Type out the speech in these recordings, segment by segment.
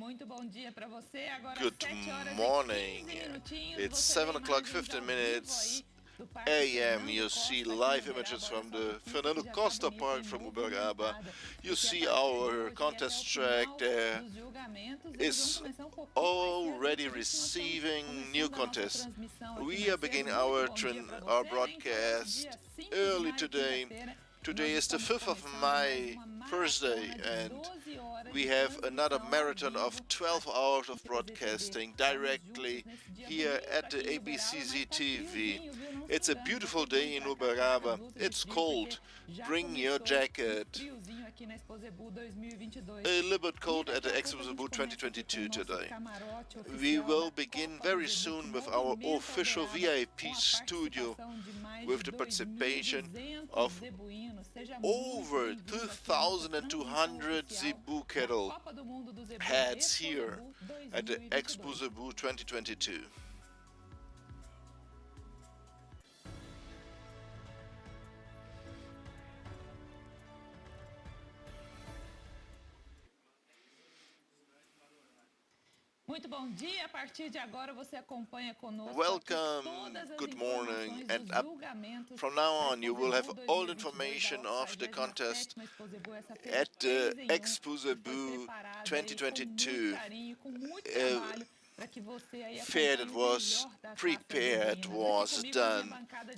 Good morning. It's 7 o'clock 15 minutes a.m. You see live images from the Fernando Costa Park from Uberaba. You see our contest track there is already receiving new contests. We are beginning our broadcast early today. Today is the 5th of May, Thursday, and we have another marathon of 12 hours of broadcasting directly here at the ABCZ TV. It's a beautiful day in Uberaba. It's cold. Bring your jacket. A little bit cold at the Expozebu 2022 today. We will begin very soon with our official VIP studio with the participation of over 2,200 Zebu cattle heads here at the Expozebu 2022. Welcome, good morning, and from now on you will have all information of the contest at the Expozebu 2022 fair that was prepared, was done,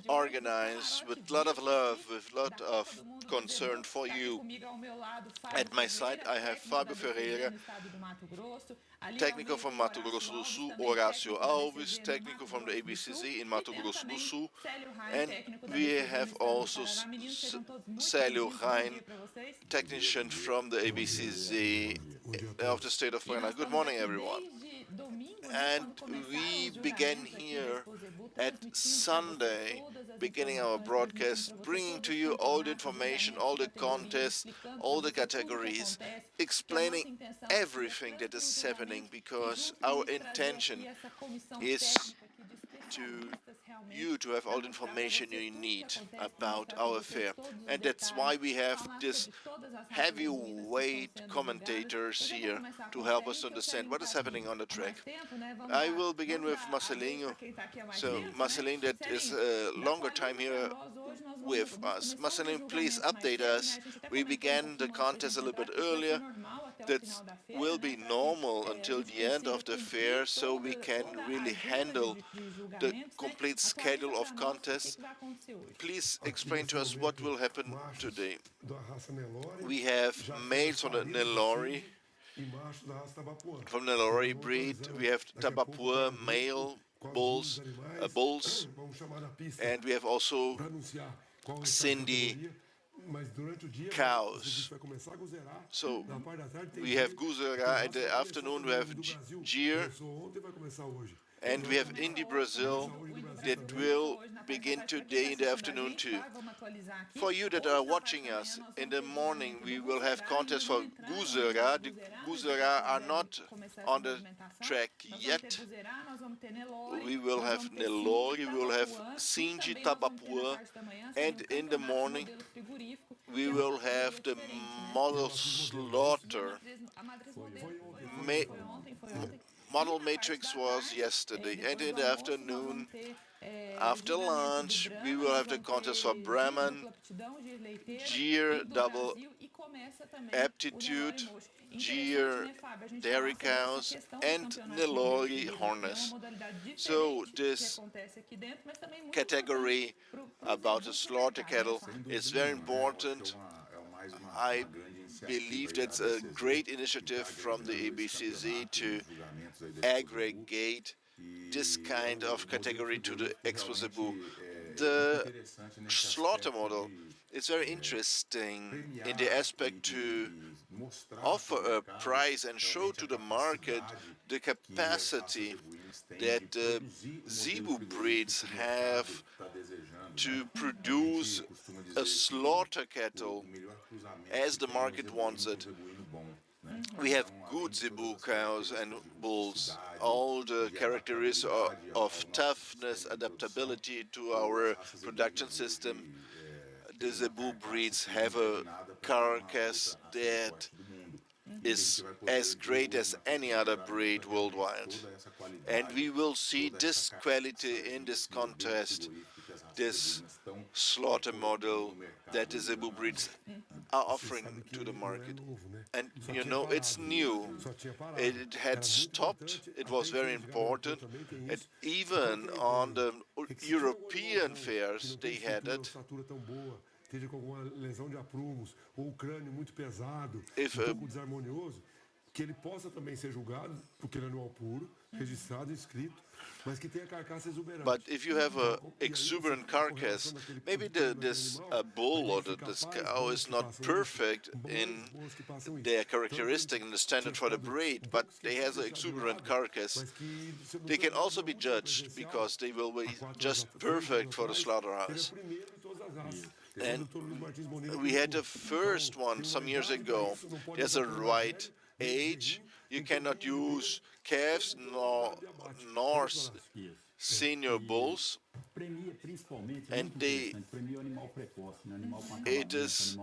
organized with a lot of love, with a lot of concern for you. At my side I have Fábio Ferreira, technical from Mato Grosso do Sul, Horácio Alves, technical from the ABCZ in Mato Grosso do Sul, and we have also Célio Rein, technician from the ABCZ of the state of Paraná. Good morning, everyone. And we began here at Sunday, beginning our broadcast, bringing to you all the information, all the contests, all the categories, explaining everything that is happening, because our intention is to have all the information you need about our fair. And that's why we have this heavyweight commentators here to help us understand what is happening on the track. I will begin with Marcelinho. So Marcelinho, that is a longer time here with us. Marcelinho, please update us. We began the contest a little bit earlier. That will be normal until the end of the fair, so we can really handle the complete schedule of contests. Please explain to us what will happen today. We have males from the Nelore, from Nelore breed. We have Tabapuã male bulls, and we have also Cindy cows. So we have Guzera, in the afternoon we have Gier, and we have Indy Brazil that will begin today in the afternoon too. For you that are watching us, in the morning we will have contests for Guzera. The Guzera are not on the track yet. We will have Nelore, we will have Cindy Tabapuã, and in the morning we will have the model slaughter. Model matrix was yesterday, and in the afternoon, after lunch, we will have the contest for Brahman, Gier double aptitude, Gier dairy cows, and Nelore harness. So this category about the slaughter cattle is very important. I believe that's a great initiative from the ABCZ to aggregate this kind of category to the Expozebu. The slaughter model is very interesting in the aspect to offer a price and show to the market the capacity that the Zebu breeds have to produce a slaughter cattle as the market wants it. We have good Zebu cows and bulls, all the characteristics of toughness, adaptability to our production system. The Zebu breeds have a carcass that is as great as any other breed worldwide. And we will see this quality in this contest, this slaughter model that the Zebu breeds are offering to the market. And you know, it's new. It had stopped, it was very important, and even on the European fairs they had it. If que ele possa também ser julgado, porque ele é animal puro, registrado, inscrito, mas que tenha carcaça exuberante. But if you have a exuberant carcass, maybe this bull or this cow is not perfect in their characteristic and the standard for the breed, but they have an exuberant carcass. They can also be judged because they will be just perfect for the slaughterhouse. And we had the first one some years ago. There's a right age. You cannot use calves nor senior bulls, and it is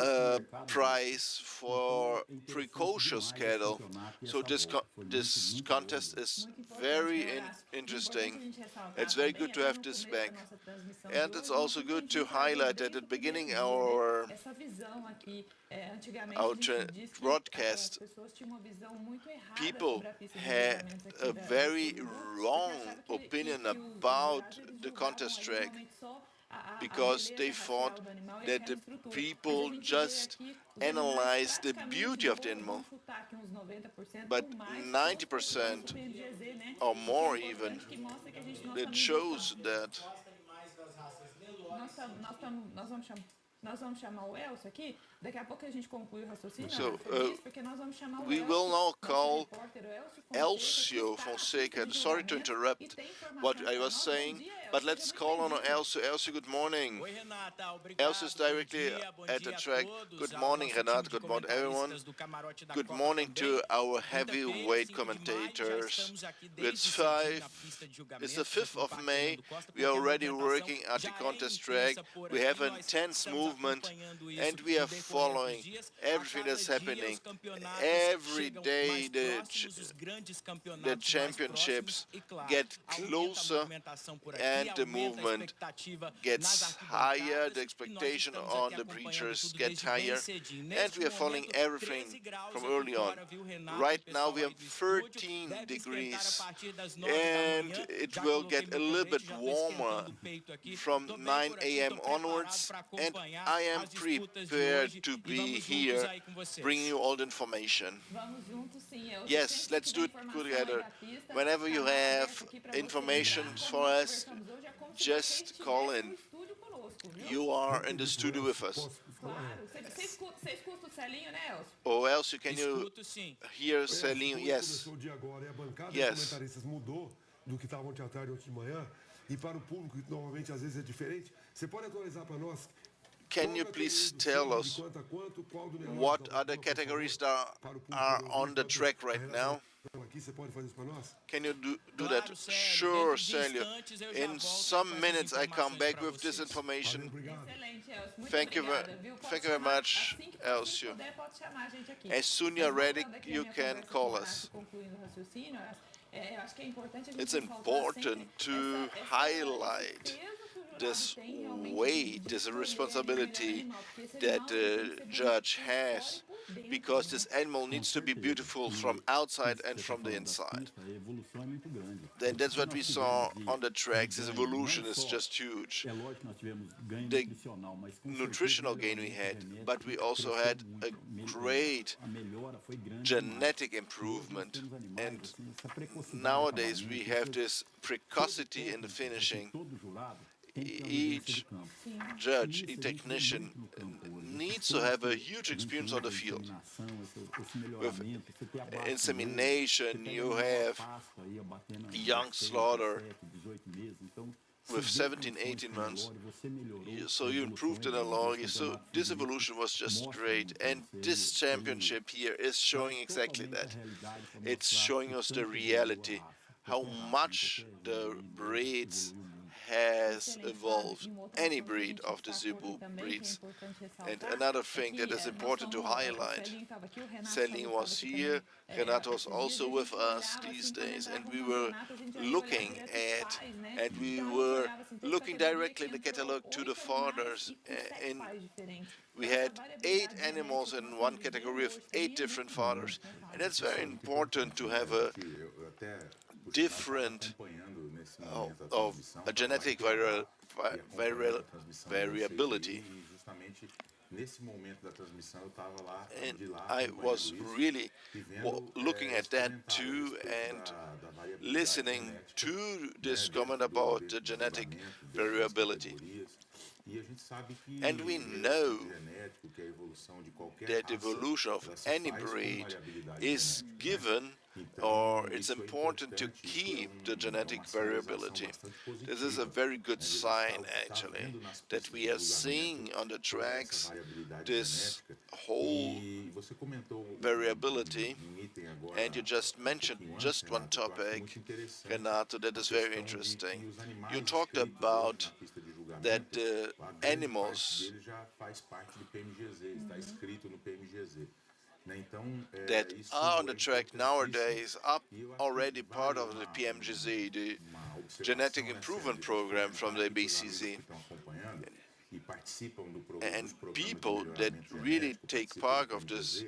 a prize for precocious cattle. So this contest is very interesting. It's very good to have this back, and it's also good to highlight that at the beginning our broadcast, people had a very wrong opinion about the contest track because they thought that the people just analyzed the beauty of the animal. But 90% or more even, it shows that. Nós vamos chamar o Elcio aqui, daqui a pouco a gente conclui o raciocínio, porque nós vamos chamar o Elcio. We will now call Elcio Fonseca. Sorry to interrupt what I was saying, but let's call on Elcio. Elcio, good morning. Elcio is directly at the track. Good morning, Renata. Good morning, everyone. Good morning to our heavyweight commentators. It's the 5th of May. We are already working at the contest track. We have an intense movement, and we are following everything that's happening. Every day the championships get closer and the movement gets higher, the expectation on the breeders get higher, and we are following everything from early on. Right now we have 13 degrees, and it will get a little bit warmer from 9 a.m. onwards, and I am prepared to be here bringing you all the information. Yes, let's do it together. Whenever you have information for us, just call in. You are in the studio with us. Oh, Elcio, can you hear Celinho? Yes. Yes. Do que estava ontem à tarde, ontem de manhã, e para o público que normalmente às vezes é diferente. Você pode atualizar para nós? Can you please tell us what other categories that are on the track right now? Can you do that? Sure, Célio. In some minutes I come back with this information. Thank you very much, Elcio. As soon as you're ready, you can call us. It's important to highlight this weight, this responsibility that the judge has, because this animal needs to be beautiful from outside and from the inside. Then that's what we saw on the tracks. This evolution is just huge. The nutritional gain we had, but we also had a great genetic improvement. And nowadays we have this precocity in the finishing. Each judge, each technician needs to have a huge experience on the field. With insemination, you have young slaughter with 17, 18 months. So you improved in a law. So this evolution was just great. And this championship here is showing exactly that. It's showing us the reality, how much the breeds has evolved any breed of the Zebu breeds. And another thing that is important to highlight, Celine was here, Renato was also with us these days, and we were looking at, and we were looking directly in the catalog to the fathers. We had 8 animals in one category of 8 different fathers, and it's very important to have a different of a genetic variability. And I was really looking at that too and listening to this comment about the genetic variability. And we know that the evolution of any breed is given, or it's important to keep the genetic variability. This is a very good sign, actually, that we are seeing on the tracks this whole variability. And you just mentioned just one topic, Renato, that is very interesting. You talked about that animals that are on the track nowadays are already part of the PMGZ, the Genetic Improvement Program from the ABCZ. And people that really take part of this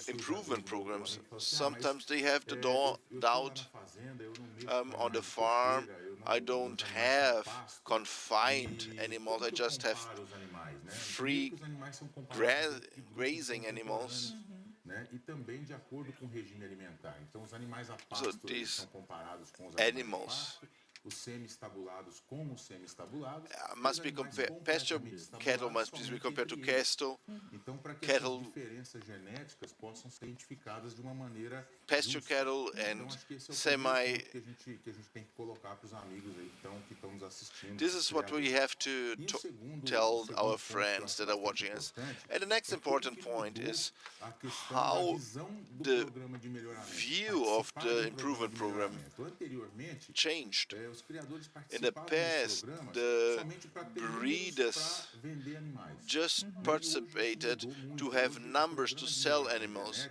improvement programs, sometimes they have the doubt, on the farm I don't have confined animals, I just have free grazing animals. So these animals must be compared, pasture cattle must be compared to cattle, pasture cattle and semi. This is what we have to tell our friends that are watching us. And the next important point is how the view of the improvement program changed. In the past, the breeders just participated to have numbers to sell animals.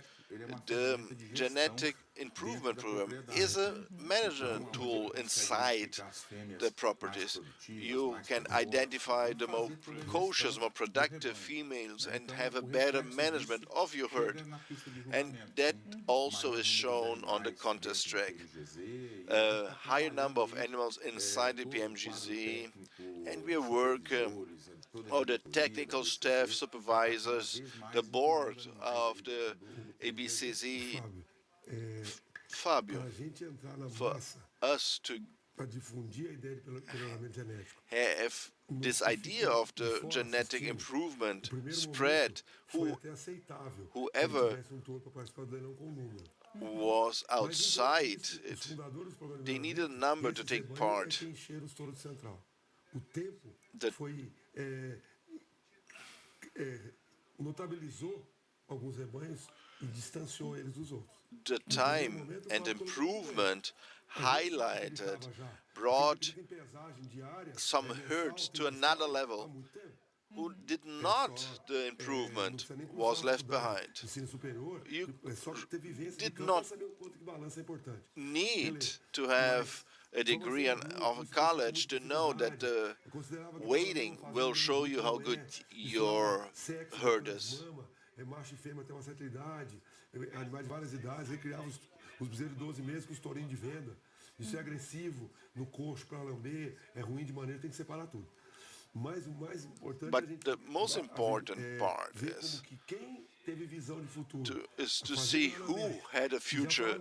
The genetic improvement program is a management tool inside the properties. You can identify the more cautious, more productive females and have a better management of your herd. And that also is shown on the contest track. A higher number of animals inside the PMGZ, and we work or the technical staff, supervisors, the board of the ABCZ, Fábio, for us to have this idea of the genetic improvement spread. Whoever was outside it, they needed a number to take part. The time and improvement highlighted, brought some herds to another level. Who did not, the improvement was left behind. You did not need to have a degree of a college to know that the weighting will show you how good your herd is. Macho e fêmea até uma certa idade, animais de várias idades, recriava os bezerros de 12 meses com os tourinhos de venda. Isso é agressivo no coxo para lamber, é ruim de maneira, tem que separar tudo. Mas o mais importante But the most important part is to see who had a future,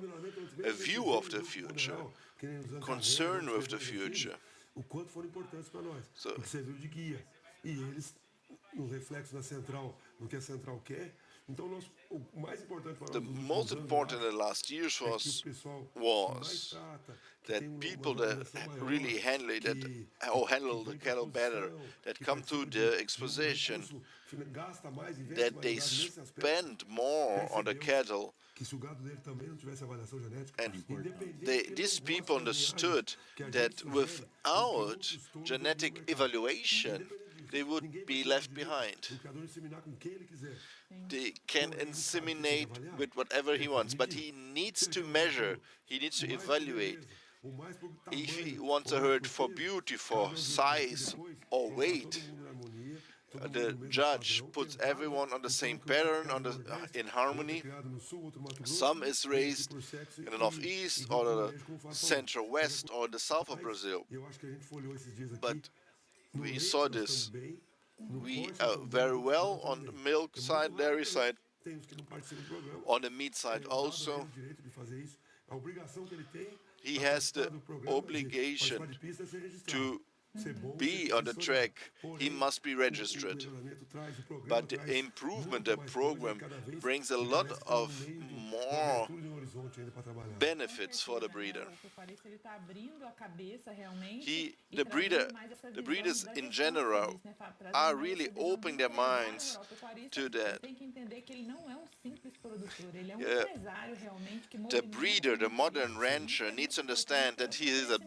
a view of the future, concern with the future. O quanto foram importantes para nós, o que serviu de guia. E eles, no reflexo da central, no que a central quer, Então, o mais importante para The nós nos most últimos anos, eu important in acho, the last years é que o pessoal que mais was trata, que that tem uma people that dominação really maior, handle it or que handle the vem para a cattle better, exposição, that que come to participa the de algum exposition, recurso, gasta mais, investe that mais no they gado nesse aspecto, spend more on the percebeu cattle. que se o gado dele também não tivesse avaliação genética, And independente que ele these não people goste das linhagens understood que a gente that sugere, ele tem without outros touros dentro do genetic mercado. evaluation, Independente disso, they would ninguém vai be tirar o left direito behind. do criador inseminar com quem ele quiser. They can Porém, ele sabe que tem que inseminate avaliar, with whatever he tem que wants, but medir. he Se needs ele to quer um measure, gado he needs com to mais por evaluate. beleza, ou mais por If he tamanho, wants ou a mais herd por for peso, beauty, for cabe ao juiz aqui size depois or colocar weight, todo mundo em harmonia, todo mundo the no mesmo judge padrão, puts tentar, né? everyone on the Um same touro que é pattern, criado no Nordeste, in outro é harmony. criado no Sul, outro no Mato Grosso, Some is vem aqui raised por sexo in the e northeast vem or com the leite, como o Fábio falou. central west or the south of Mas Brazil. eu acho que a gente folheou esses dias But aqui. No we leite saw nós estamos this. bem, no We corte are estamos bem, very no leite nós well estamos on the bem. milk É muito side, raro, dairy mas side, tem os que não participam do programa. on the meat side É dado a also. ele o direito de fazer isso. A obrigação que ele tem He para has participar the do programa, de obligation participar de pista, é ser registrado. to Ser bom, be ser on the sensorial. track. He Porém, must be o registered. melhoramento traz, o programa But the traz improvement, muito the mais coisa e program cada vez brings a ele lot parece que está no of meio de uma more abertura de um horizonte ainda para trabalhar. benefits for the breeder. O que parece ele está abrindo a cabeça realmente e The trazendo mais essa the visão breeders da in gestão general feliz, né, Fábio? Trazendo are mais really essa visão do opening their empresário minds rural. O pecuarista, to ele that. tem que entender que ele não é um simples produtor, ele é um Yeah. empresário realmente que The movimenta breeder, the muito modern isso. rancher, needs to understand that he is a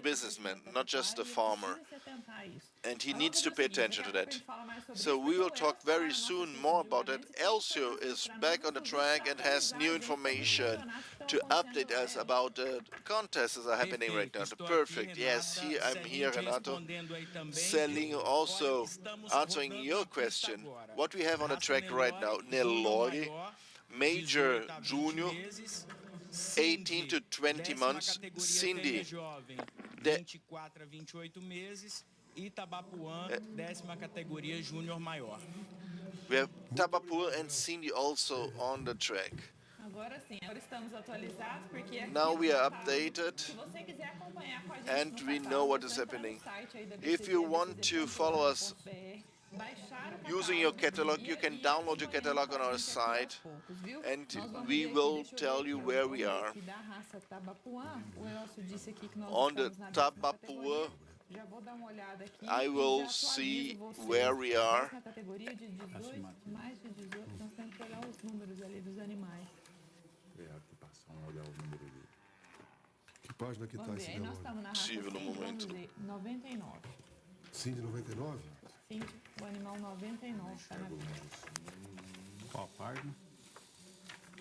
businessman, not just a farmer. Precisa se atentar a isso. And he Mas needs vamos to fazer pay o seguinte, attention daqui to a pouco a that. gente fala mais sobre So isso, we porque will o talk Elcio lá very na nossa soon ficha more de about that. julgamento tem Elcio informações is pra back nós, on the inclusive track pra and has atualizar new a gente sobre os information campeonatos que estão to acontecendo update lá, us Elcio. about the contests that are happening right now. Perfeito, estou Perfect. aqui, Yes, Renata. I'm here, Celinho, Renato. respondendo aí também. Celinho Olha, also estamos answering rodando your na pista question. agora. What we have on the Raça track right now, Nelore, Nelore, Júnior Major 18 a 20 Junior, meses, 18 to 20 décima months, categoria Cindy, fêmea jovem, de- 24 a 28 meses, Itabapuã, décima categoria júnior maior. we have Tabapu and Cindy also on the track. Agora sim, agora estamos atualizados porque aqui Now we no are portal, updated se você quiser acompanhar com a gente and no we catálogo, know what é is só entrar no happening. site aí da If you want to follow us baixar o using your catálogo catalog, you e can ir download your acompanhando catalog com on a our gente aqui aos site, poucos, viu? and Nós vamos we ver aqui, will deixa eu tell ver you aqui, where vamos we ver are. aqui da raça Tabapuã, o Elcio disse aqui que nós On the estamos na décima Tabapuã, categoria. Já vou dar uma olhada aqui I e will já see atualizo vocês. where we are. Décima categoria de 18, mais de 18, nós temos que olhar os números ali dos animais. Aqui passar olhar o número dele. Que página que está Vamos ver, esse aí nós Nelore? estamos na raça Possível no Cindy, momento. vamos ver, 99. Cindy 99? Cindy, o animal 99 está na Qual a página?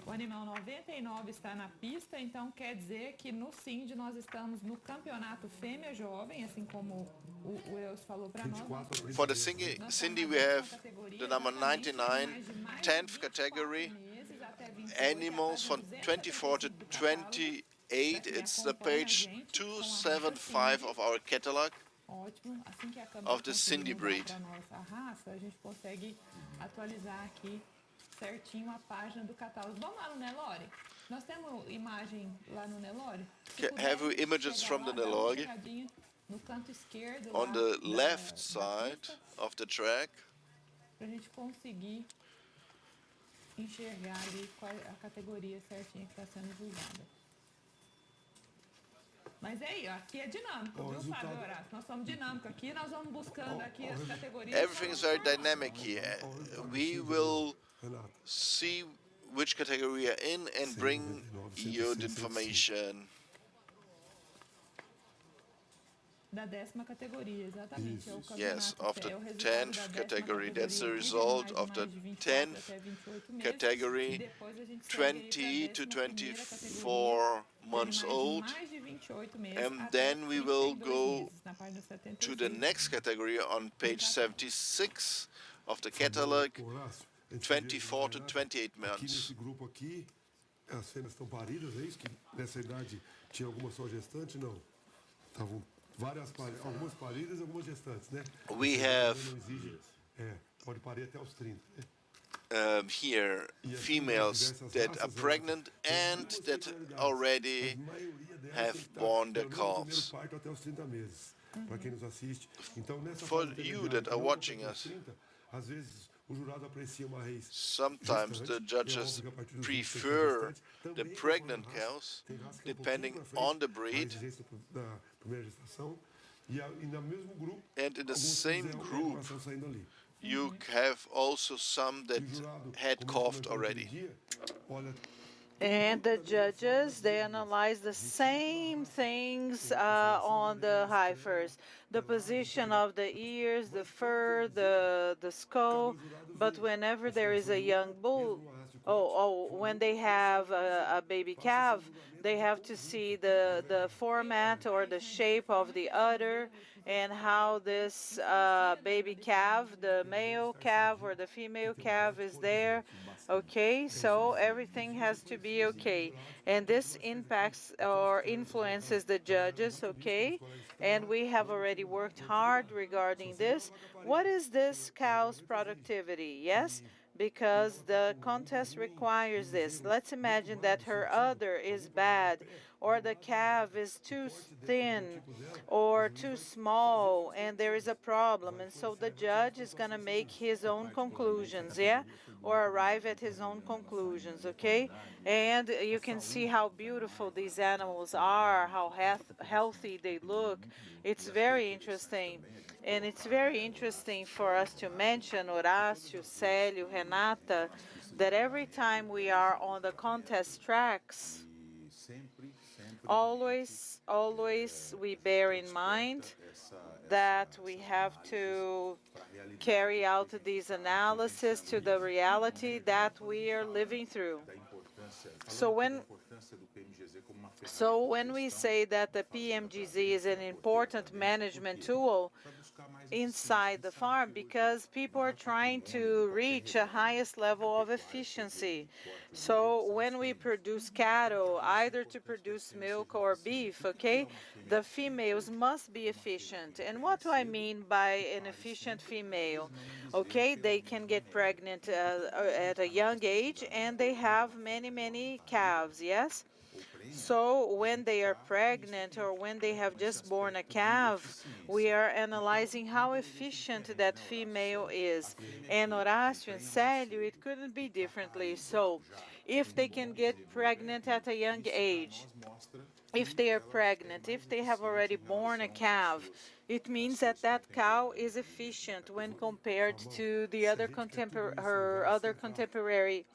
O animal 99 está na pista, então quer dizer que no Cindy nós estamos no campeonato fêmea jovem, assim como o Elcio falou para nós. 24 a 30 For the meses, Cindy, Nós Cindy estamos we na have décima categoria, the number exatamente, 99, animais de mais de 10th 24 category, meses até 28, animals a from página 24 to 275 do catálogo. 28. It's the page 275 of our catalog. Ótimo, assim que a câmera Of the Cindy breed. para nossa raça, a gente consegue atualizar aqui certinho a página do catálogo. Vamos lá no Nelore? Nós temos imagem lá no Nelore? Se Have puder, we images chegar from lá, the dá uma Nelore? chegadinha no canto esquerdo On lá the da left side pista, of the track, pra gente conseguir enxergar ali qual é a categoria certinha que está sendo julgada. Mas é aí, ó, aqui é dinâmico, Ó, o viu, resultado- Fábio Horácio? Nós somos dinâmicos aqui, nós vamos buscando aqui as categorias. everything is very dynamic here. We will Renata. see which category you're in and bring you the information. Da 10ª categoria, exatamente. É o campeonato, Yes, of the é o resultado 10th da 10ª category. That's the categoria, result mais of the de 24 10th até 28 meses. category, E depois a gente segue 20 pra to 11ª 24 months categoria, old. mais de 28 meses, And até then we will 32 go meses, na página To the 76. next category on page 76 of the catalog, Horácio, a gente 24 to podia, 28 Aqui months. nesse grupo aqui, as fêmeas estão paridas, é isso? Que nessa idade tinha alguma só gestante? Não. Estavam algumas paridas e algumas gestantes, né? We Essa have idade não exige, pode parir até os 30. Né? Here, females that are pregnant and that already have born their calves. Parto até os 30 meses, para quem nos assiste. Então, nessa For fase you intermediária, that are que não watching até os us. 30, às vezes o jurado aprecia uma reis Sometimes the gestante, e é judges óbvio que a partir dos 26 para prefer gestante, the também pregnant conforme a raça, cows, tem raça que é um pouquinho depending para on frente the na breed, exigência da primeira gestação, e no mesmo grupo, and in the alguns same têm group, informação saindo ali. you have also some that E o jurado, had como ele coughed comentou naquele already. dia, olha And the judges, they analyze the same things on the heifers, the position of the ears, the fur, the skull. But whenever there is a young bull, when they have a baby calf, they have to see the format or the shape of the udder and how this baby calf, the male calf or the female calf is there. Okay, so everything has to be okay. And this impacts or influences the judges, okay? And we have already worked hard regarding this. What is this cow's productivity? Yes? Because the contest requires this. Let's imagine that her udder is bad, or the calf is too thin, or too small, and there is a problem. And so the judge is going to make his own conclusions, yeah? Or arrive at his own conclusions, okay? And you can see how beautiful these animals are, how healthy they look. It's very interesting. And it's very interesting for us to mention, Horácio, Célio, Renata, that every time we are on the contest tracks, always we bear in mind that we have to carry out these analysis to the reality that we are living through. So when we say that the PMGZ is an important management tool inside the farm, because people are trying to reach a highest level of efficiency. So when we produce cattle, either to produce milk or beef, okay, the females must be efficient. And what do I mean by an efficient female? Okay, they can get pregnant at a young age and they have many calves, yes? So when they are pregnant or when they have just born a calf, we are analyzing how efficient that female is. And Horácio and Célio, it couldn't be differently. So if they can get pregnant at a young age, if they are pregnant, if they have already born a calf, it means that that cow is efficient when compared to the other contemporary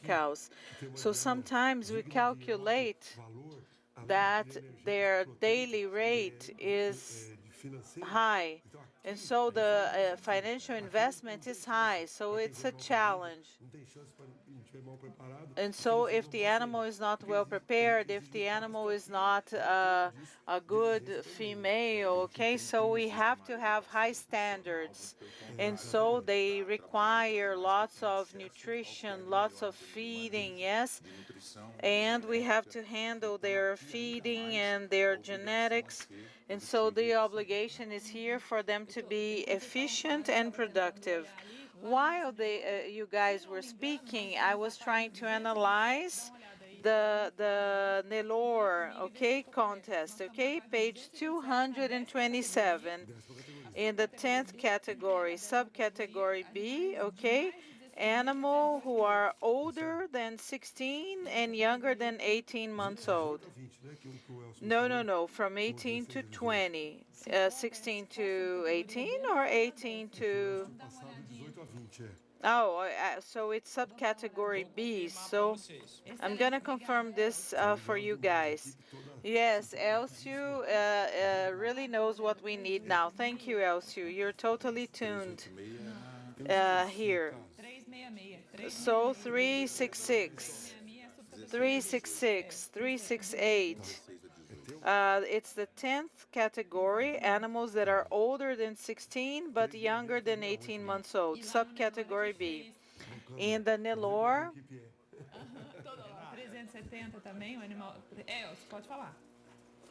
cows. So sometimes we calculate that their daily rate is high, and so the financial investment is high, so it's a challenge. And so if the animal is not well prepared, if the animal is not a good female, okay, so we have to have high standards. And so they require lots of nutrition, lots of feeding, yes? And we have to handle their feeding and their genetics. And so the obligation is here for them to be efficient and productive. While you guys were speaking, I was trying to analyze the Nelore, okay, contest, okay, page 227 in the 10th category, subcategory B, okay, animal who are older than 16 and younger than 18 months old. No, from 18 to 20. 16 to 18 or 18 to... Oh, so it's subcategory B. So I'm going to confirm this for you guys. Yes, Elcio really knows what we need now. Thank you, Elcio. You're totally tuned here. So 366, 366, 368. It's the 10th category, animals that are older than 16 but younger than 18 months old, subcategory B. In the Nelore, 370 também, o animal. Elcio, pode falar.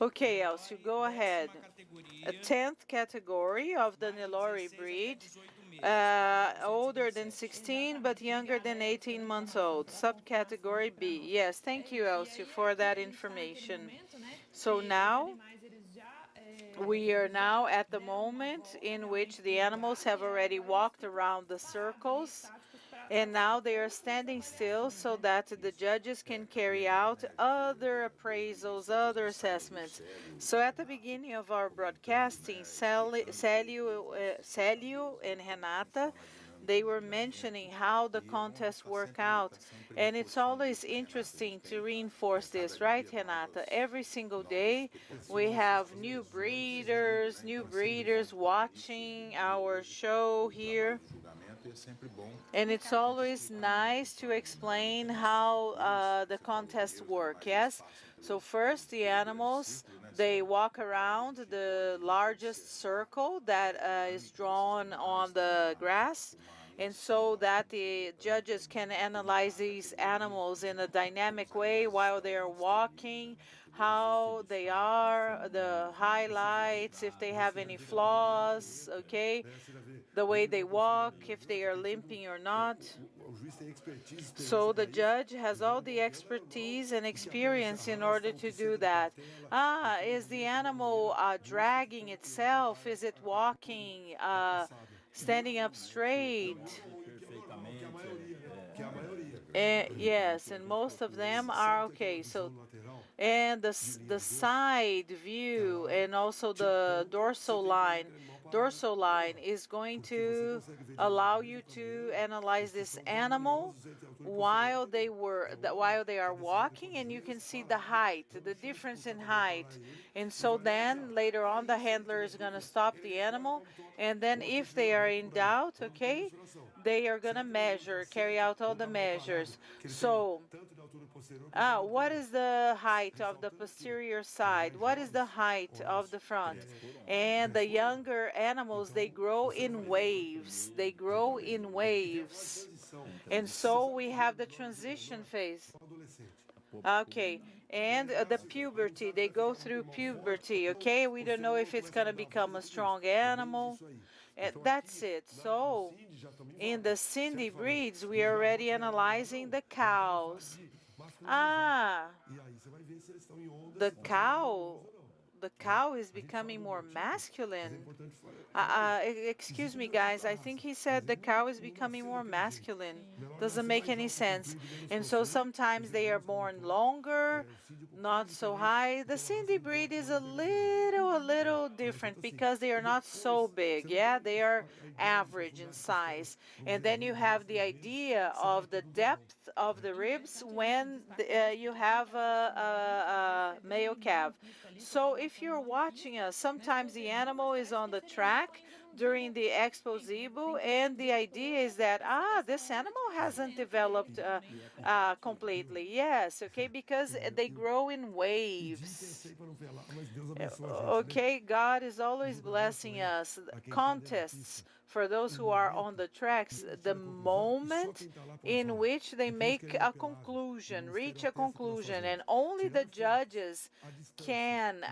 Okay, Elcio, go ahead. A 10th category of the Nelore breed, older than 16 but younger than 18 months old, subcategory B. Yes, thank you, Elcio, for that information. So now, We are now at the moment in which the animals have already walked around the circles, and now they are standing still so that the judges can carry out other appraisals, other assessments. So at the beginning of our broadcasting, Célio and Renata, they were mentioning how the contests work out. And it's always interesting to reinforce this, right, Renata? Every single day we have new breeders watching our show here. And it's always nice to explain how the contests work, yes? So first, the animals, they walk around the largest circle that is drawn on the grass, and so that the judges can analyze these animals in a dynamic way while they are walking, how they are, the highlights, if they have any flaws, okay? The way they walk, if they are limping or not. So the judge has all the expertise and experience in order to do that. Is the animal dragging itself? Is it walking, standing up straight? Yes, and most of them are okay. So, and the side view and also the dorsal line is going to allow you to analyze this animal while they are walking, and you can see the height, the difference in height. And so then later on the handler is going to stop the animal, and then if they are in doubt, okay, they are going to carry out all the measures. So what is the height of the posterior side? What is the height of the front? And the younger animals, they grow in waves. They grow in waves. And so we have the transition phase. Okay, and the puberty, they go through puberty, okay? We don't know if it's going to become a strong animal. That's it. So in the Cindy breeds, we are already analyzing the cows. The cow is becoming more masculine. Excuse me, guys. I think he said the cow is becoming more masculine. Doesn't make any sense. And so sometimes they are born longer, not so high. The Cindy breed is a little different because they are not so big. Yeah, they are average in size. And then you have the idea of the depth of the ribs when you have a male calf. So if you're watching us, sometimes the animal is on the track during the Expozebu, and the idea is that, this animal hasn't developed completely. Yes, okay, because they grow in waves. Okay, God is always blessing us. Contests for those who are on the tracks, the moment in which they make a conclusion, reach a conclusion, and only the judges can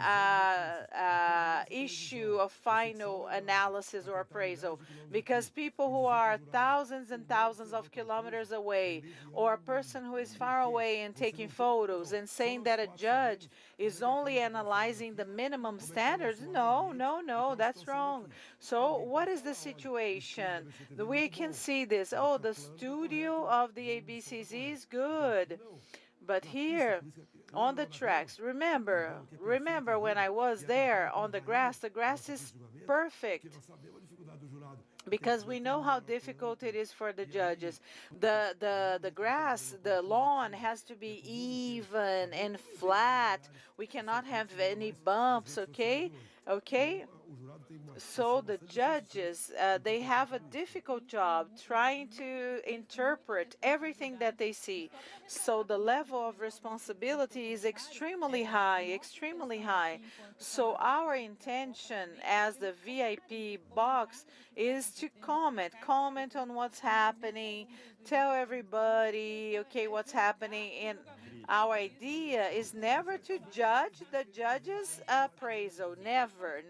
issue a final analysis or appraisal, because people who are thousands and thousands of kilometers away, or a person who is far away and taking photos and saying that a judge is only analyzing the minimum standards, no, that's wrong. So what is the situation? We can see this. Oh, the studio of the ABCZ is good. But here on the tracks, remember when I was there on the grass is perfect, because we know how difficult it is for the judges. The grass, the lawn has to be even and flat. We cannot have any bumps, okay? So the judges, they have a difficult job trying to interpret everything that they see. So the level of responsibility is extremely high. So our intention as the VIP box is to comment on what's happening, tell everybody, okay, what's happening. And our idea is never to judge the judge's appraisal. Never.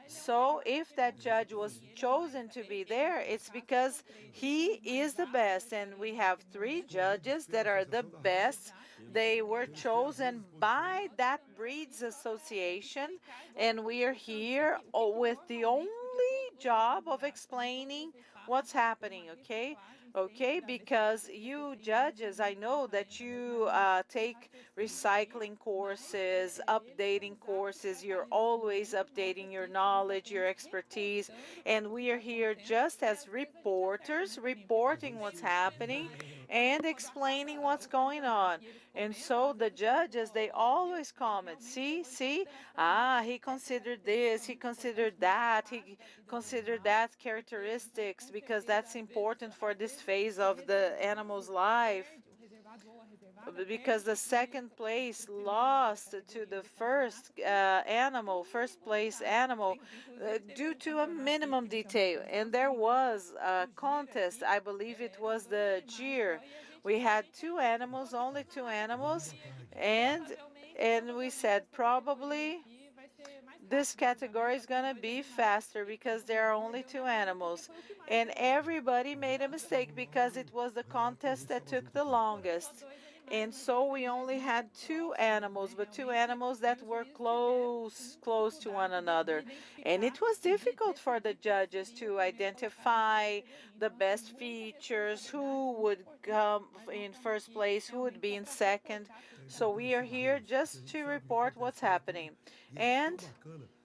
So if that judge was chosen to be there, it's because he is the best. And we have 3 judges that are the best. They were chosen by that breeds association, and we are here with the only job of explaining what's happening, okay? Okay, because you judges, I know that you take recycling courses, updating courses, you're always updating your knowledge, your expertise, and we are here just as reporters, reporting what's happening and explaining what's going on. And so the judges, they always comment, see, he considered this, he considered that, he considered that characteristics because that's important for this phase of the animal's life. Because the second place lost to the first first place animal, due to a minimum detail. And there was a contest, I believe it was the Jeer. We had 2 animals, only 2 animals, and we said probably this category is going to be faster because there are only 2 animals. And everybody made a mistake because it was the contest that took the longest. And so we only had 2 animals, but 2 animals that were close to one another. And it was difficult for the judges to identify the best features, who would come in first place, who would be in second. So we are here just to report what's happening. And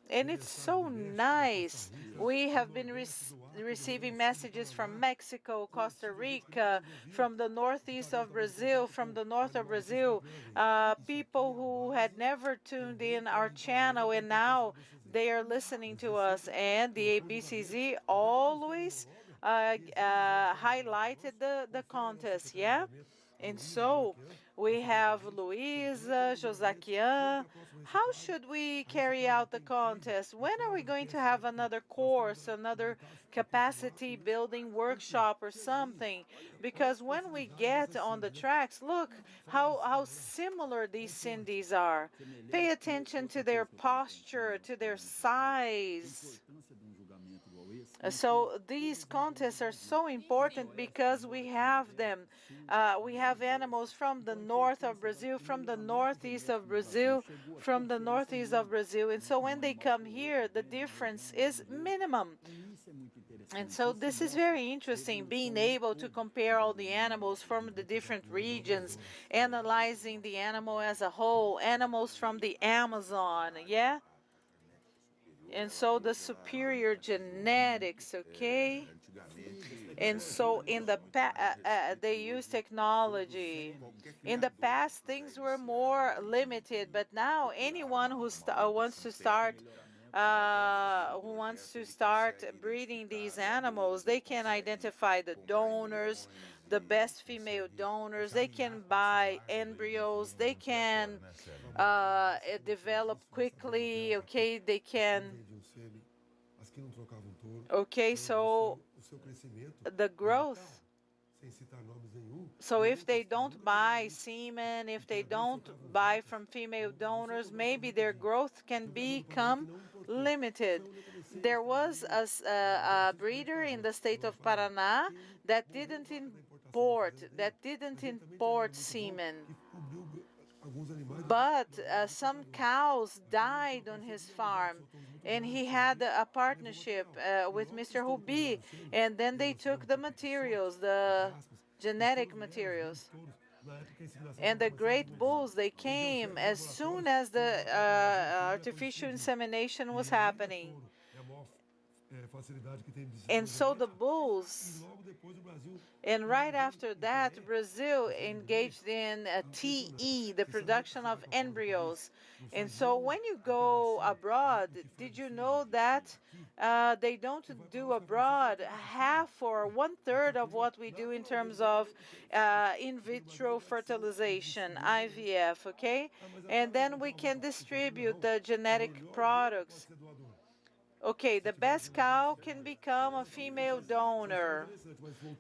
it's so nice. We have been receiving messages from Mexico, Costa Rica, from the northeast of Brazil, from the north of Brazil, people who had never tuned in our channel and now they are listening to us. And the ABCZ always highlighted the contest, yeah? And so we have Luisa, Josakian. How should we carry out the contest? When are we going to have another course, another capacity building workshop or something? Because when we get on the tracks, look how similar these Cindy's are. Pay attention to their posture, to their size. So these contests are so important because we have them. We have animals from the north of Brazil, from the northeast of Brazil, from the northeast of Brazil. And so when they come here, the difference is minimum. And so this is very interesting, being able to compare all the animals from the different regions, analyzing the animal as a whole, animals from the Amazon, yeah? And so the superior genetics, okay? And so in the they use technology. In the past, things were more limited, but now anyone who wants to start breeding these animals, they can identify the donors, the best female donors. They can buy embryos. They can develop quickly. Okay, they can. Okay, so the growth. So if they don't buy semen, if they don't buy from female donors, maybe their growth can become limited. There was a breeder in the state of Paraná that didn't import semen. But some cows died on his farm, and he had a partnership with Mr. Rubi, and then they took the materials, the genetic materials. And the great bulls, they came as soon as the artificial insemination was happening. And so the bulls, and right after that, Brazil engaged in TE, the production of embryos. And so when you go abroad, did you know that they don't do abroad half or 1/3 of what we do in terms of in vitro fertilization, IVF, okay? And then we can distribute the genetic products. Okay, the best cow can become a female donor.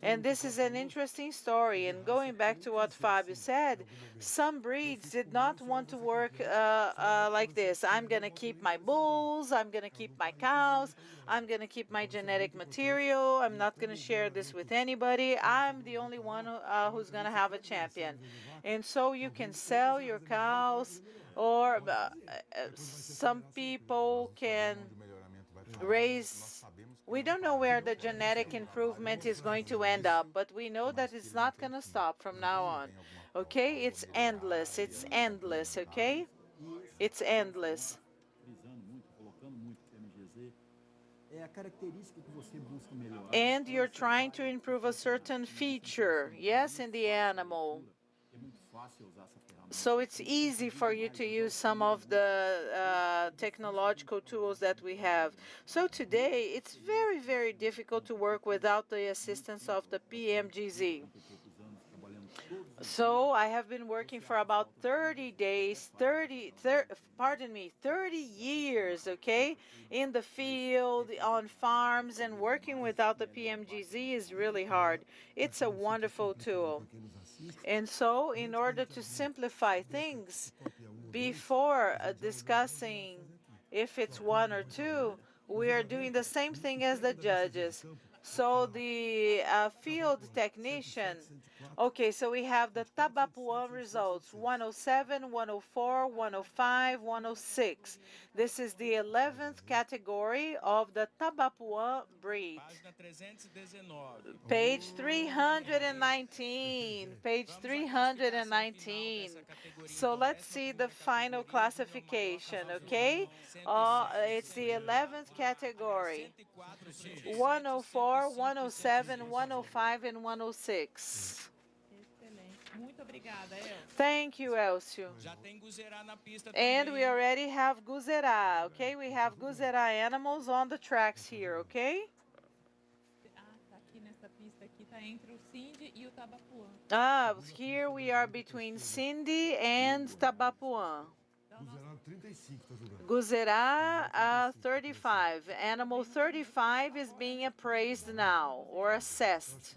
And this is an interesting story. And going back to what Fabio said, some breeds did not want to work like this. I'm going to keep my bulls, I'm going to keep my cows, I'm going to keep my genetic material, I'm not going to share this with anybody. I'm the only one who's going to have a champion. And so you can sell your cows, or some people can raise. We don't know where the genetic improvement is going to end up, but we know that it's not going to stop from now on. Okay? It's endless. It's endless, okay? It's endless. And you're trying to improve a certain feature, yes, in the animal. So it's easy for you to use some of the technological tools that we have. So today, it's very, very difficult to work without the assistance of the PMGZ. So I have been working for about 30 days, 30 years, okay, in the field, on farms, and working without the PMGZ is really hard. It's a wonderful tool. And so, in order to simplify things, before discussing if it's one or two, we are doing the same thing as the judges. So the field technician, okay, so we have the Tabapuã results, 107, 104, 105, 106. This is the 11th category of the Tabapuã breed. Page 319, page 319. So let's see the final classification, okay? It's the 11th category. 104, 107, 105, and 106. Thank you, Elcio. And we already have Guzerá, okay? We have Guzerá animals on the tracks here, okay? Here we are between Cindy and Tabapuã. Guzerá 35. Animal 35 is being appraised now, or assessed.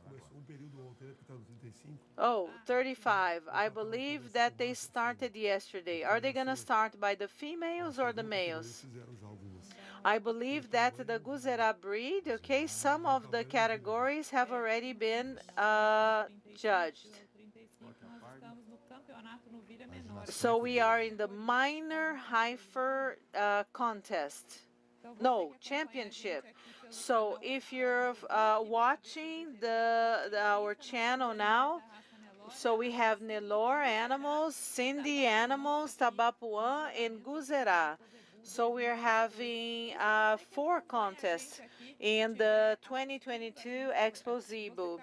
Oh, 35. I believe that they started yesterday. Are they going to start by the females or the males? I believe that the Guzerá breed, okay, some of the categories have already been judged. So we are in the minor heifer contest. No, championship. So if you're watching our channel now, so we have Nelore animals, Cindy animals, Tabapuã, and Guzerá. So we're having 4 contests in the 2022 Expozebu.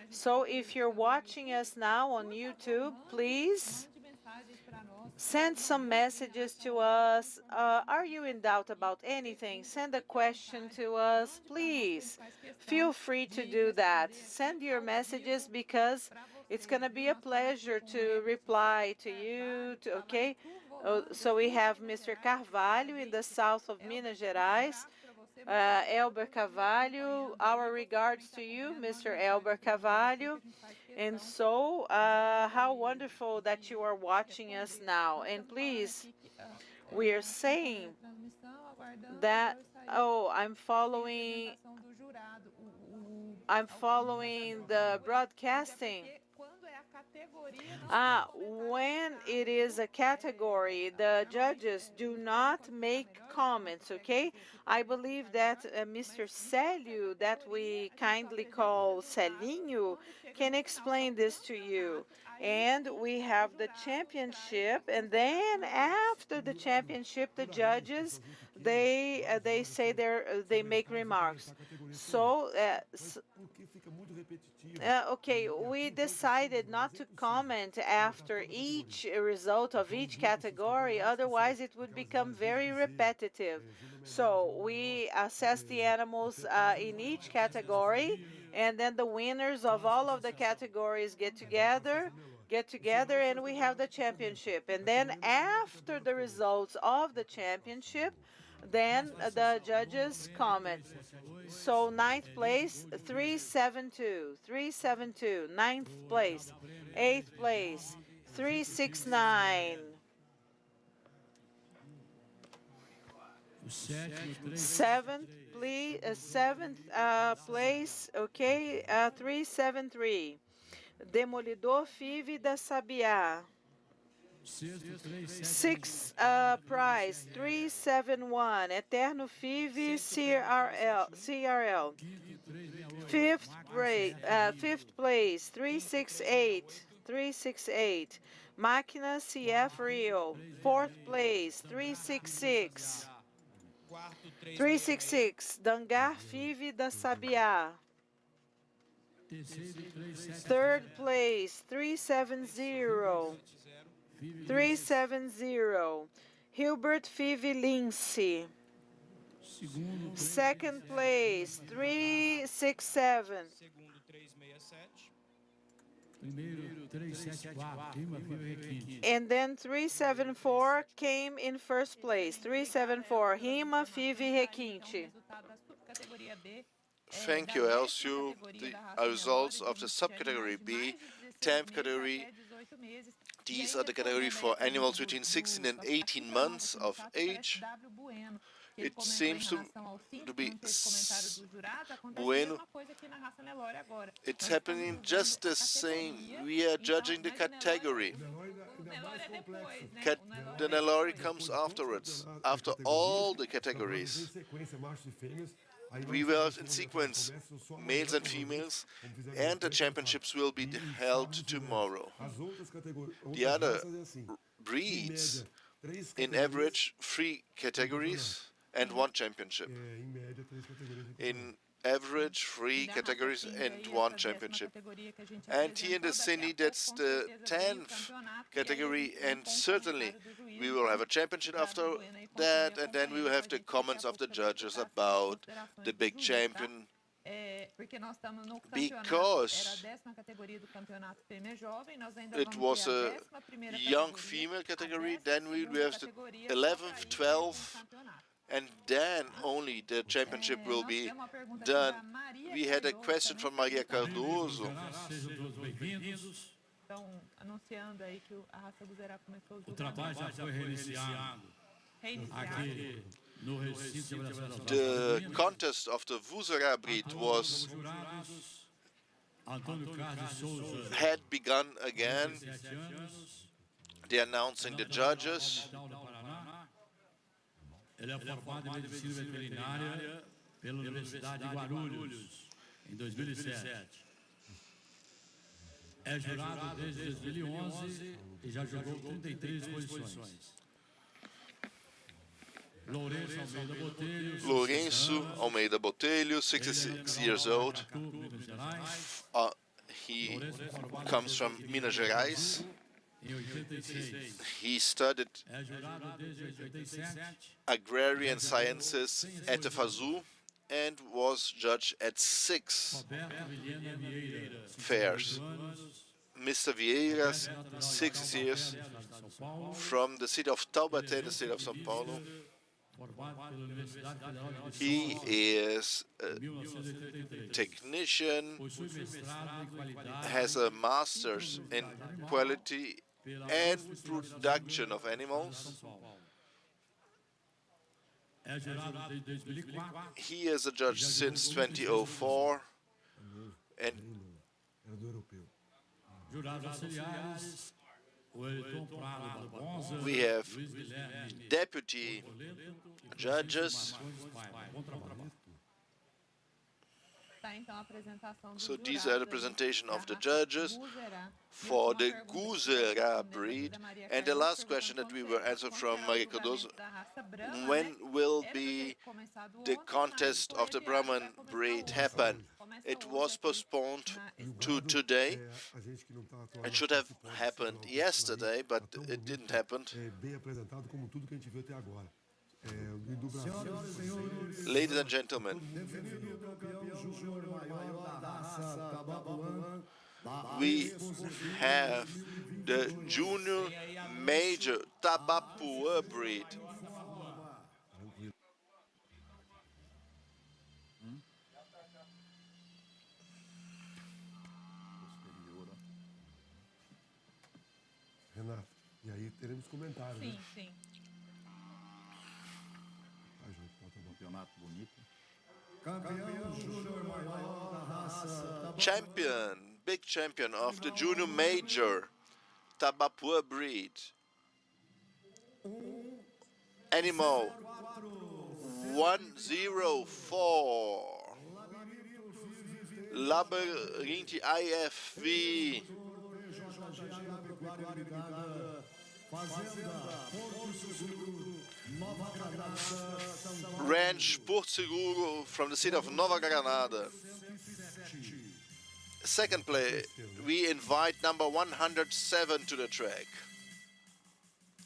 So if you're watching us now on YouTube, please send some messages to us. Are you in doubt about anything? Send a question to us, please. Feel free to do that. Send your messages because it's going to be a pleasure to reply to you, okay? So we have Mr. Carvalho in the south of Minas Gerais. Elber Carvalho, our regards to you, Mr. Elber Carvalho. And so, how wonderful that you are watching us now. And please, we are saying that, oh, I'm following the broadcasting. When it is a category, the judges do not make comments, okay? I believe that Mr. Célio, that we kindly call Celinho, can explain this to you. And we have the championship, and then after the championship, the judges, they say they make remarks. So okay, we decided not to comment after each result of each category, otherwise it would become very repetitive. So we assess the animals in each category, and then the winners of all of the categories get together, and we have the championship. And then after the results of the championship, Then the judges comment. So ninth place, 372, 372. Ninth place, eighth place, 369. Seventh place, okay, 373. Demolidor Five da Sabiá. Sixth prize, 371. Eterno Five CRL. Fifth place, 368. 368. Máquina CF Rio. Fourth place, 366. 366. Dangar Five da Sabiá. Third place, 370. 370. Hilbert Five Lince. Second place, 367. Segundo, 367. And then 374 came in first place. 374, Rima Five Requinte. Thank you, Elcio. The results of the subcategory B, 10th category. These are the category for animals between 16 and 18 months of age. It seems to be Bueno. It's happening just the same. We are judging the category. The Nelore comes afterwards, after all the categories. We will in sequence males and females, and the championships will be held tomorrow. The other breeds, in average, 3 categories and 1 championship. In average, 3 categories and 1 championship. And here in the city, that's the 10th category, and certainly we will have a championship after that, and then we will have the comments of the judges about the big champion, because it was a young female category. Then we will have the 11th, 12th, and then only the championship will be done. We had a question from Maria Cardoso. The contest of the Vuzera breed had begun again. They're announcing the judges. Ele é formado em medicina veterinária pela Universidade de Guarulhos, em 2007. É jurado desde 2011 e já jogou 33 posições. Lourenço Almeida Botelho, 66 years old. He comes from Minas Gerais. He studied agrarian sciences at the FASU and was judged at 6 fairs. Mr. Vieira, 6 years, from the city of Taubaté, the state of São Paulo. He is a technician, has a master's in quality and production of animals. He is a judge since 2004, and we have deputy judges. So these are the presentation of the judges for the Guzera breed. And the last question that we were answered from Maria Cardoso: when will be the contest of the Brahman breed happen? It was postponed to today. It should have happened yesterday, but it didn't happen. Ladies and gentlemen, we have the junior major Tabapuã breed. Renato. E aí teremos comentários, Sim, né? sim. Tá junto, bota a bola. Campeonato bonito. Champion, big champion of the Junior Major Tabapua breed. Animal 104. Labyrinth IFV. Ranch Porto Seguro from the city of Nova Granada. Second place, we invite number 107 to the track.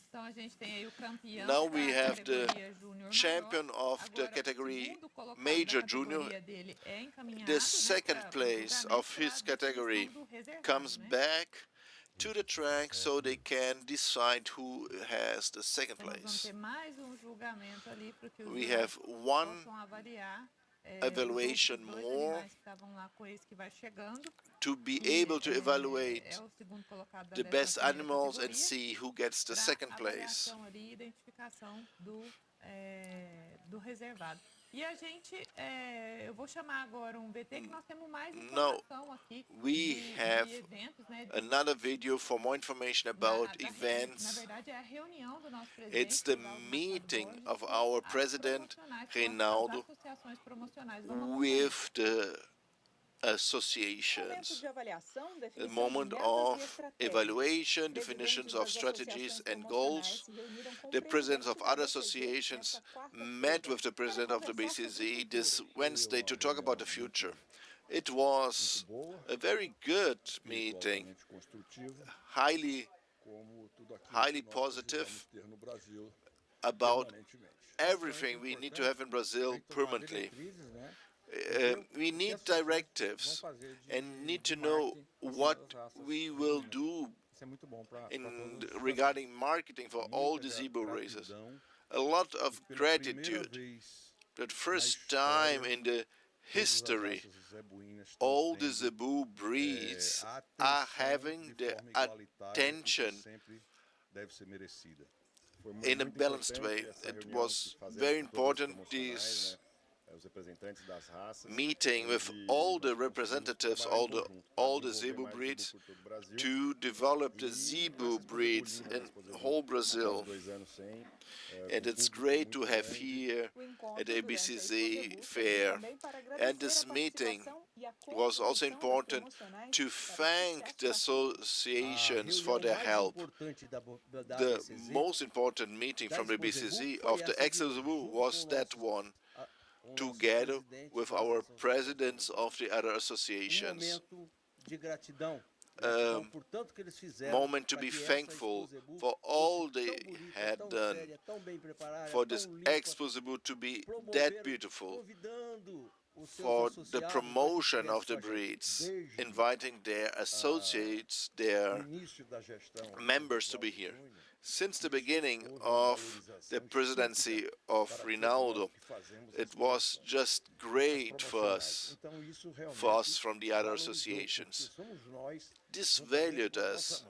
Então a gente tem aí o campeão Now we da have the categoria júnior champion maior. of the Agora, category o segundo colocado Major da Junior. categoria dele é encaminhado, The né, second pro place julgamento of his pra category definição do reservado, comes né? back to the track so they can decide who has the second Então, nós vamos place. ter mais julgamento ali para que os We jurados have one possam avaliar evaluation os dois more animais que estavam lá com esse que vai chegando. to be E, able to evaluate é o segundo colocado da the best 11ª animals and categoria, see who gets the pra second place. avaliação ali, identificação do reservado. E a gente, eu vou chamar agora um VT que nós temos mais informação aqui We de have eventos, né? another video for more information about Na events. verdade, é a reunião do nosso presidente. It's the Oswaldo meeting Borges, of com our as president, promocionais, com as Reinaldo, associações promocionais. Vamos acompanhar. with the associations. A moment of evaluation, definitions of strategies and goals. The presidents of other associations met with the president of the BCZ this Wednesday to talk about the future. It was a very good meeting, highly positive about everything we need to have in Brazil permanently. We need directives and need to know what we will do regarding marketing for all the zebu races. A lot of gratitude. The first time in the history, all the zebu breeds are having the attention in a balanced way. It was very important, this meeting with all the representatives, all the zebu breeds, to develop the zebu breeds in whole Brazil. And it's great to have here at the ABCZ fair. And this meeting was also important to thank the associations for their help. The most important meeting from the ABCZ of the Expozebu was that one, together with our presidents of the other associations. Moment to be thankful for all they had done, for this Expozebu to be that beautiful, for the promotion of the breeds, inviting their associates, their members to be here. Since the beginning of the presidency of Reinaldo, it was just great for us from the other associations. This valued us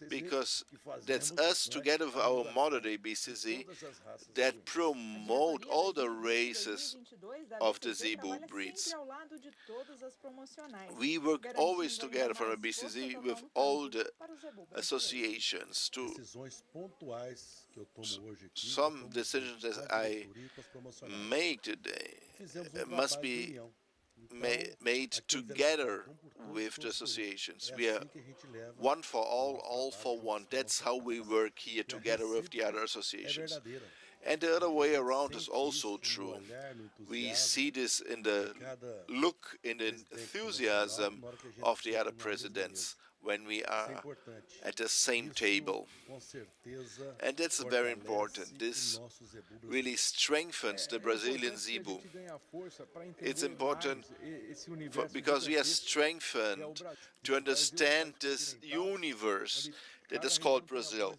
because that's us together with our mother, the BCZ, that promote all the races of the zebu breeds. We work always together from a BCZ with all the associations to some decisions that I make today must be made together with the associations. We are one for all for one. That's how we work here together with the other associations. And the other way around is also true. We see this in the look, in the enthusiasm of the other presidents when we are at the same table. And that's very important. This really strengthens the Brazilian zebu. It's important because we are strengthened to understand this universe that is called Brazil.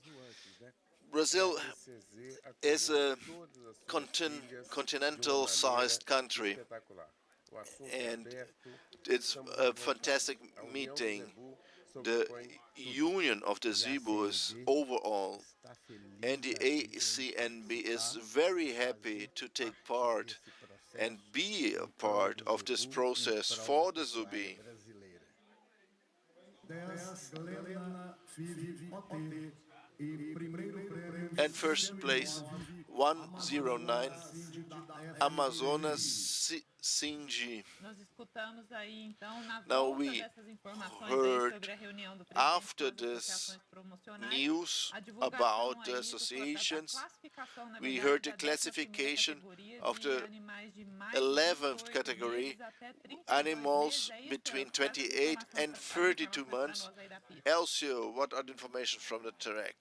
Brazil is a continental-sized country, and it's a fantastic meeting the union of the zebus overall, and the ACNB is very happy to take part and be a part of this process for the Zubi. And first place, 109, Amazonas Sinji. Nós escutamos aí, então, na Now volta we dessas informações aí heard sobre a reunião do presidente after com as this associações promocionais, news a divulgação about aí the da associations, classificação, na we verdade, heard the da 11ª classification categoria of de the animais de mais de 11th 28 category, meses até 32 animals meses. É isso, between Elcio? Quais as 28 informações, and as 32 informações para months. nós aí da pista? Elcio, what are the information from the track?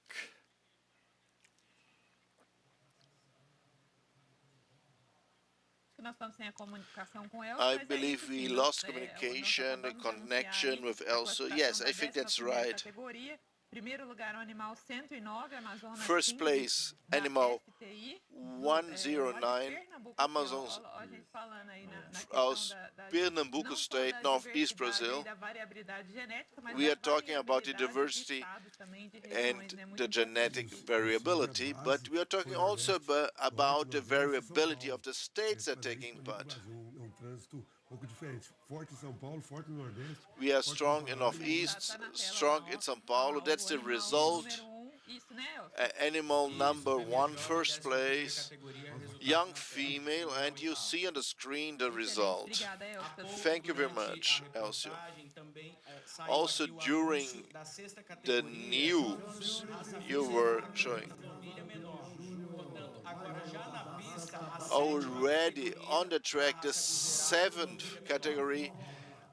Nós estamos sem a comunicação com Elcio, I mas é believe isso, we sim, lost nós communication, the acabamos de anunciar connection aí with a Elcio. classificação Yes, da I think that's 11ª right. categoria. Primeiro lugar, o animal 109, Amazonas First 15, place, da animal FTI, lá de 109, Pernambuco, Amazon's ó, a gente falando aí na aus questão da Pernambuco não só State, da Northeast diversidade aí, Brazil. da variabilidade genética, mas We da are talking about the variabilidade de diversity estados também, de regiões, and né? Muito the importante. genetic variability, but we are talking also about the variability of the states that are taking part. É trânsito um pouco diferente. Forte em São Paulo, forte no Nordeste. We are strong in Northeast, strong in São Paulo. That's the result. Isso, né, Animal number one, first Primeiro place, categoria, resultado young na female, and you see on the screen the result. Obrigada, Elcio. Thank you very Durante much, a Elcio. reportagem também, saiu Also aqui o during anúncio da sexta the categoria, news raça you fêmea were menor, showing. filha menor. Portanto, agora já na pista, a sétima Already categoria on the da track, the raça considerada seventh filha menor. category,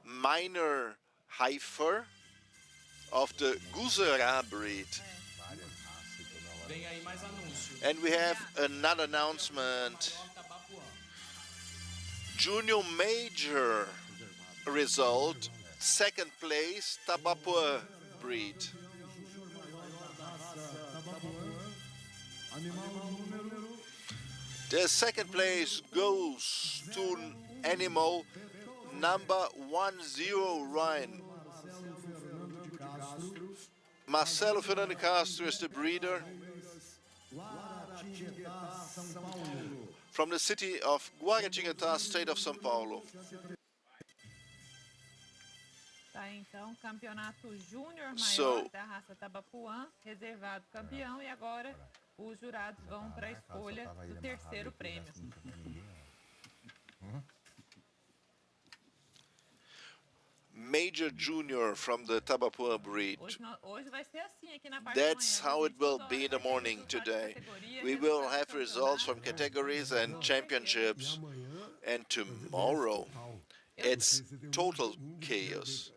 minor heifer of the Guzerá breed. Vem aí mais anúncio. And we have another announcement. Maior Tabapuã. Junior major result, second place, Tabapuã breed. The second place goes to animal number 10 Ryan. Marcelo Fernando Castro is the breeder from the city of Guaratinguetá, state of São Paulo. Tá, então, campeonato júnior So- maior da raça Tabapuã, reservado campeão, e agora os jurados vão para a escolha do terceiro prêmio. Major junior from the Tabapuã breed. Hoje vai ser assim aqui na parte That's da manhã. how Gente, it will toda be in hora the vai ter morning resultado de today. categoria, We will resultado de have results from campeonato. categories and championships, Amanhã, and tomorrow it's total chaos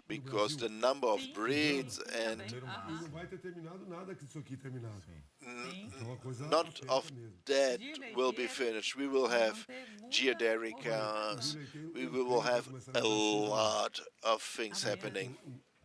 because the number of breeds and e não vai ter terminado nada que isso aqui terminado. Então, a coisa not aperta of mesmo. that will be finished. We will have geodairy cows. We will have a lot of things happening.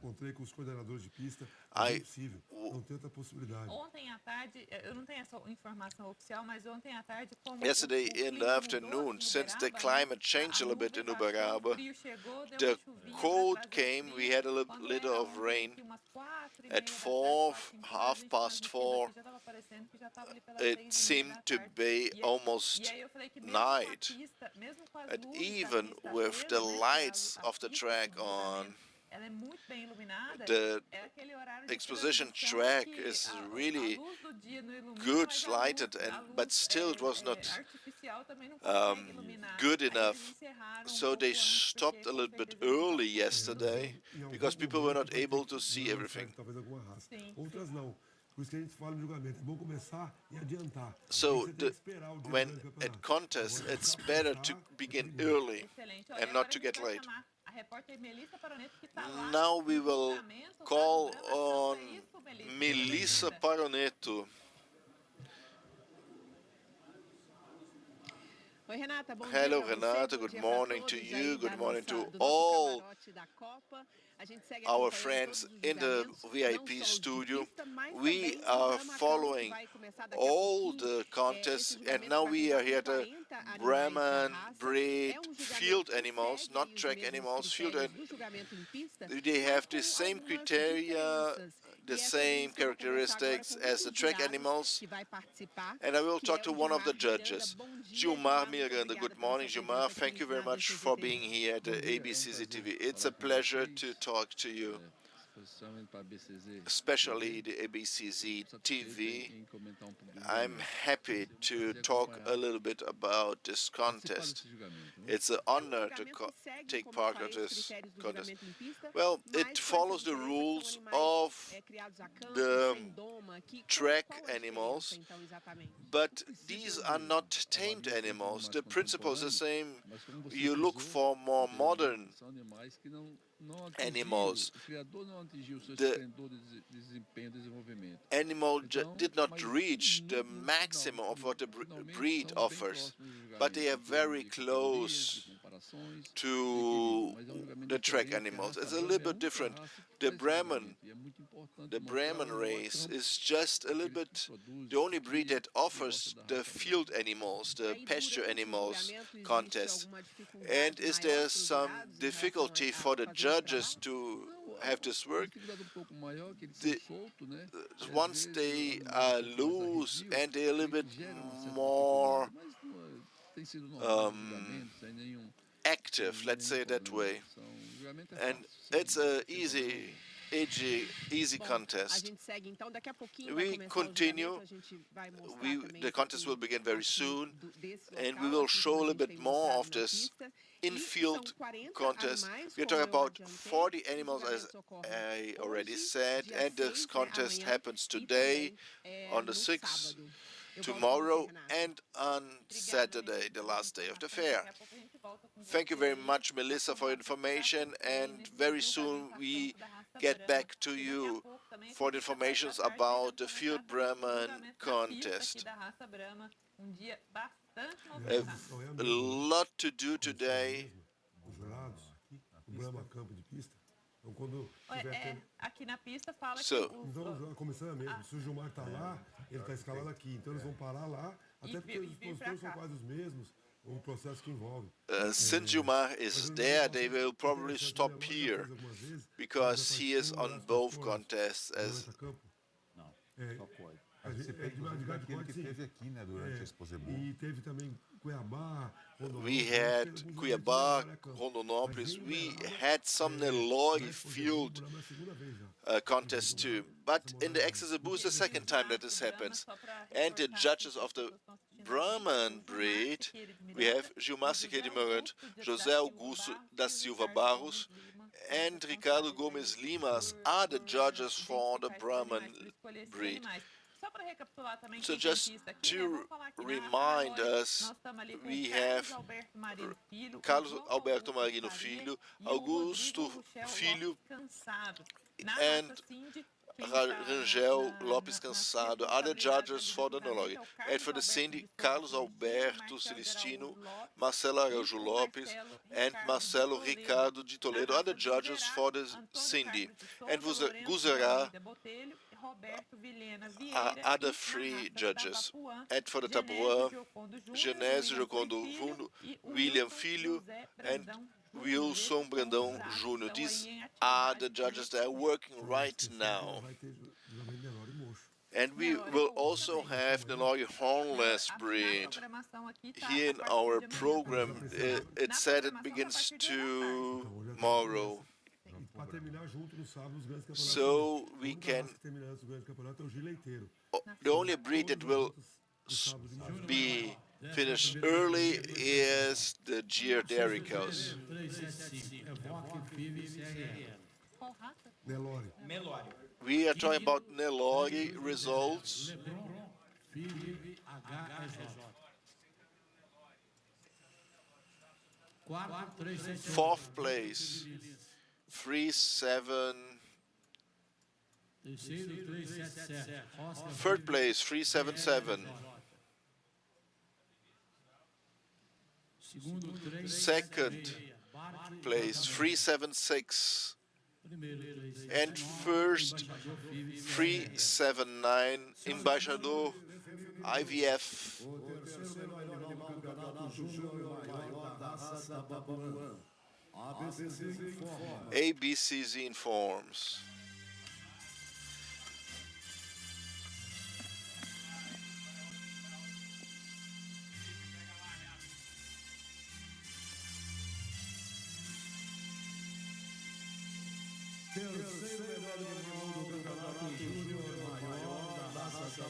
Encontrei com os coordenadores de pista, I- é impossível, não tem outra possibilidade. Ontem à tarde, eu não tenho essa informação oficial, mas ontem à tarde, como Yesterday o in clima the mudou afternoon, aqui em since the Uberaba, climate né, changed a little bit in nuvem baixou, Uberaba, o frio chegou, deu the uma chuvinha pra cold trazer o came, frio. we had a Quando little era of ontem, rain. aqui, umas 4:30 At da tarde, 4, 4, 5 horas, half a gente past transmitiu 4, aqui, já tava parecendo que já tava ali pelas it 6:30 seemed da to tarde. be E aí- almost e aí eu falei que mesmo com a night. pista, mesmo com as And luzes da even pista with acesas, the né, lights a of the pista track de on, cruzamento, ela é muito bem iluminada. the É aquele horário de exposition transição track que is a really luz do dia não ilumina, good mas lighted, a and but still it was not artificial também não consegue iluminar. good Aí eles enough. encerraram So they pouco antes, stopped porque a com little bit certeza eles não early conseguem yesterday Em algum because people were momento not vai ter able que to see lançar everything. Talvez alguma raça. Sim, Outras não. Por isso que a gente fala no julgamento. É bom começar e adiantar. So Você tem the, que esperar o dia when do at campeonato. contests, Agora, it's começar, better to começar, begin é early excelente. Ó, e and agora not a to gente get vai late. chamar a repórter Melissa Paroneto, que está lá Now we no will julgamento, tá? call No Brahman on Contest, é isso, Melissa? Melissa Bem-vinda. Paroneto. Hello, Renata. Good morning to you. Good morning to all our friends in the VIP studio. We are following all the contests, and now we are here at the Brahman breed field animals, not track animals. They have the same criteria, the same characteristics as the track animals, and I will talk to one of the judges, Gilmar Miranda. Good morning, Gilmar. Thank you very much for being here at the ABCZ TV. It's a pleasure to talk to you, especially the ABCZ TV. I'm happy to talk a little bit about this contest. It's an honor to take part in this contest. Well, it follows the rules of the track animals, but these are not tamed animals. The principle is the same. You look for more modern animals. The animal did not reach the maximum of what the breed offers, but they are very close to the track animals. It's a little bit different. The Brahman race is just a little bit the only breed that offers the field animals, the pasture animals contest. And is there some difficulty for the judges to have this work? Once they are loose and they're a little bit more active, let's say that way, and it's a easy contest. We continue. The contest will begin very soon, and we will show a little bit more of this in-field contest. We're talking about 40 animals, as I already said, and this contest happens today, on the 6th, tomorrow, and on Saturday, the last day of the fair. Thank you very much, Melissa, for information, and very soon we get back to you for the information about the Field Brahman Contest. A lot to do today. So, então, começando mesmo, se o Gilmar está lá, ele está escalado aqui, então eles vão parar lá, até porque os expositores são quase os mesmos, o processo que envolve. Since Gilmar is there, they will probably stop here, because he is on both contests. As Não, só pode. Ele teve aqui, né, durante a Expozebu. E teve também Cuiabá, we had Cuiabá, Rondonópolis, we had some Neloi field contest too. But in the Expozebu is the second time that this happens. And the judges of the Brahman breed, we have Gilmar Siqueira de Moranto, José Augusto da Silva Barros, and Ricardo Gomes Limas are the judges for the Brahman breed. So just to remind us, we have Carlos Alberto Marino Filho, Augusto Filho, and Rangel Lopes Cansado are the judges for the Nolog. And for the Cindy, Carlos Alberto Celestino, Marcelo Araújo Lopes, and Marcelo Ricardo de Toledo are the judges for the Cindy. And Guzerá are the three judges. And for the Tapuã, Genésio Jocondo Vundo, William Filho, and Wilson Brandão Jr. These are the judges that are working right now. And we will also have the Nelore hornless breed. Here in our program, it said it begins tomorrow. So we can... The only breed that will be finished early is the Geoparks. We are talking about Nelore results. Fourth place, 3-7. Third place, 3-7-7. Second place 376, and first 379 Embaixador IVF. ABCZ informs.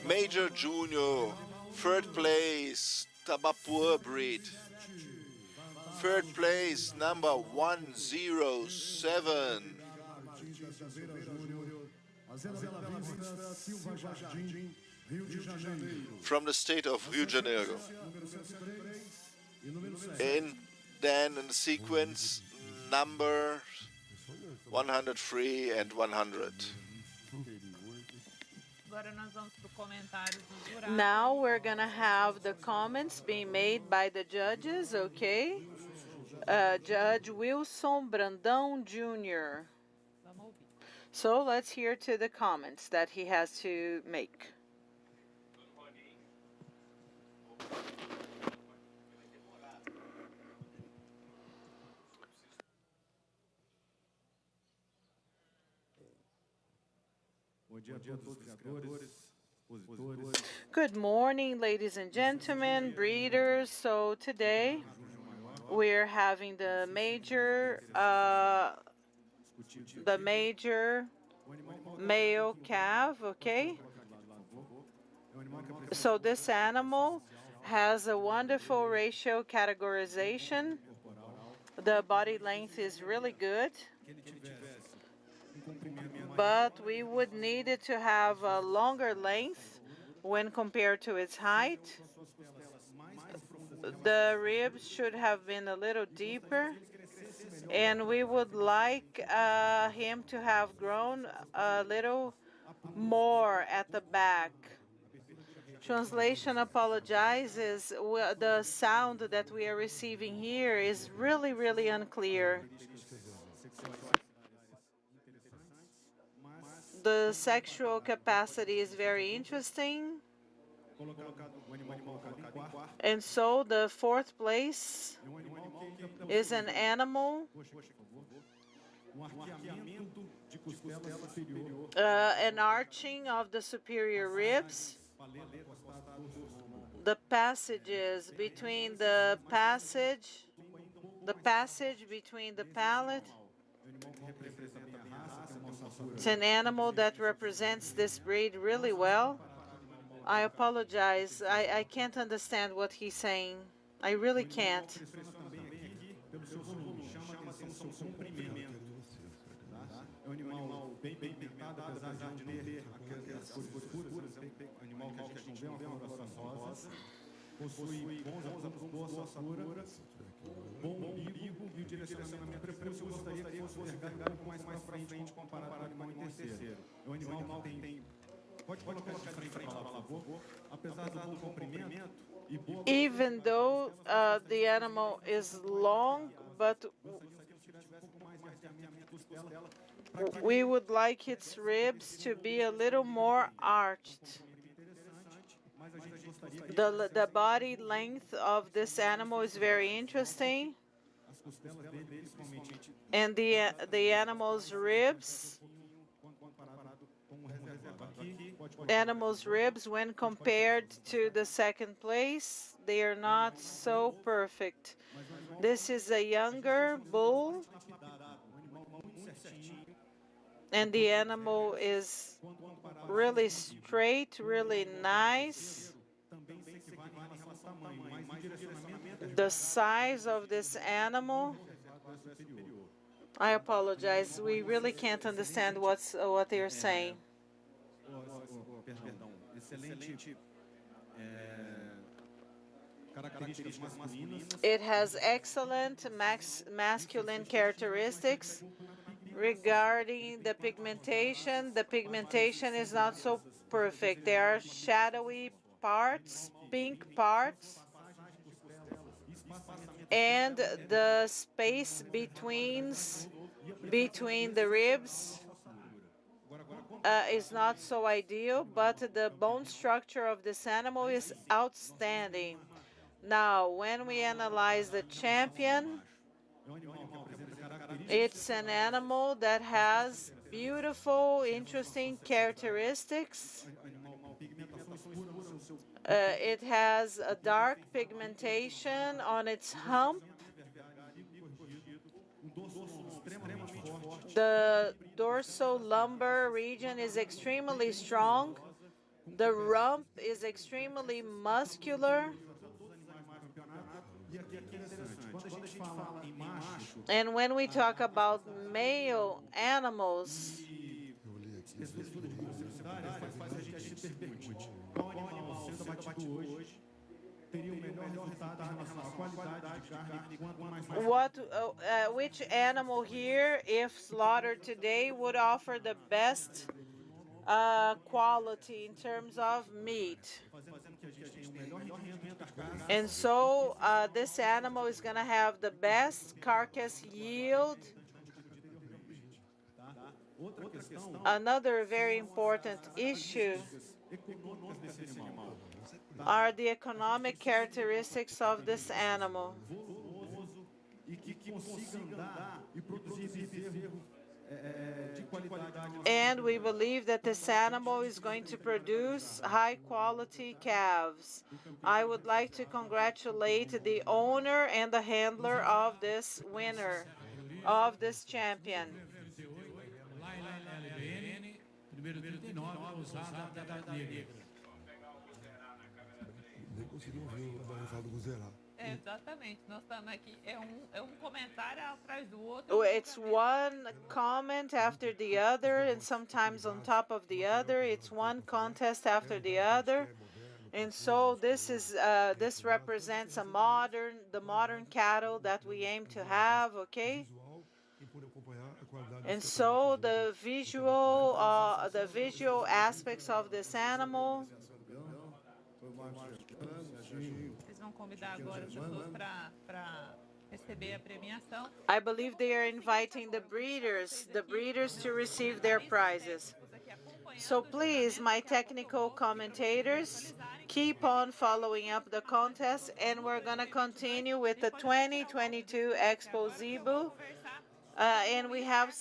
Major Junior, third place, Tabapuã breed. Third place, number 107. From the state of Rio de Janeiro. And then in the sequence, number 103 and 100. Now we're going to have the comments being made by the judges, okay? Judge Wilson Brandão Jr. So let's hear to the comments that he has to make. Good morning, ladies and gentlemen, breeders. So today we're having the major male calf, okay? So this animal has a wonderful ratio categorization. The body length is really good, but we would need it to have a longer length when compared to its height. The ribs should have been a little deeper, and we would like him to have grown a little more at the back. Translation apologizes. The sound that we are receiving here is really, really unclear. The sexual capacity is very interesting. And so the fourth place is an animal, an arching of the superior ribs, the passages between the passage between the palate. It's an animal that represents this breed really well. I apologize. I can't understand what he's saying. I really can't. Even though the animal is long, but we would like its ribs to be a little more arched. The body length of this animal is very interesting, and the animal's ribs when compared to the second place, they are not so perfect. This is a younger bull, and the animal is really straight, really nice. The size of this animal, I apologize, we really can't understand what they're saying. It has excellent masculine characteristics. Regarding the pigmentation is not so perfect. There are shadowy parts, pink parts, and the space between the ribs is not so ideal, but the bone structure of this animal is outstanding. Now, when we analyze the champion, it's an animal that has beautiful, interesting characteristics. It has a dark pigmentation on its hump. The dorsal-lumbar region is extremely strong. The rump is extremely muscular. And when we talk about male animals, which animal here, if slaughtered today, would offer the best quality in terms of meat? And so this animal is going to have the best carcass yield. Another very important issue are the economic characteristics of this animal. And we believe that this animal is going to produce high quality calves. I would like to congratulate the owner and the handler of this winner, of this champion. Número 39, usada da negra. Nem consegui ouvir o balançado do Guzerá. Exatamente, nós estamos aqui, é um comentário atrás do outro. It's one comment after the other, and sometimes on top of the other. It's one contest after the other. And so this represents the modern cattle that we aim to have, okay? And so the visual aspects of this animal. Vocês vão convidar agora as pessoas para receber a premiação. I believe they are inviting the breeders to receive their prizes. So please, my technical commentators, keep on following up the contest, and we're going to continue with the 2022 Expozebu. And we have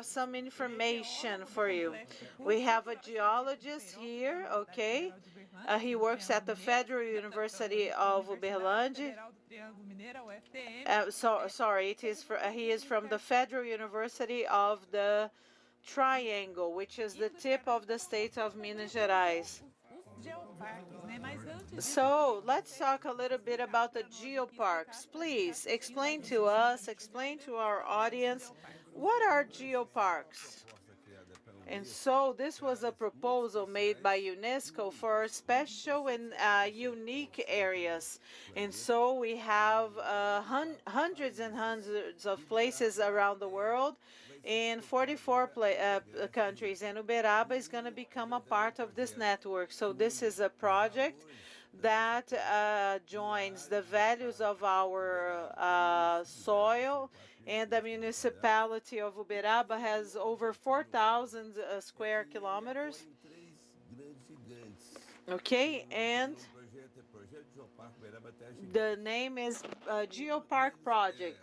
some information for you. We have a geologist here, okay? He works at the Federal University of Uberlândia. He is from the Federal University of the Triangle, which is the tip of the state of Minas Gerais. So let's talk a little bit about the geoparks. Please explain to us, explain to our audience, what are geoparks? And so this was a proposal made by UNESCO for special and unique areas. And so we have hundreds and hundreds of places around the world in 44 countries, and Uberaba is going to become a part of this network. So this is a project that joins the values of our soil, and the municipality of Uberaba has over 4,000 square kilometers. Okay, and the name is Geopark Project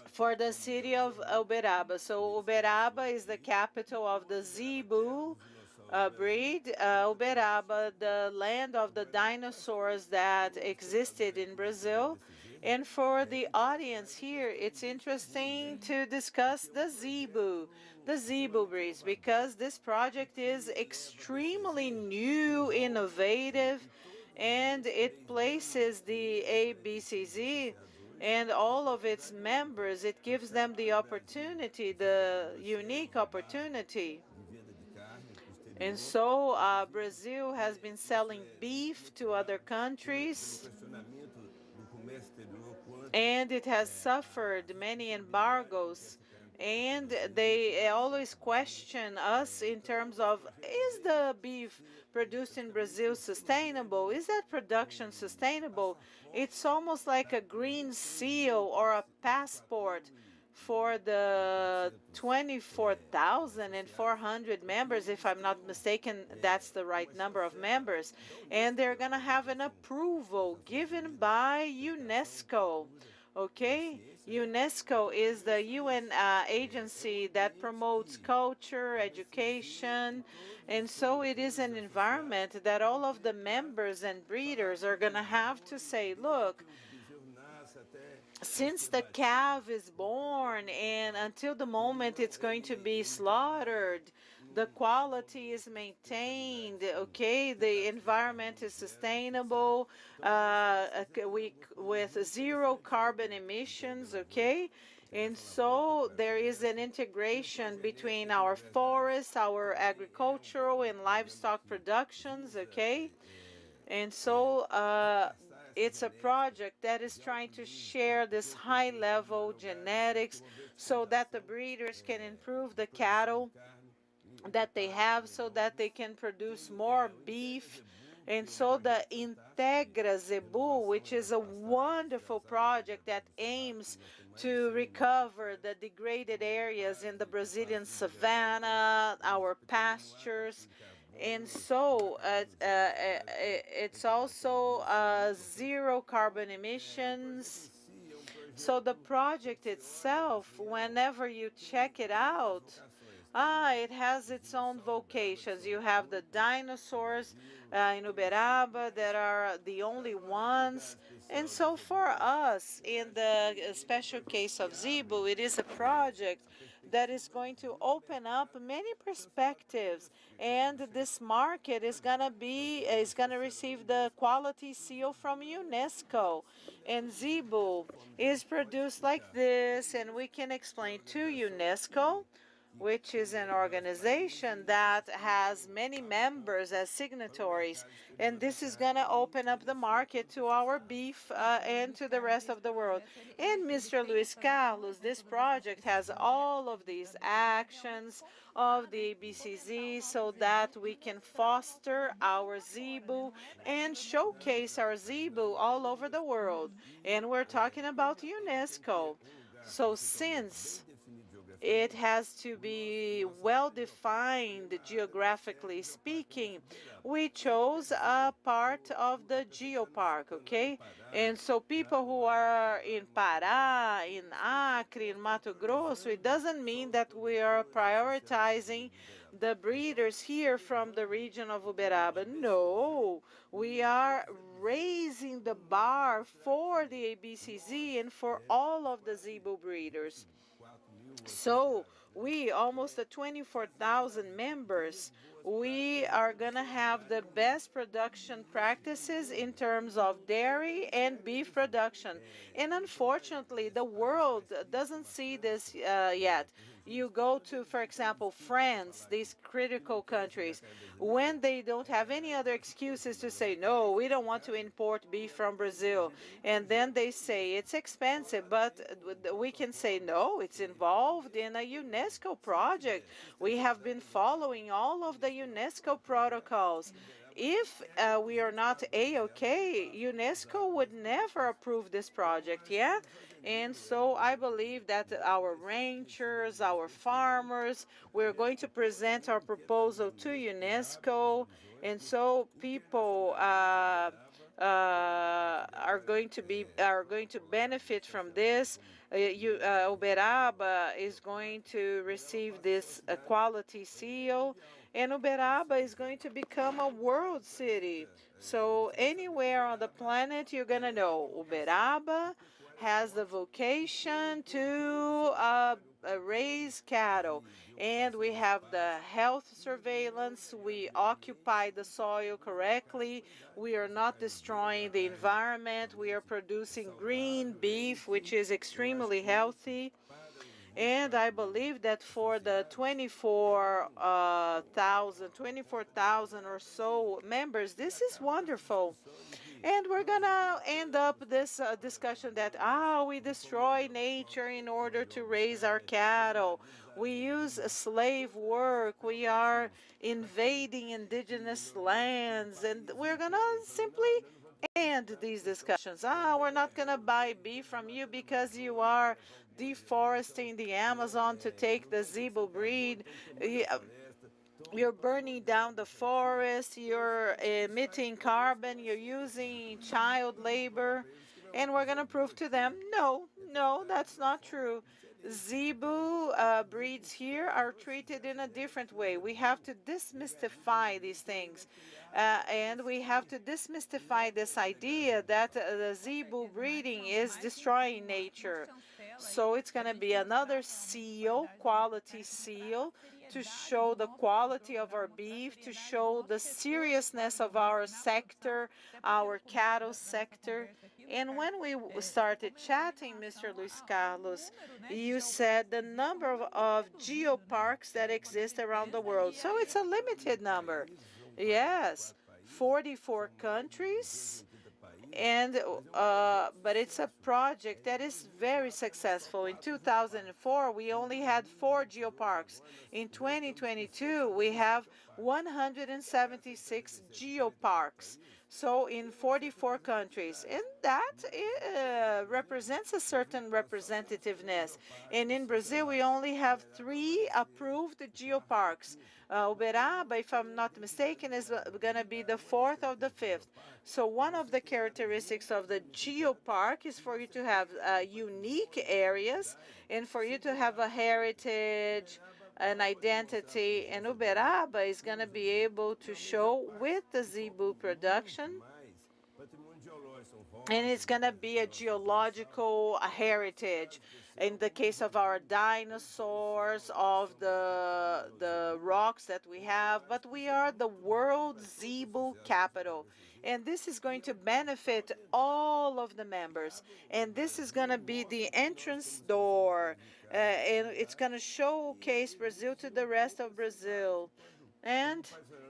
for the city of Uberaba. So Uberaba is the capital of the zebu breed. Uberaba, the land of the dinosaurs that existed in Brazil. And for the audience here, it's interesting to discuss the zebu breeds, because this project is extremely new, innovative, and it places the ABCZ and all of its members, it gives them the opportunity, the unique opportunity. And so Brazil has been selling beef to other countries, and it has suffered many embargoes. and they always question us in terms of, is the beef produced in Brazil sustainable? Is that production sustainable? It's almost like a green seal or a passport for the 24,400 members, if I'm not mistaken, that's the right number of members. And they're going to have an approval given by UNESCO. Okay? UNESCO is the UN agency that promotes culture, education, and so it is an environment that all of the members and breeders are going to have to say, look, since the calf is born and until the moment it's going to be slaughtered, the quality is maintained, okay? The environment is sustainable, with zero carbon emissions, okay? And so there is an integration between our forests, our agricultural and livestock productions, okay? And so it's a project that is trying to share this high-level genetics so that the breeders can improve the cattle that they have so that they can produce more beef. And so the Expozebu, which is a wonderful project that aims to recover the degraded areas in the Brazilian savanna, our pastures, and so it's also zero carbon emissions. So the project itself, whenever you check it out, it has its own vocations. You have the dinosaurs in Uberaba that are the only ones. And so for us, in the special case of Zebu, it is a project that is going to open up many perspectives, and this market is going to receive the quality seal from UNESCO. And Zebu is produced like this, and we can explain to UNESCO, which is an organization that has many members as signatories. And this is going to open up the market to our beef and to the rest of the world. And Mr. Luis Carlos, this project has all of these actions of the ABCZ so that we can foster our Zebu and showcase our Zebu all over the world. And we're talking about UNESCO. So since it has to be well defined geographically speaking, we chose a part of the Geopark, okay? And so people who are in Pará, in Acre, in Mato Grosso, it doesn't mean that we are prioritizing the breeders here from the region of Uberaba. No, we are raising the bar for the ABCZ and for all of the Zebu breeders. So we, almost 24,000 members, we are going to have the best production practices in terms of dairy and beef production. And unfortunately, the world doesn't see this yet. You go to, for example, France, these critical countries, when they don't have any other excuses to say, no, we don't want to import beef from Brazil. And then they say it's expensive, but we can say, no, it's involved in a UNESCO project. We have been following all of the UNESCO protocols. If we are not A-OK, UNESCO would never approve this project, yeah? And so I believe that our ranchers, our farmers, we're going to present our proposal to UNESCO, and so people are going to benefit from this. Uberaba is going to receive this quality seal, and Uberaba is going to become a world city. So anywhere on the planet, you're going to know Uberaba has the vocation to raise cattle. And we have the health surveillance. We occupy the soil correctly. We are not destroying the environment. We are producing green beef, which is extremely healthy. And I believe that for the 24,000 or so members, this is wonderful. And we're gonna end up this discussion that, we destroy nature in order to raise our cattle. We use slave work. We are invading indigenous lands. And we're gonna simply end these discussions. We're not gonna buy beef from you because you are deforesting the Amazon to take the zebu breed. You're burning down the forest, you're emitting carbon, you're using child labor, and we're going to prove to them, no, no, that's not true. Zebu breeds here are treated in a different way. We have to demystify these things. And we have to demystify this idea that the zebu breeding is destroying nature. So it's going to be another seal, quality seal, to show the quality of our beef, to show the seriousness of our sector, our cattle sector. And when we started chatting, Mr. Luis Carlos, you said the number of geoparks that exist around the world. So it's a limited number. Yes, 44 countries, and but it's a project that is very successful. In 2004, we only had 4 geoparks. In 2022, we have 176 geoparks. So in 44 countries, and that represents a certain representativeness. And in Brazil, we only have 3 approved geoparks. Uberaba, if I'm not mistaken, is going to be the 4th or the 5th. So one of the characteristics of the geopark is for you to have unique areas and for you to have a heritage, an identity. And Uberaba is going to be able to show with the zebu production, and it's going to be a geological heritage. In the case of our dinosaurs, of the rocks that we have, but we are the world zebu capital. And this is going to benefit all of the members. And this is going to be the entrance door. And it's going to showcase Brazil to the rest of Brazil. And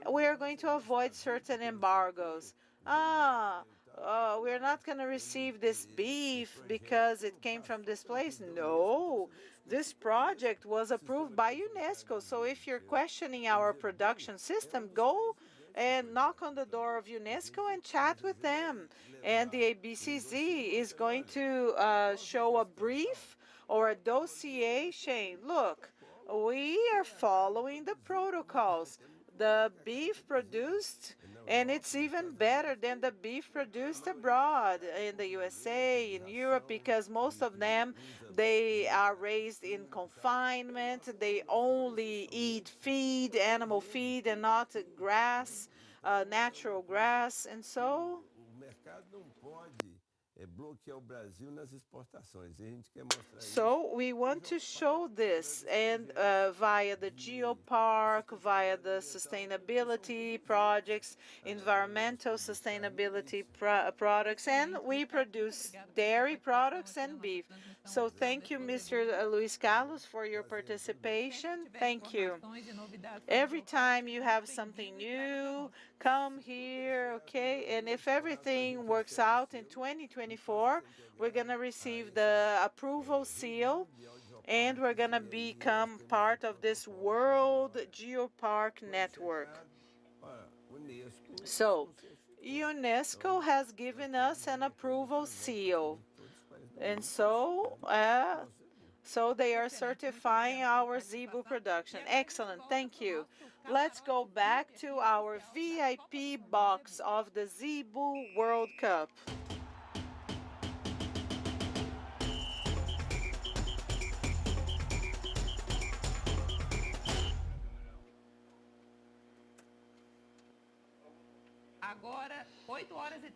we are going to avoid certain embargoes. We're not going to receive this beef because it came from this place. No, this project was approved by UNESCO. So if you're questioning our production system, go and knock on the door of UNESCO and chat with them. And the ABCZ is going to show a brief or a dossier saying, look, we are following the protocols. The beef produced, and it's even better than the beef produced abroad in the USA, in Europe, because most of them, they are raised in confinement. They only eat feed, animal feed, and not grass, natural grass. And so we want to show this, and via the geopark, via the sustainability projects, environmental sustainability products, and we produce dairy products and beef. So thank you, Mr. Luis Carlos, for your participation. Thank you. Every time you have something new, come here, okay? And if everything works out in 2024, we're going to receive the approval seal, and we're going to become part of this World Geopark Network. So, UNESCO has given us an approval seal, and so they are certifying our zebu production. Excellent, thank you. Let's go back to our VIP box of the Zebu World Cup.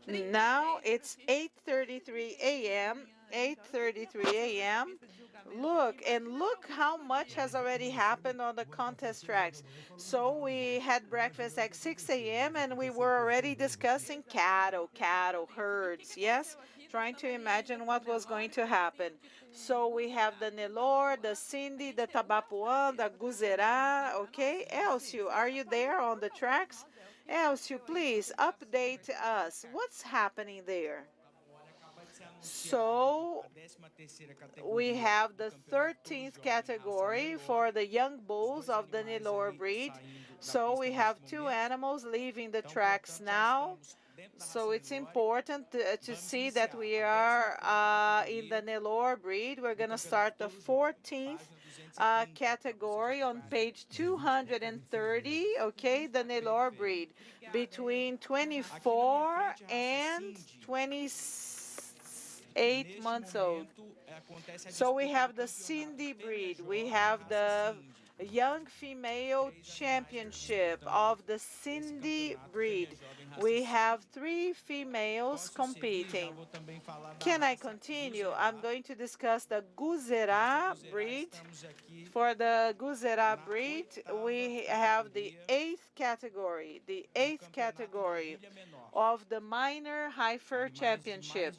Now it's 8:33 a.m. 8:33 a.m. Look how much has already happened on the contest tracks. So we had breakfast at 6 a.m. and we were already discussing cattle herds, yes? Trying to imagine what was going to happen. So we have the Nelor, the Cindy, the Tabapuã, the Guzerá, okay? Elcio, are you there on the tracks? Elcio, please update us. What's happening there? So we have the 13th category for the young bulls of the Nelore breed. So we have 2 animals leaving the tracks now. So it's important to see that we are in the Nelore breed. We're going to start the 14th category on page 230, okay, the Nelore breed, between 24 and 28 months old. So we have the Cindy breed, we have the young female championship of the Cindy breed. We have 3 females competing. Can I continue? I'm going to discuss the Guzerá breed. For the Guzerá breed, we have the 8th category, of the minor heifer championship.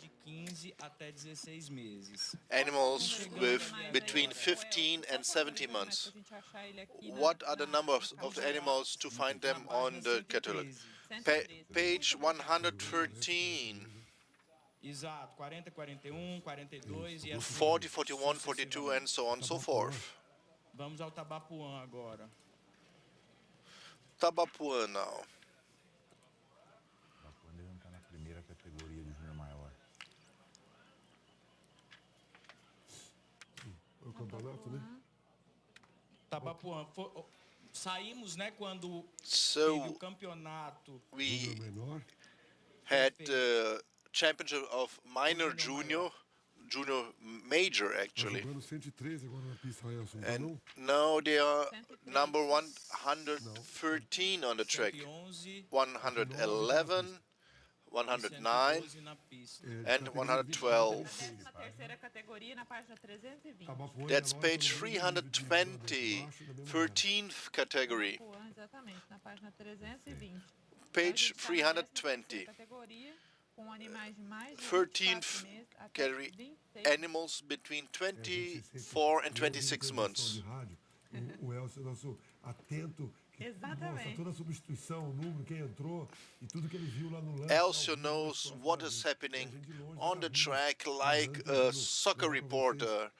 Animals with between 15 and 70 months. What are the numbers of the animals to find them on the catalog? Page 113. 40, 41, 42, and so on and so forth. Vamos ao Tabapuã agora. Tabapuã now. Quando ele não está na primeira categoria de júnior maior. O campeonato, né? Tabapuã. Saímos, né, quando So teve o campeonato. we Menor. had the championship of minor junior major actually. Jogando 113 agora na pista, Elson, não? And now they are number 113 on the track. 111, 109, and 112. Terceira categoria na página 320. That's page 320, 13th category. Exatamente, na página 320. Page 320. Categoria com animais de mais de 13th 24 meses até category, 26. animals between 24 and 26 months. O Elcio é nosso atento, que Exatamente. mostra toda a substituição, o número, quem entrou e tudo que ele viu lá no lance. Elcio knows what is happening on the track like a soccer reporter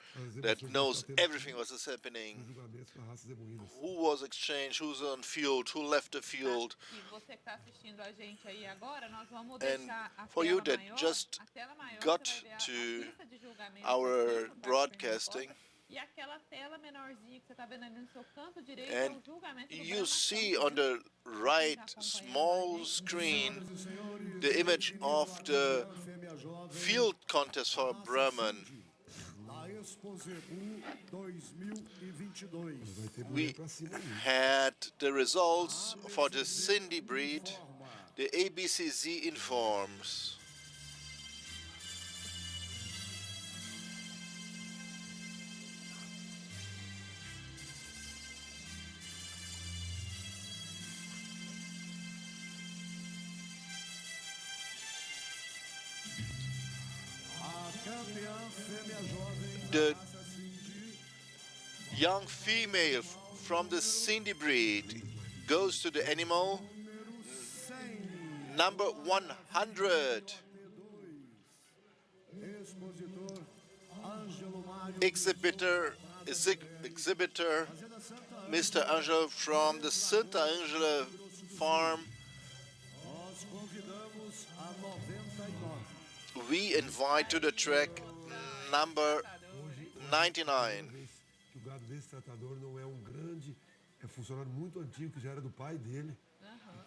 that knows everything what is happening. Julgamentos para raças zebuínas. Who was exchanged, who's on field, who left the field. E você que está assistindo a gente aí agora, nós vamos And deixar a for tela you that maior, just a tela maior, got você vai ver a to lista de julgamentos our dentro da broadcasting, repórter. E aquela tela menorzinha que você está vendo ali no seu canto direito and é o julgamento do you Brahman see Contest. on the right small screen the image of the field contest for Brahman. Expozebu 2022. We had the results for the Cindy breed. The ABCZ informs. The young female from the Cindy breed goes to the animal number 100. Exhibitor, Mr. Angel from the Santa Angela farm. We invite to the track number 99. Que o gado desse tratador não é grande, é funcionário muito antigo que já era do pai dele.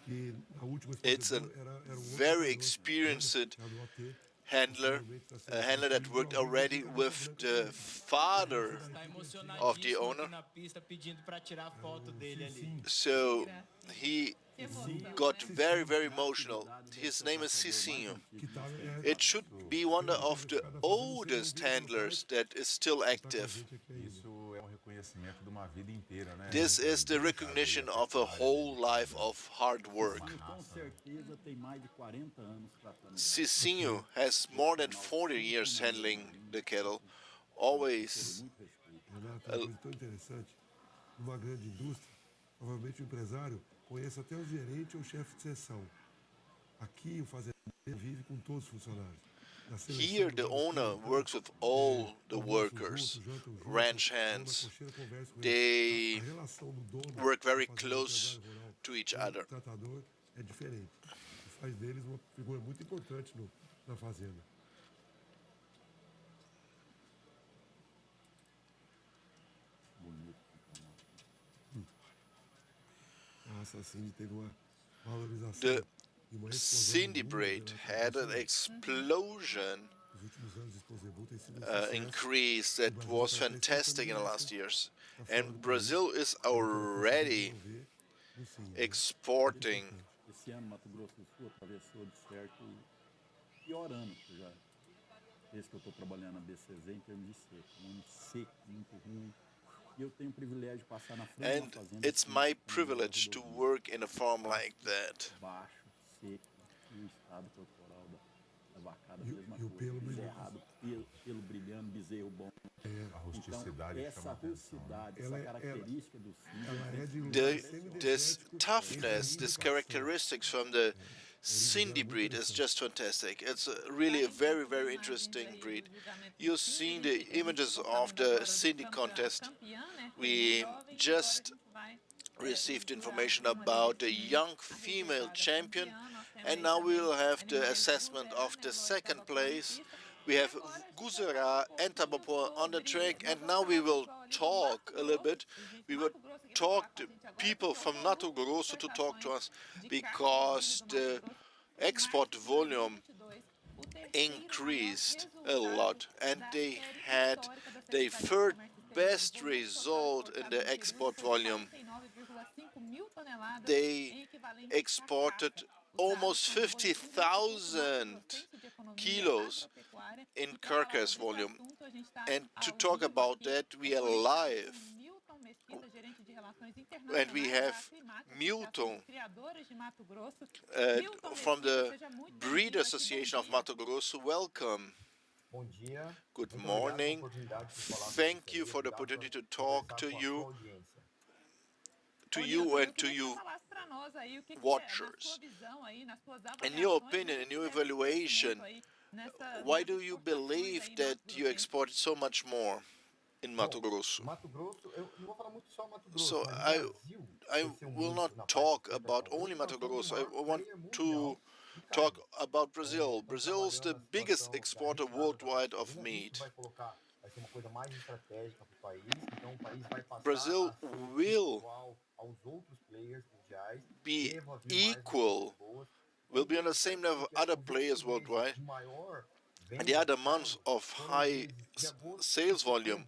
Que a última It's a era very experienced handler, a handler that worked already with the father Está of the emocionadíssimo owner. aqui na pista pedindo para tirar foto dele ali. So he got very, very emotional. His name is Cicinho. It should be one of the oldest handlers that is still active. Isso é reconhecimento de uma vida inteira, né? This is the recognition of a whole life of hard work. Com certeza tem mais de 40 anos tratando. Cicinho has more than 40 years handling the cattle, always. Renato, é uma coisa tão interessante. Numa grande indústria, provavelmente o empresário conheço até o gerente ou o chefe de seção. Aqui o fazendeiro vive com todos os funcionários. Here, the owner works with all the workers, ranch hands. They work very close to each other. O tratador é diferente. Faz deles uma figura muito importante na fazenda. Nossa, Cindy teve uma valorização. The Cindy breed had an explosion increase that was fantastic in the last years. And Brazil is already exporting. Esse ano, Mato Grosso do Sul atravessou de certo o pior ano que eu já. Esse que eu estou trabalhando na BCZ em termos de seco. Um ano seco, muito ruim. E eu tenho o privilégio de passar na frente da fazenda. It's my privilege to work in a farm like that. Baixo, seco, e o estado corporal da vacada, a mesma coisa. Bezerrado, pelo brilhando, bezerro bom. A rusticidade. Então, essa rusticidade, essa característica do This toughness, this characteristics from the Cindy breed is just fantastic. It's really a very, very interesting breed. You've seen the images of the Cindy contest. We just received information about the young female champion, and now we will have the assessment of the second place. We have Guzera and Tabapoa on the track, and now we will talk a little bit. We will talk to people from Mato Grosso to talk to us, because the export volume increased a lot, and they had the third best result in the export volume. They exported almost 50,000 kilos in carcass volume. And to talk about that, we are live. And we have Milton from the Breed Association of Mato Grosso. Welcome. Good morning. Thank you for the opportunity to talk to you and to you watchers. In your opinion, in your evaluation, why do you believe that you exported so much more in Mato Grosso? So I will not talk about only Mato Grosso. I want to talk about Brazil. Brazil is the biggest exporter worldwide of meat. Brazil will be equal, will be on the same level of other players worldwide. And the other months of high sales volume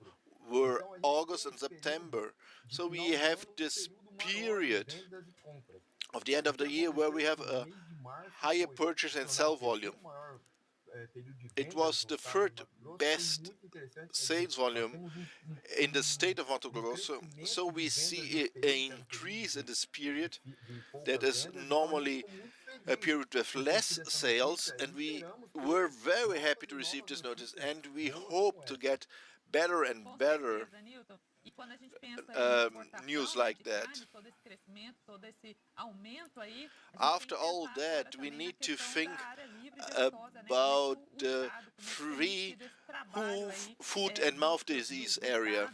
were August and September. So we have this period of the end of the year where we have a higher purchase and sell volume. It was the third best sales volume in the state of Mato Grosso. So we see an increase in this period that is normally a period with less sales, and we were very happy to receive this notice, and we hope to get better and better news like that. After all that, we need to think about the free foot and mouth disease area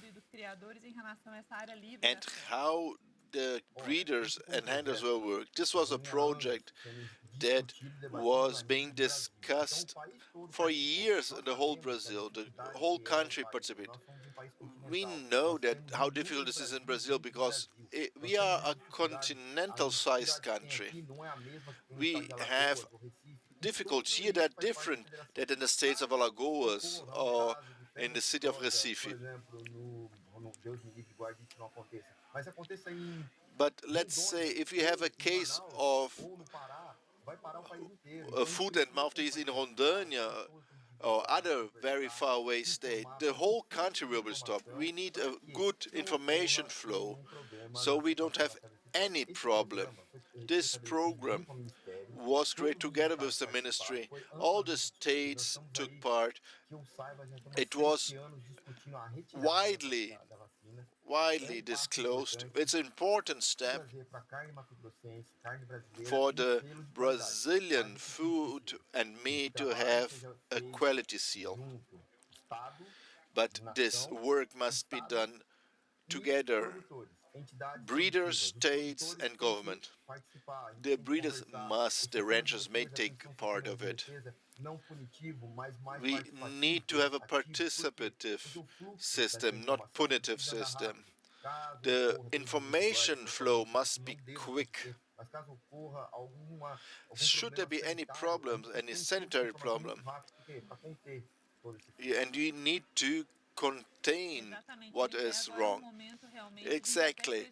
and how the breeders and handlers will work. This was a project that was being discussed for years in the whole Brazil. The whole country participated. We know that how difficult this is in Brazil because we are a continental-sized country. We have difficulties here that are different than in the states of Alagoas or in the city of Recife. But let's say if you have a case of foot and mouth disease in Rondônia or other very far away state, the whole country will be stopped. We need a good information flow so we don't have any problem. This program was created together with the ministry. All the states took part. It was widely disclosed. It's an important step for the Brazilian food and meat to have a quality seal. But this work must be done together, breeders, states, and government. The breeders must, the ranchers may take part of it. We need to have a participative system, not punitive system. The information flow must be quick. Should there be any problems, any sanitary problem, and we need to contain what is wrong. Exactly.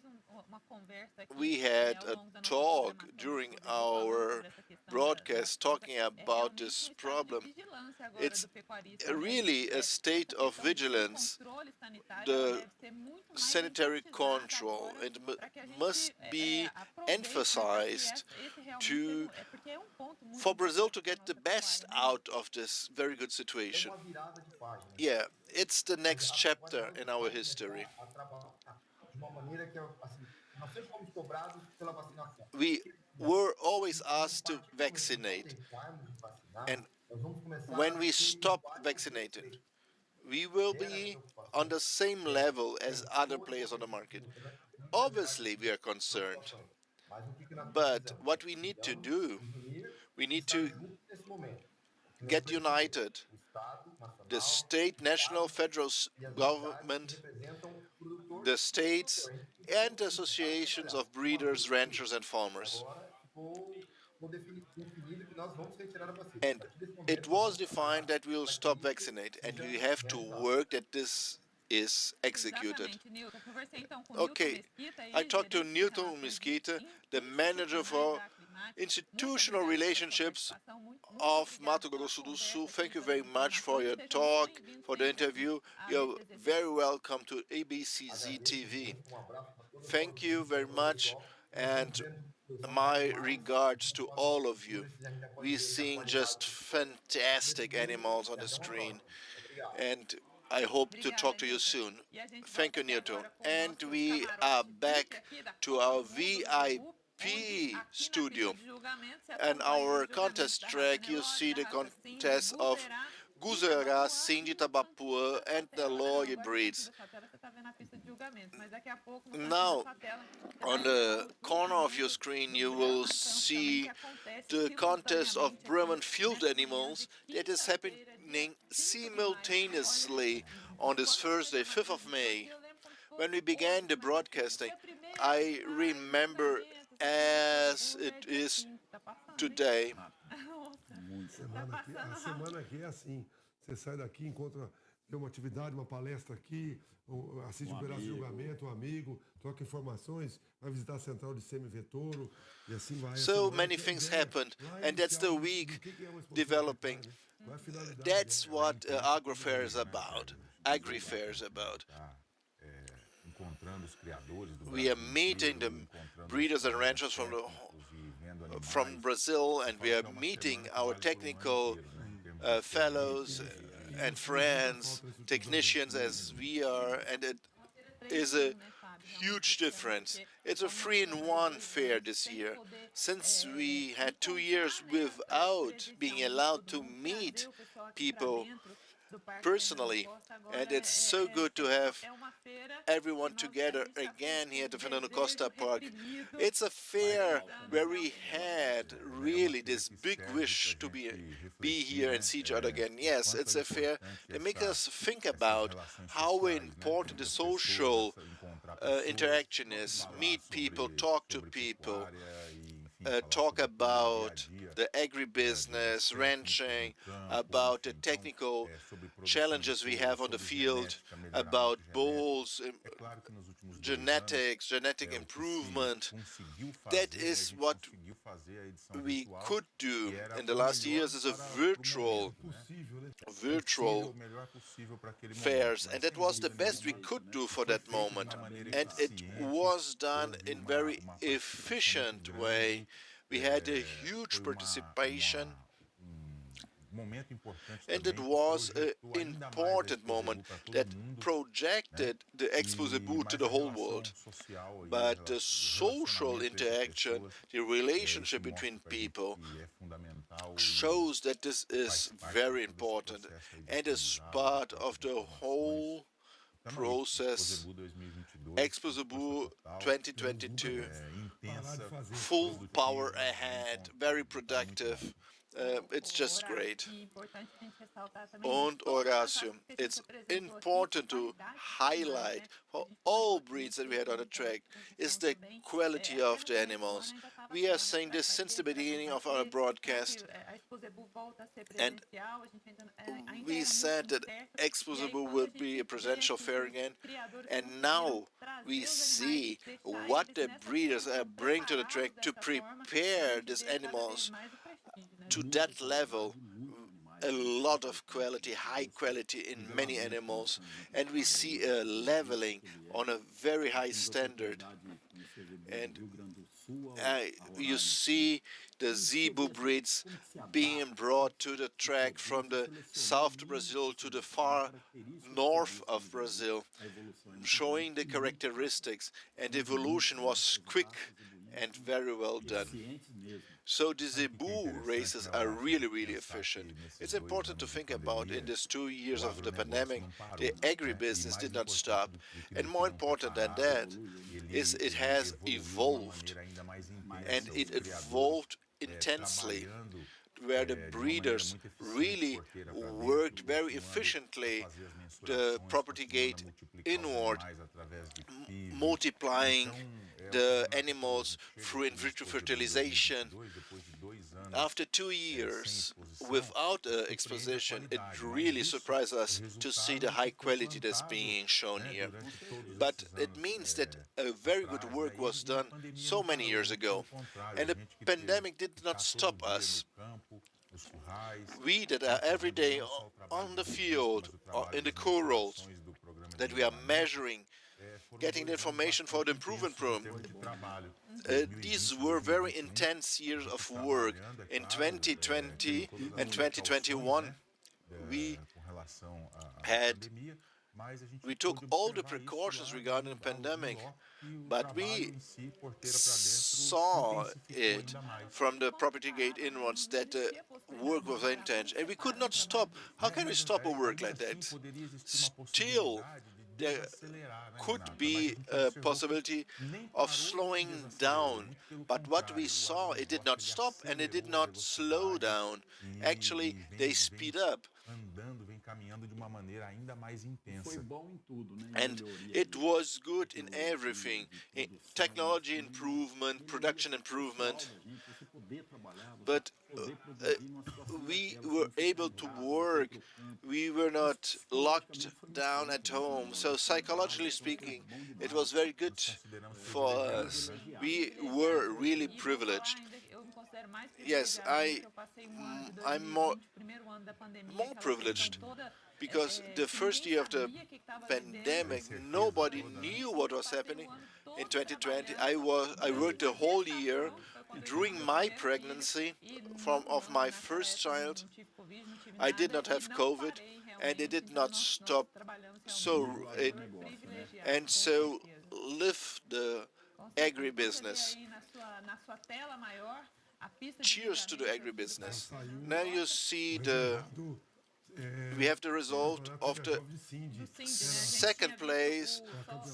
We had a talk during our broadcast talking about this problem. It's really a state of vigilance. The sanitary control, it must be emphasized for Brazil to get the best out of this very good situation. Yeah, it's the next chapter in our history. We were always asked to vaccinate, and when we stop vaccinating, we will be on the same level as other players on the market. Obviously, we are concerned, but what we need to do, we need to get united. The state, national, federal government, the states, and the associations of breeders, ranchers, and farmers. And it was defined that we will stop vaccinate, and we have to work that this is executed. Okay, I talked to Newton Mesquita, the manager for institutional relationships of Mato Grosso do Sul. Thank you very much for your talk, for the interview. You're very welcome to ABCZ TV. Thank you very much, and my regards to all of you. We're seeing just fantastic animals on the screen, and I hope to talk to you soon. Thank you, Newton. And we are back to our VIP studio. And our contest track, you see the contest of Guzerá, Cindy, Tabapuã, and the Lorry breeds. Now, on the corner of your screen, you will see the contest of Brahman field animals that is happening simultaneously on this Thursday, 5th of May. When we began the broadcasting, I remember as it is today. A semana aqui é assim. Você sai daqui, encontra uma atividade, uma palestra aqui, assiste um pedaço de julgamento, um amigo, troca informações, vai visitar a central de semi-vetouro e assim vai. So many things happened, and that's the week developing. That's what Agri-Fair is about. Agri-Fair is about. We are meeting the breeders and ranchers from Brazil, and we are meeting our technical fellows and friends, technicians as we are, and it is a huge difference. It's a 3-in-1 fair this year. Since we had 2 years without being allowed to meet people personally, and it's so good to have everyone together again here at the Fernando Costa Park. It's a fair where we had really this big wish to be here and see each other again. Yes, it's a fair that makes us think about how important the social interaction is. Meet people, talk to people, talk about the agribusiness, ranching, about the technical challenges we have on the field, about bulls, genetics, genetic improvement. That is what we could do in the last years as a virtual fairs, and that was the best we could do for that moment. And it was done in very efficient way. We had a huge participation, momento importante and também it que was an projetou ainda mais a important Expozebu moment para todo that mundo, projected the Expozebu to mas the a whole relação world. social e But the o social relacionamento entre as interaction, pessoas, the isso relationship mostra between pra gente people, que é fundamental e shows that this faz is parte very de todo esse important processo aí de and is aprendizado, part troca of de the informações. whole Estamos aí, process. Expozebu 2022, Expozebu força total, 2022, intensa, full power produtiva, ahead, encontrada. very Tá muito productive. bom. It's just great. E importante a gente ressaltar também de And todas as Horacio, raças que a gente it's apresentou aqui, important to qualidade e highlight qualidade, né? for A gente all comentou aqui breeds that we nesse- had on the nessa track is exposição the também. quality of the animals. We are saying this since the beginning of our broadcast, A Expozebu volta a ser and presencial, a gente ainda we era said muito that incerto, e aí Expozebu quando a will gente be a vê presential que fair os again, criadores and conseguiram now trazer we os see animais, deixar what eles the nessa breeders condição, bring to the track preparados to dessa forma, prepare a gente these vê cada vez animals mais o prestígio, né? to that level. A lot of quality, high quality in many animals, and we see a leveling on a very high standard. And you see the Zebu breeds being brought to the track from the south of Brazil to the far north of Brazil, showing the characteristics, and evolution was quick and very well done. So the Zebu races are really efficient. It's important to think about in these 2 years of the pandemic, the agribusiness did not stop. And more important than that is it has evolved, and it evolved intensely, where the breeders really worked very efficiently the property gate inward, multiplying the animals through in vitro fertilization. After 2 years without exposition, it really surprised us to see the high quality that's being shown here. But it means that a very good work was done so many years ago, and the pandemic did not stop us. We that are every day on the field, in the corrals, that we are measuring, getting the information for the improvement program. These were very intense years of work. In 2020 and 2021, we took all the precautions regarding the pandemic, but we saw it from the property gate inwards that the work was intense, and we could not stop. How can we stop a work like that? Still, there could be a possibility of slowing down, but what we saw, it did not stop and it did not slow down. Actually, they speed up. And it was good in everything, in technology improvement, production improvement, but we were able to work. We were not locked down at home, so psychologically speaking, it was very good for us. We were really privileged. Yes, I'm more privileged, because the first year of the pandemic, nobody knew what was happening. In 2020, I worked the whole year during my pregnancy of my first child. I did not have COVID, and it did not stop. So live the agribusiness. Cheers to the agribusiness. Now you see we have the result of the second place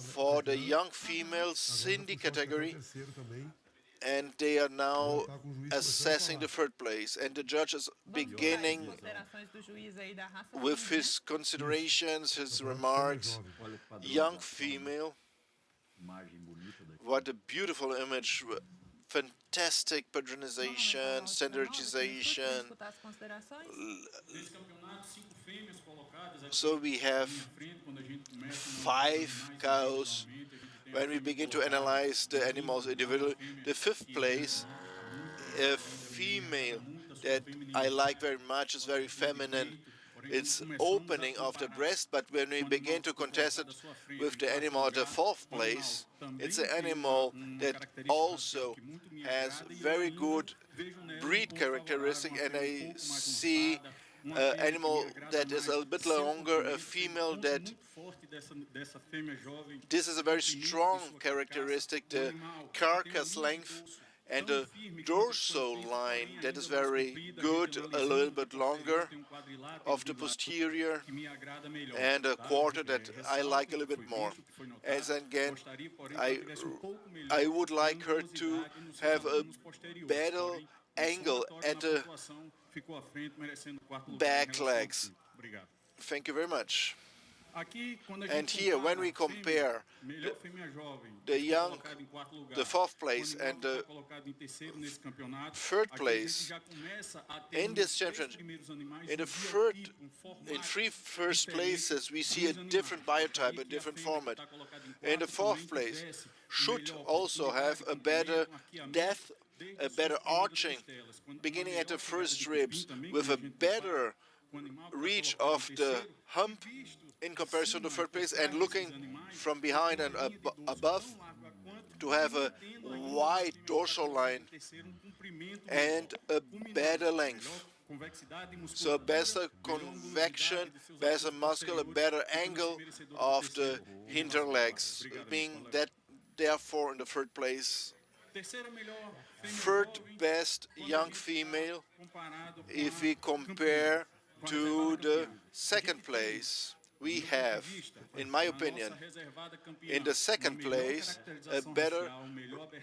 for the young female Cindy category, and they are now assessing the third place, and the judge is beginning with his considerations, his remarks. Young female, what a beautiful image. Fantastic patronization, standardization. So we have 5 cows. When we begin to analyze the animals individually, the 5th place, a female that I like very much, is very feminine, its opening of the breast, but when we begin to contest it with the animal at the fourth place, it's an animal that also has very good breed characteristic, and I see an animal that is a little bit longer, a female that this is a very strong characteristic, the carcass length and the dorsal line that is very good, a little bit longer of the posterior, and a quarter that I like a little bit more. As again, I would like her to have a better angle at the back legs. Thank you very much. And here, when we compare the fourth place and the third place in this championship, in three first places, we see a different biotype, a different format. In the fourth place, should also have a better depth, a better arching, beginning at the first ribs, with a better reach of the hump in comparison to third place, and looking from behind and above to have a wide dorsal line and a better length. So better convection, better muscle, a better angle of the hinder legs, being that therefore in the third place. Third best young female if we compare to the second place. We have, in my opinion, in the second place, a better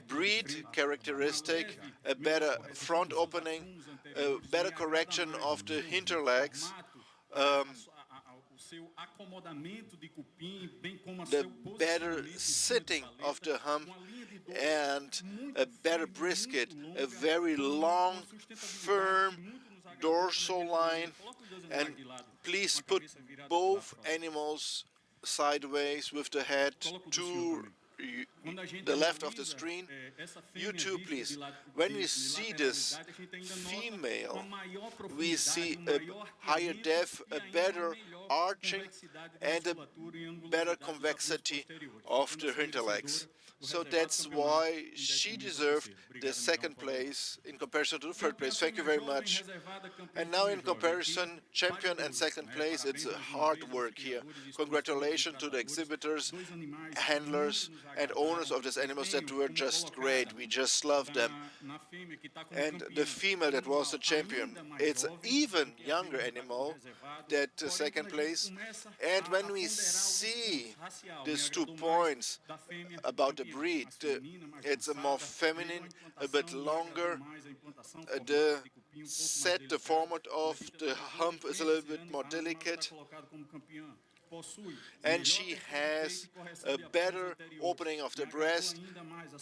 breed characteristic, a better front opening, a better correction of the hinder legs, the better sitting of the hump, and a better brisket, a very long, firm dorsal line. And please put both animals sideways with the head to the left of the screen. You too, please. When we see this female, we see a higher depth, a better arching, and a better convexity of the hinder legs. So that's why she deserved the second place in comparison to the third place. Thank you very much. And now in comparison, champion and second place, it's hard work here. Congratulations to the exhibitors, handlers, and owners of these animals that were just great. We just love them. And the female that was the champion, it's an even younger animal that the second place. And when we see these 2 points about the breed, it's a more feminine, a bit longer. The format of the hump is a little bit more delicate. And she has a better opening of the breast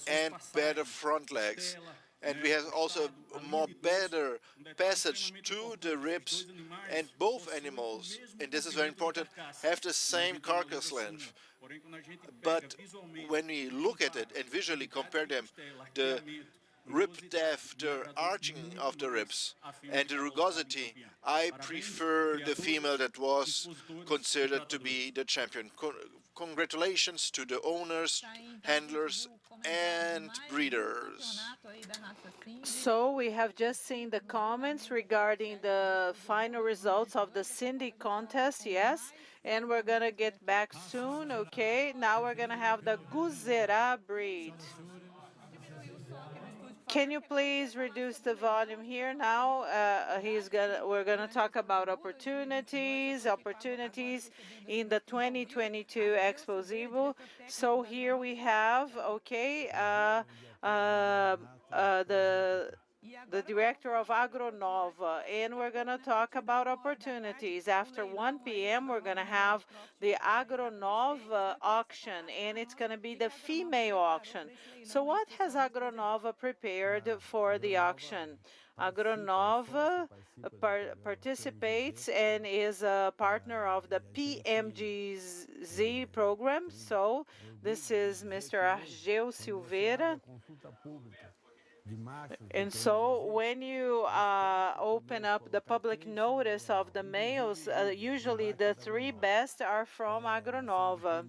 and better front legs. And we have also a more better passage to the ribs, and both animals, and this is very important, have the same carcass length. But when we look at it and visually compare them, the rib depth, the arching of the ribs, and the rugosity, I prefer the female that was considered to be the champion. Congratulations to the owners, handlers, and breeders. So we have just seen the comments regarding the final results of the Cindy contest, yes, and we're going to get back soon, okay? Now we're going to have the Guzerá breed. Can you please reduce the volume here now? We're gonna talk about opportunities in the 2022 Expozebu. So here we have, okay, the director of Agronova, and we're going to talk about opportunities. After 1 p.m., we're going to have the Agronova auction, and it's going to be the female auction. So what has Agronova prepared for the auction? Agronova participates and is a partner of the PMGZ program. So this is Mr. Argeu Silveira. And so when you open up the public notice of the males, usually the three best are from Agronova.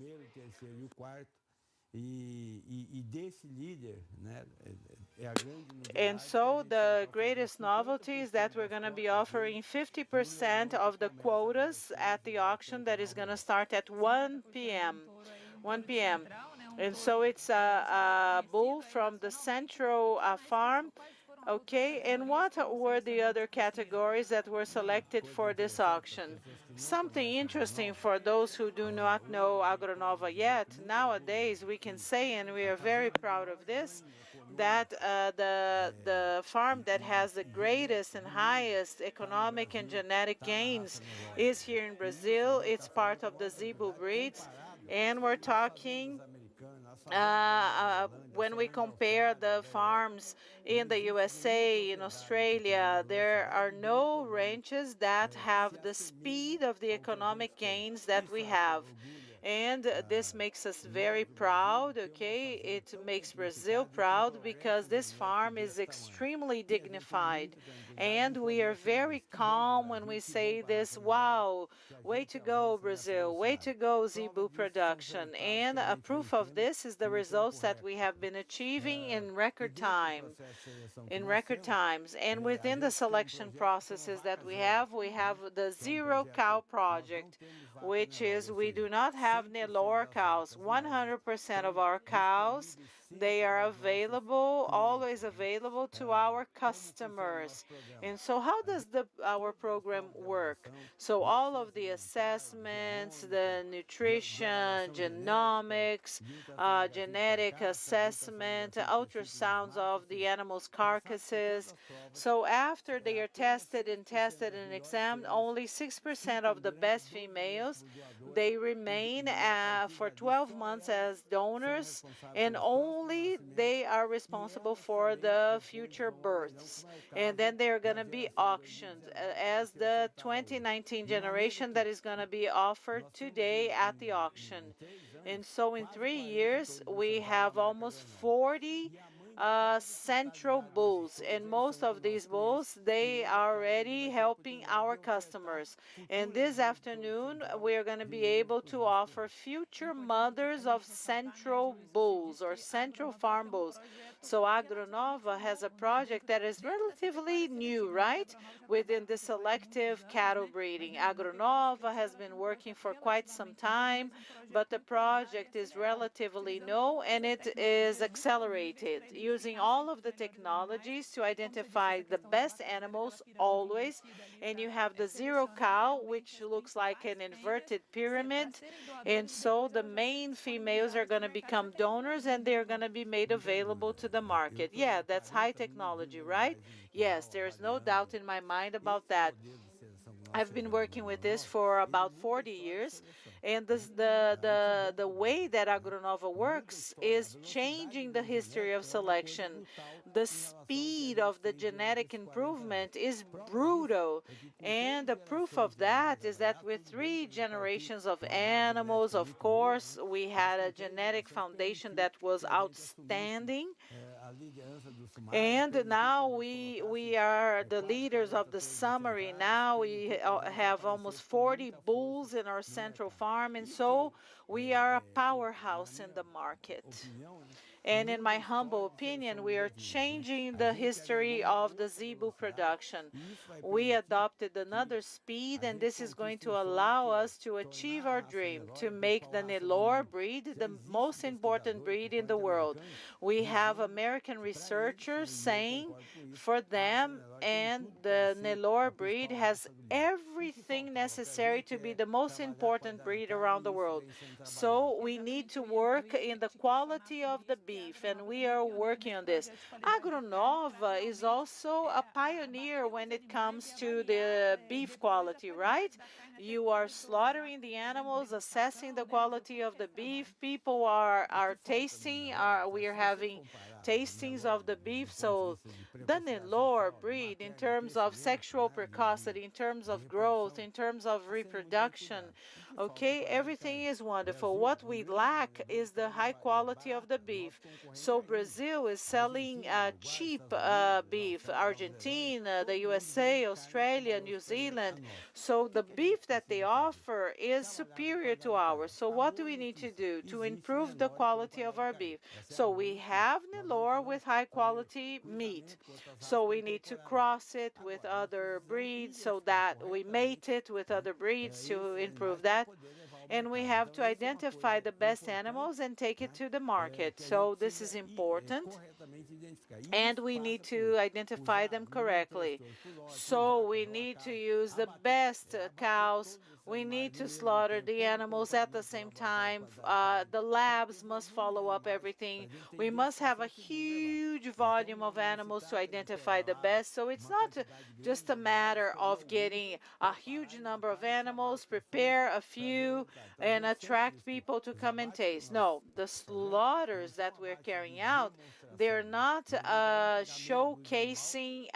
And so the greatest novelty is that we're going to be offering 50% of the quotas at the auction that is going to start at 1 p.m. 1 p.m. And so it's a bull from the Central Farm. Okay, and what were the other categories that were selected for this auction? Something interesting for those who do not know Agronova yet. Nowadays, we can say, and we are very proud of this, that the farm that has the greatest and highest economic and genetic gains is here in Brazil. It's part of the Zebu breeds, and we're talking when we compare the farms in the USA, in Australia, there are no ranches that have the speed of the economic gains that we have. And this makes us very proud, okay? It makes Brazil proud because this farm is extremely dignified. And we are very calm when we say this, wow, way to go, Brazil, way to go, Zebu production. And a proof of this is the results that we have been achieving in record time. In record times. And within the selection processes that we have the Zero Cow Project, which is we do not have Nelore cows. 100% of our cows, they are available, always available to our customers. And so how does our program work? So all of the assessments, the nutrition, genomics, genetic assessment, ultrasounds of the animals' carcasses. So after they are tested and examined, only 6% of the best females, they remain for 12 months as donors, and only they are responsible for the future births. And then they're going to be auctioned as the 2019 generation that is going to be offered today at the auction. And so in 3 years, we have almost 40 central bulls, and most of these bulls, they are already helping our customers. And this afternoon we are going to be able to offer future mothers of central bulls or central farm bulls. So Agronova has a project that is relatively new, right, within the selective cattle breeding. Agronova has been working for quite some time, but the project is relatively new and it is accelerated, using all of the technologies to identify the best animals always. And you have the Zero Cow, which looks like an inverted pyramid. And so the main females are going to become donors and they're going to be made available to the market. Yeah, that's high technology, right? Yes, there's no doubt in my mind about that. I've been working with this for about 40 years, and the way that Agronova works is changing the history of selection. The speed of the genetic improvement is brutal, and the proof of that is that with 3 generations of animals, of course, we had a genetic foundation that was outstanding. And now we are the leaders of the summary. Now we have almost 40 bulls in our central farm, and so we are a powerhouse in the market. And in my humble opinion, we are changing the history of the zebu production. We adopted another speed, and this is going to allow us to achieve our dream, to make the Nelore breed the most important breed in the world. We have American researchers saying for them, and the Nelore breed has everything necessary to be the most important breed around the world. So we need to work in the quality of the beef, and we are working on this. Agronova is also a pioneer when it comes to the beef quality, right? You are slaughtering the animals, assessing the quality of the beef. People are tasting. We are having tastings of the beef. So the Nelore breed, in terms of sexual precocity, in terms of growth, in terms of reproduction, okay, everything is wonderful. What we lack is the high quality of the beef. So Brazil is selling cheap beef. Argentina, the USA, Australia, New Zealand. So the beef that they offer is superior to ours. So what do we need to do to improve the quality of our beef? So we have Nelore with high quality meat. So we need to cross it with other breeds so that we mate it with other breeds to improve that. And we have to identify the best animals and take it to the market. So this is important. And we need to identify them correctly. So we need to use the best cows. We need to slaughter the animals at the same time. The labs must follow up everything. We must have a huge volume of animals to identify the best. So it's not just a matter of getting a huge number of animals, prepare a few, and attract people to come and taste. No, the slaughters that we're carrying out, they're not showcasing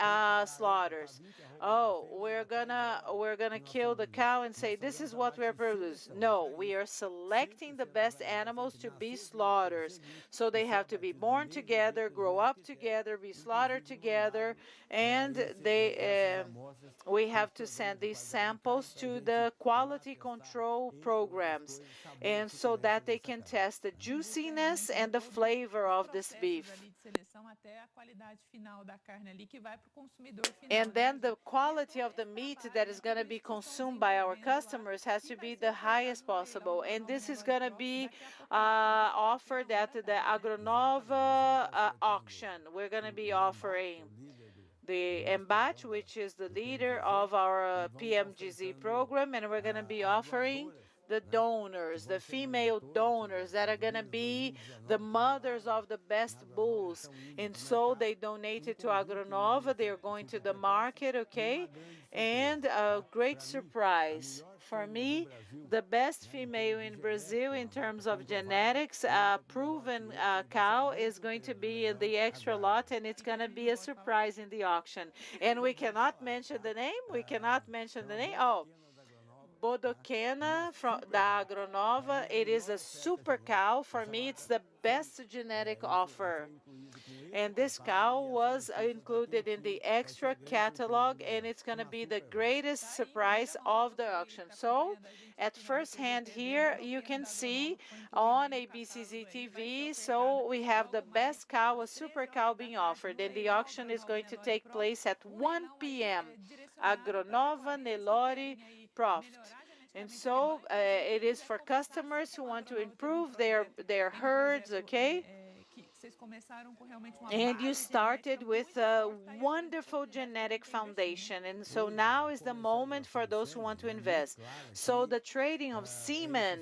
slaughters. Oh, we're gonna kill the cow and say this is what we're producing. No, we are selecting the best animals to be slaughters. So they have to be born together, grow up together, be slaughtered together, and we have to send these samples to the quality control programs, and so that they can test the juiciness and the flavor of this beef. And then the quality of the meat that is going to be consumed by our customers has to be the highest possible. And this is going to be offered at the Agronova auction. We're going to be offering the Embate, which is the leader of our PMGZ program, and we're going to be offering the donors, the female donors that are going to be the mothers of the best bulls. And so they donated to Agronova. They're going to the market, okay? And a great surprise for me, the best female in Brazil in terms of genetics, proven cow, is going to be in the extra lot, and it's going to be a surprise in the auction. And we cannot mention the name. We cannot mention the name. Oh, Bodoquena from the Agronova. It is a super cow. For me, it's the best genetic offer. And this cow was included in the extra catalog, and it's going to be the greatest surprise of the auction. So, at first hand here, you can see on ABCZ TV, so we have the best cow, a super cow being offered, and the auction is going to take place at 1 p.m. Agronova Nelore Profit. And so it is for customers who want to improve their herds, okay? And you started with a wonderful genetic foundation, and so now is the moment for those who want to invest. So the trading of semen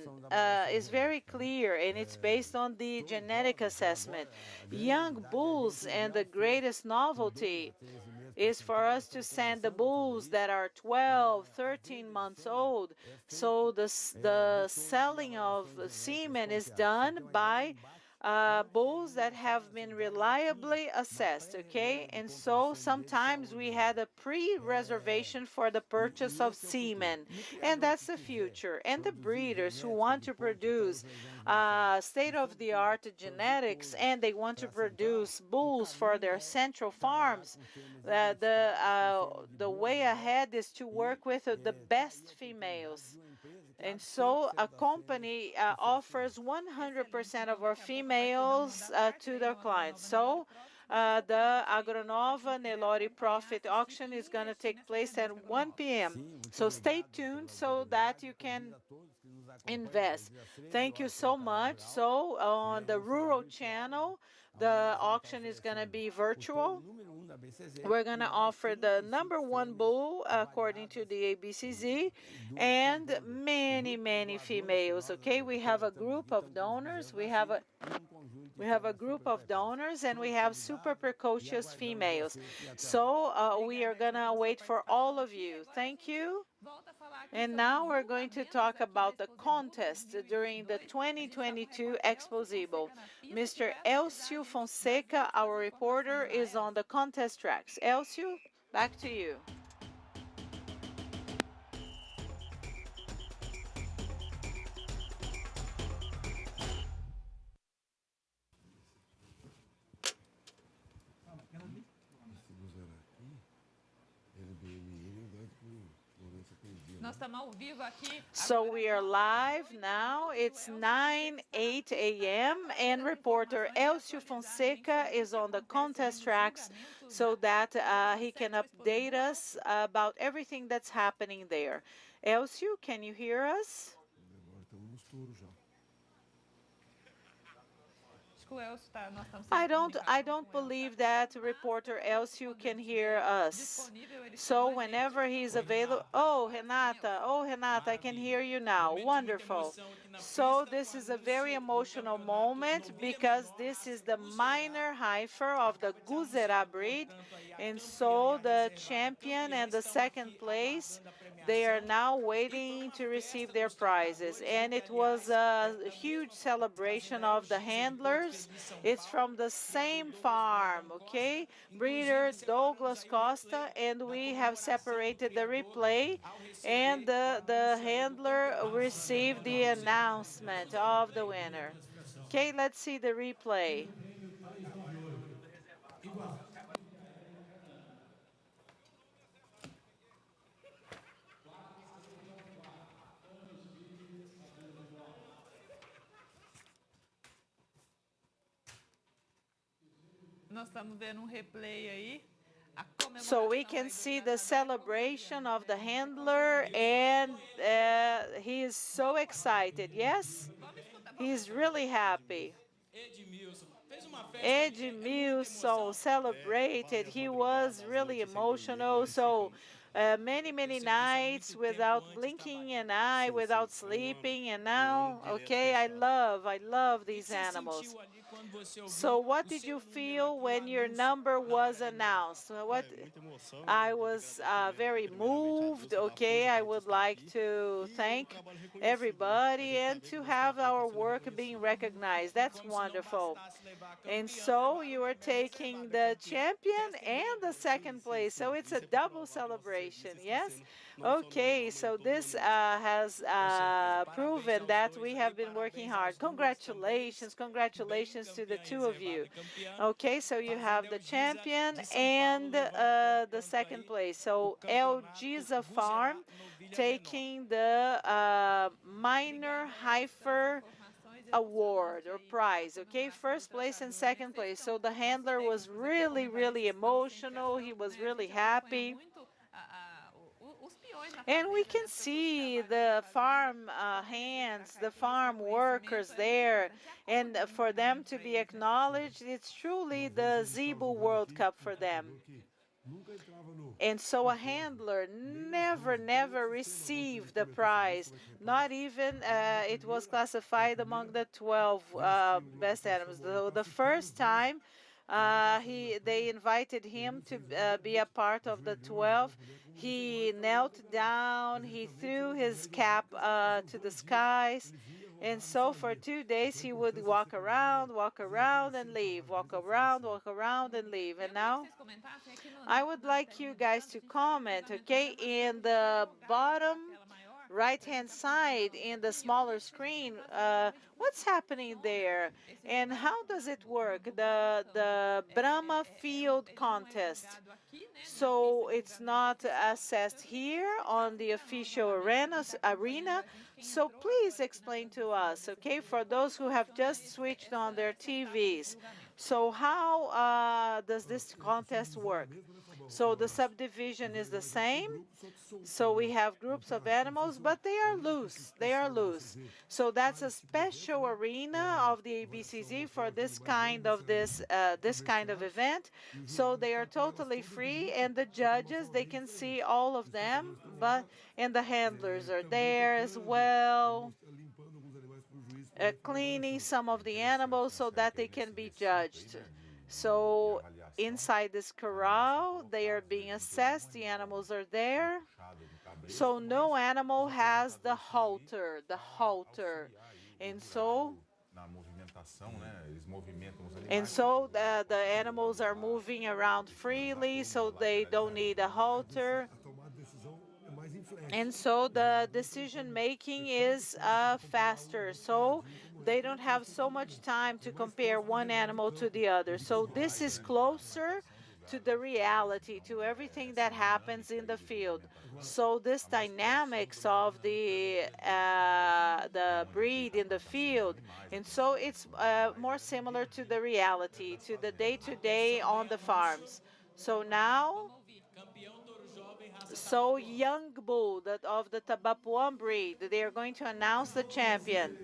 is very clear, and it's based on the genetic assessment. Young bulls, and the greatest novelty is for us to send the bulls that are 12, 13 months old. So the selling of semen is done by bulls that have been reliably assessed, okay? And so sometimes we had a pre-reservation for the purchase of semen, and that's the future. And the breeders who want to produce state-of-the-art genetics, and they want to produce bulls for their central farms, the way ahead is to work with the best females. And so a company offers 100% of our females to their clients. So the Agronova Nelore Profit auction is going to take place at 1 p.m. So stay tuned so that you can invest. Thank you so much. So on the rural channel, the auction is going to be virtual. We're going to offer the #1 bull according to the ABCZ, and many, many females. Okay, we have a group of donors. We have a group of donors, and we have super precocious females. So we are going to wait for all of you. Thank you. And now we're going to talk about the contest during the 2022 Expozebu. Mr. Elcio Fonseca, our reporter, is on the contest tracks. Elcio, back to you. So we are live now. It's 9:08 a.m. and reporter Elcio Fonseca is on the contest tracks so that he can update us about everything that's happening there. Elcio, can you hear us? I don't believe that reporter Elcio can hear us. So whenever he's available, oh Renata, I can hear you now. Wonderful. So this is a very emotional moment because this is the minor heifer of the Guzerá breed, and so the champion and the second place, they are now waiting to receive their prizes. And it was a huge celebration of the handlers. It's from the same farm, okay? Breeder Douglas Costa, and we have separated the replay, and the handler received the announcement of the winner. Okay, let's see the replay. So we can see the celebration of the handler, and he is so excited. Yes, he's really happy. Edmilson celebrated. He was really emotional. So many nights without blinking an eye, without sleeping, and now, okay, I love these animals. So what did you feel when your number was announced? What I was very moved. Okay, I would like to thank everybody and to have our work being recognized. That's wonderful. And so you are taking the champion and the second place. So it's a double celebration. Yes? Okay, so this has proven that we have been working hard. Congratulations to the two of you. Okay, so you have the champion and the second place. So El Giza Farm taking the minor heifer award or prize. Okay, first place and second place. So the handler was really emotional. He was really happy. And we can see the farm hands, the farm workers there, and for them to be acknowledged, it's truly the Zebu World Cup for them. And so a handler never received the prize. Not even it was classified among the 12 best animals. The first time they invited him to be a part of the 12. He knelt down, he threw his cap to the skies. And so for 2 days he would walk around and leave, walk around and leave. And now I would like you guys to comment, okay? In the bottom right-hand side in the smaller screen, what's happening there and how does it work? The Brahma Field Contest. So it's not assessed here on the official arena. So please explain to us, okay, for those who have just switched on their TVs. So how does this contest work? So the subdivision is the same. So we have groups of animals, but they are loose. They are loose. So that's a special arena of the ABCZ for this kind of event. So they are totally free, and the judges, they can see all of them, and the handlers are there as well, cleaning some of the animals so that they can be judged. So inside this corral, they are being assessed. The animals are there. So no animal has the halter, and so Na movimentação, né? Eles movimentam os and animais. so the animals are moving around freely, so they don't need a halter. A tomada de decisão é mais em flash. And so the decision making is faster. So they don't have so much time to compare one animal to the other. So this is closer to the reality, to everything that happens in the field. So this dynamics of the breed in the field, and so it's more similar to the reality, to the day-to-day on the farms. So now, so Young Bull of the Tabapuan breed, they are going to announce the champion.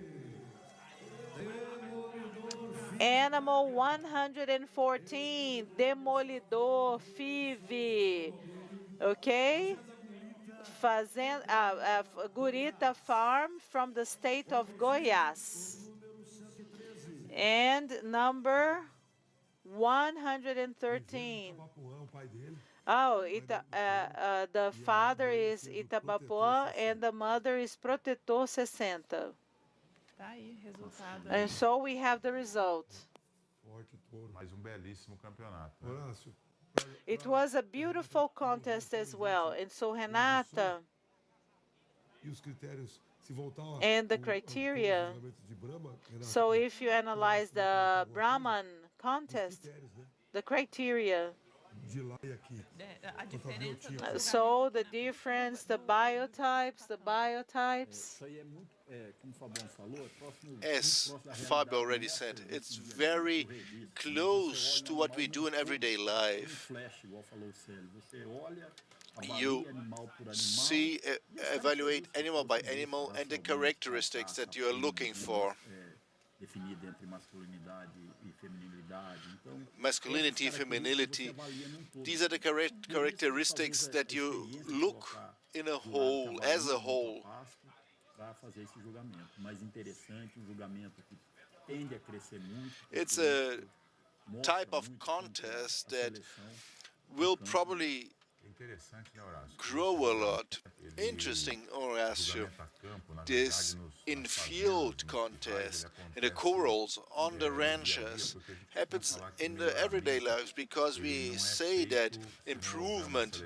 Animal 114, Demolidor FIV, okay? Gurita Farm from the state of Goiás. And number 113. Oh, the father is Itabapoã and the mother is Protetor 60. Tá aí, resultado. And so we have the result. Mais belíssimo campeonato. Horácio, It was a beautiful contest as well. And so Renata, e os critérios, se voltar and the ao criteria, regulamento de Brahma, Renato, so if you analyze the Brahman contest, critérios, né? the criteria, De lá e aqui. A diferença do so the difference, the biotypes. Isso aí é muito, como o Fabiano falou, é próximo, As Fabio already said, it's very close to what we do in everyday life. flash, igual falou o Célio. Você olha, You avalia animal por animal. see, evaluate animal by animal and the characteristics that you are looking for. Definida entre masculinidade e feminilidade. Então, Masculinity, femininity, these are the characteristics that you look in a whole, as a whole. Para fazer esse julgamento mais interessante, julgamento que tende a crescer muito. It's a type of contest that will probably Interessante, né, Horácio? grow a lot. Interesting, Horacio. This in-field contest in the corrals on the ranches happens in the everyday lives because we say that improvement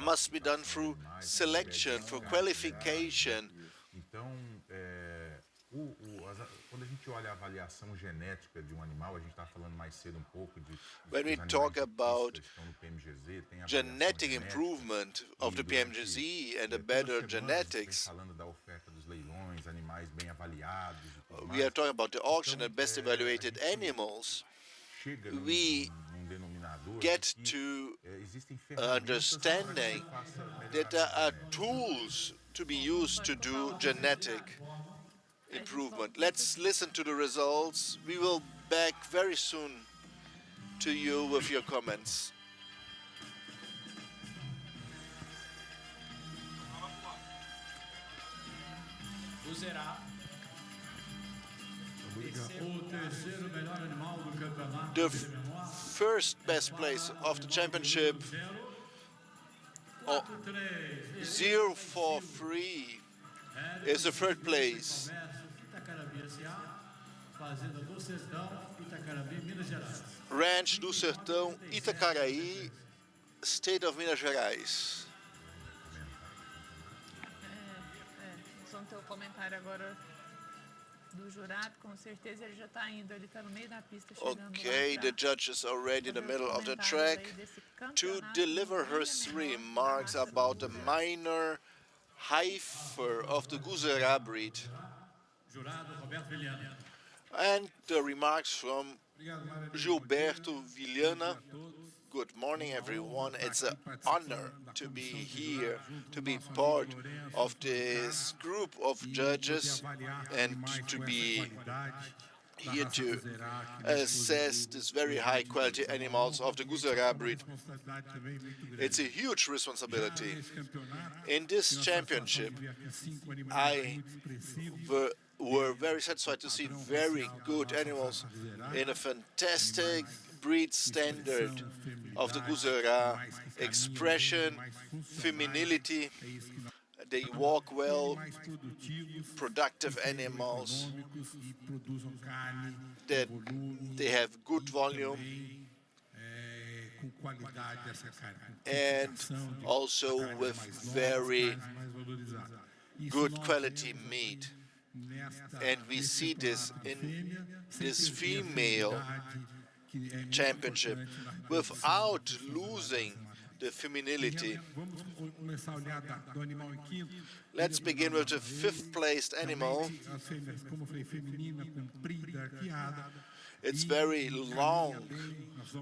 must be done through selection, through qualification. Então, quando a gente olha a avaliação genética de animal, a gente está falando mais cedo pouco de When we dos talk animais de about pista que estão no PMGZ, tem a genetic avaliação improvement of the genética. PMGZ and the Toda better semana a gente genetics, vem falando da oferta dos leilões, animais bem avaliados e tudo we are mais. talking about the auction and best evaluated animals. Chega We num denominador get de que, to existem ferramentas understanding para que se faça that there are tools to be used to do genetic improvement. Let's listen to the results. We will back very soon to you with your comments. Uzerá. O terceiro melhor animal do campeonato. The first best place of the championship, 043, is the third place. Fazenda do Sertão, Itacarabi, Minas Gerais. Ranch do Sertão, Itacaraí, State of Minas Gerais. Nós vamos ter o comentário agora do jurado, com certeza ele já está indo, ele está no meio da pista chegando Okay, lá the pra judge is already in the middle of the comentários track aí desse to campeonato deliver her ainda menor remarks da raça about the do minor heifer of the Guzerá breed Jurado Roberto Vilhena. and the remarks from Gilberto Vilhana. Good morning, everyone. It's an honor to be here, to be part of this group of judges and to be here to assess these very high quality animals of the Guzerá breed. It's a huge responsibility. In this championship, I were very satisfied to see very good animals in a fantastic breed standard. of the Guzera, expression, femininity. They walk well, productive animals, that they have good volume, and also with very good quality meat. And we see this in this female championship without losing the femininity. Let's begin with the fifth placed animal. It's very long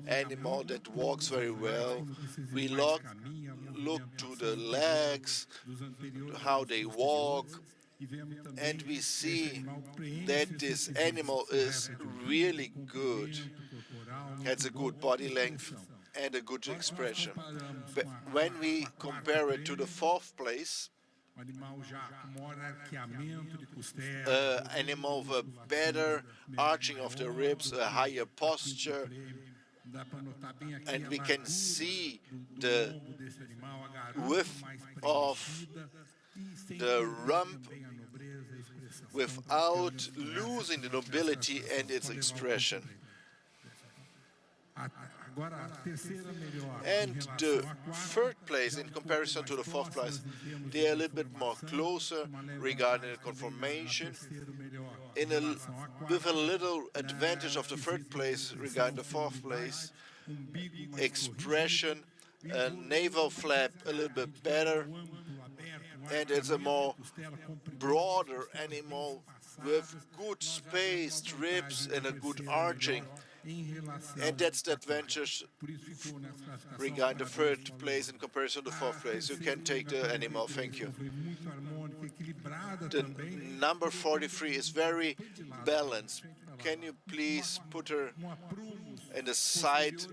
animal that walks very well. We look to the legs, how they walk, and we see that this animal is really good, has a good body length and a good expression. But when we compare it to the fourth place, animal with a better arching of the ribs, a higher posture, and we can see the width of the rump without losing the nobility and its expression. And the third place, in comparison to the fourth place, they are a little bit more closer regarding the conformation, with a little advantage of the third place regarding the fourth place. Expression, a navel flap a little bit better, and it's a more broader animal with good spaced ribs and a good arching. And that's the advantage regarding the third place in comparison to the fourth place. You can take the animal, thank you. The number 43 is very balanced. Can you please put her in the side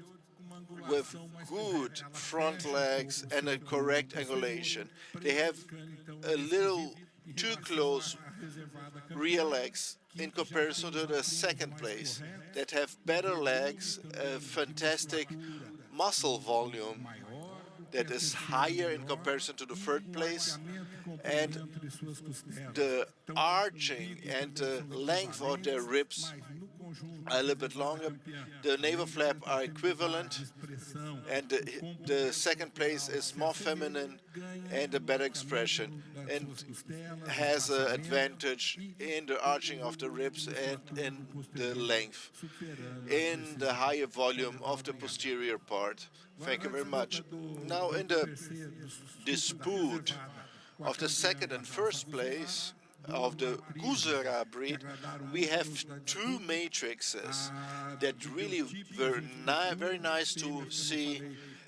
with good front legs and a correct angulation? They have a little too close rear legs in comparison to the second place, that have better legs, a fantastic muscle volume that is higher in comparison to the third place, and the arching and the length of their ribs are a little bit longer. The navel flap are equivalent, and the second place is more feminine and a better expression, and has an advantage in the arching of the ribs and in the length, in the higher volume of the posterior part. Thank you very much. Now, in the dispute of the second and first place of the Guzera breed, we have two matrices that really were very nice to see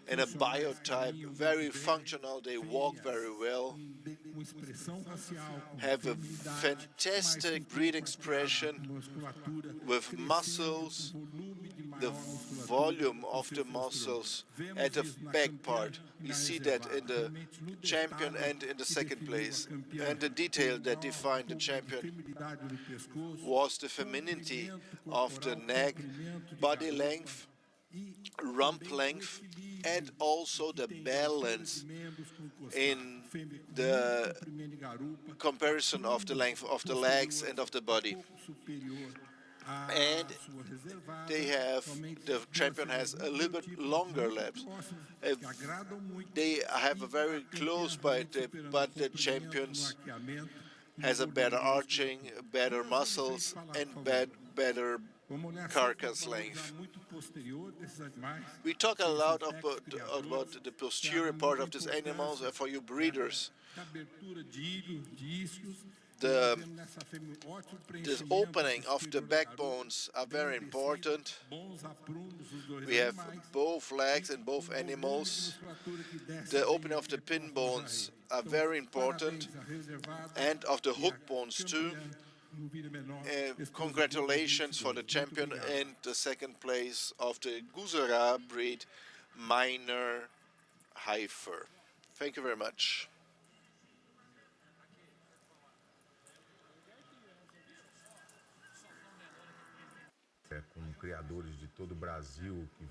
in a biotype, very functional, they walk very well, have a fantastic breed expression with muscles, the volume of the muscles at the back part. We see that in the champion and in the second place. And the detail that defined the champion was the femininity of the neck, body length, rump length, and also the balance in the comparison of the length of the legs and of the body. And the champion has a little bit longer legs. They have a very close bite, but the champions has a better arching, better muscles, and better carcass length. We talk a lot about the posterior part of these animals for you breeders. The opening of the backbones are very important. We have both legs in both animals. The opening of the pin bones are very important, and of the hook bones too. Congratulations for the champion and the second place of the Guzera breed, minor heifer. Thank you very much. Com criadores de todo o Brasil que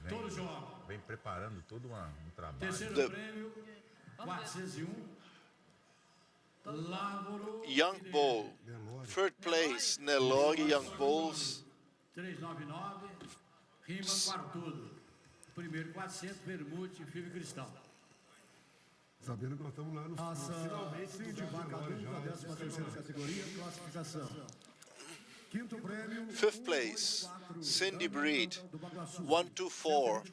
vem preparando todo trabalho. Terceiro prêmio, 401. Young Bull. Third place, Nelore Young Bulls. 399, rima quartudo. Primeiro 400, vermute, fio e cristal. Sabendo que nós estamos lá no finalmente de vaca dupla, 13ª categoria, classificação. Quinto prêmio. Fifth place, Cindy Breed. 124.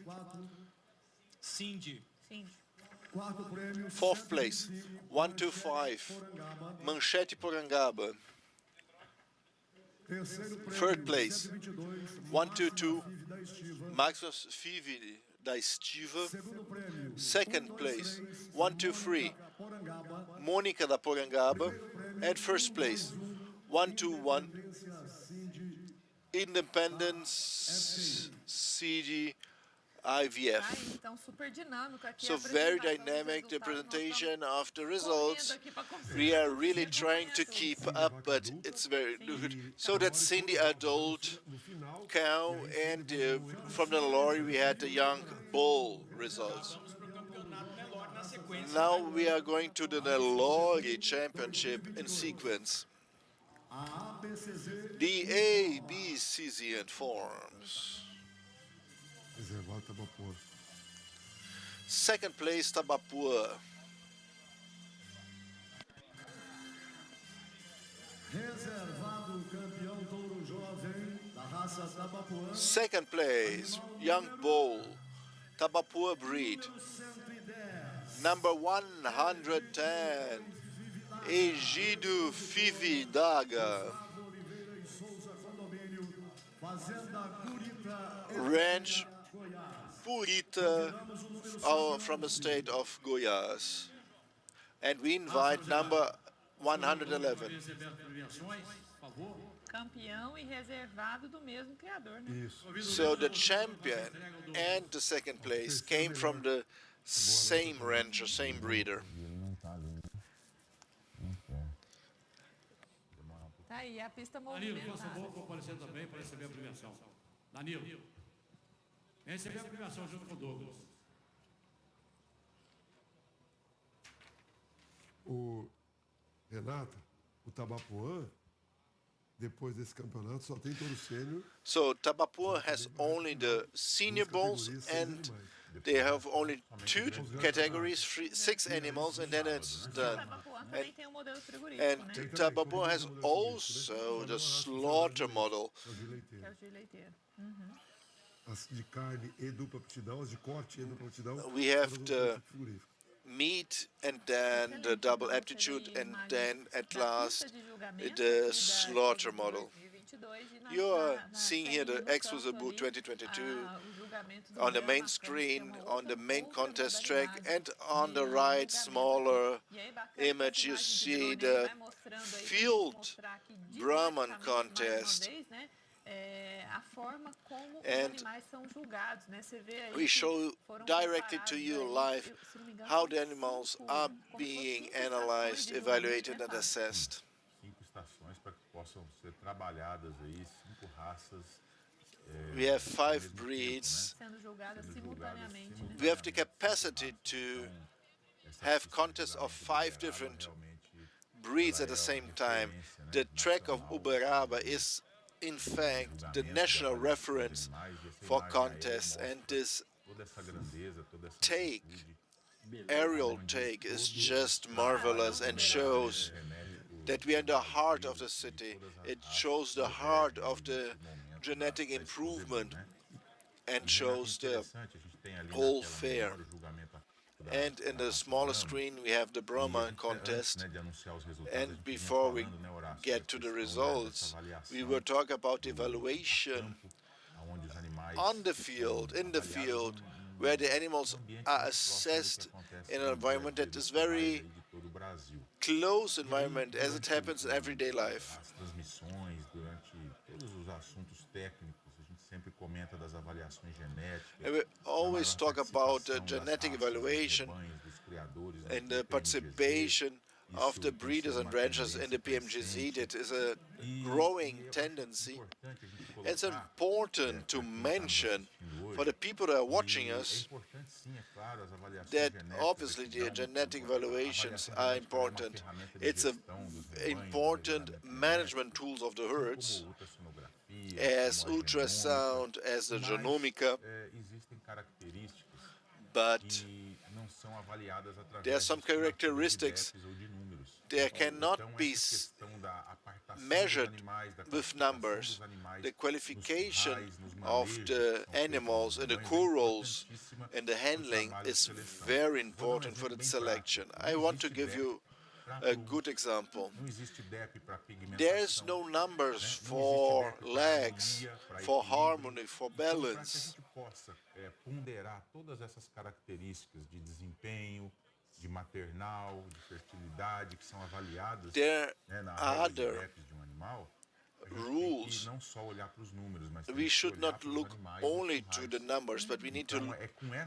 Cindy. Quarto prêmio. Fourth place, 125. Manchete Porangaba. Third place, 122. Maximus Fivi da Estiva. Second place, 123. Mônica da Porangaba. And first place, 121. Independence CD IVF. Então, super dinâmico aqui. So very dynamic the presentation of the results. We are really trying to keep up, but it's very good. So that's Cindy adult cow, and from the lorry we had the young bull results. Now we are going to the Nelore Championship in sequence. The ABCZ informs. Reservado Tabapuã. Second place, Tabapuã. Reservado campeão touro jovem da raça Tabapuã. Second place, Young Bull, Tabapuã breed. Number 110, Egidio Fividaga. Ranch Purita from the state of Goiás. And we invite number 111. Campeão e reservado do mesmo criador, né? So the champion and the second place came from the same rancher, same breeder. Tá aí, a pista Danilo, por movimentada. favor, comparecer também para receber a premiação. Danilo, vem receber a premiação junto com o Douglas. O Renata, o Tabapuã, depois desse campeonato, só tem touro sênior. So Tabapuã has only the senior bulls, and they have only 2 categories, 6 animals, and then it's done. Tabapuã também tem um modelo frigorífico, And né? Tabapuã has also the slaughter model. Que é o de leiteiro. As de carne e dupla aptidão, as de corte e dupla aptidão. We have todas the no frigorífico. meat, and then the double aptitude, and then at last the slaughter model. You are seeing here the Expozebu 2022 on the main screen, on the main contest track, and on the right smaller image you see the field Brahman Contest. And we show directly to you live how the animals are being analyzed, evaluated, and assessed. 5 estações para que possam ser trabalhadas aí, 5 raças. We have 5 breeds. Sendo julgadas simultaneamente, né? We have the capacity to have contests of 5 different breeds at the same time. The track of Uberaba is in fact the national reference for contests, and this Toda essa grandeza, toda essa take, aerial take, is just marvelous and shows that we are in the heart of the city. It shows the heart of the genetic improvement and shows the whole fair. And in the smaller screen we have the Brahman Contest. And before we get to the results, we will talk about evaluation on the field, in the field, where the animals are assessed in an environment that is very close environment as it happens in everyday life. As transmissões, durante todos os assuntos técnicos, a gente sempre comenta das avaliações genéticas. And we always talk about the genetic evaluation and the participation of the breeders and ranchers in the PMGZ. That is a growing tendency. It's important to mention for the people that are watching us that obviously the genetic evaluations are important. It's an important management tools of the herds, as ultrasound, as the genomica, but there are some characteristics that cannot be measured with numbers. The qualification of the animals and the corals and the handling is very important for the selection. I want to give you a good example. There's no numbers for legs, for harmony, for balance. Ponderar todas essas características de desempenho, de maternal, de fertilidade, que são avaliadas na régua de DEPs de um animal, rules. We should not look only to the numbers, but we need to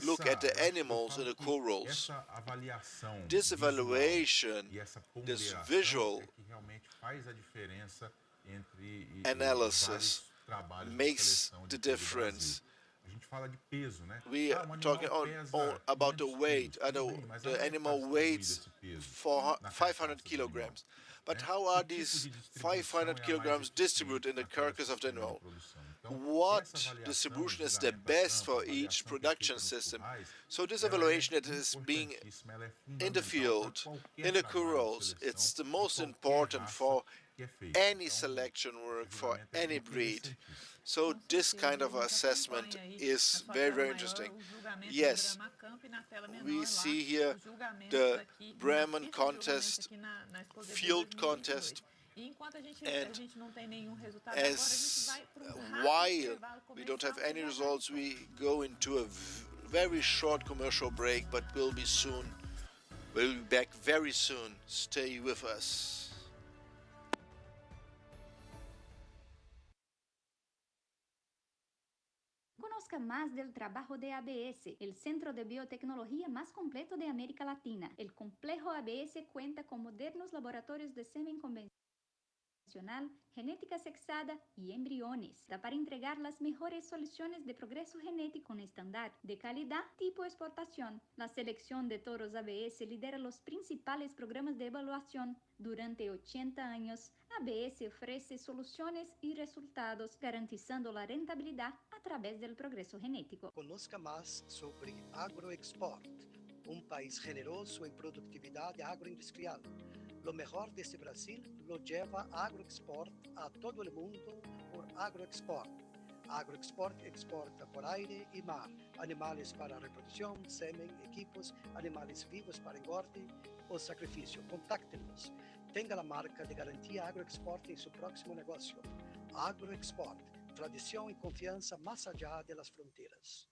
look at the animals and the corals. This evaluation, this visual analysis makes the difference. We are talking about the weight, the animal weighs for 500 kilograms. But how are these 500 kilograms distributed in the carcass of the animal? What distribution is the best for each production system? So this evaluation that is being in the field, in the corrals, it's the most important for any selection work, for any breed. So this kind of assessment is very, very interesting. Yes, we see here the Brahman Contest, field contest, and while we don't have any results, we go into a very short commercial break, but we'll be back very soon. Stay with us. Conozca más del trabajo de ABS, el centro de biotecnología más completo de América Latina. El complejo ABS cuenta con modernos laboratorios de semen convencional, genética sexada y embriones para entregar las mejores soluciones de progreso genético con estándar de calidad tipo exportación. La selección de toros ABS lidera los principales programas de evaluación. Durante 80 años, ABS ofrece soluciones y resultados garantizando la rentabilidad a través del progreso genético. Conozca más sobre AgroExport, un país generoso en productividad agroindustrial. Lo mejor de este Brasil lo lleva AgroExport a todo el mundo por AgroExport. AgroExport exporta por aire y mar animales para reproducción, semen, equipos, animales vivos para engorde o sacrificio. Contáctenos. Tenga la marca de garantía AgroExport en su próximo negocio. AgroExport, tradición y confianza más allá de las fronteras.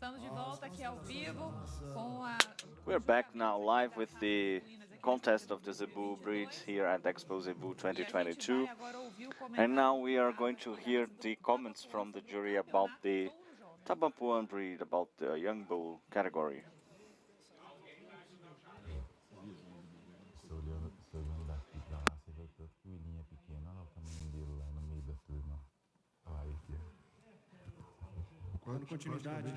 Estamos de volta aqui ao vivo com a... We're back now live with the contest of the Zebu breeds here at Expozebu 2022. And now we are going to hear the comments from the jury about the Tabapuan breed, about the young bull category. Dando continuidade.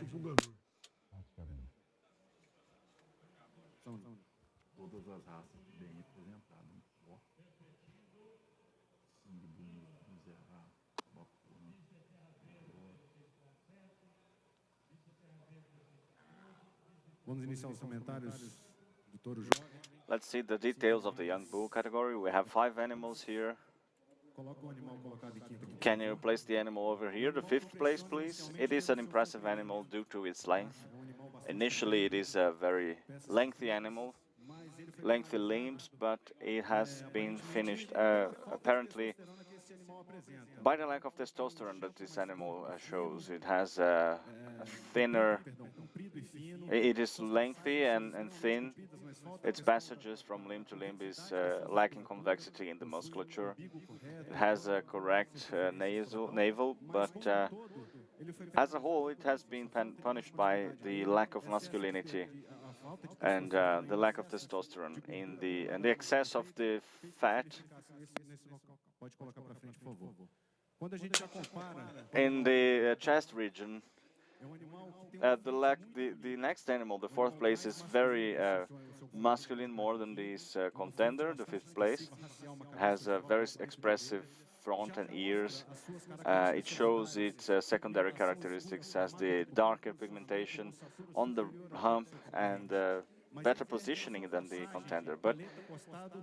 São todas as raças bem representadas. Vamos iniciar os comentários do touro jovem. Let's see the details of the young bull category. We have 5 animals here. Can you place the animal over here, the 5th place, please? It is an impressive animal due to its length. Initially, it is a very lengthy animal, lengthy limbs, but it has been finished apparently by the lack of testosterone that this animal shows. It has a thinner, it is lengthy and thin. Its passages from limb to limb is lacking convexity in the musculature. It has a correct navel, but as a whole, it has been punished by the lack of masculinity and the lack of testosterone and the excess of the fat in the chest region. The next animal, the 4th place, is very masculine, more than this contender, the 5th place. Has a very expressive front and ears. It shows its secondary characteristics as the darker pigmentation on the hump and better positioning than the contender. But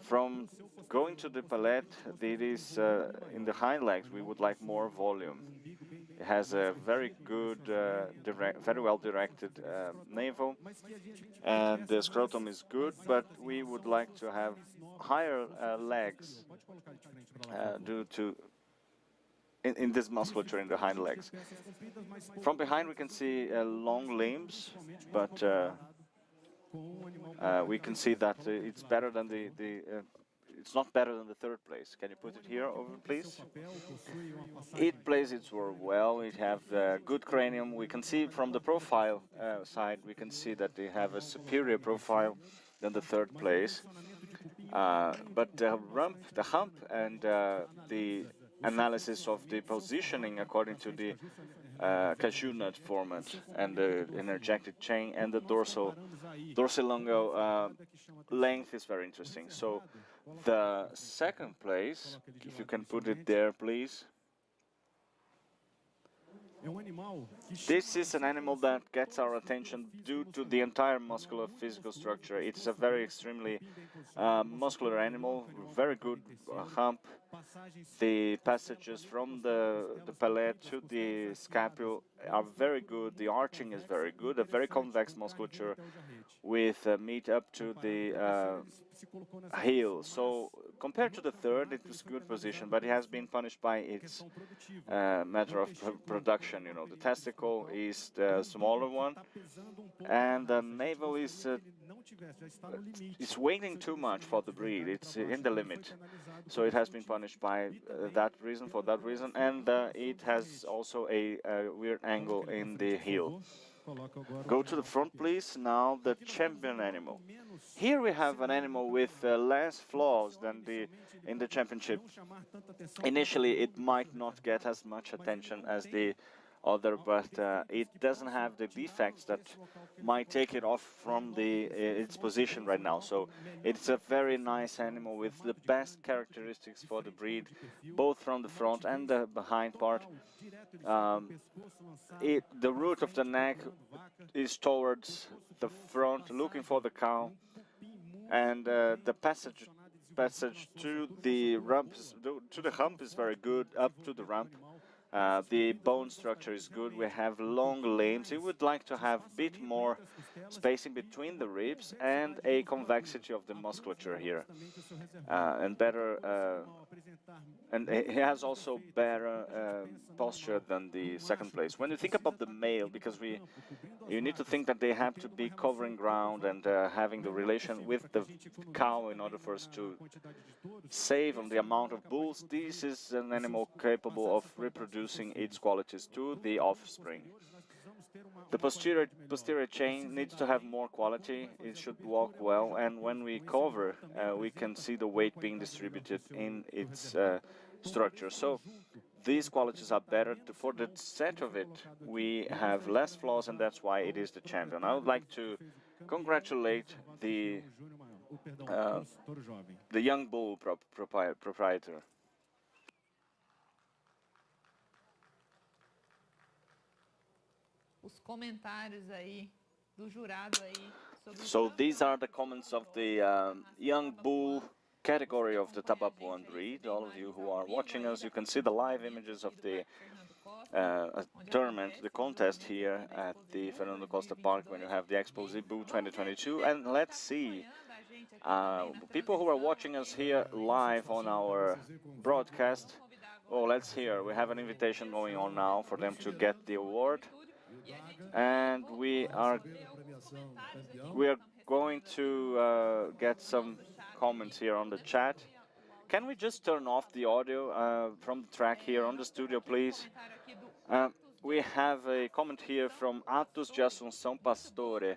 from going to the palette, it is in the hind legs, we would like more volume. It has a very good, very well directed navel, and the scrotum is good, but we would like to have higher legs due to in this musculature in the hind legs. From behind we can see long limbs, but we can see that it's better than it's not better than the 3rd place. Can you put it here over, please? It plays its role well. It have a good cranium. We can see from the profile side, we can see that they have a superior profile than the 3rd place. But the hump, and the analysis of the positioning according to the cashew nut format and the interjected chain and the dorsilongo length is very interesting. So the 2nd place, if you can put it there, please. This is an animal that gets our attention due to the entire muscular physical structure. It's a very extremely muscular animal, very good hump. The passages from the palate to the scapule are very good. The arching is very good, a very convex musculature with meat up to the heel. So compared to the 3rd, it was good position, but it has been punished by its matter of production. You know, the testicle is the smaller one, and the navel is it's weighing too much for the breed. It's in the limit, so it has been punished by that reason, and it has also a weird angle in the heel. Go to the front, please. Now the champion animal. Here we have an animal with less flaws than in the championship. Initially, it might not get as much attention as the other, but it doesn't have the defects that might take it off from its position right now. So it's a very nice animal with the best characteristics for the breed, both from the front and the behind part. The root of the neck is towards the front, looking for the cow, and the passage to the hump is very good, up to the rump. The bone structure is good. We have long limbs. We would like to have a bit more spacing between the ribs and a convexity of the musculature here, and better. And he has also better posture than the 2nd place. When you think about the male, because you need to think that they have to be covering ground and having the relation with the cow in order for us to save on the amount of bulls. This is an animal capable of reproducing its qualities to the offspring. The posterior chain needs to have more quality. It should walk well, and when we cover, we can see the weight being distributed in its structure. So these qualities are better. For the set of it, we have less flaws, and that's why it is the champion. I would like to congratulate the young bull proprietor. Os comentários aí do jurado aí So these are the comments of the young bull category of the Tabapuan breed. All of you who are watching us, you can see the live images of the tournament, the contest here at the Fernando Costa Park when you have the Expozebu 2022. And let's see, people who are watching us here live on our broadcast, oh, let's hear, we have an invitation going on now for them to get the award. And we are going to get some comments here on the chat. Can we just turn off the audio from the track here on the studio, please? We have a comment here from Atos de Assunção Pastore.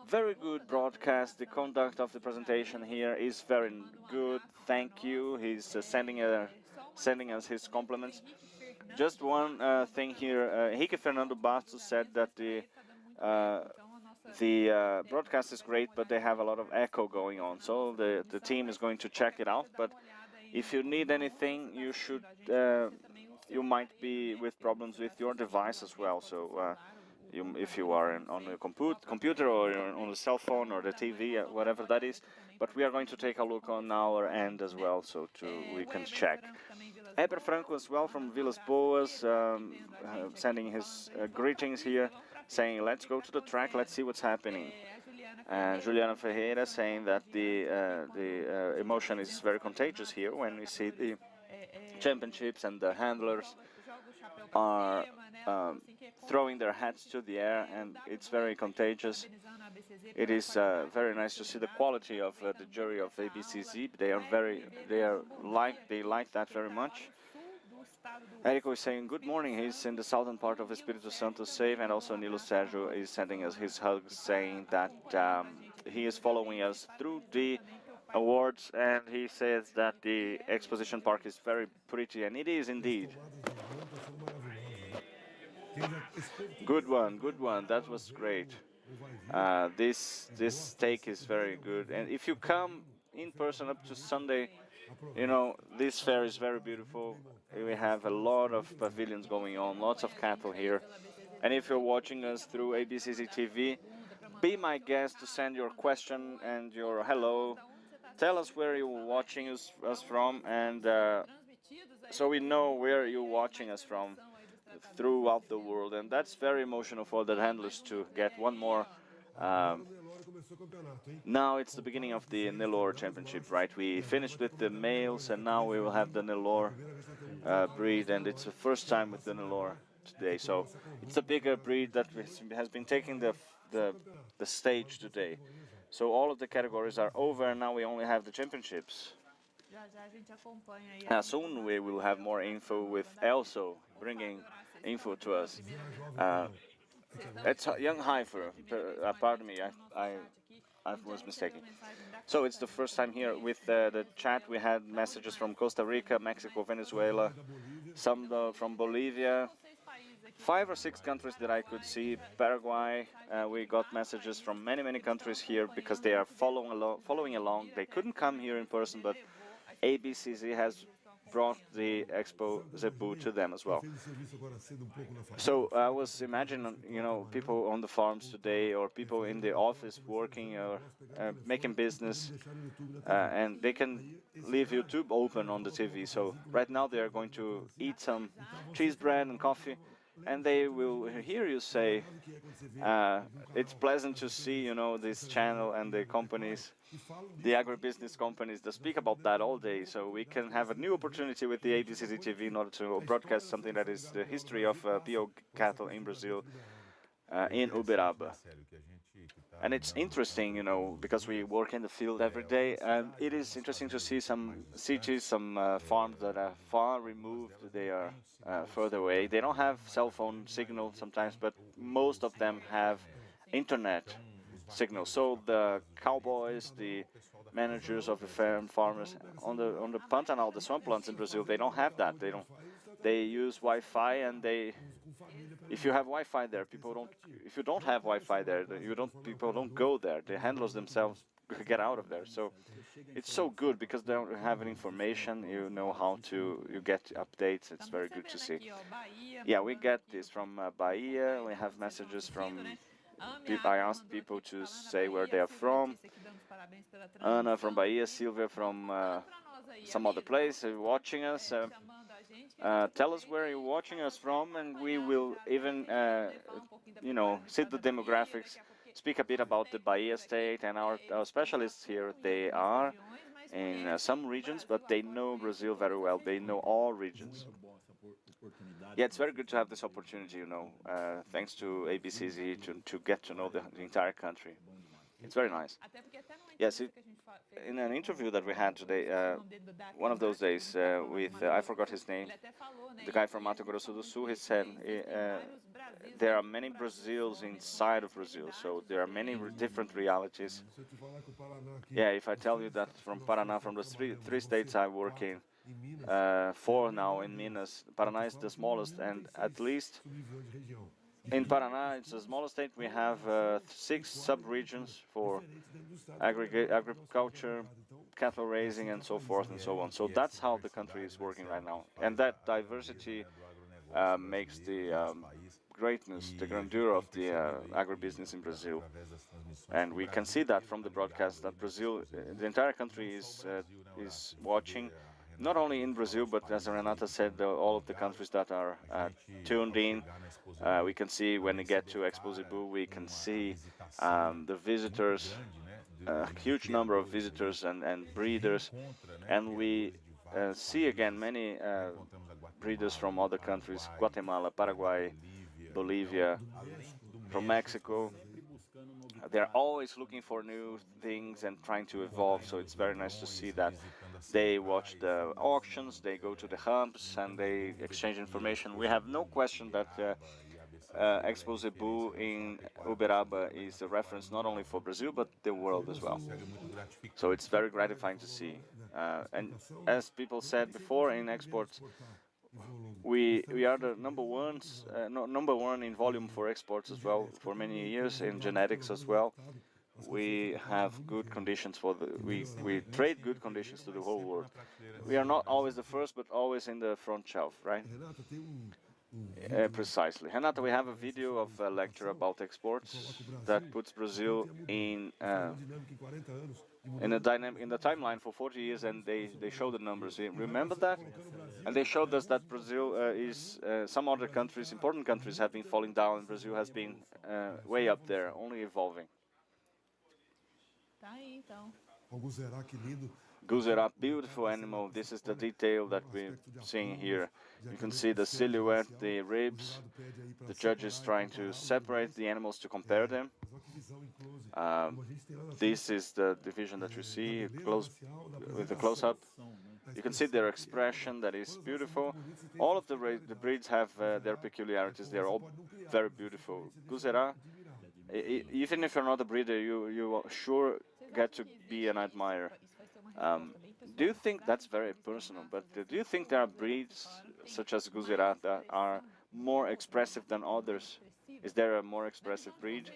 Very good broadcast. The conduct of the presentation here is very good. Thank you. He's sending us his compliments. Just one thing here. Henrique Fernando Bastos said that the broadcast is great, but they have a lot of echo going on. So the team is going to check it out. But if you need anything, you should. You might be with problems with your device as well. So if you are on a computer or on a cell phone or the TV, whatever that is. But we are going to take a look on our end as well, so we can check. Eber Franco as well from Vilas Boas, sending his greetings here, saying let's go to the track, let's see what's happening. And Juliana Ferreira saying that the emotion is very contagious here when we see the championships and the handlers are throwing their hats to the air, and it's very contagious. It is very nice to see the quality of the jury of ABCZ. They like that very much. Erico is saying good morning. He's in the southern part of Espírito Santo safe, and also Nilo Sergio is sending us his hugs, saying that he is following us through the awards, and he says that the exposition park is very pretty, and it is indeed. Good one, good one. That was great. This steak is very good, and if you come in person up to Sunday, you know, this fair is very beautiful. We have a lot of pavilions going on, lots of cattle here. And if you're watching us through ABCZ TV, be my guest to send your question and your hello. Tell us where you're watching us from, and so we know where you're watching us from throughout the world. And that's very emotional for the handlers to get one more. Now it's the beginning of the Nelore Championship, right? We finished with the males, and now we will have the Nelore breed, and it's the first time with the Nelore today. So it's a bigger breed that has been taking the stage today. So all of the categories are over, and now we only have the championships. Soon we will have more info with Elso bringing info to us. It's young Heifer. Pardon me, I was mistaken. So it's the first time here with the chat. We had messages from Costa Rica, Mexico, Venezuela, some from Bolivia. 5 or 6 countries that I could see. Paraguay, we got messages from many countries here because they are following along. They couldn't come here in person, but ABCZ has brought the Expozebu to them as well. So I was imagining, you know, people on the farms today, or people in the office working or making business, and they can leave YouTube open on the TV. So right now they are going to eat some cheese bread and coffee, and they will hear you say, it's pleasant to see, you know, this channel and the companies, the agribusiness companies that speak about that all day. So we can have a new opportunity with the ABCZ TV in order to broadcast something that is the history of PO cattle in Brazil, in Uberaba. And it's interesting, you know, because we work in the field every day, and it is interesting to see some cities, some farms that are far removed. They are further away. They don't have cell phone signal sometimes, but most of them have internet signal. So the cowboys, the managers of the farmers on the Pantanal, the swamplands in Brazil, they don't have that. They use Wi-Fi, and if you have Wi-Fi there, people don't. If you don't have Wi-Fi there, people don't go there. The handlers themselves get out of there. So it's so good because they don't have any information. You know how you get updates. It's very good to see. Yeah, we get this from Bahia. We have messages from I asked people to say where they are from. Ana from Bahia, Silvia from some other place watching us. Tell us where you're watching us from, and we will even, see the demographics, speak a bit about the Bahia state, and our specialists here, they are in some regions, but they know Brazil very well. They know all regions. Yeah, it's very good to have this opportunity, thanks to ABCZ, to get to know the entire country. It's very nice. Yes, in an interview that we had today, one of those days with, I forgot his name, the guy from Mato Grosso do Sul, he said there are many Brazils inside of Brazil, so there are many different realities. Yeah, if I tell you that from Paraná, from the three states I work in, 4 now in Minas, Paraná is the smallest, and at least in Paraná, it's the smallest state. We have 6 sub-regions for agriculture, cattle raising, and so forth and so on. So that's how the country is working right now. And that diversity makes the greatness, the grandeur of the agribusiness in Brazil. And we can see that from the broadcast that Brazil, the entire country is watching. Not only in Brazil, but as Renata said, all of the countries that are tuned in. We can see when we get to Expozebu, we can see the visitors, a huge number of visitors and breeders, and we see again many breeders from other countries, Guatemala, Paraguay, Bolivia, from Mexico. They're always looking for new things and trying to evolve, so it's very nice to see that. They watch the auctions, they go to the humps, and they exchange information. We have no question that Expozebu in Uberaba is a reference not only for Brazil, but the world as well. So it's very gratifying to see. And as people said before, in exports, we are the number one in volume for exports as well for many years, in genetics as well. We have good conditions for we trade good conditions to the whole world. We are not always the first, but always in the front shelf, right? Precisely. Renata, we have a video of a lecture about exports that puts Brazil in the timeline for 40 years, and they show the numbers. Remember that? And they showed us that Brazil is some other countries, important countries, have been falling down, and Brazil has been way up there, only evolving. Guzerá, beautiful animal. This is the detail that we're seeing here. You can see the silhouette, the ribs. The judge is trying to separate the animals to compare them. This is the division that you see with the close-up. You can see their expression, that is beautiful. All of the breeds have their peculiarities. They're all very beautiful. Guzerá, even if you're not a breeder, you sure get to be an admirer. Do you think that's very personal? But do you think there are breeds such as Guzerá that are more expressive than others? Is there a more expressive breed?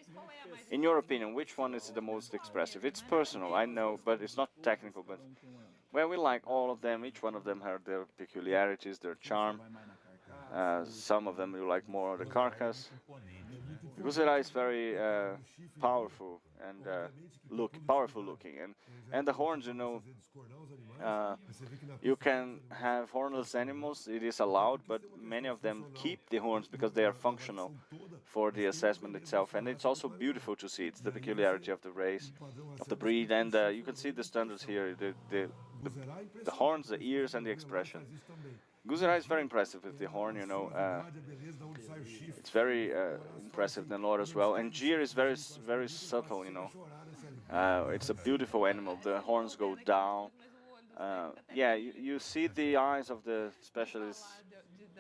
In your opinion, which one is the most expressive? It's personal, I know, but it's not technical. But well, we like all of them. Each one of them have their peculiarities, their charm. Some of them you like more the carcass. Guzerá is very powerful and powerful looking, and the horns, you can have hornless animals. It is allowed, but many of them keep the horns because they are functional for the assessment itself, and it's also beautiful to see. It's the peculiarity of the race, of the breed, and you can see the standards here: the horns, the ears, and the expression. Guzerá is very impressive with the horn, it's very impressive than Lord as well. And Gyr is very, very subtle, it's a beautiful animal. The horns go down. Yeah, you see the eyes of the specialists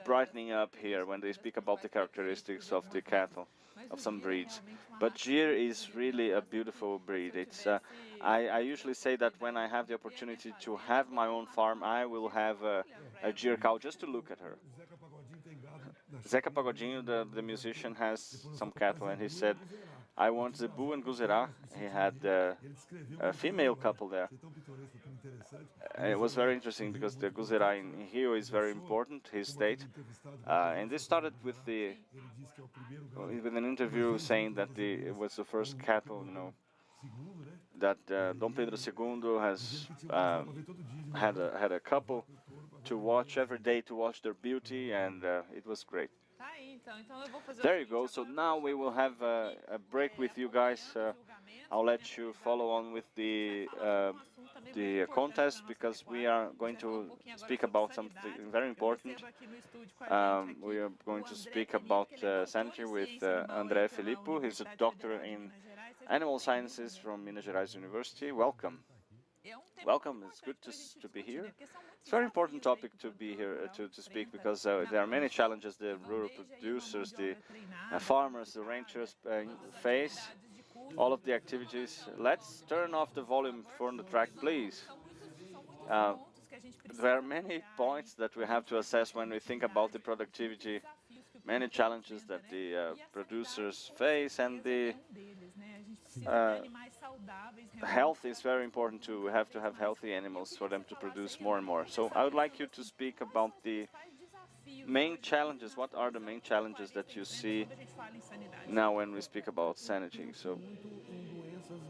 brightening up here when they speak about the characteristics of the cattle, of some breeds. But Gyr is really a beautiful breed. It's I usually say that when I have the opportunity to have my own farm, I will have a Gyr cow just to look at her. Zeca Pagodinho, the musician, has some cattle, and he said, I want Zebu and Guzerá. He had a female couple there. It was very interesting because the Guzerá in Rio is very important, his state. And this started with an interview saying that it was the first cattle, that Dom Pedro II has had a couple to watch every day, to watch their beauty, and it was great. There you go. So now we will have a break with you guys. I'll let you follow on with the contest, because we are going to speak about something very important. We are going to speak about Sanity with André Filippo. He's a doctor in animal sciences from Minas Gerais University. Welcome. Welcome. It's good to be here. It's a very important topic to be here to speak, because there are many challenges the rural producers, the farmers, the ranchers face. All of the activities. Let's turn off the volume from the track, please. There are many points that we have to assess when we think about the productivity, many challenges that the producers face, and the health is very important too. We have to have healthy animals for them to produce more and more. So I would like you to speak about the main challenges. What are the main challenges that you see now when we speak about sanity? So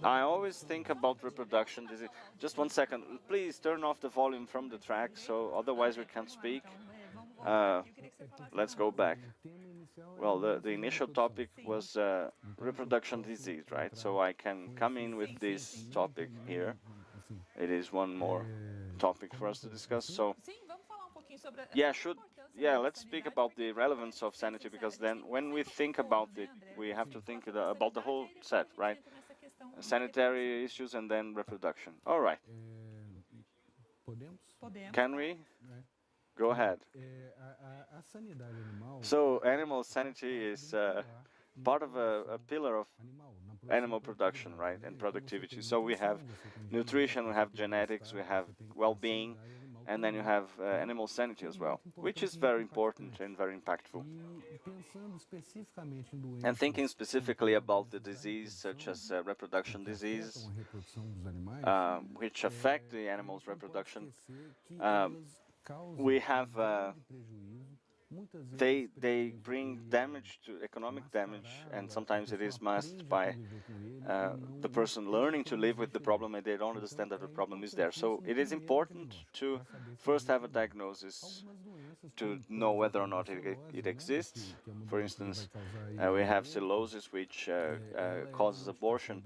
I always think about reproduction disease. Just 1 second. Please turn off the volume from the track, so otherwise we can't speak. Let's go back. Well, the initial topic was reproduction disease, right? So I can come in with this topic here. It is one more topic for us to discuss. So let's speak about the relevance of sanity, because then when we think about it, we have to think about the whole set, right? Sanitary issues and then reproduction. All right. Can we? Go ahead. So animal sanity is part of a pillar of animal production, right, and productivity. So we have nutrition, we have genetics, we have well-being, and then you have animal sanity as well, which is very important and very impactful. And thinking specifically about the disease, such as reproduction disease, which affect the animal's reproduction, we have they bring damage, to economic damage, and sometimes it is masked by the person learning to live with the problem, and they don't understand that the problem is there. So it is important to first have a diagnosis to know whether or not it exists. For instance, we have cirrhosis, which causes abortion.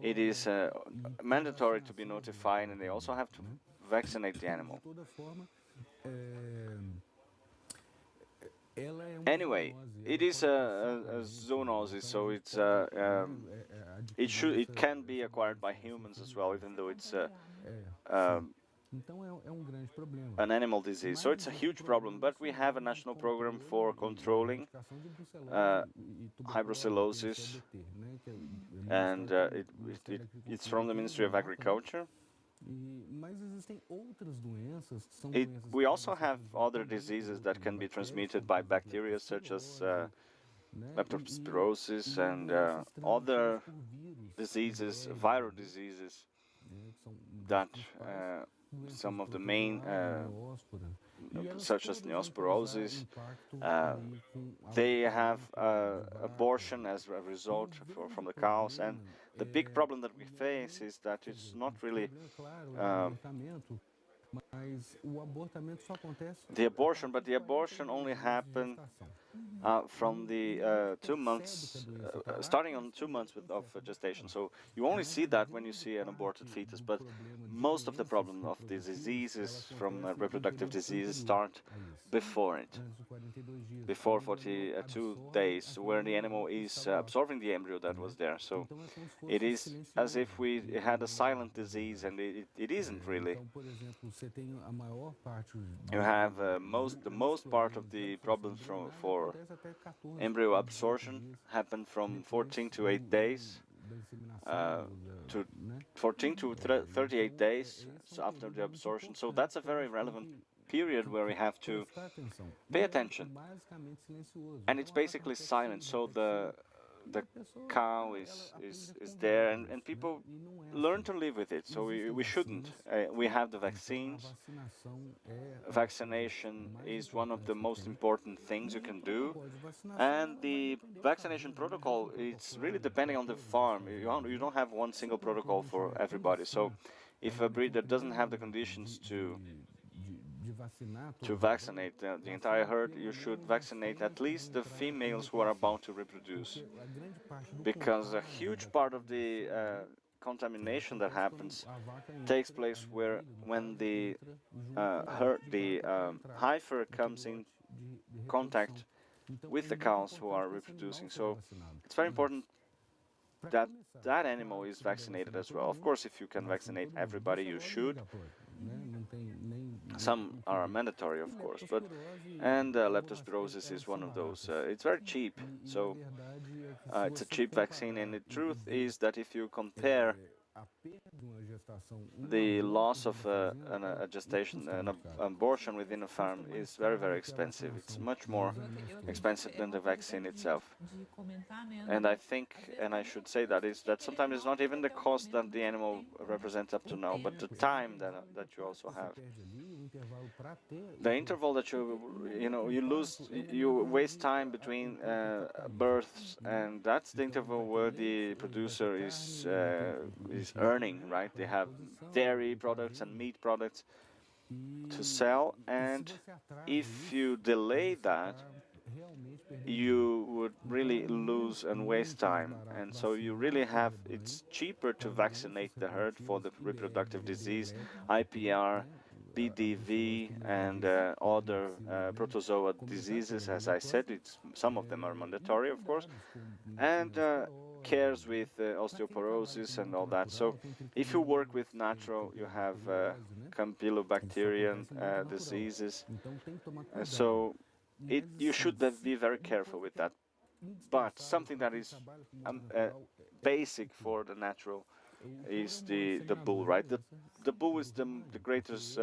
It is mandatory to be notified, and they also have to vaccinate the animal. Anyway, it is a zoonosis, so it's it can be acquired by humans as well, even though it's an animal disease. So it's a huge problem, but we have a national program for controlling hydrocellulosis, and it's from the Ministry of Agriculture. We also have other diseases that can be transmitted by bacteria, such as leptospirosis and other diseases, viral diseases, that some of the main, such as neosporosis, they have abortion as a result from the cows. And the big problem that we face is that it's not really the abortion, but the abortion only happens from the 2 months, starting on 2 months of gestation. So you only see that when you see an aborted fetus, but most of the problem of the diseases from reproductive diseases start before it, before 42 days, where the animal is absorbing the embryo that was there. So it is as if we had a silent disease, and it isn't really. You have the most part of the problems for embryo absorption happen from 14 to 8 days, to 14 to 38 days after the absorption. So that's a very relevant period where we have to pay attention. And it's basically silent, so the cow is there, and people learn to live with it, so we shouldn't. We have the vaccines. Vaccination is one of the most important things you can do, and the vaccination protocol, it's really depending on the farm. You don't have one single protocol for everybody, so if a breeder doesn't have the conditions to vaccinate the entire herd, you should vaccinate at least the females who are about to reproduce, because a huge part of the contamination that happens takes place when the heifer comes in contact with the cows who are reproducing. So it's very important that that animal is vaccinated as well. Of course, if you can vaccinate everybody, you should. Some are mandatory, of course, and leptospirosis is one of those. It's very cheap, so it's a cheap vaccine, and the truth is that if you compare the loss of a gestation, an abortion within a farm is very, very expensive. It's much more expensive than the vaccine itself. And I think, and I should say that sometimes it's not even the cost that the animal represents up to now, but the time that you also have. The interval that you waste time between births, and that's the interval where the producer is earning, right? They have dairy products and meat products to sell, and if you delay that, you would really lose and waste time. And so you really have, it's cheaper to vaccinate the herd for the reproductive disease, IPR, BDV, and other protozoa diseases. As I said, some of them are mandatory, of course, and cares with osteoporosis and all that. So if you work with natural, you have Campylobacterian diseases. So you should be very careful with that. But something that is basic for the natural is the bull, right? The bull is the greatest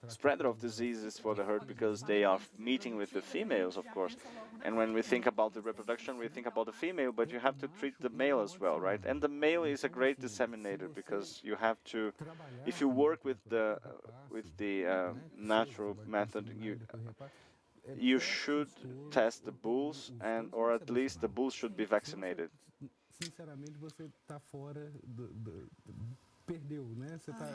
spreader of diseases for the herd, because they are meeting with the females, of course. And when we think about the reproduction, we think about the female, but you have to treat the male as well, right? And the male is a great disseminator, because you have to, if you work with the natural method, you should test the bulls, or at least the bulls should be vaccinated. Sinceramente, você está fora perdeu, né? Você está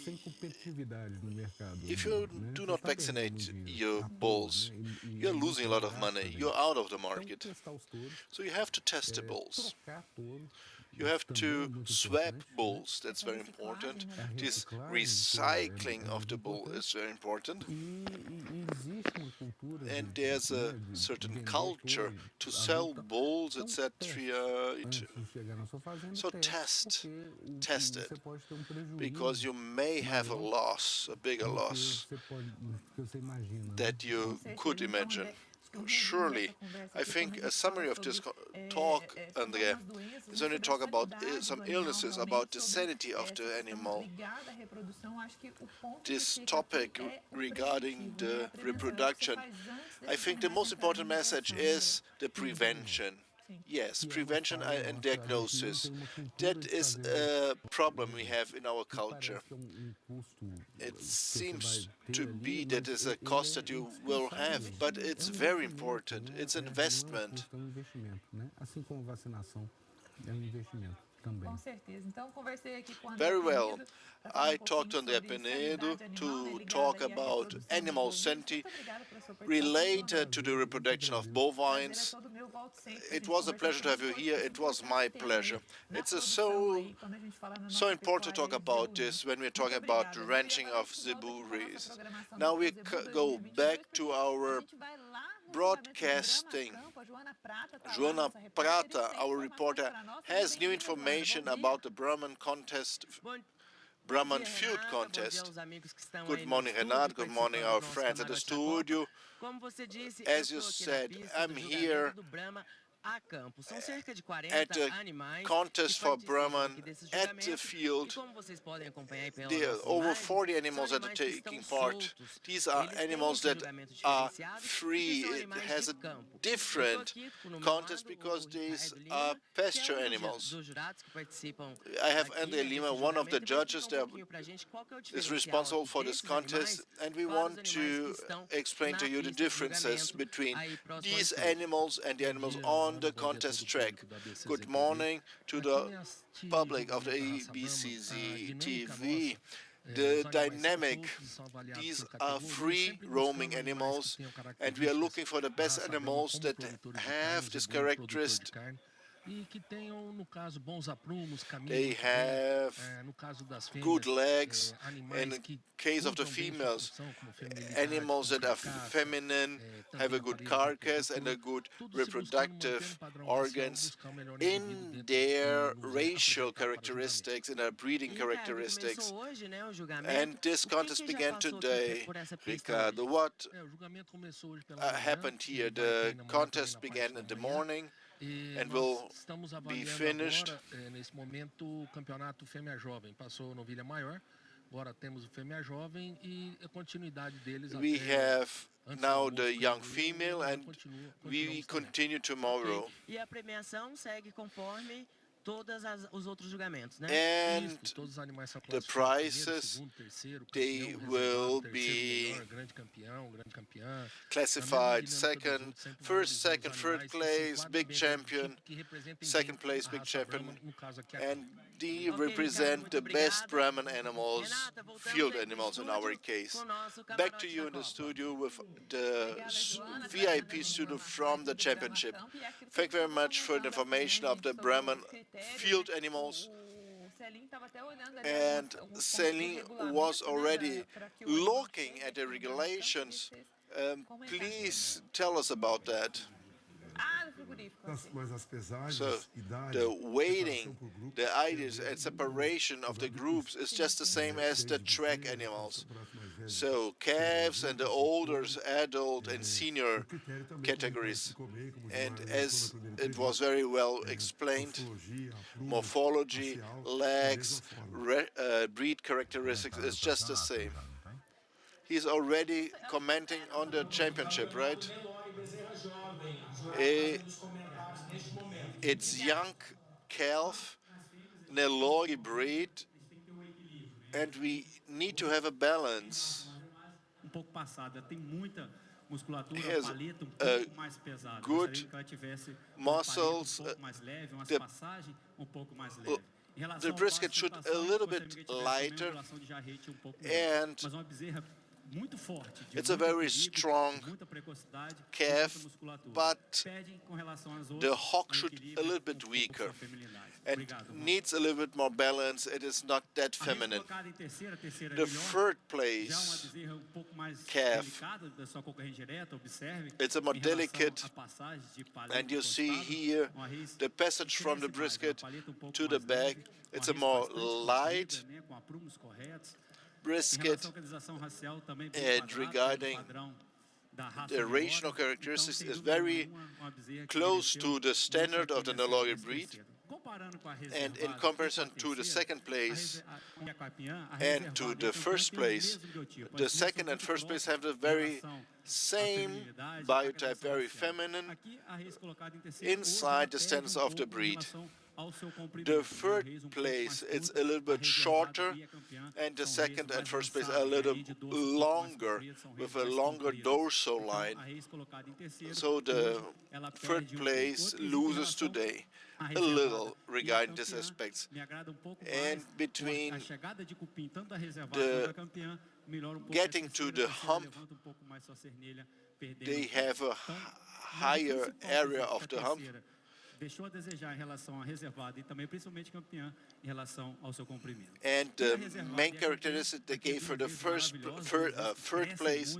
sem competitividade no mercado. If you do not vaccinate your bulls, you're losing a lot of money. You're out of the market. So you have to test the bulls. You have to swap bulls. That's very important. This recycling of the bull is very important. And there's a certain culture to sell bulls, etc. So test it, because you may have a loss, a bigger loss that you could imagine. Surely, I think a summary of this talk, Andrea, is only talk about some illnesses, about the sanity of the animal. This topic regarding the reproduction, I think the most important message is the prevention. Yes, prevention and diagnosis. That is a problem we have in our culture. It seems to be that is a cost that you will have, but it's very important. It's an investment. Very well. I talked to André Penedo to talk about animal sanity related to the reproduction of bovines. It was a pleasure to have you here. It was my pleasure. It's so important to talk about this when we're talking about the ranching of zebu race. Now we go back to our broadcasting. Joana Prata, our reporter, has new information about the Brahman Contest, Brahman Field Contest. Good morning, Renato. Good morning, our friends at the studio. As you said, I'm here at the contest for Brahman at the field. There are over 40 animals that are taking part. These are animals that are free. It has a different contest because these are pasture animals. I have André Lima, one of the judges that is responsible for this contest, and we want to explain to you the differences between these animals and the animals on the contest track. Good morning to the public of the ABCZ TV. The dynamic, these are free roaming animals, and we are looking for the best animals that have this characteristic. They have good legs. In the case of the females, animals that are feminine have a good carcass and a good reproductive organs in their racial characteristics, in their breeding characteristics. And this contest began today. Ricardo, what happened here? The contest began in the morning and will be finished. Nesse momento, o campeonato Fêmea Jovem passou no Vila Maior. Agora temos o Fêmea Jovem e a continuidade deles. We have now the young female, and we continue tomorrow. E a premiação segue conforme os outros julgamentos, né? And the prizes, they will be classified first, second, third place, big champion, second place, big champion, and they represent the best Brahman animals, field animals in our case. Back to you in the studio with the VIP studio from the championship. Thank you very much for the information of the Brahman field animals. And Celine was already looking at the regulations. Please tell us about that. So the weighting, the ideas and separation of the groups is just the same as the track animals. So calves and the older, adult and senior categories. And as it was very well explained, morphology, legs, breed characteristics is just the same. He's already commenting on the championship, right? It's young calf, Nelore breed, and we need to have a balance. Has good muscles. The brisket should a little bit lighter, and it's a very strong calf, but the hock should a little bit weaker and needs a little bit more balance. It is not that feminine. The third place calf, it's a more delicate, and you see here the passage from the brisket to the back. It's a more light brisket, and regarding the racial characteristics is very close to the standard of the Nelore breed. And in comparison to the second place and to the first place, the second and first place have the very same biotype, very feminine, inside the stance of the breed. The third place, it's a little bit shorter, and the second and first place are a little longer, with a longer dorsal line. So the third place loses today a little regarding these aspects. And between the getting to the hump, they have a higher area of the hump. Deixou a desejar em relação à reservada e também principalmente campeã em relação ao seu comprimento. And the main characteristic they gave for the third place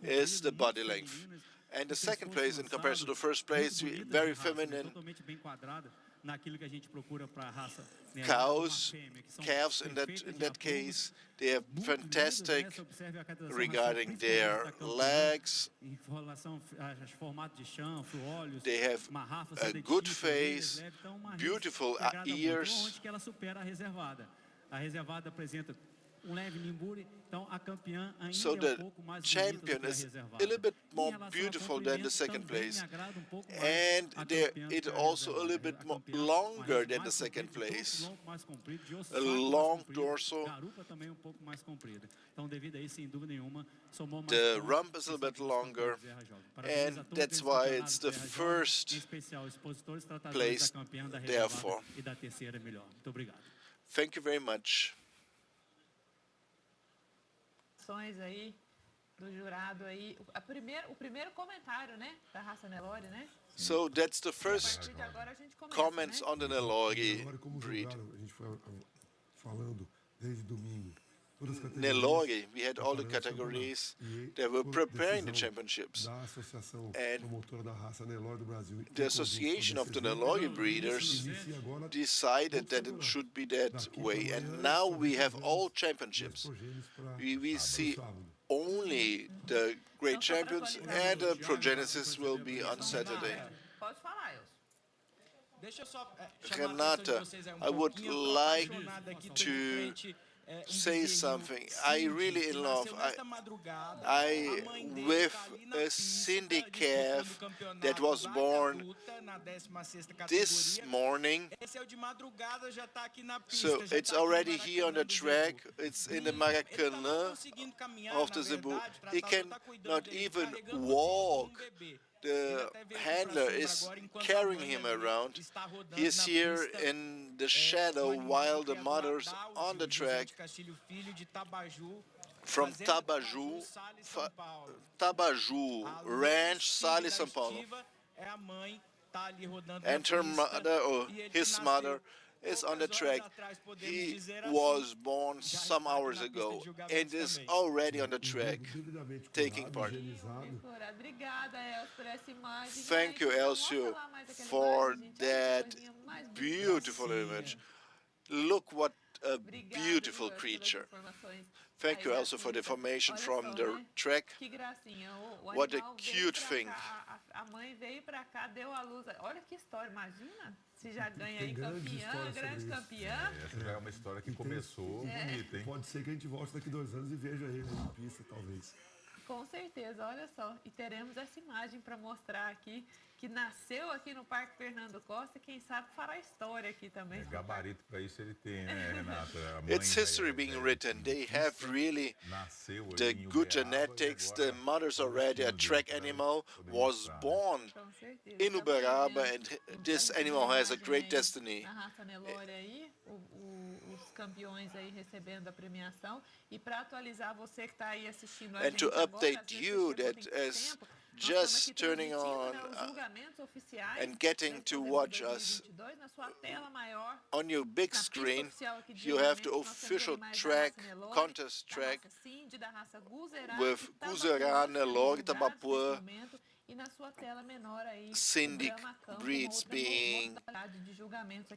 is the body length. And the second place, in comparison to the first place, very feminine. naquilo que a gente procura para a raça Cows, calves in that case, they are fantastic regarding their legs. They have a good face, beautiful ears. So the champion is a little bit more beautiful than the second place, and it also a little bit more longer than the second place. A long dorsal. The rump is a little bit longer, and that's why it's the first place, therefore. Thank you very much. Aí do jurado aí, o primeiro comentário, né, da raça Nelore, né? So that's the first comments on the Nelore breed. Nelore, we had all the categories that were preparing the championships. And the Association of the Nelore breeders decided that it should be that way. And now we have all championships. We see only the great champions, and the progenesis will be on Saturday. Renata, I would like to say something. I really in love. I with a Cindy calf that was born this morning. So it's already here on the track. It's in the Maracanã of the Zebu. He cannot even walk. The handler is carrying him around. He is here in the shadow while the mother's on the track from Tabaju Ranch, Sali, São Paulo. And her mother, or his mother, is on the track. He was born some hours ago and is already on the track, taking part. Thank you, Elcio, for that beautiful image. Look what a beautiful creature. Thank you also for the information from the track. What a cute thing. A mãe veio para cá, deu à luz. Olha que história, imagina se já ganha aí campeã, grande campeã. Essa já é uma história que começou bonita, hein? Pode ser que a gente volte daqui 2 anos e veja ele na pista, talvez. Com certeza, olha só. E teremos essa imagem para mostrar aqui, que nasceu aqui no Parque Fernando Costa, quem sabe fará história aqui também. Gabarito para isso ele tem, né, Renata? It's history being written. They have really the good genetics. The mother's already a track animal, was born in Uberaba, and this animal has a great destiny. Na raça Nelore aí, os campeões aí recebendo a premiação. E para atualizar você que está aí assistindo a gente to update you that is just turning on and getting to watch us on your big screen, you have the official track, contest track with Guzerá, Nelore, Tabapuã, Cindy breeds being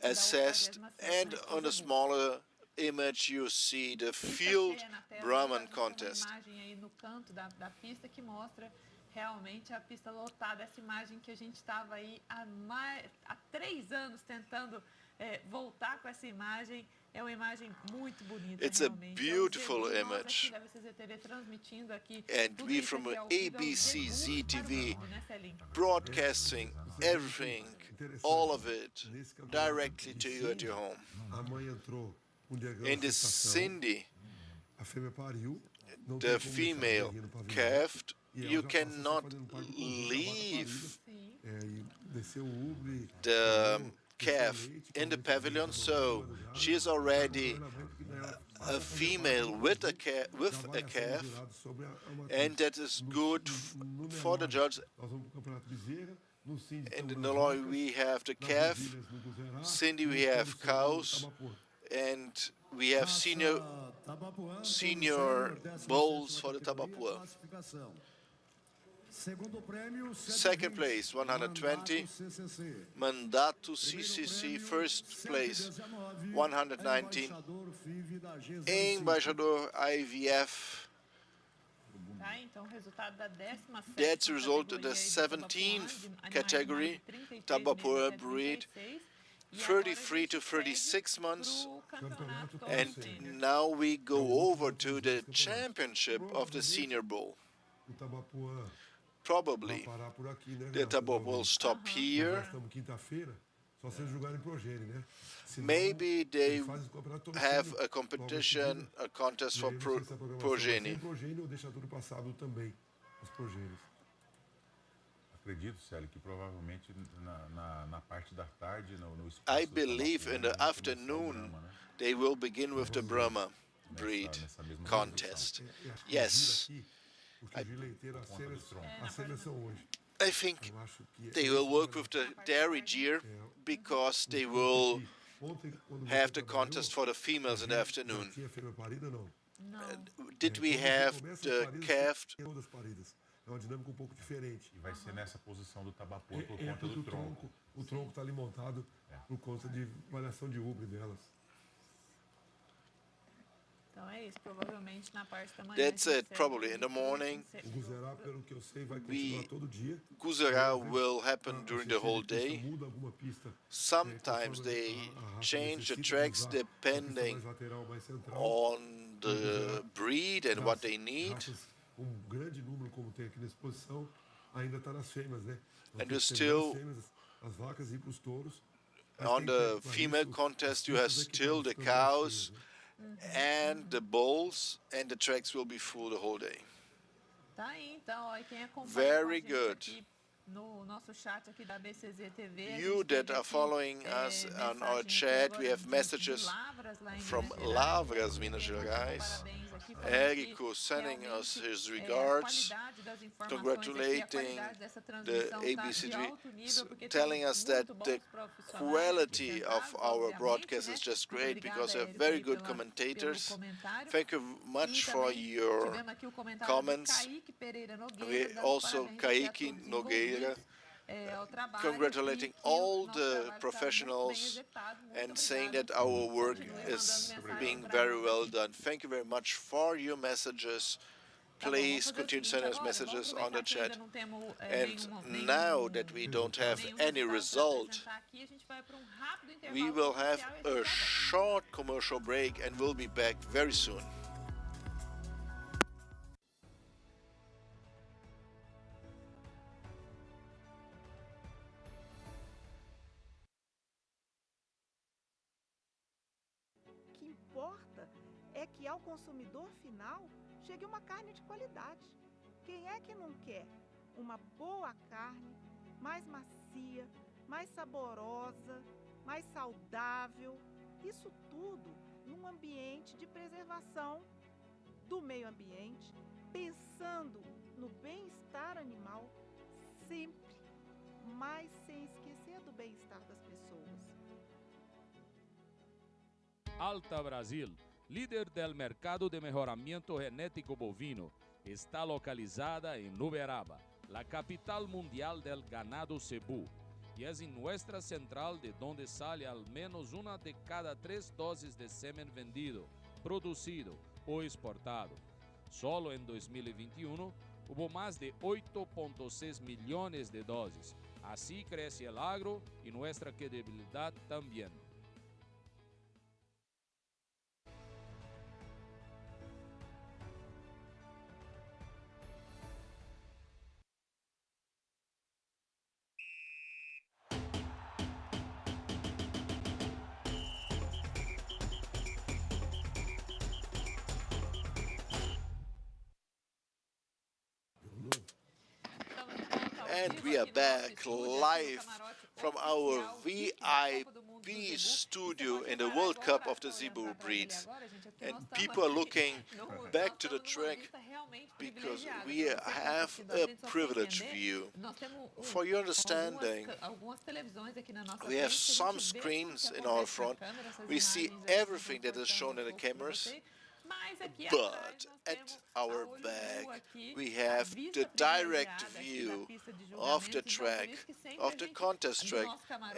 assessed, and on a smaller image you see the field Brahman Contest. Realmente a pista lotada, essa imagem que a gente estava aí há 3 anos tentando voltar com essa imagem, é uma imagem muito bonita. It's realmente. A beautiful image. And we from ABCZ TV broadcasting everything, all of it, directly to you at your home. In this Cindy, the female calved. You cannot leave the calf in the pavilion, so she is already a female with a calf, and that is good for the judge. In the Nelore we have the calf, Cindy we have cows, and we have senior bulls for the Tabapuã. Second place, 120. Mandato CCC, first place, 119. Embaixador IVF. Tá, então, o resultado da 17ª That's the result of the categoria 17th de category, Tabapuã breed, 33 to 36 months. And now we go over to the championship of the Senior Bowl. Probably the Tabapuã will stop here. Maybe they have a competition, a contest for progeny. Acredito, Célio, que provavelmente na parte da tarde, no espaço I believe in the afternoon they will begin with the Brahma breed contest. Yes. I think they will work with the dairy deer because they will have the contest for the females in the afternoon. Did we have the calf? É uma dinâmica um pouco diferente. E vai ser nessa posição do Tabapuã por conta do tronco. O tronco está ali montado por conta de variação de ubre delas. Então é isso, provavelmente na parte da manhã. That's it, probably in the morning. O Guzerá, pelo que eu sei, vai continuar todo dia. Guzerá will happen during the whole day. Sometimes they change the tracks depending on the breed and what they need. Grande número como tem aqui na exposição ainda está nas fêmeas, né? And you still as vacas e para os touros. On the female contest you have still the cows and the bulls, and the tracks will be full the whole day. Tá aí, então, ó, quem acompanha Very good. No nosso chat aqui da BCZ TV. You that are following us on our chat, we have messages from Lavras, Minas Gerais. Érico sending us his regards, congratulating the ABCG, telling us that the quality of our broadcast is just great because we have very good commentators. Thank you much for your comments. We also Kaique Nogueira congratulating all the professionals and saying that our work is being very well done. Thank you very much for your messages. Please continue to send us messages on the chat. And now that we don't have any result, we will have a short commercial break and we'll be back very soon. É que ao consumidor final chegue uma carne de qualidade. Quem é que não quer uma boa carne, mais macia, mais saborosa, mais saudável? Isso tudo num ambiente de preservação do meio ambiente, pensando no bem-estar animal sempre, mas sem esquecer do bem-estar das pessoas. Alta Brasil, líder del mercado de mejoramiento genético bovino, está localizada en Uberaba, la capital mundial del ganado cebú, y es en nuestra central de donde sale al menos una de cada 3 dosis de semen vendido, producido o exportado. Solo en 2021 hubo más de 8.6 millones de dosis. Así crece el agro y nuestra credibilidad también. And we are back live from our VIP studio in the World Cup of the Zebu breeds. And people are looking back to the track because we have a privileged view. For your understanding, we have some screens in our front. We see everything that is shown in the cameras. But at our back, we have the direct view of the track, of the contest track.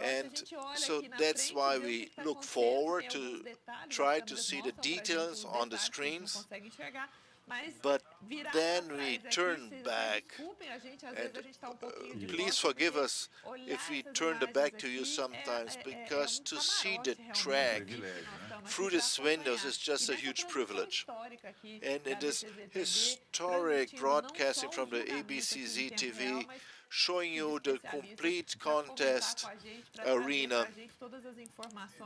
And so that's why we look forward to try to see the details on the screens. But then we turn back, and please forgive us if we turn the back to you sometimes, because to see the track through these windows is just a huge privilege. And it is historic broadcasting from the ABCZ TV, showing you the complete contest arena,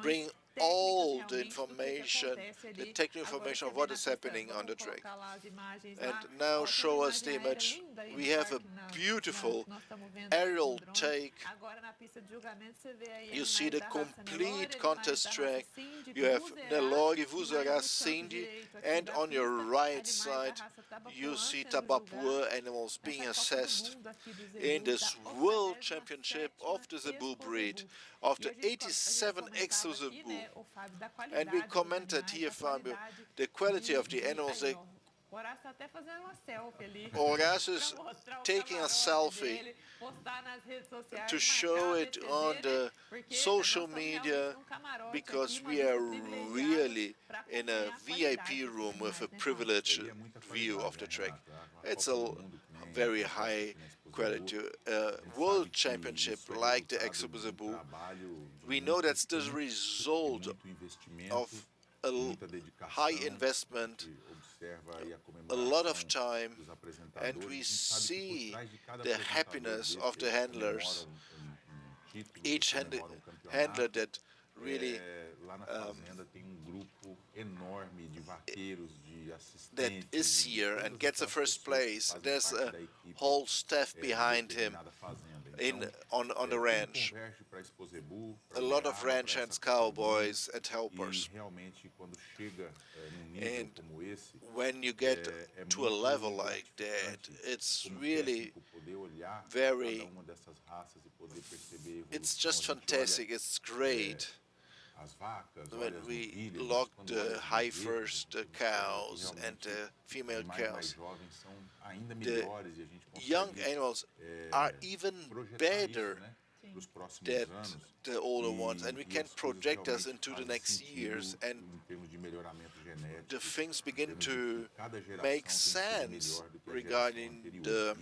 bring all the information, the technical information of what is happening on the track. And now show us the image. We have a beautiful aerial take. You see the complete contest track. You have Nelore, Vuzará, Cindy, and on your right side you see Tabapuã animals being assessed in this World Championship of the Zebu breed, of the 87 Expozebu. And we commented here, Fabio, the quality of the animals. Horácio is taking a selfie to show it on the social media, because we are really in a VIP room with a privileged view of the track. It's a very high quality world championship like the Expozebu. We know that's the result of a high investment, a lot of time, and we see the happiness of the handlers. Each handler that really that is here and gets a first place. There's a whole staff behind him on the ranch. A lot of ranch hands, cowboys, and helpers. And when you get to a level like that, it's really very, it's just fantastic, it's great. When we lock the heifers, the cows, and the female cows, the young animals are even better than the older ones, and we can project us into the next years, and the things begin to make sense regarding the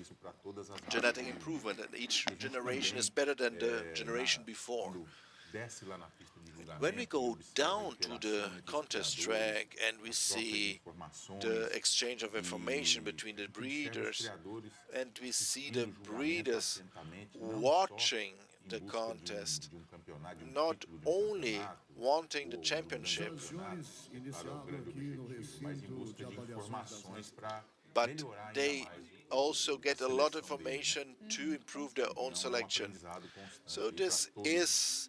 genetic improvement, and each generation is better than the generation before. When we go down to the contest track and we see the exchange of information between the breeders, and we see the breeders watching the contest, not only wanting the championship, but they also get a lot of information to improve their own selection. So this is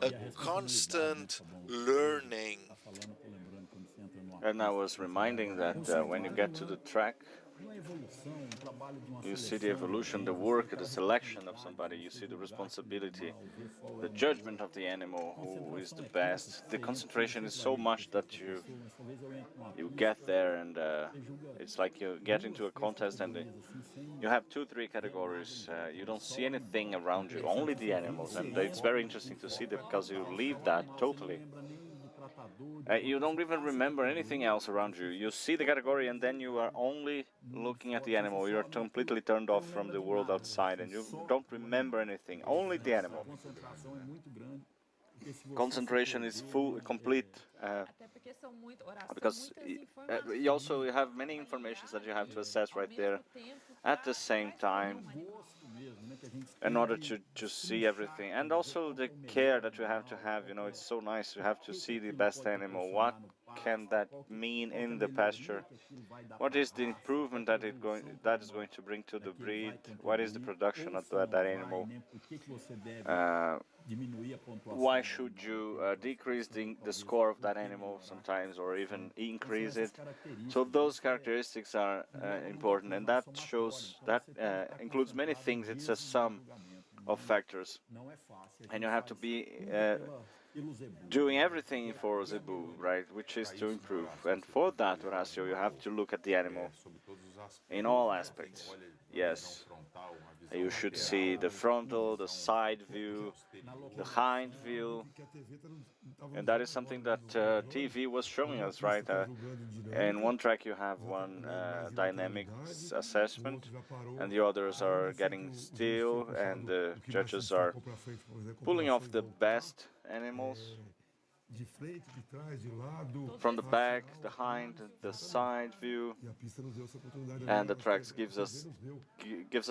a constant learning. And I was reminding that when you get to the track, you see the evolution, the work, the selection of somebody, you see the responsibility, the judgment of the animal, who is the best. The concentration is so much that you get there, and it's like you get into a contest and you have 2-3 categories. You don't see anything around you, only the animals, and it's very interesting to see that, because you leave that totally. You don't even remember anything else around you. You see the category and then you are only looking at the animal. You're completely turned off from the world outside and you don't remember anything, only the animal. Concentration is full, complete, because you also have many informations that you have to assess right there at the same time in order to see everything. And also the care that you have to have, it's so nice. You have to see the best animal. What can that mean in the pasture? What is the improvement that is going to bring to the breed? What is the production of that animal? Why should you decrease the score of that animal sometimes, or even increase it? So those characteristics are important, and that includes many things. It's a sum of factors, and you have to be doing everything for Zebu, right, which is to improve. And for that, Horacio, you have to look at the animal in all aspects. Yes, you should see the frontal, the side view, the hind view, and that is something that TV was showing us, right? In one track you have one dynamic assessment, and the others are getting still, and the judges are pulling off the best animals from the back, the hind, the side view, and the tracks gives us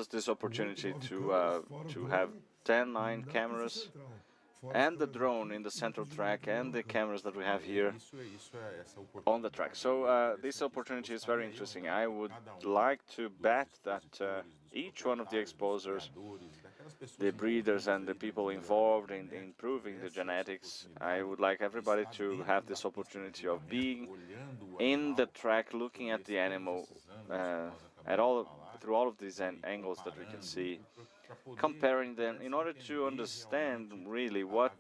this opportunity to have 9 cameras and the drone in the central track and the cameras that we have here on the track. So this opportunity is very interesting. I would like to bet that each one of the exposers, the breeders and the people involved in improving the genetics, I would like everybody to have this opportunity of being in the track, looking at the animal through all of these angles that we can see, comparing them in order to understand really what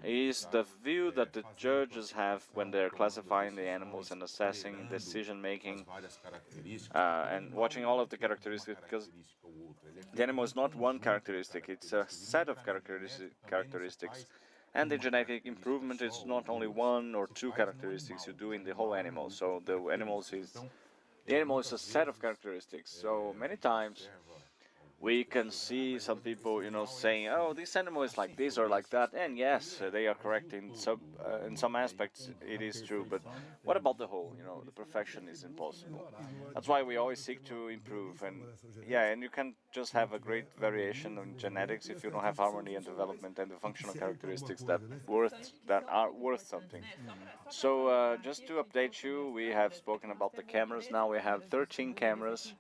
is the view that the judges have when they're classifying the animals and assessing decision making, and watching all of the characteristics, because the animal is not one characteristic, it's a set of characteristics, and the genetic improvement is not only 1 or 2 characteristics you do in the whole animal. So the animal is a set of characteristics. So many times we can see some people, saying, "Oh, this animal is like this or like that," and yes, they are correct in some aspects. It is true, but what about the whole? The perfection is impossible. That's why we always seek to improve, and and you can just have a great variation in genetics if you don't have harmony and development and the functional characteristics that are worth something. So just to update you, we have spoken about the cameras. Now we have 13 cameras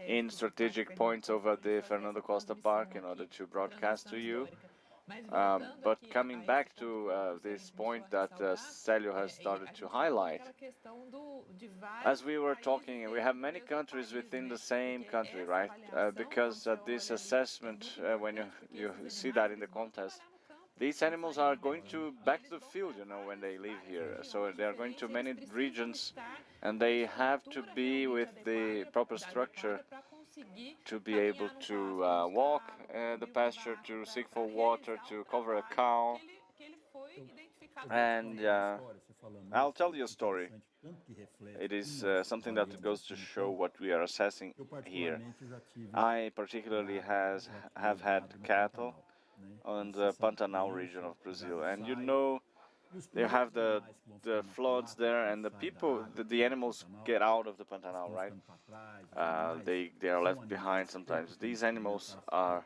in strategic points over the Fernando Costa Park in order to broadcast to you. But coming back to this point that Célio has started to highlight, as we were talking, we have many countries within the same country, right? Because this assessment, when you see that in the contest, these animals are going back to the field, when they leave here. So they are going to many regions, and they have to be with the proper structure to be able to walk the pasture, to seek for water, to cover a cow. And I'll tell you a story. It is something that goes to show what we are assessing here. I particularly have had cattle on the Pantanal region of Brazil, and they have the floods there, and the animals get out of the Pantanal, right? They are left behind sometimes. These animals are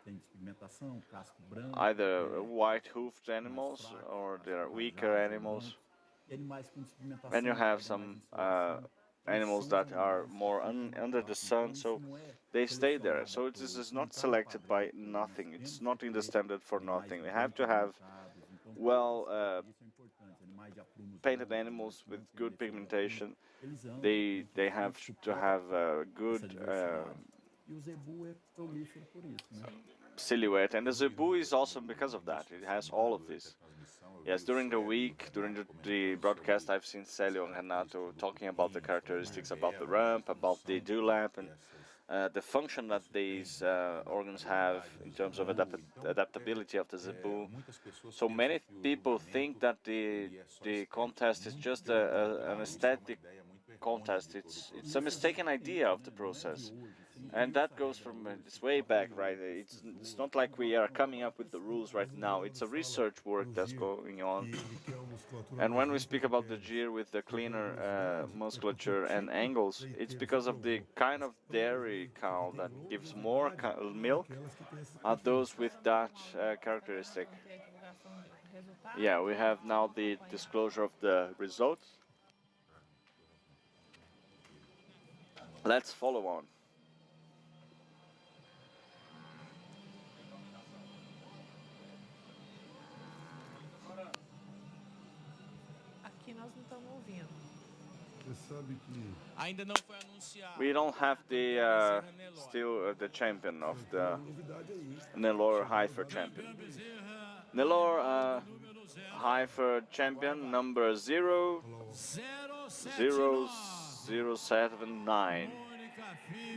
either white-hoofed animals or they are weaker animals, and you have some animals that are more under the sun, so they stay there. So this is not selected by nothing. It's not in the standard for nothing. We have to have painted animals with good pigmentation. They have to have good silhouette, and the Zebu is awesome because of that. It has all of this. Yes, during the week, during the broadcast, I've seen Célio and Renato talking about the characteristics, about the ramp, about the dewlap, and the function that these organs have in terms of adaptability of the Zebu. So many people think that the contest is just an aesthetic contest. It's a mistaken idea of the process. And that goes from it's way back, right? It's not like we are coming up with the rules right now. It's a research work that's going on. And when we speak about the gyr with the cleaner musculature and angles, it's because of the kind of dairy cow that gives more milk are those with that characteristic. Yeah, we have now the disclosure of the results. Let's follow on. Aqui nós não estamos ouvindo. We don't have the still the champion of the Nelore Heifer champion. Nelore Heifer champion number 00079.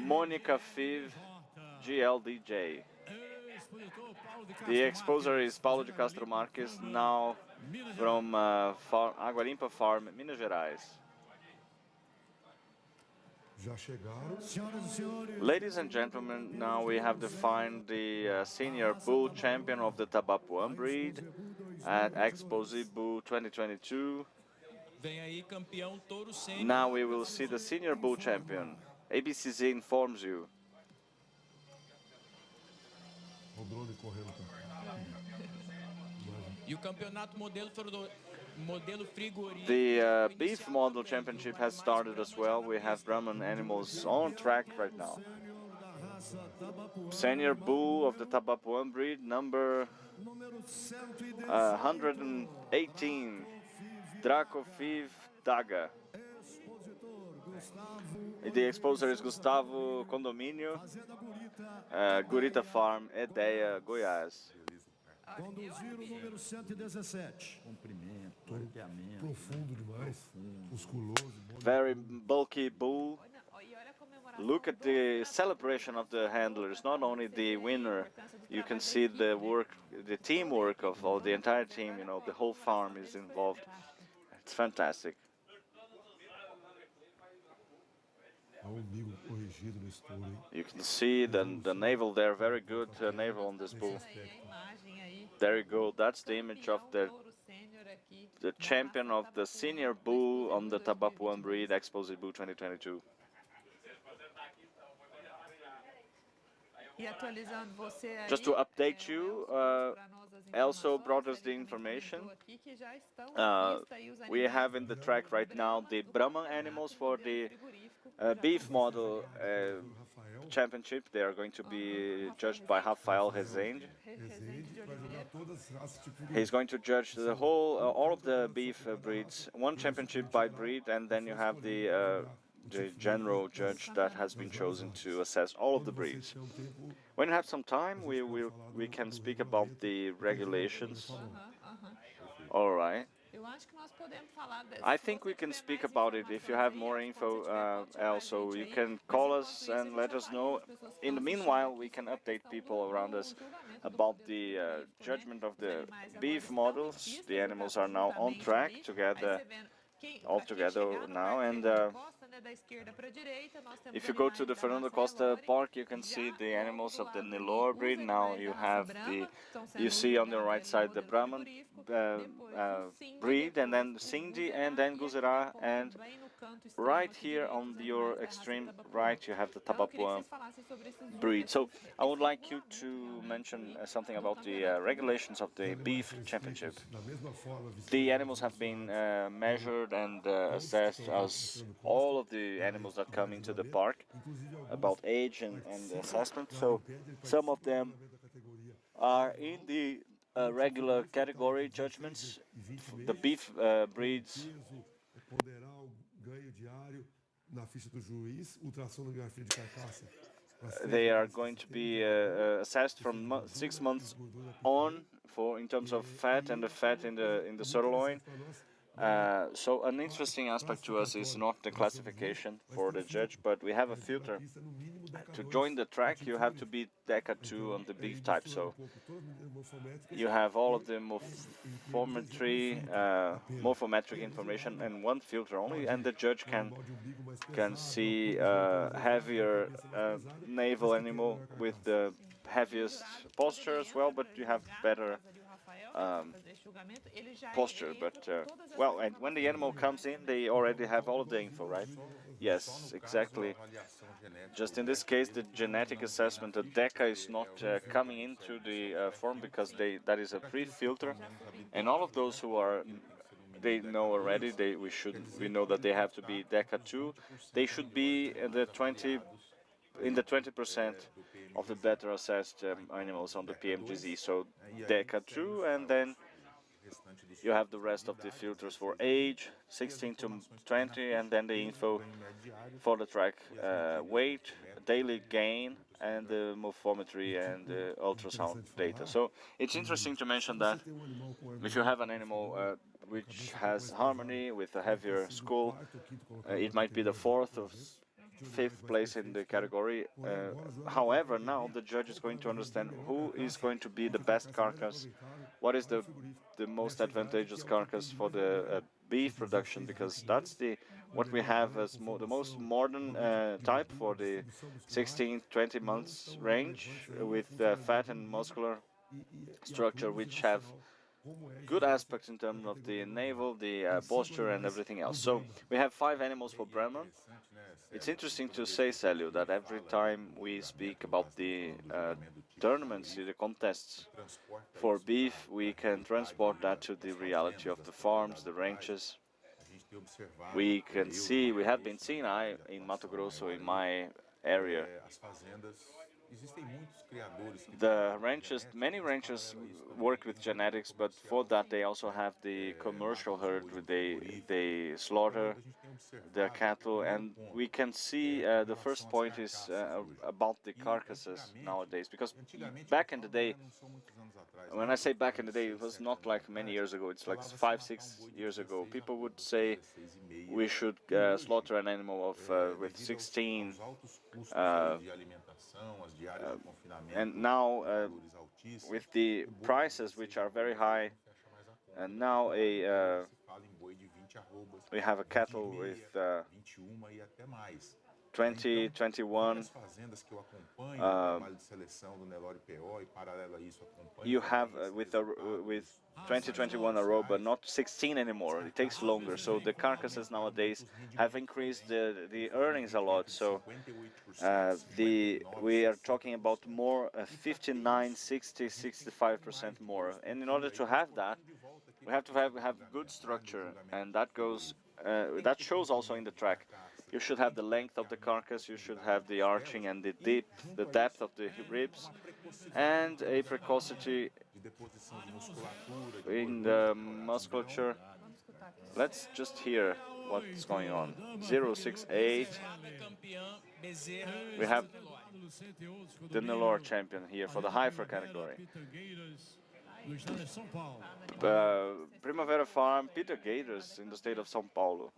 Monica Fiv GLDJ. The exposer is Paulo de Castro Marques, now from Água Limpa Farm, Minas Gerais. Ladies and gentlemen, now we have defined the senior bull champion of the Tabapuã breed at Expozebu 2022. Now we will see the senior bull champion. ABCZ informs you. The beef model championship has started as well. We have Brahman animals on track right now. Senior bull of the Tabapuã breed, number 118, Draco Fiv Daga. The exposer is Gustavo Condomínio, Gurita Farm, Edeia, Goiás. Conduzir o número 117. Comprimento, arqueamento. Profundo demais, musculoso. Very bulky bull. Look at the celebration of the handlers, not only the winner. You can see the work, the teamwork of all the entire team, you know, the whole farm is involved. It's fantastic. You can see the navel there, very good navel on this bull. There you go, that's the image of the champion of the senior bull on the Tabapuã breed, Expozebu 2022. Just to update you, also brought us the information. We have in the track right now the Brahman animals for the beef model championship. They are going to be judged by Rafael Rezende. He's going to judge the whole, all of the beef breeds, one championship by breed, and then you have the general judge that has been chosen to assess all of the breeds. When we have some time, we can speak about the regulations. All right. I think we can speak about it. If you have more info, also you can call us and let us know. In the meanwhile, we can update people around us about the judgment of the beef models. The animals are now on track all together now, and if you go to the Fernando Costa Park, you can see the animals of the Nelore breed. Now you see on the right side the Brahman breed, and then the Sindhi, and then Guzerá, and right here on your extreme right you have the Tabapuã breed. So I would like you to mention something about the regulations of the beef championship. The animals have been measured and assessed as all of the animals that come into the park, about age and assessment. So some of them are in the regular category judgments. The beef breeds they are going to be assessed from 6 months on in terms of fat and the fat in the sirloin. So an interesting aspect to us is not the classification for the judge, but we have a filter. To join the track, you have to be DECA 2 on the beef type. So you have all of the morphometric information and one filter only, and the judge can see heavier navel animal with the heaviest posture as well, but you have better posture. But well, and when the animal comes in, they already have all of the info, right? Yes, exactly. Just in this case, the genetic assessment, the DECA is not coming into the form because that is a pre-filter, and all of those who are, they know already. We know that they have to be DECA 2. They should be in the 20% of the better assessed animals on the PMGZ. So DECA 2, and then You have the rest of the filters for age, 16 to 20, and then the info for the track weight, daily gain, and the morphometry and the ultrasound data. So it's interesting to mention that if you have an animal which has harmony with a heavier skull, it might be the fourth or fifth place in the category. However, now the judge is going to understand who is going to be the best carcass, what is the most advantageous carcass for the beef production, because that's what we have as the most modern type for the 16-20 months range, with fat and muscular structure, which have good aspects in terms of the navel, the posture, and everything else. So we have 5 animals for Brahman. It's interesting to say, Célio, that every time we speak about the tournaments, the contests for beef, we can transport that to the reality of the farms, the ranches. We can see, we have been seeing in Mato Grosso, in my area, the ranchers, many ranchers work with genetics, but for that they also have the commercial herd where they slaughter their cattle, and we can see the first point is about the carcasses nowadays, because back in the day, when I say back in the day, it was not like many years ago, it's like 5-6 years ago, people would say we should slaughter an animal of with 16 and now with the prices which are very high, and now we have a cattle with 20, 21. You have with 2021 Aroba, not 16 anymore. It takes longer. So the carcasses nowadays have increased the earnings a lot. So we are talking about more 59, 60, 65% more. And in order to have that, we have to have good structure, and that goes that shows also in the track. You should have the length of the carcass, you should have the arching and the depth of the ribs, and a precocity in the musculature. Let's just hear what's going on. 068. We have the Nelore champion here for the heifer category. Primavera Farm, Peter Gators in the state of São Paulo.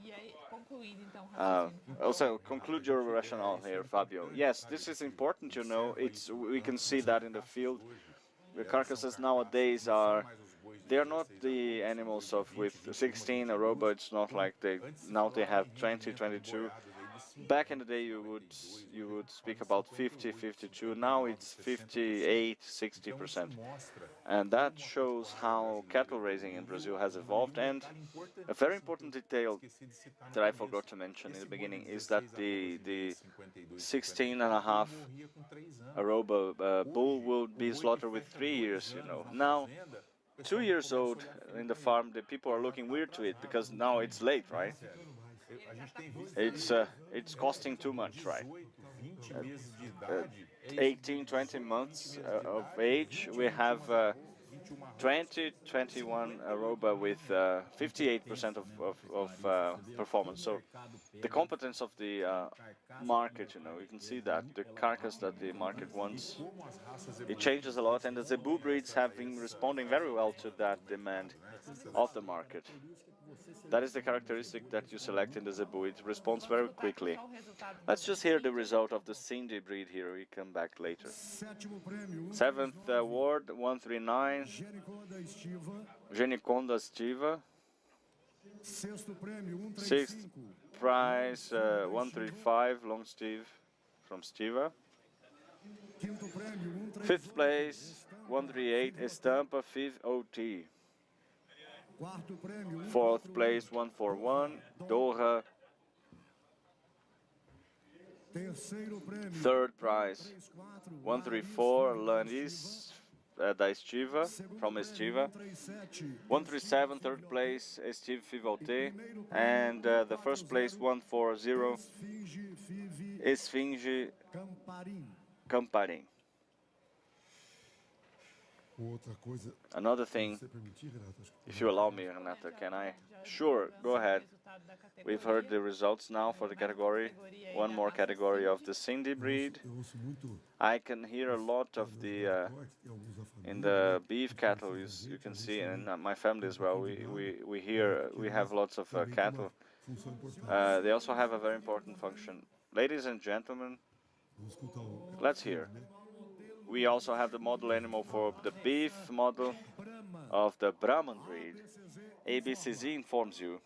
Also, conclude your rationale here, Fabio. Yes, this is important, you know. We can see that in the field. The carcasses nowadays they're not the animals of with 16 Aroba. It's not like now they have 20, 22. Back in the day, you would speak about 50, 52. Now it's 58, 60%. And that shows how cattle raising in Brazil has evolved. And a very important detail that I forgot to mention in the beginning is that the 16.5 Aroba bull will be slaughtered with 3 years, you know. Now, 2 years old in the farm, the people are looking weird to it because now it's late, right? It's costing too much, right? 18, 20 months of age, we have 2021 Aroba with 58% of performance. So the competence of the market, you know, you can see that the carcass that the market wants, it changes a lot, and the Zebu breeds have been responding very well to that demand of the market. That is the characteristic that you select in the Zebu. It responds very quickly. Let's just hear the result of the Cindy breed here. We come back later. 7th award, 139. Geniconda Stiva. 6th prize, 135, Long Steve from Stiva. 5th place, 138, Estampa 5th OT. 4th place, 141, Doha. 3rd prize, 134, Lanis da Estiva, from Estiva. 137, 3rd place, Estive Fivolte. And the first place, 140, Esfinge Camparim. Another thing, if you allow me, Renata, can I? Sure, go ahead. We've heard the results now for the category, one more category of the Cindy breed. I can hear a lot of the, in the beef cattle, you can see, and my family as well, we have lots of cattle. They also have a very important function. Ladies and gentlemen, let's hear. We also have the model animal for the beef model of the Brahman breed. ABCZ informs you.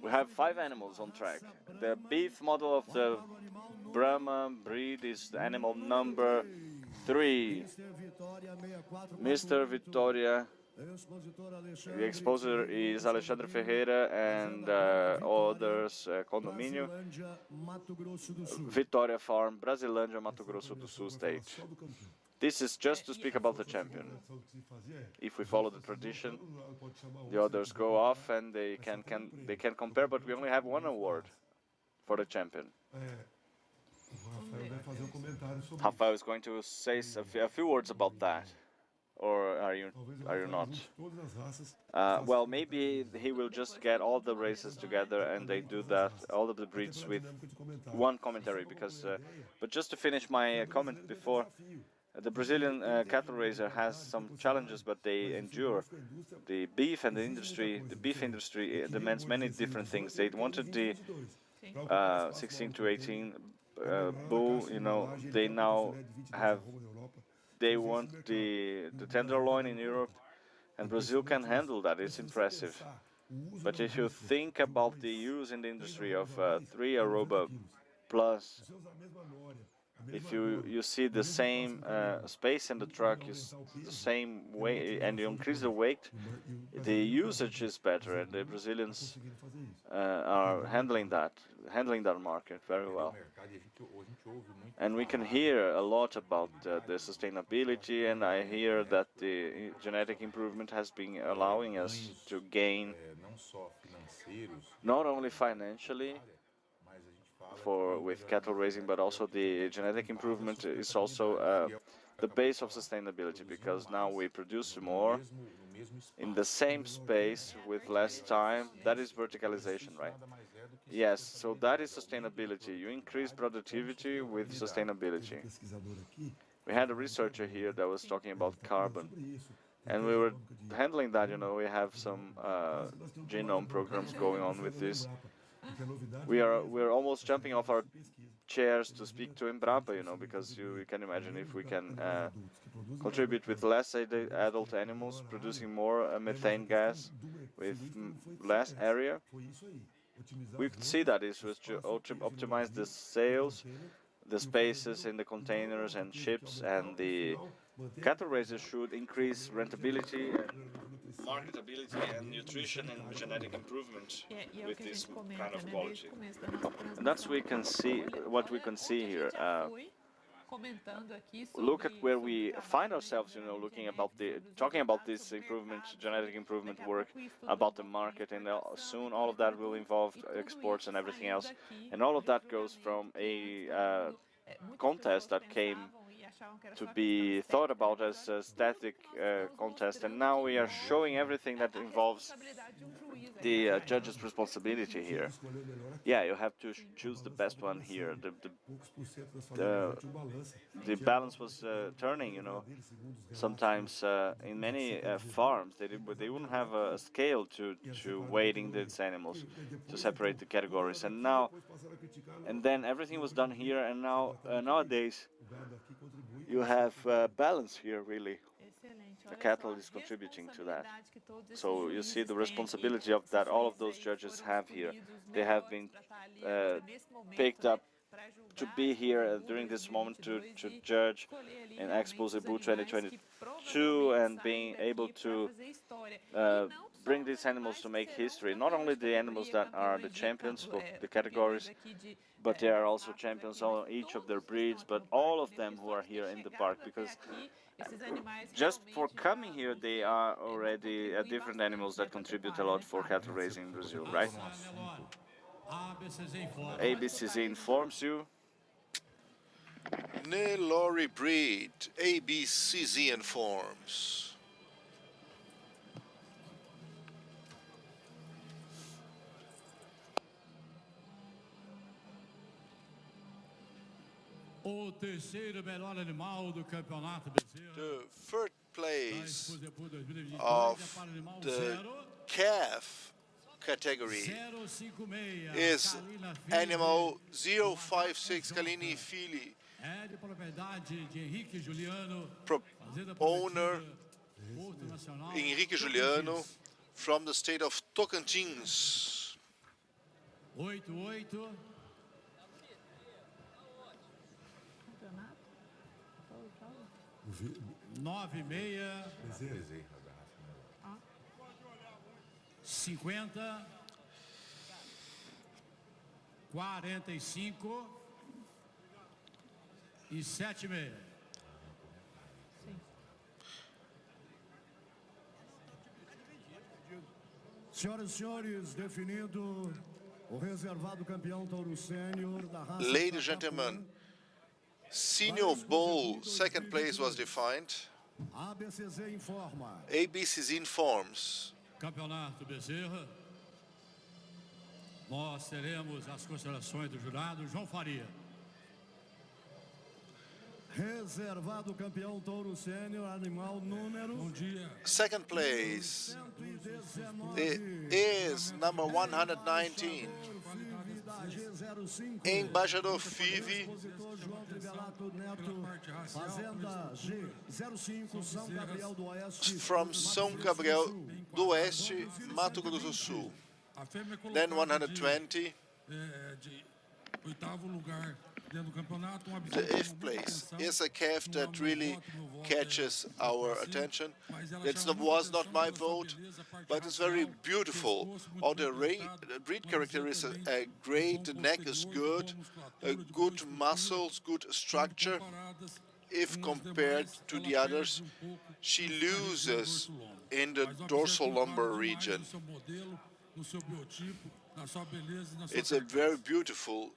We have 5 animals on track. The beef model of the Brahman breed is the animal number 3. Mr. Vitória. The exposer is Alexandre Ferreira and others, Condomínio. Vitória Farm, Brasilândia, Mato Grosso do Sul state. This is just to speak about the champion. If we follow the tradition, the others go off and they can compare, but we only have one award for the champion. Rafael is going to say a few words about that. Or are you not? Well, maybe he will just get all the races together and they do that, all of the breeds with one commentary. Because, but just to finish my comment before, the Brazilian cattle raiser has some challenges, but they endure. The beef industry demands many different things. They wanted the 16 to 18 bull. You know, they now have. They want the tenderloin in Europe, and Brazil can handle that. It's impressive. But if you think about the use in the industry of 3 arroba plus, if you see the same space in the truck, the same weight, and you increase the weight, the usage is better, and the Brazilians are handling that market very well. And we can hear a lot about the sustainability, and I hear that the genetic improvement has been allowing us to gain not only financially with cattle raising, but also the genetic improvement is also the base of sustainability, because now we produce more in the same space with less time. That is verticalization, right? Yes, so that is sustainability. You increase productivity with sustainability. We had a researcher here that was talking about carbon, and we were handling that. You know, we have some genome programs going on with this. We're almost jumping off our chairs to speak to Embrapa, you know, because you can imagine if we can contribute with less adult animals, producing more methane gas with less area. We could see that it was to optimize the sales, the spaces in the containers and ships, and the cattle raisers should increase rentability and marketability and nutrition and genetic improvement with this kind of quality. And that's what we can see here. Look at where we find ourselves, you know, talking about this improvement, genetic improvement work, about the market, and soon all of that will involve exports and everything else. And all of that goes from a contest that came to be thought about as a static contest, and now we are showing everything that involves the judge's responsibility here. Yeah, you have to choose the best one here. The balance was turning, you know. Sometimes in many farms they wouldn't have a scale to weighting these animals to separate the categories, and then everything was done here, and nowadays you have balance here, really. The cattle is contributing to that. So you see the responsibility of that all of those judges have here. They have been picked up to be here during this moment to judge in Expozebu 2022 and being able to bring these animals to make history. Not only the animals that are the champions for the categories, but they are also champions on each of their breeds, but all of them who are here in the park, because just for coming here, they are already different animals that contribute a lot for cattle raising in Brazil, right? ABCZ informs you. Nelore breed, ABCZ informs. O terceiro melhor animal do campeonato bezerra. The third place of the calf category is animal 056 Kalini Fili, É de propriedade de Henrique Juliano, owner Henrique Juliano from the state of Tocantins. 88. Nove e meia. 50. 45. E 7 e meia. Senhoras e senhores, definido o reservado campeão touro sênior da raça. Ladies and gentlemen, Senior Bull second place was defined. ABCZ informa. ABCZ informs. Campeonato Bezerra. Nós teremos as considerações do jurado João Faria. Reservado campeão touro sênior, animal número. Bom dia. Second place is number 119. Embaixador Five from São Gabriel do Oeste, Mato Grosso do Sul. Then 120. The fifth place is a calf that really catches our attention. It was not my vote, but it's very beautiful. All the breed characteristics are great, the neck is good, good muscles, good structure. If compared to the others, she loses in the dorsal lumbar region. It's a very beautiful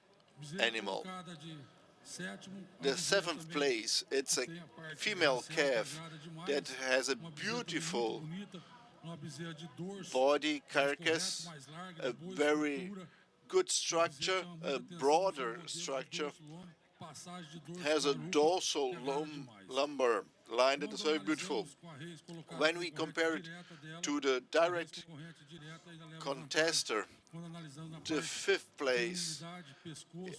animal. The seventh place, it's a female calf that has a beautiful body carcass, a very good structure, a broader structure, has a dorsal lumbar line that is very beautiful. When we compare it to the direct contester, the fifth place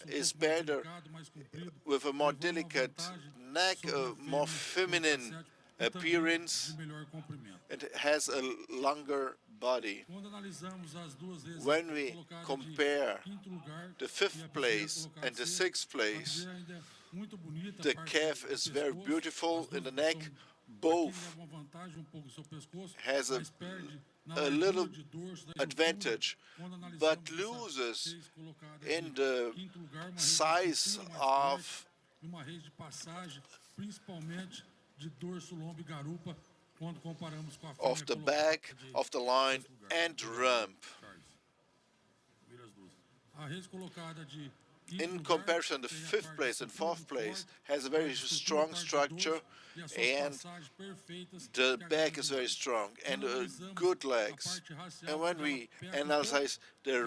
is better, with a more delicate neck, a more feminine appearance, and has a longer body. When we compare the fifth place and the sixth place, the calf is very beautiful in the neck. Both has a little advantage, but loses in the size of the back, of the line, and rump. In comparison, the fifth place and fourth place has a very strong structure, and the back is very strong, and good legs. And when we analyze the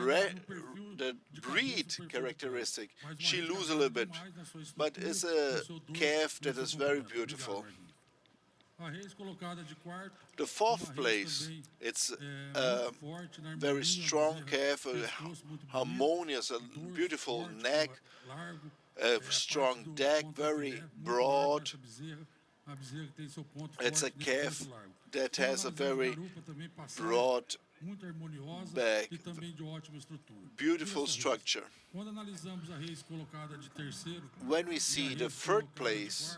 breed characteristic, she loses a little bit, but it's a calf that is very beautiful. The fourth place, it's a very strong calf, a harmonious and beautiful neck, a strong neck, very broad. It's a calf that has a very broad back, beautiful structure. When we see the third place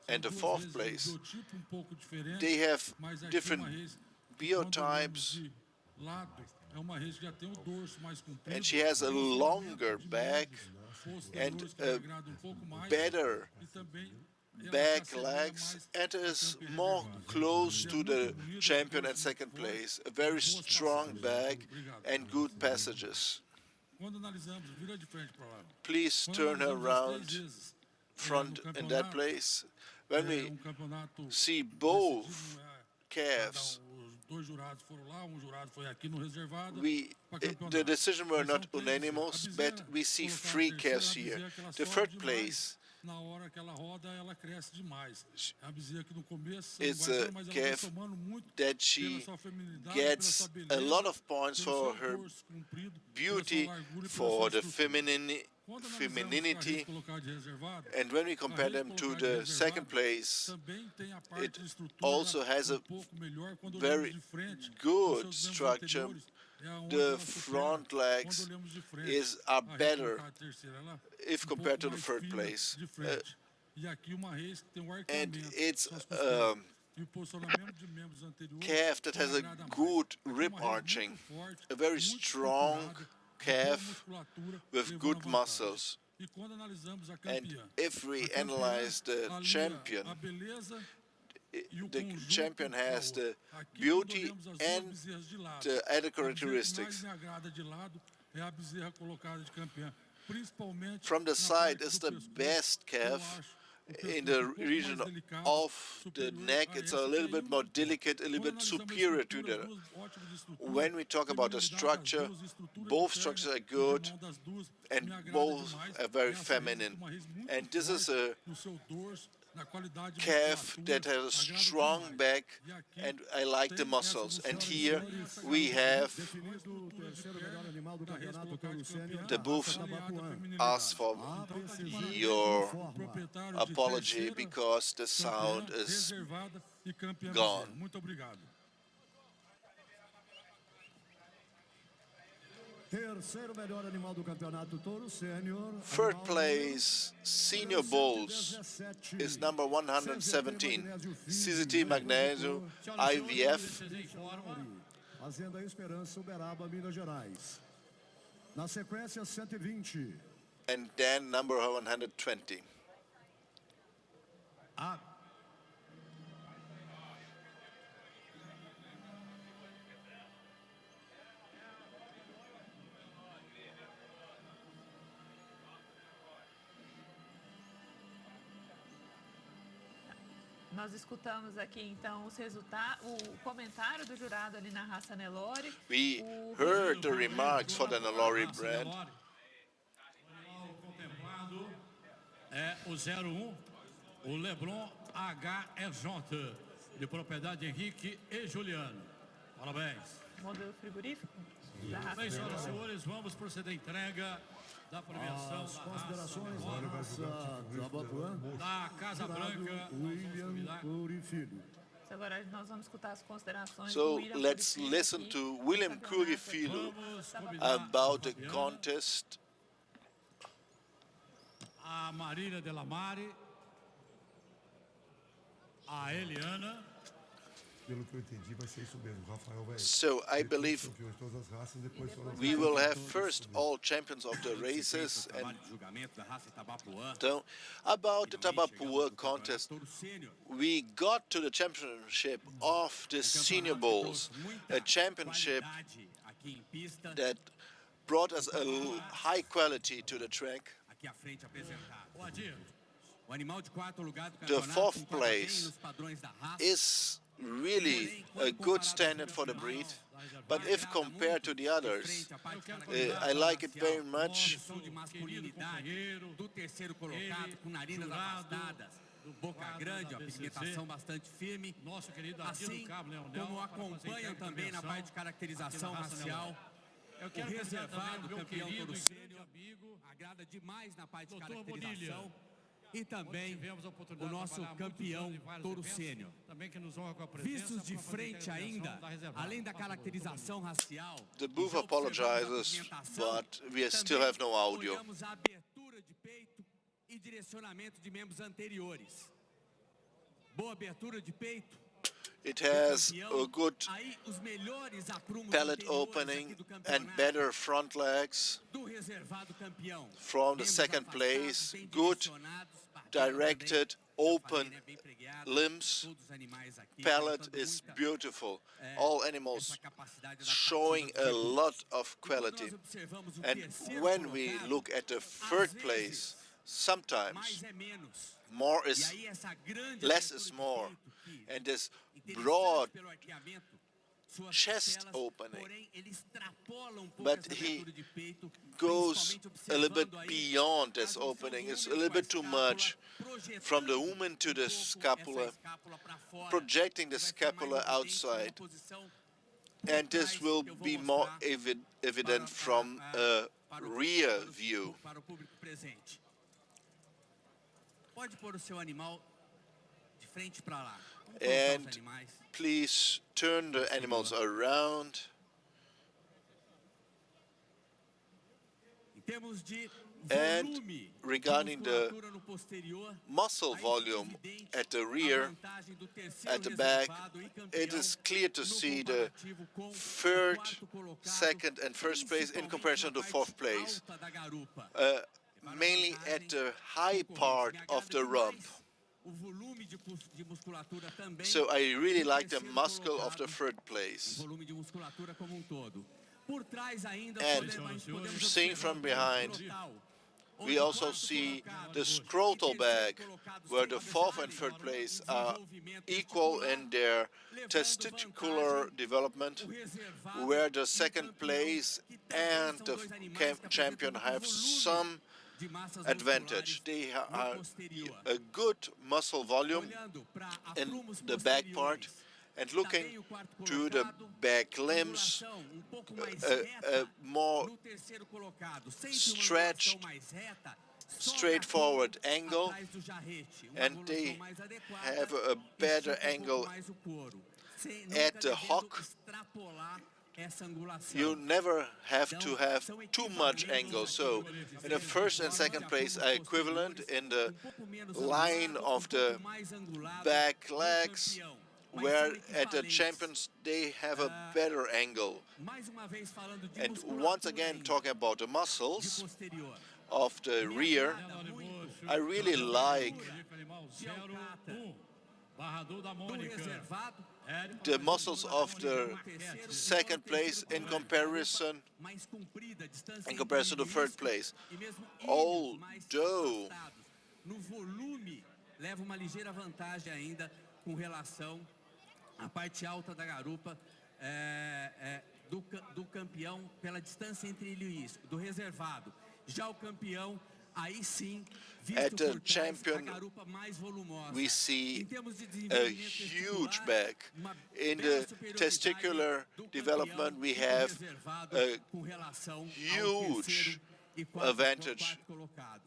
and the fourth place, they have different biotypes, And she has a longer back and better back legs and is more close to the champion at second place. A very strong back and good passages. Please turn her around front in that place. When we see both calves, the decision were not unanimous, but we see three calves here. The third place is a calf that she gets a lot of points for her beauty, for the femininity, and when we compare them to the second place, it also has a very good structure. The front legs are better if compared to the third place. And it's a calf that has a good rib arching, a very strong calf with good muscles. And if we analyze the champion has the beauty and the other characteristics. From the side is the best calf. In the region of the neck, it's a little bit more delicate, a little bit superior to the. When we talk about the structure, both structures are good and both are very feminine. And this is a calf that has a strong back, and I like the muscles. And here we have the booth asked for your apology because the sound is gone. Third place, senior bulls, is number 117, CZT Magnésio IVF. Fazenda Esperança, Uberaba, Minas Gerais. Na sequência, 120. And then number 120. Nós escutamos aqui então os resultados, o comentário do jurado ali na raça Nelore. We heard the remarks for the Nelore brand. É o 01, o Leblon HRJ, de propriedade Henrique e Juliano. Parabéns. Modelo frigorífico da raça Bem, senhoras e senhores, vamos proceder à entrega da premiação As considerações da Casa Branca, William Cury Filho. Agora nós vamos escutar as considerações do So William let's Cury listen aqui. to William Cury Filho about the contest. A Marília de la Mare, a Eliana. Pelo que eu entendi, vai ser isso mesmo. O Rafael vai. So I believe todas as raças, depois we will have first all champions of the races. And so about the Tabapuã contest, we got to the championship of the senior bulls, a championship that brought us a high quality to the track. The fourth place is really a good standard for the breed, but if compared to the others, I like it very much. Do Boca Grande, a pigmentação bastante firme, assim como acompanham também na parte de caracterização racial. O reservado campeão touro sênior agrada demais na parte de caracterização. E também o nosso campeão touro sênior. Vistos de frente ainda, além da caracterização racial, The booth apologizes, but we still have no audio. olhamos a abertura de peito e direcionamento de membros anteriores. Boa abertura de peito. It has a good palate opening and better front legs. From the second place, good directed open limbs. Palate is beautiful. All animals showing a lot of quality. And when we look at the third place, sometimes less is more. And this broad chest opening, but he goes a little bit beyond this opening. It's a little bit too much from the woman to the scapula, projecting the scapula outside. And this will be more evident from a rear view. And please turn the animals around. And regarding the muscle volume at the rear, at the back, it is clear to see the third, second, and first place in comparison to fourth place, mainly at the high part of the rump. So I really like the muscle of the third place. And seeing from behind, we also see the scrotal bag, where the fourth and third place are equal in their testicular development, where the second place and the champion have some advantage. They have a good muscle volume in the back part, and looking to the back limbs, a more stretched, straightforward angle, and they have a better angle at the hock. You never have to have too much angle. So in the first and second place are equivalent in the line of the back legs, where at the champions they have a better angle. And once again, talking about the muscles of the rear, I really like the muscles of the second place in comparison to third place. Although a parte alta da garupa do campeão pela distância entre ele e isso, do reservado. Já o campeão, aí sim, at the champion, we see a huge back. In the testicular development, we have a huge advantage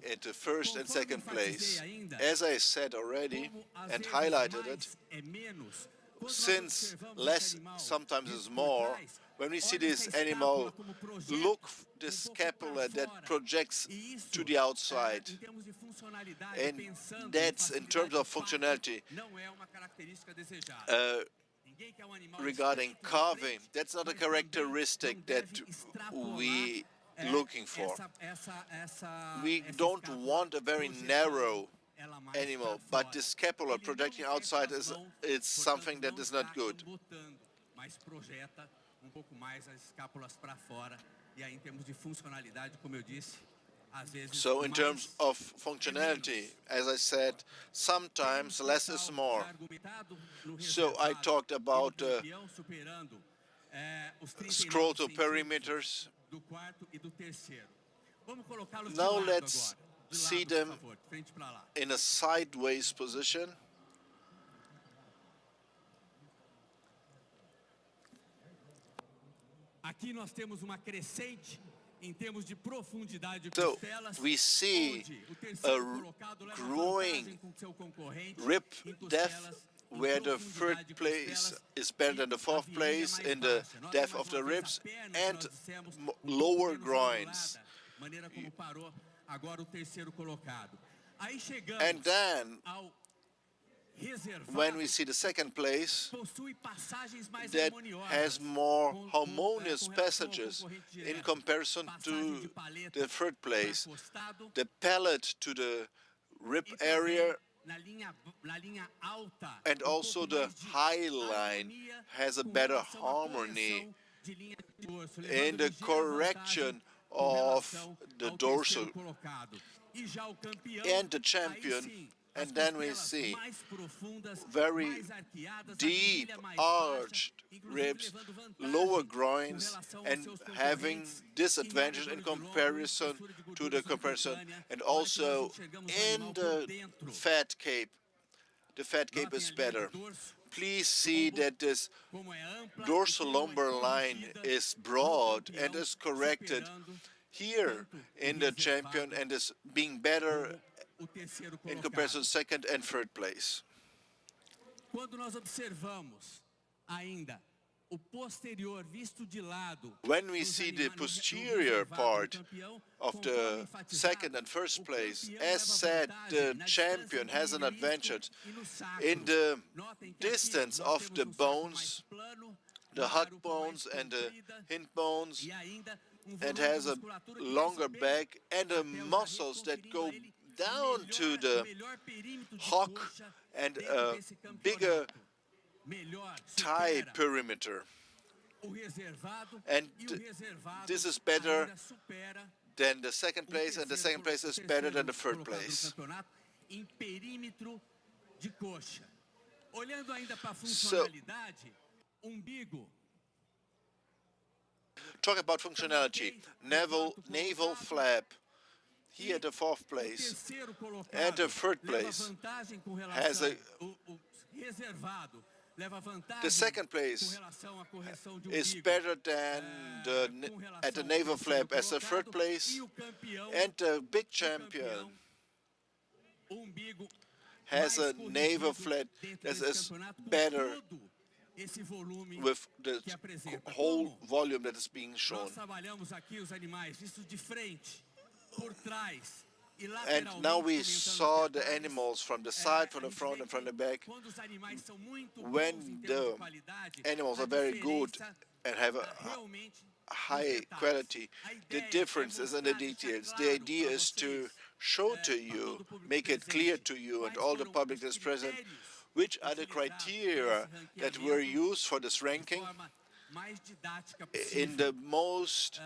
at the first and second place. As I said already and highlighted it, since less sometimes is more, when we see this animal, look the scapula that projects to the outside. And that's in terms of functionality. Regarding carving, that's not a characteristic that we looking for. We don't want a very narrow animal, but the scapula projecting outside is something that is not good. So in terms of functionality, as I said, sometimes less is more. So I talked about scrotal perimeters. Now let's see them in a sideways position. Aqui nós temos uma crescente em termos de profundidade de So costelas, we see a growing rib depth where the third place is better than the fourth place in the depth of the ribs and lower groins. maneira como parou agora o terceiro colocado. Aí chegamos And then when we see the second place, that has more harmonious passages in comparison to the third place. The palate to the rib area and also the high line has a better harmony in the correction of the dorsal and the champion. And then we see very deep arched ribs, lower groins, and having disadvantage in comparison to the comparison. And also in the fat cape, the fat cape is better. Please see that this dorsal lumbar line is broad and is corrected here in the champion and is being better in comparison to second and third place. Quando nós observamos ainda o posterior visto de lado, when we see the posterior part of the second and first place, as said, the champion has an advantage in the distance of the bones, the hug bones and the hind bones, and has a longer back and the muscles that go down to the hock and a bigger thigh perimeter. And this is better than the second place, and the second place is better than the third place. So, talk about functionality. Naval flap. Here the fourth place and the third place has the second place is better than at the naval flap as the third place, and the big champion has a naval flap that is better with the whole volume that is being shown. And now we saw the animals from the side, from the front, and from the back. When the animals are very good and have a high quality, the difference is in the details. The idea is to show to you, make it clear to you and all the public that is present, which are the criteria that were used for this ranking in the most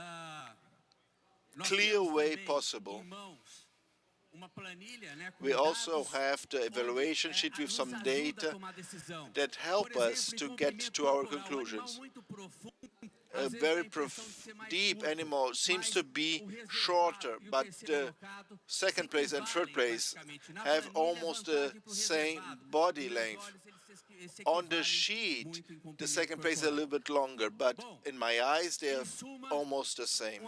clear way possible. We also have the evaluation sheet with some data that help us to get to our conclusions. A very deep animal seems to be shorter, but the second place and third place have almost the same body length. On the sheet, the second place is a little bit longer, but in my eyes, they are almost the same.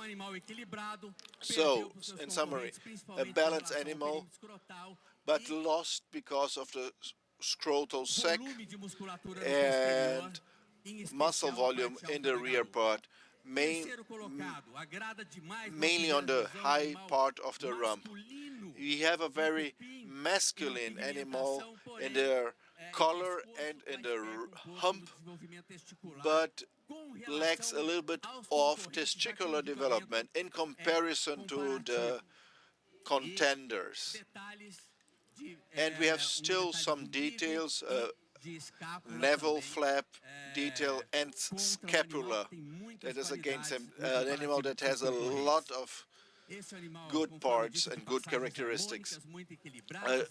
So, in summary, a balanced animal, but lost because of the scrotal sac and muscle volume in the rear part, mainly on the high part of the rump. We have a very masculine animal in their collar and in the hump, but lacks a little bit of testicular development in comparison to the contenders. And we have still some details, navel flap detail and scapula. That is against an animal that has a lot of good parts and good characteristics.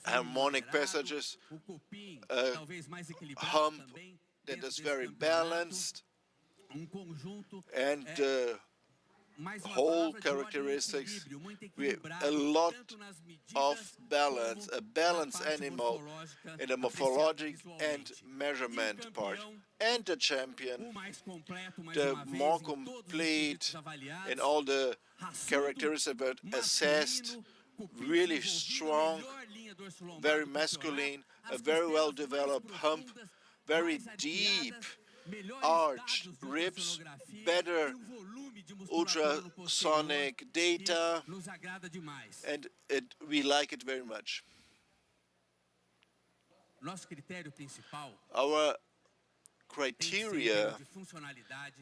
Harmonic passages, hump that is very balanced, and whole characteristics, a lot of balance, a balanced animal in the morphologic and measurement part. And the champion, the more complete in all the characteristics but assessed, really strong, very masculine, a very well developed hump, very deep arched ribs, better ultrasonic data, and we like it very much. nosso critério principal Our criteria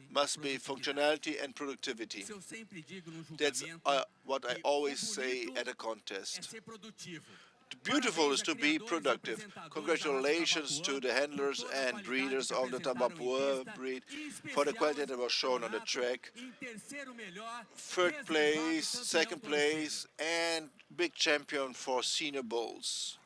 must be functionality and productivity. That's what I always say at a contest. Beautiful is to be productive. Congratulations to the handlers and breeders of the Tabapuã breed for the quality that was shown on the track. Third place, second place, and big champion for senior bulls.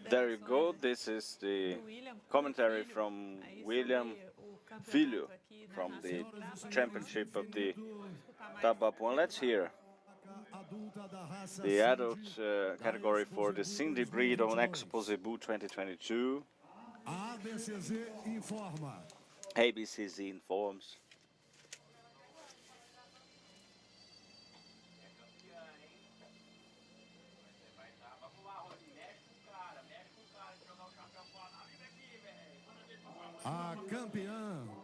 There you go. This is the commentary from William Filho from the championship of the Tabapuã. Let's hear the adult category for the Cindy breed on Expozebu 2022. ABCZ informs.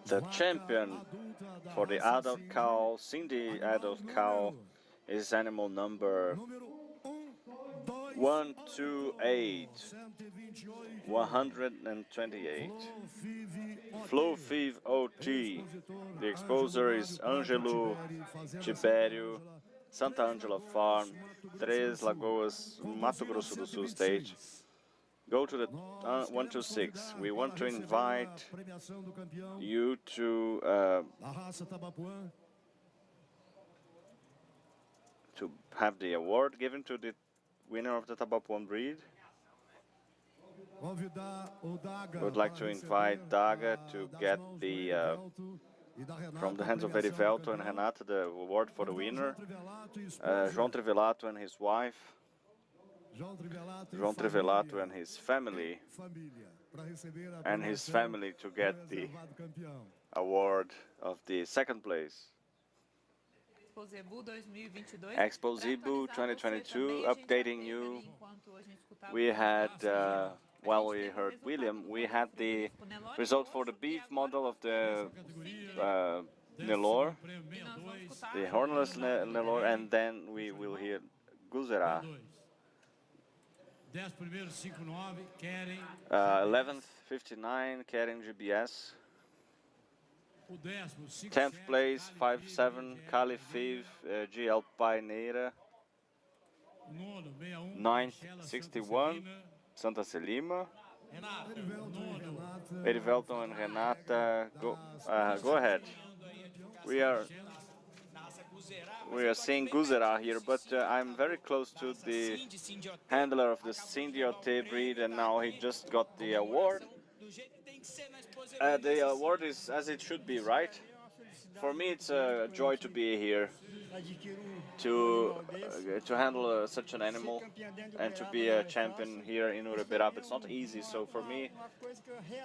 The champion for the adult cow, Cindy adult cow, is animal number 128. Flow Fiv OT. The exposer is Ângelo Tibério, Santa Angela Farm, Três Lagoas, Mato Grosso do Sul state. Go to the 126. We want to invite you to have the award given to the winner of the Tabapuã breed. We would like to invite Daga to get the from the hands of Erivelto and Renata the award for the winner. João Trivelato and his wife. João Trivelato and his family to get the award of the second place. Expozebu 2022, updating you. We had, while we heard William, we had the result for the beef model of the Nelore, the hornless Nelore, and then we will hear Guzera. 11th, 59, Keren GBS. 10th place, 5-7, Cali Fiv, GL Paineira. 9th, 61, Santa Selima. Erivelton and Renata, go ahead. We are seeing Guzera here, but I'm very close to the handler of the Cindy OT breed, and now he just got the award. The award is as it should be, right? For me, it's a joy to be here, to handle such an animal, and to be a champion here in Uruberaba. It's not easy, so for me,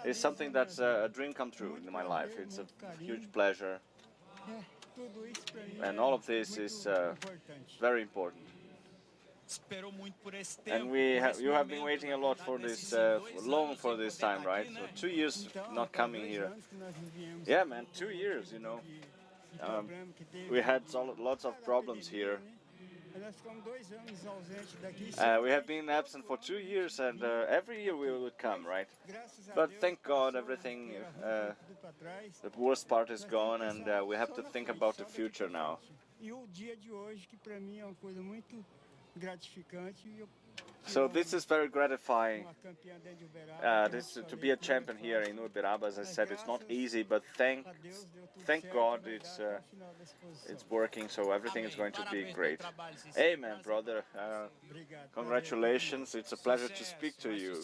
it's something that's a dream come true in my life. It's a huge pleasure, and all of this is very important. And you have been waiting a lot for this, long for this time, right? So 2 years not coming here. Yeah, man, 2 years, you know. We had lots of problems here. We have been absent for 2 years, and every year we would come, right? But thank God everything, the worst part is gone, and we have to think about the future now. So this is very gratifying. To be a champion here in Uberaba, as I said, it's not easy, but thank God it's working, so everything is going to be great. Amen, brother. Congratulations. It's a pleasure to speak to you.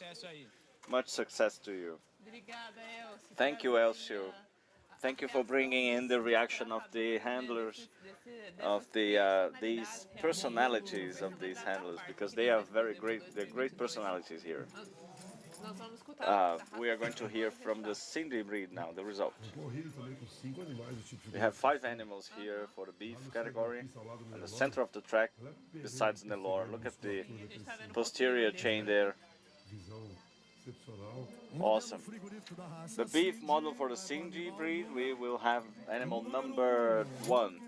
Much success to you. Thank you, Elcio. Thank you for bringing in the reaction of the handlers, of these personalities of these handlers, because they are they're great personalities here. We are going to hear from the Cindy breed now, the result. We have 5 animals here for the beef category. In the center of the track, besides Nelore, look at the posterior chain there. Awesome. The beef model for the Cindy breed, we will have animal number 1.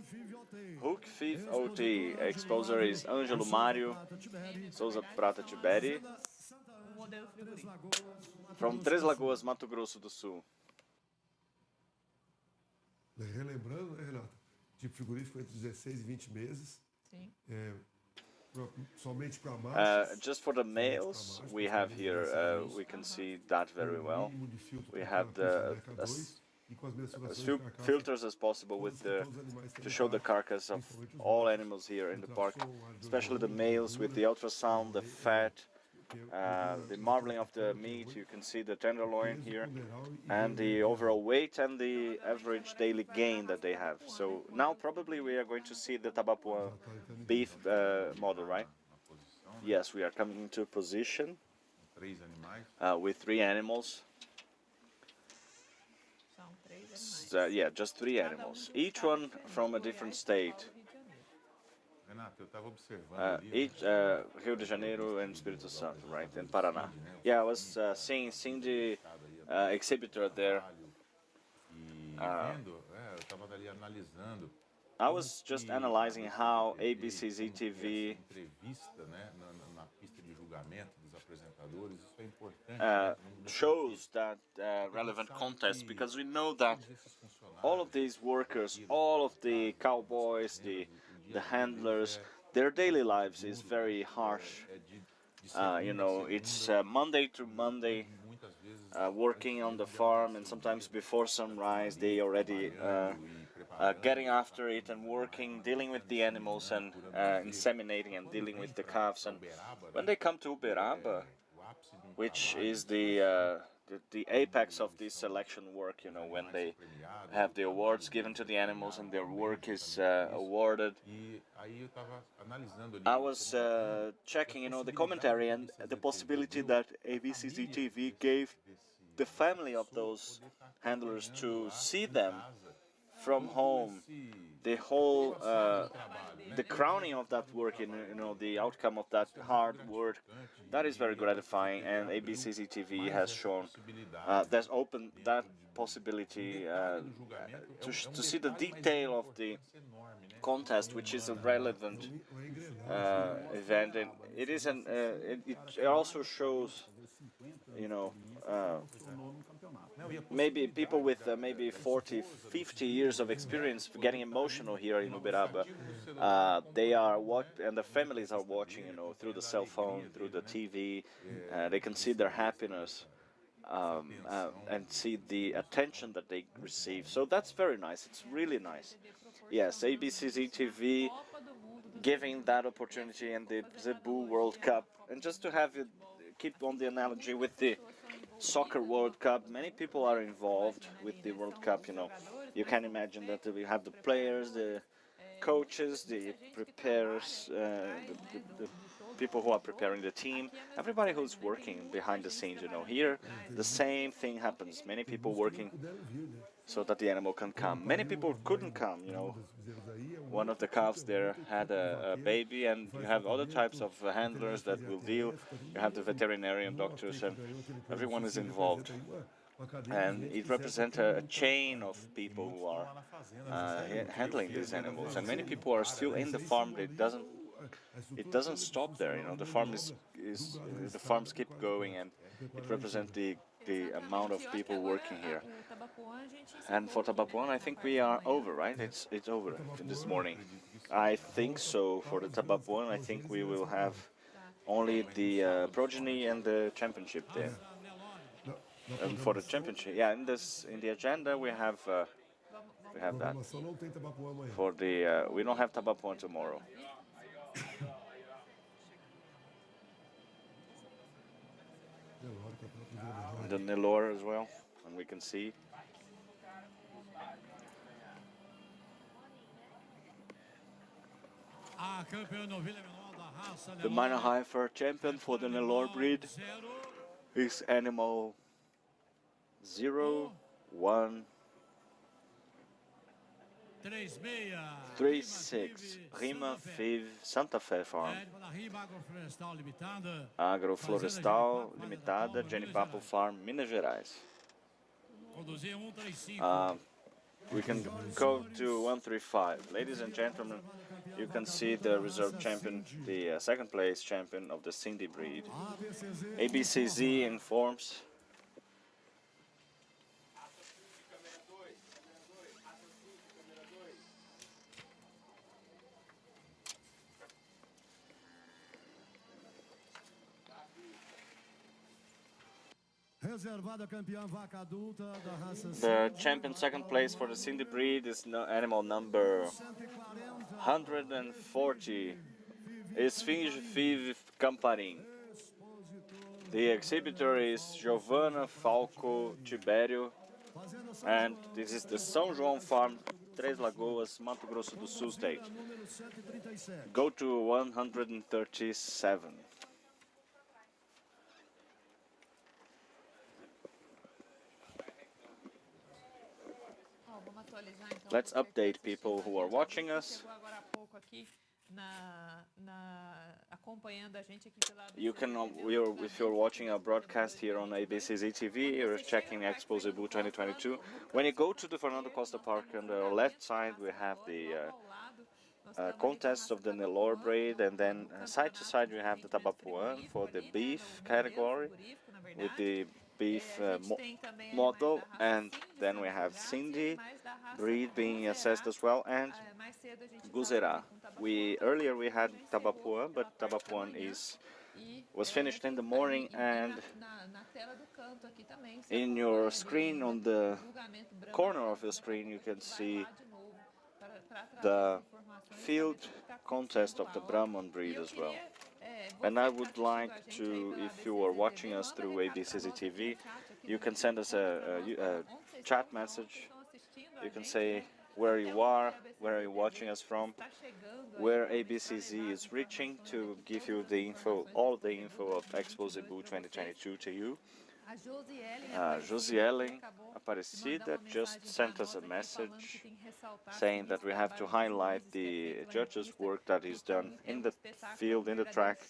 Hook Fifth OT. Exposer is Ângelo Mário Souza Prata Tiberi. From Três Lagoas, Mato Grosso do Sul. Relembrando, né, Renata? Tipo frigorífico entre 16 e 20 meses. Sim. Somente para machos. Just for the males, we have here, we can see that very well. We have as few filters as possible with to show the carcass of all animals here in the park, especially the males with the ultrasound, the fat, the marbling of the meat. You can see the tenderloin here, and the overall weight and the average daily gain that they have. So now probably we are going to see the Tabapuã beef model, right? Yes, we are coming into a position with 3 animals. So, yeah, just 3 animals, each one from a different state. Each Rio de Janeiro and Espírito Santo, right, and Paraná. Yeah, I was seeing the exhibitor there. I was just analyzing how ABCZ TV shows that relevant contest, because we know that all of these workers, all of the cowboys, the handlers, their daily lives is very harsh. You know, it's Monday to Monday, working on the farm, and sometimes before sunrise they already getting after it and working, dealing with the animals and inseminating and dealing with the calves. And when they come to Uberaba, which is the apex of this selection work, you know, when they have the awards given to the animals and their work is awarded. I was checking, you know, the commentary and the possibility that ABCZ TV gave the family of those handlers to see them from home, the whole, the crowning of that work, you know, the outcome of that hard work, that is very gratifying, and ABCZ TV has shown, that's opened that possibility to see the detail of the contest, which is a relevant event, and it is it also shows, you know, maybe people with maybe 40, 50 years of experience getting emotional here in Uberaba. They are and the families are watching, you know, through the cell phone, through the TV. They can see their happiness and see the attention that they receive. So that's very nice. It's really nice. Yes, ABCZ TV giving that opportunity, and the Zebu World Cup, and just to have it, keep on the analogy with the Soccer World Cup, many people are involved with the World Cup, you know. You can imagine that we have the players, the coaches, the preparers, the people who are preparing the team, everybody who's working behind the scenes, you know. Here, the same thing happens. Many people working so that the animal can come. Many people couldn't come, you know. One of the calves there had a baby, and you have other types of handlers that will deal. You have the veterinarian doctors, and everyone is involved. And it represents a chain of people who are handling these animals. And many people are still in the farm. It doesn't stop there, you know. The farm the farms keep going, and it represents the amount of people working here. And for Tabapuã, I think we are over, right? It's over this morning. I think so. For the Tabapuã, I think we will have only the progeny and the championship there. And for the championship, yeah, in the agenda we have that. For the we don't have Tabapuã tomorrow. The Nelore as well, and we can see. The minor heifer champion for the Nelore breed is animal 0136 Rima Fiv Santa Fe Farm. Agroflorestal Limitada, Geoparks Farm, Minas Gerais. We can go to 135. Ladies and gentlemen, you can see the reserve champion, the second place champion of the Cindy breed. ABCZ informs. The champion second place for the Cindy breed is animal number 140. Esfinge Vive Camparim. The exhibitor is Giovanna Falco Tibério, and this is the São João Farm, Três Lagoas, Mato Grosso do Sul state. Go to 137. Let's update people who are watching us. You can, if you're watching our broadcast here on ABCZ TV, you're checking Expozebu 2022. When you go to the Fernando Costa Park on the left side, we have the contest of the Nelore breed, and then side to side you have the Tabapuan for the beef category with the beef model, and then we have Cindy breed being assessed as well, and Guzerá. Earlier we had Tabapuan, but Tabapuan was finished in the morning, and in your screen, on the corner of your screen, you can see the field contest of the Brahman breed as well. And I would like to, if you are watching us through ABCZ TV, you can send us a chat message. You can say where you are watching us from, where ABCZ is reaching, to give you the info, all the info of Expozebu 2022 to you. Josiellen Aparecida just sent us a message saying that we have to highlight the judges' work that is done in the field, in the track.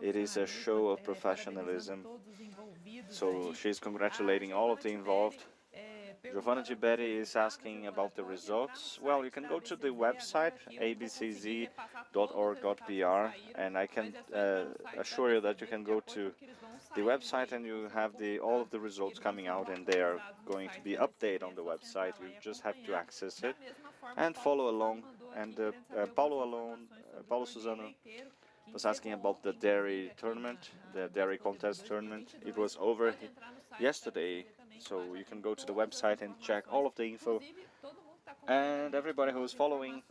It is a show of professionalism. So she's congratulating all of the involved. Giovanna Giberi is asking about the results. Well, you can go to the website, abcz.org.br, and I can assure you that you can go to the website and you have all of the results coming out, and they are going to be updated on the website. You just have to access it and follow along. And Paulo Suzano was asking about the dairy tournament, the dairy contest tournament. It was over yesterday, so you can go to the website and check all of the info. And everybody who is following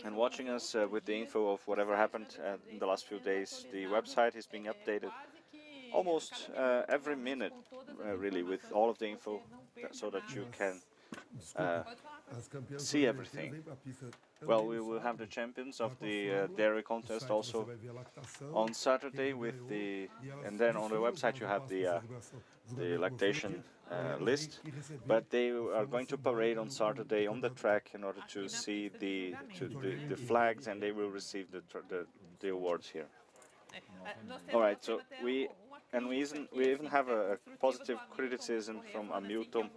and watching us with the info of whatever happened in the last few days, the website is being updated almost every minute, really, with all of the info, so that you can see everything. Well, we will have the champions of the dairy contest also on Saturday and then on the website you have the lactation list, but they are going to parade on Saturday on the track in order to see the flags, and they will receive the awards here. All right, so we even have a positive criticism from Hamilton,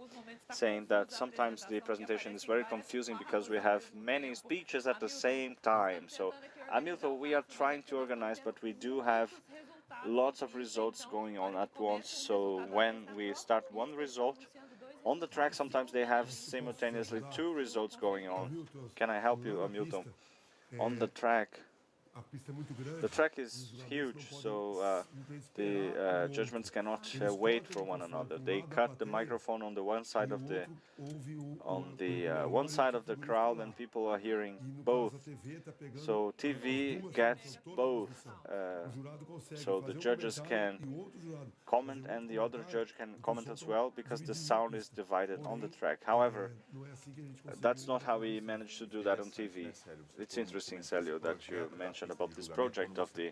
saying that sometimes the presentation is very confusing because we have many speeches at the same time. So Hamilton, we are trying to organize, but we do have lots of results going on at once. So when we start one result on the track, sometimes they have simultaneously two results going on. Can I help you, Hamilton? On the track, the track is huge, so the judgments cannot wait for one another. They cut the microphone on the one side of the crowd, and people are hearing both. So TV gets both. So the judges can comment and the other judge can comment as well, because the sound is divided on the track. However, that's not how we managed to do that on TV. It's interesting, Célio, that you mentioned about this project of the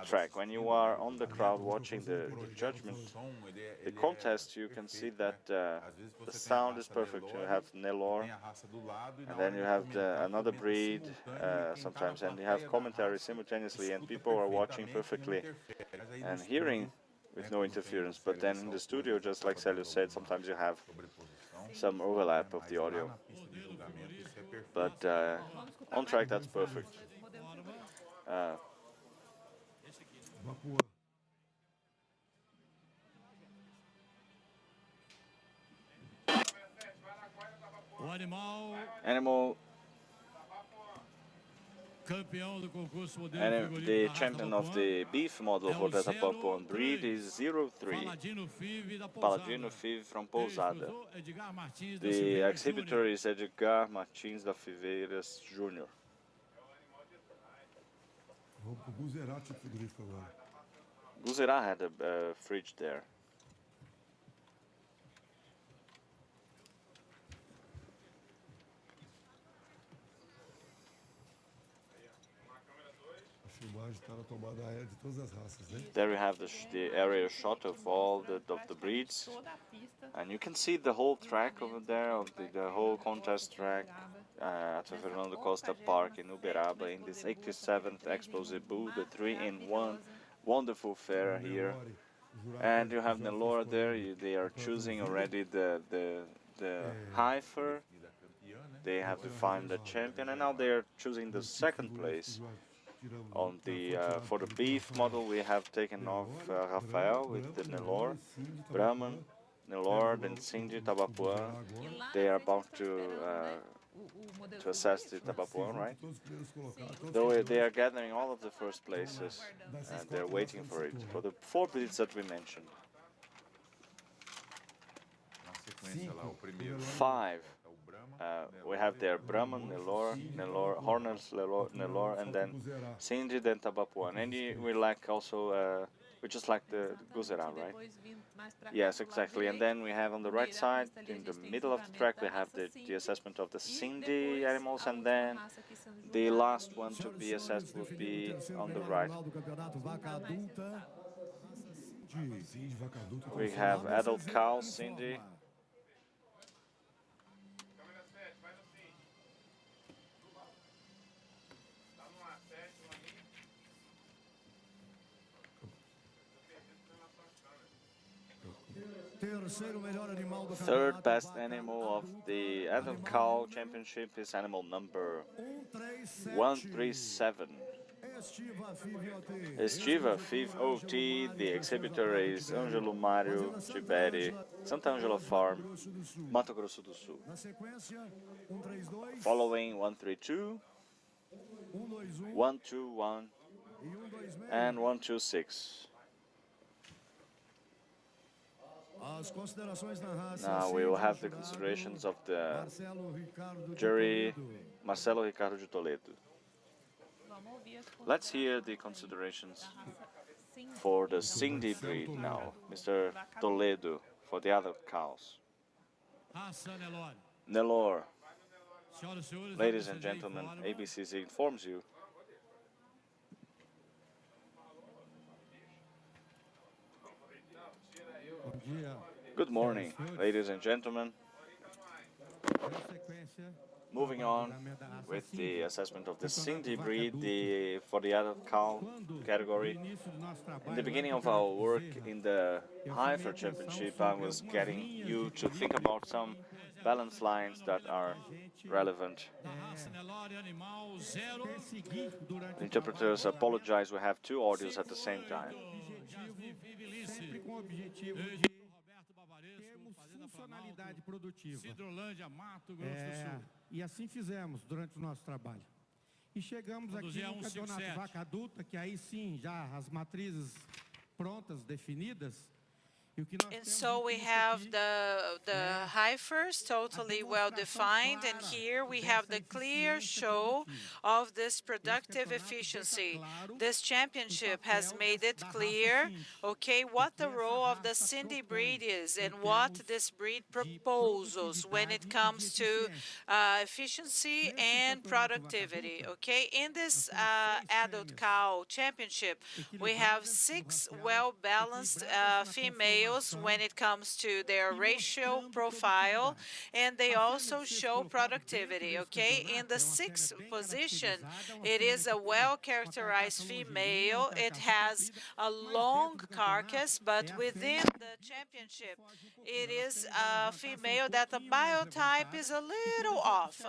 track. When you are on the crowd watching the judgment, the contest, you can see that the sound is perfect. You have Nelore, and then you have another breed sometimes, and you have commentary simultaneously, and people are watching perfectly and hearing with no interference. But then in the studio, just like Célio said, sometimes you have some overlap of the audio. But on track, that's perfect. Animal. And the champion of the beef model for the Tapapuan breed is 03, Paladino Fiv from Pousada. The exhibitor is Edgar Martins da Fiveiras Jr. Guzerá had a fridge there. There we have the area shot of all the breeds, and you can see the whole track over there, of the whole contest track at the Fernando Costa Park in Uberaba in this 87th Expozebu, the 3-in-1 wonderful fair here. And you have Nelora there. They are choosing already the heifer. They have defined the champion, and now they are choosing the second place. On the for the beef model, we have taken off Rafael with the Nelor, Brahman, Nelor, then Cindy, Tabapuã. They are about to assess the Tabapuã, right? Though they are gathering all of the first places, and they're waiting for it, for the 4 breeds that we mentioned. 5. We have there Brahman, Nelor, Horners, Nelor, and then Cindy, then Tabapuã. And we like also, we just like the Guzerá, right? Yes, exactly. And then we have on the right side, in the middle of the track, we have the assessment of the Cindy animals, and then the last one to be assessed would be on the right. We have adult cows, Cindy. Third best animal of the adult cow championship is animal number 137. Estiva Fiv OT, the exhibitor is Ângelo Mário Tiberi, Santa Angela Farm, Mato Grosso do Sul. Following 132, 121, and 126. Now we will have the considerations of the jury, Marcelo Ricardo de Toledo. Let's hear the considerations for the Cindy breed now, Mr. Toledo, for the other cows. Nelor, ladies and gentlemen, ABCZ informs you. Good morning, ladies and gentlemen. Moving on with the assessment of the Cindy breed for the adult cow category. In the beginning of our work in the heifer championship, I was getting you to think about some balance lines that are relevant. Interpreters apologize, we have 2 audios at the same time. Funcionalidade produtiva. E assim fizemos durante o nosso trabalho. E chegamos aqui no campeonato vaca adulta, que aí sim, já as matrizes prontas, definidas. And so we have the heifers totally well defined, and here we have the clear show of this productive efficiency. This championship has made it clear, okay, what the role of the Cindy breed is and what this breed proposes when it comes to efficiency and productivity, okay? In this adult cow championship, we have 6 well-balanced females females when it comes to their racial profile, and they also show productivity, okay? In the sixth position, it is a well-characterized female. It has a long carcass, but within the championship, it is a female that the biotype is a little off,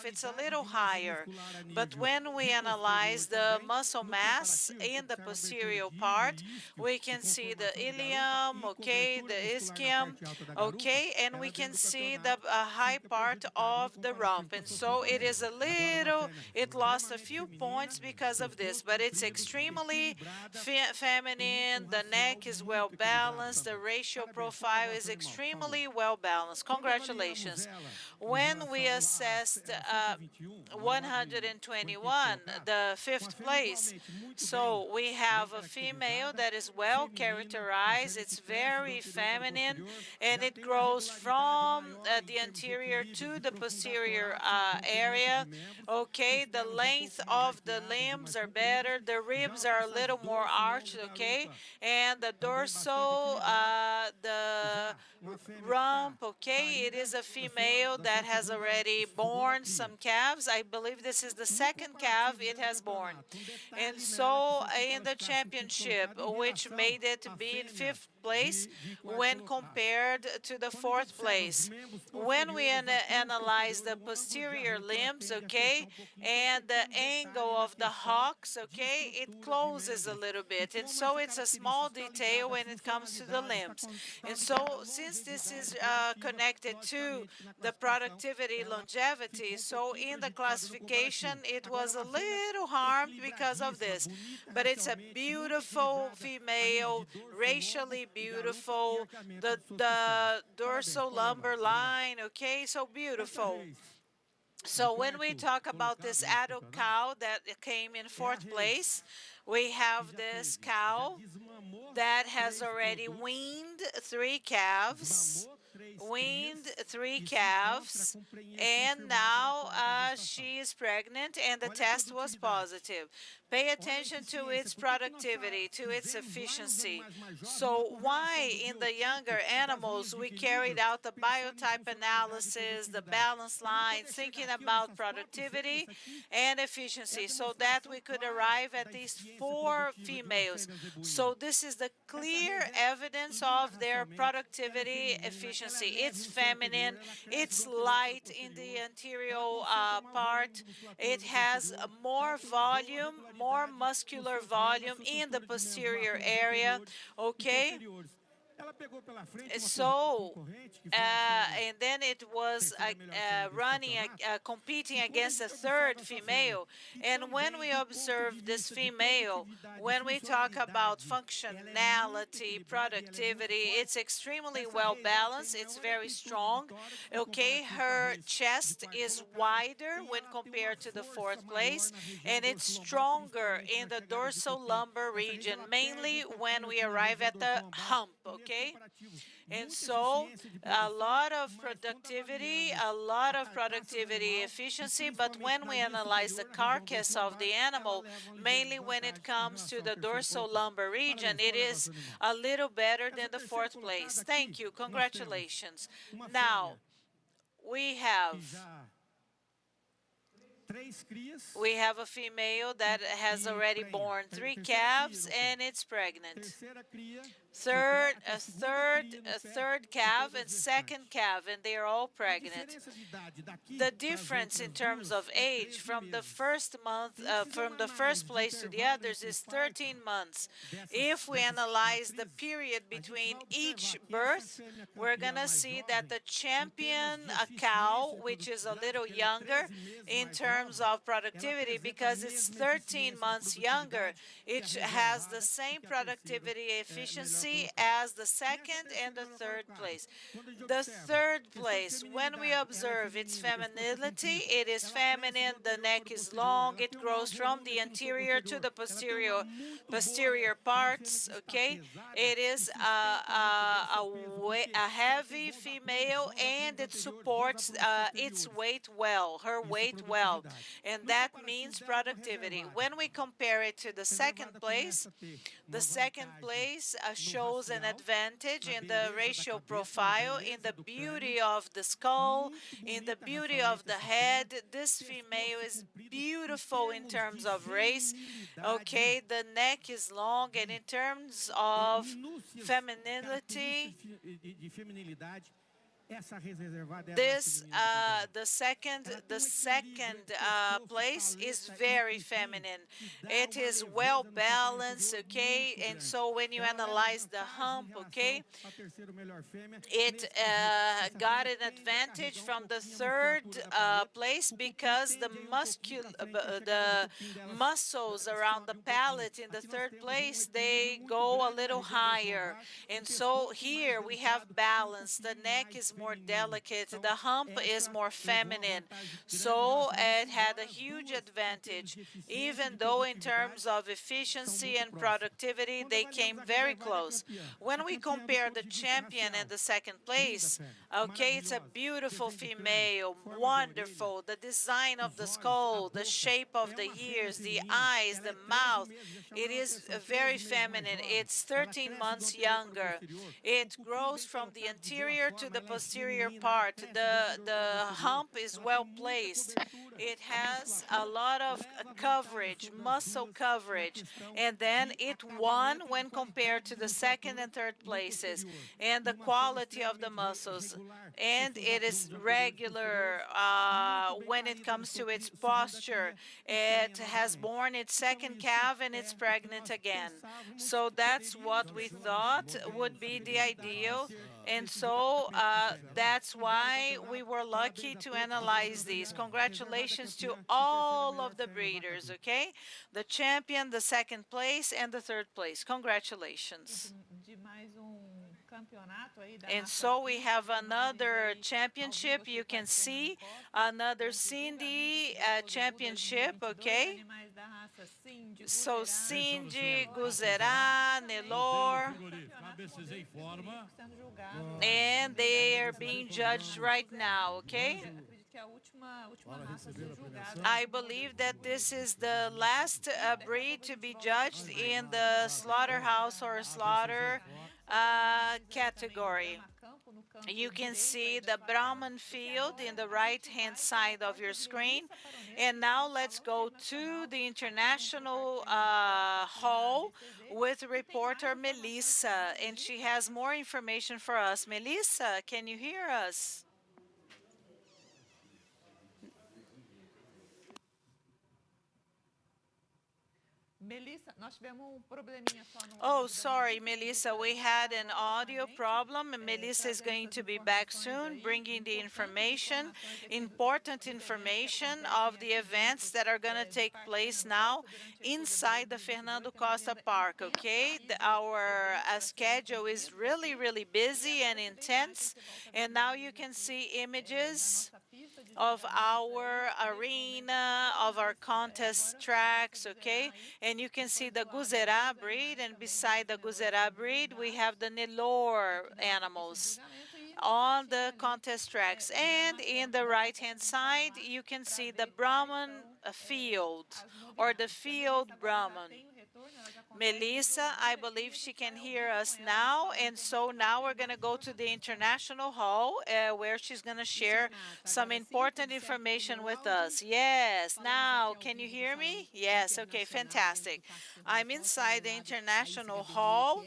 It's a little higher. But when we analyze the muscle mass in the posterior part, we can see the ilium, okay, the ischium, okay, and we can see the high part of the rump. And so it is a little, it lost a few points because of this, but it's extremely feminine. The neck is well balanced. The racial profile is extremely well balanced. Congratulations. When we assessed 121, the fifth place, so we have a female that is well characterized. It's very feminine, and it grows from the anterior to the posterior area. Okay, the length of the limbs are better. The ribs are a little more arched, okay, and the dorsal, the rump, okay, it is a female that has already born some calves. I believe this is the second calf it has born. And so in the championship, which made it be in fifth place when compared to the fourth place. When we analyze the posterior limbs, okay, and the angle of the hocks, okay, it closes a little bit. And so it's a small detail when it comes to the limbs. And so since this is connected to the productivity longevity, so in the classification, it was a little harmed because of this. But it's a beautiful female, racially beautiful, the dorsal lumbar line, okay, so beautiful. So when we talk about this adult cow that came in fourth place, we have this cow that has already weaned three calves, and now she is pregnant, and the test was positive. Pay attention to its productivity, to its efficiency. So why in the younger animals we carried out the biotype analysis, the balance lines, thinking about productivity and efficiency so that we could arrive at these four females. So this is the clear evidence of their productivity efficiency. It's feminine, it's light in the anterior part, it has more volume, more muscular volume in the posterior area, okay? So, and then it was competing against a third female. And when we observe this female, when we talk about functionality, productivity, it's extremely well balanced. It's very strong. Okay, her chest is wider when compared to the fourth place, and it's stronger in the dorsal lumbar region, mainly when we arrive at the hump. Okay, and so a lot of productivity efficiency, but when we analyze the carcass of the animal, mainly when it comes to the dorsal lumbar region, it is a little better than the fourth place. Thank you, congratulations. Now we have a female that has already born three calves and it's pregnant. A third calf and second calf, and they are all pregnant. The difference in terms of age from the first place to the others is 13 months. If we analyze the period between each birth, we're gonna see that the champion cow, which is a little younger in terms of productivity because it's 13 months younger, it has the same productivity efficiency as the second and the third place. The third place, when we observe its femininity, it is feminine, the neck is long, it grows from the anterior to the posterior parts, okay? It is a heavy female, and it supports its weight well, her weight well, and that means productivity. When we compare it to the second place shows an advantage in the racial profile, in the beauty of the skull, in the beauty of the head. This female is beautiful in terms of race. Okay, the neck is long, and in terms of femininity, this the second place is very feminine. It is well balanced, okay, and so when you analyze the hump, okay, it got an advantage from the third place because the muscles around the palate in the third place, they go a little higher, and so here we have balance. The neck is more delicate, the hump is more feminine, so it had a huge advantage, even though in terms of efficiency and productivity they came very close. When we compare the champion and the second place, okay, it's a beautiful female, wonderful, the design of the skull, the shape of the ears, the eyes, the mouth, it is very feminine. It's 13 months younger. It grows from the anterior to the posterior part. The hump is well placed. It has a lot of coverage, muscle coverage, and then it won when compared to the second and third places, and the quality of the muscles, and it is regular when it comes to its posture. It has born its second calf and it's pregnant again. So that's what we thought would be the ideal, and so that's why we were lucky to analyze these. Congratulations to all of the breeders, okay? The champion, the second place, and the third place. Congratulations. And so we have another championship. You can see another Cindy championship, okay? So Cindy, Guzerá, Nelor, and they are being judged right now, okay? I believe that this is the last breed to be judged in the slaughterhouse or slaughter category. You can see the Brahman field in the right-hand side of your screen. And now let's go to the international hall with reporter Melissa, and she has more information for us. Melissa, can you hear us? Melissa, nós tivemos probleminha só no Oh, sorry, Melissa, we had an audio problem. Melissa is going to be back soon, bringing the information, important information of the events that are going to take place now inside the Fernando Costa Park, okay? Our schedule is really, really busy and intense, and now you can see images of our arena, of our contest tracks, okay? And you can see the Guzerá breed, and beside the Guzerá breed, we have the Nelor animals on the contest tracks. And in the right-hand side, you can see the Brahman field, or the field Brahman. Melissa, I believe she can hear us now, and so now we're going to go to the international hall where she's going to share some important information with us. Yes, now, can you hear me? Yes, okay, fantastic. I'm inside the international hall,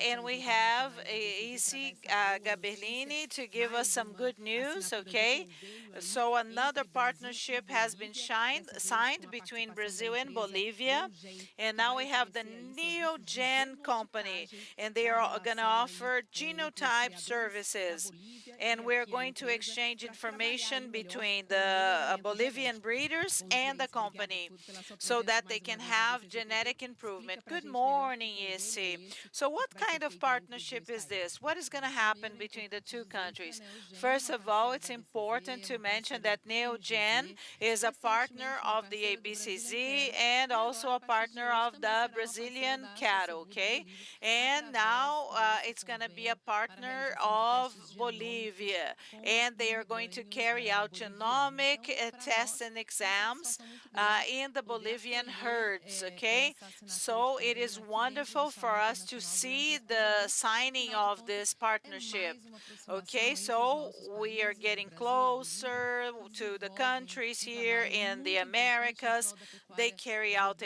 and we have Isi Gaberlini to give us some good news, okay? So another partnership has been signed between Brazil and Bolivia, and now we have the Neogen company, and they are going to offer genotype services, and we're going to exchange information between the Bolivian breeders and the company so that they can have genetic improvement. Good morning, Isi. So what kind of partnership is this? What is going to happen between the two countries? First of all, it's important to mention that Neogen is a partner of the ABCZ and also a partner of the Brazilian Brazilian cattle, okay? And now it's going to be a partner of Bolivia, and they are going to carry out genomic tests and exams in the Bolivian herds, okay? So it is wonderful for us to see the signing of this partnership, okay? So we are getting closer to the countries here in the Americas. They carry out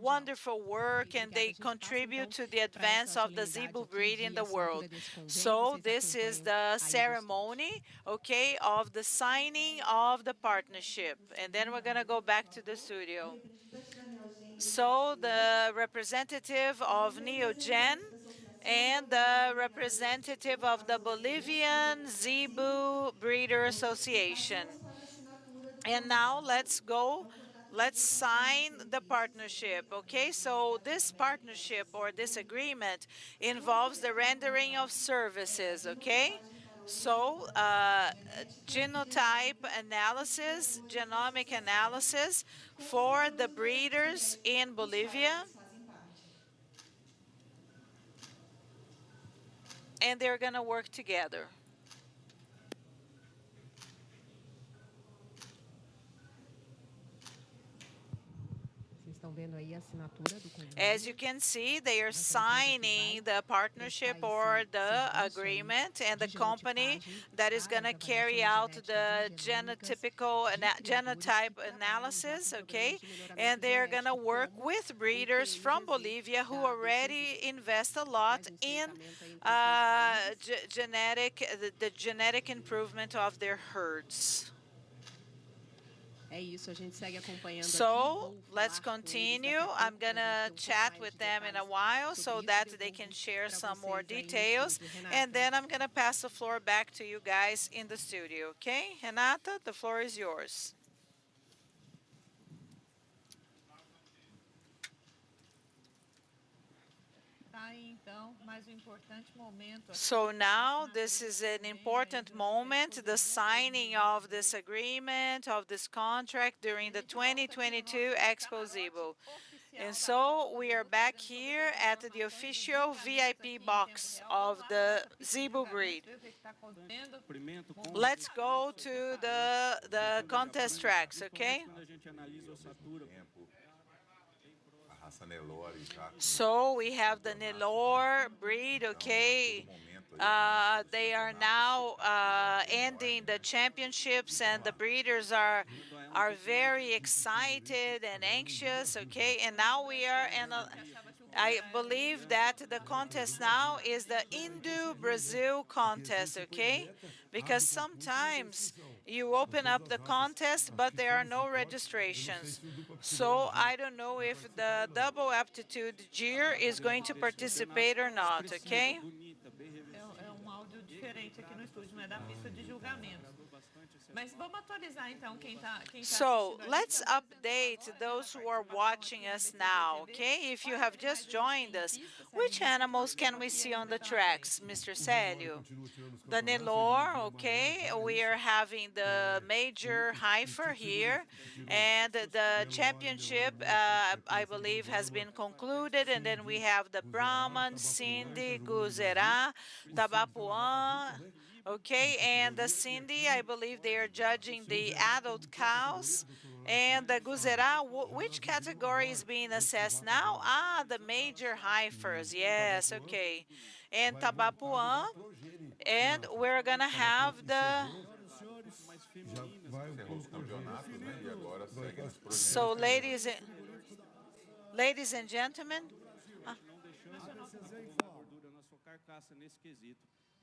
wonderful work, and they contribute to the advance of the zebu breed in the world. So this is the ceremony, okay, of the signing of the partnership. And then we're going to go back to the studio. So the representative of Neogen and the representative of the Bolivian Zebu Breeder Association. And now let's sign the partnership, okay? So this partnership or this agreement involves the rendering of services, okay? So genotype analysis, genomic analysis for the breeders in Bolivia. And they're going to work together. As you can see, they are signing the partnership or the agreement, and the company that is going to carry out the genotype analysis, okay? And they're going to work with breeders from Bolivia who already invest a lot in the genetic improvement of their herds. So let's continue. I'm going to chat with them in a while so that they can share some more details. And then I'm going to pass the floor back to you guys in the studio. Okay? Renata, the floor is yours. So now this is an important moment, the signing of this agreement, of this contract during the 2022 Expozebu. And so we are back here at the official VIP box of the zebu breed. Let's go to the contest tracks, okay? So we have the Nelore breed, okay? They are now ending the championships, and the breeders are very excited and anxious, okay? And now we are in I believe that the contest now is the Indo-Brazil contest, okay? Because sometimes you open up the contest, but there are no registrations. So I don't know if the double aptitude Gear is going to participate or not, okay? Áudio diferente aqui no estúdio, não é da pista de julgamento. Mas vamos atualizar então quem tá So let's update those who are watching us now, okay? If you have just joined us, which animals can we see on the tracks, Mr. Célio? The Nelore, okay? We are having the major heifer here, and the championship, I believe, has been concluded, and then we have the Brahman, Cindy, Guzerá, Tabapuã, okay, and the Cindy, I believe they are judging the adult cows. And the Guzerá, which category is being assessed now? Ah, the major heifers, yes, okay. And Tabapuã, and we're going to have the... So, ladies and gentlemen...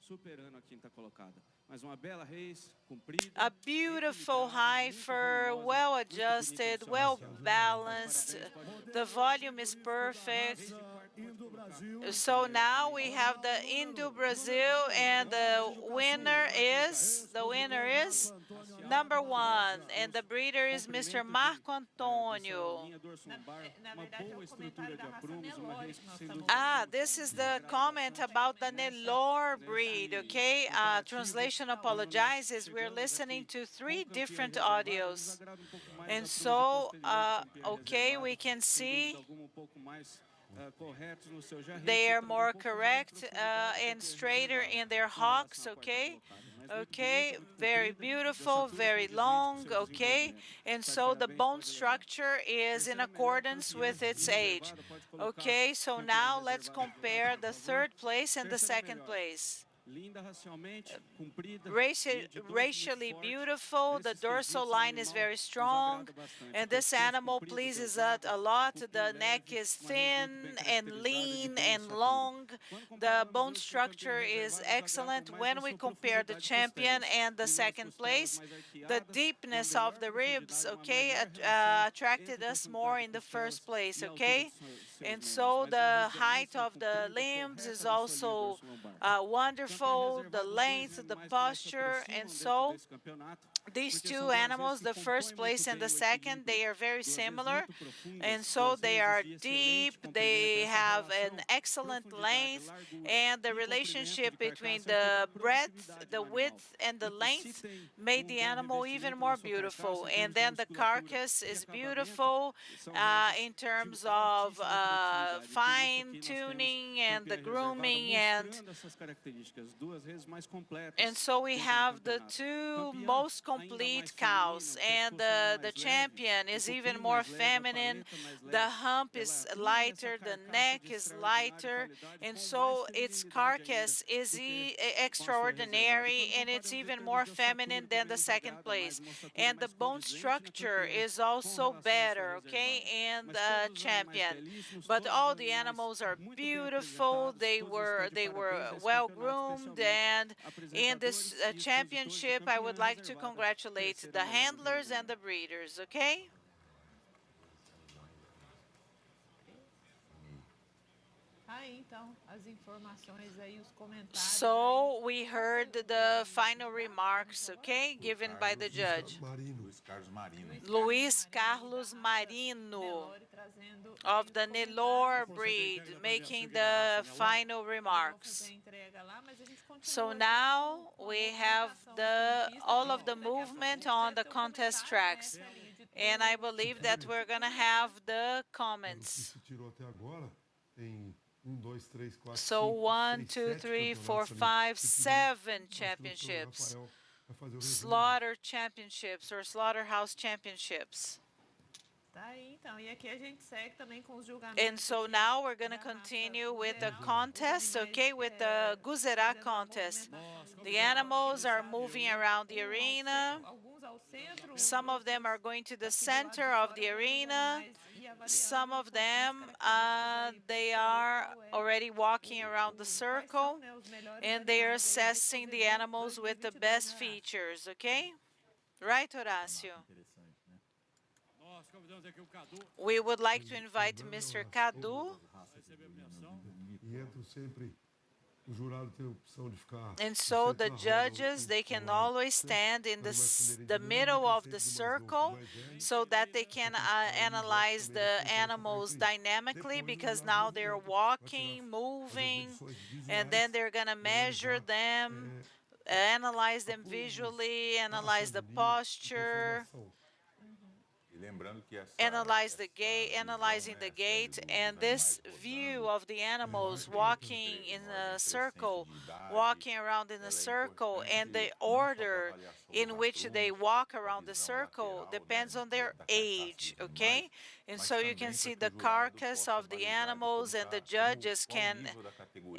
Superando a quinta colocada. Mas uma bela race, comprida. A beautiful heifer, well adjusted, well balanced. The volume is perfect. So now we have the Indo-Brazil, and the winner is number 1, and the breeder is Mr. Marco Antonio. Ah, this is the comment about the Nelore breed, okay? Translation apologizes. We're listening to 3 different audios. And so, okay, we can see They are more correct and straighter in their hocks, okay? Okay, very beautiful, very long, okay? And so the bone structure is in accordance with its age. Okay, so now let's compare the third place and the second place. Racially beautiful, the dorsal line is very strong, and this animal pleases us a lot. The neck is thin and lean and long. The bone structure is excellent. When we compare the champion and the second place, the deepness of the ribs, okay, attracted us more in the first place, okay? And so the height of the limbs is also wonderful, the length, the posture, and so these two animals, the first place and the second, they are very similar, and so they are deep, they have an excellent length, and the relationship between the breadth, the width, and the length made the animal even more beautiful. And then the carcass is beautiful in terms of fine tuning and the grooming, and so we have the two most complete cows, and the champion is even more feminine. The hump is lighter, the neck is lighter, and so its carcass is extraordinary, and it's even more feminine than the second place. And the bone structure is also better, okay, and the champion. But all the animals are beautiful. They were well groomed, and in this championship, I would like to congratulate the handlers and the breeders, okay? So we heard the final remarks, okay, given by the judge. Luiz Carlos Marino of the Nelore breed making the final remarks. So now we have all of the movement on the contest tracks, and I believe that we're going to have the comments. So 1, 2, 3, 4, 5, 7 championships, slaughter championships or slaughterhouse championships. And so now we're going to continue with the contest, okay, with the Guzerá contest. The animals are moving around the arena. Some of them are going to the center of the arena. Some of them, they are already walking around the circle, and they are assessing the animals with the best features, okay? Right, Horácio? We would like to invite Mr. Cadu. And so the judges, they can always stand in the middle of the circle so that they can analyze the animals dynamically, because now they're walking, moving, and then they're going to measure them, analyze them visually, analyze the posture, analyzing the gait, and this view of the animals walking in a circle, walking around in a circle, and the order in which they walk around the circle depends on their age, okay? And so you can see the carcass of the animals, and the judges can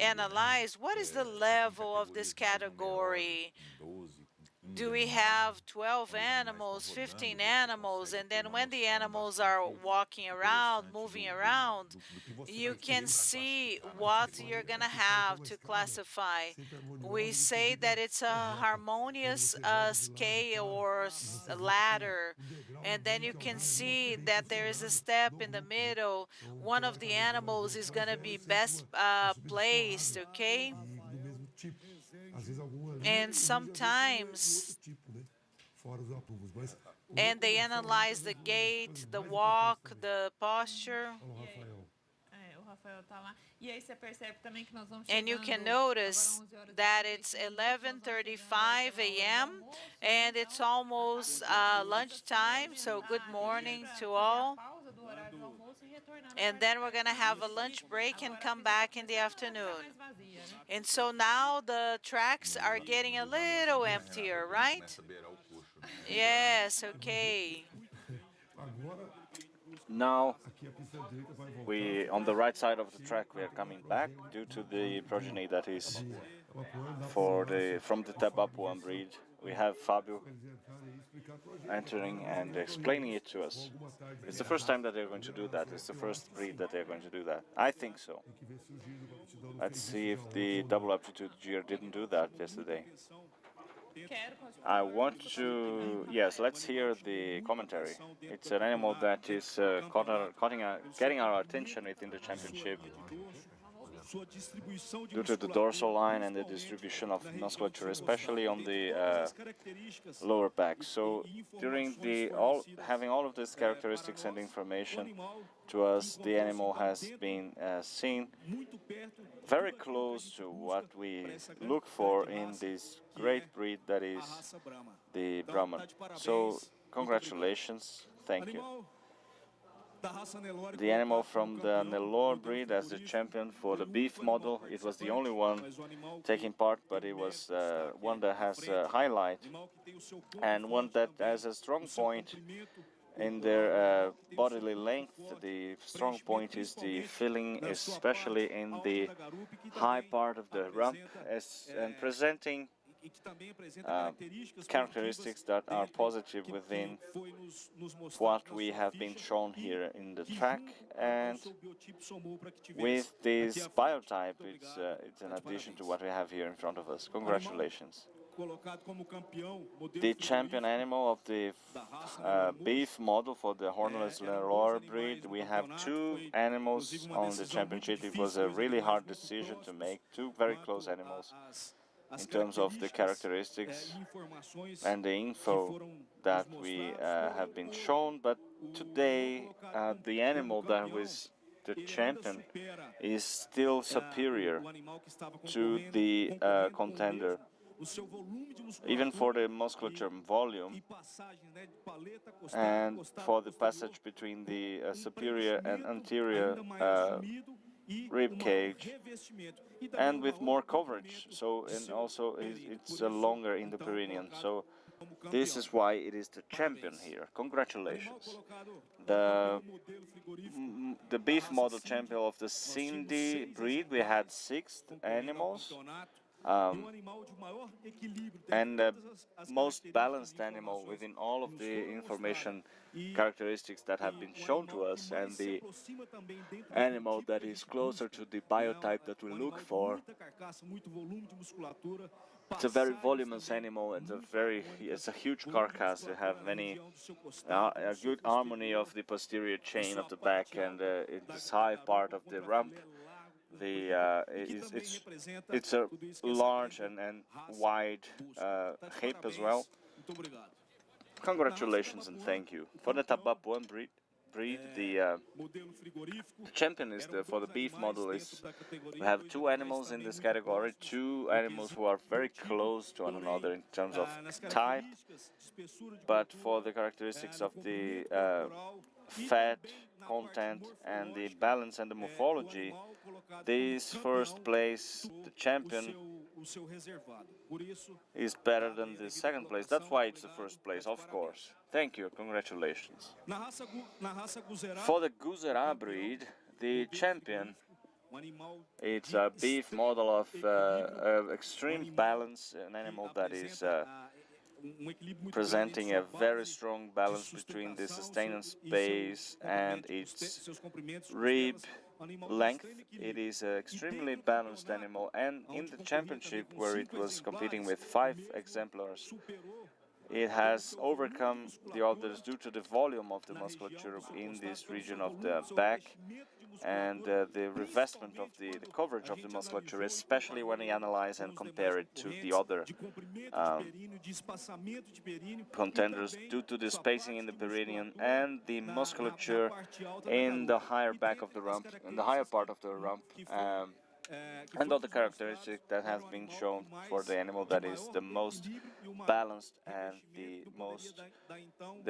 analyze what is the level of this category. Do we have 12 animals, 15 animals? And then when the animals are walking around, moving around, you can see what you're going to have to classify. We say that it's a harmonious scale or ladder. And then you can see that there is a step in the middle. One of the animals is going to be best placed, okay? And sometimes, and they analyze the gait, the walk, the posture. Rafael tá lá. E aí você percebe também que nós vamos And you chegando can agora notice 11 horas that it's 11:35 a.m. and it's almost lunchtime, so good morning to all. pausa do horário do almoço e retornando And then we're going to have a lunch break and come back in the afternoon. And so now the tracks are getting a little emptier, right? Yes, okay. Now, on the right side of the track, we are coming back due to the progeny that is from the Tabapuan breed. We have Fabio entering and explaining it to us. It's the first time that they're going to do that. It's the first breed that they're going to do that. I think so. Let's see if the double aptitude Gear didn't do that yesterday. I want to, yes, let's hear the commentary. It's an animal that is getting our attention within the championship due to the dorsal line and the distribution of musculature, especially on the lower back. So during having all of these characteristics and information to us, the animal has been seen very close to what we look for in this great breed that is the Brahman. So congratulations, thank you. The animal from the Nellore breed as the champion for the beef model. It was the only one taking part, but it was one that has a highlight and one that has a strong point in their bodily length. The strong point is the filling, especially in the high part of the rump, and presenting characteristics that are positive within what we have been shown here in the track. And with this biotype, it's an addition to what we have here in front of us. Congratulations. The champion animal of the beef model for the hornless Nellore breed. We have two animals on the championship. It was a really hard decision to make, two very close animals in terms of the characteristics and the info that we have been shown. But today, the animal that was the champion is still superior to the contender, even for the musculature volume and for the passage between the superior and anterior rib cage, and with more coverage. So, and also it's longer in the perineum. So this is why it is the champion here. Congratulations. The beef model champion of the Sanity breed, we had 6 animals. And the most balanced animal within all of the information characteristics that have been shown to us, and the animal that is closer to the biotype that we look for. It's a very voluminous animal, and it's a huge carcass. You have a good harmony of the posterior chain of the back and in this high part of the rump. It's a large and wide hip as well. Congratulations and thank you. For the Tabapuan breed, the champion is for the beef model is we have 2 animals in this category, 2 animals who are very close to one another in terms of type, but for the characteristics of the fat content and the balance and the morphology, this first place, the champion, is better than the second place. That's why it's the first place, of course. Thank you, congratulations. For the Guzerá breed, the champion, it's a beef model of extreme balance, an animal that is presenting a very strong balance between the sustenance space and its rib length. It is an extremely balanced animal, and in the championship where it was competing with 5 exemplars, it has overcome the others due to the volume of the musculature in this region of the back and the revestment of the coverage of the musculature, especially when we analyze and compare it to the other contenders due to the spacing in the perineum and the musculature in the higher back of the rump, in the higher part of the rump, and other characteristics that have been shown for the animal that is the most balanced and the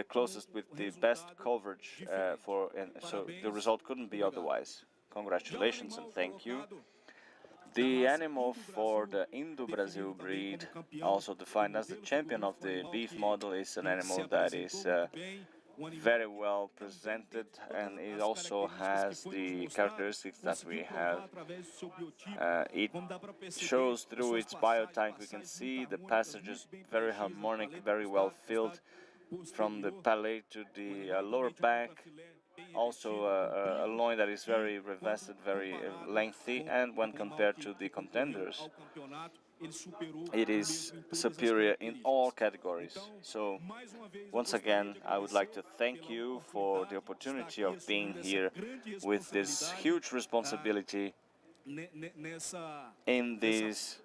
closest with the best coverage and so the result couldn't be otherwise. Congratulations and thank you. The animal for the Indo-Brazil breed, also defined as the champion of the beef model, is an animal that is very well presented, and it also has the characteristics that we have. It shows through its biotank, we can see the passages very harmonic, very well filled from the palate to the lower back. Also a loin that is very revested, very lengthy, and when compared to the contenders, it is superior in all categories. So once again, I would like to thank you for the opportunity of being here with this huge responsibility in this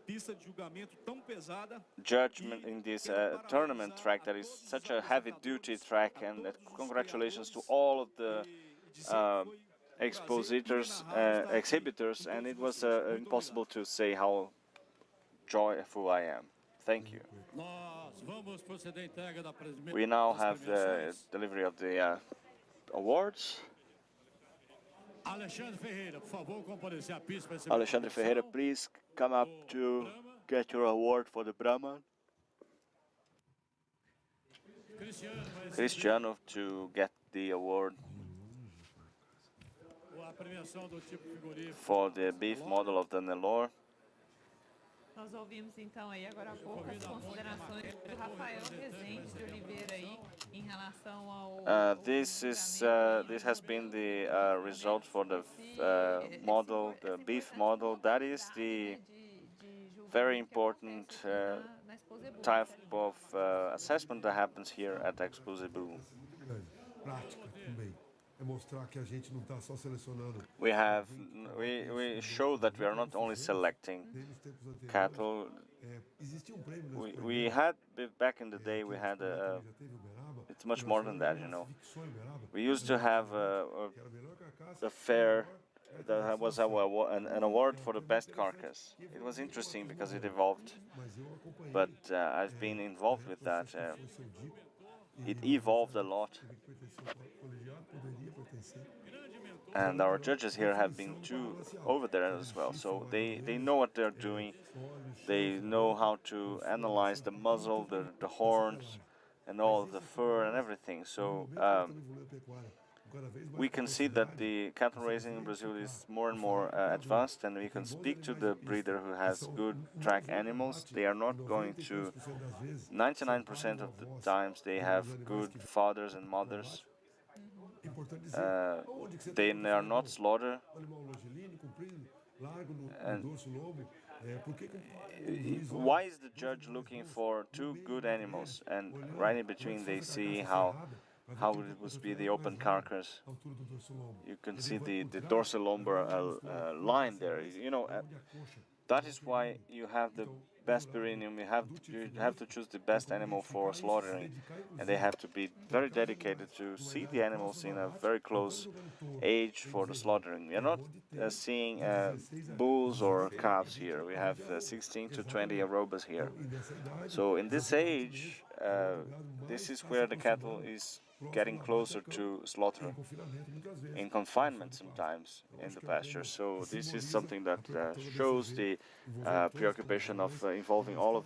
judgment, in this tournament track that is such a heavy-duty track, and congratulations to all of the exhibitors, and it was impossible to say how joyful I am. Thank you. We now have the delivery of the awards. Alexandre Ferreira, please come up to get your award for the Brahman. Cristiano to get the award for the beef model of the Nelore. Nós ouvimos então aí agora há pouco as considerações do Rafael Rezende de Oliveira aí em relação ao this has been the result for the model, the beef model. That is the very important type of assessment that happens here at Expozebu. We show that we are not only selecting cattle. We had back in the day we had it's much more than that, you know. We used to have a fair that was an award for the best carcass. It was interesting because it evolved, but I've been involved with that. It evolved a lot. And our judges here have been over there as well, so they know what they're doing. They know how to analyze the muzzle, the horns, and all the fur and everything. So we can see that the cattle raising in Brazil is more and more advanced, and we can speak to the breeder who has good track animals. They are not going to, 99% of the times they have good fathers and mothers. They are not slaughtered. And why is the judge looking for two good animals, and right in between they see how it would be the open carcass? You can see the dorsal lumbar line there. You know, that is why you have the best perineum. You have to choose the best animal for slaughtering, and they have to be very dedicated to see the animals in a very close age for the slaughtering. We are not seeing bulls or calves here. We have 16 to 20 arrobas here. So in this age, this is where the cattle is getting closer to slaughter, in confinement sometimes in the pasture. So this is something that shows the preoccupation of involving all of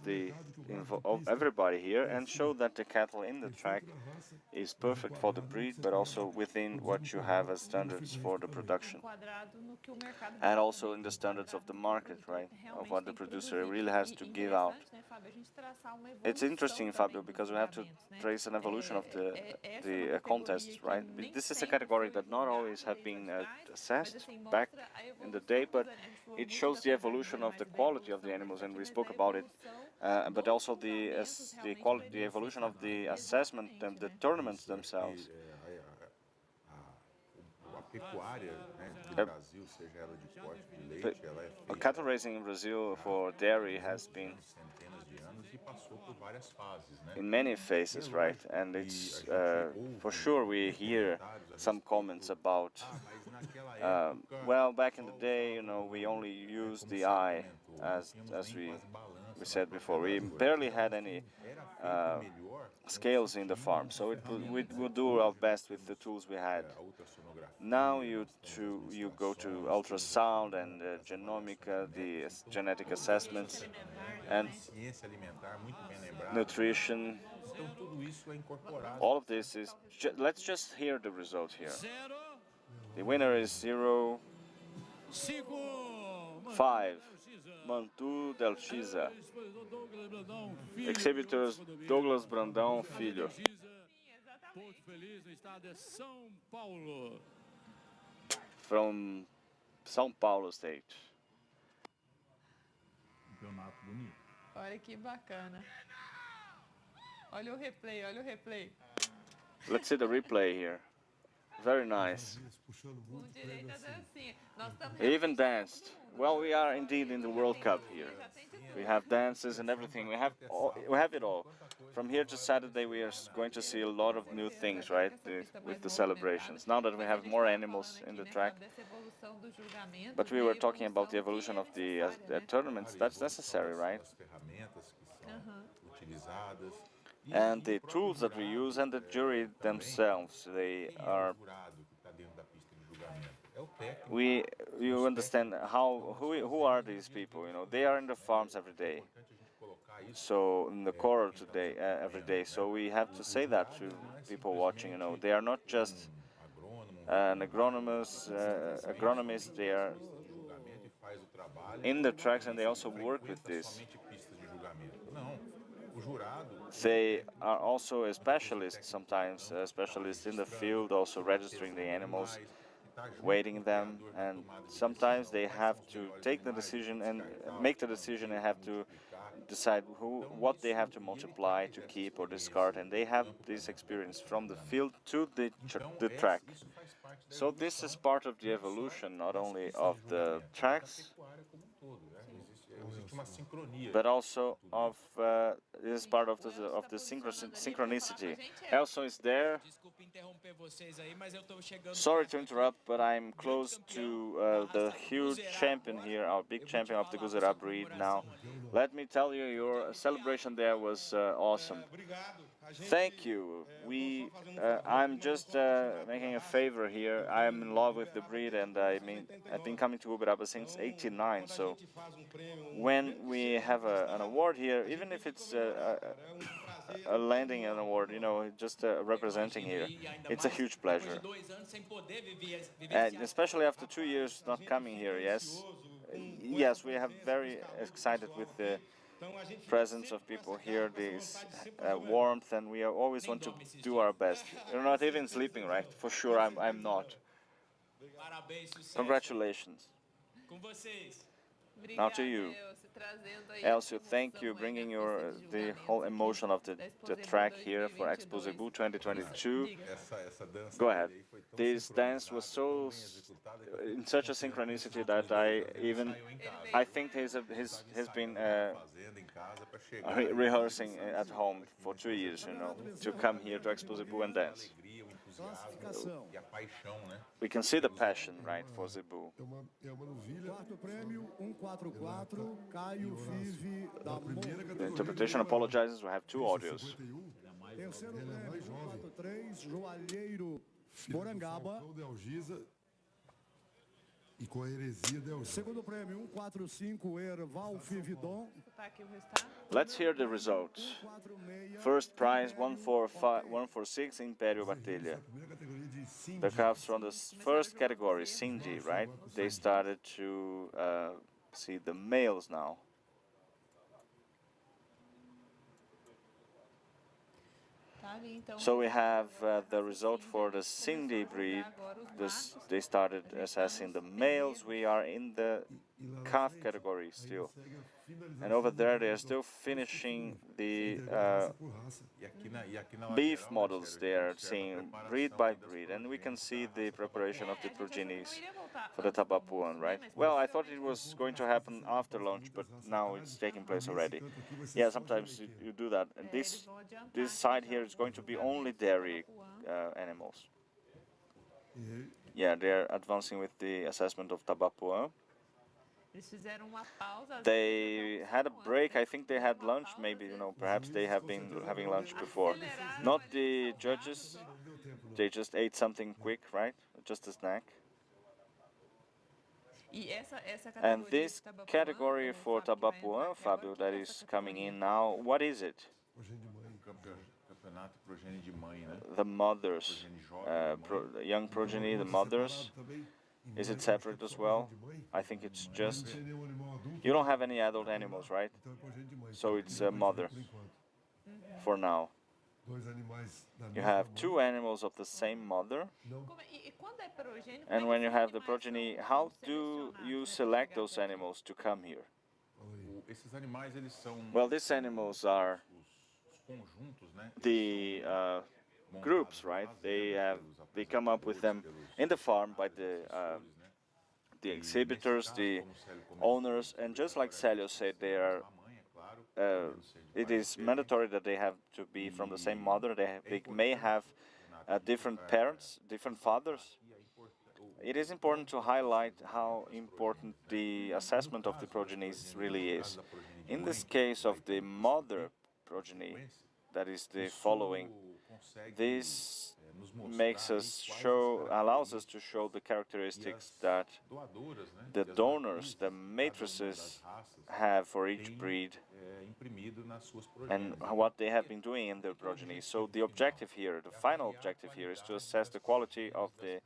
everybody here, and show that the cattle in the track is perfect for the breed, but also within what you have as standards for the production, and also in the standards of the market, right, of what the producer really has to give out. It's interesting, Fabio, because we have to trace an evolution of the contests, right? This is a category that not always have been assessed back in the day, but it shows the evolution of the quality of the animals, and we spoke about it, but also the evolution of the assessment and the tournaments themselves. Cattle raising in Brazil for dairy has been in many phases, right? And it's for sure we hear some comments about, well, back in the day, you know, we only used the eye, as we said before. We barely had any scales in the farm, so we would do our best with the tools we had. Now you go to ultrasound and genomic, the genetic assessments, and nutrition. All of this is. Let's just hear the result here. The winner is 0-5. Mantu del Chiza. Exhibitors Douglas Brandão Filho. Porto Feliz, no estado de São Paulo. From São Paulo State. Campeonato bonito. Olha que bacana. Olha o replay, olha o replay. Let's see the replay here. Very nice. He even danced. Well, we are indeed in the World Cup here. We have dances and everything. We have it all. From here to Saturday, we are going to see a lot of new things, right, with the celebrations. Now that we have more animals in the track. But we were talking about the evolution of the tournaments. That's necessary, right? And the tools that we use and the jury themselves, they are. You understand who are these people? You know, they are in the farms every day. So in the corral today, every day. So we have to say that to people watching. You know, they are not just an agronomist. They are in the tracks and they also work with this. They are also a specialist sometimes, a specialist in the field, also registering the animals, weighting them, and sometimes they have to take the decision and make the decision and have to decide what they have to multiply, to keep or discard, and they have this experience from the field to the track. So this is part of the evolution, not only of the tracks, but also of this is part of the synchronicity. Elson is there. Sorry to interrupt, but I'm close to the huge champion here, our big champion of the Guzerá breed now. Let me tell you, your celebration there was awesome. Thank you. I'm just making a favor here. I'm in love with the breed, and I've been coming to Uberaba since '89. So when we have an award here, even if it's a landing an award, you know, just representing here, it's a huge pleasure. And especially after 2 years not coming here, yes, we are very excited with the presence of people here, this warmth, and we always want to do our best. You're not even sleeping, right? For sure, I'm not. Congratulations. Now to you. Elcio, thank you, bringing the whole emotion of the track here for Expozebu 2022. Go ahead. This dance was in such a synchronicity that I think he's been rehearsing at home for 2 years, you know, to come here to Expozebu and dance. We can see the passion, right, for Zebu. The interpretation apologizes. We have 2 audios. Segundo prêmio, 145, Erval Fividon. Let's hear the results. First prize, 146, Império Bartelha. The calves from the first category, Cindy, right? They started to see the males now. So we have the result for the Cindy breed. They started assessing the males. We are in the calf category still. And over there, they are still finishing the beef models. They are seeing breed by breed, and we can see the preparation of the progenies for the Tabapuan, right? Well, I thought it was going to happen after launch, but now it's taking place already. Yeah, sometimes you do that. And this side here is going to be only dairy animals. Yeah, they're advancing with the assessment of Tabapuan. They had a break. I think they had lunch. Maybe, perhaps they have been having lunch before. Not the judges. They just ate something quick, right? Just a snack. And this category for Tabapuan, Fabio, that is coming in now, what is it? The mothers, young progeny, the mothers. Is it separate as well? I think it's just... You don't have any adult animals, right? So it's a mother for now. You have two animals of the same mother. And when you have the progeny, how do you select those animals to come here? Well, these animals are the groups, right? They come up with them in the farm by the exhibitors, the owners, and just like Celio said, it is mandatory that they have to be from the same mother. They may have different parents, different fathers. It is important to highlight how important the assessment of the progenies really is. In this case of the mother progeny, that is the following, this allows us to show the characteristics that the donors, the matrices, have for each breed and what they have been doing in their progeny. So the objective here, the final objective here, is to assess the quality of the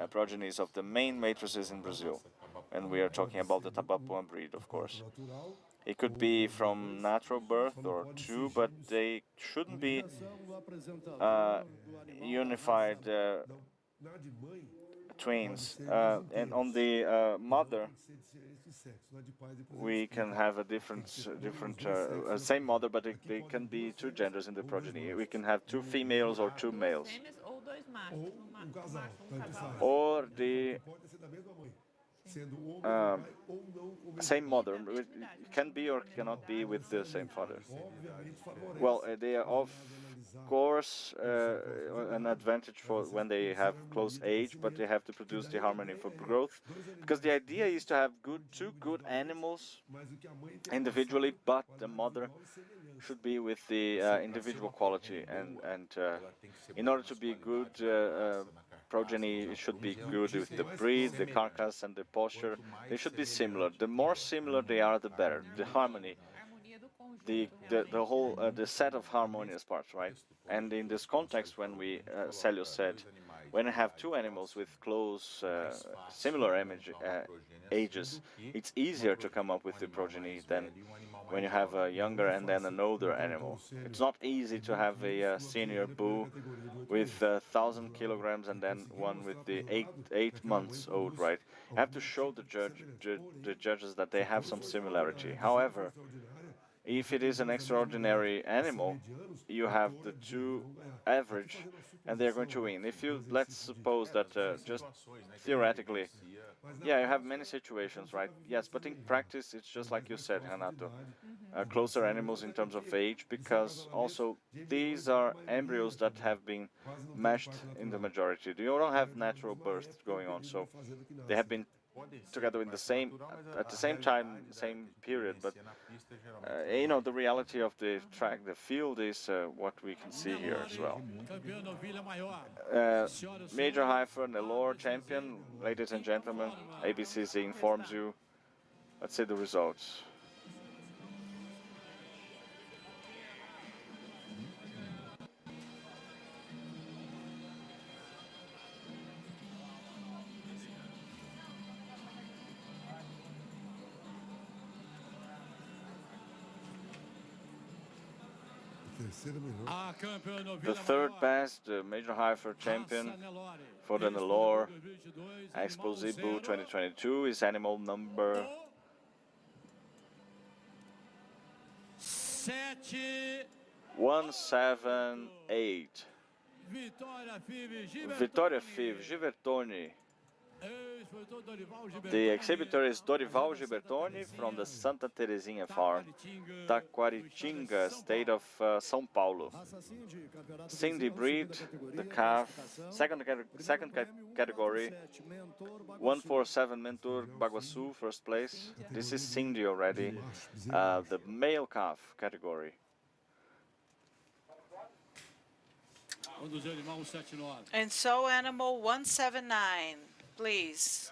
progenies of the main matrices in Brazil. And we are talking about the Tabapuan breed, of course. It could be from natural birth or two, but they shouldn't be unified twins. And on the mother, we can have a different same mother, but they can be two genders in the progeny. We can have two females or two males. Or the same mother. It can be or cannot be with the same father. Well, they are of course an advantage for when they have close age, but they have to produce the harmony for growth, because the idea is to have two good animals individually, but the mother should be with the individual quality, and in order to be good progeny, it should be good with the breed, the carcass, and the posture. They should be similar. The more similar they are, the better. The harmony, the whole the set of harmonious parts, right? And in this context, when Celio said, when you have two animals with close, similar ages, it's easier to come up with the progeny than when you have a younger and then an older animal. It's not easy to have a senior bull with 1,000 kilograms and then one with the 8 months old, right? You have to show the judges that they have some similarity. However, if it is an extraordinary animal, you have the two average, and they're going to win. Let's suppose that just theoretically, yeah, you have many situations, right? Yes, but in practice, it's just like you said, Renato, closer animals in terms of age, because also these are embryos that have been meshed in the majority. You don't have natural birth going on, so they have been together in the same at the same time, same period, but the reality of the track, the field, is what we can see here as well. Major Heifer, Nelore champion, ladies and gentlemen, ABCZ informs you. Let's see the results. The third best Major Heifer champion for the Nelore Expozebu 2022 is animal number 178. Vitória Fiv, Givertoni. The exhibitor is Dorival Gibertoni from the Santa Terezinha farm, Taquaritinga, state of São Paulo. Cindy breed, the calf, second category, 147 Mentor Baguaçu, first place. This is Cindy already, the male calf category. And so animal 179, please.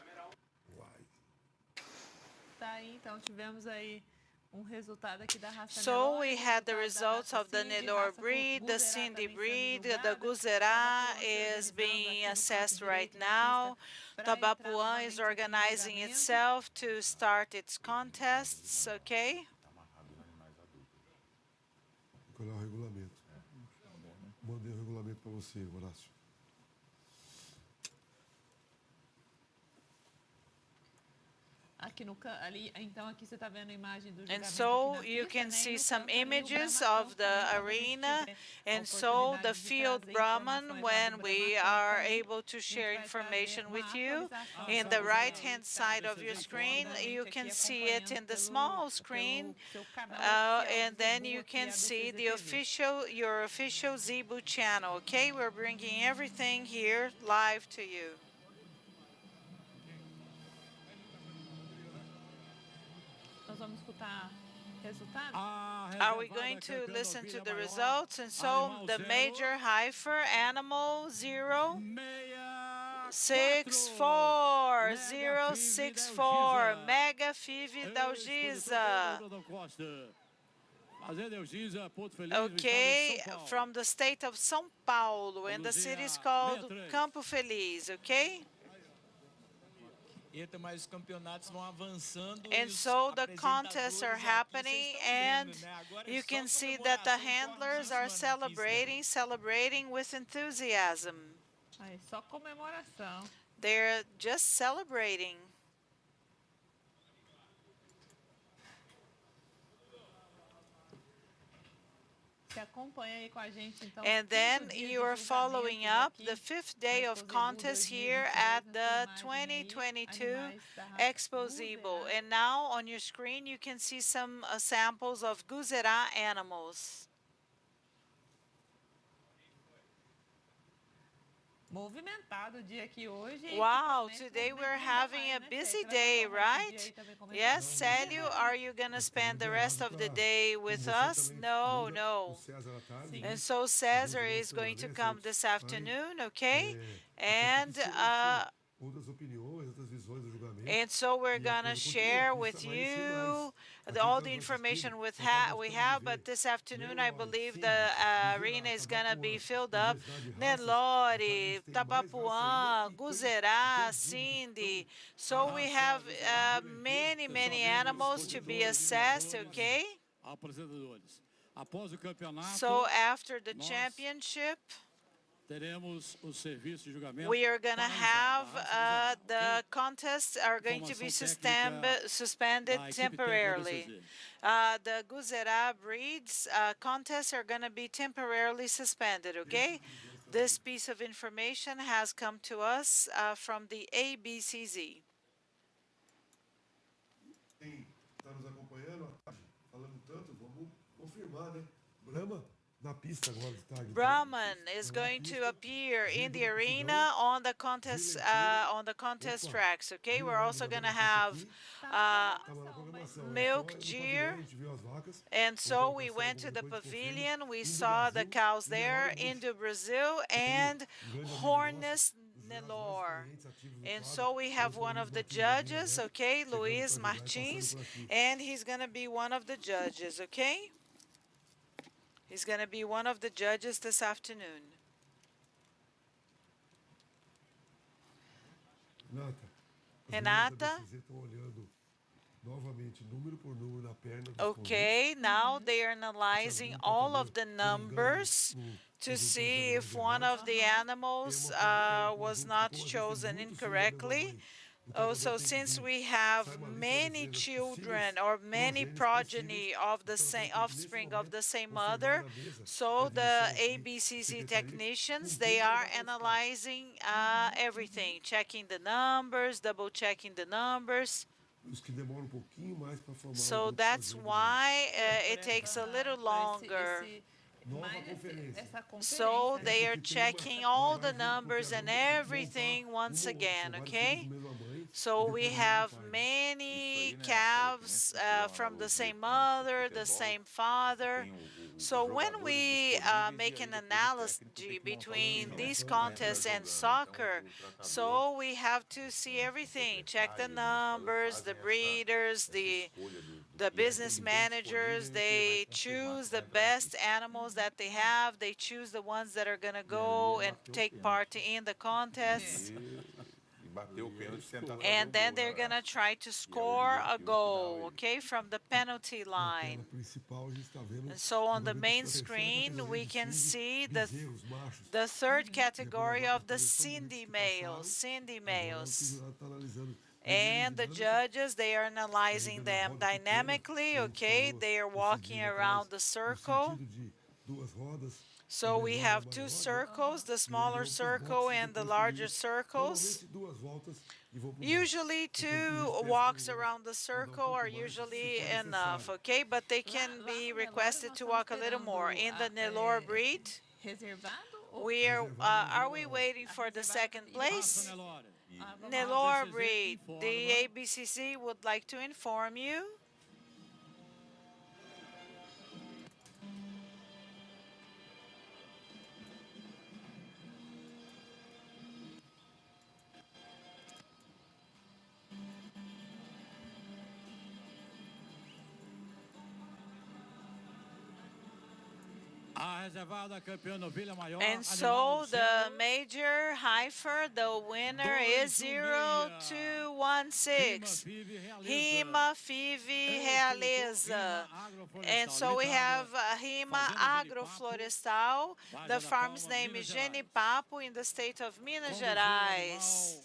Tá aí, então tivemos aí resultado aqui da raça So Nelore, we had the results of the Nelore breed, the Cindy breed, the Guzerá is being assessed right now. Tabapuã is organizing itself to start its contests, okay? Vou olhar o regulamento. Mandei o regulamento para você, Horácio. Aqui no ali, então aqui você está vendo a imagem do And so you can see some images of the arena, and so the field Brahman, when we are able to share information with you. In the right hand side of your screen, you can see it in the small screen, and then you can see the your official Zebu channel, okay? We're bringing everything here live to you. Vamos escutar resultados? Are we going to listen to the results? And so the major heifer animal 064064 Mega Five Dalgisa. Okay, from the state of São Paulo, and the city is called Campo Feliz, okay? And so the contests are happening, and you can see that the handlers are celebrating with enthusiasm. Aí, só comemoração. They're just celebrating. And then you are following up the 5th day of contest here at the 2022 Expozebu. And now on your screen you can see some samples of Guzerá animals. Movimentado o dia aqui hoje. Wow, today we're having a busy day, right? Yes, Célio, are you going to spend the rest of the day with us? No, no. And so Cesar is going to come this afternoon, okay? And so we're going to share with you all the information we have, but this afternoon I believe the arena is going to be filled up. Nelore, Tabapuã, Guzerá, Cindy. So we have many animals to be assessed, okay? So after the championship, we are going to have the contests are going to be suspended temporarily. The Guzerá breeds contests are going to be temporarily suspended, okay? This piece of information has come to us from the ABCZ. Está nos acompanhando, falando tanto, vamos confirmar, né? Brahman is going to appear in the arena on the contest tracks. Okay, we're also going to have milk deer, and so we went to the pavilion. We saw the cows there, Indo Brazil, and Hornless Nelore. And so we have one of the judges, okay, Luis Martins, and he's going to be one of the judges, okay? He's going to be one of the judges this afternoon. Renata? Okay, now they are analyzing all of the numbers to see if one of the animals was not chosen incorrectly. Also, since we have many children or many progeny of the same offspring of the same mother, so the ABCZ technicians, they are analyzing everything, checking the numbers, double checking the numbers. So that's why it takes a little longer. So they are checking all the numbers and everything once again, okay? So we have many calves from the same mother, the same father. So when we make an analogy between these contests and soccer, so we have to see everything, check the numbers, the breeders, the business managers, they choose the best animals that they have. They choose the ones that are going to go and take part in the contest. And then they're going to try to score a goal, okay, from the penalty line. And so on the main screen, we can see the third category of the Cindy males. And the judges, they are analyzing them dynamically, okay? They are walking around the circle. So we have two circles, the smaller circle and the larger circles. Usually 2 walks around the circle are usually enough, okay? But they can be requested to walk a little more. In the Nelore breed, are we waiting for the second place? Nelore breed, the ABCC would like to inform you. And so the major heifer, the winner is 0216. Rima Five Realeza. And so we have Rima Agroflorestal. The farm's name is Genipapo in the state of Minas Gerais.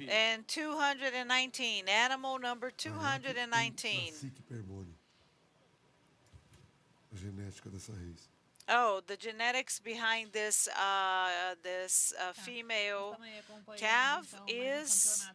And 219, animal number 219. Genética dessa res. Oh, the genetics behind this female calf is.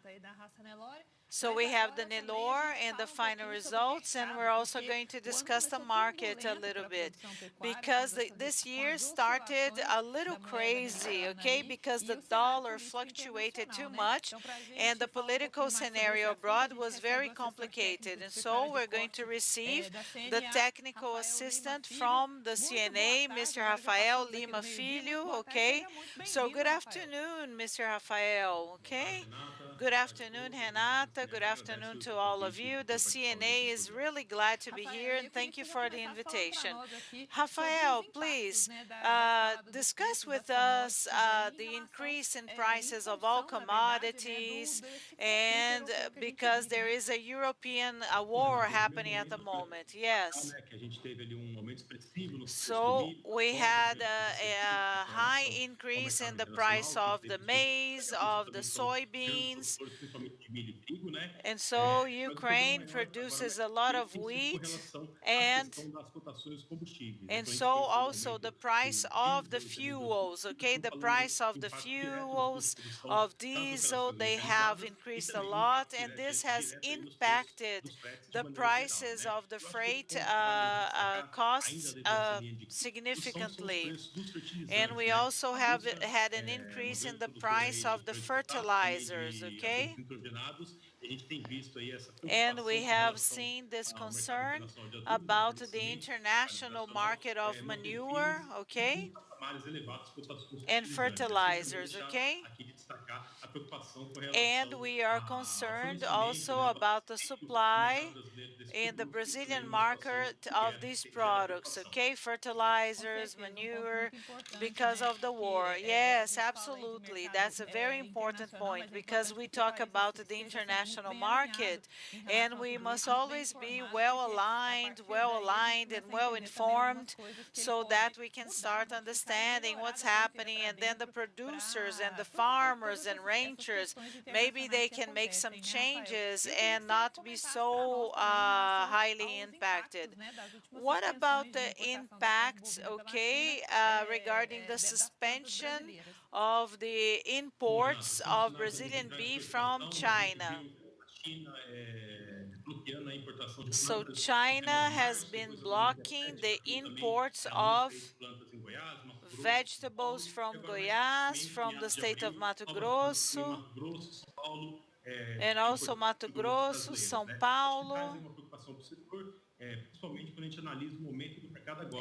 So we have the Nelore and the final results, and we're also going to discuss the market a little bit, because this year started a little crazy, okay, because the dollar fluctuated too much and the political scenario abroad was very complicated. And so we're going to receive the technical assistant from the CNA, Mr. Rafael Lima Filho, okay? So good afternoon, Mr. Rafael, okay? Good afternoon, Renata. Good afternoon to all of you. The CNA is really glad to be here, and thank you for the invitation. Rafael, please discuss with us the increase in prices of all commodities, and because there is a European war happening at the moment. Yes. So we had a high increase in the price of the maize, of the soybeans, and so Ukraine produces a lot of wheat, and so also the price of the fuels, okay? The price of the fuels, of diesel, they have increased a lot, and this has impacted the prices of the freight costs significantly. And we also have had an increase in the price of the fertilizers, okay? And we have seen this concern about the international market of manure, okay? And fertilizers, okay? And we are concerned also about the supply in the Brazilian market of these products, okay? Fertilizers, manure, because of the war. Yes, absolutely. That's a very important point because we talk about the international market and we must always be well aligned and well informed so that we can start understanding what's happening, and then the producers and the farmers and ranchers, maybe they can make some changes and not be so highly impacted. What about the impacts, okay, regarding the suspension of the imports of Brazilian beef from China? So China has been blocking the imports of vegetables from Goiás, from the state of Mato Grosso, and also Mato Grosso, São Paulo.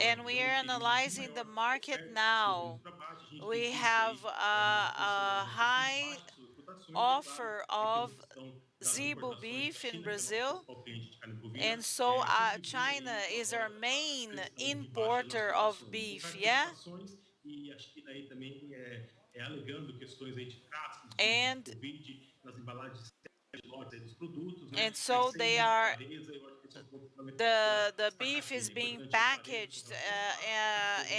And we are analyzing the market now. We have a high offer of zebu beef in Brazil, and so China is our main importer of beef, yeah? And so they are, the beef is being packaged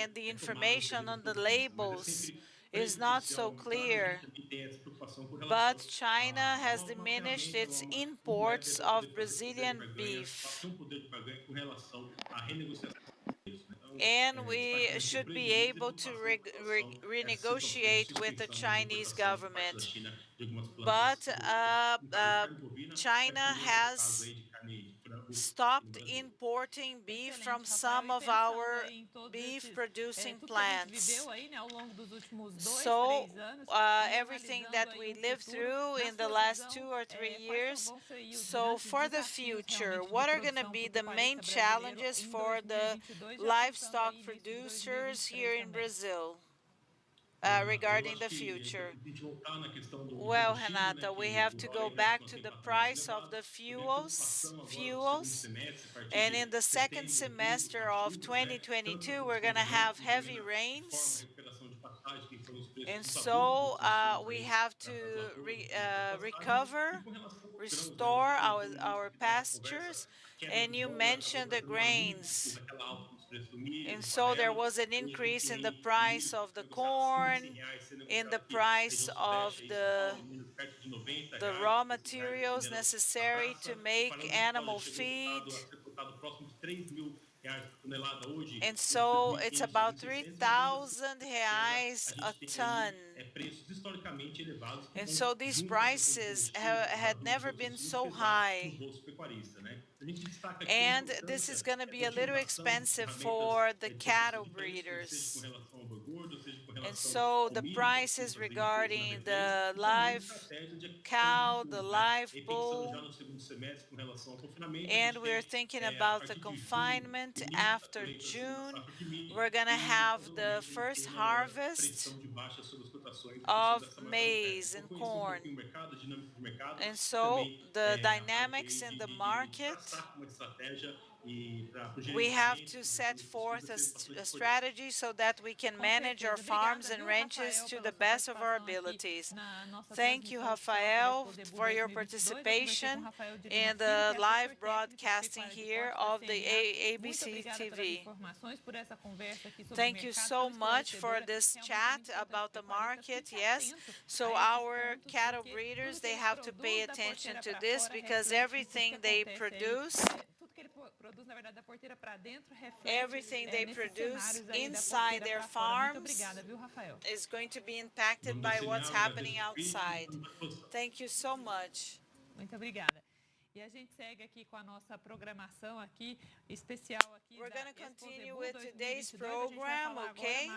and the information on the labels is not so clear. But China has diminished its imports of Brazilian beef. And we should be able to renegotiate with the Chinese government. But China has stopped importing beef from some of our beef producing plants. So everything that we lived through in the last 2 or 3 years, so for the future, what are going to be the main challenges for the livestock producers here in Brazil? Regarding the future? Well, Renata, we have to go back to the price of the fuels. And in the second semester of 2022, we're going to have heavy rains. And so we have to restore our pastures. And you mentioned the grains. And so there was an increase in the price of the corn, in the price of the raw materials necessary to make animal feed. And so it's about 3,000 reais a ton. And so these prices had never been so high. And this is going to be a little expensive for the cattle breeders. And so the prices regarding the live cow, the live bull, and we're thinking about the confinement after June. We're going to have the first harvest of maize and corn. And so the dynamics in the market, we have to set forth a strategy so that we can manage our farms and ranches to the best of our abilities. Thank you, Rafael, for your participation in the live broadcasting here of the ABC TV. Thank you so much for this chat about the market. Yes, so our cattle breeders, they have to pay attention to this because everything they produce inside their farms is going to be impacted by what's happening outside. Thank you so much. Muito obrigada. E a gente segue aqui com a nossa programação aqui especial aqui. We're going to continue with today's program, okay?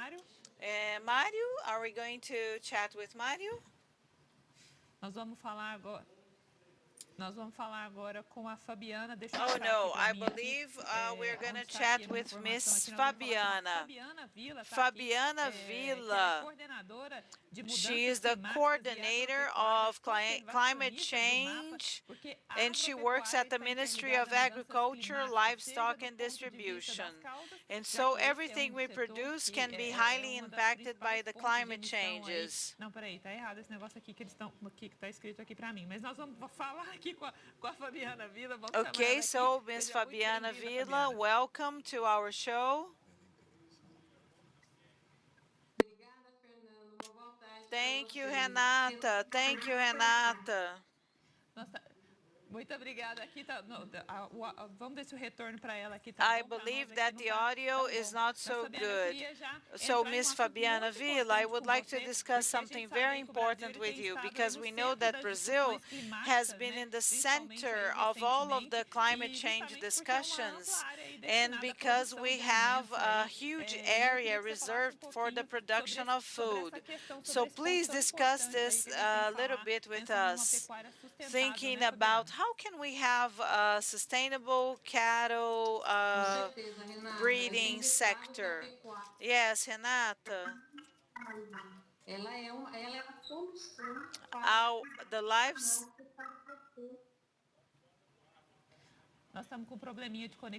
Mário, are we going to chat with Mário? Nós vamos falar agora. Nós vamos falar agora com a Fabiana. Oh no, I believe we're going to chat with Miss Fabiana. Fabiana Villa, She is the coordinator of climate change, and she works at the Ministry of Agriculture, Livestock and Distribution. And so everything we produce can be highly impacted by the climate changes. Não, peraí, tá errado esse negócio aqui que eles estão, que tá escrito aqui para mim. Mas nós vamos falar aqui com a Fabiana Villa. Okay, so Ms. Fabiana Villa, welcome to our show. Thank you, Renata. Thank you, Renata. Nossa, muito obrigada. Aqui tá, vamos ver se o retorno para ela aqui tá I believe that the audio is not so good. So, Ms. Fabiana Villa, I would like to discuss something very important with you, because we know that Brazil has been in the center of all of the climate change discussions, and because we have a huge area reserved for the production of food. So please discuss this a little bit with us, thinking about how can we have a sustainable cattle breeding sector. Yes, Renata. The lives.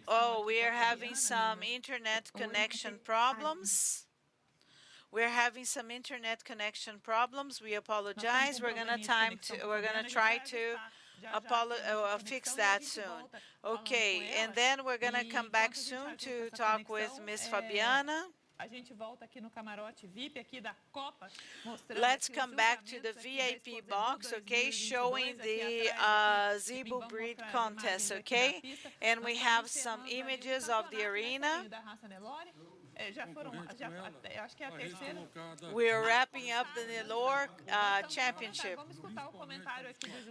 Oh, we are having some internet connection problems. We're having some internet connection problems. We apologize. We're gonna try to fix that soon. Okay, and then we're gonna come back soon to talk with Ms. Fabiana. Let's come back to the VIP box, okay, showing the Zebu breed contest, okay? And we have some images of the arena. We're wrapping up the Nelore Championship.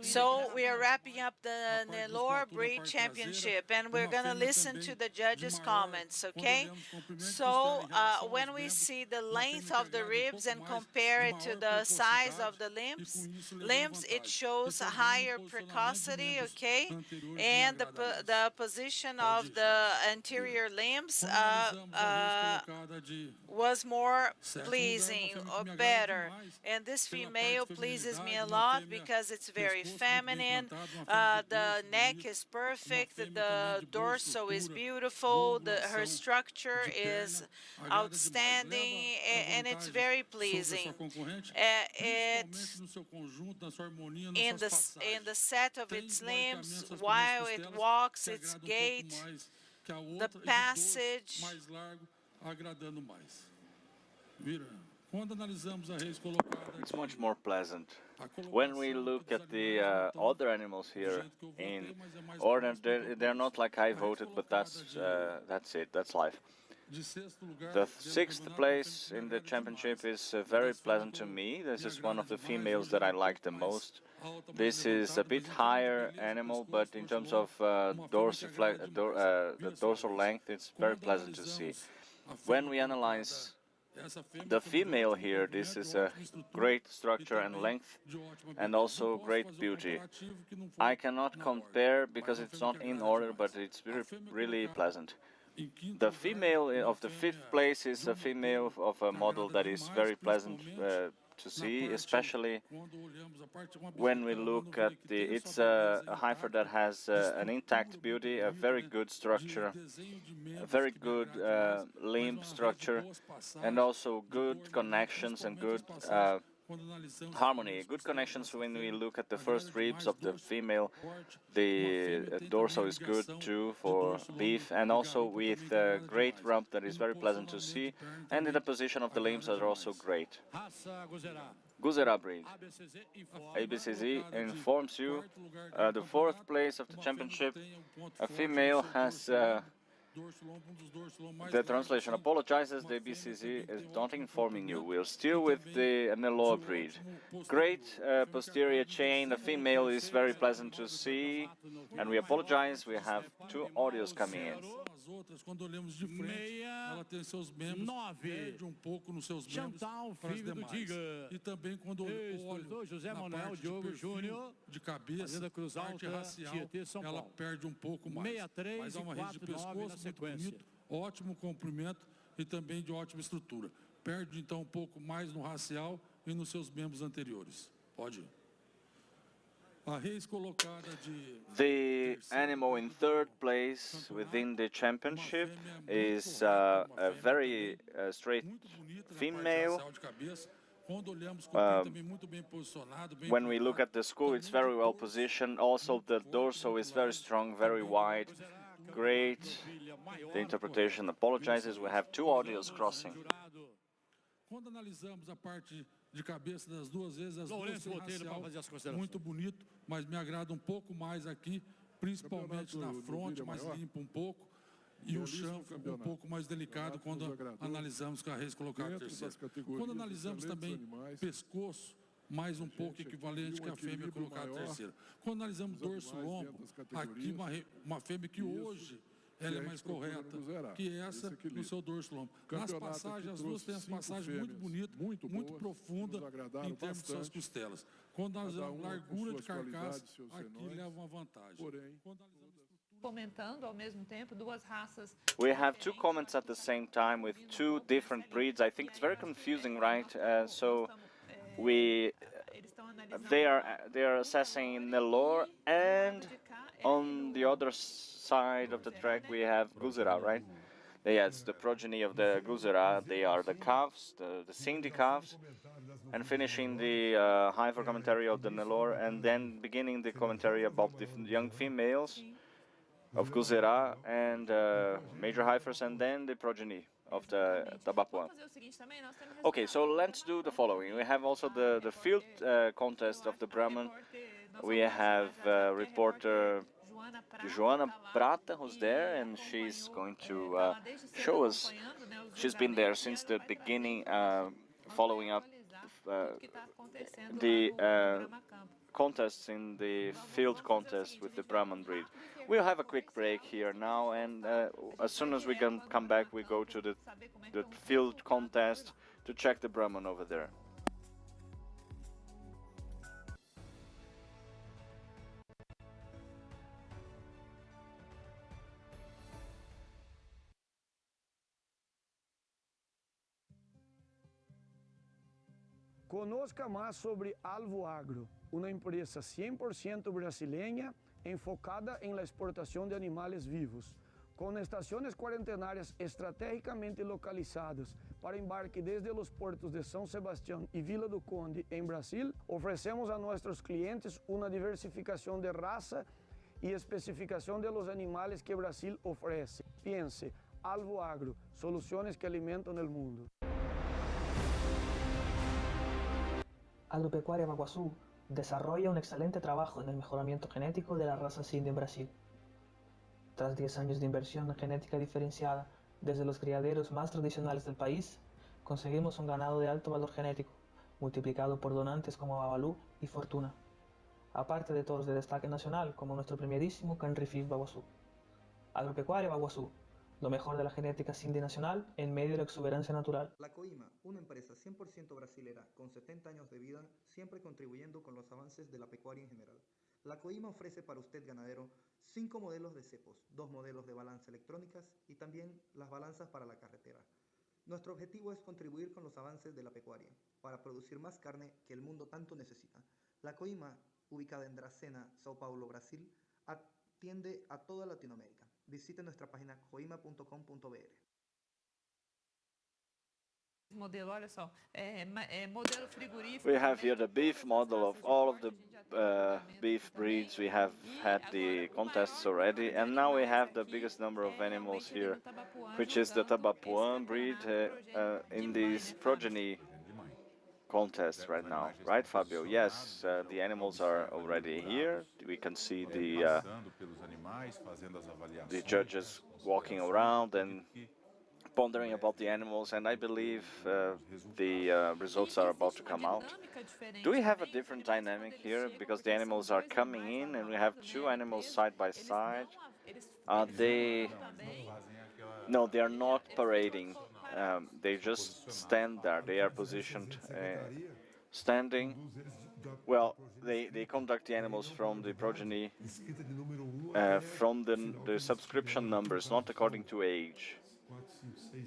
So we are wrapping up the Nelore Breed Championship, and we're going to listen to the judges' comments, okay? So when we see the length of the ribs and compare it to the size of the limbs, it shows higher precocity, okay? And the position of the anterior limbs was more pleasing or better. And this female pleases me a lot because it's very feminine. The neck is perfect. The dorsal is beautiful. Her structure is outstanding, and it's very pleasing. In the set of its limbs, while it walks, its gait, the passage. It's much more pleasant. When we look at the other animals here in order, they're not like I voted, but that's it, that's life. The 6th place in the championship is very pleasant to me. This is one of the females that I like the most. This is a bit higher animal, but in terms of the dorsal length, it's very pleasant to see. When we analyze the female here, this is a great structure and length, and also great beauty. I cannot compare because it's not in order, but it's really pleasant. The female of the 5th place is a female of a model that is very pleasant to see, especially when we look at it's a heifer that has an intact beauty, a very good structure, a very good limb structure, and also good connections and good harmony, good connections. When we look at the first ribs of the female, the dorsal is good too for beef, and also with a great rump that is very pleasant to see, and the position of the limbs are also great. Guzera breed. ABCZ informs you the 4th place of the championship, a female has the translation apologizes, the ABCZ is not informing you. We're still with the Nelore breed. Great posterior chain, the female is very pleasant to see, and we apologize, we have 2 audios coming in. Chantal, filho do Diga. E também quando olho José Manuel Diogo Júnior, de cabeça, Fazenda Cruz Alta, Tietê, São Paulo. Ela perde pouco mais. 63 mas é uma rede de pescoço muito bonito, ótimo comprimento e também de ótima estrutura. Perde então pouco mais no racial e nos seus membros anteriores. Pode ir. A reis colocada de The animal in third place within the championship is a very straight female. de cabeça. Quando olhamos Um, também muito bem posicionado, bem when we look at the skull, it's very well positioned. Also, the dorsal is very strong, very wide. Great. The interpretation apologizes. We have two audios crossing. Quando analisamos a parte de cabeça das duas vezes, as duas têm racial muito bonito, mas me agrada um pouco mais aqui, principalmente na fronte, mais limpo um pouco, e o chão um pouco mais delicado quando analisamos com a reis colocada terceira. Quando analisamos também pescoço, mais um pouco equivalente que a fêmea colocada terceira. Quando analisamos dorso lombo, aqui uma fêmea que hoje ela é mais correta que essa no seu dorso lombo. Nas passagens, as duas têm as passagens muito bonitas, muito profundas em termos de suas costelas. Quando nós a largura de carcaça, aqui leva uma vantagem. Comentando ao mesmo tempo duas raças. We have two comments at the same time with two different breeds. I think it's very confusing, right? So they are assessing Nelore, and on the other side of the track we have Guzera, right? Yeah, it's the progeny of the Guzera. They are the calves, the Cindy calves, and finishing the heifer commentary of the Nelore, and then beginning the commentary about the young females of Guzera and major heifers, and then the progeny of the Tabapuã. Okay, so let's do the following. We have also the field contest of the Brahman. We have reporter Joana Prata, who's there, and she's going to show us. She's been there since the beginning, following up the contests in the field contest with the Brahman breed. We'll have a quick break here now, and as soon as we can come back, we go to the field contest to check the Brahman over there. Conozca más sobre Alvo Agro, una empresa 100% brasileña enfocada en la exportación de animales vivos. Con estaciones cuarentenarias estratégicamente localizadas para embarque desde los puertos de São Sebastião y Vila do Conde en Brasil, ofrecemos a nuestros clientes una diversificación de raza y especificación de los animales que Brasil ofrece. Piense, Alvo Agro, soluciones que alimentan el mundo. Agropecuaria Baguazú desarrolla un excelente trabajo en el mejoramiento genético de la raza Cindy en Brasil. Tras 10 años de inversión en genética diferenciada desde los criaderos más tradicionales del país, conseguimos un ganado de alto valor genético, multiplicado por donantes como Babalú y Fortuna, aparte de toros de destaque nacional como nuestro premiadísimo Canrifil Baguazú. Agropecuaria Baguazú, lo mejor de la genética Cindy nacional en medio de la exuberancia natural. La Coima, una empresa 100% brasilera con 70 años de vida, siempre contribuyendo con los avances de la pecuaria en general. La Coima ofrece para usted ganadero 5 modelos de cepos, 2 modelos de balanza electrónicas y también las balanzas para la carretera. Nuestro objetivo es contribuir con los avances de la pecuaria para producir más carne que el mundo tanto necesita. La Coima, ubicada en Dracena, Sao Paulo, Brasil, atiende a toda Latinoamérica. Visite nuestra página coima.com.br. Modelo, olha só, modelo frigorífico. We have here the beef model of all of the beef breeds. We have had the contests already, and now we have the biggest number of animals here, which is the Tabapuã breed in these progeny contests right now, right, Fabio? Yes, the animals are already here. We can see the judges walking around and pondering about the animals, and I believe the results are about to come out. Do we have a different dynamic here? Because the animals are coming in and we have two animals side by side. Are they... No, they are not parading. They just stand there. They are positioned standing. Well, they conduct the animals from the progeny, from the subscription numbers, not according to age.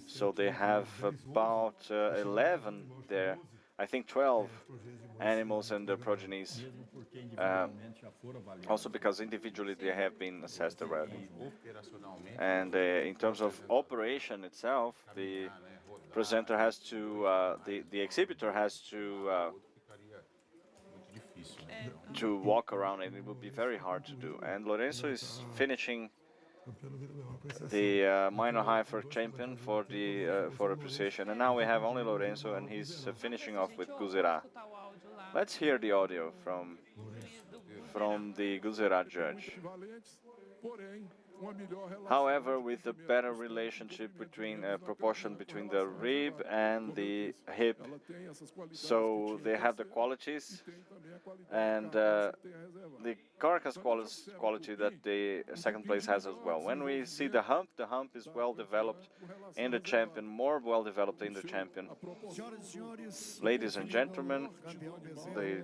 So they have about 11 there. I think, 12 animals and their progenies, also because individually they have been assessed already. And in terms of operation itself, the presenter has to, the exhibitor has to walk around, and it would be very hard to do. And Lorenzo is finishing the minor heifer champion for the for appreciation, and now we have only Lorenzo, and he's finishing off with Guzerá. Let's hear the audio from the Guzerá judge. However, with a better relationship between proportion between the rib and the hip, so they have the qualities and the carcass quality that the second place has as well. When we see the hump is well developed in the champion, more well developed in the champion. Ladies and gentlemen, the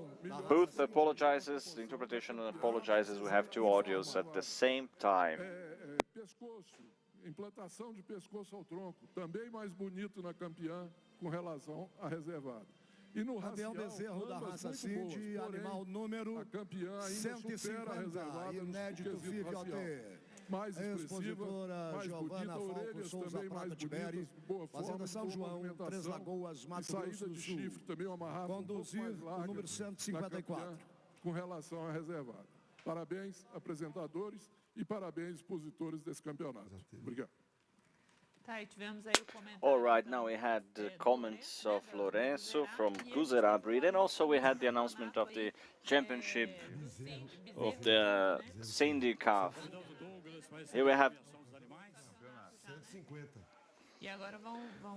booth apologizes, the interpretation apologizes. We have two audios at the same time. Implantação de pescoço ao tronco, também mais bonito na campeã com relação à reservada. E no racial, bezerro da raça Sanity, animal número 150, inédito FIV-OT. Mais expositora Giovana Falco Souza Prata Tiberi, Fazenda São João, Três Lagoas, Mato Grosso do Sul. Conduzir o número 154. Com relação à reservada. Parabéns, apresentadores, e parabéns, expositores desse campeonato. Obrigado. All right, now we had the comments of Lorenzo from Guzerá breed, and also we had the announcement of the championship of the Sanity calf. Here we have.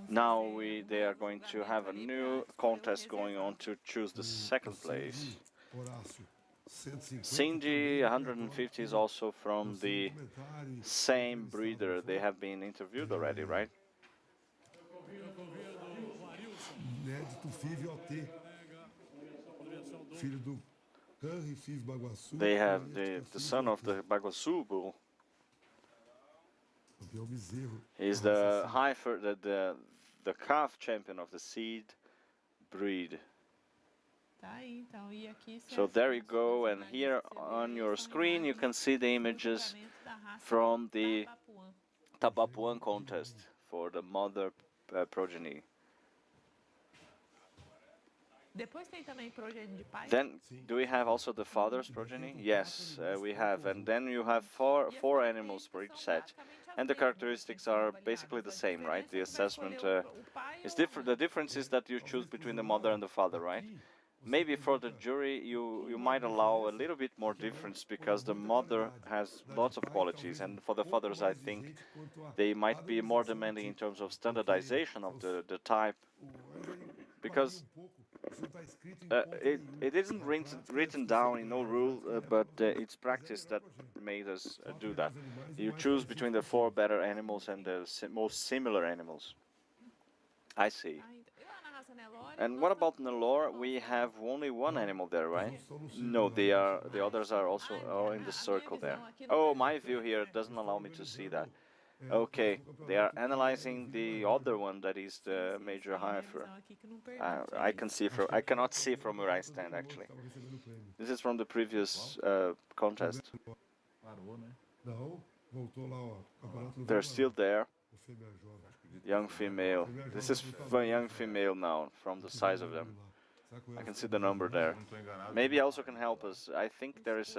Now they are going to have a new contest going on to choose the second place. Cindy 150 is also from the same breeder. They have been interviewed already, right? They have the son of the Baguaçu bull. He's the heifer, the calf champion of the seed breed. So there you go, and here on your screen you can see the images from the Tabapuã contest for the mother progeny. Then, do we have also the father's progeny? Yes, we have, and then you have four animals for each set, and the characteristics are basically the same, right? The assessment is different. The difference is that you choose between the mother and the father, right? Maybe for the jury you might allow a little bit more difference because the mother has lots of qualities, and for the fathers I think they might be more demanding in terms of standardization of the type, because it isn't written down in no rule, but it's practice that made us do that. You choose between the four better animals and the most similar animals. I see. And what about Nelore? We have only one animal there, right? No, the others are also in the circle there. Oh, my view here doesn't allow me to see that. Okay, they are analyzing the other one that is the major heifer. I cannot see from where I stand actually. This is from the previous contest. They're still there. Young female. This is for young female now, from the size of them. I can see the number there. Maybe also can help us. I think there is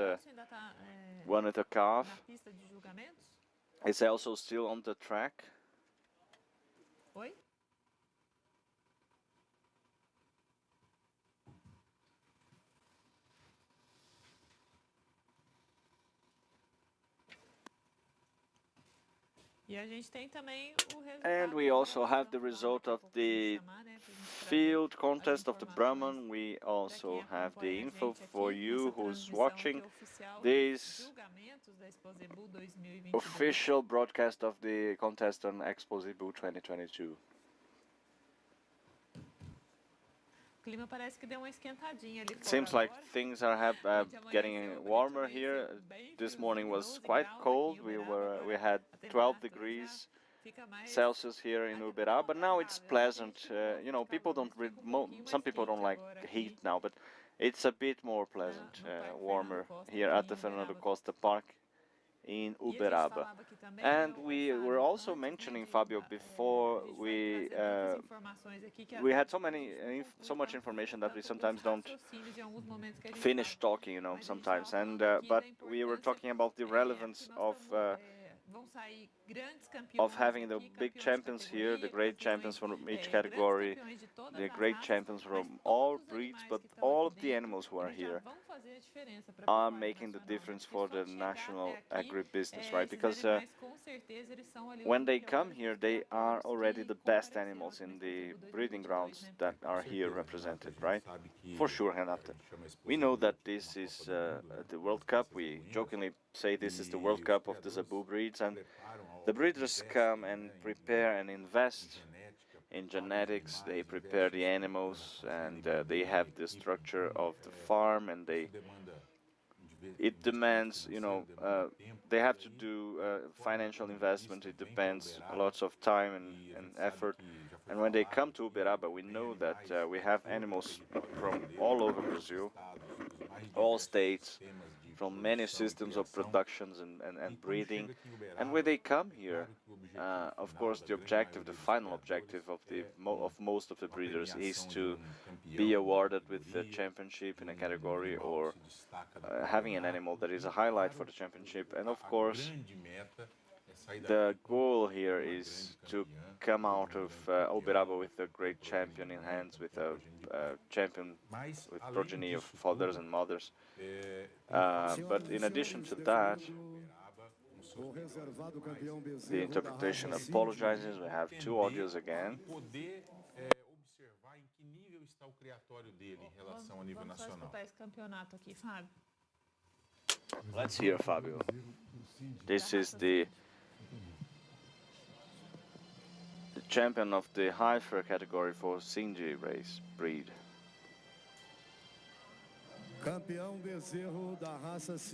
one at a calf. It's also still on the track. And we also have the result of the field contest of the Brahman. We also have the info for you who's watching this official broadcast of the contest on Expozebu 2022. It seems like things are getting warmer here. This morning was quite cold. We had 12 degrees Celsius here in Uberaba. Now it's pleasant. You know, people don't some people don't like heat now, but it's a bit more pleasant, warmer here at the Fernando Costa Park in Uberaba. And we were also mentioning, Fabio, before we had so much information that we sometimes don't finish talking, you know, sometimes. And but we were talking about the relevance of having the big champions here, the great champions from each category, the great champions from all breeds, but all of the animals who are here are making the difference for the national agribusiness, right? Because when they come here, they are already the best animals in the breeding grounds that are here represented, right? For sure, Renata. We know that this is the World Cup. We jokingly say this is the World Cup of the Zebu breeds, and the breeders come and prepare and invest in genetics. They prepare the animals, and they have the structure of the farm, and it demands, you know, they have to do financial investment. It depends lots of time and effort. And when they come to Uberaba, we know that we have animals from all over Brazil, all states, from many systems of productions and breeding. And when they come here, of course, the objective, the final objective of most of the breeders is to be awarded with the championship in a category, or having an animal that is a highlight for the championship. And of course, the goal here is to come out of Uberaba with a great champion in hands, with a champion with progeny of fathers and mothers. But in addition to that, the interpretation apologizes. We have two audios again. Let's hear Fabio. This is the champion of the high fur category for Cindy race breed.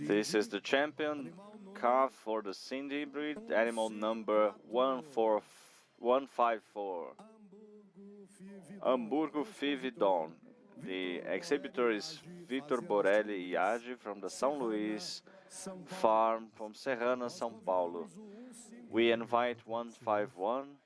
This is the champion calf for the Cindy breed, animal number 154, Hamburgo Fividon. The exhibitor is Vitor Borelli Iage from the São Luís farm from Serrana, São Paulo. We invite 151.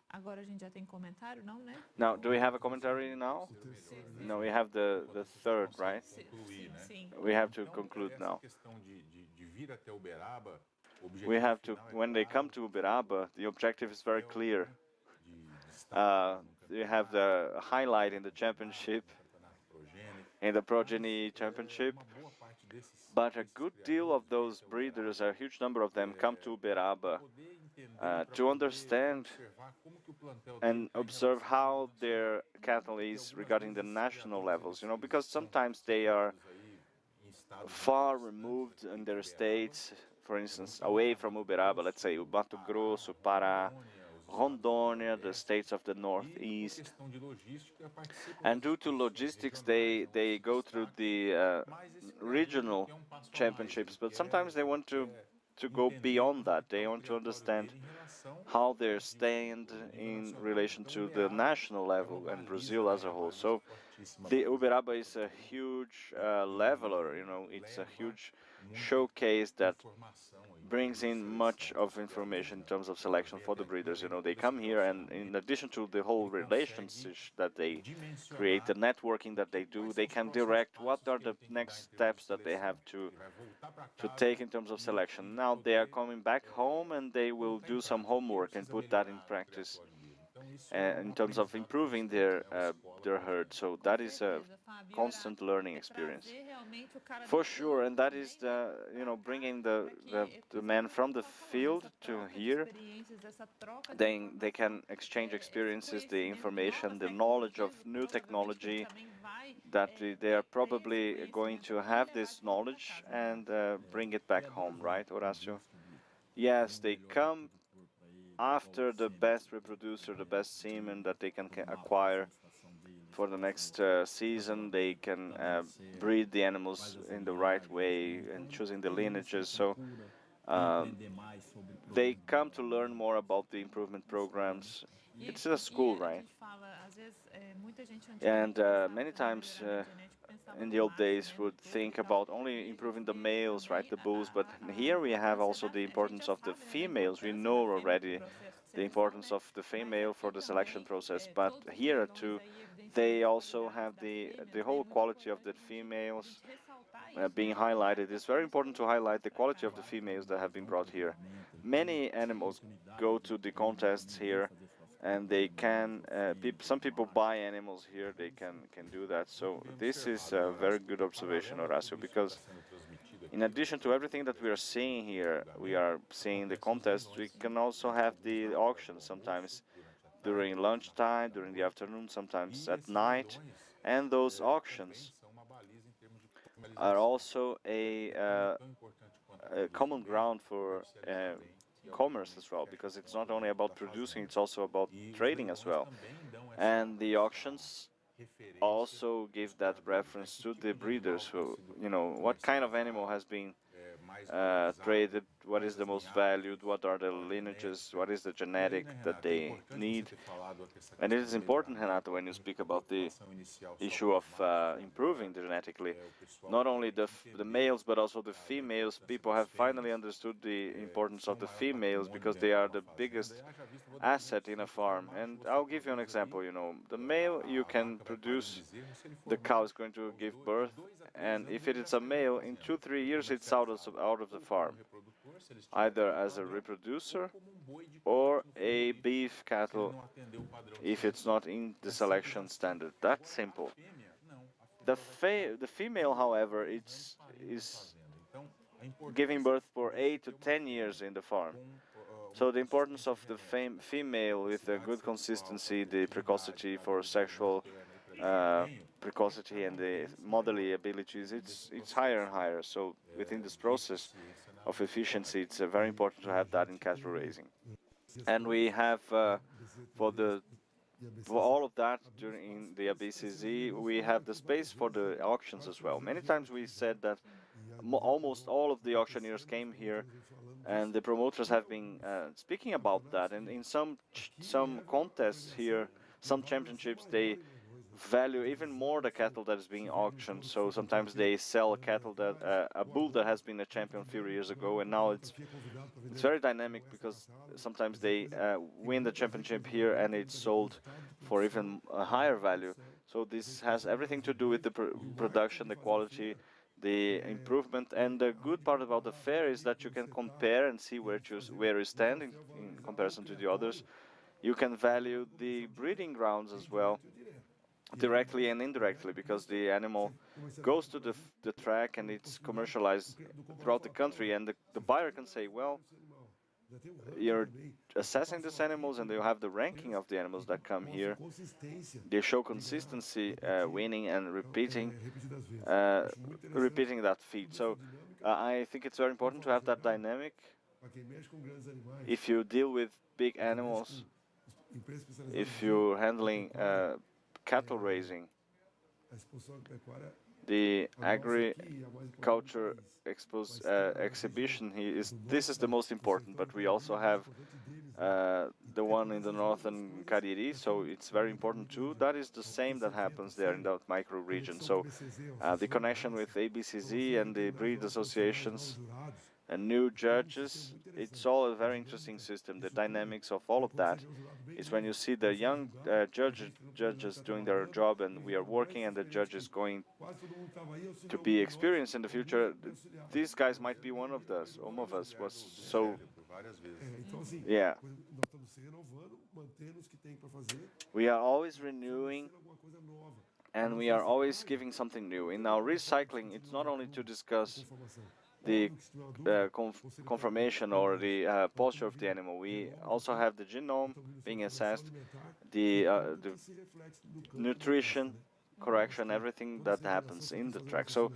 Agora a gente já tem comentário, não, né? Now, do we have a commentary now? No, we have the third, right? Sim. We have to conclude now. We have to, when they come to Uberaba, the objective is very clear. You have the highlight in the championship, in the progeny championship, but a good deal of those breeders, a huge number of them, come to Uberaba to understand and observe how their cattle is regarding the national levels, you know, because sometimes they are far removed in their states, for instance, away from Uberaba, let's say Mato Grosso, Pará, Rondônia, the states of the northeast. And due to logistics, they go through the regional championships, but sometimes they want to go beyond that. They want to understand how they stand in relation to the national level and Brazil as a whole. So the Uberaba is a huge leveler, you know, it's a huge showcase that brings in much of information in terms of selection for the breeders. You know, they come here, and in addition to the whole relationship that they create, the networking that they do, they can direct what are the next steps that they have to take in terms of selection. Now they are coming back home, and they will do some homework and put that in practice in terms of improving their herd. So that is a constant learning experience, for sure. And that is the, you know, bringing the men from the field to here. They can exchange experiences, the information, the knowledge of new technology, that they are probably going to have this knowledge and bring it back home, right, Horacio? Yes, they come after the best reproducer, the best semen that they can acquire for the next season, they can breed the animals in the right way and choosing the lineages. So they come to learn more about the improvement programs. It's a school, right? And many times in the old days would think about only improving the males, right, the bulls, but here we have also the importance of the females. We know already the importance of the female for the selection process, but here too they also have the whole quality of the females being highlighted. It's very important to highlight the quality of the females that have been brought here. Many animals go to the contests here, and they can. Some people buy animals here. They can do that. So this is a very good observation, Horacio, because in addition to everything that we are seeing here, we are seeing the contests. We can also have the auctions sometimes during lunchtime, during the afternoon, sometimes at night, and those auctions are also a common ground for commerce as well, because it's not only about producing, it's also about trading as well. And the auctions also give that reference to the breeders who, you know, what kind of animal has been traded, what is the most valued, what are the lineages, what is the genetic that they need. And it is important, Renato, when you speak about the issue of improving genetically, not only the males but also the females. People have finally understood the importance of the females because they are the biggest asset in a farm. And I'll give you an example. You know, the male, you can produce, the cow is going to give birth, and if it is a male, in 2-3 years it's out of the farm, either as a reproducer or a beef cattle if it's not in the selection standard. That's simple. The female, however, is giving birth for 8 to 10 years in the farm. So the importance of the female with a good consistency, the precocity for sexual precocity and the motherly abilities, it's higher and higher. So within this process of efficiency, it's very important to have that in cattle raising. And we have for all of that during the ABCZ, we have the space for the auctions as well. Many times we said that almost all of the auctioneers came here, and the promoters have been speaking about that. And in some contests here, some championships, they value even more the cattle that is being auctioned. So sometimes they sell a cattle that a bull that has been a champion a few years ago, and now it's very dynamic because sometimes they win the championship here and it's sold for even a higher value. So this has everything to do with the production, the quality, the improvement. And the good part about the fair is that you can compare and see where you stand in comparison to the others. You can value the breeding grounds as well, directly and indirectly, because the animal goes to the track and it's commercialized throughout the country, and the buyer can say, well, you're assessing these animals and you have the ranking of the animals that come here. They show consistency, winning and repeating that feat. So I think it's very important to have that dynamic. If you deal with big animals, if you're handling cattle raising, the agriculture exhibition this is the most important, but we also have the one in the northern Cariri, so it's very important too. That is the same that happens there in that micro region. So the connection with ABCZ and the breed associations and new judges, it's all a very interesting system. The dynamics of all of that is when you see the young judges doing their job, and we are working, and the judges going to be experienced in the future. These guys might be one of us. Some of us was so. Yeah. We are always renewing, and we are always giving something new. In our recycling, it's not only to discuss the conformation or the posture of the animal. We also have the genome being assessed, the nutrition, correction, everything that happens in the track. So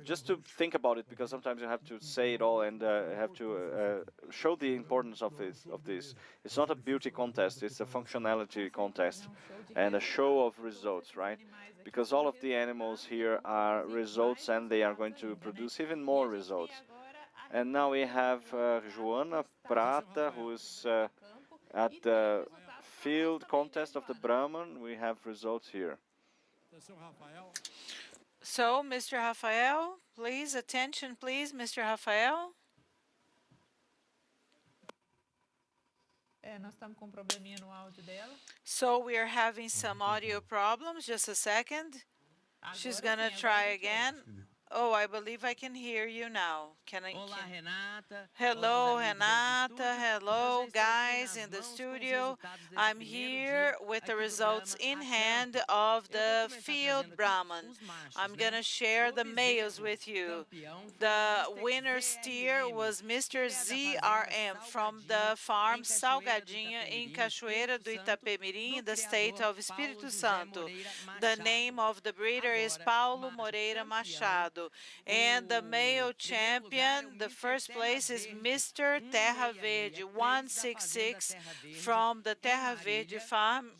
just to think about it, because sometimes you have to say it all and have to show the importance of this. It's not a beauty contest, it's a functionality contest and a show of results, right? Because all of the animals here are results and they are going to produce even more results. And now we have Joana Prata, who is at the field contest of the Brahman. We have results here. So, Mr. Rafael, please, attention, please, Mr. Rafael. Nós estamos com um probleminha no áudio dela. So we are having some audio problems. Just a second. She's gonna try again. Oh, I believe I can hear you now. Olá, Renata. Hello, Renata. Hello, guys in the studio. I'm here with the results in hand of the field Brahman. I'm going to share the males with you. The winner steer was Mr. ZRM from the farm Salgadinha in Cachoeira do Itapemirim, in the state of Espírito Santo. The name of the breeder is Paulo Moreira Machado. And the male champion, the first place is Mr. Terra Verde 166 from the Terra Verde farm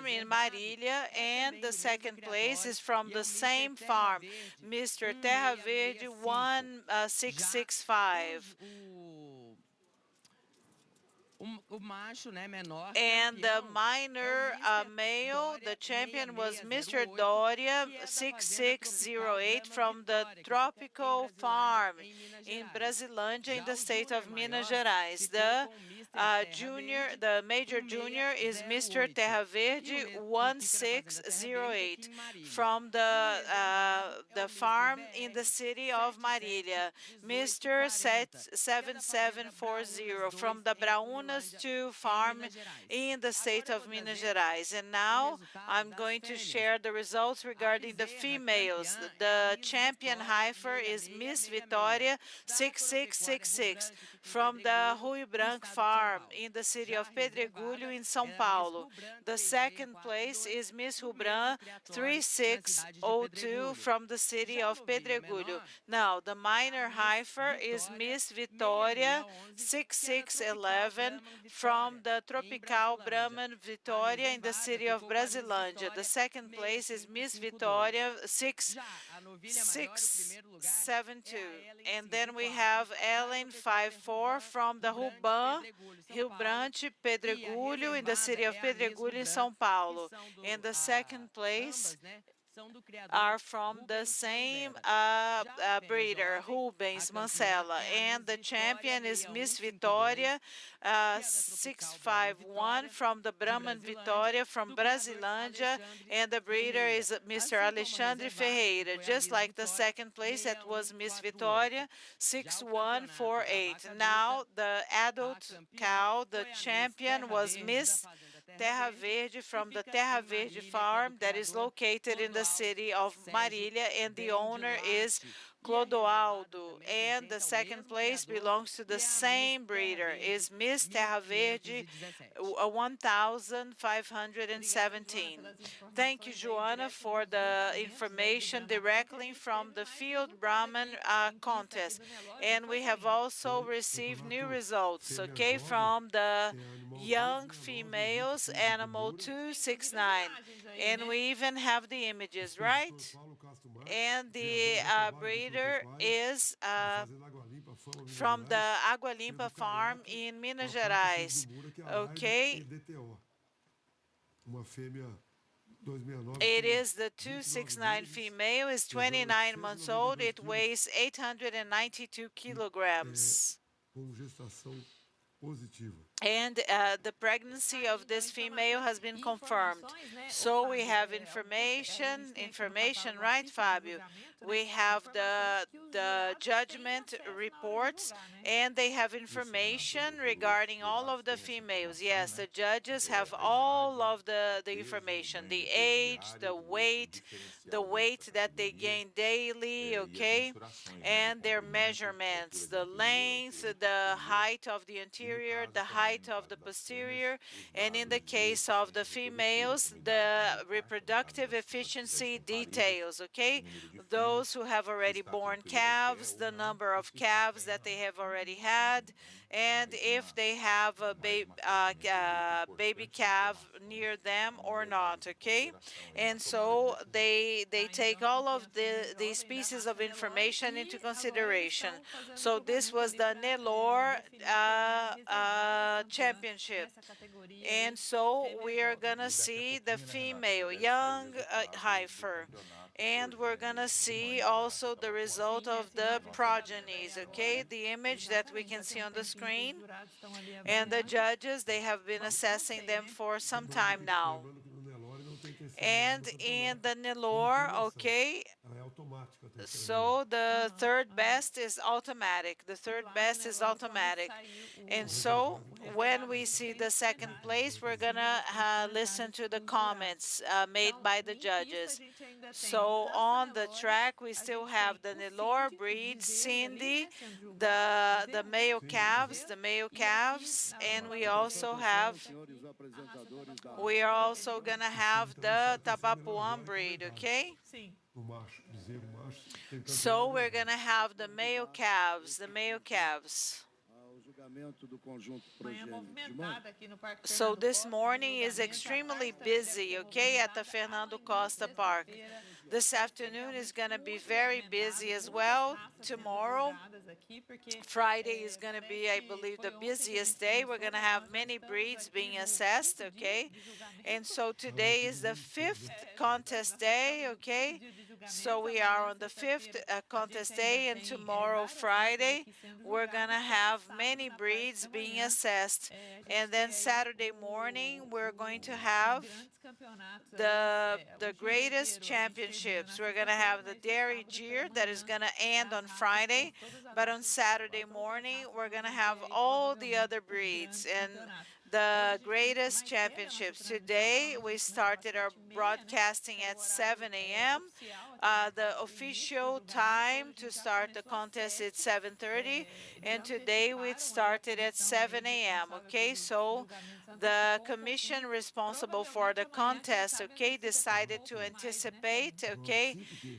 in Marília, and the second place is from the same farm, Mr. Terra Verde 1665. And the minor male, the champion was Mr. Doria 6608 from the Tropical Farm in Brasilândia in the state of Minas Gerais. The major junior is Mr. Terra Verde 1608 from the farm in the city of Marília. Mr. 7740 from the Brauna 2 farm in the state of Minas Gerais. And now I'm going to share the results regarding the females. The champion heifer is Miss Vitória 6666 from the Rio Branco farm in the city of Pedregulho in São Paulo. The second place is Miss Rubran 3602 from the city of Pedregulho. Now the minor heifer is Miss Vitória 6611 from the Tropical Brahman Vitória in the city of Brasilândia. The second place is Miss Vitória 6672. And then we have Ellen 54 from the Rio Branco Pedregulho in the city of Pedregulho in São Paulo. And the second place are from the same breeder, Rubens Mancella, and the champion is Miss Vitória 651 from the Brahman Vitória from Brasilândia, and the breeder is Mr. Alexandre Ferreira, just like the second place that was Miss Vitória 6148. Now the adult cow, the champion was Miss Terra Verde from the Terra Verde farm that is located in the city of Marília, and the owner is Clodoaldo, and the second place belongs to the same breeder, is Miss Terra Verde 1517. Thank you, Joana, for the information directly from the field Brahman contest. And we have also received new results, okay, from the young females, animal 269. And we even have the images, right? And the breeder is from the Água Limpa farm in Minas Gerais. Okay. It is the 269 female, is 29 months old, it weighs 892 kilograms. And the pregnancy of this female has been confirmed. So we have information, right, Fábio? we have the judgment reports, and they have information regarding all of the females. Yes, the judges have all of the information, the age, the weight that they gain daily, okay, and their measurements, the length, the height of the anterior, the height of the posterior, and in the case of the females, the reproductive efficiency details, okay, those who have already born calves, the number of calves that they have already had, and if they have a baby calf near them or not, okay. And so they take all of these pieces of information into consideration. So this was the Nelor championship. And so we are gonna see the female young heifer, and we're gonna see also the result of the progenies, okay, the image that we can see on the screen. And the judges, they have been assessing them for some time now. And in the Nelor, okay, so the third best is automatic. The third best is automatic. And so when we see the second place, we're gonna listen to the comments made by the judges. So on the track, we still have the Nelor breed, Cindy, the male calves, and we are also gonna have the Tabapuã breed, okay? So we're gonna have the male calves, So this morning is extremely busy, okay, at the Fernando Costa Park. This afternoon is going to be very busy as well. Tomorrow, Friday is going to be, I believe, the busiest day. We're going to have many breeds being assessed, okay? And so today is the 5th contest day, okay? So we are on the 5th contest day, and tomorrow, Friday, we're going to have many breeds being assessed. And then Saturday morning, we're going to have the greatest championships. We're going to have the Dairy Jeer that is going to end on Friday, but on Saturday morning, we're going to have all the other breeds and the greatest championships. Today, we started our broadcasting at 7 a.m. The official time to start the contest is 7:30, and today we started at 7 a.m. Okay, so the commission responsible for the contest, okay, decided to anticipate, okay,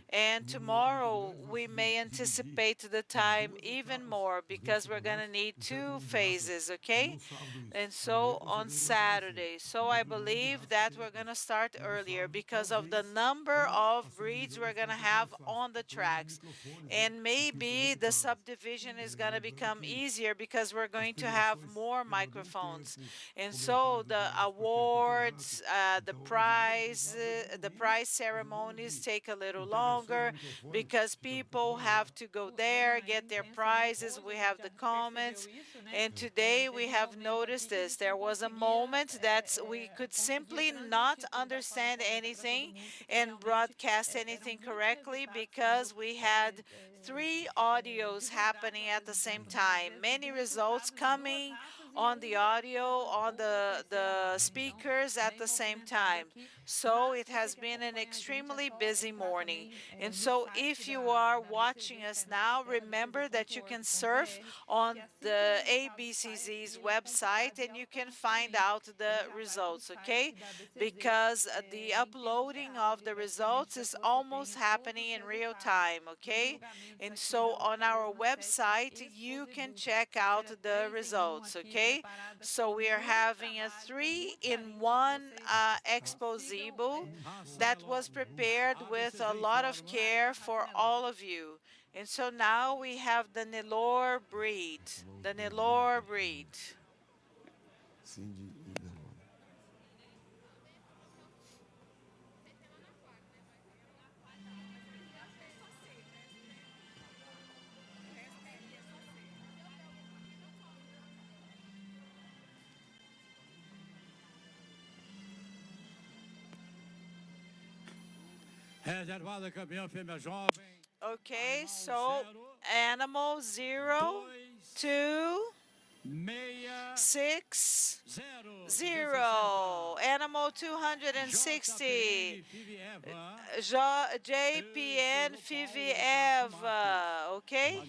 and tomorrow we may anticipate the time even more because we're going to need 2 phases, okay, and so on Saturday. So I believe that we're going to start earlier because of the number of breeds we're going to have on the tracks, and maybe the subdivision is going to become easier because we're going to have more microphones. And so the awards, the prize ceremonies take a little longer because people have to go there, get their prizes. We have the comments, and today we have noticed this. There was a moment that we could simply not understand anything and broadcast anything correctly because we had 3 audios happening at the same time. Many results coming on the audio, on the speakers at the same time. So it has been an extremely busy morning. And so if you are watching us now, remember that you can surf on the ABCZ's website and you can find out the results, okay? Because the uploading of the results is almost happening in real time, okay? And so on our website, you can check out the results, okay? So we are having a 3-in-1 Expozebu that was prepared with a lot of care for all of you. And so now we have the Nelor breed, Reservada campeã fêmea jovem. Okay, so animal 0, 2, 6, 0. Animal 260. JPN FIV Eva. Okay?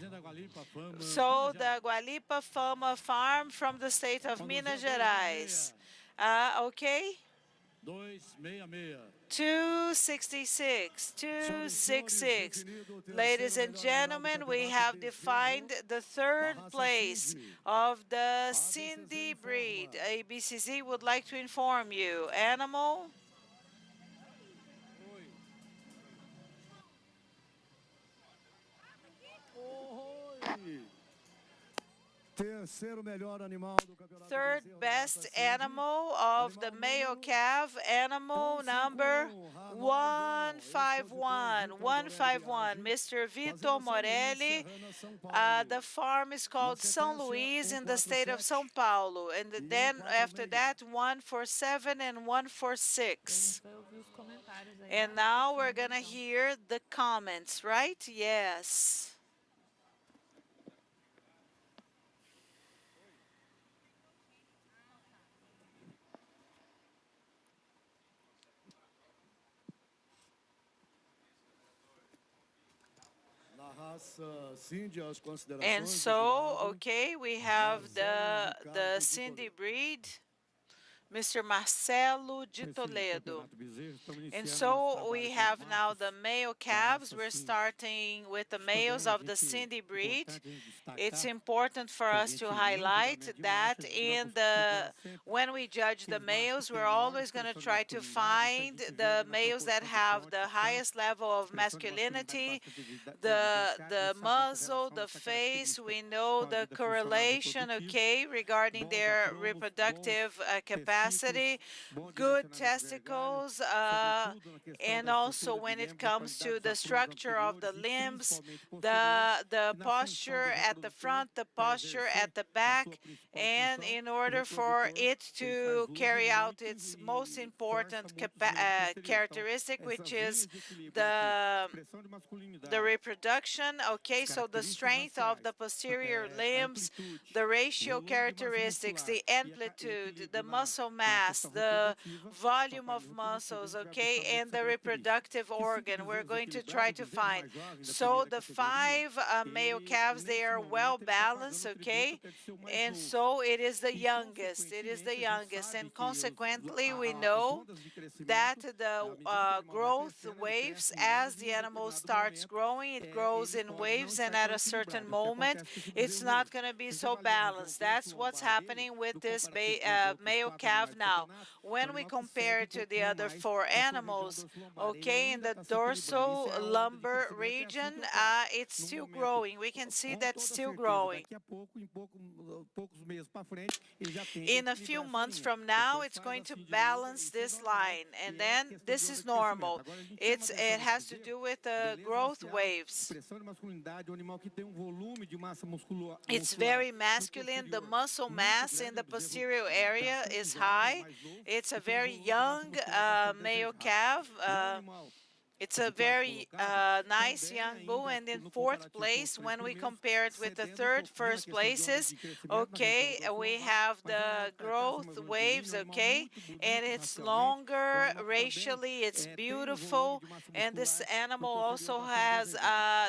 So the Gualipa Fama Farm from the state of Minas Gerais. Okay? 266, 266. Ladies and gentlemen, we have defined the third place of the Cindy breed. ABCZ would like to inform you. Animal. Third best animal of the male calf, animal number 151. 151, Mr. Vitor Morelli. The farm is called São Luís in the state of São Paulo. And then after that, 147 and 146. And now we're going to hear the comments, right? Yes. And so, okay, we have the Cindy breed, Mr. Marcelo de Toledo. And so we have now the male calves. We're starting with the males of the Cindy breed. It's important for us to highlight that when we judge the males, we're always going to try to find the males that have the highest level of masculinity, the muzzle, the face. We know the correlation, okay, regarding their reproductive capacity, good testicles, and also when it comes to the structure of the limbs, the posture at the front, the posture at the back, and in order for it to carry out its most important characteristic, which is the reproduction, okay, so the strength of the posterior limbs, the ratio characteristics, the amplitude, the muscle mass, the volume of muscles, okay, and the reproductive organ we're going to try to find. So the 5 male calves, they are well balanced, okay, and so it is the youngest, and consequently we know that the growth waves as the animal starts growing, it grows in waves, and at a certain moment it's not going to be so balanced. That's what's happening with this male calf now. When we compare it to the other 4 animals, okay, in the dorsal lumbar region, it's still growing. We can see that still growing. In a few months from now, it's going to balance this line, and then this is normal. It has to do with the growth waves. It's very masculine. The muscle mass in the posterior area is high. It's a very young male calf. It's a very nice young bull, and in 4th place, when we compare it with the first places, okay, we have the growth waves, okay, and it's longer racially, it's beautiful, and this animal also has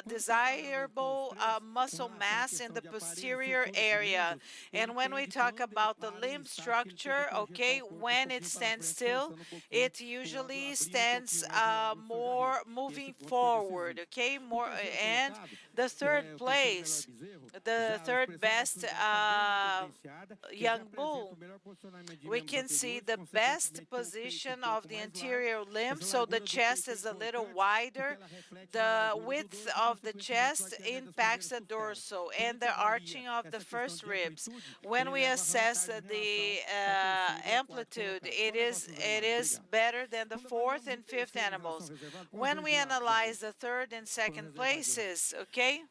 desirable muscle mass in the posterior area. And when we talk about the limb structure, okay, when it stands still, it usually stands more moving forward, okay, more. And the 3rd place, the 3rd best young bull, we can see the best position of the anterior limb, so the chest is a little wider, the width of the chest impacts the dorsal and the arching of the first ribs. When we assess the amplitude, it is better than the 4th and 5th animals. When we analyze the 3rd and 2nd places, okay,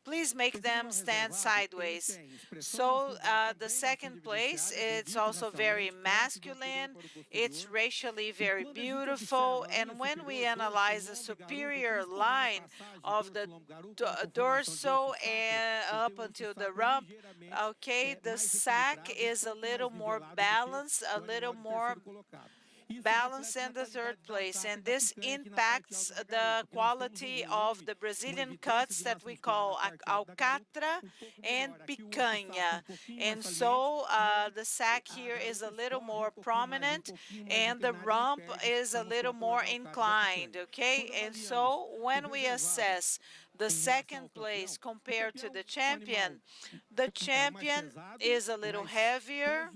please make them stand sideways. So the second place, it's also very masculine, it's racially very beautiful, and when we analyze the superior line of the dorsal and up until the rump, okay, the sac is a little more balanced, a little more balance in the third place, and this impacts the quality of the Brazilian cuts that we call alcatra and picanha. And so the sac here is a little more prominent and the rump is a little more inclined, okay? And so when we assess the second place compared to the champion is a little heavier,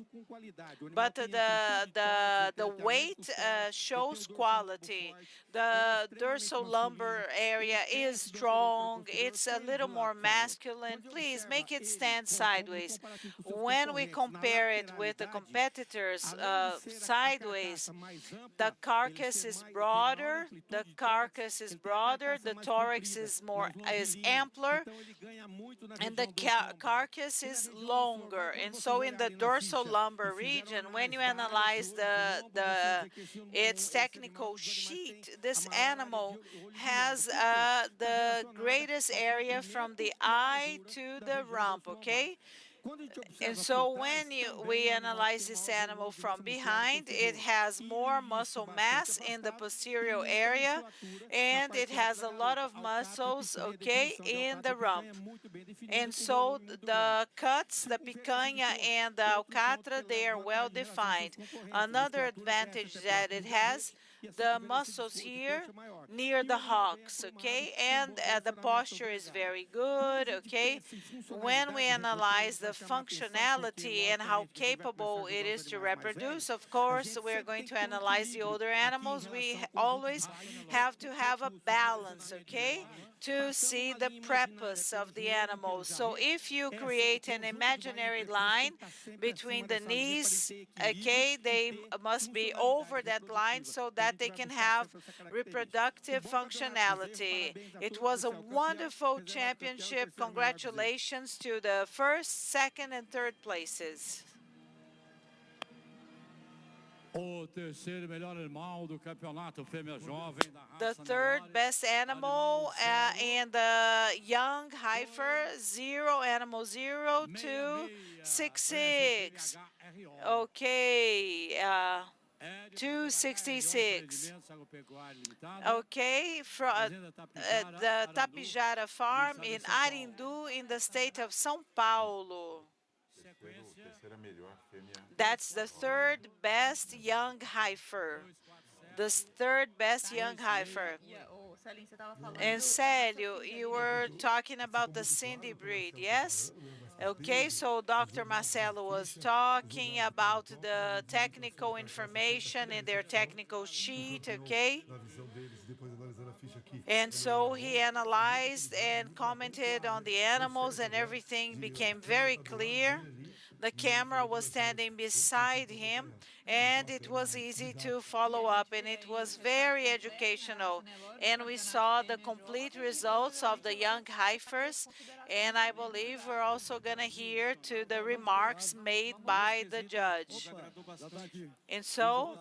but the weight shows quality. The dorsal lumbar area is strong. It's a little more masculine. Please make it stand sideways. When we compare it with the competitors sideways, the carcass is broader. The thorax is ampler, and the carcass is longer. And so in the dorsal lumbar region, when you analyze its technical sheet, this animal has the greatest area from the eye to the rump, okay? And so when we analyze this animal from behind, it has more muscle mass in the posterior area, and it has a lot of muscles, okay, in the rump. And so the cuts, the picanha and the alcatra, they are well defined. Another advantage that it has, the muscles here near the hocks, okay, and the posture is very good, okay. When we analyze the functionality and how capable it is to reproduce, of course, we're going to analyze the older animals. We always have to have a balance, okay, to see the prepuce of the animal. So if you create an imaginary line between the knees, okay, they must be over that line so that they can have reproductive functionality. It was a wonderful championship. Congratulations to the first, second, and third places. The third best animal in the young heifer, 0, okay, 266. Okay, from the Tapijara farm in Arindu in the state of São Paulo. That's the third best young heifer. The third best young heifer. And Célio, you were talking about the Cindy breed, yes? Okay, so Dr. Marcelo was talking about the technical information in their technical sheet, okay? And so he analyzed and commented on the animals, and everything became very clear. The camera was standing beside him, and it was easy to follow up, and it was very educational. And we saw the complete results of the young heifers, and I believe we're also going to hear to the remarks made by the judge. And so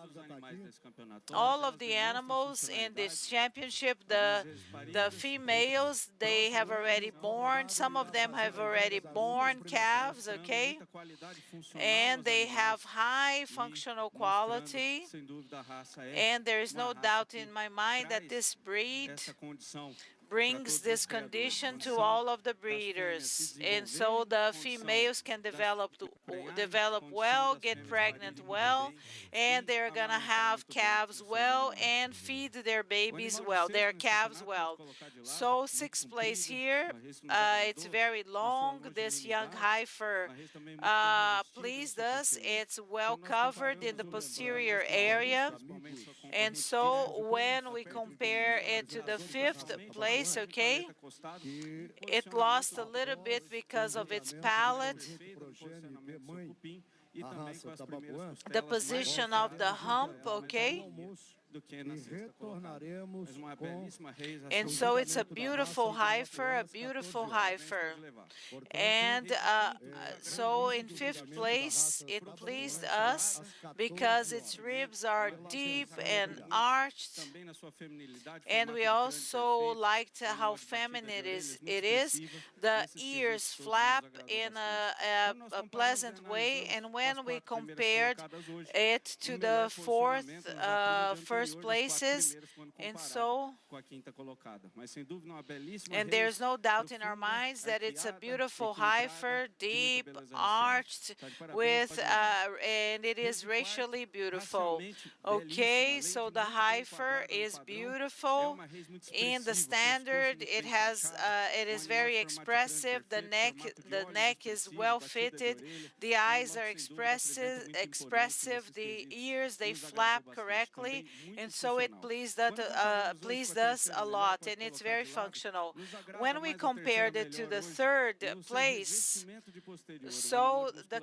all of the animals in this championship, the females, they have already born. Some of them have already born calves, okay? And they have high functional quality. And there is no doubt in my mind that this breed brings this condition to all of the breeders, and so the females can develop well, get pregnant well, and they're gonna have calves well and feed their babies well, their calves well. So sixth place here, it's very long. This young heifer pleased us. It's well covered in the posterior area, and so when we compare it to the fifth place, okay, it lost a little bit because of its palate, the position of the hump, okay, And so it's a beautiful heifer, a beautiful heifer. And so in fifth place, it pleased us because its ribs are deep and arched. And we also liked how feminine it is. The ears flap in a pleasant way. And when we compared it to the first places, and there's no doubt in our minds that it's a beautiful heifer, deep, arched, and it is racially beautiful. Okay, so the heifer is beautiful in the standard. It is very expressive. The neck is well fitted. The eyes are expressive. The ears, they flap correctly, and so it pleased us a lot, and it's very functional. When we compared it to the third place, so the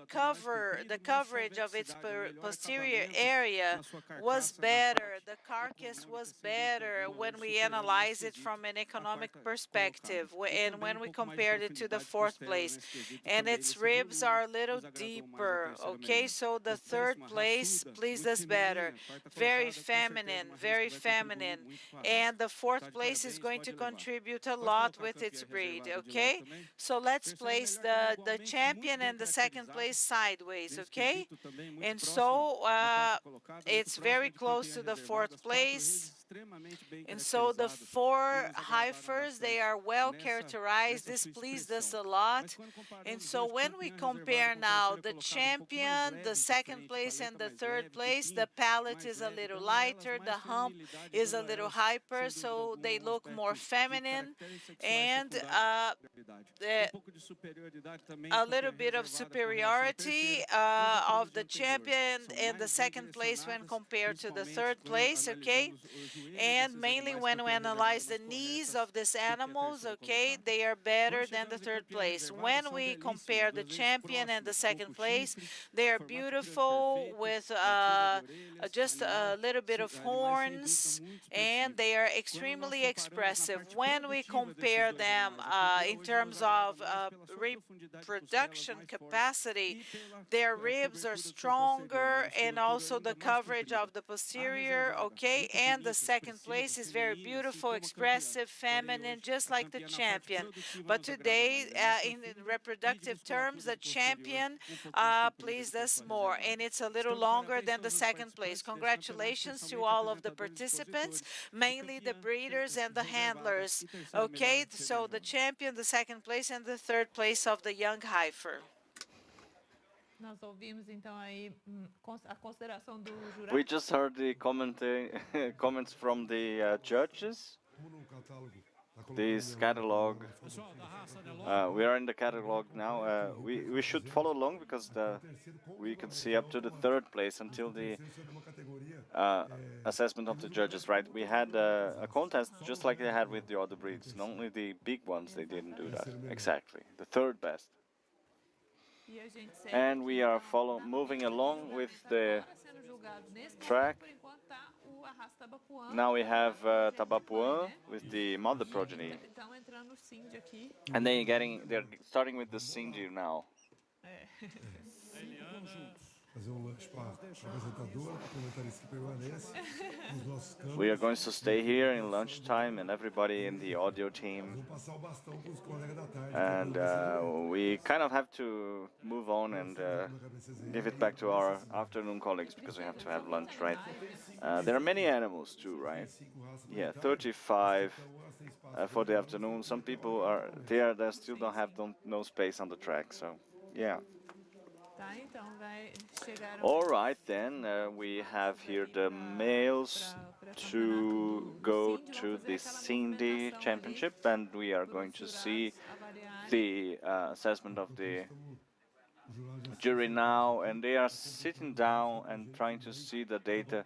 coverage of its posterior area was better. The carcass was better when we analyze it from an economic perspective, and when we compared it to the fourth place. And its ribs are a little deeper. Okay, so the third place pleased us better. Very feminine, very feminine. And the fourth place is going to contribute a lot with its breed. Okay, so let's place the champion and the second place sideways. Okay, and so it's very close to the fourth place. And so the four heifers, they are well characterized. This pleased us a lot. And so when we compare now the champion, the second place, and the third place, the palate is a little lighter, the hump is a little hyper, so they look more feminine, and a little bit of superiority of the champion and the second place when compared to the third place. Okay, and mainly when we analyze the knees of these animals, okay, they are better than the third place. When we compare the champion and the second place, they are beautiful with just a little bit of horns, and they are extremely expressive. When we compare them in terms of reproduction capacity, their ribs are stronger, and also the coverage of the posterior, okay, and the second place is very beautiful, expressive, feminine, just like the champion. But today, in reproductive terms, the champion pleased us more, and it's a little longer than the second place. Congratulations to all of the participants, mainly the breeders and the handlers. Okay, so the champion, the second place, and the third place of the young heifer. Nós ouvimos então aí a consideração do jurado. We just heard the comments from the judges. This catalog, we are in the catalog now. We should follow along because we can see up to the third place until the assessment of the judges, right? We had a contest just like they had with the other breeds. Only the big ones, they didn't do that. Exactly, the third best. And we are moving along with the track. Now we have Tabapuã with the mother progeny. And they're starting with the Cindy now. We are going to stay here in lunchtime, and everybody in the audio team. And we kind of have to move on and give it back to our afternoon colleagues because we have to have lunch, right? There are many animals too, right? Yeah, 35 for the afternoon. Some people are there, they still don't have no space on the track, so yeah. All right, then we have here the males to go to the Cindy Championship, and we are going to see the assessment of the jury now, and they are sitting down and trying to see the data,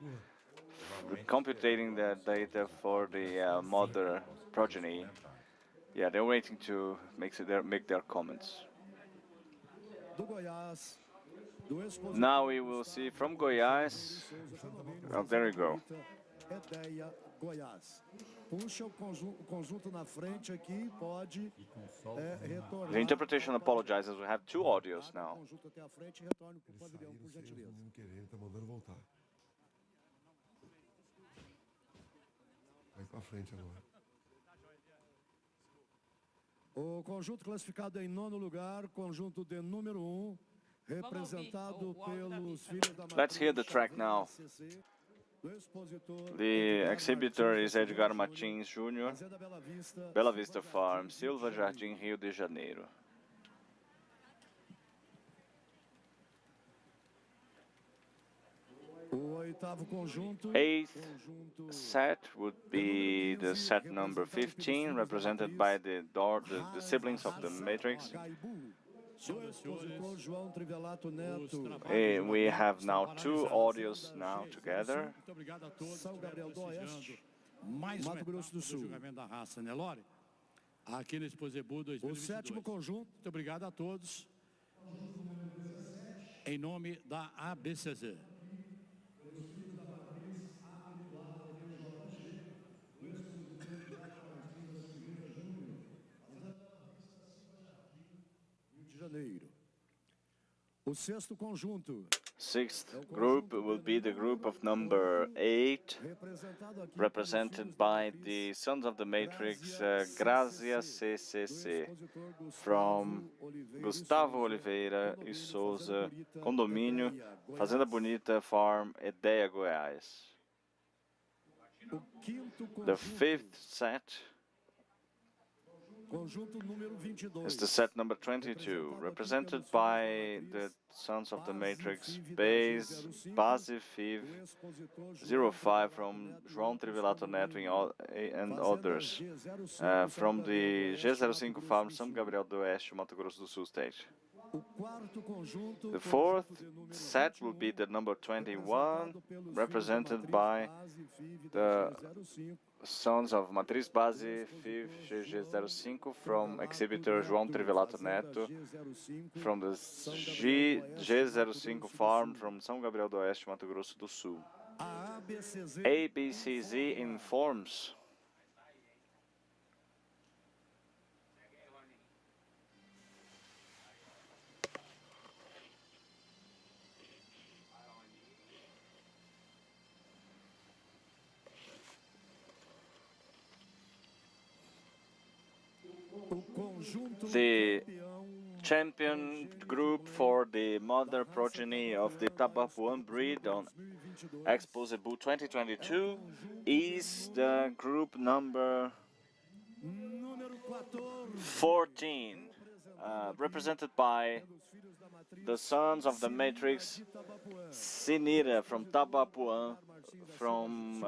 computing the data for the mother progeny. Yeah, they're waiting to make their comments. Now we will see from Goiás. Oh, there you go. Ideia, Goiás. Puxa o conjunto na frente aqui, pode retornar. The interpretation apologizes. We have two audios now. Conjunto até a frente, retorne para o pavilhão, por gentileza. Não querer, ele tá mandando voltar. Vai para frente agora. O conjunto classificado em nono lugar, conjunto de número 1, representado pelos filhos da Let's hear the track now. The exhibitor is Edgar Martins Jr., Bela Vista Farm, Silva Jardim, Rio de Janeiro. Eighth set would be the set number 15, represented by the siblings of the Matrix. We have now two audios now together. Mato Grosso do Sul. Aqui no Expozebu 2022. O sétimo conjunto, muito obrigado a todos. Em nome da ABCZ. O sexto conjunto. Sixth group will be the group of number 8, represented by the Sons of the Matrix, Grazia CCC, from Gustavo Oliveira e Souza, Condomínio, Fazenda Bonita Farm, Ideia, Goiás. The fifth set is the set number 22, represented by the Sons of the Matrix, Base FIV 05 from João Trivelato Neto and others, from the G05 Farm, São Gabriel do Oeste, Mato Grosso do Sul state. The fourth set will be the number 21, represented by the Sons of Matriz Base FIV GG05 from exhibitor João Trivelato Neto, from the G05 Farm from São Gabriel do Oeste, Mato Grosso do Sul. ABCZ informs the champion group for the mother progeny of the Tabapuan breed on Expozebu 2022 is the group number 14, represented by the Sons of the Matrix, Sinira from Tabapuan, from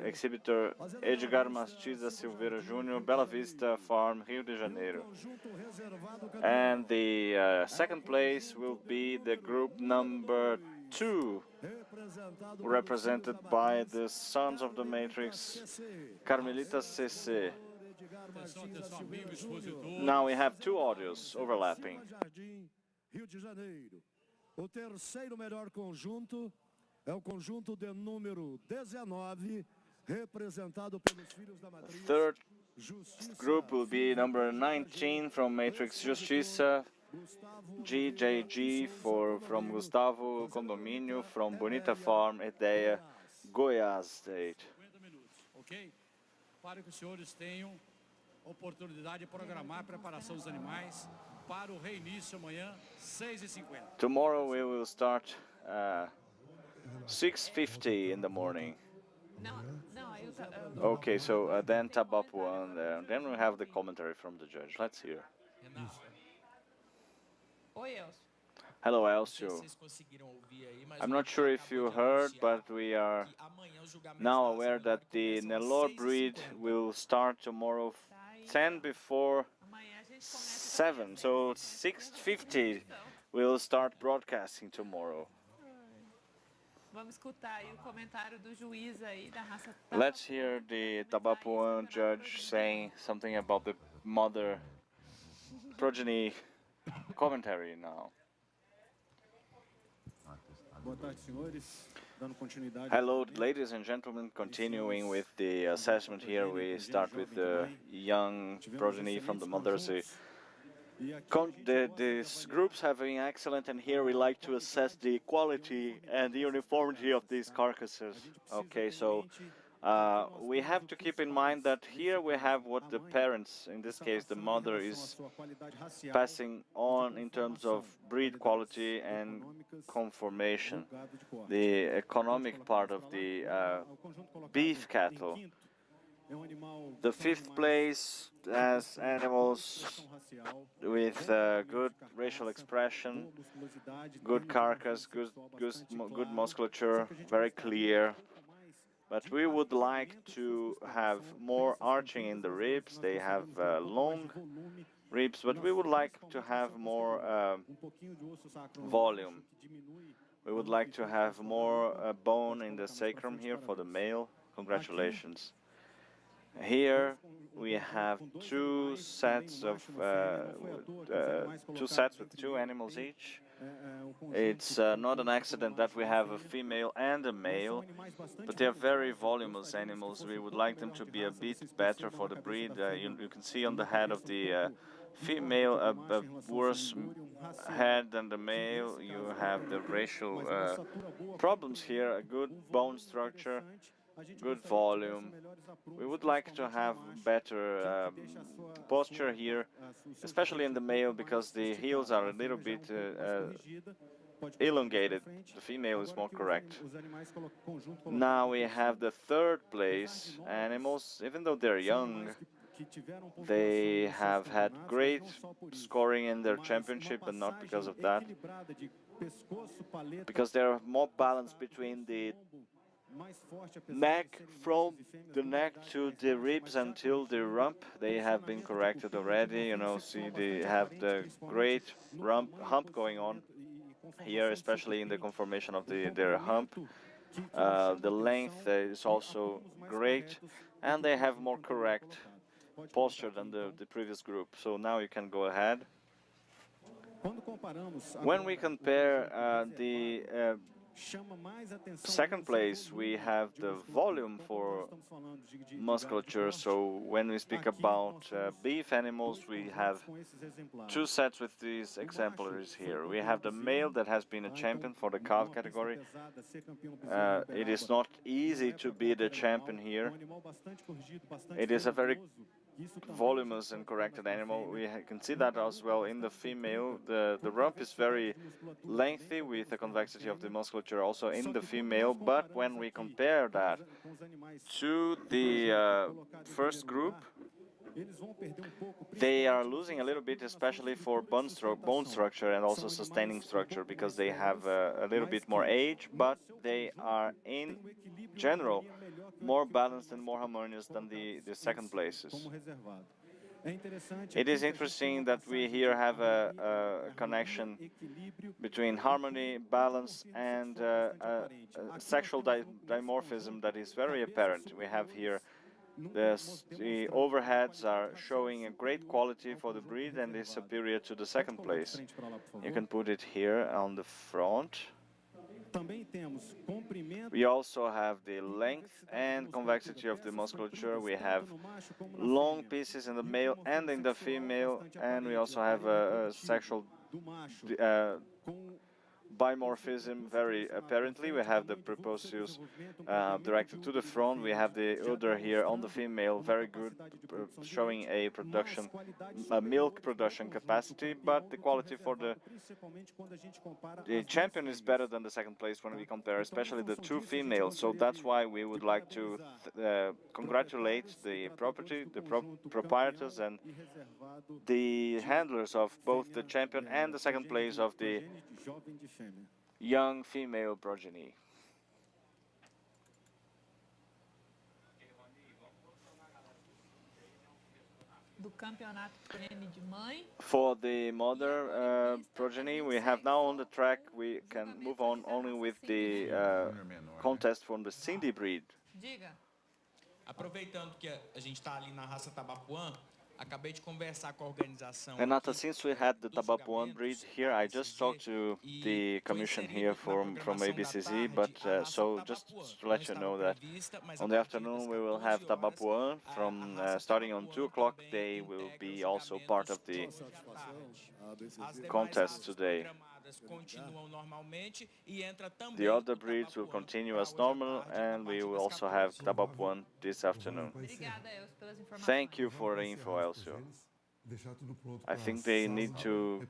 exhibitor Edgar Martins Silveira Jr., Bela Vista Farm, Rio de Janeiro. And the second place will be the group number 2, represented by the Sons of the Matrix, Carmelita CC. Now we have two audios overlapping. Rio de Janeiro. O terceiro melhor conjunto é o conjunto de número 19, representado pelos filhos da Matriz. Third group will be number 19 from Matrix Justiça, GJG from Gustavo Condomínio, from Bonita Farm, Ideia, Goiás State. 50 minutos, ok? Para que os senhores tenham oportunidade de programar a preparação dos animais para o reinício amanhã, 6h50. Tomorrow we will start 6:50 in the morning. Okay, so then Tabapuan there. Then we have the commentary from the judge. Let's hear. Hello, Elcio. I'm not sure if you heard, but we are now aware that the Nelore breed will start tomorrow 10 before 7, so 6:50 we'll start broadcasting tomorrow. Vamos escutar aí o comentário do juiz aí da raça. Let's hear the Tabapuan judge saying something about the mother progeny commentary now. Boa tarde, senhores. Hello, ladies and gentlemen. Continuing with the assessment here, we start with the young progeny from the mothers. These groups have been excellent, and here we like to assess the quality and the uniformity of these carcasses. Okay, so we have to keep in mind that here we have what the parents, in this case the mother, is passing on in terms of breed quality and conformation. The economic part of the beef cattle. The fifth place has animals with good racial expression, good carcass, good musculature, very clear. But we would like to have more arching in the ribs. They have long ribs, but we would like to have more volume. We would like to have more bone in the sacrum here for the male. Congratulations. Here we have two sets with two animals each. It's not an accident that we have a female and a male, but they're very voluminous animals. We would like them to be a bit better for the breed. You can see on the head of the female a worse head than the male. You have the racial problems here, a good bone structure, good volume. We would like to have better posture here, especially in the male, because the heels are a little bit elongated. The female is more correct. Now we have the third place animals. Even though they're young, they have had great scoring in their championship, but not because of that, because they're more balanced between the neck, from the neck to the ribs until the rump. They have been corrected already. You know, see, they have the great hump going on here, especially in the conformation of their hump. The length is also great, and they have more correct posture than the previous group. So now you can go ahead. When we compare the second place, we have the volume for musculature. So when we speak about beef animals, we have two sets with these exemplaries here. We have the male that has been a champion for the calf category. It is not easy to be the champion here. It is a very voluminous and corrected animal. We can see that as well in the female. The rump is very lengthy with the convexity of the musculature also in the female, but when we compare that to the first group, they are losing a little bit, especially for bone structure and also sustaining structure, because they have a little bit more age, but they are in general more balanced and more harmonious than the second places. It is interesting that we here have a connection between harmony, balance, and sexual dimorphism that is very apparent. We have here the overheads are showing a great quality for the breed and is superior to the second place. You can put it here on the front. We also have the length and convexity of the musculature. We have long pieces in the male and in the female, and we also have a sexual bimorphism very apparently. We have the prepucius directed to the front. We have the udder here on the female, very good, showing a milk production capacity, but the quality for the champion is better than the second place when we compare, especially the two females. So that's why we would like to congratulate the proprietors and the handlers of both the champion and the second place of the young female progeny. For the mother progeny, we have now on the track, we can move on only with the contest from the Cindy breed. Aproveitando que a gente está ali na raça Tabapuã, Acabei de conversar com a organização. Renata, since we had the Tabapuan breed here, I just talked to the commission here from ABCZ, but so just to let you know that on the afternoon we will have Tabapuan from starting on 2 o'clock. They will be also part of the contest today. The other breeds will continue as normal, and we will also have Tabapuan this afternoon. Thank you for the info, Elcio. I think they need to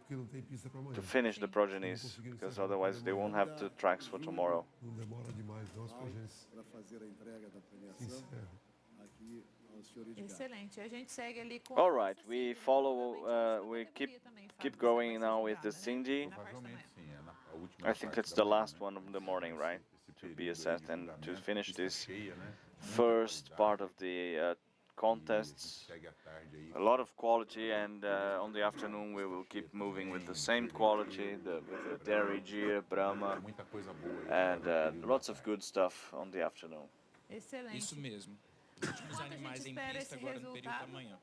finish the progenies, because otherwise they won't have the tracks for tomorrow. All right, we follow, we keep going now with the Cindy. I think it's the last one of the morning, right, to be assessed and to finish this first part of the contests. A lot of quality, and on the afternoon we will keep moving with the same quality, with the dairy, Gia, Brahma, and lots of good stuff on the afternoon. Isso mesmo. Últimos animais em pista agora no período da manhã.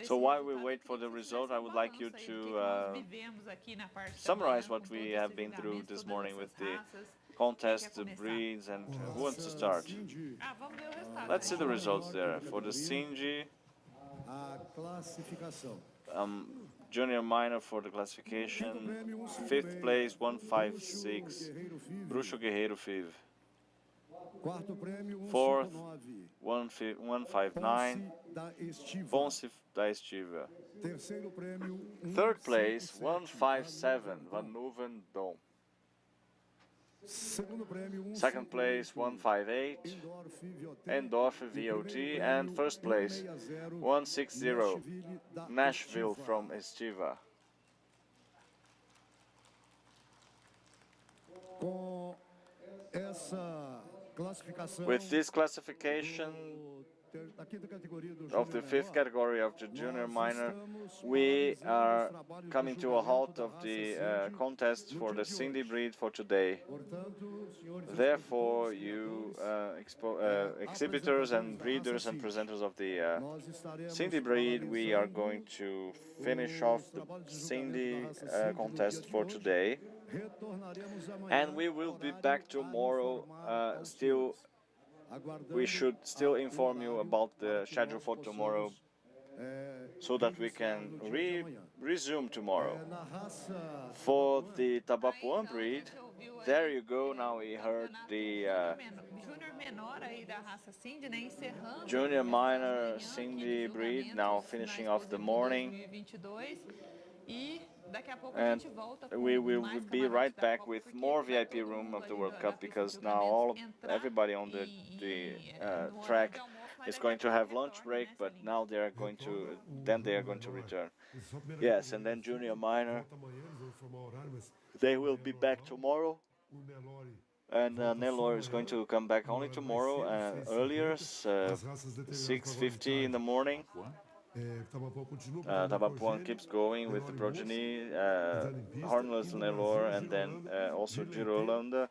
So while we wait for the result, I would like you to summarize what we have been through this morning with the contest, the breeds, and who wants to start? Let's see the results there. For the Sinji, junior minor for the classification, 5th place, 156, Bruxo Guerreiro Fiv. 4th, 159, Ponce da Estiva. 3rd place, 157, Van Nuven Dom. 2nd place, 158, Endorf VOT, and 1st place, 160, Nashville from Estiva. With this classification of the 5th category of the junior minor, we are coming to a halt of the contest for the Cindy breed for today. Therefore, you exhibitors and breeders and presenters of the Cindy breed, we are going to finish off the Cindy contest for today. And we will be back tomorrow. We should still inform you about the schedule for tomorrow, so that we can resume tomorrow. For the Tabapuan breed, there you go. Now we heard the junior minor Cindy breed, now finishing off the morning. And we will be right back with more VIP room of the World Cup, because now everybody on the track is going to have lunch break, but now they are going to return. Yes, and then junior minor, they will be back tomorrow. And Nelor is going to come back only tomorrow, earlier, 6:50 in the morning. Tabapuan keeps going with the progeny, Hornless Nelor, and then also Girolanda,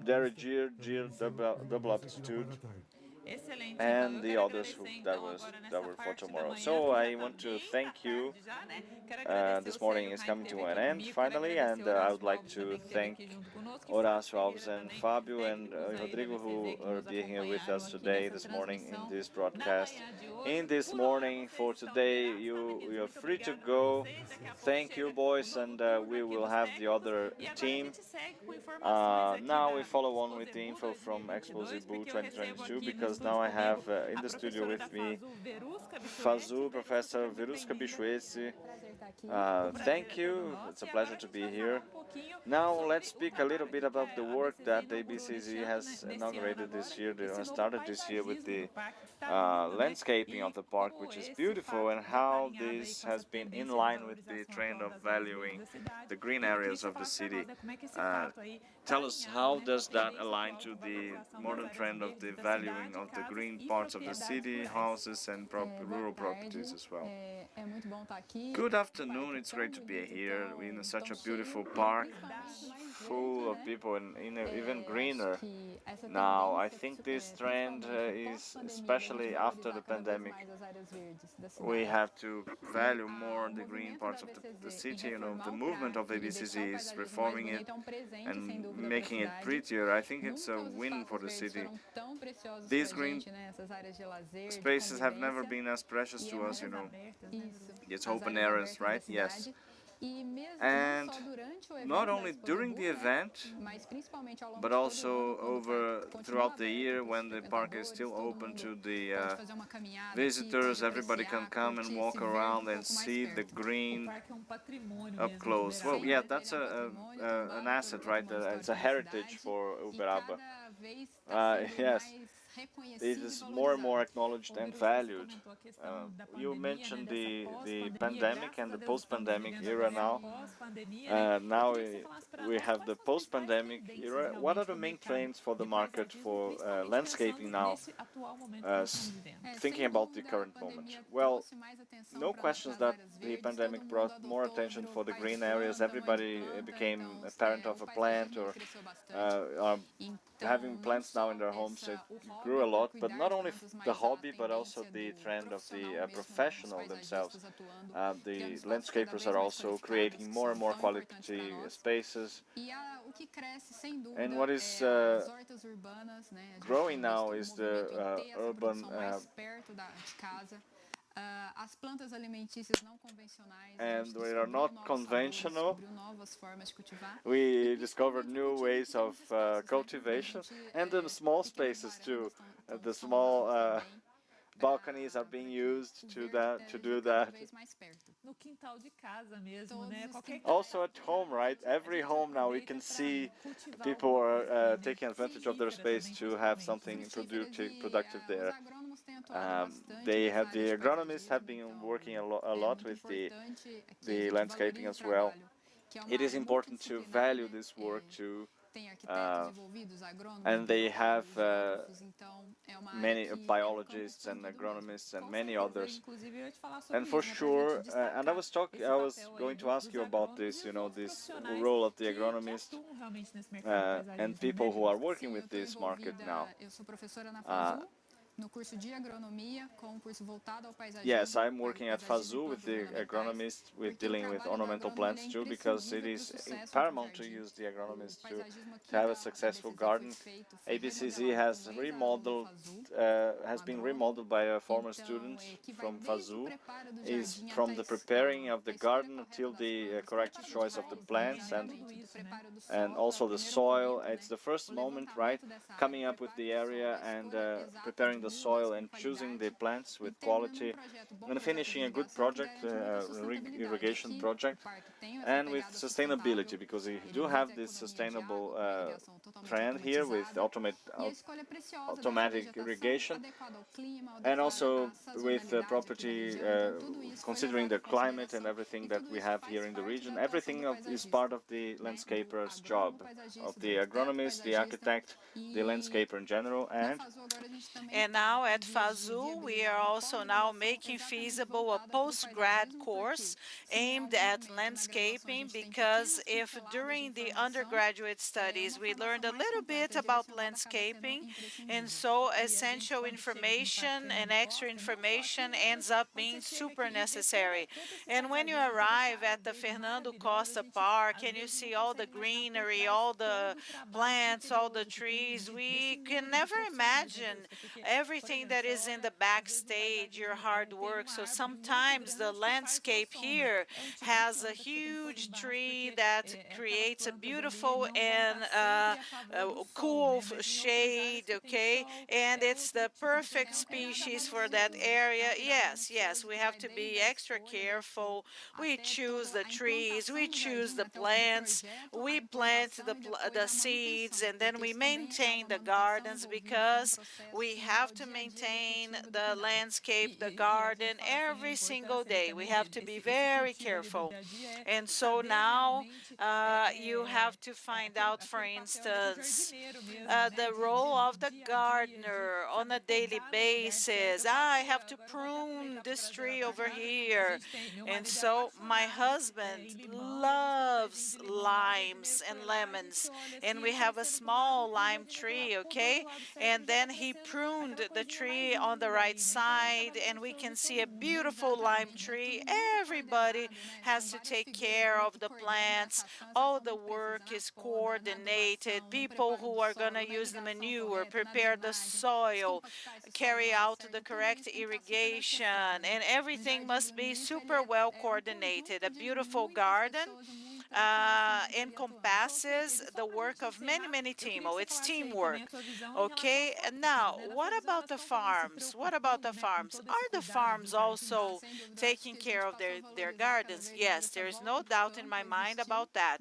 Derry Gir, double aptitude, and the others that were for tomorrow. So I want to thank you. This morning is coming to an end finally, and I would like to thank Horácio Alves and Fábio and Rodrigo, who are being here with us today, this morning, in this broadcast. In this morning for today, you are free to go. Thank you, boys, and we will have the other team. Now we follow on with the info from Expozebu 2022, because now I have in the studio with me Fazu, Professor Veruska Bichuesi. Thank you, it's a pleasure to be here. Now let's speak a little bit about the work that the ABCZ has inaugurated this year, they started this year with the landscaping of the park, which is beautiful, and how this has been in line with the trend of valuing the green areas of the city. Tell us, how does that align to the modern trend of the valuing of the green parts of the city, houses and rural properties as well? Good afternoon, it's great to be here in such a beautiful park, full of people and even greener. Now, I think this trend is, especially after the pandemic, we have to value more the green parts of the city. You know, the movement of ABCZ is reforming it and making it prettier. I think it's a win for the city. These green spaces have never been as precious to us, you know. It's open areas, right? Yes. And not only during the event, but also throughout the year when the park is still open to the visitors. Everybody can come and walk around and see the green up close. Well, yeah, that's an asset, right? It's a heritage for Uberaba. Yes. It is more and more acknowledged and valued. You mentioned the pandemic and the post-pandemic era now. Now we have the post-pandemic era. What are the main trends for the market for landscaping now, thinking about the current moment? Well, no questions that the pandemic brought more attention for the green areas. Everybody became a parent of a plant or are having plants now in their homes. It grew a lot, but not only the hobby, but also the trend of the professional themselves. The landscapers are also creating more and more quality spaces. And what is growing now is the urban and they are not conventional. We discovered new ways of cultivation, and the small spaces too. The small balconies are being used to do that. Also at home, right? Every home now we can see people are taking advantage of their space to have something productive there. The agronomists have been working a lot with the landscaping as well. It is important to value this work too. And they have many biologists and agronomists and many others. And for sure, and I was going to ask you about this, you know, this role of the agronomist and people who are working with this market now. Yes, I'm working at FAZU with the agronomist, with dealing with ornamental plants too, because it is paramount to use the agronomist to have a successful garden. ABCZ has been remodeled by a former student from FAZU. Is from the preparing of the garden until the correct choice of the plants and also the soil. It's the first moment, right? Coming up with the area and preparing the soil and choosing the plants with quality and finishing a good project, irrigation project, and with sustainability, because we do have this sustainable trend here with automatic irrigation, and also with property, considering the climate and everything that we have here in the region. Everything is part of the landscaper's job, of the agronomist, the architect, the landscaper in general, and now at FAZU, we are also now making feasible a post-grad course aimed at landscaping, because if during the undergraduate studies we learned a little bit about landscaping, and so essential information and extra information ends up being super necessary. And when you arrive at the Fernando Costa Park and you see all the greenery, all the plants, all the trees, we can never imagine everything that is in the backstage, your hard work. So sometimes the landscape here has a huge tree that creates a beautiful and cool shade, okay? And it's the perfect species for that area. Yes, we have to be extra careful. We choose the trees, we choose the plants, we plant the seeds, and then we maintain the gardens, because we have to maintain the landscape, the garden, every single day. We have to be very careful. And so now you have to find out, for instance, the role of the gardener on a daily basis. I have to prune this tree over here. And so my husband loves limes and lemons, and we have a small lime tree, okay? And then he pruned the tree on the right side, and we can see a beautiful lime tree. Everybody has to take care of the plants. All the work is coordinated. People who are going to use the manure, prepare the soil, carry out the correct irrigation, and everything must be super well coordinated. A beautiful garden encompasses the work of many teams. Oh, it's teamwork. Okay, and now what about the farms? What about the farms? Are the farms also taking care of their gardens? Yes, there is no doubt in my mind about that.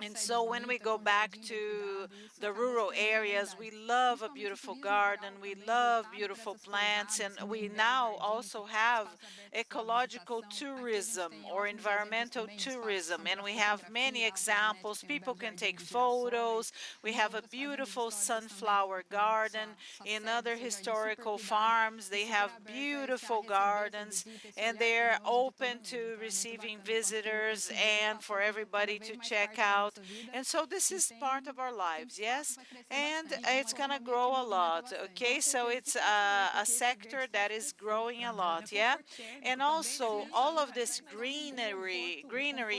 And so when we go back to the rural areas, we love a beautiful garden, we love beautiful plants, and we now also have ecological tourism or environmental tourism, and we have many examples. People can take photos. We have a beautiful sunflower garden. In other historical farms, they have beautiful gardens, and they're open to receiving visitors and for everybody to check out. And so this is part of our lives, yes? And it's going to grow a lot, okay? So it's a sector that is growing a lot, yeah? And also, all of this greenery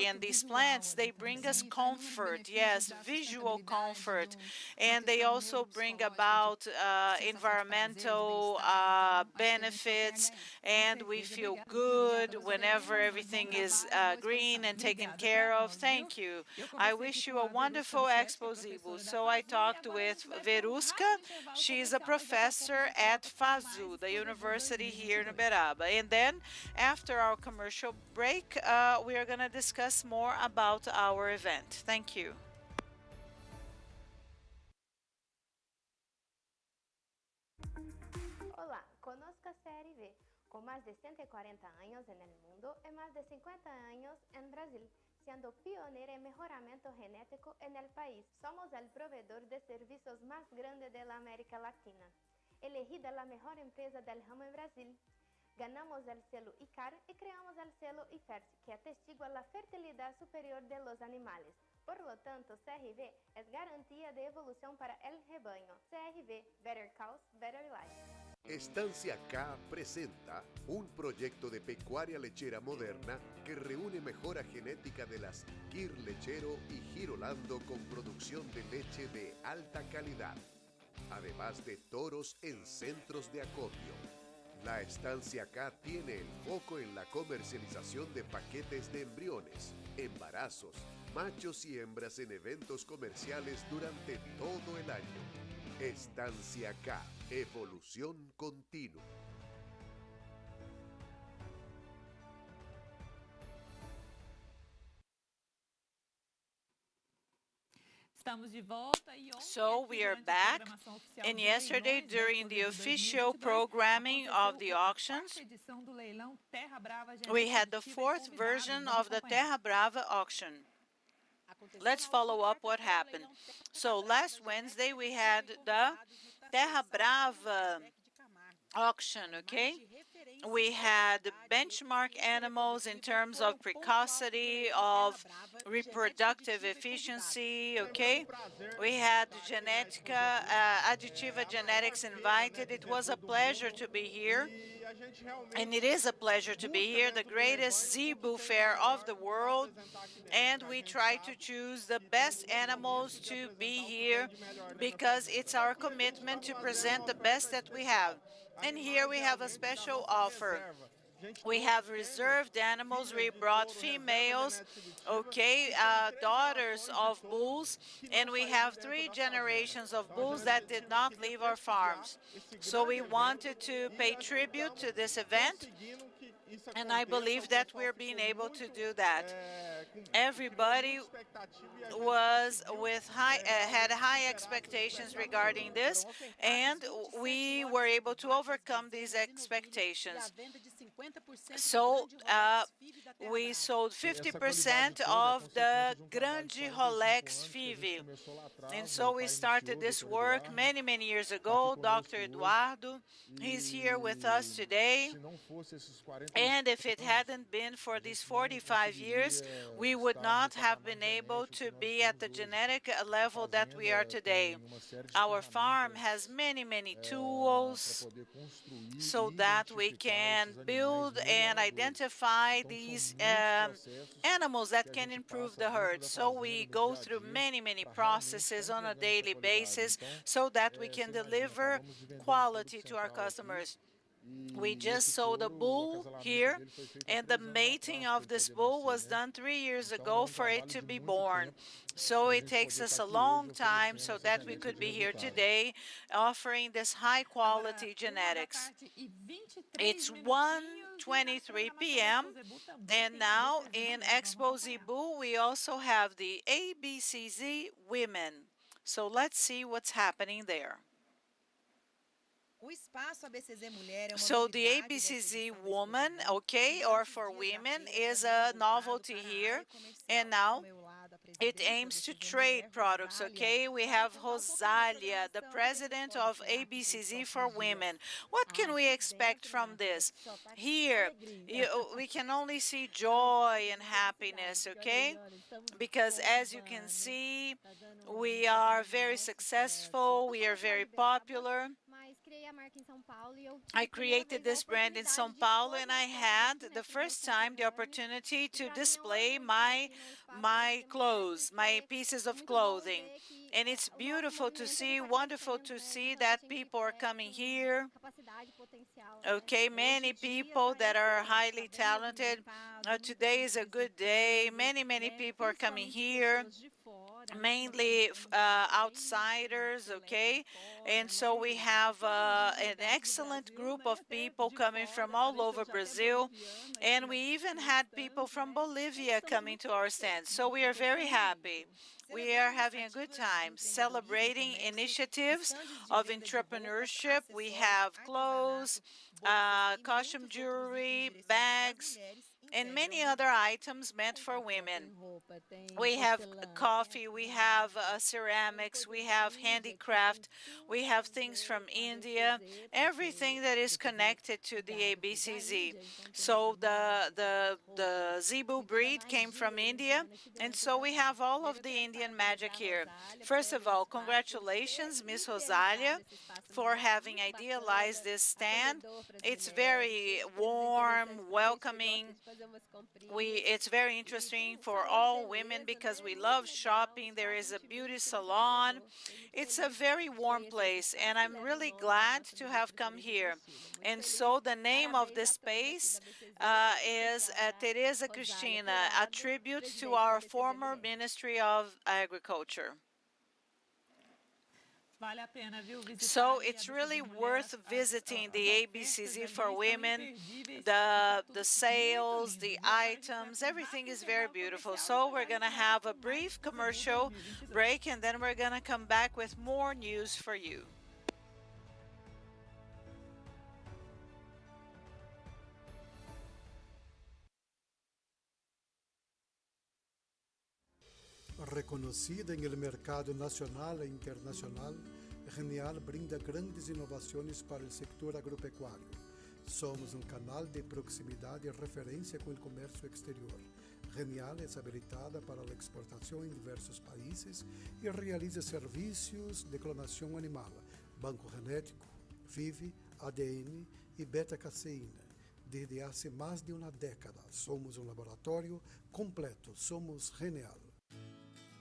and these plants, they bring us comfort, yes, visual comfort. And they also bring about environmental benefits, and we feel good whenever everything is green and taken care of. Thank you. I wish you a wonderful Expozebu. So I talked with Veruska. She's a professor at FASU, the university here in Uberaba. And then after our commercial break, we are going to discuss more about our event. Thank you. Olá, conosco a CRV, con más de 140 años en el mundo y más de 50 años en Brasil, siendo pionera en mejoramiento genético en el país. Somos el proveedor de servicios más grande de la América Latina, elegida la mejor empresa del ramo en Brasil. Ganamos el selo ICAR y creamos el selo IFERS, que atestigua la fertilidad superior de los animales. Por lo tanto, CRV es garantía de evolución para el rebaño. CRV, Better Cows, Better Life. Estancia K presenta un proyecto de pecuaria lechera moderna que reúne mejora genética de las Kir Lechero y Girolando con producción de leche de alta calidad, además de toros en centros de acopio. La Estancia K tiene el foco en la comercialización de paquetes de embriones, embarazos, machos y hembras en eventos comerciales durante todo el año. Estancia K, evolución continua. So we are back, and yesterday during the official programming of the auctions, we had the fourth version of the Terra Brava auction. Let's follow up what happened. So last Wednesday we had the Terra Brava auction, okay? We had benchmark animals in terms of precocity, of reproductive efficiency, okay? We had Genetica, Additiva Genetics invited. It was a pleasure to be here. And it is a pleasure to be here, the greatest zebu fair of the world. And we try to choose the best animals to be here because it's our commitment to present the best that we have. And here we have a special offer. We have reserved animals. We brought females, okay, daughters of bulls, and we have 3 generations of bulls that did not leave our farms. So we wanted to pay tribute to this event, And I believe that we're being able to do that. Everybody was had high expectations regarding this, and we were able to overcome these expectations. So we sold 50% of the Grande Rolex FIV. And so we started this work many, many years ago. Dr. Eduardo, he's here with us today. And if it hadn't been for these 45 years, we would not have been able to be at the genetic level that we are today. Our farm has many, many tools so that we can build and identify these animals that can improve the herd. So we go through many, many processes on a daily basis so that we can deliver quality to our customers. We just sold a bull here, and the mating of this bull was done 3 years ago for it to be born. So it takes us a long time so that we could be here today offering this high quality genetics. It's 1:23 p.m. and now in Expozebu we also have the ABCZ women. So let's see what's happening there. So the ABCZ woman, okay, or for women, is a novelty here, and now it aims to trade products, okay? We have Rosalia, the president of ABCZ for women. What can we expect from this? Here, we can only see joy and happiness, okay? Because as you can see, we are very successful, we are very popular. I created this brand in São Paulo, and I had the first time the opportunity to display my clothes, my pieces of clothing. And it's beautiful to see, wonderful to see that people are coming here. Okay, many people that are highly talented. Today is a good day. Many, many people are coming here, mainly outsiders, okay? And so we have an excellent group of people coming from all over Brazil, and we even had people from Bolivia coming to our stand. So we are very happy. We are having a good time celebrating initiatives of entrepreneurship. We have clothes, costume jewelry, bags, and many other items meant for women. We have coffee, we have ceramics, we have handicraft, we have things from India, everything that is connected to the ABCZ. So the Zebu breed came from India, and so we have all of the Indian magic here. First of all, congratulations, Miss Rosalia, for having idealized this stand. It's very warm, welcoming. It's very interesting for all women because we love shopping. There is a beauty salon. It's a very warm place, and I'm really glad to have come here. And so the name of this space is Teresa Cristina, a tribute to our former Ministry of Agriculture. So it's really worth visiting the ABCZ for women. The sales, the items, everything is very beautiful. So we're going to have a brief commercial break, and then we're going to come back with more news for you. Reconocida en el mercado nacional e internacional, Genial brinda grandes inovaciones para el sector agropecuario. Somos un canal de proximidad y referencia con el comercio exterior. Genial es habilitada para la exportación en diversos países y realiza servicios de clonación animal, banco genético, FIV, ADN y beta-caseína. Desde hace más de una década somos un laboratorio completo, somos Genial.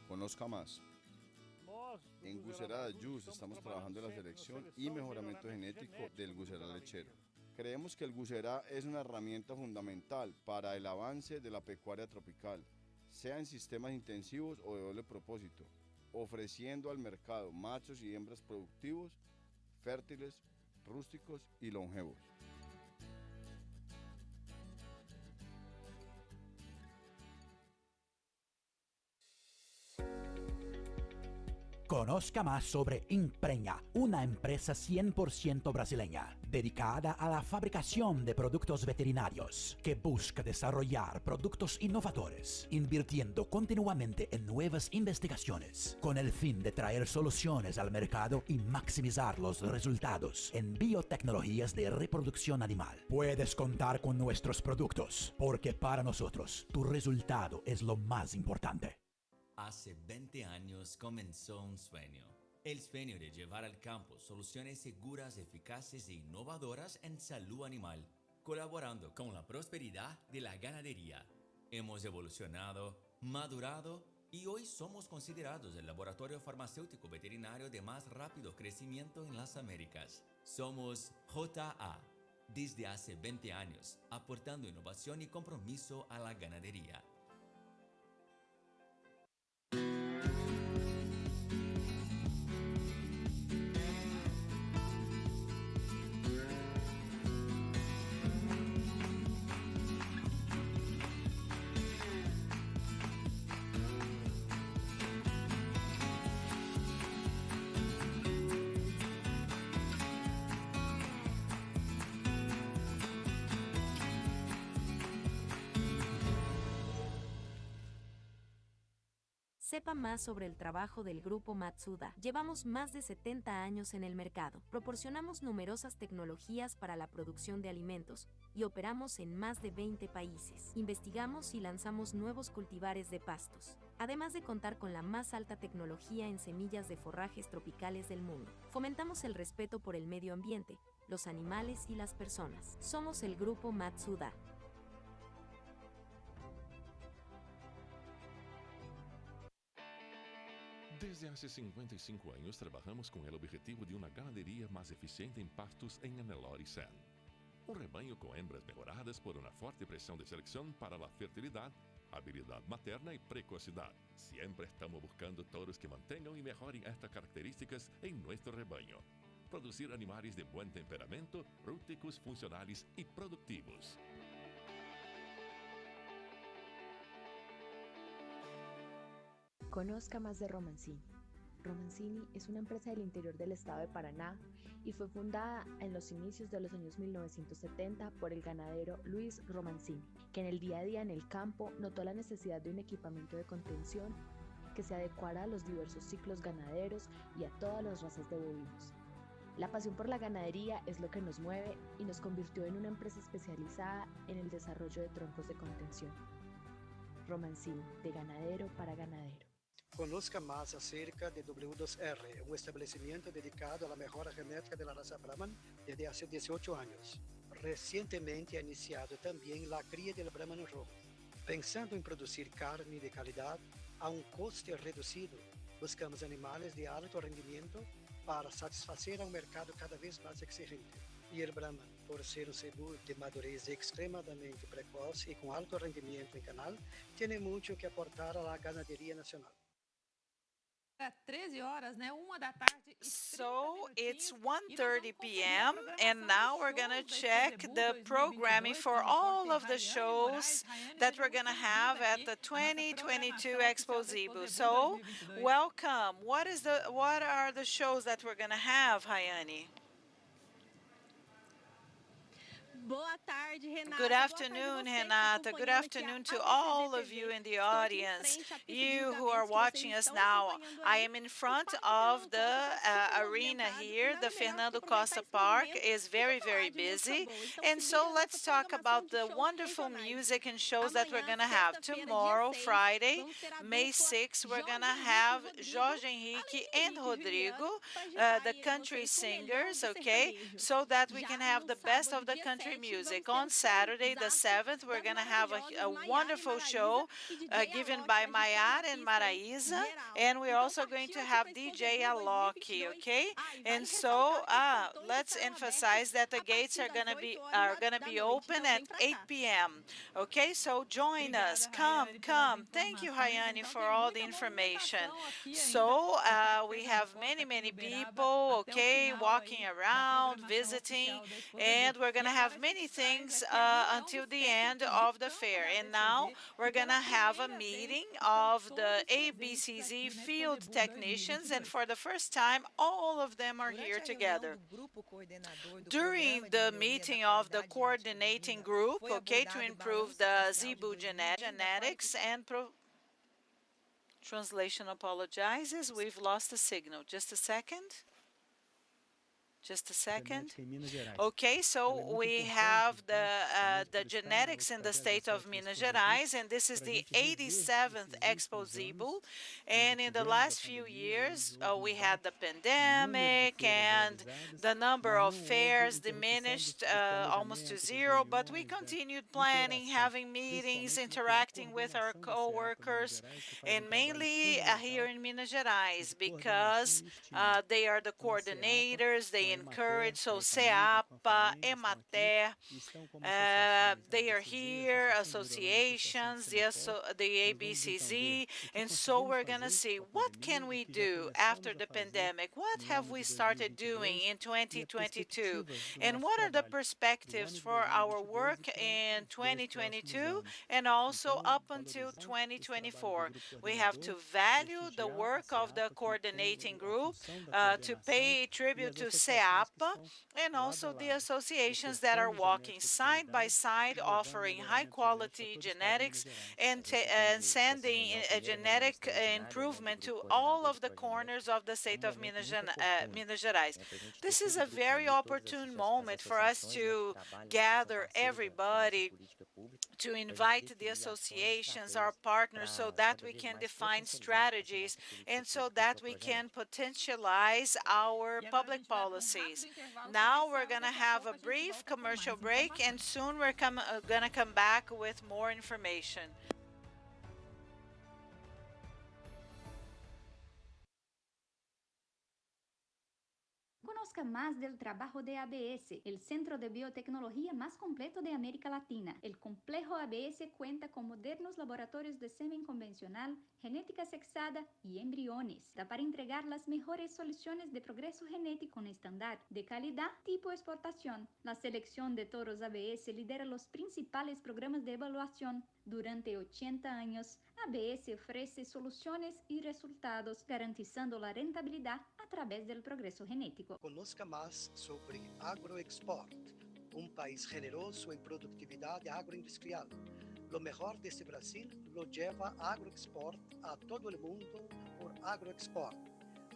Conozca más. En Gusera Juice estamos trabajando en la selección y mejoramiento genético del Gusera lechero. Creemos que el Gusera es una herramienta fundamental para el avance de la pecuaria tropical, sea en sistemas intensivos o de doble propósito, ofreciendo al mercado machos y hembras productivos, fértiles, rústicos y longevos. Conozca más sobre Impreña, una empresa 100% brasileña dedicada a la fabricación de productos veterinarios que busca desarrollar productos innovadores, invirtiendo continuamente en nuevas investigaciones con el fin de traer soluciones al mercado y maximizar los resultados en biotecnologías de reproducción animal. Puedes contar con nuestros productos porque para nosotros tu resultado es lo más importante. Hace 20 años comenzó un sueño. El sueño de llevar al campo soluciones seguras, eficaces e innovadoras en salud animal, colaborando con la prosperidad de la ganadería. Hemos evolucionado, madurado y hoy somos considerados el laboratorio farmacéutico veterinario de más rápido crecimiento en las Américas. Somos JA, desde hace 20 años, aportando innovación y compromiso a la ganadería. Sepa más sobre el trabajo del Grupo Matsuda. Llevamos más de 70 años en el mercado. Proporcionamos numerosas tecnologías para la producción de alimentos y operamos en más de 20 países. Investigamos y lanzamos nuevos cultivares de pastos, además de contar con la más alta tecnología en semillas de forrajes tropicales del mundo. Fomentamos el respeto por el medio ambiente, los animales y las personas. Somos el Grupo Matsuda. Desde hace 55 años trabajamos con el objetivo de una ganadería más eficiente en pastos en Nelore Sen. Un rebaño con hembras mejoradas por una fuerte presión de selección para la fertilidad, habilidad materna y precocidad. Siempre estamos buscando toros que mantengan y mejoren estas características en nuestro rebaño. Producir animales de buen temperamento, rústicos, funcionales y productivos. Conozca más de Romancini. Romancini es una empresa del interior del estado de Paraná y fue fundada en los inicios de los años 1970 por el ganadero Luis Romancini, que en el día a día en el campo notó la necesidad de un equipamiento de contención que se adecuara a los diversos ciclos ganaderos y a todas las razas de bovinos. La pasión por la ganadería es lo que nos mueve y nos convirtió en una empresa especializada en el desarrollo de troncos de contención. Romancini, de ganadero para ganadero. Conozca más acerca de W2R, un establecimiento dedicado a la mejora genética de la raza Brahman desde hace 18 años. Recientemente ha iniciado también la cría del Brahman rojo. Pensando en producir carne de calidad a un coste reducido, buscamos animales de alto rendimiento para satisfacer a un mercado cada vez más exigente. Y el Brahman, por ser un cebú de madurez extremadamente precoz y con alto rendimiento en canal, tiene mucho que aportar a la ganadería nacional. 13 horas, né? 1 da tarde. So it's 1:30 p.m. and now we're gonna check the programming for all of the shows that we're gonna have at the 2022 Expozebu. So welcome. What are the shows that we're gonna have, Rayane? Boa tarde, Renata. Good afternoon, Renata. Good afternoon to all of you in the audience, you who are watching us now. I am in front of the arena here. The Fernando Costa Park is very, very busy. And so let's talk about the wonderful music and shows that we're going to have. Tomorrow, Friday, May 6th, we're going to have Jorge Henrique and Rodrigo, the country singers, okay, so that we can have the best of the country music. On Saturday, the 7th, we're going to have a wonderful show given by Mayar and Maraísa, and we're also going to have DJ Alok, okay? And so let's emphasize that the gates are going to be open at 8 p.m. Okay, so join us. Come. Thank you, Rayane, for all the information. So we have many people, okay, walking around, visiting, and we're going to have many many things until the end of the fair. And now we're going to have a meeting of the ABCZ field technicians, and for the first time, all of them are here together. During the meeting of the coordinating group, okay, to improve the zebu genetics and translation apologizes. We've lost the signal. Just a second. Just a second. Okay, so we have the genetics in the state of Minas Gerais, and this is the 87th Expozebu. And in the last few years, we had the pandemic, and the number of fairs diminished almost to zero, but we continued planning, having meetings, interacting with our co-workers, and mainly here in Minas Gerais, because they are the coordinators, they encourage, so SEAPA, EMATER, they are here, associations, the ABCZ, and so we're going to see what can we do after the pandemic, what have we started doing in 2022, and what are the perspectives for our work in 2022 and also up until 2024. We have to value the work of the coordinating group, to pay tribute to SEAPA, and also the associations that are walking side by side, offering high-quality genetics and sending a genetic improvement to all of the corners of the state of Minas Gerais. This is a very opportune moment for us to gather everybody, to invite the associations, our partners, so that we can define strategies and so that we can potentialize our public policies. Now we're going to have a brief commercial break, and soon we're going to come back with more information. Conozca más del trabajo de ABS, el centro de biotecnología más completo de América Latina. El complejo ABS cuenta con modernos laboratorios de semen convencional, genética sexada y embriones, para entregar las mejores soluciones de progreso genético con estándar de calidad tipo exportación. La selección de toros ABS lidera los principales programas de evaluación. Durante 80 años, ABS ofrece soluciones y resultados, garantizando la rentabilidad a través del progreso genético. Conozca más sobre AgroExport, un país generoso en productividad agroindustrial. Lo mejor de este Brasil lo lleva AgroExport a todo el mundo por AgroExport.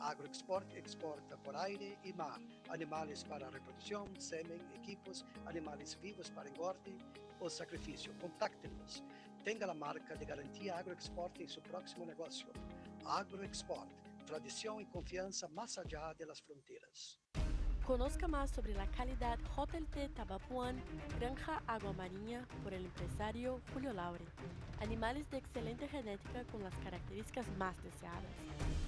AgroExport exporta por aire y mar animales para reproducción, semen, equipos, animales vivos para engorde o sacrificio. Contáctenos. Tenga la marca de garantía AgroExport en su próximo negocio. AgroExport, tradición y confianza más allá de las fronteras. Conozca más sobre la calidad JLT Tabapuán, Granja Agua Marinha, por el empresario Julio Laure. Animales de excelente genética con las características más deseadas.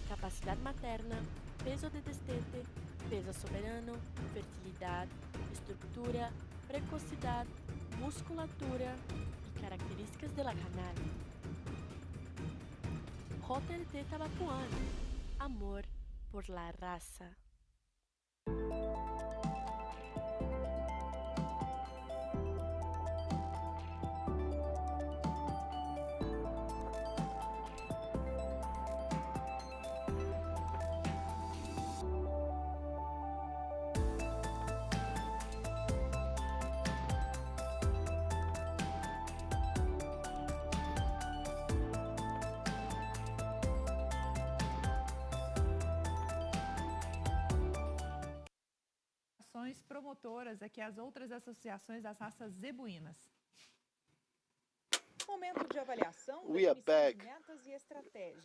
Capacidad materna, peso de destete, peso soberano, fertilidad, estructura, precocidad, musculatura y características de la canal. JLT Tabapuán, amor por la raza. Promotoras aqui, as outras associações das raças zebuínas. We are back.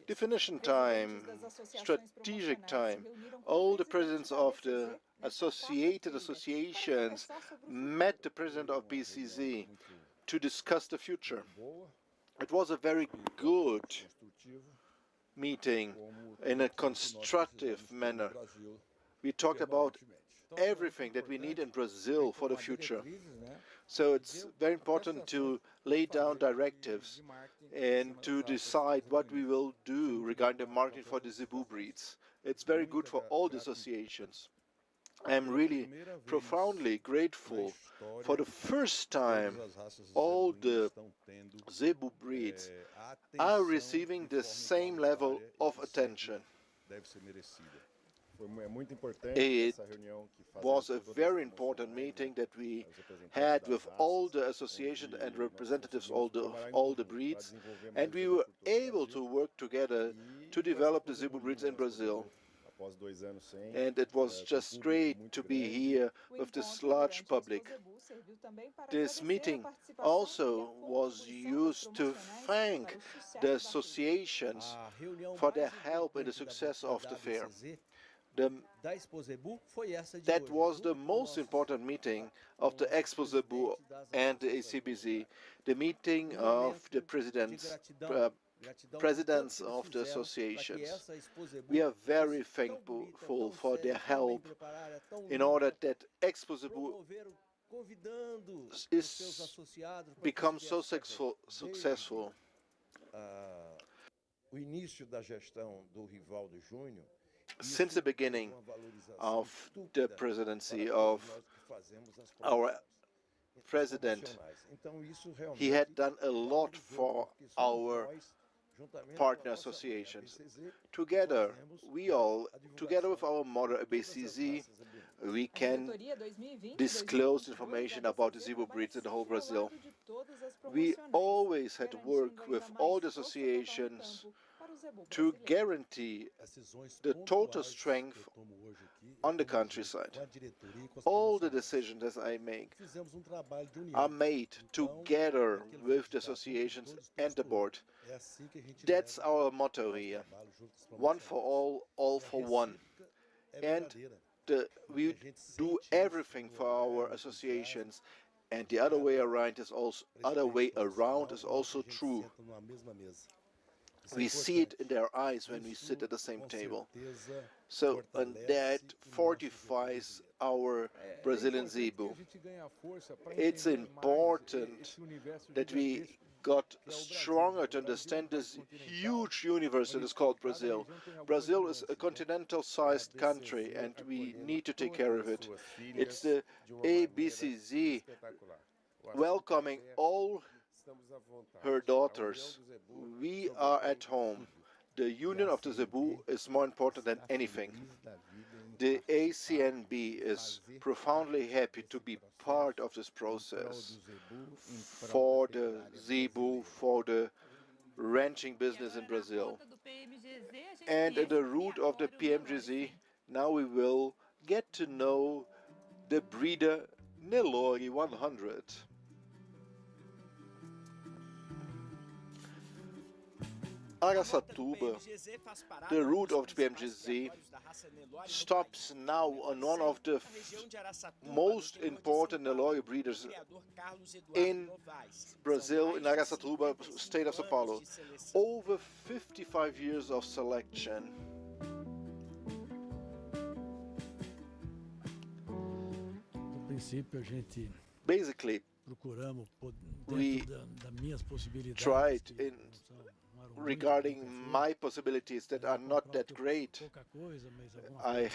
Definition time, strategic time. All the presidents of the associated associations met the president of BCZ to discuss the future. It was a very good meeting in a constructive manner. We talked about everything that we need in Brazil for the future. So it's very important to lay down directives and to decide what we will do regarding the market for the zebu breeds. It's very good for all the associations. I'm really profoundly grateful. For the first time, all the zebu breeds are receiving the same level of attention. It was a very important meeting that we had with all the associations and representatives of all the breeds, and we were able to work together to develop the zebu breeds in Brazil. And it was just great to be here with this large public. This meeting also was used to thank the associations for their help in the success of the fair. That was the most important meeting of the Expozebu and the ACBZ, the meeting of the presidents of the associations. We are very thankful for their help in order that Expozebu become so successful. Since the beginning of the presidency of our president, he had done a lot for our partner associations. Together with our mother ABCZ, we can disclose information about the zebu breeds in the whole Brazil. We always had to work with all the associations to guarantee the total strength on the countryside. All the decisions that I make are made together with the associations and the board. That's our motto here. One for all for one. And we do everything for our associations, and the other way around is also true. We see it in their eyes when we sit at the same table. So, and that fortifies our Brazilian zebu. It's important that we got stronger to understand this huge universe that is called Brazil. Brazil is a continental-sized country, and we need to take care of it. It's the ABCZ welcoming all her daughters. We are at home. The union of the zebu is more important than anything. The ACNB is profoundly happy to be part of this process for the zebu, for the ranching business in Brazil. And at the root of the PMGZ, now we will get to know the breeder Nelore 100. Araçatuba, the route of the PMGZ, stops now on one of the most important Nelore breeders in Brazil, in Araçatuba, state of São Paulo. Over 55 years of selection. Basically, we tried regarding my possibilities that are not that great. I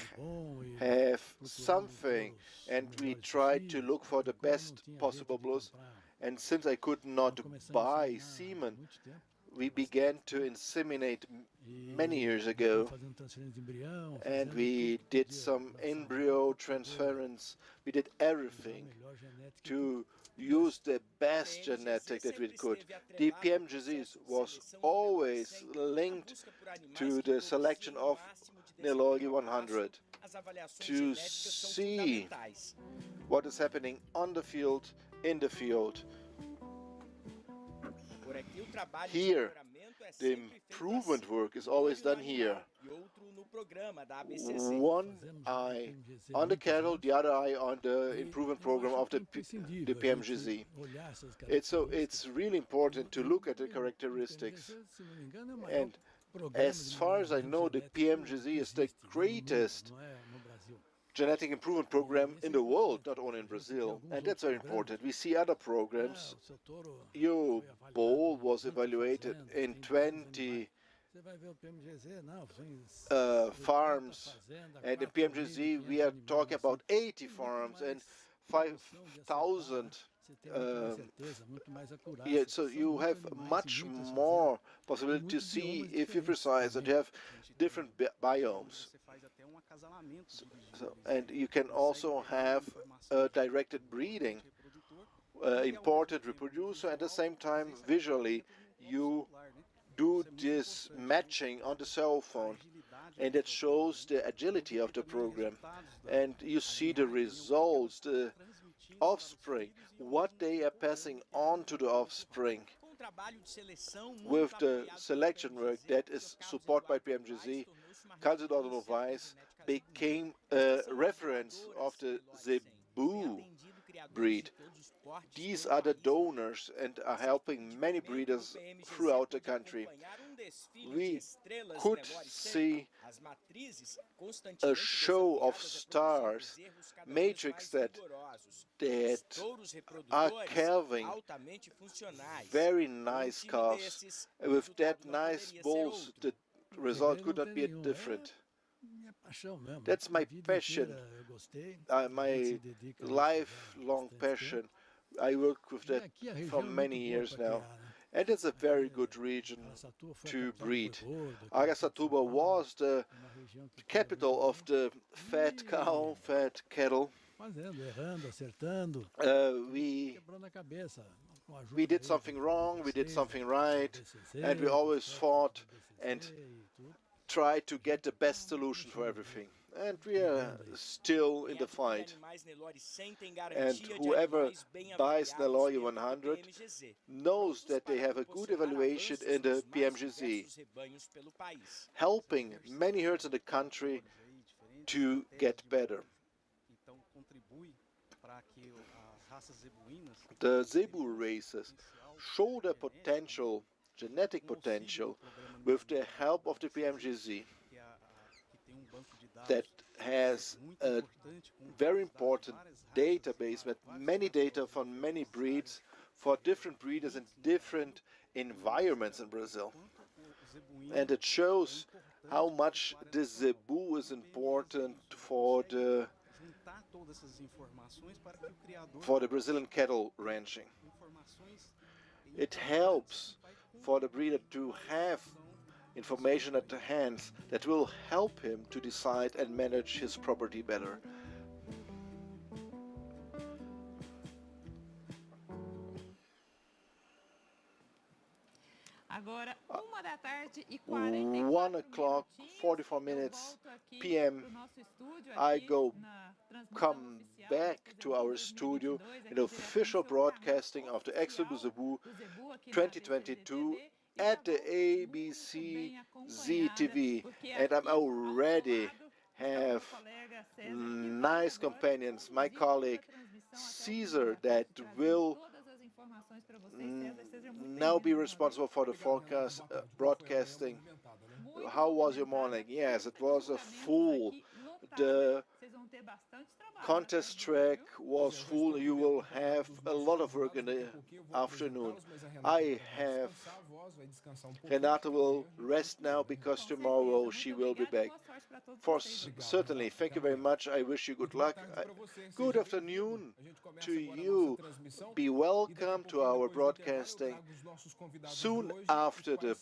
have something, and we tried to look for the best possible blues. And since I could not buy semen, we began to inseminate many years ago, and we did some embryo transference. We did everything to use the best genetic that we could. The PMGZ was always linked to the selection of Nelore 100 to see what is happening on the field, in the field. Here, the improvement work is always done here. One eye on the cattle, the other eye on the improvement program of the PMGZ. It's really important to look at the characteristics. And as far as I know, the PMGZ is the greatest genetic improvement program in the world, not only in Brazil, and that's very important. We see other programs. Your bull was evaluated in 20 farms, and in PMGZ we are talking about 80 farms and 5,000. Yeah, so you have much more possibility to see if you precise, and you have different biomes. And you can also have directed breeding, imported reproducer, at the same time visually you do this matching on the cell phone, and it shows the agility of the program, and you see the results, the offspring, what they are passing on to the offspring with the selection work that is supported by PMGZ. Calcidoro Novaes became a reference of the Zebu breed. These are the donors and are helping many breeders throughout the country. We could see a show of stars, matrix that are calving very nice calves. With that nice bulls, the result could not be different. That's my passion, my lifelong passion. I work with that for many years now. And it's a very good region to breed. Araçatuba was the capital of the fat cow, fat cattle. We did something wrong, we did something right, and we always fought and tried to get the best solution for everything. And we are still in the fight. And whoever buys Nelore 100 knows that they have a good evaluation in the PMGZ, helping many herds in the country to get better. The Zebu races show their potential, genetic potential, with the help of the PMGZ that has a very important database with many data from many breeds for different breeders in different environments in Brazil. And it shows how much the Zebu is important for the Brazilian cattle ranching. It helps for the breeder to have information at the hands that will help him to decide and manage his property better. Agora, 1:44 p.m. I come back to our studio in the official broadcasting of the Expozebu 2022 at the ABC ZTV, and I'm already have nice companions, my colleague Caesar, that will now be responsible for the forecast broadcasting. How was your morning? Yes, it was a full. The contest track was full. You will have a lot of work in the afternoon. Renata will rest now because tomorrow she will be back. Certainly, thank you very much. I wish you good luck. Good afternoon to you. Be welcome to our broadcasting. Soon after the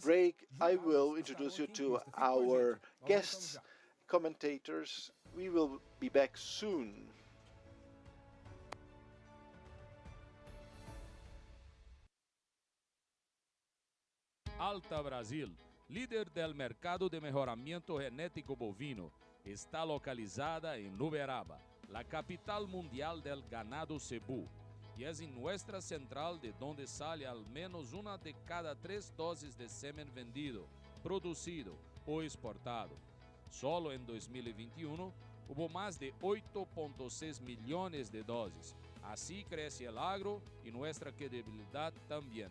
break, I will introduce you to our guests, commentators. We will be back soon. Alta Brasil, líder del mercado de mejoramiento genético bovino, está localizada en Uberaba, la capital mundial del ganado cebú, y es en nuestra central de donde sale al menos una de cada 3 dosis de semen vendido, producido o exportado. Solo en 2021 hubo más de 8.6 millones de dosis. Así crece el agro y nuestra credibilidad también.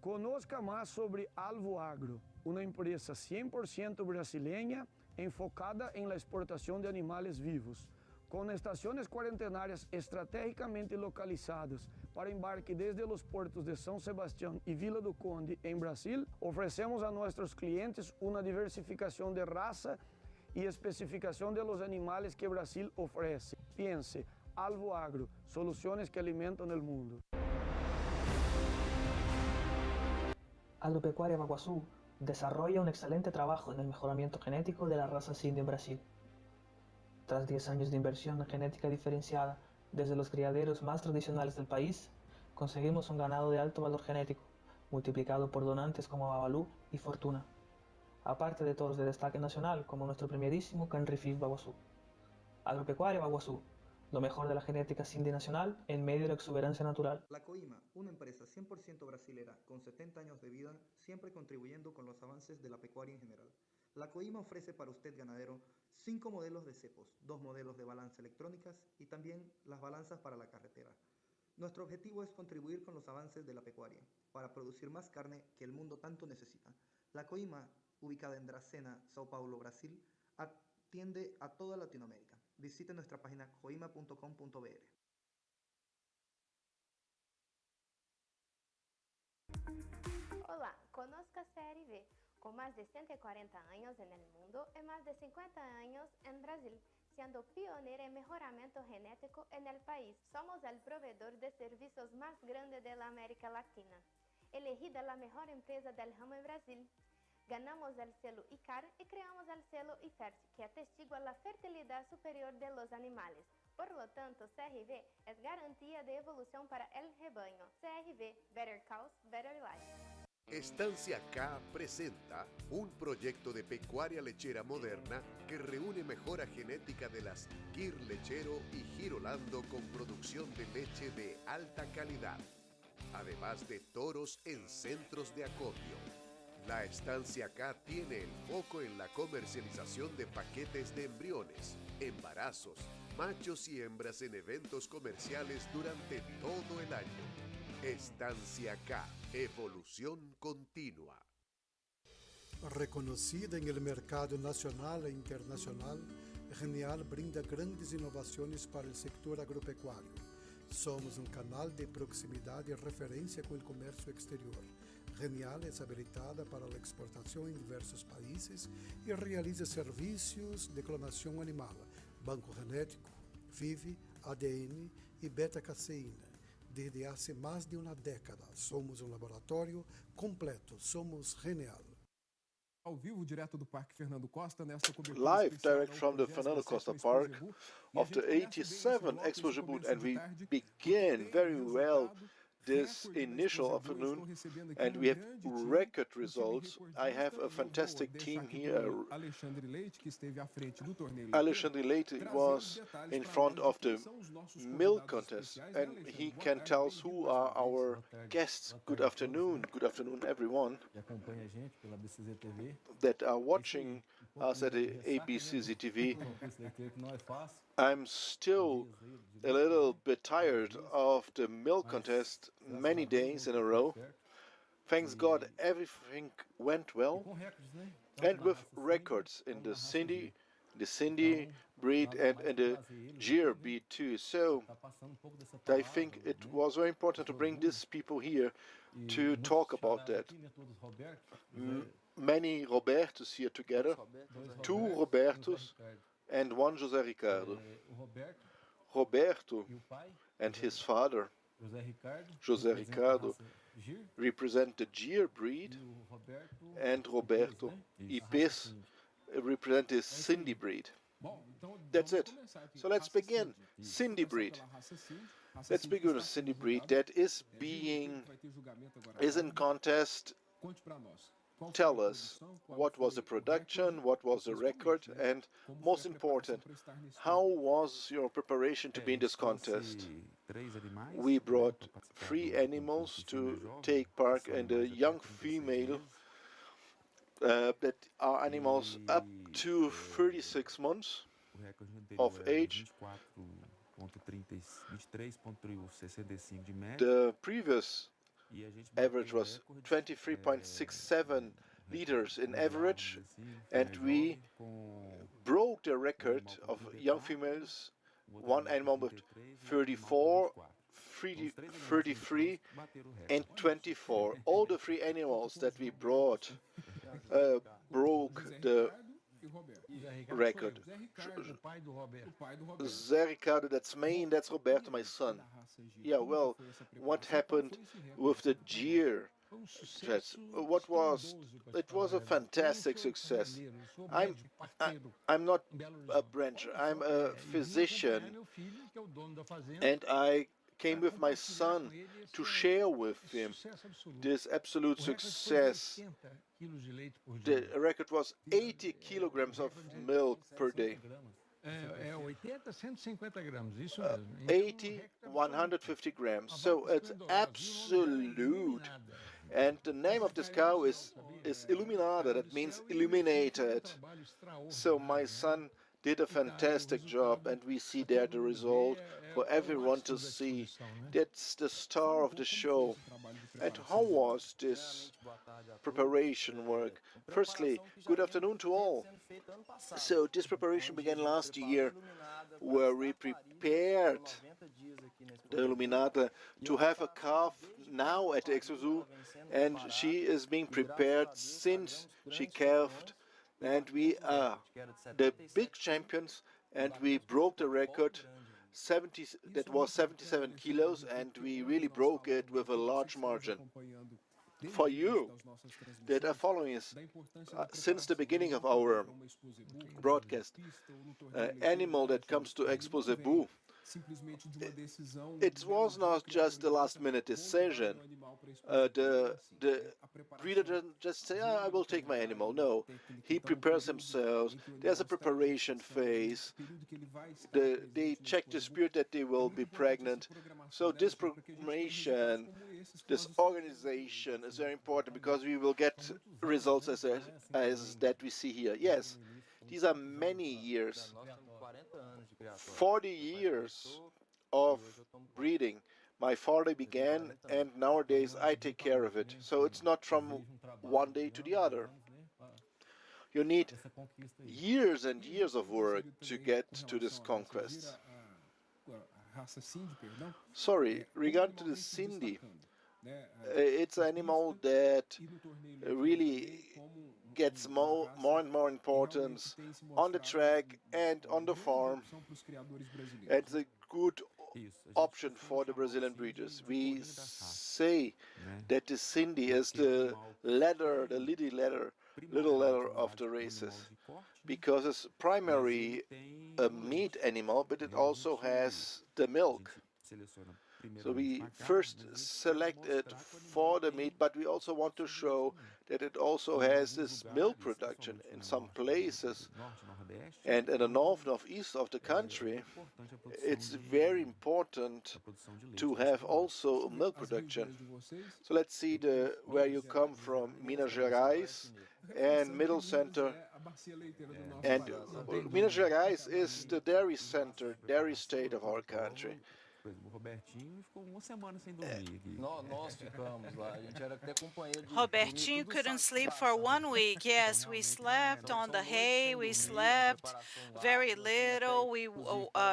Conozca más sobre Alvo Agro, una empresa 100% brasileña enfocada en la exportación de animales vivos, con estaciones cuarentenarias estratégicamente localizadas para embarque desde los puertos de São Sebastião y Vila do Conde en Brasil, ofrecemos a nuestros clientes una diversificación de raza y especificación de los animales que Brasil ofrece. Piense, Alvo Agro, soluciones que alimentan el mundo. Agropecuaria Baguazú desarrolla un excelente trabajo en el mejoramiento genético de la raza Cindy en Brasil. Tras 10 años de inversión en genética diferenciada desde los criaderos más tradicionales del país, conseguimos un ganado de alto valor genético, multiplicado por donantes como Babalú y Fortuna, aparte de toros de destaque nacional como nuestro premiadísimo Canrifif Baguazú. Agropecuaria Baguazú, lo mejor de la genética Cindy nacional en medio de la exuberancia natural. La Coima, una empresa 100% brasilera con 70 años de vida, siempre contribuyendo con los avances de la pecuaria en general. La Coima ofrece para usted ganadero 5 modelos de cepos, 2 modelos de balanza electrónicas y también las balanzas para la carretera. Nuestro objetivo es contribuir con los avances de la pecuaria para producir más carne que el mundo tanto necesita. La Coima, ubicada en Dracena, Sao Paulo, Brasil, atiende a toda Latinoamérica. Visite nuestra página coima.com.br. Olá, conozca CRV, con más de 140 años en el mundo y más de 50 años en Brasil, siendo pionera en mejoramiento genético en el país. Somos el proveedor de servicios más grande de la América Latina, elegida la mejor empresa del ramo en Brasil. Ganamos el selo ICAR y creamos el selo IFERT, que atestigua la fertilidad superior de los animales. Por lo tanto, CRV es garantía de evolución para el rebaño. CRV, Better Cows, Better Life. Estancia K presenta un proyecto de pecuaria lechera moderna que reúne mejora genética de las Kir Lechero y Girolando con producción de leche de alta calidad, además de toros en centros de acopio. La Estancia K tiene el foco en la comercialización de paquetes de embriones, embarazos, machos y hembras en eventos comerciales durante todo el año. Estancia K, evolución continua. Reconocida en el mercado nacional e internacional, Genial brinda grandes innovaciones para el sector agropecuario. Somos un canal de proximidad y referencia con el comercio exterior. Genial es habilitada para la exportación en diversos países y realiza servicios de clonación animal, banco genético, FIV, ADN y beta-caseína. Desde hace más de una década, somos un laboratorio completo, somos Genial. Ao vivo, direto do Parque Fernando Costa, nesta cobertura Live especial direct from the Fernando Costa Park of the 87 Expozebu, and we begin very well this initial afternoon, and we have record results. I have a fantastic team here. Alexandre Leite was in front of the milk contest, and he can tell us who are our guests. Good afternoon everyone that are watching us at the ABCZ TV. I'm still a little bit tired of the milk contest many days in a row. Thanks God, everything went well, and with records in the Cindy breed and the Gear breed too. So I think it was very important to bring these people here to talk about that. Many Robertos here together, 2 Robertos and 1 José Ricardo. Roberto and his father, José Ricardo, represent the Gear breed, and Roberto y Pes represent the Cindy breed. That's it. So let's begin. Cindy breed. Let's begin with Cindy breed that is in contest. Tell us, what was the production, what was the record, and most important, how was your preparation to be in this contest? We brought 3 animals to take part, and a young female that are animals up to 36 months of age. The previous average was 23.67 liters in average, and we broke the record of young females one animal with 34, 33, and 24. All the three animals that we brought broke the record. Zé Ricardo, that's me, and that's Roberto, my son. Yeah, well, what happened with the Deer? It was a fantastic success. I'm not a brancher, I'm a physician, and I came with my son to share with him this absolute success. The record was 80 kilograms of milk per day. 80, 150 grams. So it's absolute. And the name of this cow is Iluminada, that means illuminated. So my son did a fantastic job, and we see there the result for everyone to see. That's the star of the show. And how was this preparation work? Firstly, good afternoon to all. So this preparation began last year, where we prepared the Illuminata to have a calf now at the Expozebu, and she is being prepared since she calved, and we are the big champions, and we broke the record. That was 77 kilos, and we really broke it with a large margin. For you that are following us since the beginning of our broadcast, animal that comes to Expozebu, it was not just a last-minute decision. The breeder doesn't just say, I will take my animal. No, he prepares himself. There's a preparation phase. They check the spirit that they will be pregnant. So this programmation, this organization is very important, because we will get results as that we see here. Yes, these are many years. 40 years of breeding. My father began, and nowadays I take care of it. So it's not from one day to the other. You need years and years of work to get to this conquest. Sorry, regarding to the Cindy, it's an animal that really gets more and more importance on the track and on the farm. It's a good option for the Brazilian breeders. We say that the Cindy is the little leather of the races, because it's primary a meat animal, but it also has the milk. So we first select it for the meat, but we also want to show that it also has this milk production in some places. And in the northeast of the country, it's very important to have also milk production. So let's see where you come from, Minas Gerais and Middle Center. And Minas Gerais is the dairy center, dairy state of our country. Robertinho couldn't sleep for 1 week. Yes, we slept on the hay, we slept very little, we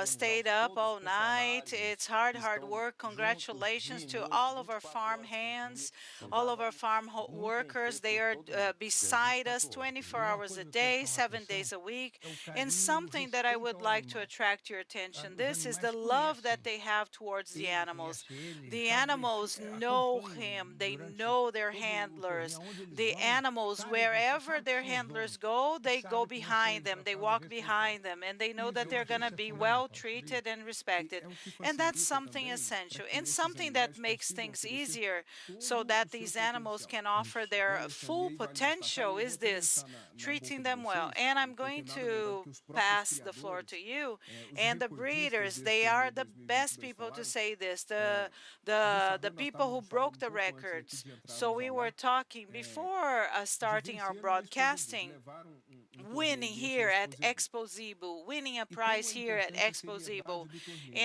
stayed up all night. It's hard work. Congratulations to all of our farm hands, all of our farm workers. They are beside us 24 hours a day, 7 days a week. And something that I would like to attract your attention, this is the love that they have towards the animals. The animals know him, they know their handlers. The animals, wherever their handlers go, they go behind them, they walk behind them, and they know that they're going to be well treated and respected. And that's something essential and something that makes things easier, so that these animals can offer their full potential, is this, treating them well. And I'm going to pass the floor to you. And the breeders, they are the best people to say this, the people who broke the records. So we were talking before starting our broadcasting, winning here at Expozebu, winning a prize here at Expozebu,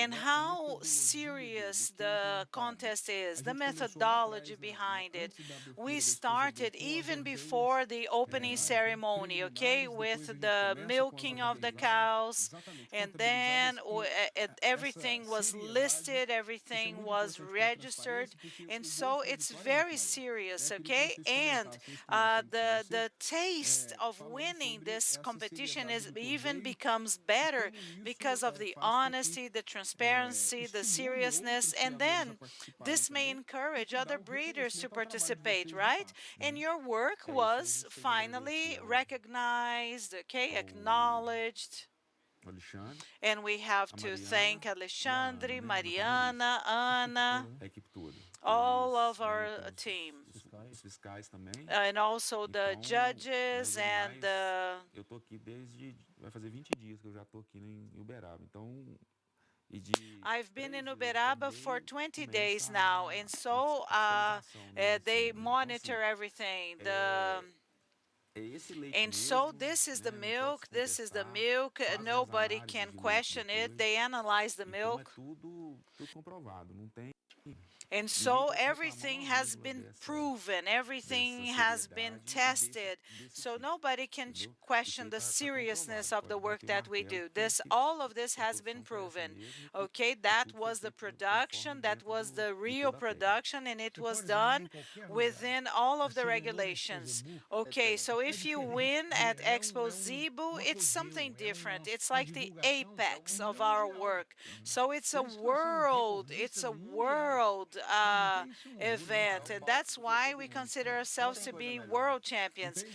and how serious the contest is, the methodology behind it. We started even before the opening ceremony, okay, with the milking of the cows, and then everything was listed, everything was registered, and so it's very serious, okay? And the taste of winning this competition is even becomes better because of the honesty, the transparency, the seriousness, and then this may encourage other breeders to participate, right? And your work was finally recognized, okay, acknowledged. And we have to thank Alexandre, Mariana, Ana, all of our team. And also the judges and the... Vai fazer 20 dias que eu já tô aqui em Uberaba. Então, I've been in Uberaba for 20 days now, and so they monitor everything. And so this is the milk, this is the milk, nobody can question it. They analyze the milk. Tudo comprovado, não tem. And so everything has been proven, everything has been tested, so nobody can question the seriousness of the work that we do. All of this has been proven. Okay, that was the production, that was the real production, and it was done within all of the regulations. Okay, so if you win at Expozebu, it's something different. It's like the apex of our work. So it's a world event, and that's why we consider ourselves to be world champions.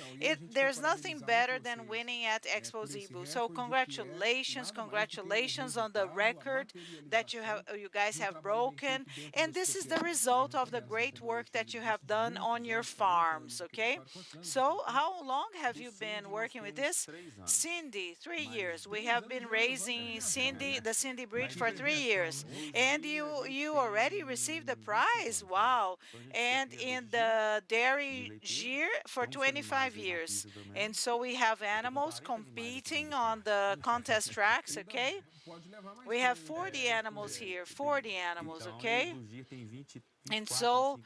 There's nothing better than winning at Expozebu. So congratulations on the record that you guys have broken, and this is the result of the great work that you have done on your farms. Okay, so how long have you been working with this? Cindy, 3 years. We have been raising the Cindy breed for 3 years, and you already received the prize. Wow. And in the dairy Gir for 25 years. And so we have animals competing on the contest tracks, okay? We have 40 animals here, 40 animals, okay? And so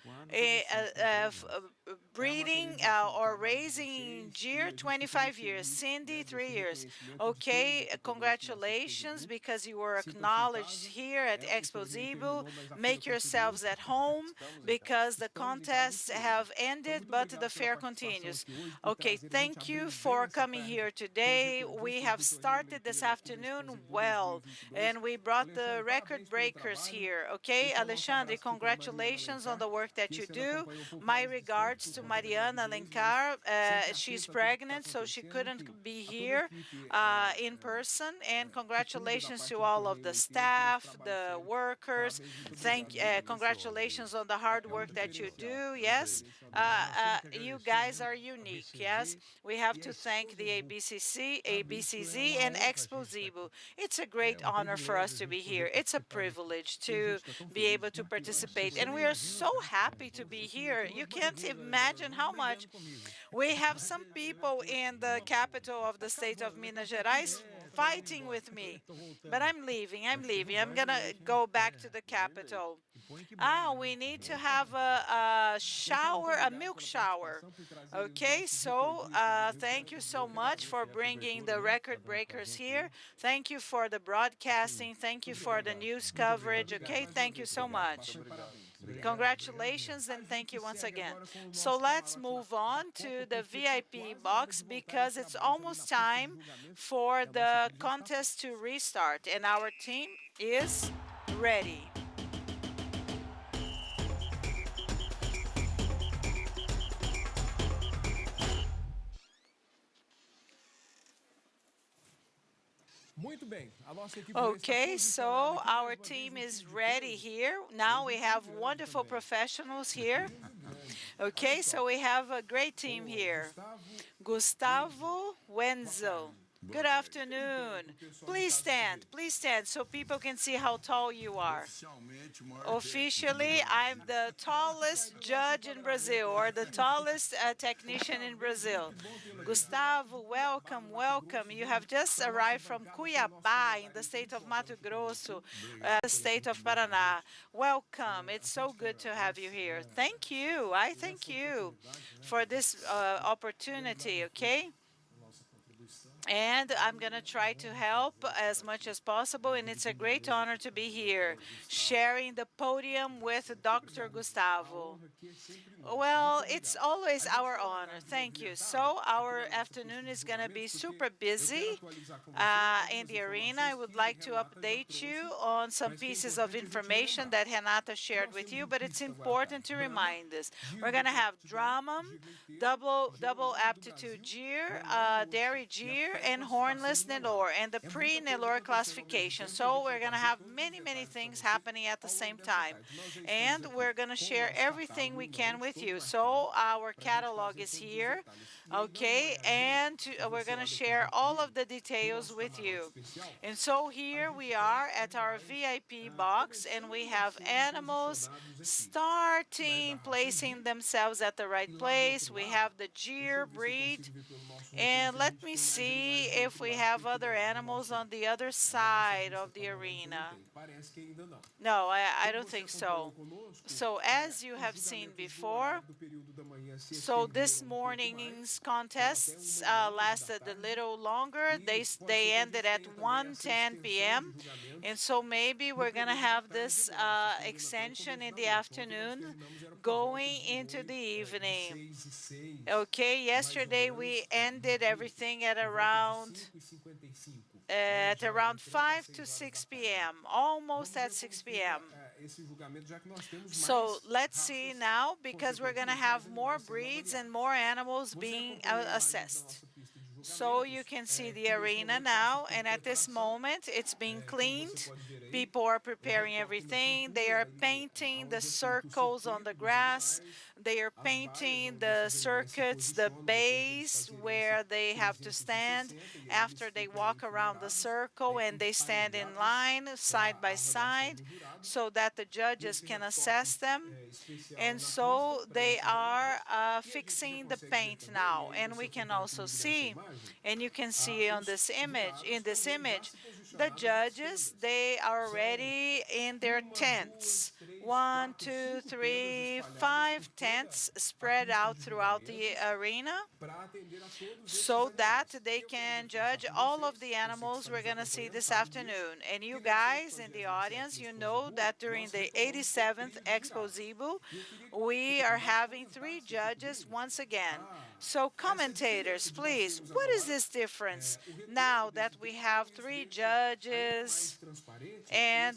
breeding or raising Gir, 25 years, Cindy, 3 years. Okay, congratulations, because you were acknowledged here at Expozebu. Make yourselves at home, because the contests have ended, but the fair continues. Okay, thank you for coming here today. We have started this afternoon well, and we brought the record breakers here. Okay, Alexandre, congratulations on the work that you do. My regards to Mariana Alencar. She's pregnant, so she couldn't be here in person. And congratulations to all of the staff, the workers. Congratulations on the hard work that you do. Yes, you guys are unique. Yes, we have to thank the ABCZ, and Expozebu. It's a great honor for us to be here. It's a privilege to be able to participate, and we are so happy to be here. You can't imagine how much. We have some people in the capital of the state of Minas Gerais fighting with me, but I'm leaving. I'm gonna go back to the capital. We need to have a shower, a milk shower. Okay, so thank you so much for bringing the record breakers here. Thank you for the broadcasting. Thank you for the news coverage. Okay, thank you so much. Congratulations, and thank you once again. So let's move on to the VIP box, because it's almost time for the contest to restart, and our team is ready. Okay, so our team is ready here. Now we have wonderful professionals here. Okay, so we have a great team here. Gustavo Wenzel. Good afternoon. Please stand so people can see how tall you are. Officially, I'm the tallest judge in Brazil, or the tallest technician in Brazil. Gustavo, welcome, welcome. You have just arrived from Cuiabá in the state of Mato Grosso, the state of Paraná. Welcome. It's so good to have you here. Thank you. I thank you for this opportunity, okay? And I'm going to try to help as much as possible, and it's a great honor to be here, sharing the podium with Dr. Gustavo. Well, it's always our honor. Thank you. So our afternoon is going to be super busy in the arena. I would like to update you on some pieces of information that Renata shared with you, but it's important to remind us. We're going to have Dramam, double aptitude Gyr, dairy Gyr, and hornless Nelor, and the pre-Nelor classification. So we're going to have many things happening at the same time. And we're going to share everything we can with you. So our catalog is here, okay? And we're going to share all of the details with you. And so here we are at our VIP box, and we have animals starting placing themselves at the right place. We have the Gyr breed, and let me see if we have other animals on the other side of the arena. No, I don't think so. So as you have seen before, so this morning's contests lasted a little longer. They ended at 1:10 p.m. And so maybe we're going to have this extension in the afternoon going into the evening. Okay, yesterday we ended everything at around 5 to 6 p.m., almost at 6 p.m. So let's see now, because we're going to have more breeds and more animals being assessed. So you can see the arena now, and at this moment it's being cleaned. People are preparing everything. They are painting the circles on the grass. They are painting the circuits, the base where they have to stand after they walk around the circle, and they stand in line side by side so that the judges can assess them. And so they are fixing the paint now, and we can also see, and you can see on this image, the judges, they are already in their tents. 1, 2, 3, 5 tents spread out throughout the arena so that they can judge all of the animals we're going to see this afternoon. And you guys in the audience, you know that during the 87th Expozebu, we are having 3 judges once again. So commentators, please, what is this difference now that we have 3 judges, and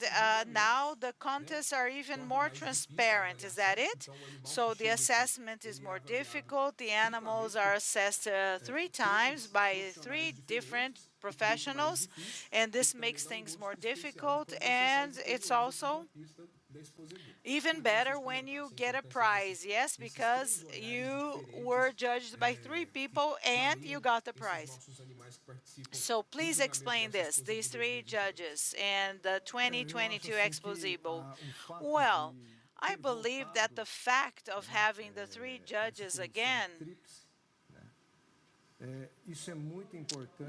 now the contests are even more transparent? Is that it? So the assessment is more difficult. The animals are assessed 3 times by 3 different professionals, and this makes things more difficult, and it's also even better when you get a prize, yes, because you were judged by 3 people and you got the prize. So please explain this, these 3 judges and the 2022 Expozebu. Well, I believe that the fact of having the 3 judges again,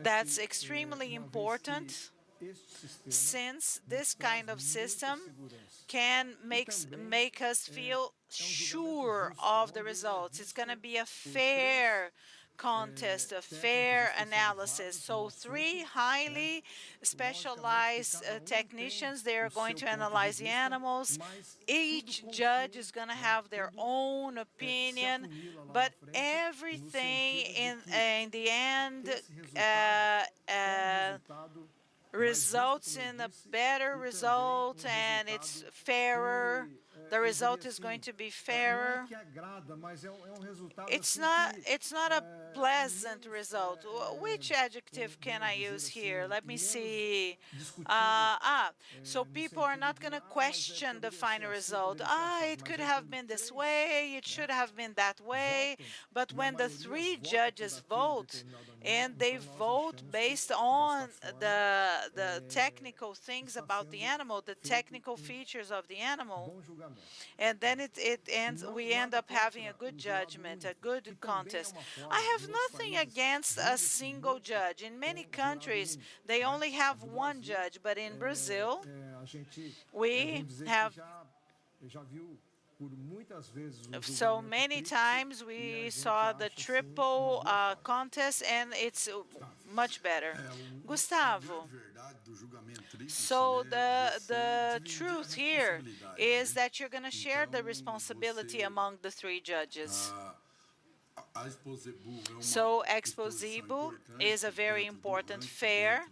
that's extremely important, since this kind of system can make us feel sure of the results. It's going to be a fair contest, a fair analysis. So 3 highly specialized technicians, they are going to analyze the animals. Each judge is going to have their own opinion, but everything in the end results in a better result, and it's fairer. the result is going to be fairer. It's not a pleasant result. Which adjective can I use here? Let me see. So people are not going to question the final result. It could have been this way, it should have been that way. But when the three judges vote, and they vote based on the technical things about the animal, the technical features of the animal, and then we end up having a good judgment, a good contest. I have nothing against a single judge. In many countries, they only have one judge, but in Brazil, we have so many times we saw the triple contest, and it's much better. Gustavo, so the truth here is that you're going to share the responsibility among the three judges. So Expozebu is a very important fair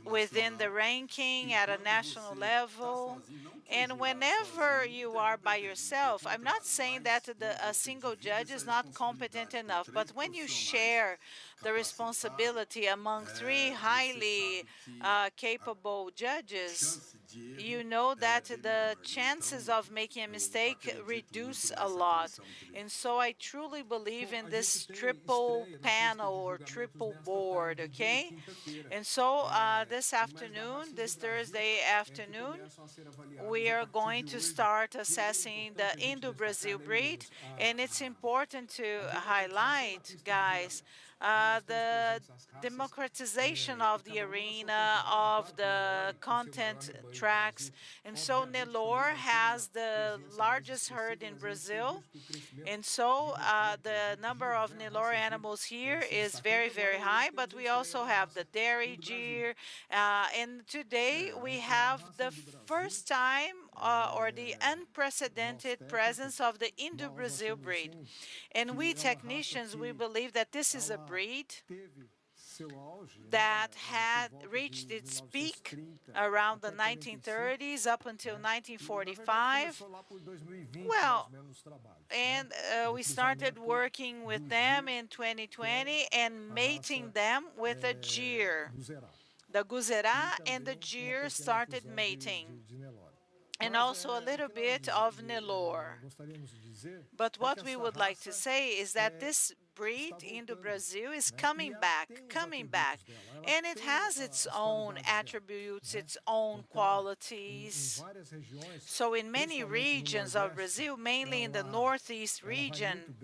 within the ranking at a national level. And whenever you are by yourself, I'm not saying that a single judge is not competent enough, but when you share the responsibility among three highly capable judges, you know that the chances of making a mistake reduce a lot. And so I truly believe in this triple panel or triple board, okay? And so this afternoon, this Thursday afternoon, we are going to start assessing the Indo-Brazil breed. And it's important to highlight, guys, the democratization of the arena, of the content tracks. And so Nelore has the largest herd in Brazil. And so the number of Nelore animals here is very, very high, but we also have the dairy deer. And today we have the first time or the unprecedented presence of the Indo-Brazil breed. And we technicians, we believe that this is a breed that had reached its peak around the 1930s up until 1945. Well, and we started working with them in 2020 and mating them with a gyr. The Guzerá and the gyr started mating, and also a little bit of Nelore. But what we would like to say is that this breed Indo-Brazil is coming back, and it has its own attributes, its own qualities. So in many regions of Brazil, mainly in the northeast region,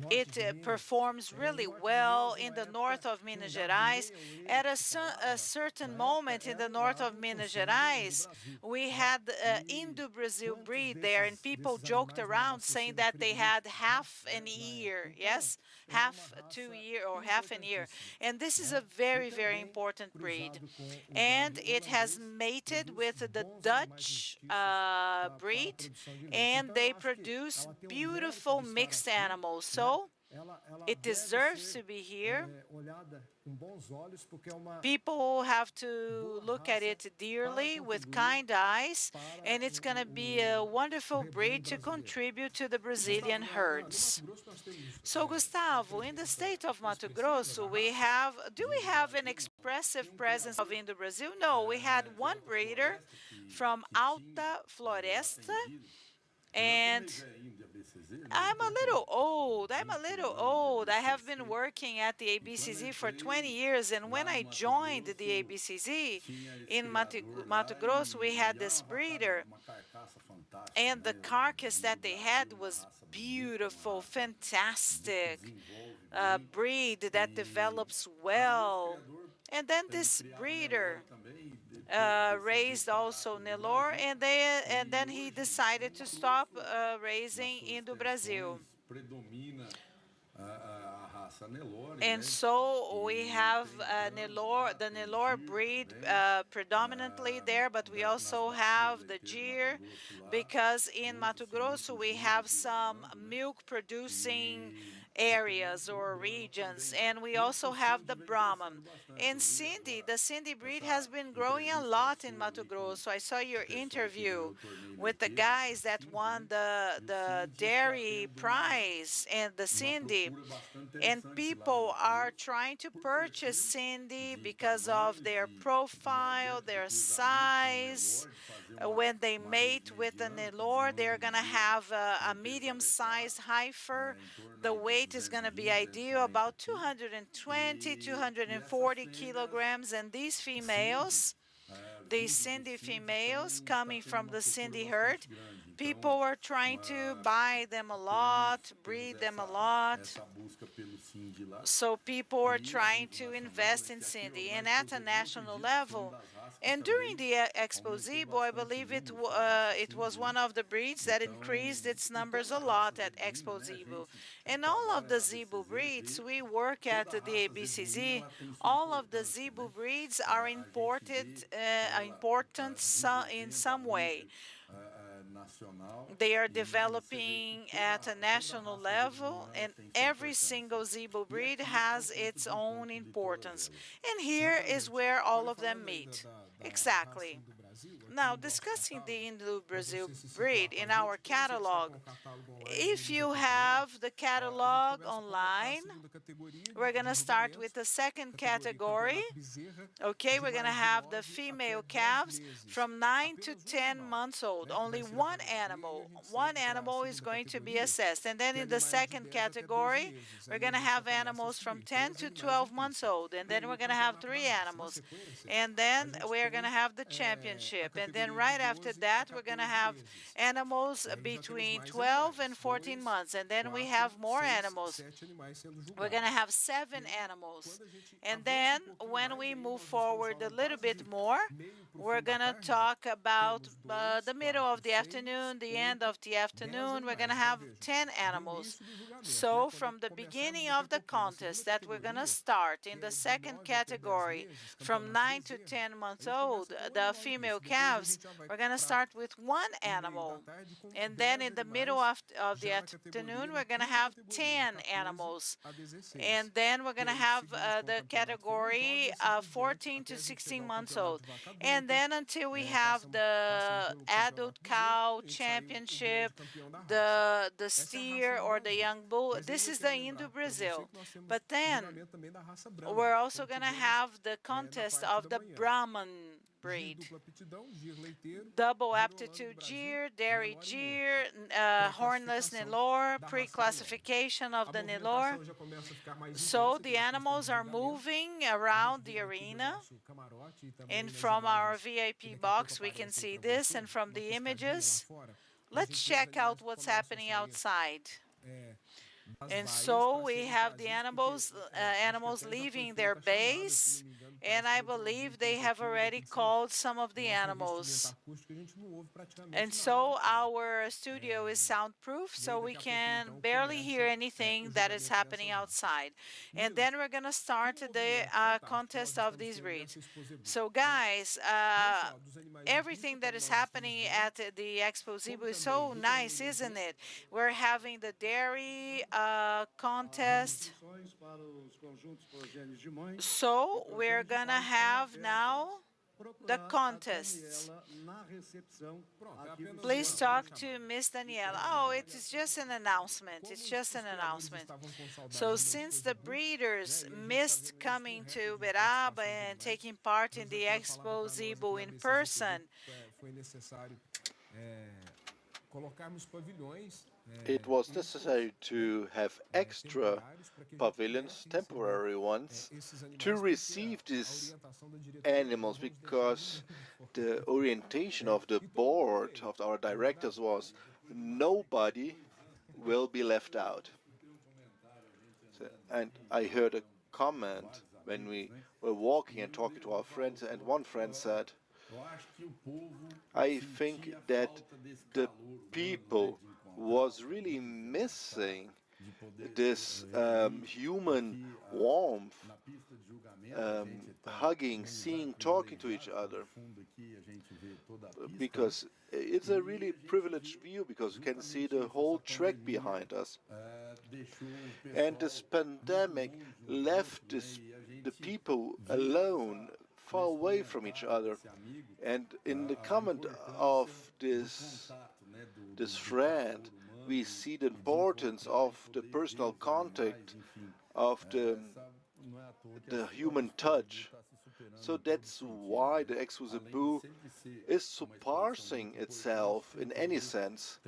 it performs really well in the north of Minas Gerais. At a certain moment in the north of Minas Gerais, we had Indo-Brazil breed there, and people joked around saying that they had half an ear, yes? Half 2 year or half an ear. And this is a very, very important breed. And it has mated with the Dutch breed, and they produce beautiful mixed animals. So it deserves to be here. People have to look at it dearly with kind eyes, and it's going to be a wonderful breed to contribute to the Brazilian herds. So Gustavo, in the state of Mato Grosso, do we have an expressive presence of Indo-Brazil? No, we had one breeder from Alta Floresta, and I'm a little old. I have been working at the ABCZ for 20 years, and when I joined the ABCZ in Mato Grosso, we had this breeder, and the carcass that they had was beautiful, fantastic, breed that develops well. And then this breeder raised also Nelore, and then he decided to stop raising Indo-Brazil. And so we have the Nelore breed predominantly there, but we also have the gyr, because in Mato Grosso we have some milk producing areas or regions. And we also have the Brahman. And Cindy, the Cindy breed has been growing a lot in Mato Grosso. I saw your interview with the guys that won the dairy prize and the Cindy. And people are trying to purchase Cindy because of their profile, their size. When they mate with an Nelore, they're going to have a medium-sized heifer. The weight is going to be ideal, about 220, 240 kilograms. And these females, these Cindy females coming from the Cindy herd, people are trying to buy them a lot, breed them a lot. So people are trying to invest in Cindy. And at a national level, and during the Expozebu, I believe it was one of the breeds that increased its numbers a lot at Expozebu. And all of the Zebu breeds, we work at the ABCZ, all of the Zebu breeds are important in some way. They are developing at a national level, and every single Zebu breed has its own importance. And here is where all of them meet. Exactly. Now, discussing the Indo-Brazil breed in our catalog, if you have the catalog online, we're going to start with the second category. Okay, we're going to have the female calves from 9 to 10 months old. Only one animal. One animal is going to be assessed. And then in the second category, we're going to have animals from 10 to 12 months old. And then we're going to have 3 animals. And then we're going to have the championship. And then right after that, we're going to have animals between 12 and 14 months. And then we have more animals. We're going to have 7 animals. And then when we move forward a little bit more, we're going to talk about the middle of the afternoon, the end of the afternoon. We're going to have 10 animals. So from the beginning of the contest that we're going to start in the second category, from 9 to 10 months old, the female calves, we're going to start with 1 animal. And then in the middle of the afternoon, we're going to have 10 animals. And then we're going to have the category 14 to 16 months old. And then until we have the adult cow championship, the steer or the young bull, this is the Indo-Brazil. But then we're also going to have the contest of the Brahman breed. Double aptitude Gyr, dairy Gyr, hornless Nelore, pre-classification of the Nelore. So the animals are moving around the arena. And from our VIP box, we can see this. And from the images, let's check out what's happening outside. And so we have the animals leaving their base, and I believe they have already called some of the animals. And so our studio is soundproof, so we can barely hear anything that is happening outside. And then we're going to start the contest of these breeds. So guys, everything that is happening at the Expozebu is so nice, isn't it? We're having the dairy contest. So we're gonna have now the contests. Please talk to Miss Daniela. Oh, it is just an announcement. It's just an announcement. So since the breeders missed coming to Uberaba and taking part in the Expozebu in person, it was necessary to have extra pavilions, temporary ones, to receive these animals, because the orientation of the board, of our directors, was nobody will be left out. So, and I heard a comment when we were walking and talking to our friends, and one friend said, I think that the people was really missing this human warmth hugging, seeing, talking to each other, because it's a really privileged view because you can see the whole track behind us. And this pandemic left the people alone, far away from each other. And in the comment of this friend, we see the importance of the personal contact, of the human touch. So that's why the Expozebu is surpassing itself in any sense,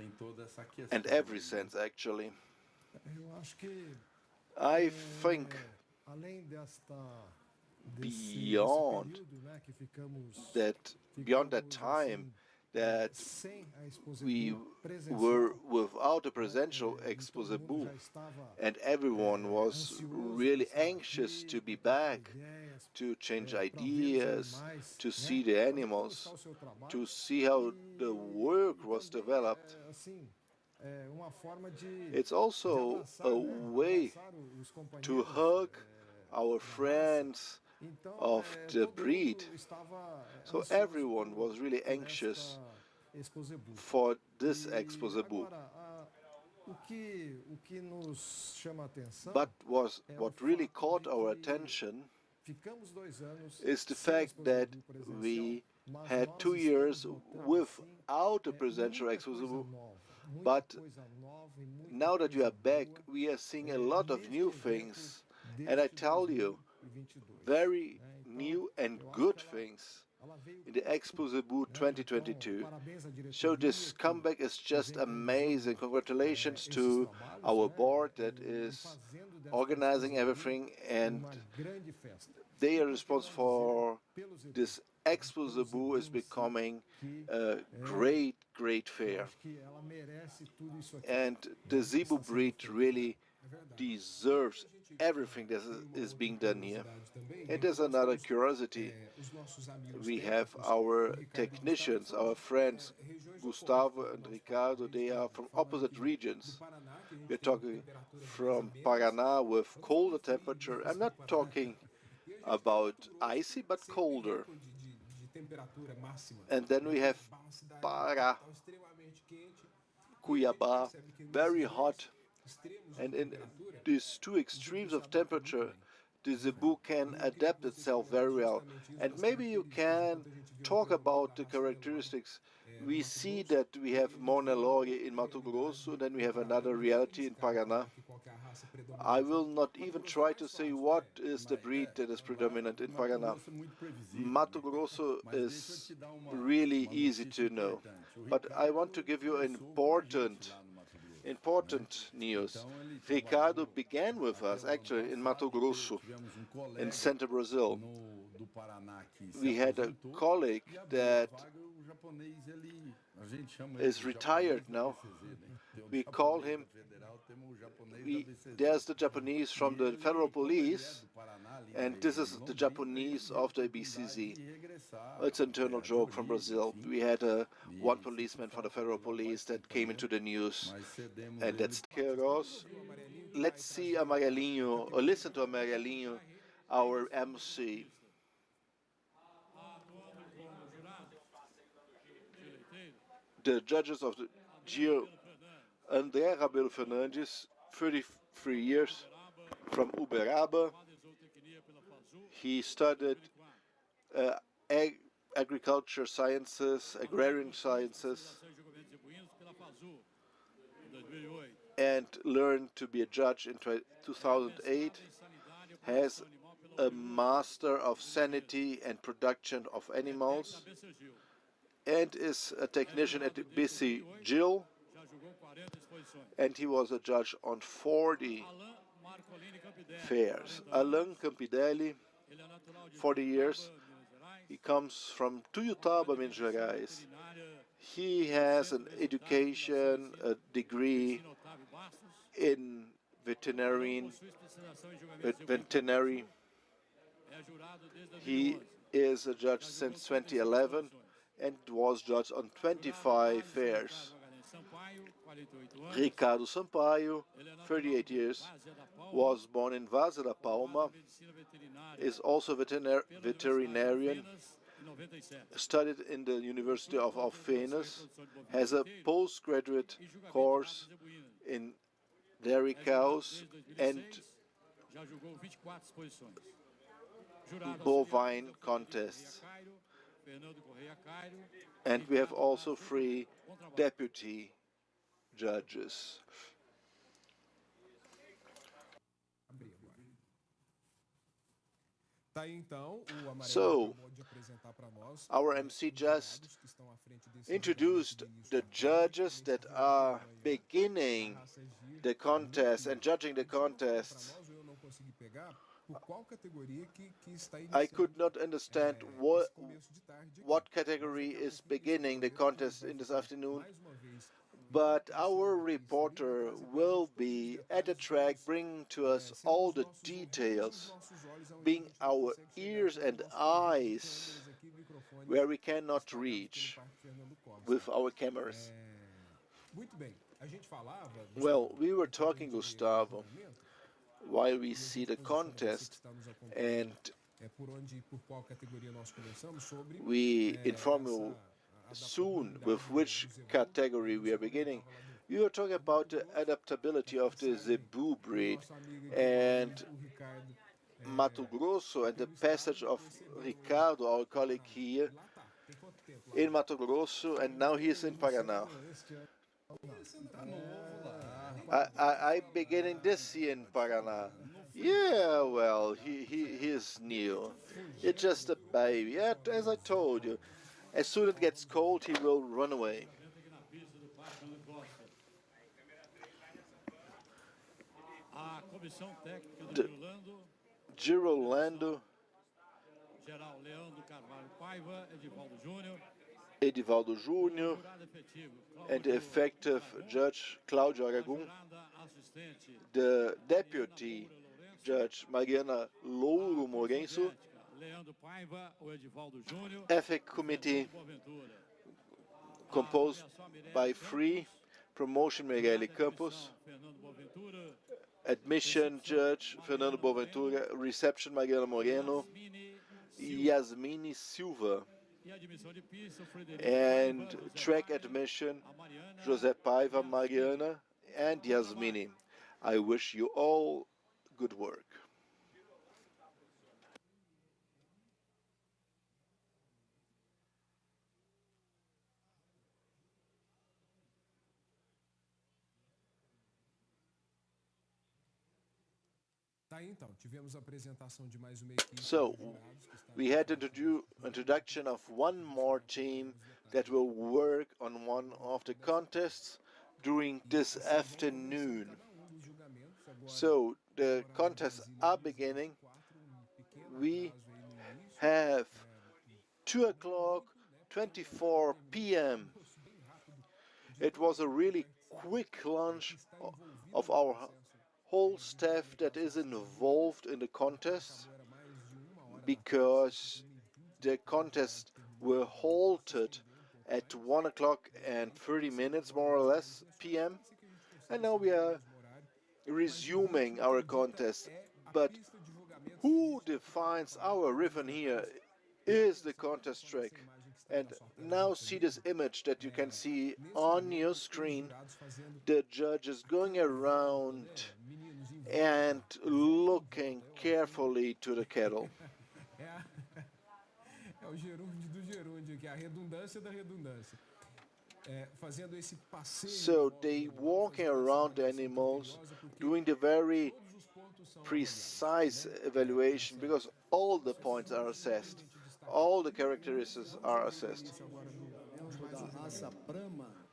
and every sense actually. I think beyond that time that we were without a presential Expozebu, and everyone was really anxious to be back, to change ideas, to see the animals, to see how the work was developed. It's also a way to hug our friends of the breed. So everyone was really anxious for this Expozebu. But what really caught our attention is the fact that we had 2 years without a presential Expozebu, but now that we are back, we are seeing a lot of new things, and I tell you, very new and good things in the Expozebu 2022. So this comeback is just amazing. Congratulations to our board that is organizing everything, and they are responsible for this. Expozebu is becoming a great fair. And the Zebu breed really deserves everything that is being done here. And there's another curiosity. We have our technicians, our friends, Gustavo and Ricardo, they are from opposite regions. We're talking from Paraná with colder temperature. I'm not talking about icy, but colder. And then we have Pará, Cuiabá, very hot. And in these two extremes of temperature, the Zebu can adapt itself very well. And maybe you can talk about the characteristics. We see that we have Monelore in Mato Grosso, then we have another reality in Paraná. I will not even try to say what is the breed that is predominant in Paraná. Mato Grosso is really easy to know. But I want to give you an important news. Ricardo began with us actually in Mato Grosso, in Central Brazil. We had a colleague that is retired now. We call him, there's the Japanese from the federal police, and this is the Japanese of the BCZ. It's an internal joke from Brazil. We had one policeman from the federal police that came into the news, and that's Queiroz. Let's see Amarelinho, or listen to Amarelinho, our MC. The judges of the André Rabelo Fernandes, 33 years, from Uberaba. He studied agriculture sciences, agrarian sciences, and learned to be a judge in 2008. Has a Master of Sanity and Production of Animals, and is a technician at the BC Gill, and he was a judge on 40 fairs. Alain Campidelli, 40 years. He comes from Tuiutaba, Minas Gerais. He has an education, a degree in veterinary. He is a judge since 2011 and was judged on 25 fairs. Ricardo Sampaio, 38 years, was born in Vaza da Palma, is also veterinarian, studied in the University of Alfenas, has a postgraduate course in dairy cows and bovine contests. And we have also 3 deputy judges. So, our MC just introduced the judges that are beginning the contest and judging the contests. I could not understand what category is beginning the contest in this afternoon, but our reporter will be at the track bringing to us all the details, being our ears and eyes where we cannot reach with our cameras. Well, we were talking, Gustavo, while we see the contest, and we inform you soon with which category we are beginning. We are talking about the adaptability of the Zebu breed and Mato Grosso and the passage of Ricardo, our colleague here, in Mato Grosso, and now he is in Paraná. I beginning this year in Paraná. Yeah, well, he is new. It's just a baby. Yeah, as I told you, as soon as it gets cold, he will run away. The Girolando, Edivaldo Júnior, and the effective judge Cláudio Aragão, the deputy judge Mariana Louro Morenso, ethic committee composed by 3, promotion Meirelli Campos, admission judge Fernando Boaventura, reception Mariana Moreno, Yasmini Silva, and track admission José Paiva, Mariana, and Yasmini. I wish you all good work. So, we had introduction of one more team that will work on one of the contests during this afternoon. So, the contests are beginning. We have 2:24 p.m. It was a really quick launch of our whole staff that is involved in the contest, because the contests were halted at 1:30 more or less p.m. and now we are resuming our contest. But who defines our ribbon here is the contest track. And now see this image that you can see on your screen. The judges going around and looking carefully to the cattle. So they walking around the animals, doing the very precise evaluation, because all the points are assessed, all the characteristics are assessed.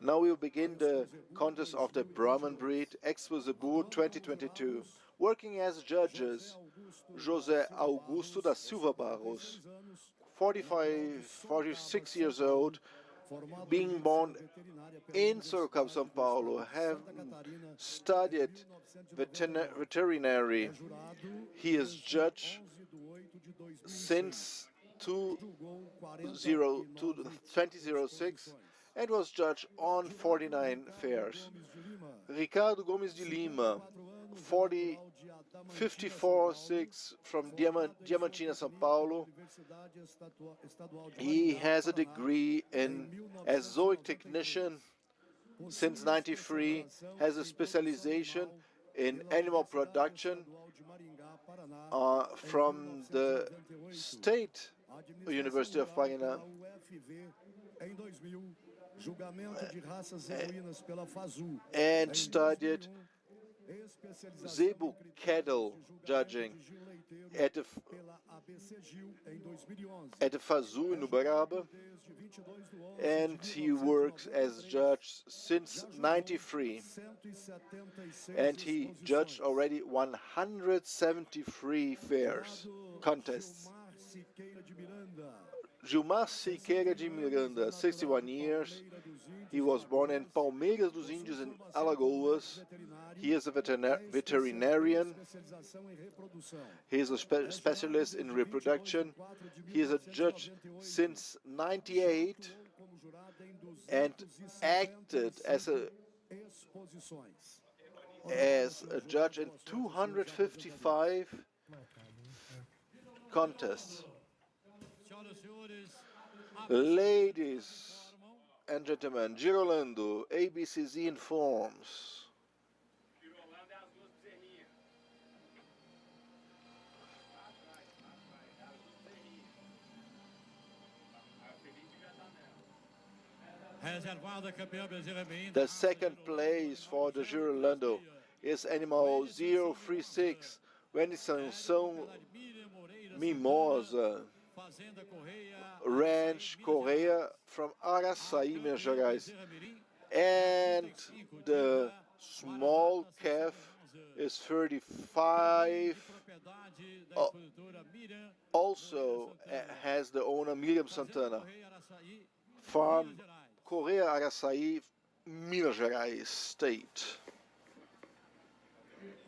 Now we will begin the contest of the Brahman breed, Expozebu 2022. Working as judges, José Augusto da Silva Barros, 46 years old, being born in Sorocaba, São Paulo, have studied veterinary. He is judge since 2006 and was judged on 49 fairs. Ricardo Gomes de Lima, 54.6 from Diamantina, São Paulo. He has a degree as zoic technician since '93, has a specialization in animal production from the State University of Paraná. And studied Zebu cattle judging at the FASU in Uberaba, and he works as judge since '93, and he judged already 173 fairs, contests. Gilmar Siqueira de Miranda, 61 years. He was born in Palmeiras dos Índios in Alagoas. He is a veterinarian. He is a specialist in reproduction. He is a judge since '98 and acted as a judge in 255 contests. Ladies and gentlemen, Girolando, ABCZ informs. The second place for the Girolando is animal 036, Vaccination Mimosa, Ranch Correia from Araçaí, Minas Gerais. And the small calf is 35. Also has the owner Miriam Santana. Farm Correia, Araçaí, Minas Gerais State.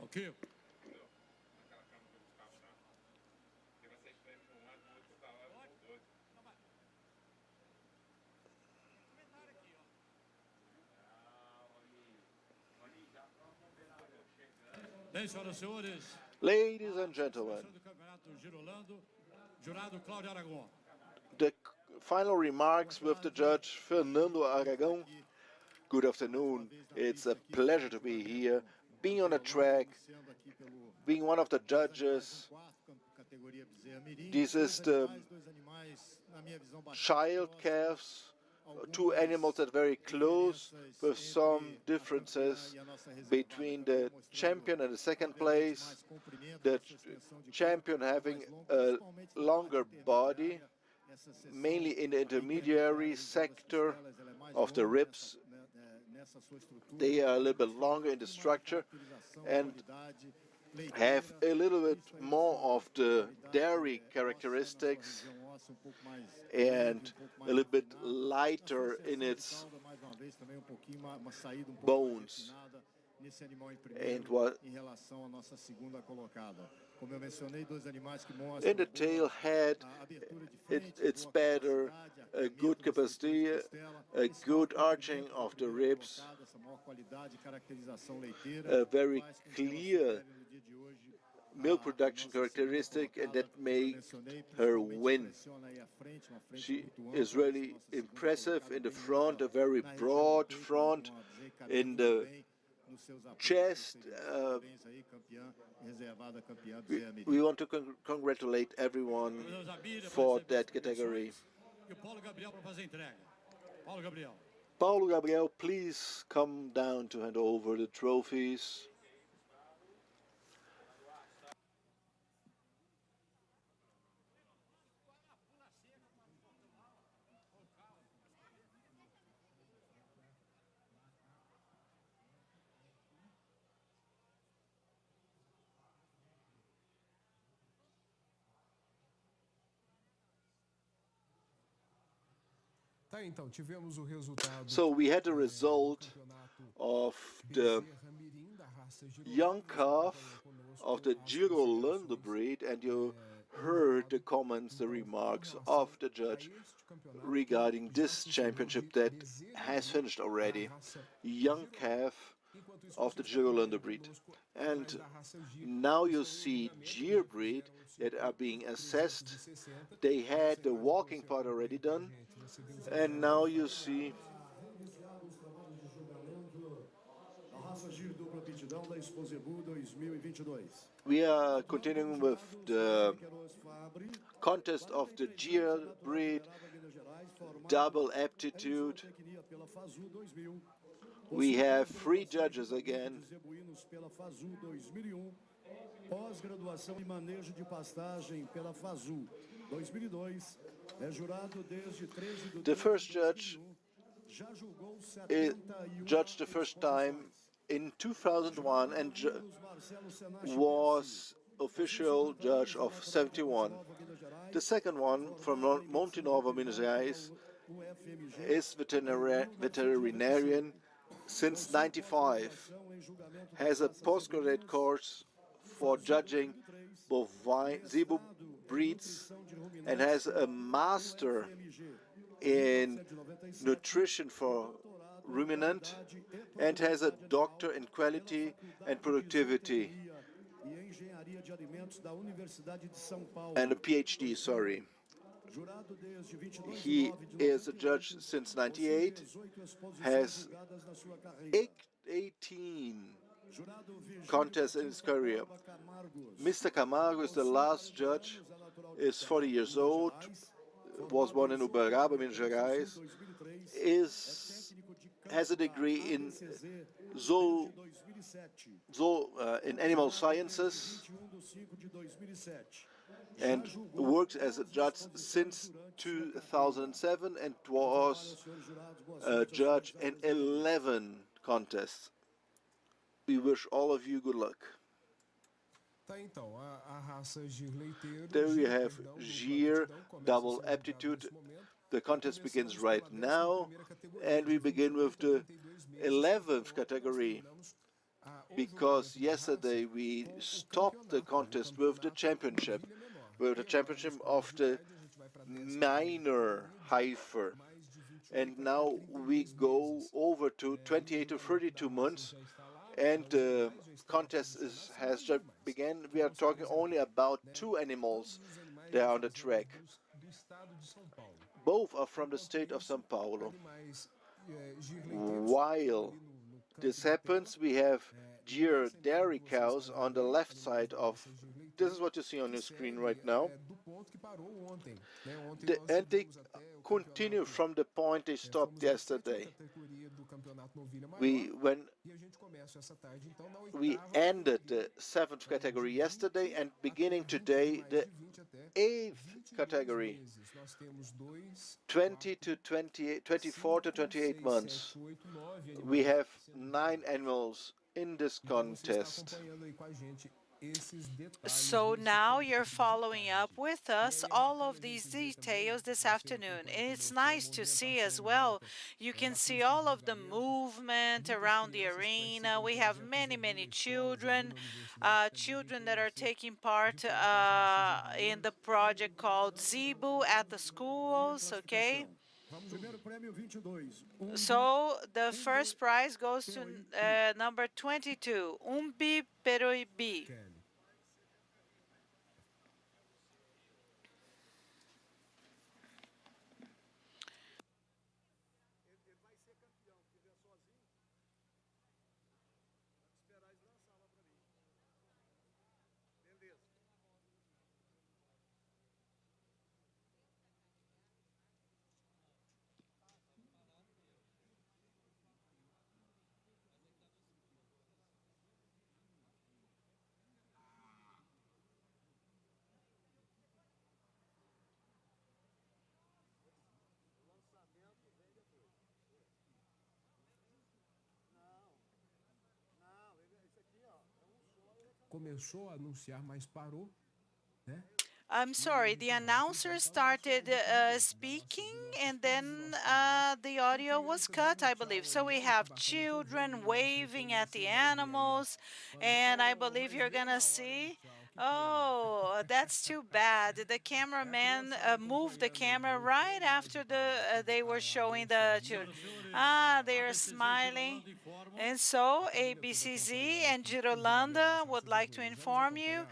Okay. Ladies and gentlemen, the final remarks with the judge Fernando Aragão. Good afternoon. It's a pleasure to be here, being on a track, being one of the judges. This is the child calves, two animals that are very close, with some differences between the champion and the second place. The champion having a longer body, mainly in the intermediary sector of the ribs. They are a little bit longer in the structure and have a little bit more of the dairy characteristics and a little bit lighter in its bones. And what in the tail head, it's better, a good capacity, a good arching of the ribs, a very clear milk production characteristic, and that makes her win. She is really impressive in the front, a very broad front, in the chest. We want to congratulate everyone for that category. Paulo Gabriel, please come down to hand over the trophies. So we had the result of the young calf of the Girolando breed, and you heard the comments, the remarks of the judge regarding this championship that has finished already. Young calf of the Girolando breed. And now you see Gyr breed that are being assessed. They had the walking part already done. And now you see we are continuing with the contest of the Gyr breed, double aptitude. We have 3 judges again. Pós-graduação em manejo de pastagem pela FASU 2002, é jurado desde 13 de The first judge judged the first time in 2001 and was official judge of 71. The second one from Monte Nova, Minas Gerais, is veterinarian since 95, has a postgraduate course for judging bovine zebu breeds, and has a master in nutrition for ruminant, and has a doctor in quality and productivity and a PhD, sorry. He is a judge since 98, has 18 contests in his career. Mr. Camargo is the last judge, is 40 years old, was born in Uberaba, Minas Gerais, has a degree in in animal sciences, and works as a judge since 2007 and was a judge in 11 contests. We wish all of you good luck. There we have Gyr, double aptitude. The contest begins right now, and we begin with the 11th category, because yesterday we stopped the contest with the championship of the minor heifer. And now we go over to 28 to 32 months, and the contest has just begun. We are talking only about 2 animals that are on the track. Both are from the state of São Paulo. While this happens, we have Gyr dairy cows on the left side of. This is what you see on your screen right now. And they continue from the point they stopped yesterday. We ended the 7th category yesterday and beginning today the 8th category, 24 to 28 months. We have 9 animals in this contest. So now you're following up with us all of these details this afternoon. It's nice to see as well. You can see all of the movement around the arena. We have many children, children that are taking part in the project called Zebu at the schools, okay? So the first prize goes to number 22, Umbi Peroibi. Começou a anunciar, mas parou, né? I'm sorry, the announcer started speaking and then the audio was cut, I believe. So we have children waving at the animals, and I believe you're gonna see Oh, that's too bad. The cameraman moved the camera right after they were showing the children. Ah, they're smiling. And so, ABCZ and Girolanda would like to inform you.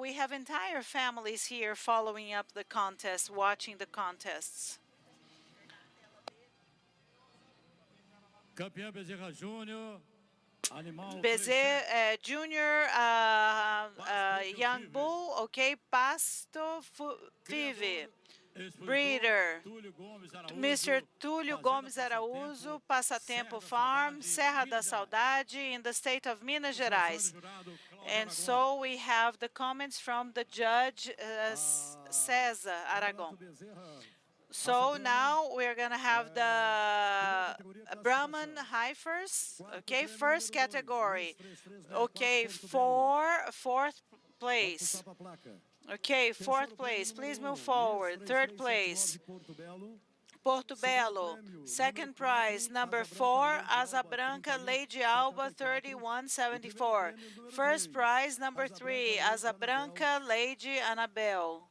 We have entire families here following up the contest, watching the contests. Campeão Bezerra Júnior. Junior Young Bull, okay, Pasto Vive, breeder, Mr. Túlio Gomes Araújo, Passatempo Farm, Serra da Saudade, in the state of Minas Gerais. And so we have the comments from the judge César Aragon. So now we're going to have the Brahman heifers, okay, first category, okay, fourth place, okay, fourth place, please move forward, third place, Porto Belo, second prize, number 4, Asa Branca Lady Alba 3174, first prize, number 3, Asa Branca Lady Annabelle.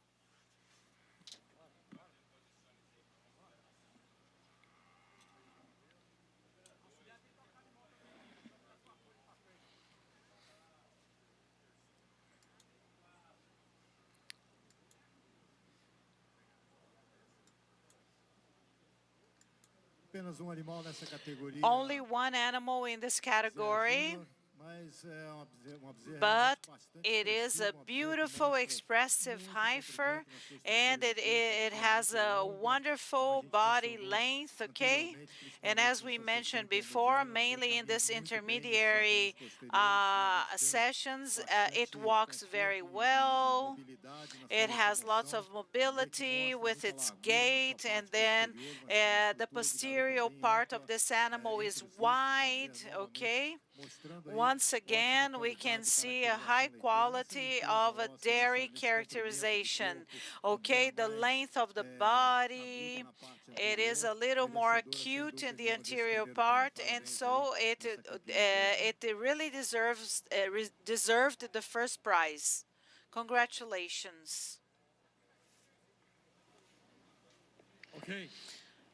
Only one animal in this category, but it is a beautiful, expressive heifer, and it has a wonderful body length, okay? And as we mentioned before, mainly in this intermediary sessions, it walks very well. It has lots of mobility with its gait, and then the posterior part of this animal is wide, okay? Once again, we can see a high quality of a dairy characterization. Okay, the length of the body, it is a little more acute in the anterior part, and so it really deserved the first prize. Congratulations. Okay.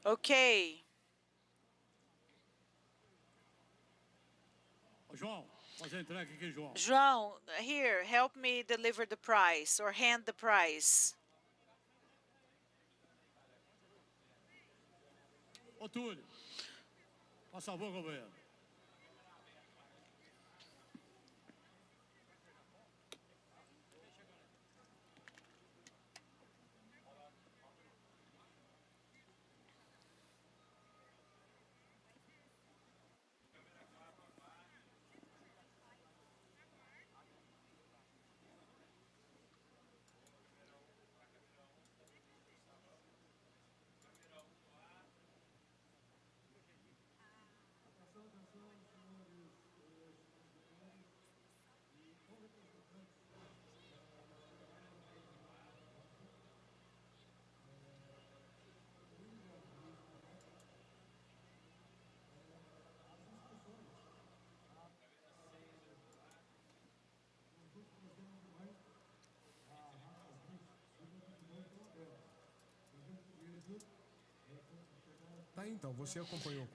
Okay. João, here, help me deliver the prize or hand the prize. Ô, Túlio, por favor, companheiro.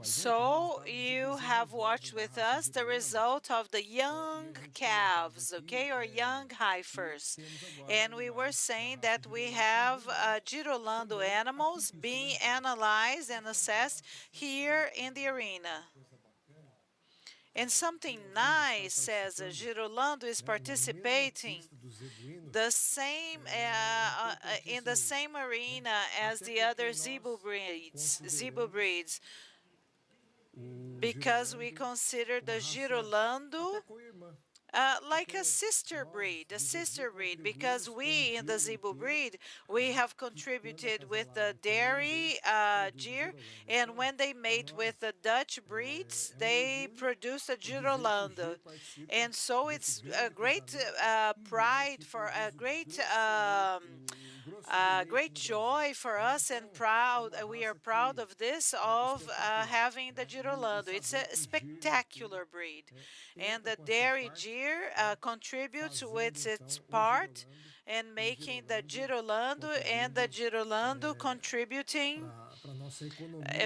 So you have watched with us the result of the young calves, okay, or young heifers. And we were saying that we have Girolando animals being analyzed and assessed here in the arena. And something nice, says Girolando is participating the same in the same arena as the other zebu breeds, because we consider the Girolando like a sister breed, because we in the zebu breed, we have contributed with the dairy deer, and when they mate with the Dutch breeds, they produce a Girolando. And so it's a great pride for a great great joy for us and proud. We are proud of this, of having the Girolando. It's a spectacular breed. And the dairy Gir contributes with its part in making the Girolando, and the Girolando contributing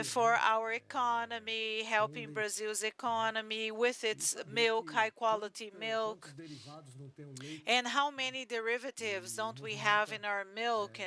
for our economy, helping Brazil's economy with its milk, high quality milk. And how many derivatives don't we have in our milk?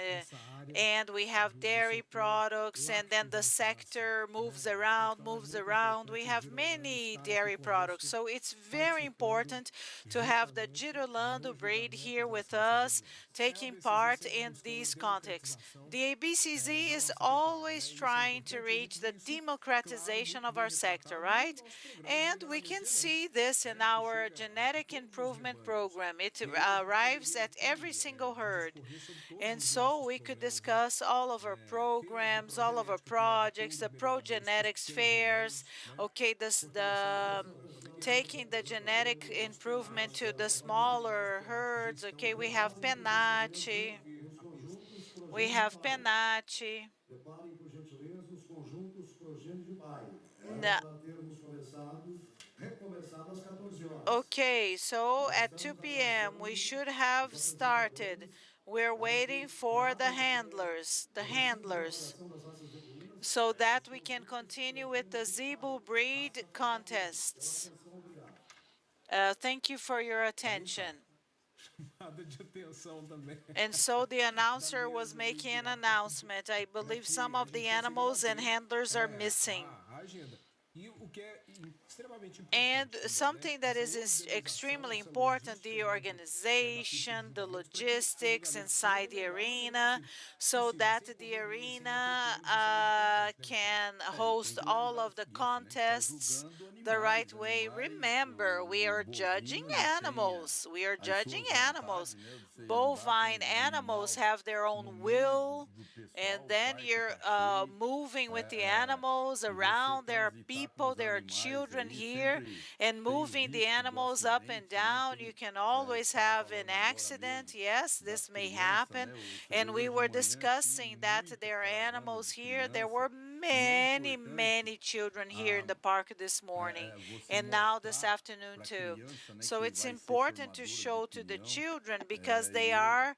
And we have dairy products, and then the sector moves around, moves around. We have many dairy products. So it's very important to have the Girolando breed here with us, taking part in these contexts. The ABCZ is always trying to reach the democratization of our sector, right? And we can see this in our genetic improvement program. It arrives at every single herd. And so we could discuss all of our programs, all of our projects, the pro-genetics fairs, okay, taking the genetic improvement to the smaller herds, okay, we have Penache, we have Penache. Preparem, por gentileza, os conjuntos progênitos de maio, No. para termos recomeçado às 14 horas. Okay, so at 2 p.m. we should have started. We're waiting for the handlers, so that we can continue with the Zebu breed contests. Thank you for your attention. And so the announcer was making an announcement. I believe some of the animals and handlers are missing. And something that is extremely important, the organization, the logistics inside the arena, so that the arena can host all of the contests the right way. Remember, we are judging animals. We are judging animals. Bovine animals have their own will, and then you're moving with the animals around. There are people, there are children here, and moving the animals up and down. You can always have an accident. Yes, this may happen. And we were discussing that there are animals here. There were many children here in the park this morning, and now this afternoon too. So it's important to show to the children, because they are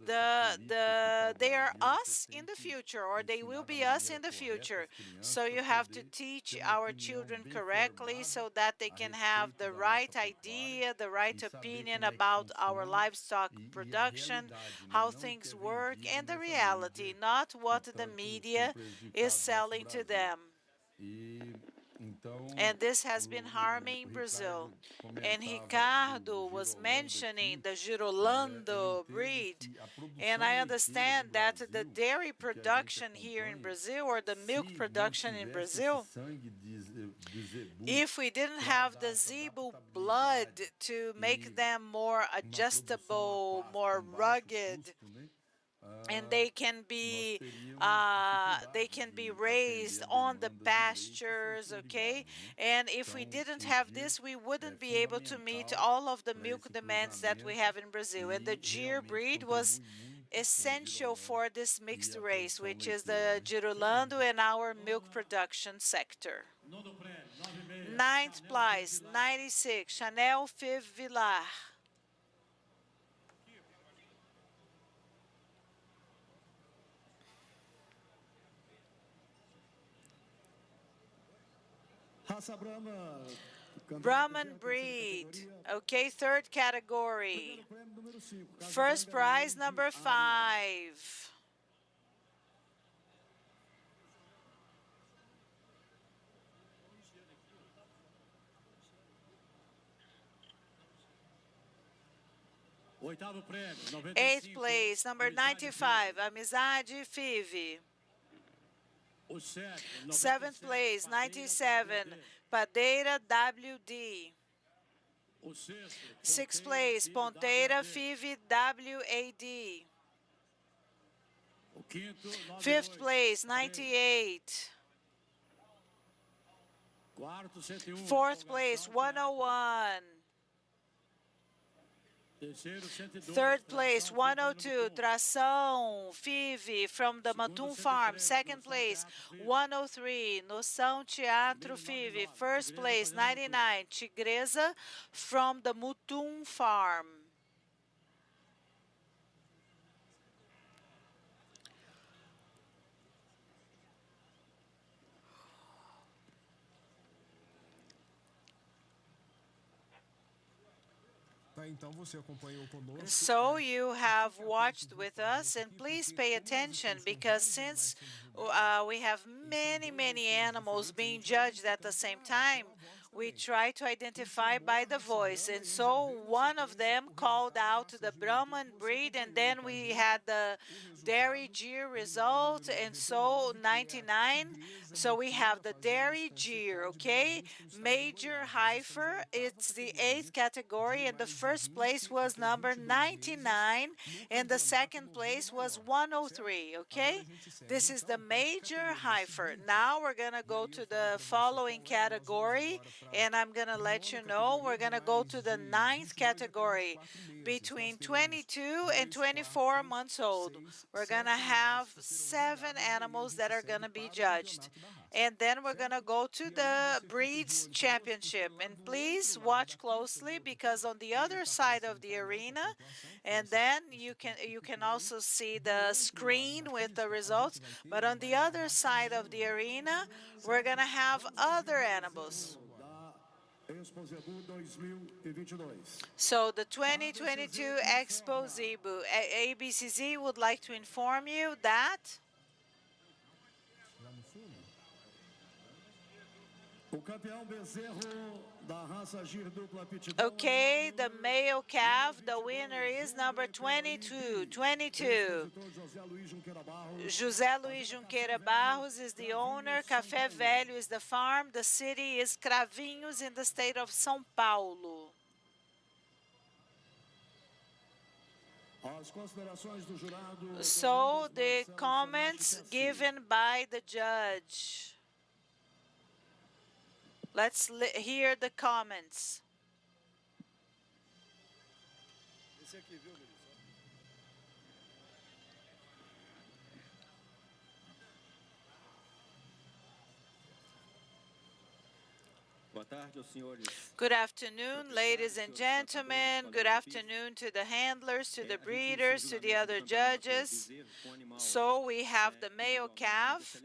they are us in the future, or they will be us in the future. So you have to teach our children correctly, so that they can have the right idea, the right opinion about our livestock production, how things work, and the reality, not what the media is selling to them. And this has been harming Brazil. And Ricardo was mentioning the Girolando breed. And I understand that the dairy production here in Brazil, or the milk production in Brazil, if we didn't have the Zebu blood to make them more adjustable, more rugged, and they can be raised on the pastures, okay? And if we didn't have this, we wouldn't be able to meet all of the milk demands that we have in Brazil. And the Gir breed was essential for this mixed race, which is the Girolando and our milk production sector. 9th place, 96, Chanel Fiv Villar. Brahman breed, okay, 3rd category. First prize, number 5. Eighth place, number 95, Amizade Five. 7th place, 97, Padeira WD. 6th place, Ponteira Five WAD. 5th place, 98. 4th place, 101. Third place, 102, Tração Five from the Matum Farm. Second place, 103, Noção Teatro Five. First place, 99, Tigresa from the Mutum Farm. So you have watched with us, and please pay attention, because since we have many animals being judged at the same time, we try to identify by the voice. And so one of them called out the Brahman breed, and then we had the dairy Gyr result, and so 99. So we have the dairy Gyr, okay? Major heifer, it's the 8th category, and the first place was number 99, and the second place was 103, okay? This is the major heifer. Now we're gonna go to the following category, and I'm gonna let you know we're gonna go to the 9th category, between 22 and 24 months old. We're gonna have 7 animals that are gonna be judged, and then we're gonna go to the breeds championship. And please watch closely, because on the other side of the arena, and then you can also see the screen with the results, but on the other side of the arena we're gonna have other animals. So the 2022 Expozebu, ABCZ would like to inform you that okay, the male calf, the winner is number 22. José Luiz Junqueira Barros is the owner, Café Velho is the farm, the city is Cravinhos in the state of São Paulo. So the comments given by the judge. Let's hear the comments. Good afternoon, ladies and gentlemen. Good afternoon to the handlers, to the breeders, to the other judges. So we have the male calf,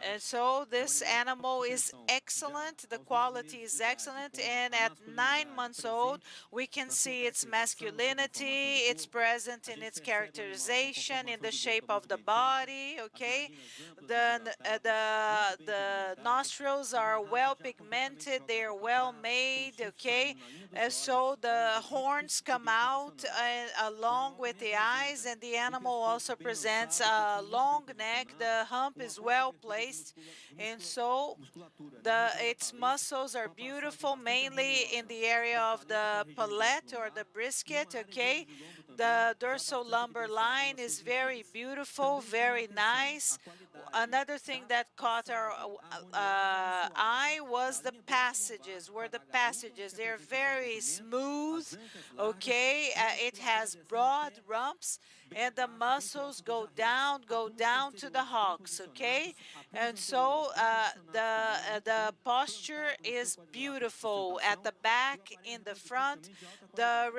and so this animal is excellent. The quality is excellent, and at 9 months old, we can see its masculinity. It's present in its characterization, in the shape of the body. Okay, the nostrils are well pigmented. They are well made. Okay, so the horns come out along with the eyes, and the animal also presents a long neck. The hump is well placed, and so its muscles are beautiful, mainly in the area of the palate or the brisket. Okay, the dorsal lumbar line is very beautiful, very nice. Another thing that caught our eye was the passages. They're very smooth. Okay, it has broad rumps, and the muscles go down to the hocks. Okay, and so the posture is beautiful at the back, in the front. The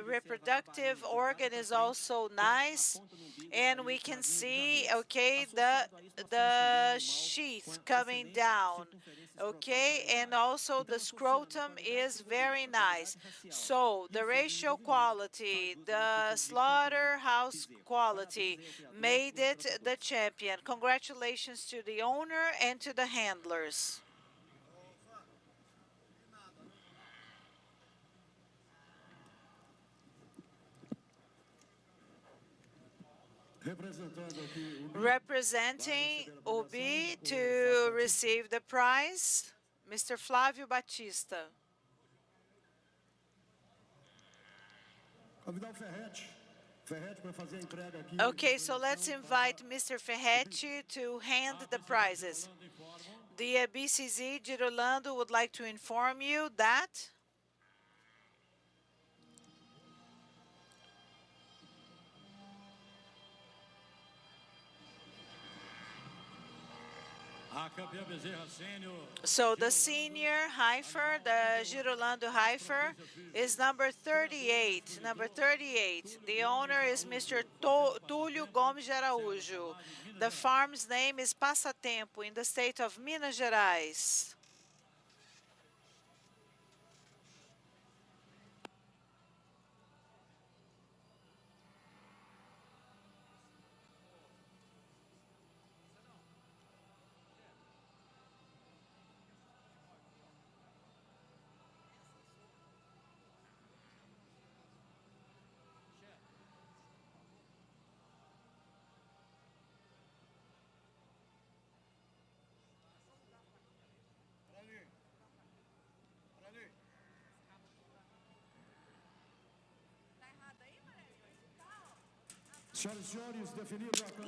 reproductive organ is also nice, and we can see, okay, the sheath coming down. Okay, and also the scrotum is very nice. So the ratio quality, the slaughterhouse quality made it the champion. Congratulations to the owner and to the handlers. Representing UBI to receive the prize, Mr. Flávio Batista. Okay, so let's invite Mr. Ferretti to hand the prizes. The BCZ Girolando would like to inform you that So the senior heifer, the Girolando heifer, is number 38. Number 38. The owner is Mr. Túlio Gomes de Araújo. The farm's name is Passatempo in the state of Minas Gerais.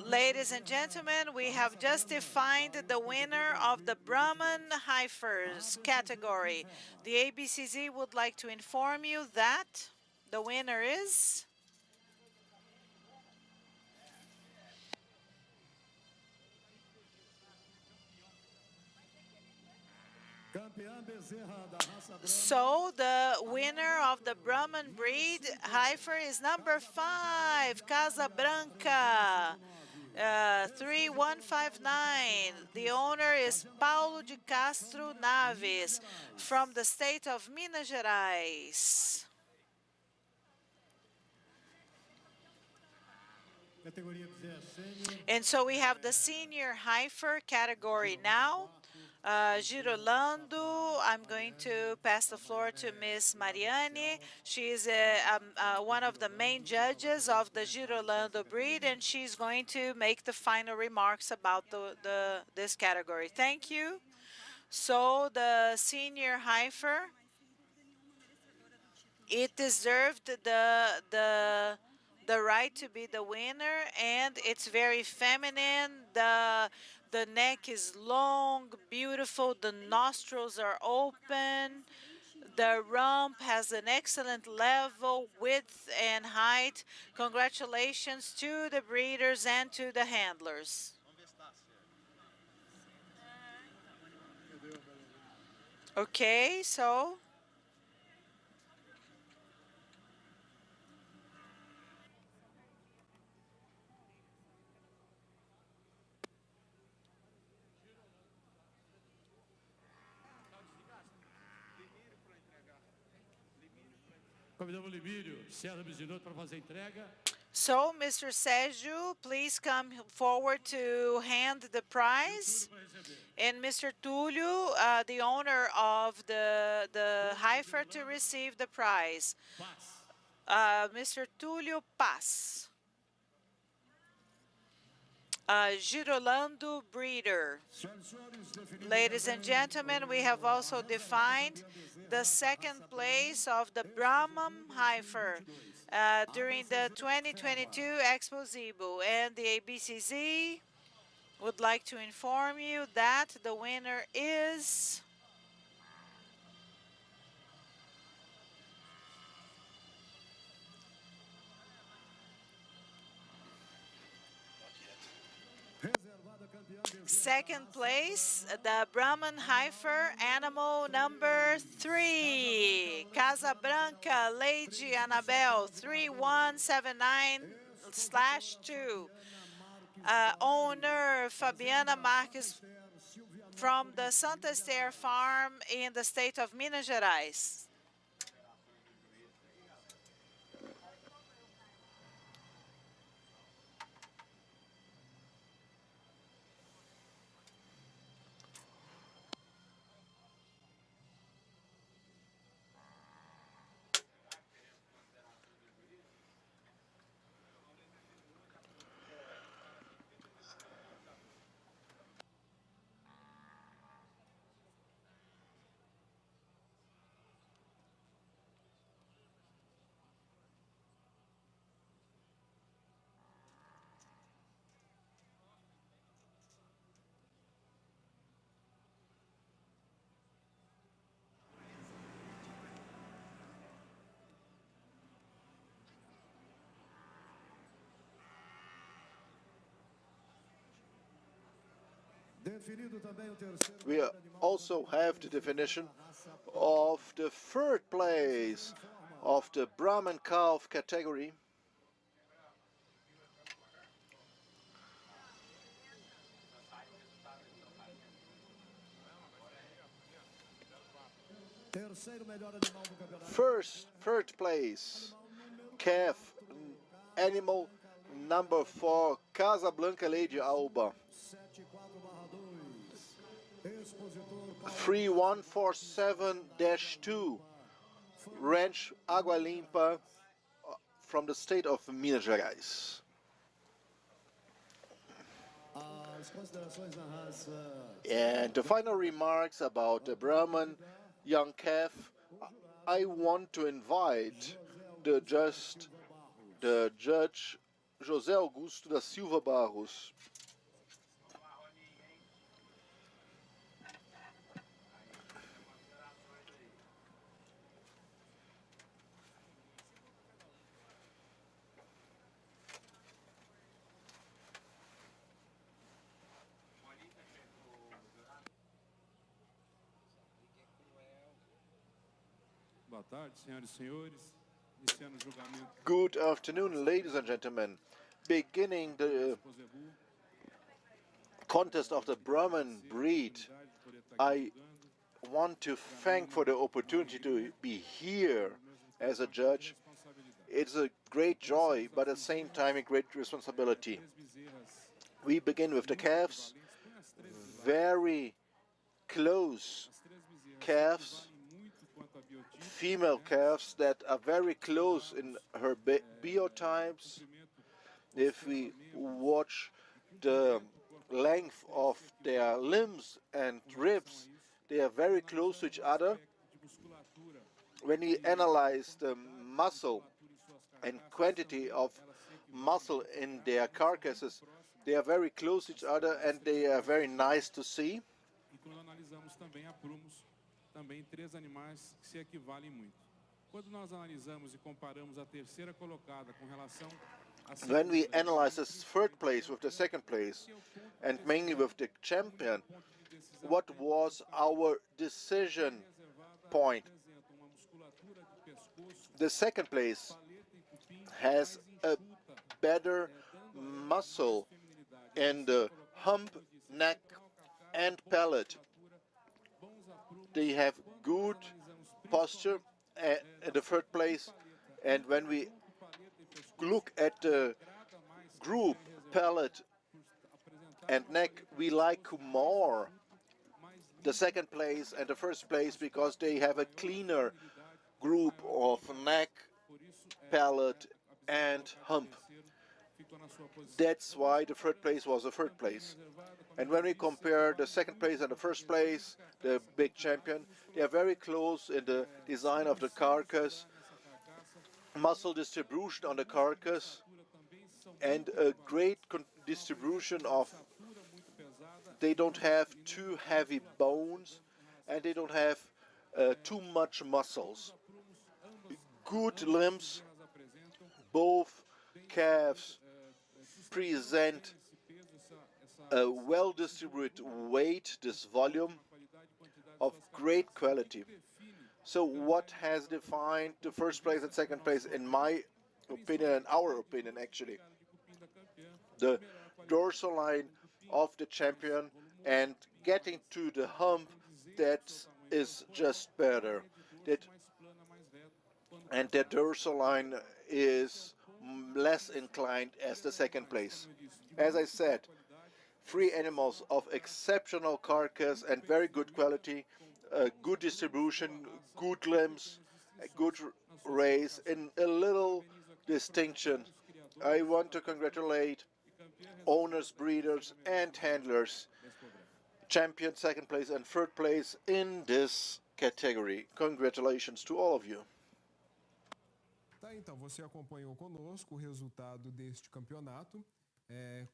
Ladies and gentlemen, we have just defined the winner of the Brahman heifers category. The ABCZ would like to inform you that the winner is so the winner of the Brahman breed heifer is number 5, Casa Branca. 3159. The owner is Paulo de Castro Naves from the state of Minas Gerais. And so we have the senior heifer category now. Girolando, I'm going to pass the floor to Miss Mariane. She is one of the main judges of the Girolando breed, and she's going to make the final remarks about this category. Thank you. So the senior heifer, it deserved the right to be the winner, and it's very feminine. The neck is long, beautiful, the nostrils are open, the rump has an excellent level, width, and height. Congratulations to the breeders and to the handlers. Okay, so so, Mr. Sérgio, please come forward to hand the prize. And Mr. Túlio, the owner of the heifer, to receive the prize. Mr. Túlio Paz. Girolando breeder. Ladies and gentlemen, we have also defined the second place of the Brahman heifer during the 2022 Expozebu, and the ABCZ would like to inform you that the winner is second place, the Brahman heifer, animal number 3, Casa Branca, Lady Annabelle, 3179/2. Owner Fabiana Marques from the Santa Esther farm in the state of Minas Gerais. We also have the definition of the third place of the Brahman calf category. Third place, calf animal number 4, Casablanca Lady Alba. 3147-2, Ranch Água Limpa from the state of Minas Gerais. And the final remarks about the Brahman young calf, I want to invite the judge José Augusto da Silva Barros. Good afternoon, ladies and gentlemen. Beginning the contest of the Brahman breed, I want to thank for the opportunity to be here as a judge. It's a great joy, but at the same time a great responsibility. We begin with the calves, very close calves, female calves that are very close in her biotypes. If we watch the length of their limbs and ribs, they are very close to each other. When we analyze the muscle and quantity of muscle in their carcasses, they are very close to each other and they are very nice to see. Também 3 animais que se equivalem muito. Quando nós analisamos e comparamos a terceira colocada com relação à segunda, when we analyze the third place with the second place and mainly with the champion, what was our decision point? The second place has a better muscle in the hump, neck and palate. They have good posture in the third place, and when we look at the group, palate and neck, we like more the second place and the first place because they have a cleaner group of neck, palate and hump. That's why the third place was the third place. And when we compare the second place and the first place, the big champion, they are very close in the design of the carcass, muscle distribution on the carcass, and a great distribution of, they don't have too heavy bones and they don't have too much muscles. Good limbs, both calves present a well-distributed weight, this volume of great quality. So what has defined the first place and second place, in my opinion and our opinion actually? The dorsal line of the champion and getting to the hump, that is just better. And the dorsal line is less inclined as the second place. As I said, 3 animals of exceptional carcass and very good quality, good distribution, good limbs, good race, and a little distinction. I want to congratulate owners, breeders, and handlers, champion, second place, and third place in this category. Congratulations to all of you. Tá, então, você acompanhou conosco o resultado deste campeonato,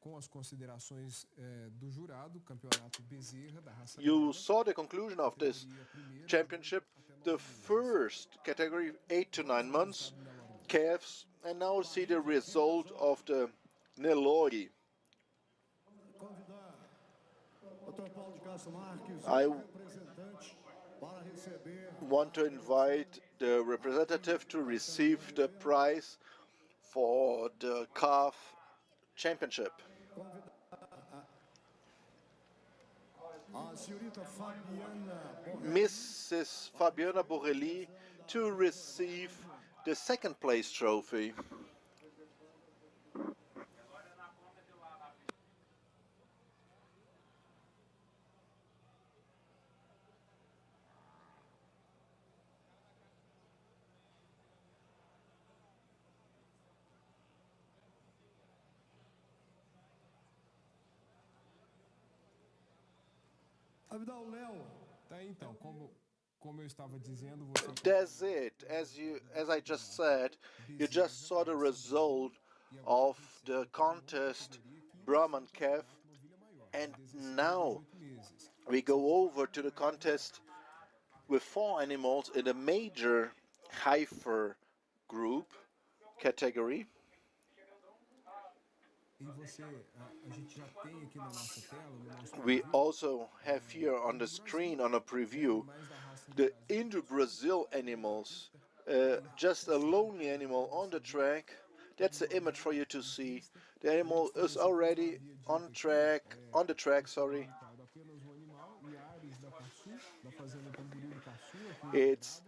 com as considerações do jurado, campeonato Bezerra da raça. You saw the conclusion of this championship, the first category, 8 to 9 months, calves, and now see the result of the Nelore. I want to invite the representative to receive the prize for the calf championship. Mrs. Fabiana Borelli to receive the second place trophy. Tá, então, como eu estava dizendo, você That's it. As I just said, you just saw the result of the contest Brahman calf, and now we go over to the contest with 4 animals in a major heifer group category. We also have here on the screen on a preview the Indo-Brazil animals, just a lonely animal on the track. That's the image for you to see. The animal is already on the track, sorry. It's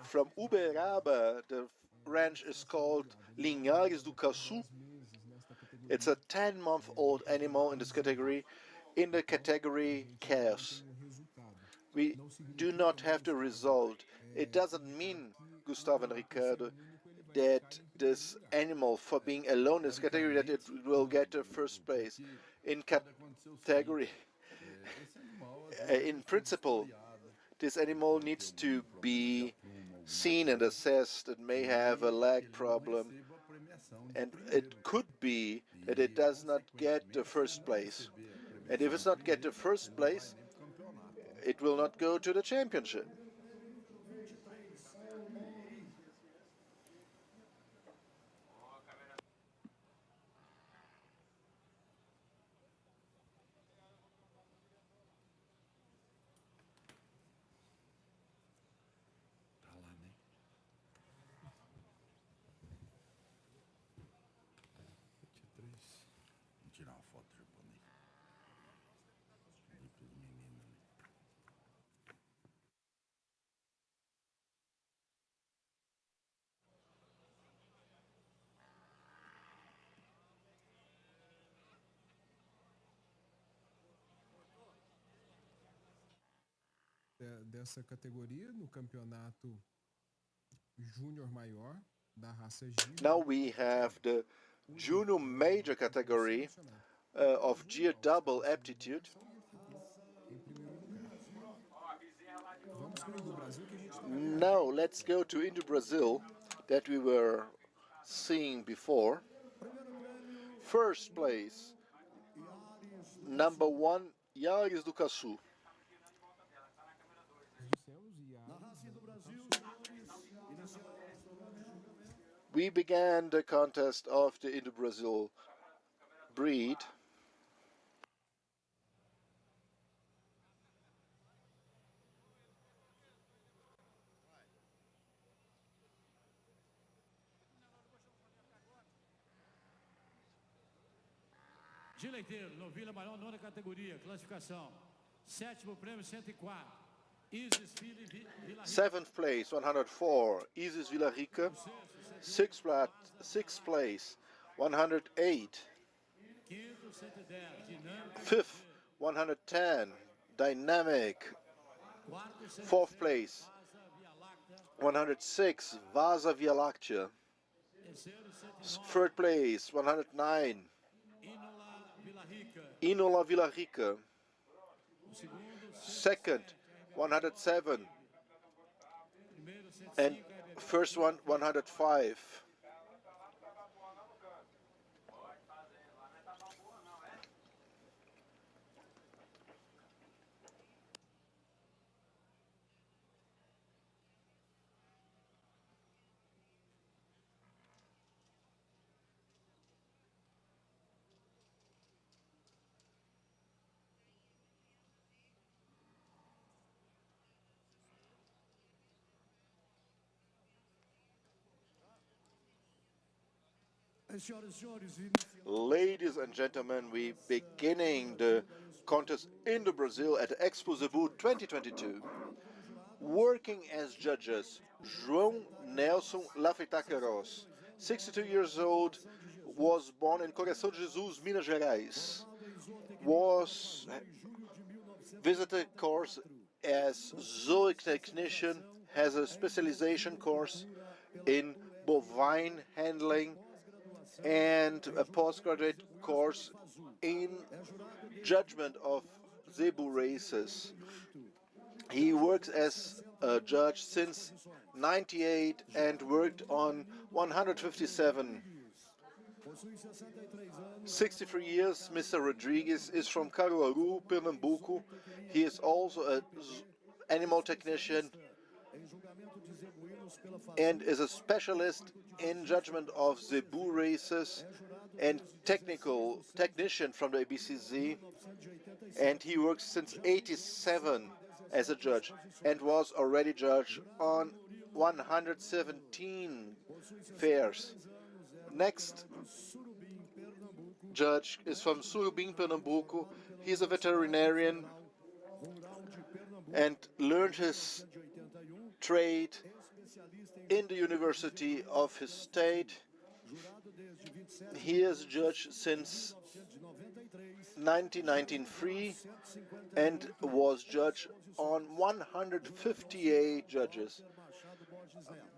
from Uberaba. The ranch is called Linhares do Caçu. It's a 10-month-old animal in this category, in the category calves. We do not have the result. It doesn't mean, Gustavo and Ricardo, that this animal, for being alone in this category, that it will get the first place. In category, in principle, this animal needs to be seen and assessed. It may have a leg problem, and it could be that it does not get the first place. And if it's not get the first place, it will not go to the championship. Dessa categoria no campeonato júnior maior da raça Giro. Now we have the junior major category of Gear double aptitude. Now let's go to Indo-Brazil that we were seeing before. First place, number 1, Yaris do Caçu. We began the contest of the Indo-Brazil breed. De leiteiro, novilha maior, 9ª categoria, classificação. 7º prêmio, 104. Isis Vila 7th place, 104, Isis Vila Rica. 6th place, 108. 5th, 110, Dynamic. 4th place, 106, Vaza Via Láctea. 3rd place, 109, Inola Vila Rica. 2nd, 107, and first one, 105. Ladies and gentlemen, we beginning the contest in the Brazil at Expozebu 2022. Working as judges, João Nelson Lafita Queiroz, 62 years old, was born in Coração de Jesus, Minas Gerais. Was visited course as zoic technician, has a specialization course in bovine handling and a postgraduate course in judgment of zebu races. He works as a judge since 98 and worked on 157. 63 years, Mr. Rodrigues is from Caruaru, Pernambuco. He is also an animal technician and is a specialist in judgment of zebu races and technician from the ABCZ, and he works since 87 as a judge and was already judge on 117 fairs. Next judge is from Surubim, Pernambuco. He's a veterinarian and learned his trade in the university of his state. He is a judge since 1993 and was judge on 158 judges.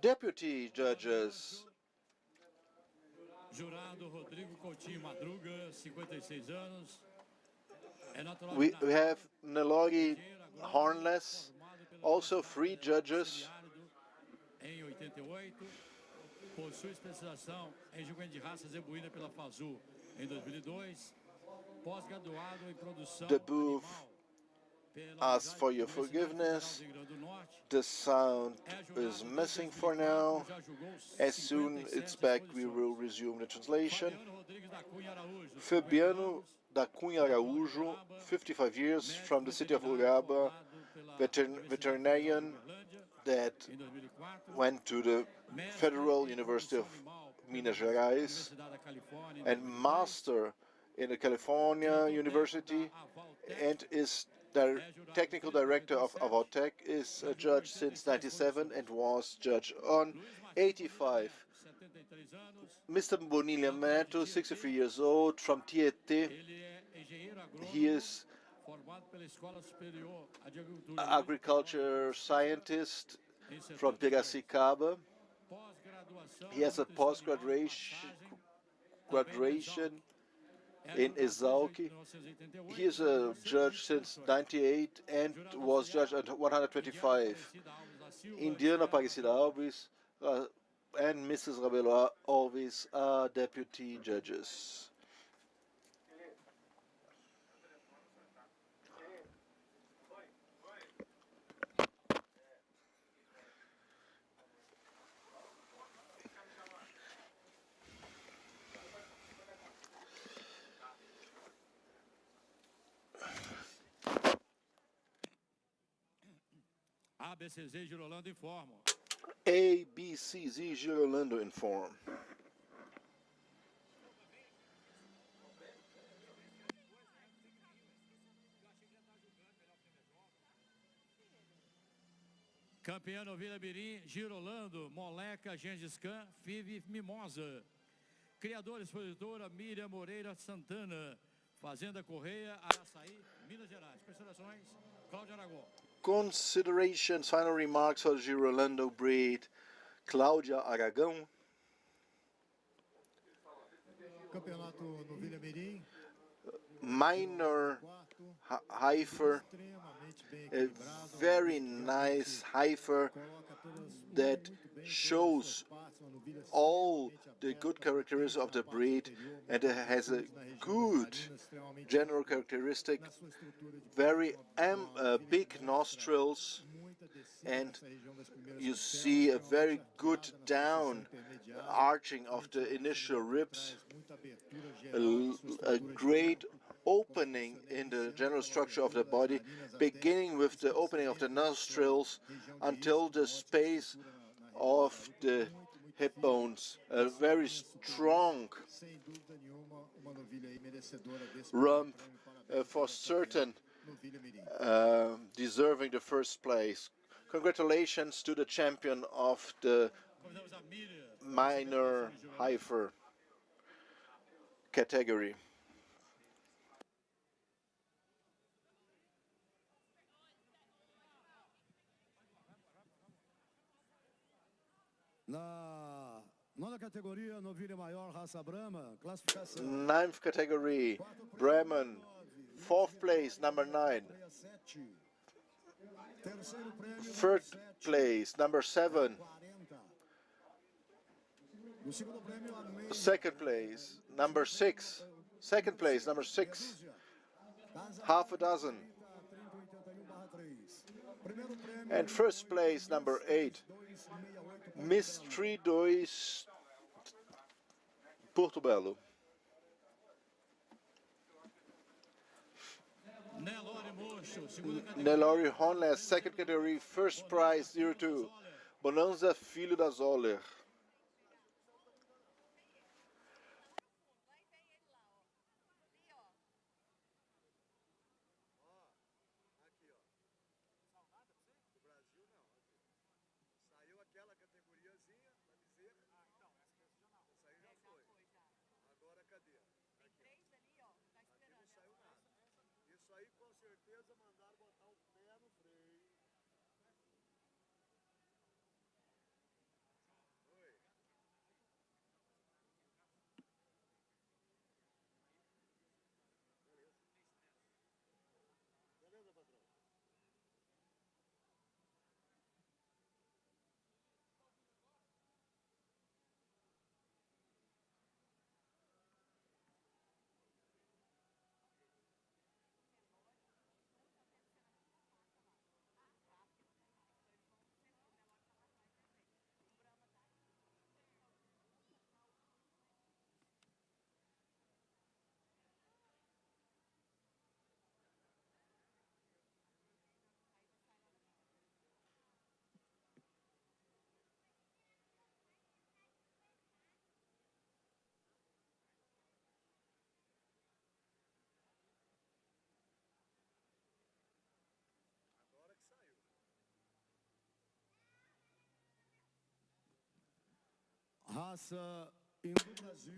Deputy judges. We have Nelore Hornless, also 3 judges. Possui especialização em julgamento de raça zebuína pela FASU em 2002, pós-graduado em produção The ask for your forgiveness. The sound is missing for now. As soon as it's back, we will resume the translation. Fabiano da Cunha Araújo, 55 years, from the city of Uraba, veterinarian that went to the Federal University of Minas Gerais and master in the California University and is the technical director of Avotec, is a judge since 97 and was judge on 85. Mr. Bonilha Neto, 63 years old, from Tietê. He is agriculture scientist from Piracicaba. He has a post-graduation in Exalc. He is a judge since 98 and was judge at 125. Indiana Aparecida Alves and Mrs. Rabelo Alves are deputy judges. ABCZ Girolando informa. ABCZ Girolando inform. Campeã Novilha Mirim, Girolando, Moleca, Gengis Khan, Five Mimosa. Criadora e expositora Miriam Moreira Santana. Fazenda Correia, Araçaí, Minas Gerais. Considerações, Cláudio Aragão. Considerations, final remarks for Girolando breed, Cláudia Aragão. Campeonato Novilha Mirim. Minor heifer, a very nice heifer that shows all the good characteristics of the breed and it has a good general characteristic, very big nostrils, and you see a very good down arching of the initial ribs, a great opening in the general structure of the body, beginning with the opening of the nostrils until the space of the hip bones, a very strong rump, for certain deserving the first place. Congratulations to the champion of the minor heifer category. Ninth category, Brahman, fourth place, number 9. Third place, number 7. Second place, number 6. Second place, number 6. Half a dozen. And first place, number 8. Miss 32 Porto Belo. Nelore Honles, second category, first prize, 02. Bonanza Filho da Zoller.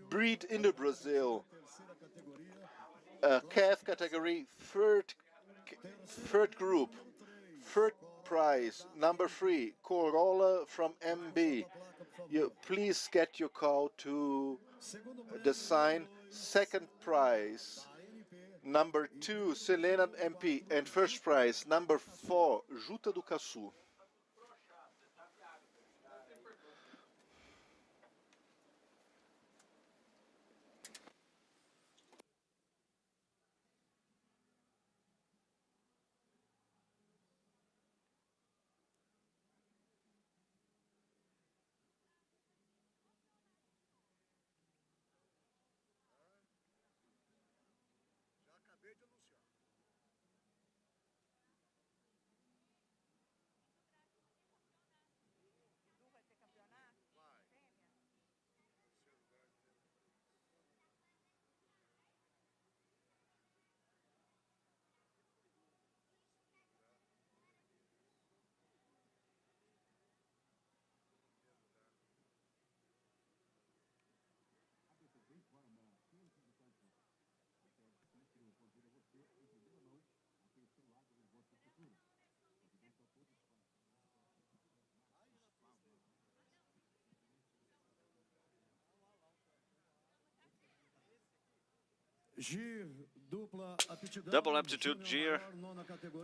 Breed in the Brazil, calf category, third group, third prize, number 3, Corolla from MB. You please get your call to the sign. Second prize, number 2, Selena MP, and first prize, number 4, Juta do Caçu. Double aptitude Gear,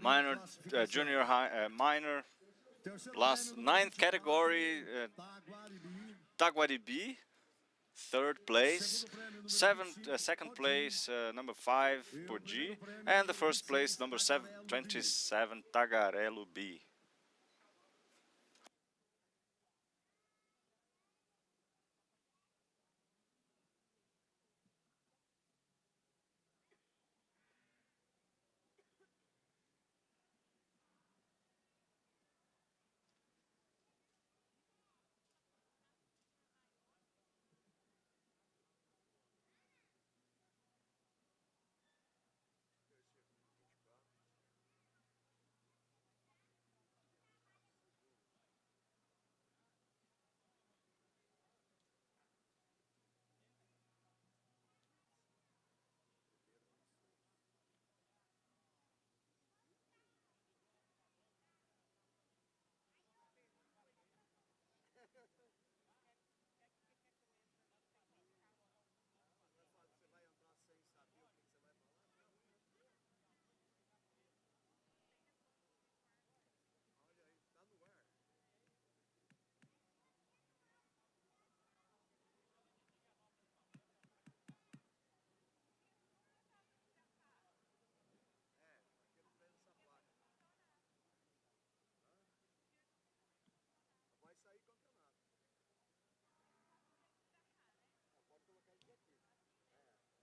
minor, junior high, minor, last 9th category, Taguaribi, 3rd place, second place, number 5 for G, and the first place, number 27, Tagarelo B.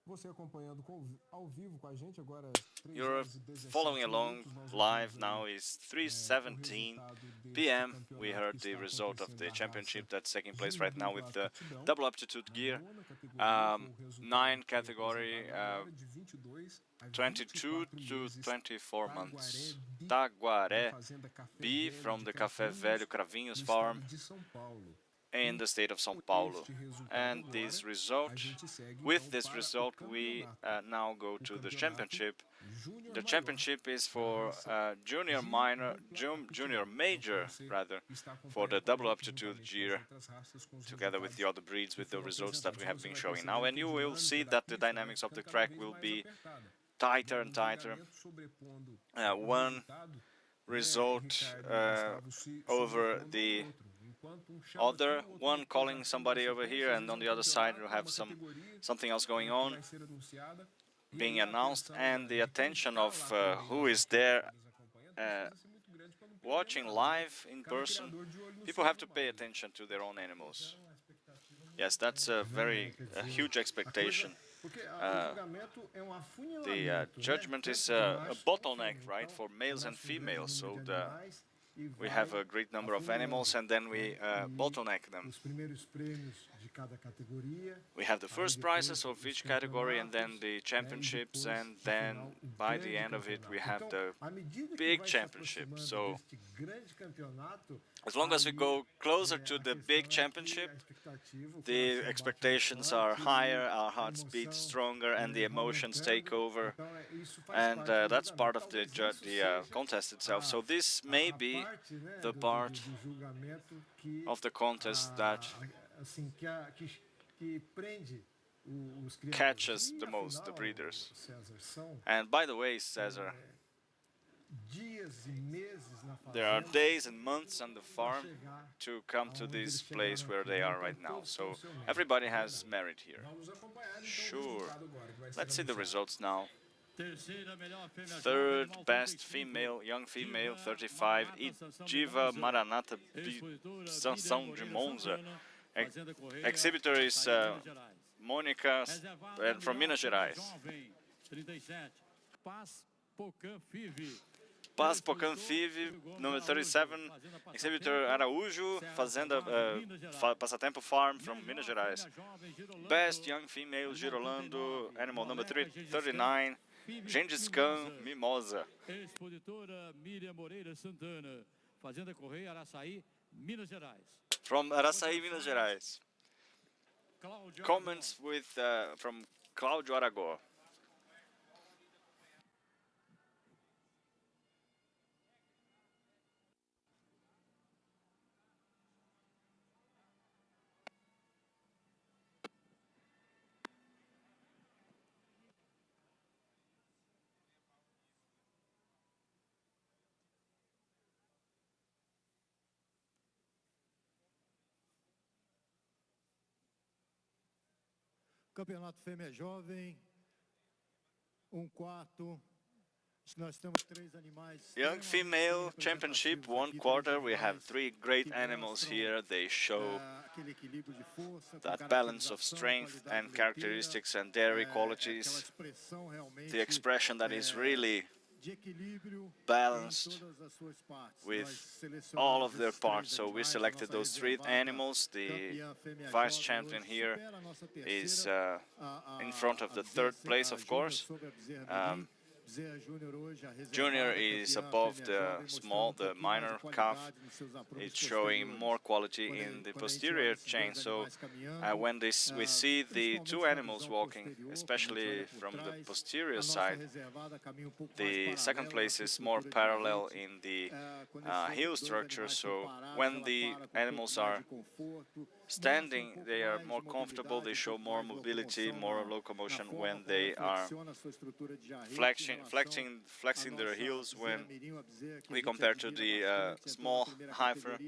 Você acompanhando ao vivo com a gente agora. You're following along live now. Is 3:17 p.m. We heard the result of the championship that's taking place right now with the double aptitude gear. 9 category, 22 to 24 months. Taguaré B from the Café Velho Cravinhos farm in the state of São Paulo. And this result, with this result, we now go to the championship. The championship is for junior major rather, for the double aptitude gear, together with the other breeds, with the results that we have been showing now. And you will see that the dynamics of the track will be tighter and tighter. One result over the other, one calling somebody over here, and on the other side you have something else going on being announced, and the attention of who is there watching live in person. People have to pay attention to their own animals. Yes, that's a huge expectation. The judgment is a bottleneck, right, for males and females, so we have a great number of animals and then we bottleneck them. We have the first prizes of each category and then the championships, and then by the end of it we have the big championship. So as long as we go closer to the big championship, the expectations are higher, our hearts beat stronger, and the emotions take over, and that's part of the contest itself. So this may be the part of the contest that catches the most the breeders. And by the way, Cesar, there are days and months on the farm to come to this place where they are right now. So everybody has merit here. Sure. Let's see the results now. Third best female, young female, 35, Idiva Maranata Sansão de Monza. Exhibitor is Mônica from Minas Gerais. Paz Pocan Five, number 37, exhibitor Araújo, Fazenda Passatempo Farm from Minas Gerais. Best young female, Girolando, animal number 39, Gengis Khan, Mimosa. Expositora Miriam Moreira Santana, Fazenda Correia, Araçaí, Minas Gerais. From Araçaí, Minas Gerais. Comments from Cláudio Aragó. Campeonato Fêmea Jovem, quarto. Nós temos 3 animais. Young female championship, 1/4. We have 3 great animals here. They show that balance of strength and characteristics and dairy qualities. The expression that is really balanced with all of their parts. So we selected those 3 animals. The vice champion here is in front of the 3rd place, of course. Junior is above the minor calf. It's showing more quality in the posterior chain. So when we see the 2 animals walking, especially from the posterior side, the 2nd place is more parallel in the heel structure. So when the animals are standing, they are more comfortable, they show more mobility, more locomotion when they are flexing their heels when we compare to the small heifer.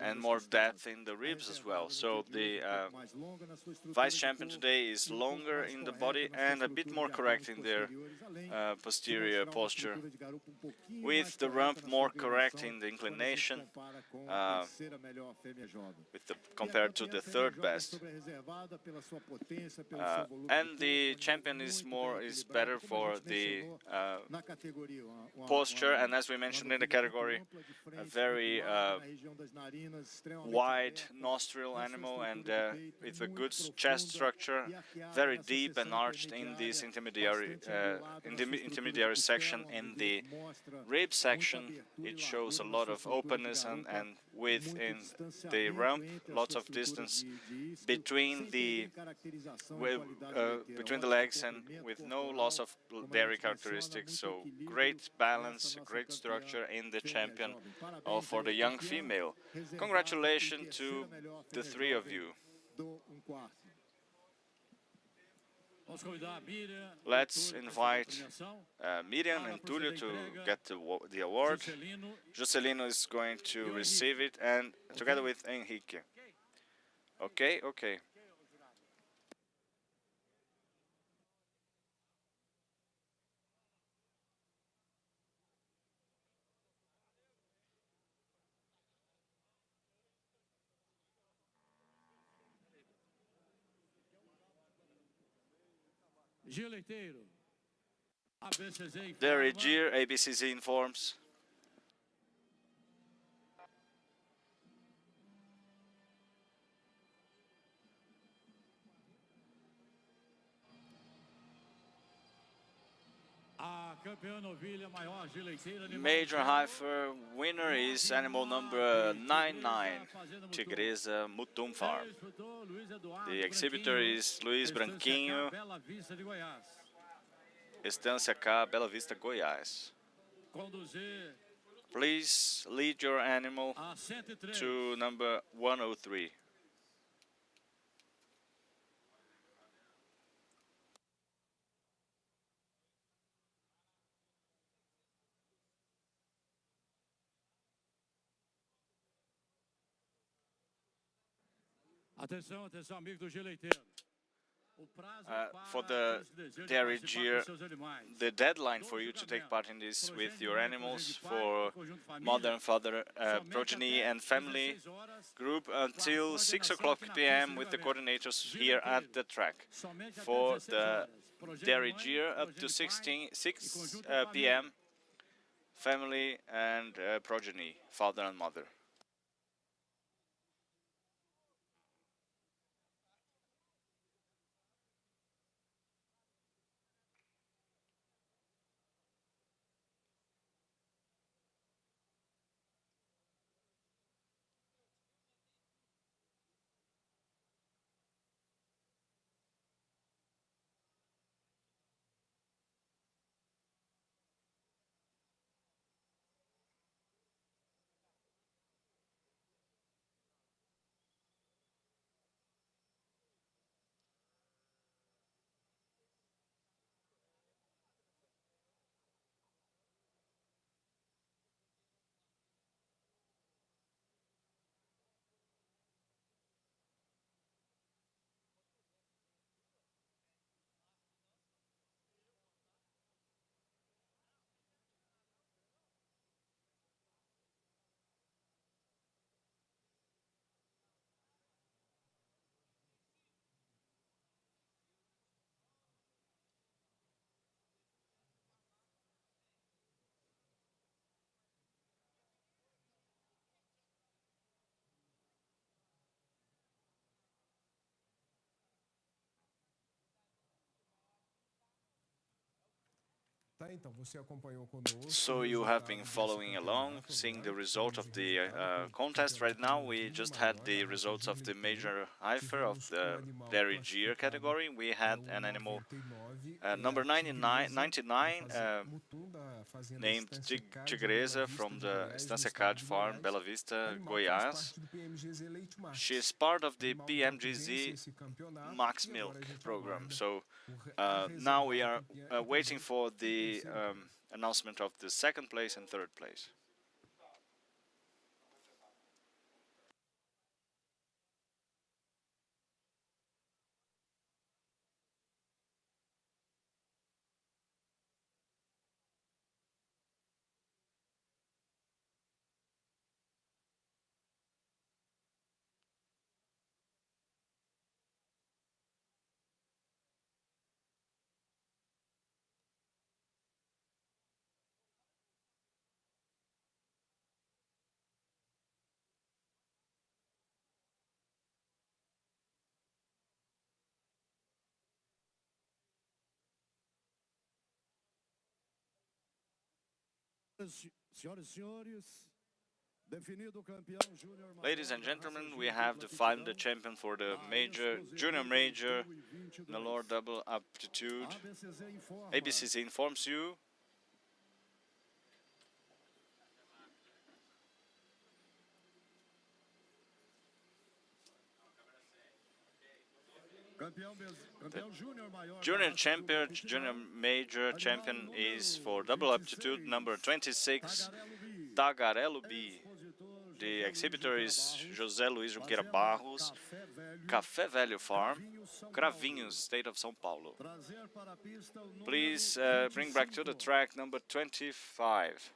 and more depth in the ribs as well. So the vice champion today is longer in the body and a bit more correct in their posterior posture, with the rump more correct in the inclination compared to the third best. And the champion is better for the posture, and as we mentioned in the category, a very wide nostril animal, and with a good chest structure, very deep and arched in this intermediary section. In the rib section, it shows a lot of openness and width in the rump, lots of distance between the legs, and with no loss of dairy characteristics. So great balance, great structure in the champion for the young female. Congratulations to the three of you. Let's invite Miriam and Tulio to get the award. Juscelino is going to receive it, and together with Henrique. Okay, okay. Dairy Gear, ABCZ informs. Major heifer winner is animal number 99, Tigresa Mutum Farm. The exhibitor is Luiz Branquinho, Estância K, Bela Vista, Goiás. Please lead your animal to number 103. Atenção, atenção, amigo do Gileiteiro. For the Dairy Gear, the deadline for you to take part in this with your animals for mother and father, progeny and family group until 6 o'clock p.m. with the coordinators here at the track. For the Dairy Gear up to 6 p.m. family and progeny, father and mother. So you have been following along, seeing the result of the contest. Right now we just had the results of the major heifer of the Dairy Gear category. We had an animal number 99 named Tigresa from the Estância Card Farm, Bela Vista, Goiás. She is part of the PMGZ Max Milk program. So now we are waiting for the announcement of the second place and third place. Ladies and gentlemen, we have defined the champion for the junior major, in the lower double aptitude. ABCC informs you junior major champion is for double aptitude number 26, Tagarelo B. The exhibitor is José Luiz Junqueira Barros, Café Velho Farm, Cravinhos, State of São Paulo. Please bring back to the track number 25.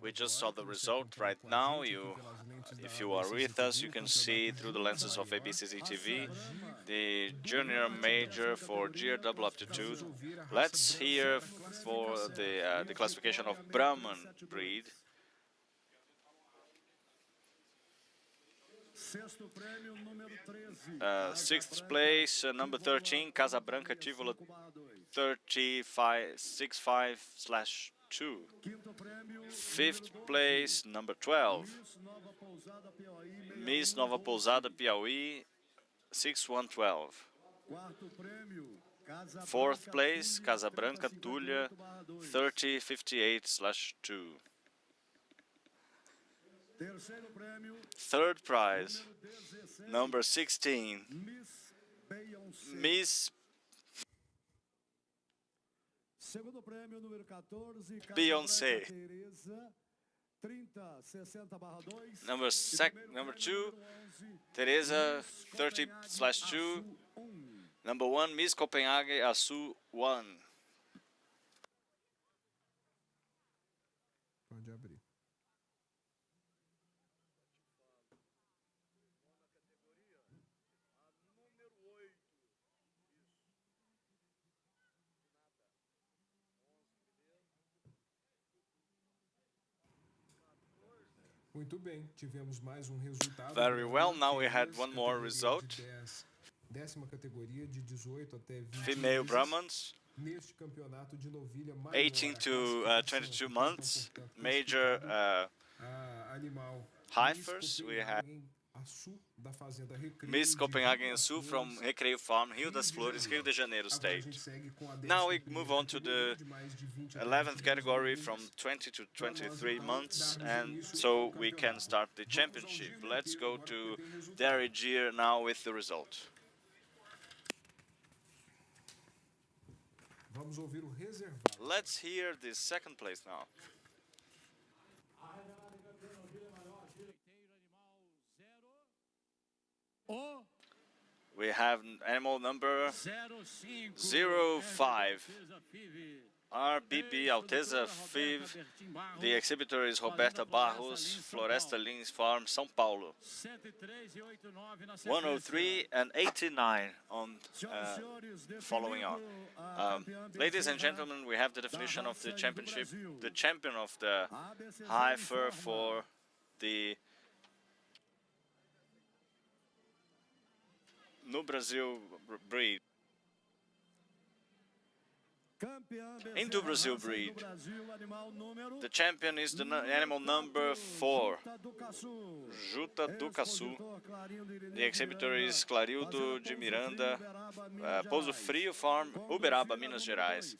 We just saw the result right now. If you are with us, you can see through the lenses of ABCZ TV the junior major for GR double aptitude. Let's hear for the classification of Brahman breed. Sixth place, number 13, Casa Branca Tívola 3565/2. Fifth place, number 12, Miss Nova Pousada Piauí 6112. Fourth place, Casa Branca Tulha 3058/2. Third prize, number 16, Miss Beyoncé. Number 2, Teresa 30/2. Number 1, Miss Copenhagen Açu 1. Pode abrir. Muito bem, tivemos mais resultado. Very well, now we had one more result. Décima categoria de 18 até 20 Female Brahmans, neste campeonato de novilha maior, 18 to 22 months, major animal heifers. We have Miss Copenhagen Sul from Recreio Farm, Rio das Flores, Rio de Janeiro State. Now we move on to the 11th category from 20 to 23 months, and so we can start the championship. Let's go to Dairy Gear now with the result. Vamos ouvir o reservado. Let's hear the second place now. We have animal number 05, RBB Alteza Fiv. The exhibitor is Roberta Barros, Floresta Lins Farm, São Paulo. 103 and 89 on following on. Ladies and gentlemen, we have the definition of the championship. The champion of the heifer for the No Brasil breed. In do Brasil breed, the champion is the animal number 4, Juta do Caçu. The exhibitor is Clarildo de Miranda, Pouso Frio Farm, Uberaba, Minas Gerais.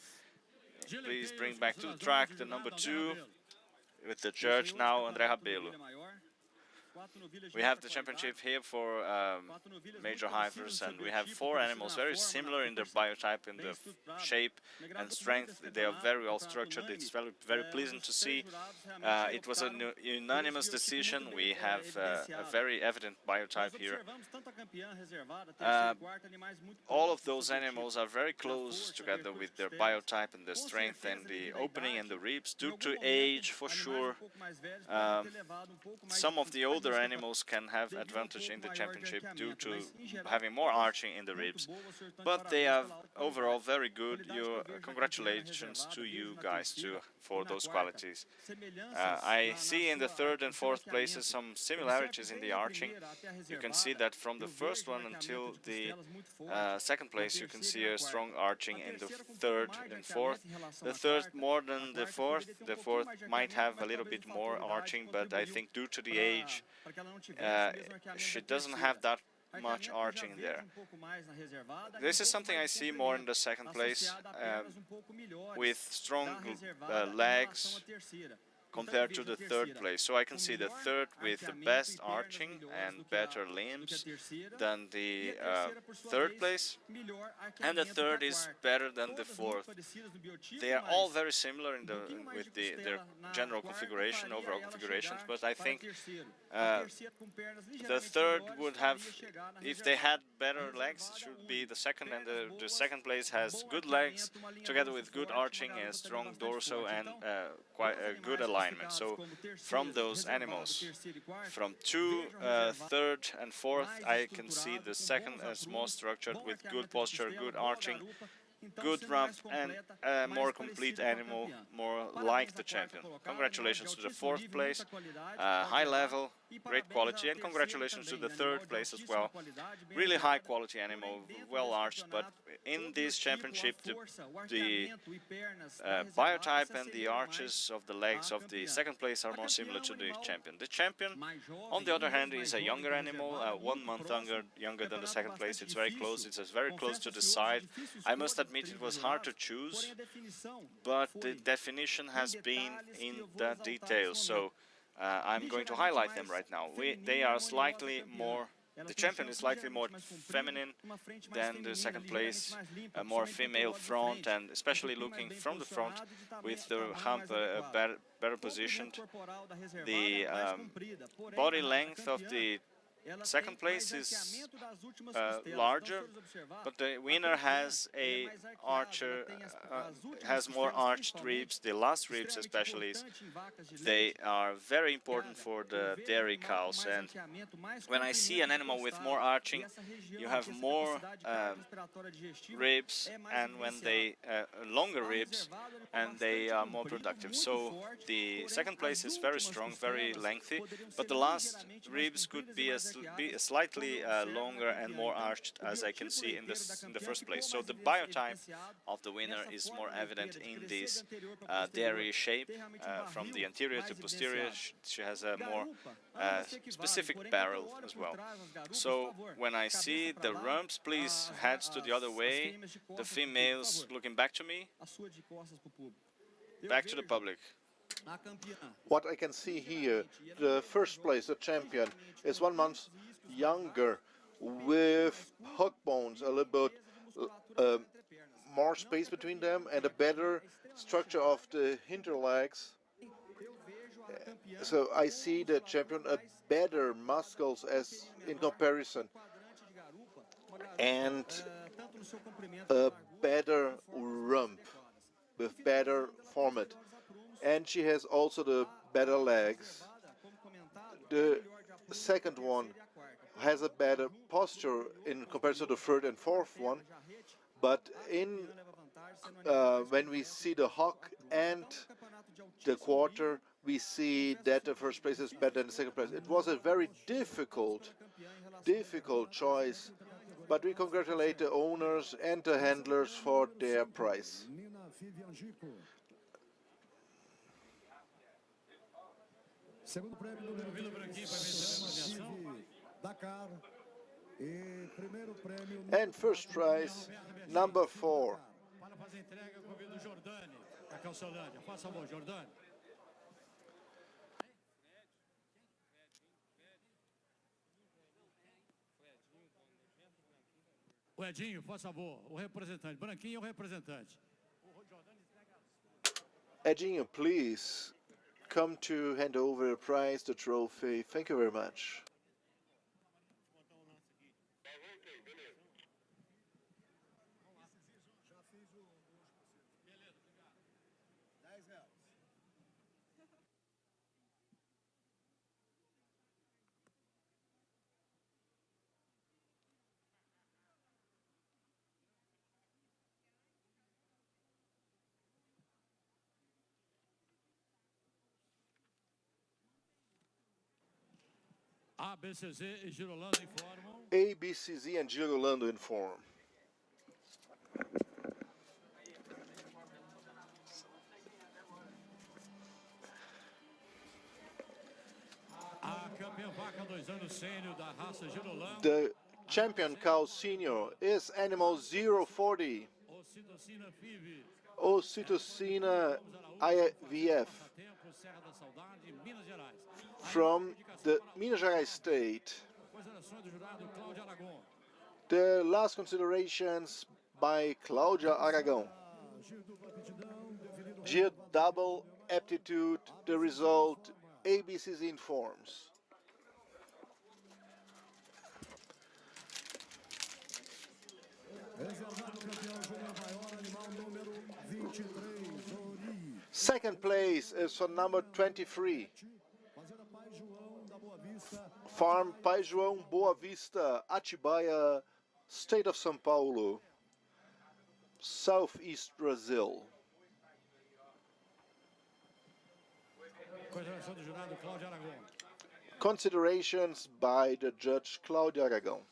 Please bring back to the track the number 2 with the judge now, André Rabelo. We have the championship here for major heifers, and we have 4 animals very similar in their biotype, in the shape and strength. They are very well structured. It's very, very pleasant to see. It was a unanimous decision. We have a very evident biotype here. All of those animals are very close together with their biotype and their strength and the opening and the ribs due to age for sure. Some of the older animals can have advantage in the championship due to having more arching in the ribs, but they are overall very good. Congratulations to you guys too for those qualities. I see in the 3rd and 4th places some similarities in the arching. You can see that from the first one until the 2nd place you can see a strong arching in the 3rd and 4th. The 3rd more than the 4th. The 4th might have a little bit more arching, but I think due to the age she doesn't have that much arching there. This is something I see more in the 2nd place, with strong legs compared to the 3rd place. So I can see the 3rd with the best arching and better limbs than the 3rd place, and the 3rd is better than the 4th. They are all very similar in with their general configuration, overall configurations, but I think the 3rd would have, if they had better legs, it should be the 2nd, and the 2nd place has good legs together with good arching and strong dorso and quite a good alignment. So from those animals, from 2, 3rd and 4th, I can see the 2nd as more structured with good posture, good arching, good rump, and a more complete animal, more like the champion. Congratulations to the 4th place, high level, great quality, and congratulations to the 3rd place as well. Really high quality animal, well arched, but in this championship the biotype and the arches of the legs of the 2nd place are more similar to the champion. The champion, on the other hand, is a younger animal, 1 month younger than the 2nd place. It's very close, it's very close to the side. I must admit it was hard to choose, but the definition has been in the details, so I'm going to highlight them right now. They are slightly more, the champion is slightly more feminine than the 2nd place, a more female front, and especially looking from the front with the hump better positioned. The body length of the 2nd place is larger, but the winner has a has more arched ribs. The last ribs especially, they are very important for the dairy cows, and when I see an animal with more arching, you have more ribs, and when they longer ribs, and they are more productive. So the 2nd place is very strong, very lengthy, but the last ribs could be slightly longer and more arched, as I can see in the 1st place. So the biotype of the winner is more evident in this dairy shape, from the anterior to posterior. She has a more specific barrel as well. So when I see the rumps, please heads to the other way, the females looking back to me, back to the public. What I can see here, the 1st place, the champion, is 1 month younger, with hook bones, a little bit more space between them, and a better structure of the hinder legs. So I see the champion a better muscles as in comparison, and a better rump with better format, and she has also the better legs. The 2nd one has a better posture in comparison to the 3rd and 4th one, but when we see the hock and the quarter, we see that the 1st place is better than the 2nd place. It was a very difficult choice, but we congratulate the owners and the handlers for their prize. Segundo prêmio número 20, Dakar. E primeiro prêmio And first prize, number 4. Para fazer entrega, convido o Jordani, da Calçolândia. Faça favor, Jordani. O Edinho, por favor, o representante. Branquinho é o representante. Edinho, please come to hand over the prize, the trophy. Thank you very much. ABCZ e Girolando informam. ABCZ and Girolando inform. A campeã vaca 2 anos sênior da raça Girolando. The champion cow senior is animal 040. Ocitocina FIV. Ocitocina IVF from the Minas Gerais state. The last considerations by Cláudia Aragão. Geo double aptitude, the result ABCZ informs. Second place is for number 23. Farm Pai João Boa Vista, Atibaia, State of São Paulo, Southeast Brazil. Consideração do jurado Cláudio Aragão. Considerations by the judge Cláudio Aragão.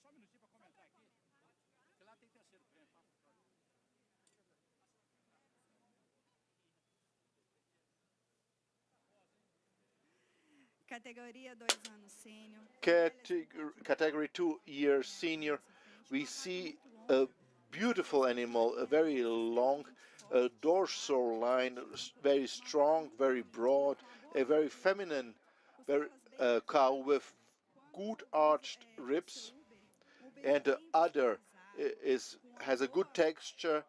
Só um minutinho para comentar aqui, porque lá tem terceiro prêmio. Categoria 2 anos sênior. Category 2 years senior. We see a beautiful animal, a very long dorsal line, very strong, very broad, a very feminine cow with good arched ribs, and the udder has a good texture,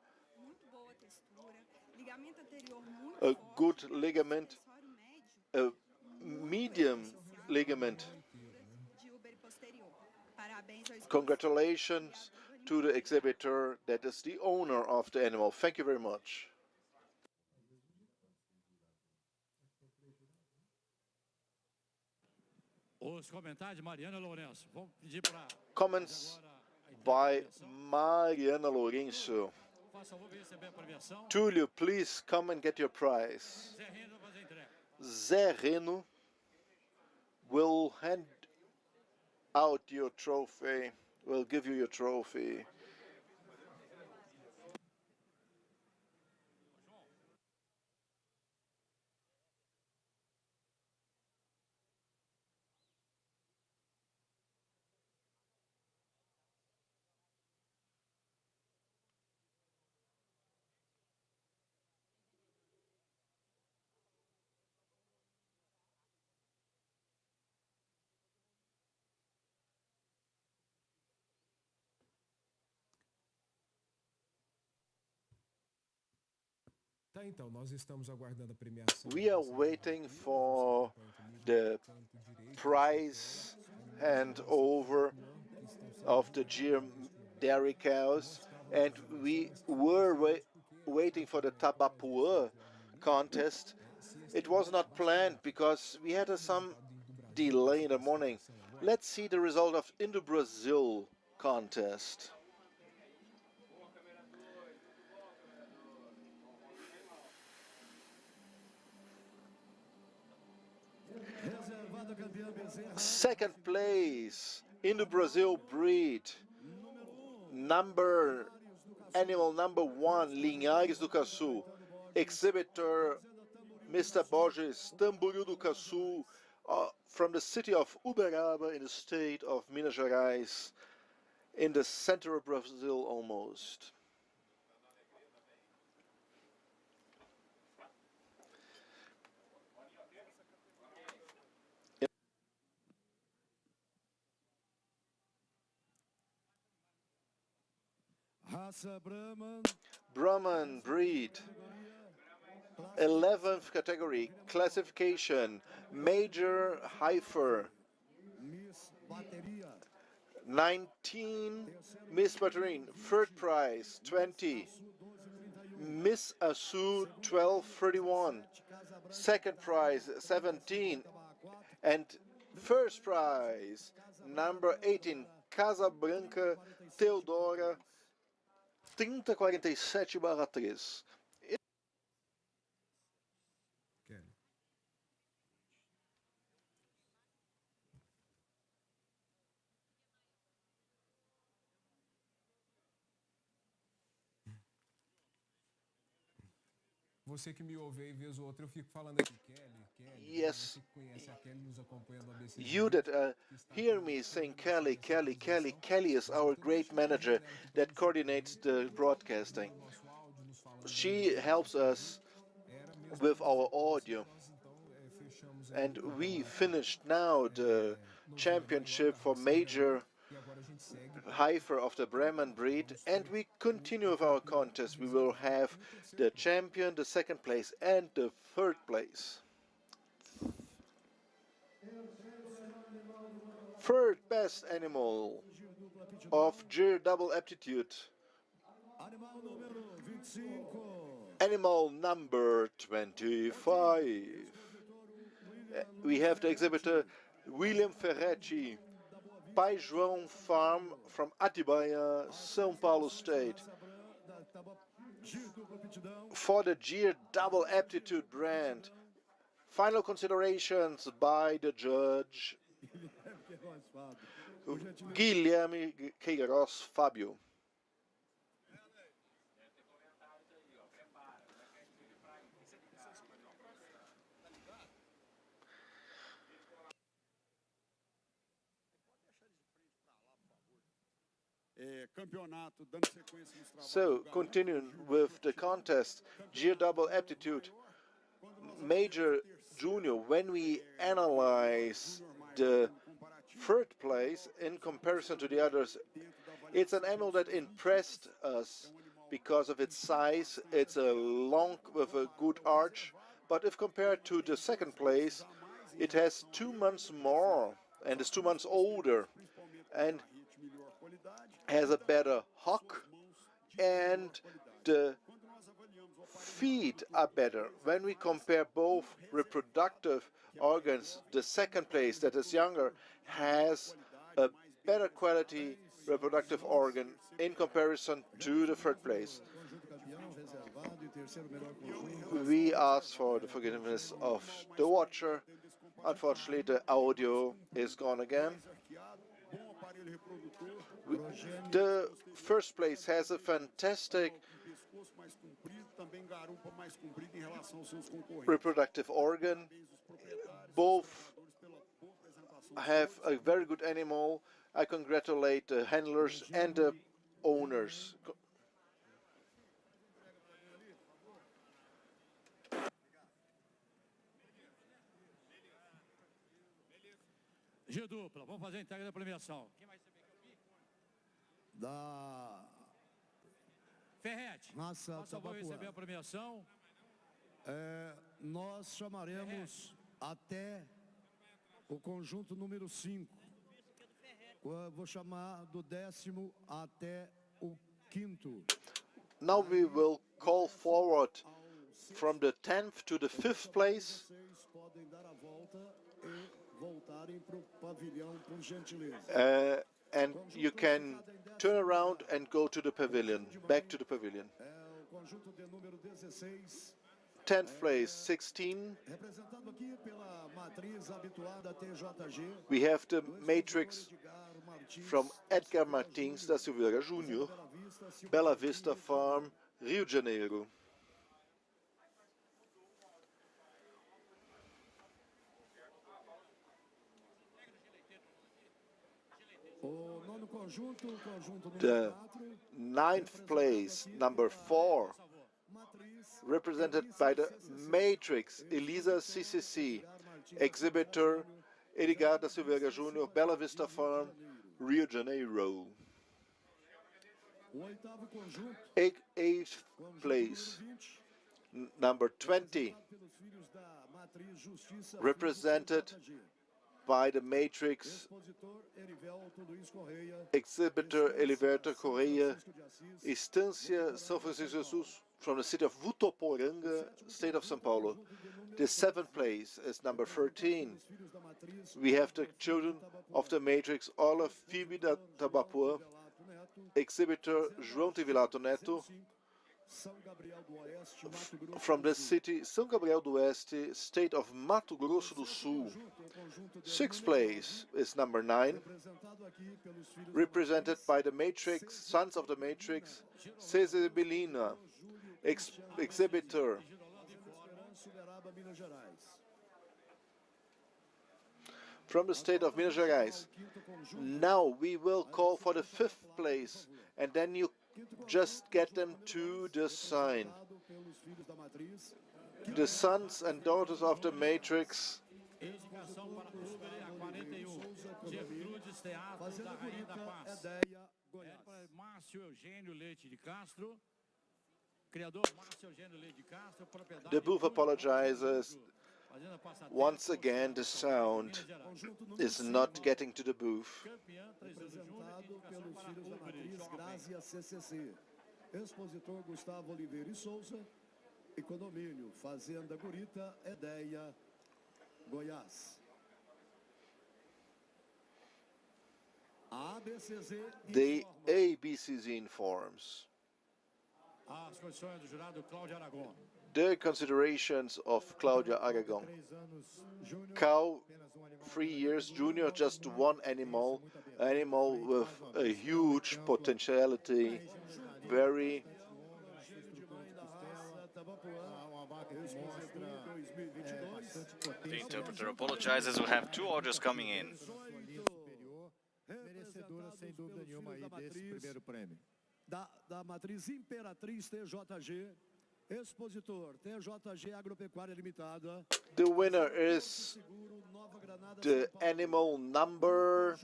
a good ligament, a medium ligament. Congratulations to the exhibitor that is the owner of the animal. Thank you very much. Os comentários de Mariana Lourenço. Vamos pedir para Comments by Mariana Lourenço. Túlio, please come and get your prize. Zé Reno will hand out your trophy, will give you your trophy. Tá, então, nós estamos aguardando a premiação. We are waiting for the prize handover of the dairy cows, and we were waiting for the Tabapuã contest, It was not planned because we had some delay in the morning. Let's see the result of Indo-Brazil contest. Second place, Indo-Brazil breed. Animal number 1, Linhares do Caçu. Exhibitor, Mr. Borges, Tamboril do Caçu, from the city of Uberaba in the state of Minas Gerais, in the center of Brazil almost. Brahman breed. 11th category, classification, major heifer. 19, Miss Baterine, third prize, 20. Miss Asu, 1231. Second prize, 17. And first prize, number 18, Casa Branca Teodora, 3047/3. Você que me ouve aí vez ou outra, eu fico falando aqui, Kelly. Yes. Você que conhece a Kelly nos acompanhando no ABC. You that hear me saying Kelly. Kelly is our great manager that coordinates the broadcasting. She helps us with our audio. And we finished now the championship for major heifer of the Brahman breed, and we continue with our contest. We will have the champion, the second place, and the third place. Third best animal of Gear Double Aptitude. Animal number 25. We have the exhibitor William Ferretti, Pai João Farm from Atibaia, São Paulo State. For the Gear Double Aptitude brand, final considerations by the judge Guilherme Queiroz Fábio. So, continuing with the contest, Gear Double Aptitude, Major Junior, when we analyze the third place in comparison to the others, it's an animal that impressed us because of its size. It's a long with a good arch, but if compared to the second place, it has 2 months more and is 2 months older and has a better hock, and the feet are better. When we compare both reproductive organs, the second place, that is younger, has a better quality reproductive organ in comparison to the third place. We ask for the forgiveness of the watcher. Unfortunately, the audio is gone again. The first place has a fantastic reproductive organ. Both have a very good animal. I congratulate the handlers and the owners. G dupla, vamos fazer a entrega da premiação. Quem vai receber aqui? Ferretti, Nossa, vai receber a premiação. Nós chamaremos até o conjunto número 5. Vou chamar do 10º até o 5º. Now we will call forward from the 10th to the 5th place. And you can turn around and go to the pavilion, back to the pavilion. 10th place, 16. We have the matrix from Edgar Martins da Silveira Júnior, Bela Vista Farm, Rio de Janeiro. The 9th place, number 4, represented by the Matrix, Elisa CCC, exhibitor Edgar da Silveira Júnior, Bela Vista Farm, Rio de Janeiro. 8th place, number 20, represented by the Matrix, exhibitor Eliverto Correia, Estância São Francisco de Jesus, from the city of Votuporanga, state of São Paulo. The 7th place is number 13. We have the children of the Matrix, Olaf Phoebe da Tabapuã, exhibitor João Tivilato Neto, from the city São Gabriel do Oeste, state of Mato Grosso do Sul. 6th place is number 9, represented by the Matrix, Sons of the Matrix, César Belina, exhibitor from the state of Minas Gerais. Now we will call for the 5th place, and then you just get them to the sign. The sons and daughters of the Matrix. The booth apologizes. Once again, the sound is not getting to the booth. Expositor Gustavo Oliveira e Souza e condomínio Fazenda Gurita, Edéia, Goiás. The ABCZ informs. The considerations of Cláudia Aragon. Cow, 3 years, junior, just one animal with a huge potentiality, very The interpreter apologizes. We have 2 audios coming in. Merecedora, sem dúvida nenhuma, aí desse primeiro prêmio. Da matriz Imperatriz TJG, expositor TJG Agropecuária Limitada. The winner is the animal number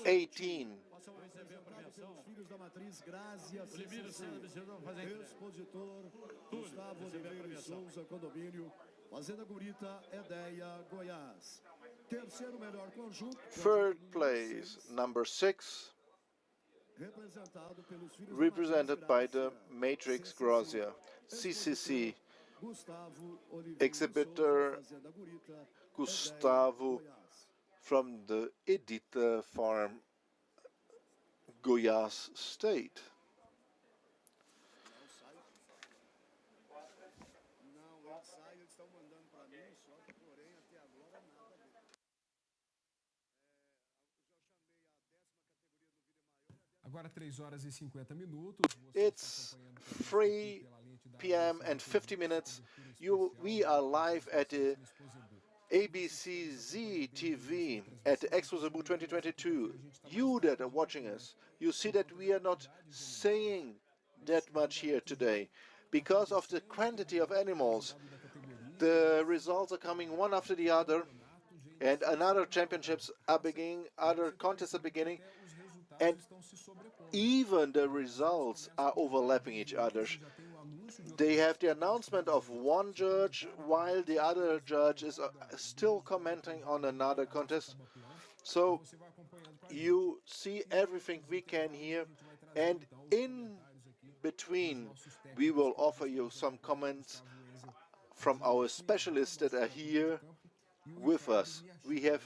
18. Expositor Gustavo Oliveira e Souza, condomínio Fazenda Gurita, Edéia, Goiás. Terceiro melhor conjunto. 3rd place, number 6, represented by the Matrix Grazia, CCC, exhibitor Gustavo from the Edita Farm, Goiás State. Agora 3 horas e 50 minutos. It's 3 p.m. and 50 minutes. We are live at the ABCZ TV at the Expozebu 2022. You that are watching us, you see that we are not saying that much here today. Because of the quantity of animals, the results are coming one after the other, and another championships are beginning, other contests are beginning, and even the results are overlapping each other. They have the announcement of one judge while the other judge is still commenting on another contest. So you see everything we can here, and in between, we will offer you some comments from our specialists that are here with us. We have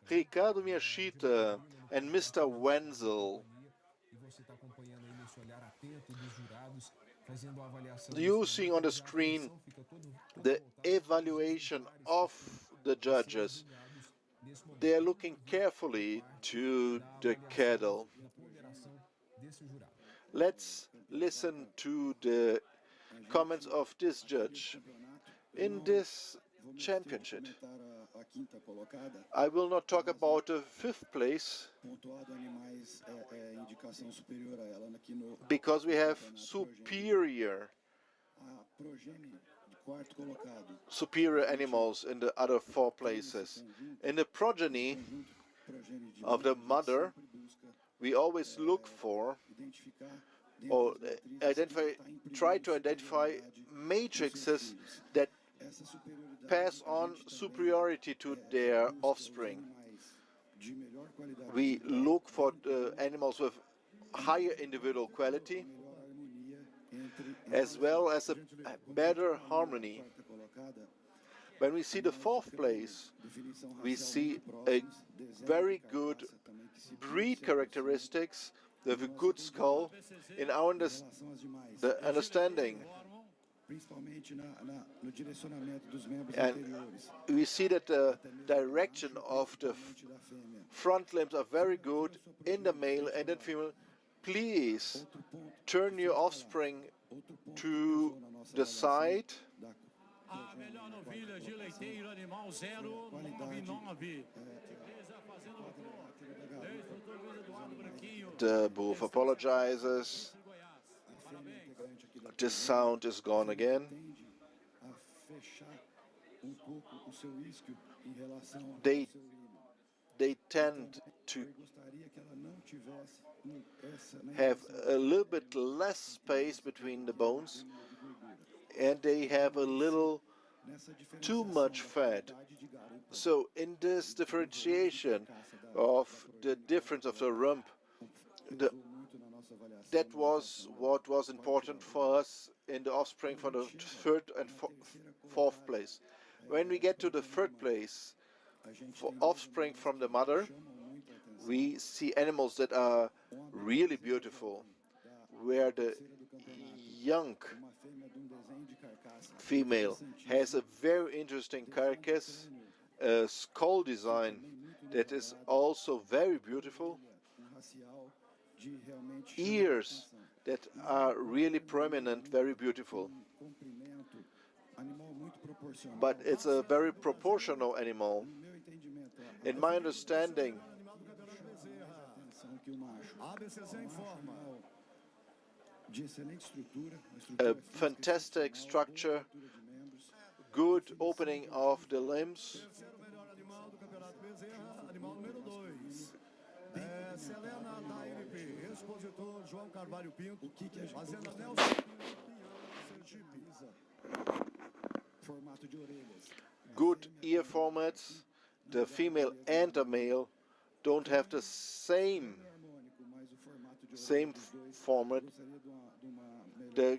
Ricardo Miyashita and Mr. Wenzel. You see on the screen the evaluation of the judges. They are looking carefully to the cattle. Let's listen to the comments of this judge. In this championship, I will not talk about the 5th place because we have superior animals in the other 4 places. In the progeny of the mother, we always look for or try to identify matrices that pass on superiority to their offspring. We look for the animals with higher individual quality as well as a better harmony. When we see the 4th place, we see a very good breed characteristics. They have a good skull. In our understanding, and we see that the direction of the front limbs are very good in the male and in female. Please turn your offspring to the side. The booth apologizes. The sound is gone again. They tend to have a little bit less space between the bones, and they have a little too much fat. So in this differentiation of the difference of the rump, that was what was important for us in the offspring for the 3rd and 4th place. When we get to the 3rd place, for offspring from the mother, we see animals that are really beautiful, where the young female has a very interesting carcass, a skull design that is also very beautiful, ears that are really prominent, very beautiful. But it's a very proportional animal. In my understanding, a fantastic structure, good opening of the limbs. Good ear formats. The female and the male don't have the same format. The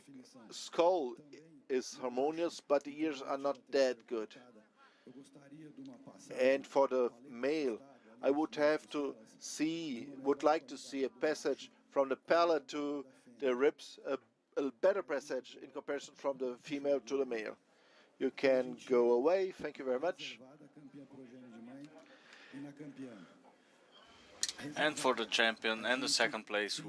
skull is harmonious, but the ears are not that good. And for the male, I would like to see a passage from the palate to the ribs, a better passage in comparison from the female to the male. You can go away. Thank you very much. And for the champion and the 2nd place,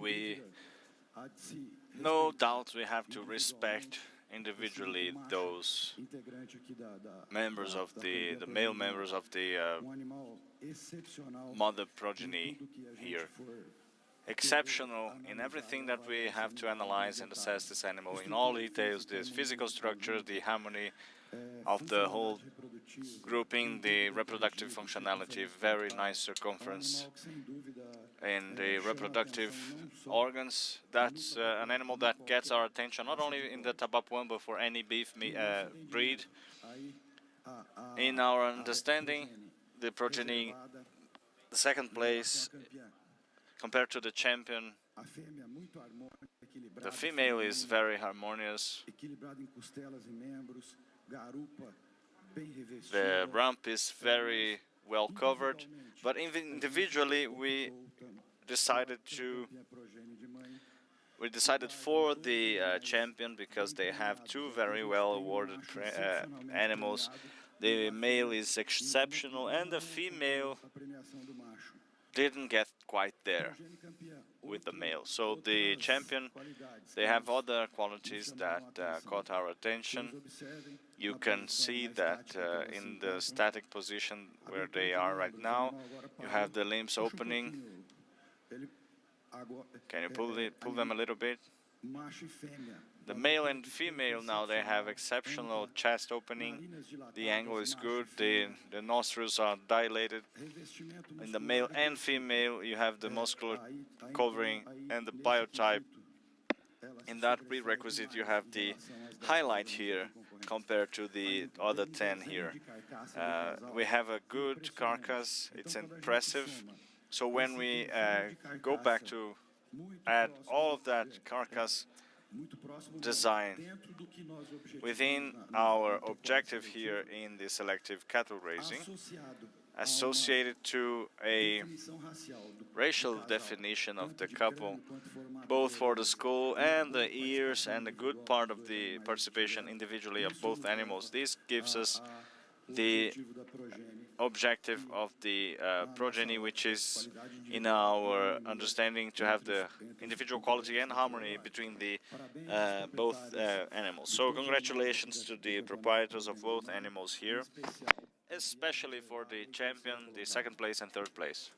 no doubt we have to respect individually those members of the male members of the mother progeny here. Exceptional in everything that we have to analyze and assess this animal in all details, the physical structure, the harmony of the whole grouping, the reproductive functionality, very nice circumference in the reproductive organs. That's an animal that gets our attention not only in the Tabapuan but for any beef breed. In our understanding, the progeny, the 2nd place compared to the champion, The female is very harmonious. The rump is very well covered, but individually we decided for the champion because they have two very well awarded animals. The male is exceptional and the female didn't get quite there with the male. So the champion, they have other qualities that caught our attention. You can see that in the static position where they are right now, you have the limbs opening. Can you pull them a little bit? The male and female now, they have exceptional chest opening. The angle is good. The nostrils are dilated. In the male and female, you have the muscular covering and the biotype. In that prerequisite, you have the highlight here compared to the other 10 here. We have a good carcass. It's impressive. So when we go back to add all of that carcass design within our objective here in the selective cattle grazing, associated to a racial definition of the couple, both for the skull and the ears and the good part of the participation individually of both animals. This gives us the objective of the progeny, which is, in our understanding, to have the individual quality and harmony between the both animals. So congratulations to the proprietors of both animals here, especially for the champion, the second place and third place.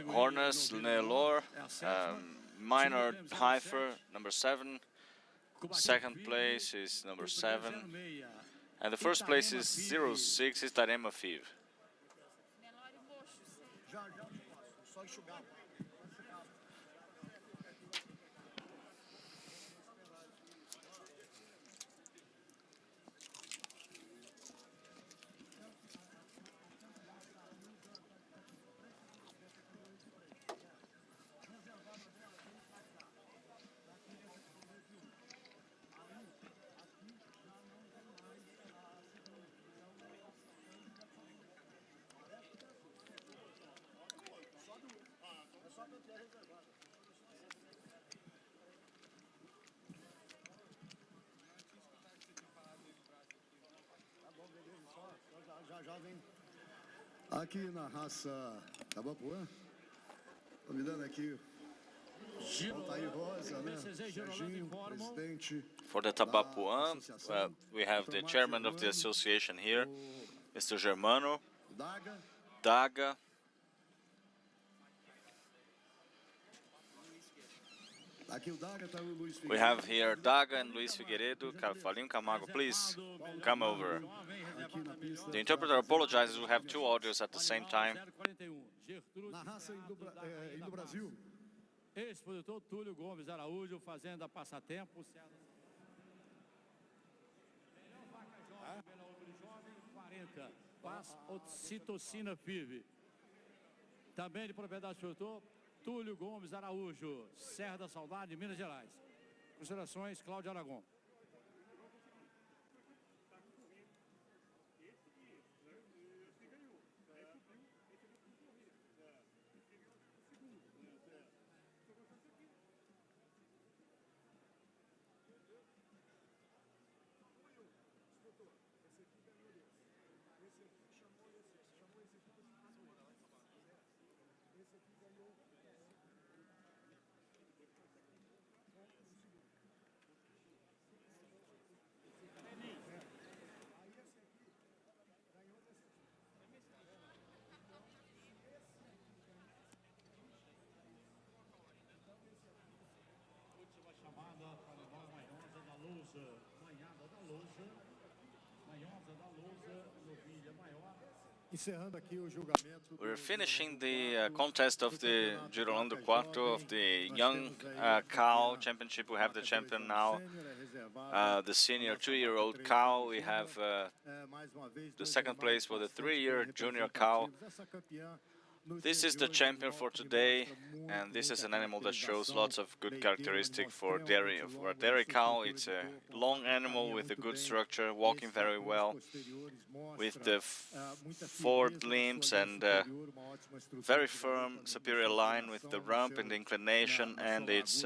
Hornus Nelor, minor heifer, number 7. Second place is number 7. And the first place is 06, is Tarema Fiv. Já vem. Aqui na raça Tabapuã, tô me dando aqui. For the Tabapuã, we have the chairman of the association here, Mr. Germano, Daga. We have here Daga and Luis Figueiredo. Falim Camargo, please come over. The interpreter apologizes, we have two audios at the same time. Expositor Túlio Gomes Araújo, Fazenda Passatempo. Melhor vaca jovem, melhor jovem, 40. Paz Ocitocina FIV. Também de propriedade do expositor Túlio Gomes Araújo, Serra da Saudade, Minas Gerais. Considerações, Cláudio Aragão. Manhada da Lousa, novilha maior, We're finishing the contest of the Girolando Quarto of the young cow championship. We have the champion now, the senior 2-year-old cow. We have the second place for the 3-year junior cow. This is the champion for today, and this is an animal that shows lots of good characteristics for dairy. For a dairy cow, it's a long animal with a good structure, walking very well, with the forward limbs and very firm superior line with the rump and the inclination and its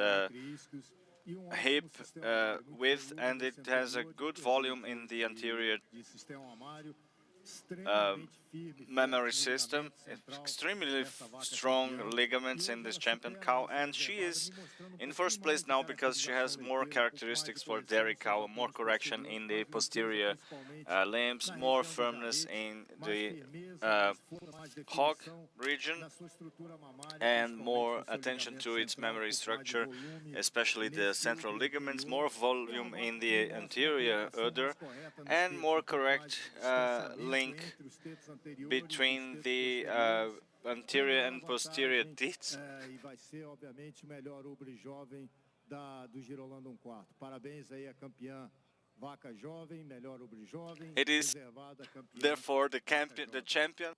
hip width, and it has a good volume in the anterior memory system, extremely strong ligaments in this champion cow, and she is in first place now because she has more characteristics for dairy cow, more correction in the posterior limbs, more firmness in the hog region, and more attention to its memory structure, especially the central ligaments, more volume in the anterior udder, and more correct link between the anterior and posterior teats. E vai ser, obviamente, o melhor ubre jovem do Girolando Quarto. Parabéns aí à campeã vaca jovem, melhor ubre jovem. It is therefore the champion.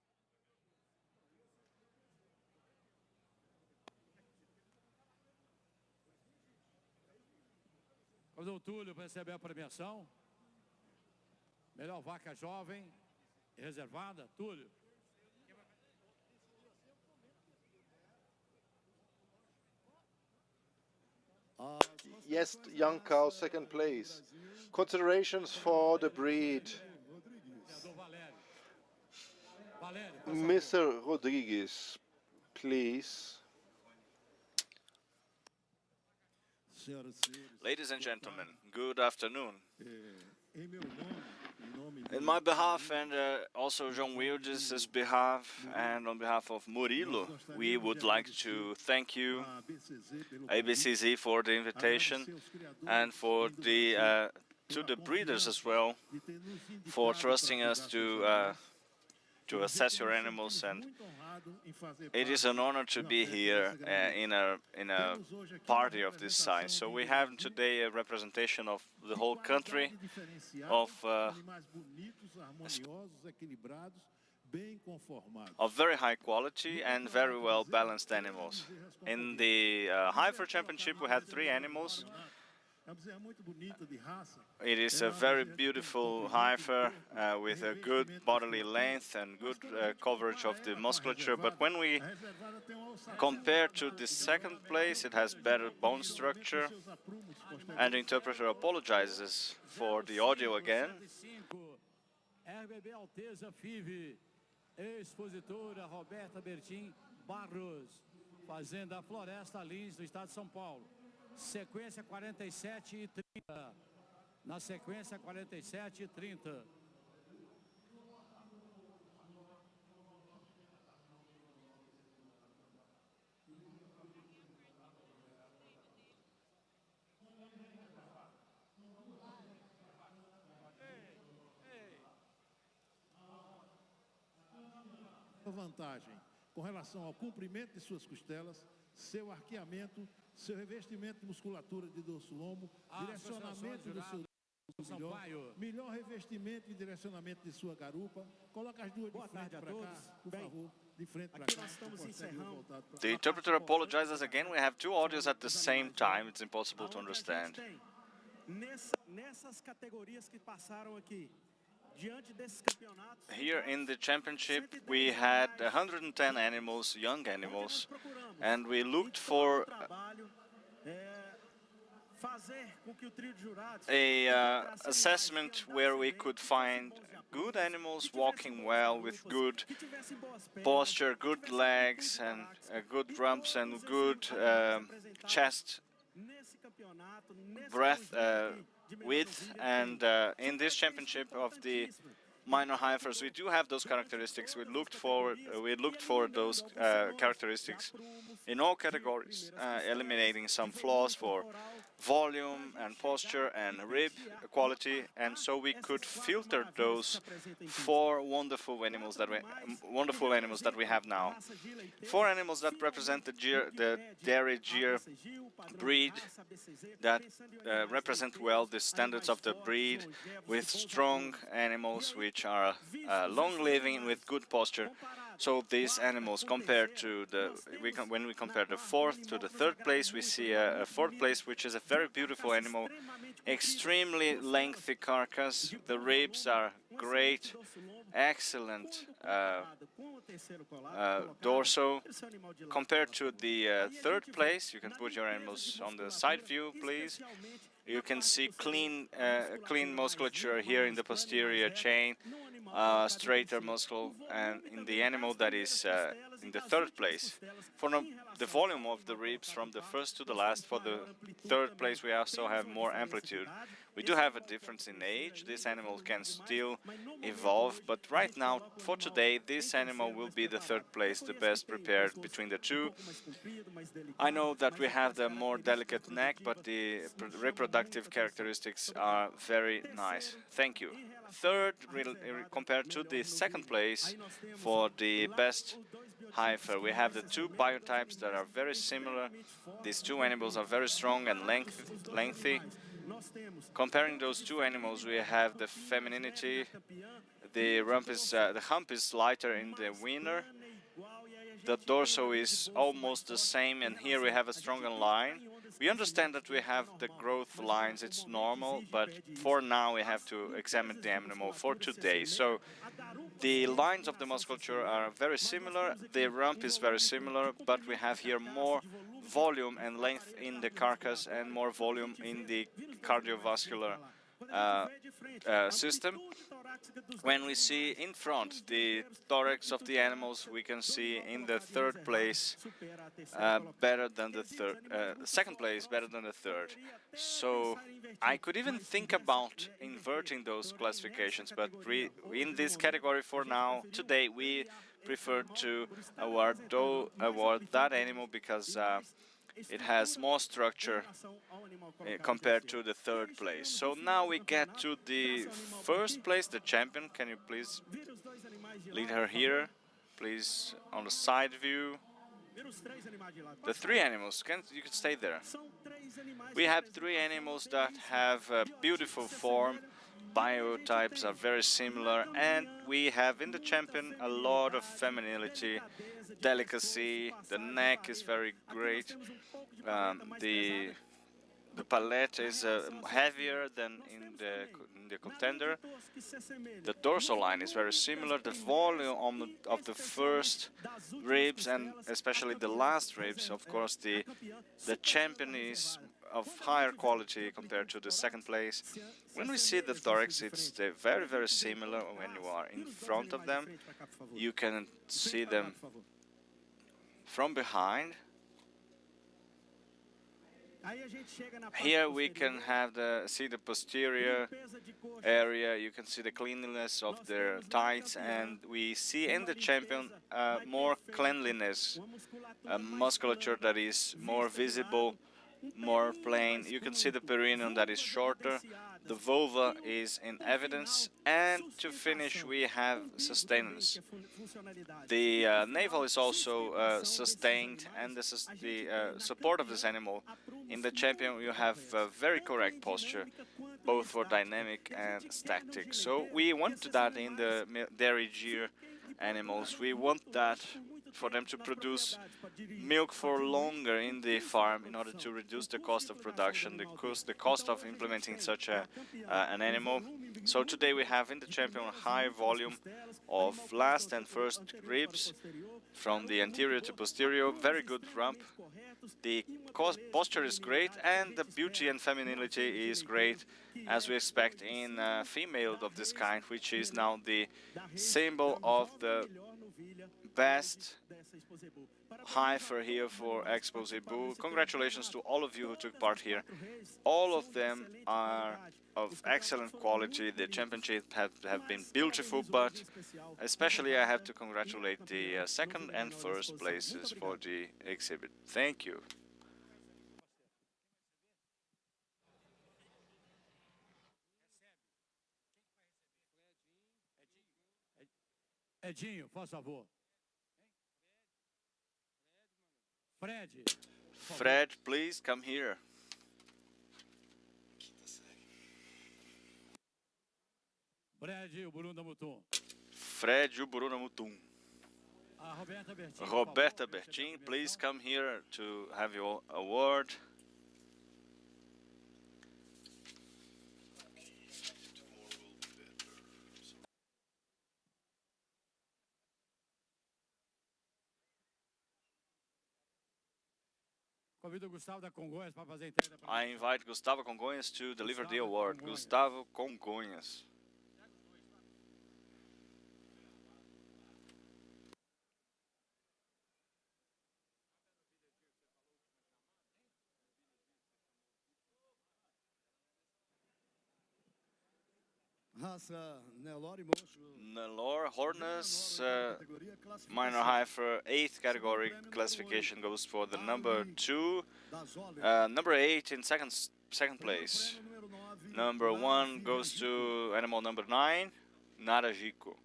O Túlio para receber a premiação. Melhor vaca jovem reservada, Túlio. Yes, young cow, second place. Considerations for the breed. Mr. Rodriguez, please. Ladies and gentlemen, good afternoon. In my behalf and also John Wildes' behalf and on behalf of Murilo, we would like to thank you, ABCZ, for the invitation and for the to the breeders as well for trusting us to assess your animals, and it is an honor to be here in a party of this size. So we have today a representation of the whole country, of very high quality and very well balanced animals. In the Heifer Championship we had 3 animals. It is a very beautiful heifer with a good bodily length and good coverage of the musculature, but when we compare to the second place, it has better bone structure, and the interpreter apologizes for the audio again. RBB Alteza FIV, expositora Roberta Bertin Barros, Fazenda Floresta Lins, do estado de São Paulo. Sequência 47 e 30. Na sequência 47 e 30. Vantagem com relação ao comprimento de suas costelas, seu arqueamento, seu revestimento de musculatura de dorso lombo, direcionamento do seu melhor revestimento e direcionamento de sua garupa. Coloca as duas de frente para cá, por favor. De frente para cá. The interpreter apologizes again. We have 2 audios at the same time. It's impossible to understand. Nessas categorias que passaram aqui, here in the championship we had 110 animals, young animals, and we looked for a assessment where we could find good animals walking well with good posture, good legs and good rumps and good chest breadth width, and in this championship of the minor heifers we do have those characteristics. We looked for those characteristics in all categories, eliminating some flaws for volume and posture and rib quality, and so we could filter those four wonderful animals that we have now. Four animals that represent the dairy Gyr breed, that represent well the standards of the breed, with strong animals which are long living with good posture. So these animals, compared to when we compare the fourth to the third place, we see a fourth place which is a very beautiful animal, extremely lengthy carcass. The ribs are great, excellent dorsal. Compared to the third place, you can put your animals on the side view, please. You can see clean musculature here in the posterior chain, straighter muscle, and in the animal that is in the third place. For the volume of the ribs from the first to the last, for the third place we also have more amplitude. We do have a difference in age. This animal can still evolve, but right now, for today, this animal will be the third place, the best prepared between the two. I know that we have the more delicate neck, but the reproductive characteristics are very nice. Thank you. Third, compared to the second place for the best heifer, we have the two biotypes that are very similar. These two animals are very strong and lengthy. Comparing those two animals, we have the femininity. The hump is lighter in the winner. The dorsal is almost the same, and here we have a stronger line. We understand that we have the growth lines, it's normal, but for now we have to examine the animal for today. So the lines of the musculature are very similar, the rump is very similar, but we have here more volume and length in the carcass and more volume in the cardiovascular system. When we see in front the thorax of the animals, we can see in the third place better than the third, second place better than the third. So I could even think about inverting those classifications, but in this category for now, today, we prefer to award that animal because it has more structure compared to the third place. So now we get to the first place, the champion. Can you please lead her here? Please, on the side view. The three animals, you can stay there. We have three animals that have a beautiful form. Biotypes are very similar, and we have in the champion a lot of femininity, delicacy. The neck is very great. The palate is heavier than in the contender. The dorsal line is very similar. The volume of the first ribs and especially the last ribs, of course, the champion is of higher quality compared to the second place. When we see the thorax, it's very, very similar when you are in front of them. You can see them from behind. Here we can see the posterior area, you can see the cleanliness of their tights, and we see in the champion more cleanliness, a musculature that is more visible, more plain. You can see the perineum that is shorter, the vulva is in evidence, and to finish we have sustenance. The navel is also sustained, and this is the support of this animal. In the champion you have very correct posture, both for dynamic and static. So we want that in the dairy Gyr animals. We want that for them to produce milk for longer in the farm in order to reduce the cost of production, the cost of implementing such an animal. So today we have in the champion a high volume of last and first ribs from the anterior to posterior, very good rump. The posture is great, and the beauty and femininity is great, as we expect in a female of this kind, which is now the symbol of the best heifer here for Expozebu. Congratulations to all of you who took part here. All of them are of excellent quality. The championship have been beautiful, but especially I have to congratulate the second and first places for the exhibit. Thank you. Edinho, faz favor. Fred. Fred, please come here. Fred e o Burunda Mutum. Fred e o Burunda Mutum. Roberta Bertin, please come here to have your award. I invite Gustavo Congonhas to deliver the award. Gustavo Congonhas. Nelore Horners, minor heifer, 8th category classification goes for the number 2, number 8 in second place. Number 1 goes to animal number 9, Narajiko.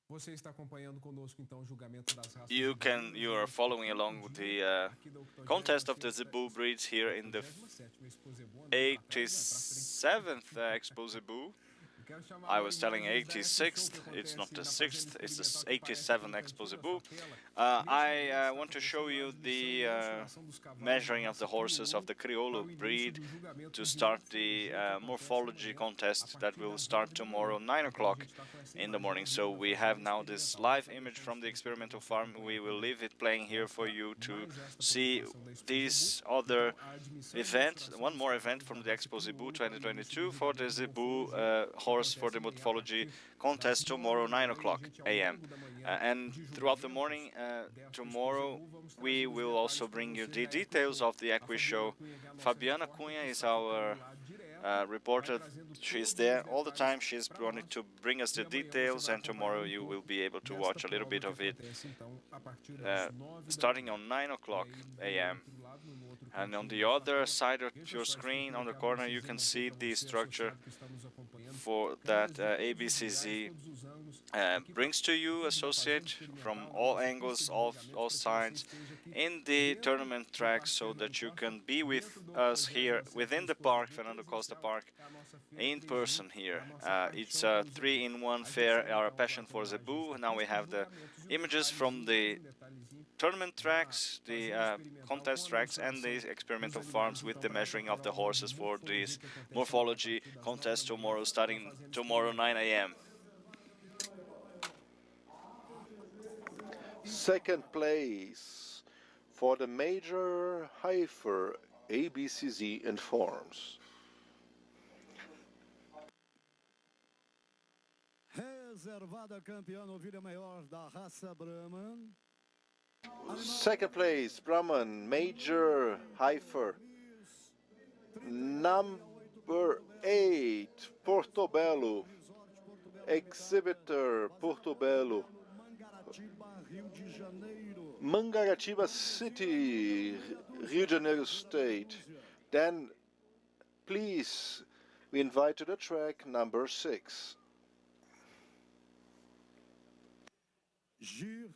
Você está acompanhando conosco então o julgamento das raças. You are following along with the contest of the Zebu breeds here in the 87th Expozebu. I was telling 86th, it's not the 6th, it's the 87th Expozebu. I want to show you the measuring of the horses of the Criollo breed to start the morphology contest that will start tomorrow 9 o'clock in the morning. So we have now this live image from the experimental farm. We will leave it playing here for you to see this other event, one more event from the Expozebu 2022 for the Zebu horse for the morphology contest tomorrow 9 o'clock a.m. And throughout the morning tomorrow we will also bring you the details of the equi show. Fabiana Cunha is our reporter. She's there all the time. She's wanted to bring us the details, and tomorrow you will be able to watch a little bit of it starting on 9 o'clock a.m. And on the other side of your screen, on the corner, you can see the structure for that ABCZ brings to you, associate from all angles, all sides, in the tournament track, so that you can be with us here within the park, Fernando Costa Park, in person here. It's a 3-in-1 fair, our passion for Zebu. Now we have the images from the tournament tracks, the contest tracks, and the experimental farms with the measuring of the horses for this morphology contest tomorrow, starting tomorrow 9 a.m. Second place for the major heifer ABCZ informs. Reservada campeã novilha maior da raça Brahman. Second place, Brahman, major heifer. Number 8, Portobello. Exhibitor, Portobello. Mangaratiba City, Rio de Janeiro State. Then, please, we invite to the track number 6. Gir.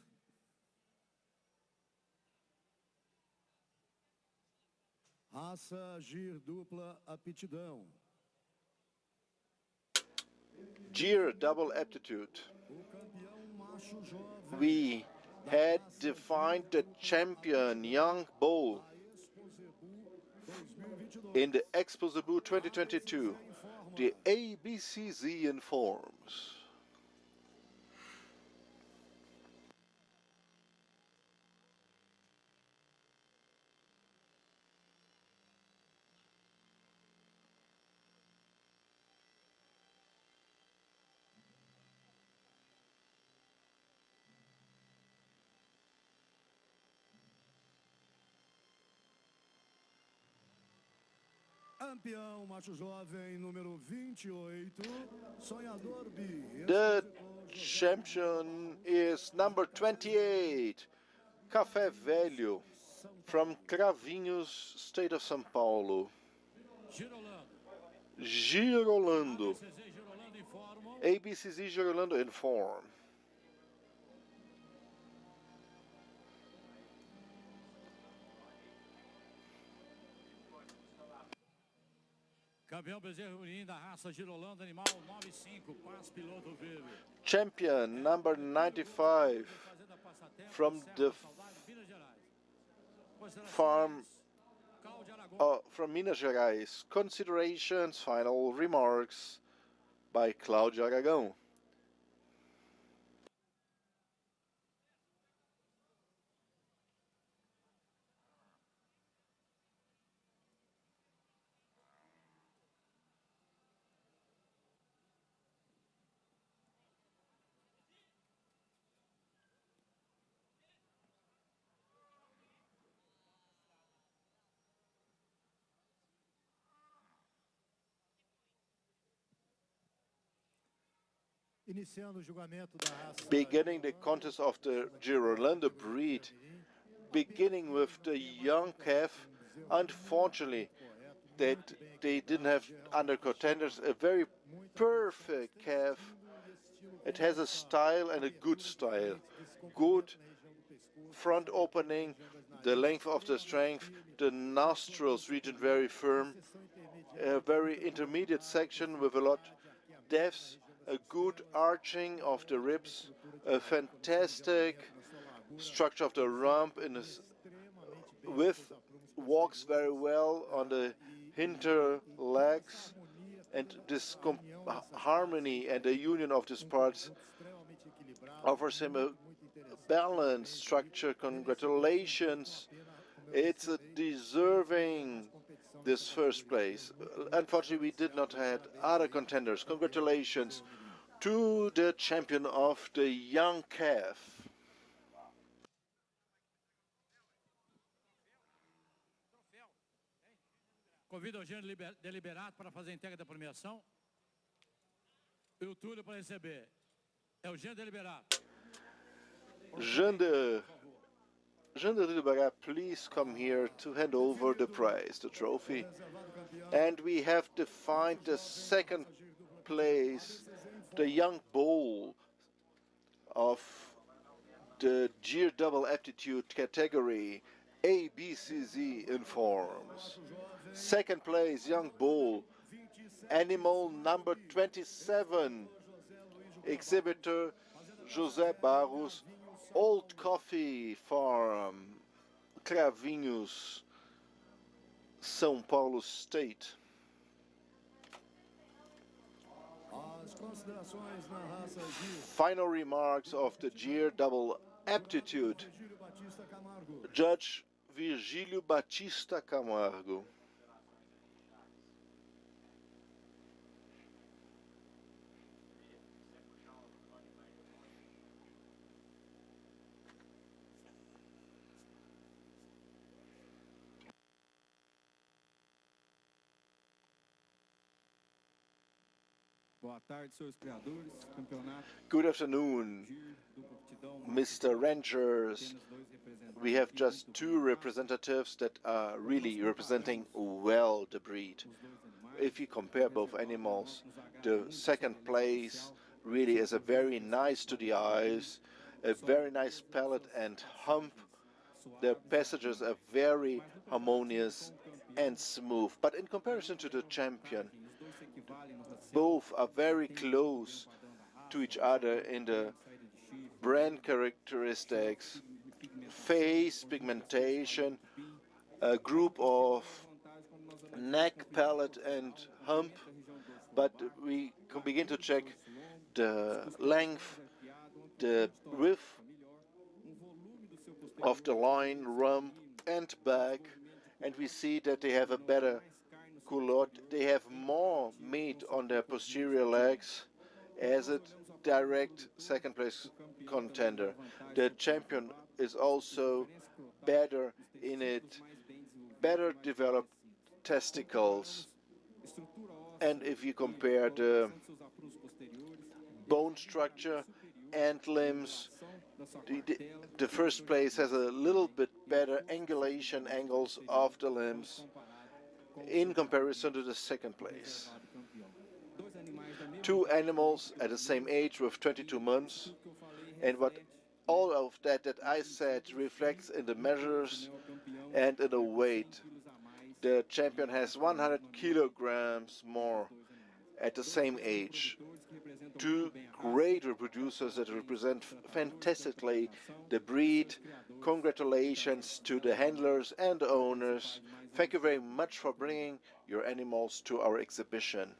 Raça Gir dupla aptidão. Gir double aptitude. We had defined the champion, young bull, in the Expozebu 2022. The ABCZ informs. Campeão macho jovem número 28, Sonhador B. The champion is number 28, Café Velho, from Cravinhos, state of São Paulo. Girolando. ABCZ Girolando inform. Campeão bezerro mirim da raça Girolando, animal 95, Paz Piloto Vive. Champion number 95 from the farm from Minas Gerais. Considerations, final remarks by Cláudio Aragão. Beginning the contest of the Girolando breed, beginning with the young calf, unfortunately that they didn't have under contenders a very perfect calf. It has a style and a good style. Good front opening, the length of the strength, the nostrils region very firm, a very intermediate section with a lot depth, a good arching of the ribs, a fantastic structure of the rump in his width, walks very well on the hinder legs, and this harmony and the union of these parts offers him a balanced structure. Congratulations, it's a deserving this first place. Unfortunately, we did not have other contenders. Congratulations to the champion of the young calf. Convido o gênero deliberado para fazer a entrega da premiação. E o Túlio para receber. É o gênero deliberado. Gênero deliberado, please come here to hand over the prize, the trophy. And we have defined the second place, the young bull of the Gear Double Aptitude category. ABCZ informs. Second place, young bull, animal number 27, exhibitor José Barros, Old Coffee Farm, Cravinhos, São Paulo State. Final remarks of the Gear Double Aptitude. Judge Virgílio Batista Camargo. Good afternoon, Mr. Rangers. We have just two representatives that are really representing well the breed. If you compare both animals, the second place really is a very nice to the eyes, a very nice palate and hump. The passages are very harmonious and smooth. But in comparison to the champion, both are very close to each other in the brand characteristics, face pigmentation, a group of neck, palate and hump, but we can begin to check the length, the width of the line, rump and back, and we see that they have a better culotte. They have more meat on their posterior legs as a direct second place contender. The champion is also better in it, better developed testicles And if you compare the bone structure and limbs, the first place has a little bit better angulation angles of the limbs in comparison to the second place. Two animals at the same age with 22 months, and what all of that I said reflects in the measures and in the weight. The champion has 100 kilograms more at the same age. Two great reproducers that represent fantastically the breed. Congratulations to the handlers and the owners. Thank you very much for bringing your animals to our exhibition.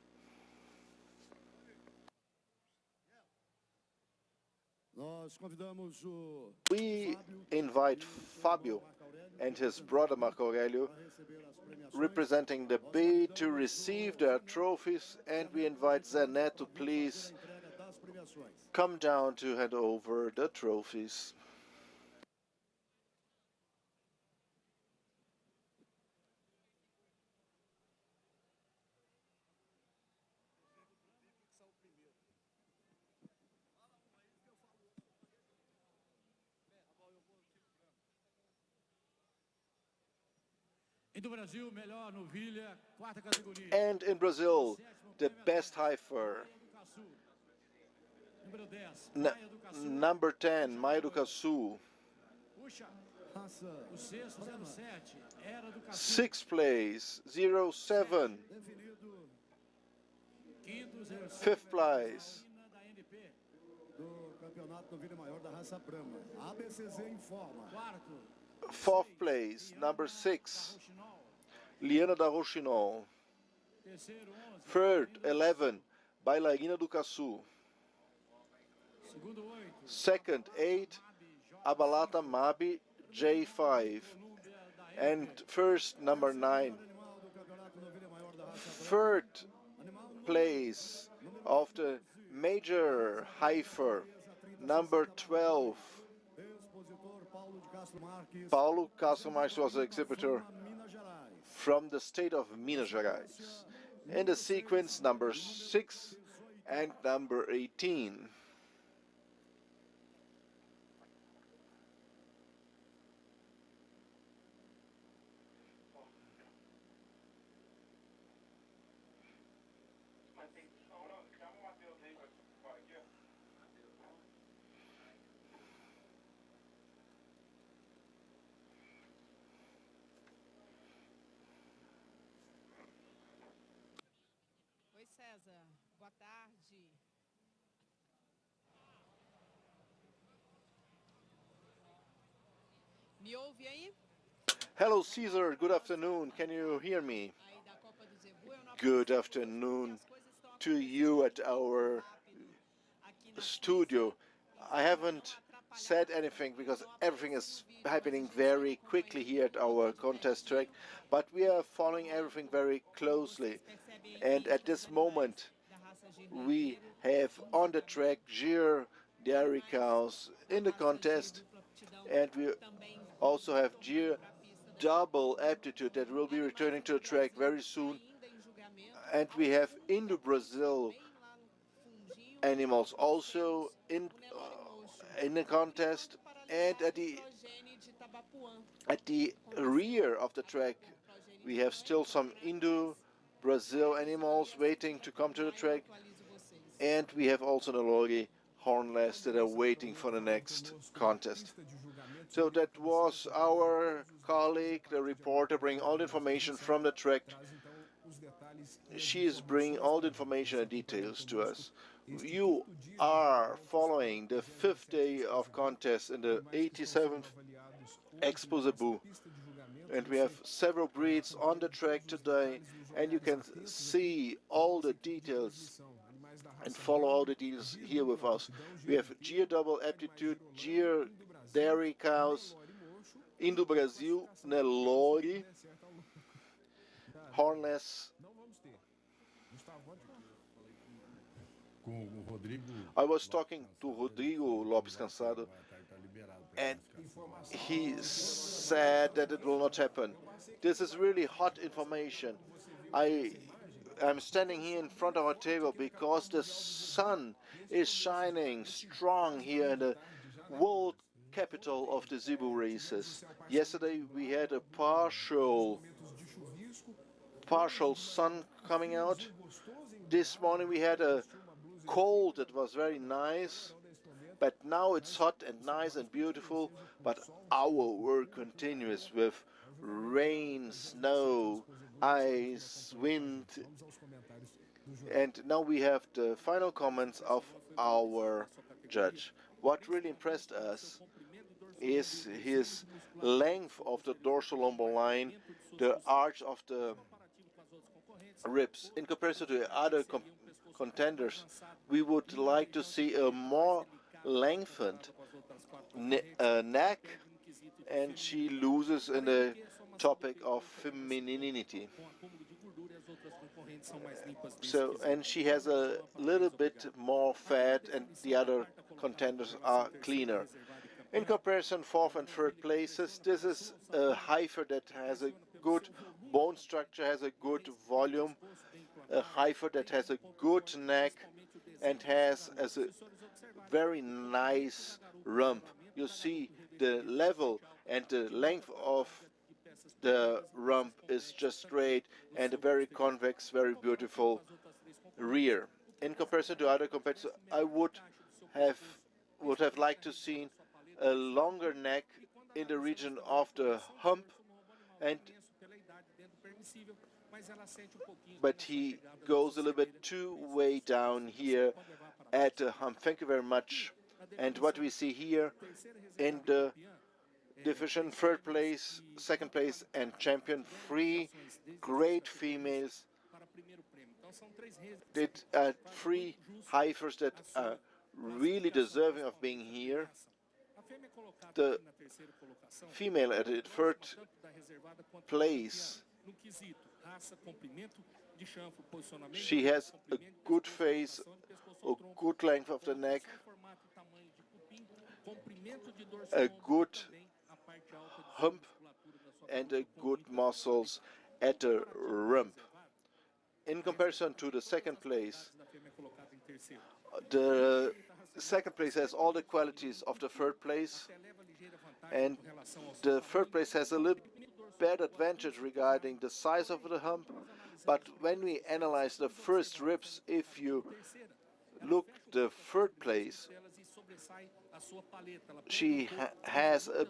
We invite Fabio and his brother Marco Aurelio, representing the B, to receive their trophies, and we invite Zanet to please come down to hand over the trophies. And in Brazil, the best heifer, number 10, Maia do Caçu. Sixth place, 07. Fifth place, fourth place, number 6, Liana da Rochinol. Third, 11, Bailarina do Caçu. Second, 8, Abalata Mabi J5. And first, number 9. Third place of the major heifer, number 12. Paulo Castro Marques was the exhibitor from the state of Minas Gerais. In the sequence, number 6 and number 18. Oi, César. Boa tarde. Me ouve aí? Hello, Caesar. Good afternoon. Can you hear me? Good afternoon to you at our studio. I haven't said anything because everything is happening very quickly here at our contest track, but we are following everything very closely. And at this moment, we have on the track Gir dairy cows in the contest, and we also have Gir double aptitude that will be returning to the track very soon. And we have Indo Brazil animals also in the contest, and at the rear of the track we have still some Indo Brazil animals waiting to come to the track, and we have also the Lori hornless that are waiting for the next contest. So that was our colleague, the reporter, bringing all the information from the track. She is bringing all the information and details to us. You are following the 5th day of contest in the 87th Expozebu. And we have several breeds on the track today, and you can see all the details and follow all the details here with us. We have Gir double aptitude, Gir dairy cows, Indo Brasil, Nelore, hornless. I was talking to Rodrigo Lopes Cansado, and he said that it will not happen. This is really hot information. I I'm standing here in front of our table because the sun is shining strong here in the world capital of the Zebu races. Yesterday we had a partial sun coming out. This morning we had a cold that was very nice, but now it's hot and nice and beautiful, but our work continues with rain, snow, ice, wind, and now we have the final comments of our judge. What really impressed us is his length of the dorsal-lumbar line, the arch of the ribs. In comparison to the other contenders, we would like to see a more lengthened neck, and she loses in the topic of femininity. So, and she has a little bit more fat, and the other contenders are cleaner. In comparison, fourth and third places, this is a heifer that has a good bone structure, has a good volume, a heifer that has a good neck and has a very nice rump. You see the level and the length of the rump is just great, and a very convex, very beautiful rear. In comparison to other competitors, I would have liked to see a longer neck in the region of the hump, but he goes a little bit too way down here at the hump. Thank you very much. And what we see here in the division, third place, second place, and champion, 3 great females. Three heifers that are really deserving of being here. The female at the third place, she has a good face, a good length of the neck, a good hump, and a good muscles at the rump. In comparison to the second place, the second place has all the qualities of the third place, and the third place has a little bad advantage regarding the size of the hump. But when we analyze the first ribs, if you look the third place, she has a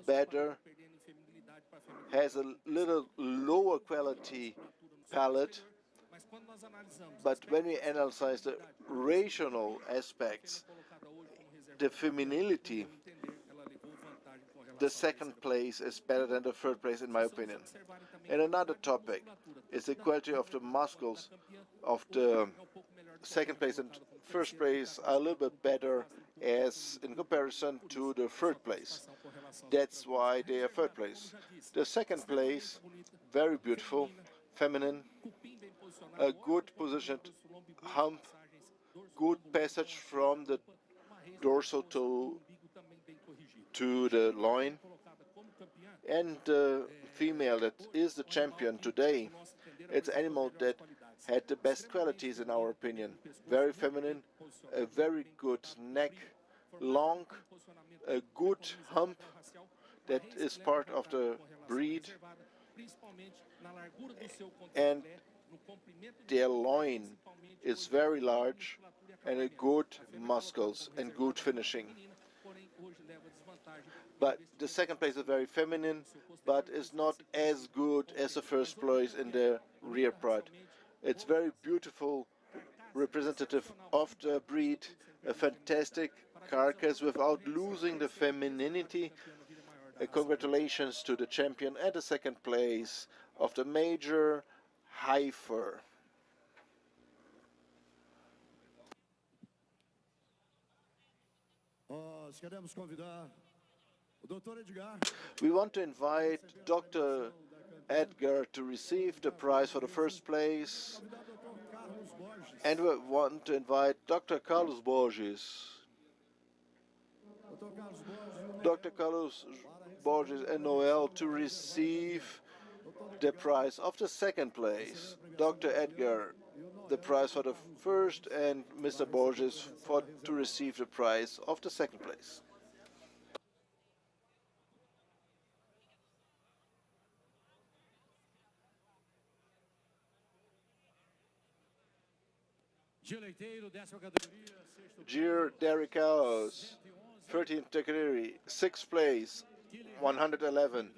little lower quality palate. But when we analyze the rational aspects, the femininity, the second place is better than the third place, in my opinion. And another topic is the quality of the muscles of the second place and first place are a little bit better as in comparison to the third place. That's why they are third place. The second place, very beautiful, feminine, a good positioned hump, good passage from the dorsal to the loin, and the female that is the champion today. It's an animal that had the best qualities in our opinion. Very feminine, a very good neck, long, a good hump that is part of the breed, and their loin is very large and a good muscles and good finishing. But the second place is very feminine, but is not as good as the first place in the rear part. It's very beautiful, representative of the breed, a fantastic carcass without losing the femininity. Congratulations to the champion and the second place of the major heifer. We want to invite Dr. Edgar to receive the prize for the first place, and we want to invite Dr. Carlos Borges. Dr. Carlos Borges and Noel to receive the prize of the second place. Dr. Edgar, the prize for the first, and Mr. Borges to receive the prize of the second place. Gir Derricaus, 13th category, 6th place, 111.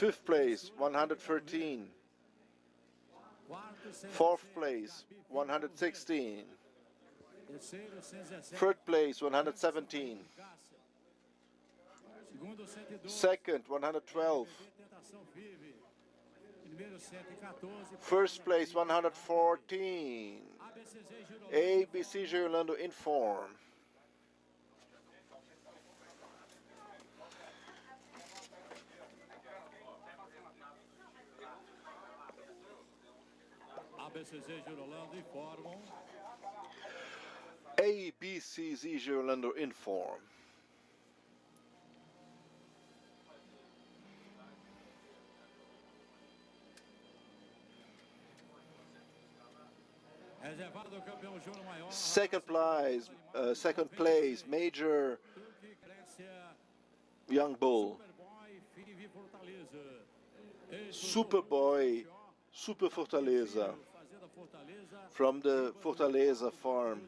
5th place, 113. 4th place, 116. 3rd place, 117. 2nd, 112. First place, 114. ABC Girolando Inform. ABCZ Girolando Inform. Second place, Major Young Bull. Superboy, Super Fortaleza, from the Fortaleza farm,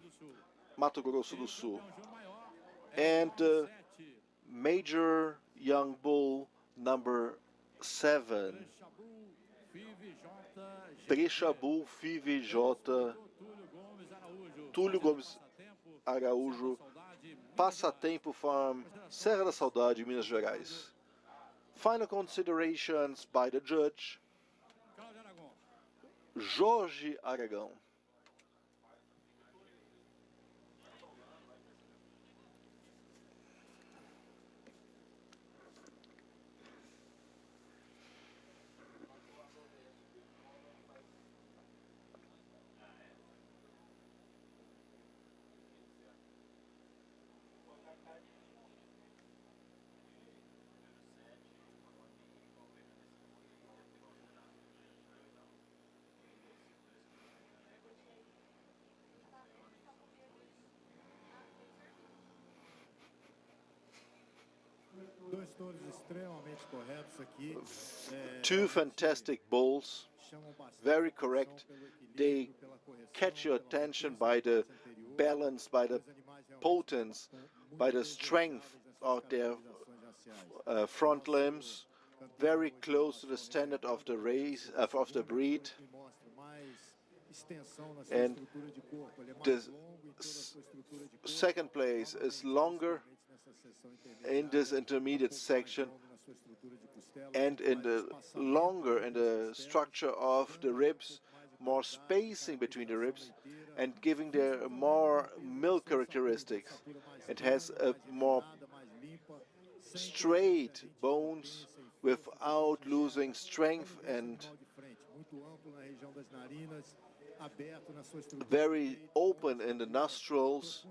Mato Grosso do Sul. And Major Young Bull number 7, Trechabu FIVJ, Túlio Gomes Araújo, Passatempo Farm, Serra da Saudade, Minas Gerais. Final considerations by the judge, Jorge Aragão. Two fantastic bulls, very correct. They catch your attention by the balance, by the potence, by the strength of their front limbs, very close to the standard of the race, of the breed. And the second place is longer in this intermediate section and in the longer in the structure of the ribs, more spacing between the ribs and giving their more milk characteristics. It has a more straight bones without losing strength and very open in the nostrils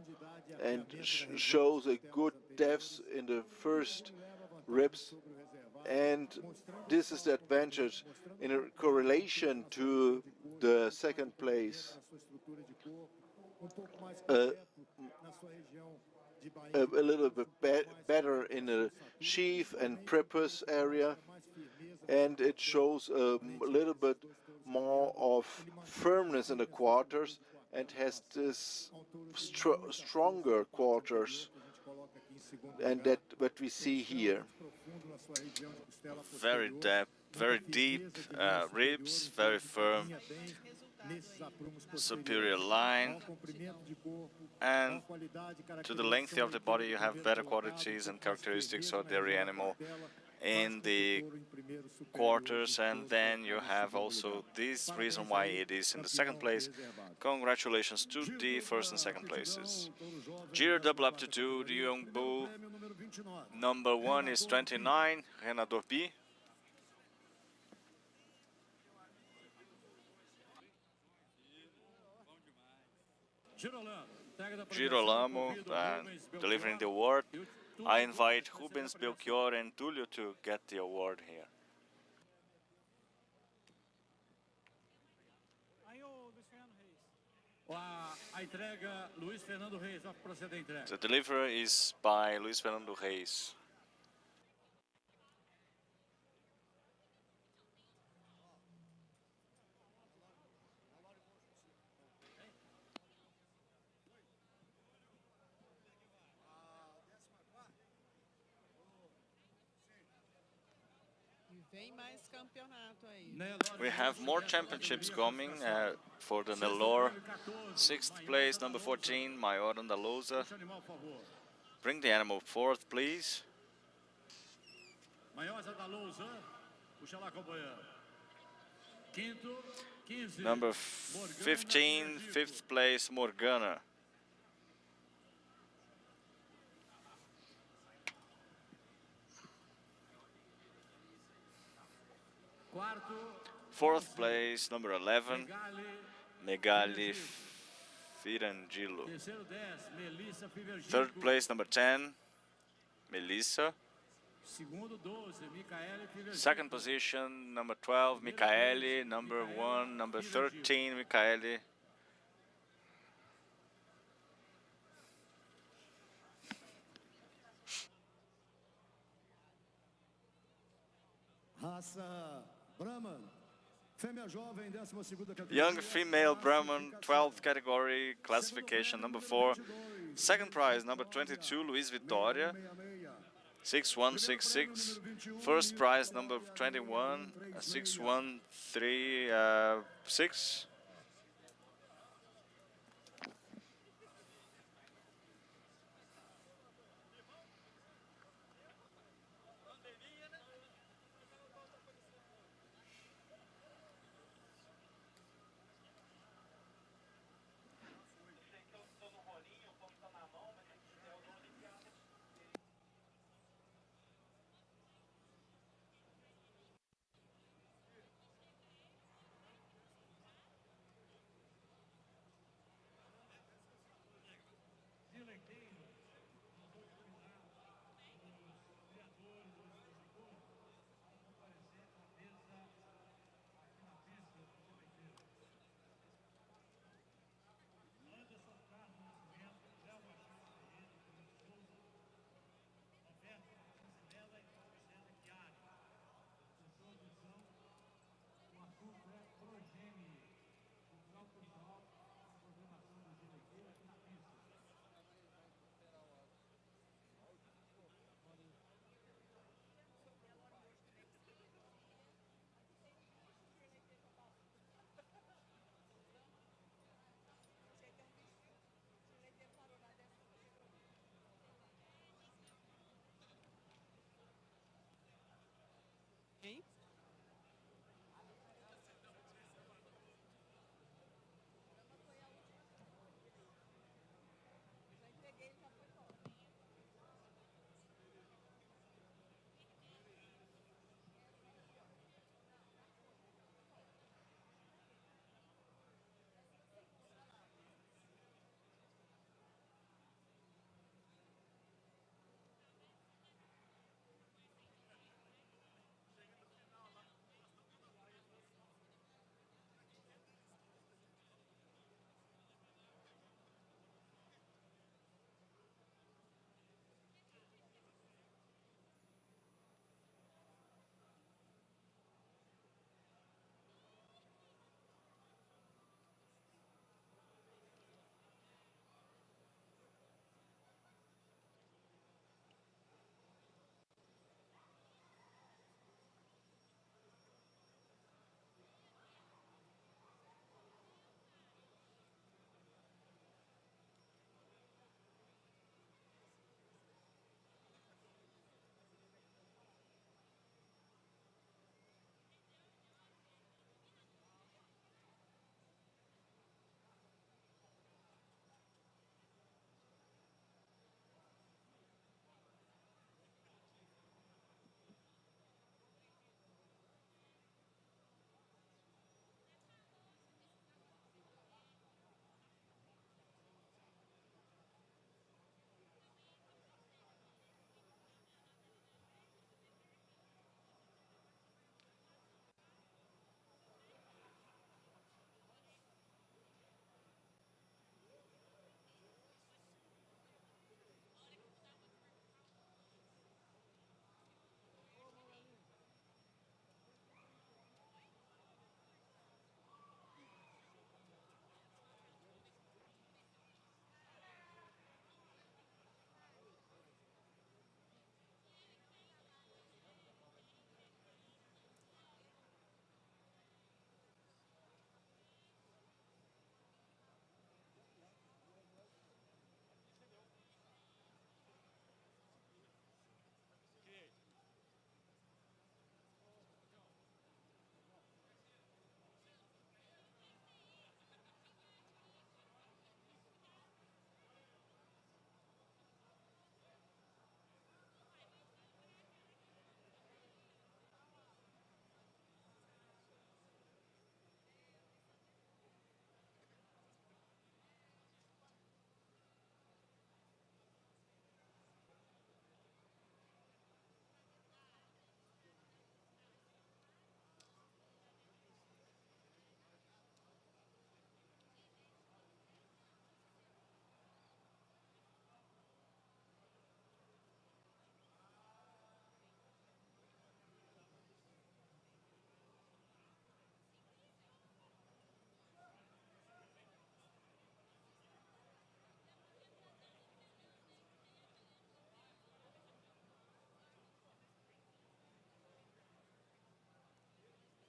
and shows a good depth in the first ribs, and this is the advantage in a correlation to the second place. A little bit better in the sheath and prepuce area, and it shows a little bit more of firmness in the quarters and has this stronger quarters, and that what we see here. Very deep ribs, very firm superior line, and to the length of the body you have better qualities and characteristics of the dairy animal in the quarters, and then you have also this reason why it is in the second place. Congratulations to the first and second places. Giro double aptitude, Young Bull. Number 1 is 29, Renador B. Girolamo delivering the award. I invite Rubens, Belchior and Tulio to get the award here. A entrega, Luiz Fernando Reis. Vai proceder a entrega. The delivery is by Luis Fernando Reis. Vem mais campeonato aí. We have more championships coming for the Nelore. 6th place, number 14, Maior Andaluza. Bring the animal forth, please. Maior Andaluza. Puxa lá, companheiro. Quinto, 15. Number 15, 5th place, Morgana. Quarto, 4th place, number 11, Megali Firangilo. terceiro 10, Melissa Fivergil. 3rd place, number 10, Melissa. Segundo 12, Micaele Fivergil. 2nd position, number 12, Micaeli. Number 1, number 13, Micaeli. Raça Brahman. Fêmea jovem, 12ª categoria. Young female Brahman, 12th category, classification number 4. 2nd prize, number 22, Luiz Vitória, 6166. 1st prize, number 21, 6136.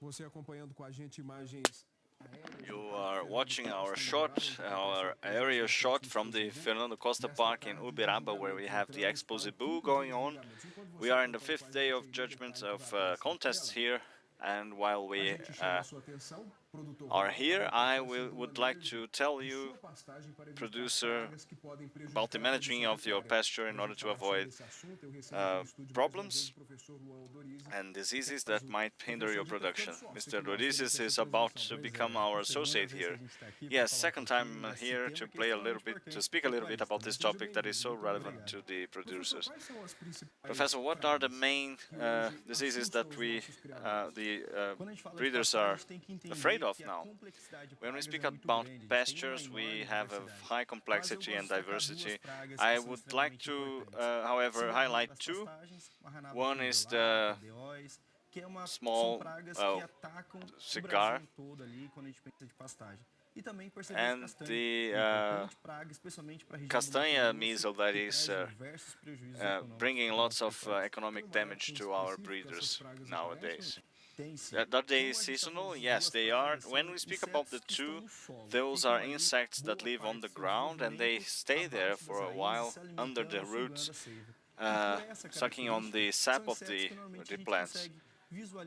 Você acompanhando com a gente imagens. You are watching our area shot from the Fernando Costa Park in Uberaba, where we have the Expozebu going on. We are in the 5th day of judgments of contests here, and while we are here, I would like to tell you, producer, about the managing of your pasture in order to avoid problems and diseases that might hinder your production. Mr. Dorices is about to become our associate here. Yes, second time here to speak a little bit about this topic that is so relevant to the producers. Professor, what are the main diseases that the breeders are afraid of now? When we speak about pastures, we have a high complexity and diversity. I would like to, however, highlight two. One is the small cigar and the castanha measle that is bringing lots of economic damage to our breeders nowadays. Are they seasonal? Yes, they are. When we speak about the two, those are insects that live on the ground and they stay there for a while under the roots, sucking on the sap of the plants.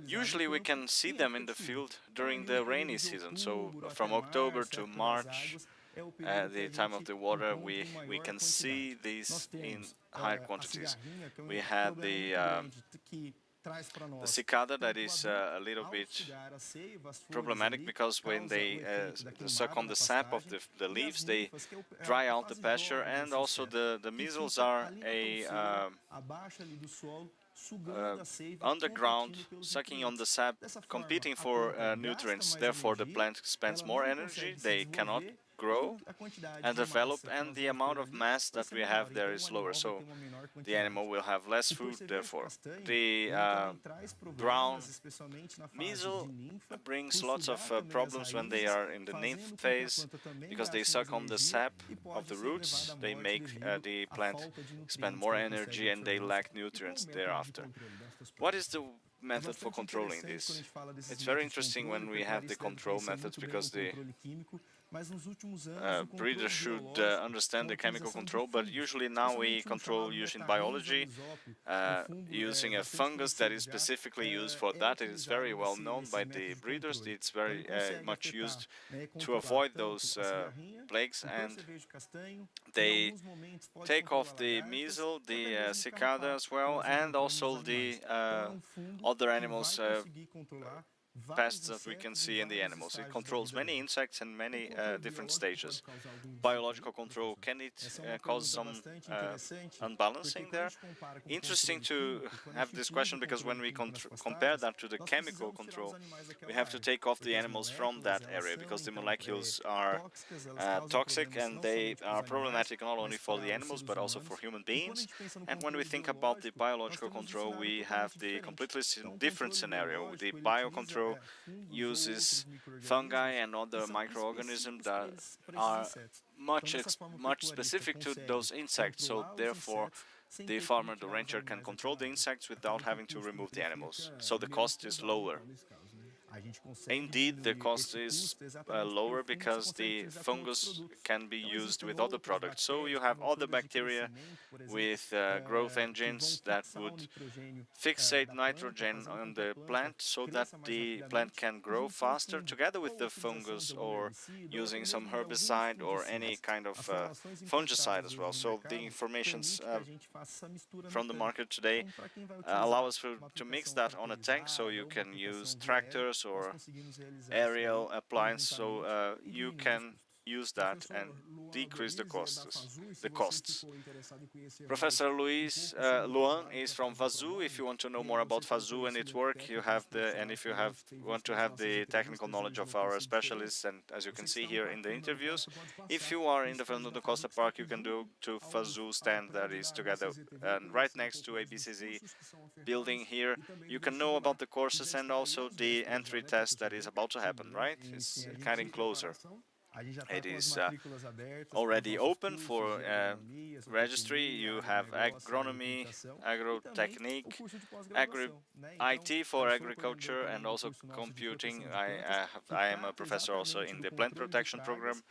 Usually we can see them in the field during the rainy season, so from October to March, the time of the water, we can see these in high quantities. We had the cicada that is a little bit problematic because when they suck on the sap of the leaves, they dry out the pasture, and also the measles are a underground, sucking on the sap, competing for nutrients. Therefore, the plant spends more energy, they cannot grow and develop, and the amount of mass that we have there is lower, so the animal will have less food. Therefore, the brown measle brings lots of problems when they are in the nymph phase, because they suck on the sap of the roots, they make the plant spend more energy and they lack nutrients thereafter. What is the method for controlling this? It's very interesting when we have the control methods, because the breeders should understand the chemical control, but usually now we control using biology, using a fungus that is specifically used for that. It is very well known by the breeders. It's very much used to avoid those plagues, and they take off the measle, the cicada as well, and also the other animals, pests that we can see in the animals. It controls many insects in many different stages. Biological control, can it cause some unbalancing there? Interesting to have this question, because when we compare that to the chemical control, we have to take off the animals from that area, because the molecules are toxic and they are problematic not only for the animals but also for human beings. And when we think about the biological control, we have the completely different scenario. The biocontrol uses fungi and other microorganisms that are much specific to those insects, so therefore the farmer, the rancher, can control the insects without having to remove the animals, so the cost is lower. Indeed, the cost is lower because the fungus can be used with other products. So you have other bacteria with growth engines that would fixate nitrogen on the plant so that the plant can grow faster together with the fungus, or using some herbicide or any kind of fungicide as well. So the informations from the market today allow us to mix that on a tank, so you can use tractors or aerial appliance, so you can use that and decrease the costs. Professor Luan is from Vazu. If you want to know more about Vazu and its work, you have and if you want to have the technical knowledge of our specialists, and as you can see here in the interviews, if you are in the Fernando Costa Park, you can go to Vazu stand that is together and right next to ABCZ building here. You can know about the courses and also the entry test that is about to happen, right? It's getting closer. It is already open for registry. You have agronomy, agrotechnique, IT for agriculture, and also computing. I am a professor also in the plant protection program.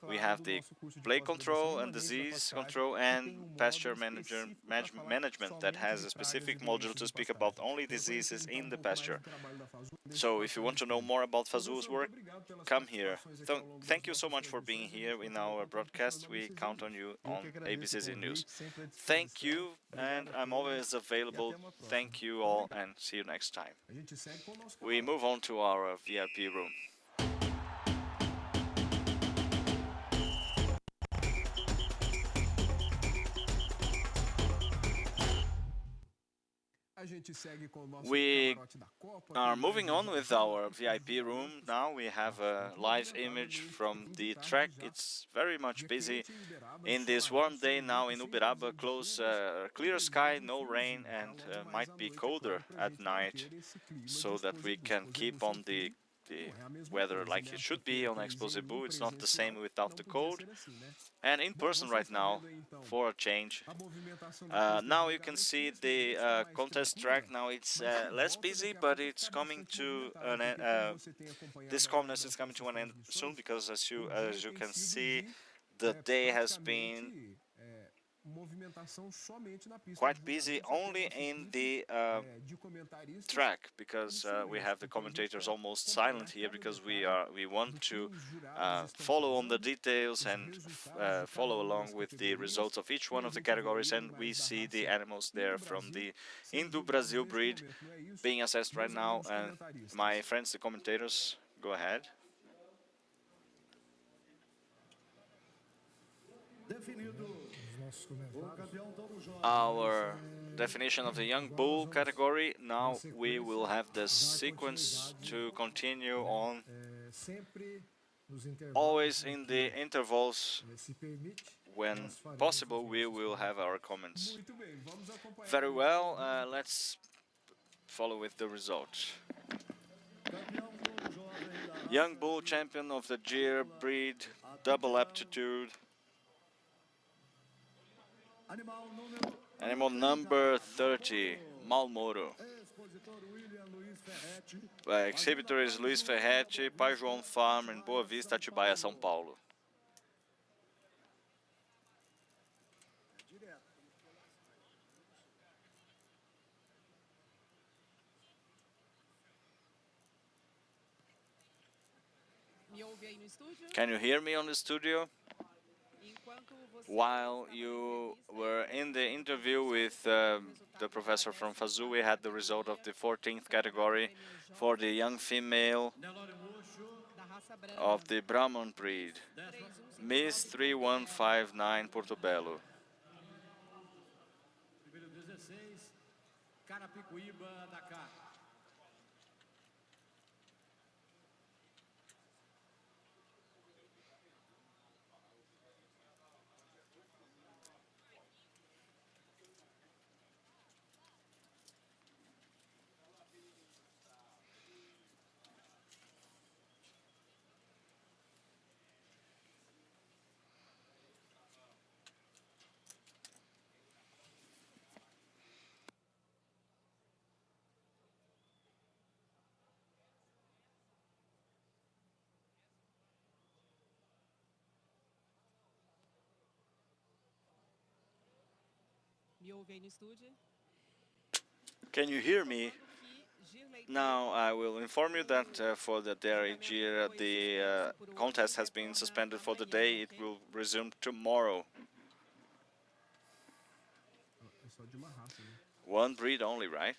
We have the plague control and disease control and pasture management that has a specific module to speak about only diseases in the pasture. So if you want to know more about Fazu's work, come here. Thank you so much for being here in our broadcast. We count on you on ABCZ News. Thank you, and I'm always available. Thank you all, and see you next time. We move on to our VIP room. We are moving on with our VIP room now. We have a live image from the track. It's very much busy in this warm day now in Uberaba. Clear sky, no rain, and might be colder at night, so that we can keep on the weather like it should be on Expozebu. It's not the same without the cold. And in person right now, for a change. Now you can see the contest track. Now it's less busy, but it's coming to an end. This calmness is coming to an end soon, because as you can see, the day has been quite busy only in the track, because we have the commentators almost silent here, because we want to follow on the details and follow along with the results of each one of the categories. And we see the animals there from the Indo-Brazil breed being assessed right now. And my friends, the commentators, go ahead. Our definition of the young bull category. Now we will have the sequence to continue on, always in the intervals. When possible, we will have our comments. Very well, let's follow with the results. Young bull champion of the Gyr breed, double aptitude. Animal number 30, Malmoro. Exhibitor is Luiz Ferretti, Pai João Farm in Boa Vista, Atibaia, São Paulo. Can you hear me on the studio? While you were in the interview with the professor from Fazu, we had the result of the 14th category for the young female of the Brahman breed, Miss 3159 Portobello. Can you hear me? Now I will inform you that for the dairy Gyr, the contest has been suspended for the day. It will resume tomorrow. One breed only, right?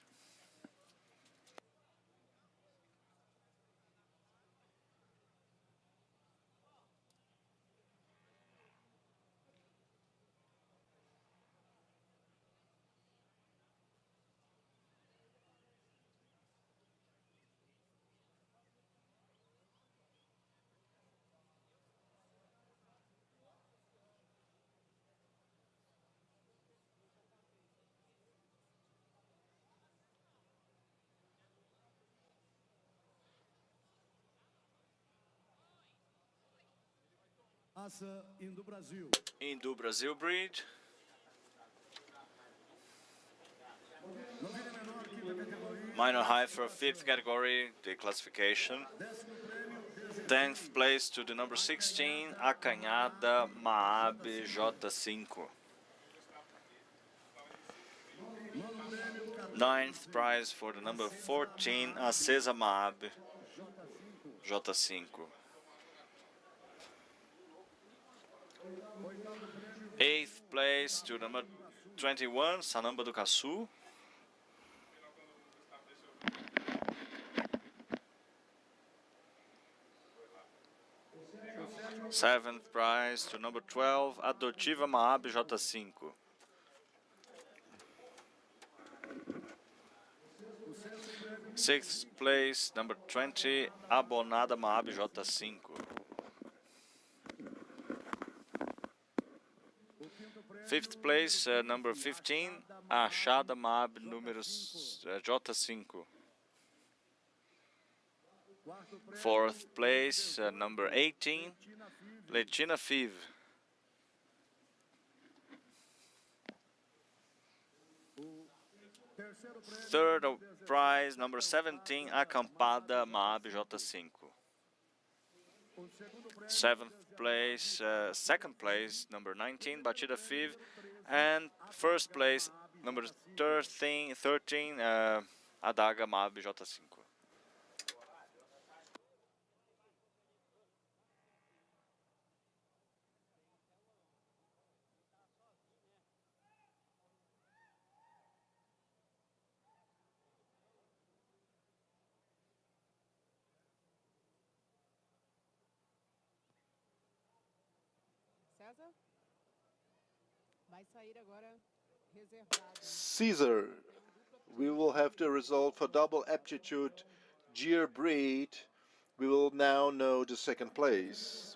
Indo Brazil breed. Minor heifer, 5th category, the classification. 10th place to the number 16, Acanhada Maab J5. 9th prize for the number 14, Acesa Maab J5. 8th place to number 21, Sanamba do Caçu. 7th prize to number 12, Adotiva Maab J5. 6th place, number 20, Abonada Maab J5. 5th place, number 15, Achada Maab número J5. 4th place, number 18, Letina Fiv. 3rd prize, number 17, Acampada Maab J5. 7th place, 2nd place, number 19, Batida Fiv, and 1st place, number 13, Adaga Maab J5. César? Vai sair agora reservado. Caesar, we will have the result for double aptitude Gear breed. We will now know the 2nd place.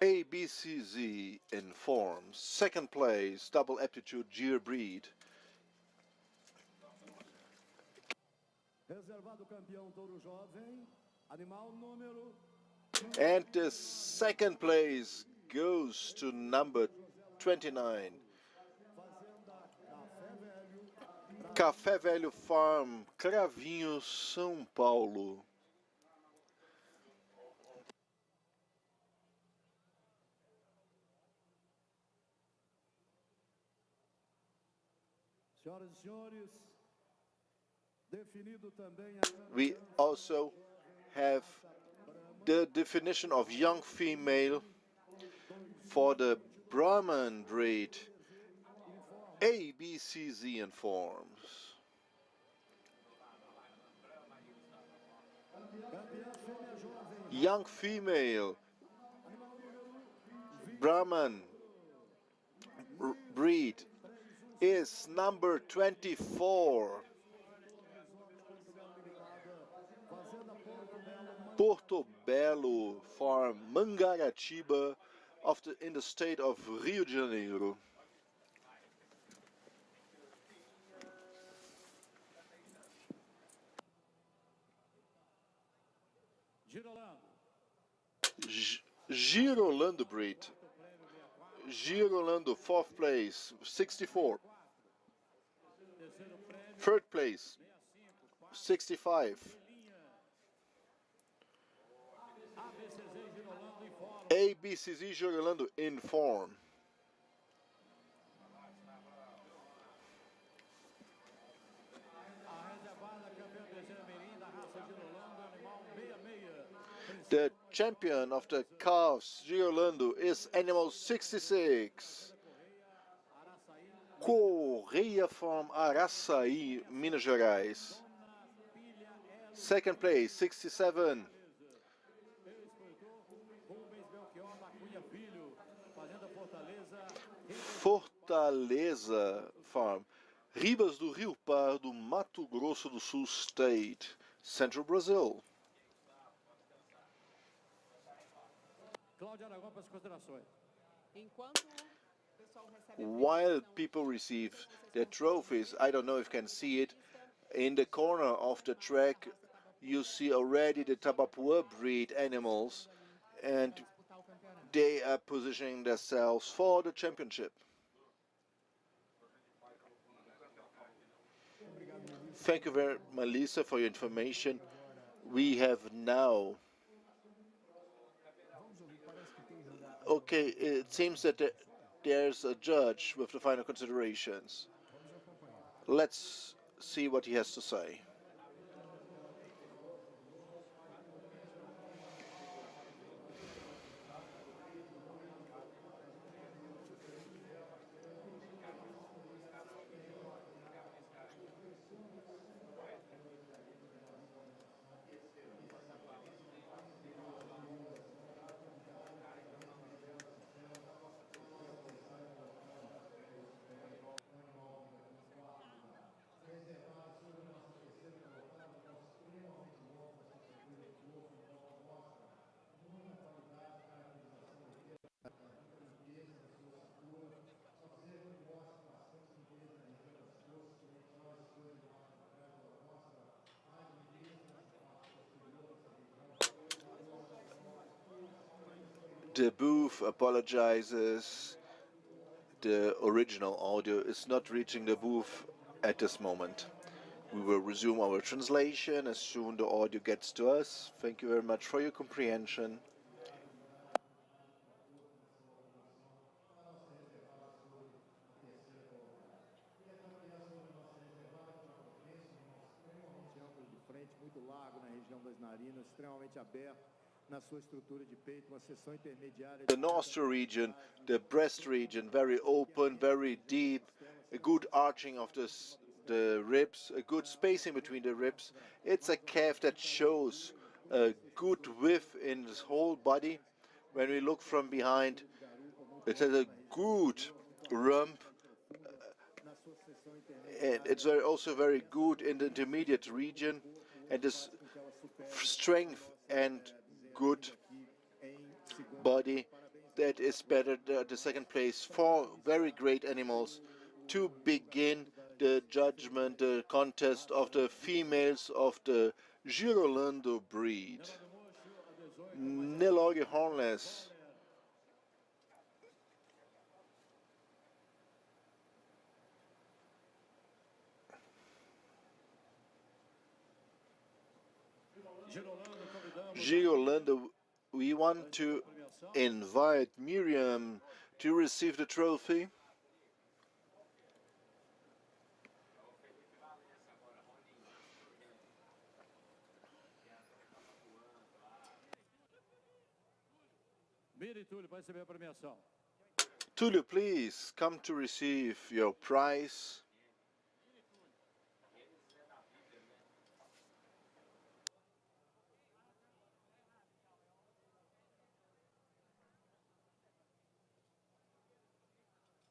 ABCZ informs 2nd place double aptitude Gear breed. Reservado campeão touro jovem, animal número. And the 2nd place goes to number 29. Café Velho Farm, Cravinho, São Paulo. Senhoras e senhores, definido também We also have the definition of young female for the Brahman breed. ABCZ informs. Young female Brahman breed is number 24. Porto Belo Farm, Mangaratiba, in the state of Rio de Janeiro. Girolando breed. Girolando, 4th place, 64. 3rd place, 65. ABCZ Girolando in form. The champion of the calves Girolando is animal 66. Correia from Araçaí, Minas Gerais. 2nd place, 67. Fortaleza Farm, Ribas do Rio Pardo, Mato Grosso do Sul State, Central Brazil. While people receive their trophies, I don't know if you can see it, in the corner of the track you see already the Tabapuã breed animals, and they are positioning themselves for the championship. Thank you very much, Melissa, for your information. We have now... Okay, it seems that there's a judge with the final considerations. Let's see what he has to say. The booth apologizes. The original audio is not reaching the booth at this moment. We will resume our translation as soon the audio gets to us. Thank you very much for your comprehension. Muito largo na região das narinas, extremamente aberto na sua estrutura de peito, uma seção intermediária. The nostril region, the breast region, very open, very deep, a good arching of the ribs, a good spacing between the ribs. It's a calf that shows a good width in its whole body. When we look from behind, it has a good rump, and it's also very good in the intermediate region, and this strength and good body that is better than the second place. 4 very great animals to begin the judgment, the contest of the females of the Girolando breed. Nelore Hornless. Girolando, we want to invite Miriam to receive the trophy. Tulio, please come to receive your prize.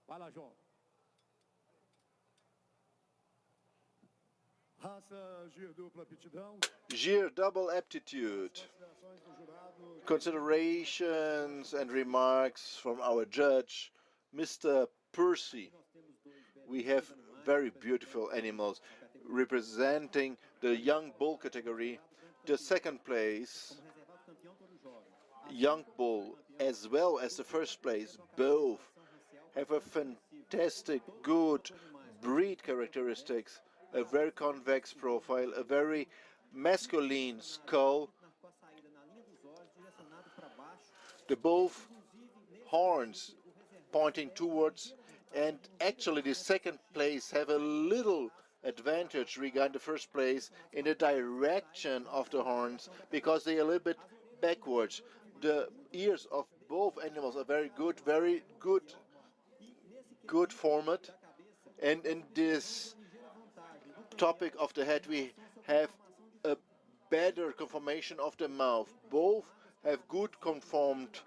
Vai lá, João. Raça Gir dupla aptidão. Gir double aptitude. Considerations and remarks from our judge, Mr. Percy. We have very beautiful animals representing the young bull category. The second place, young bull, as well as the first place, both have a fantastic, good breed characteristics, a very convex profile, a very masculine skull. The both horns pointing towards, and actually the second place have a little advantage regarding the first place in the direction of the horns because they are a little bit backwards. The ears of both animals are very good format, and in this topic of the head we have a better conformation of the mouth. Both have good conformed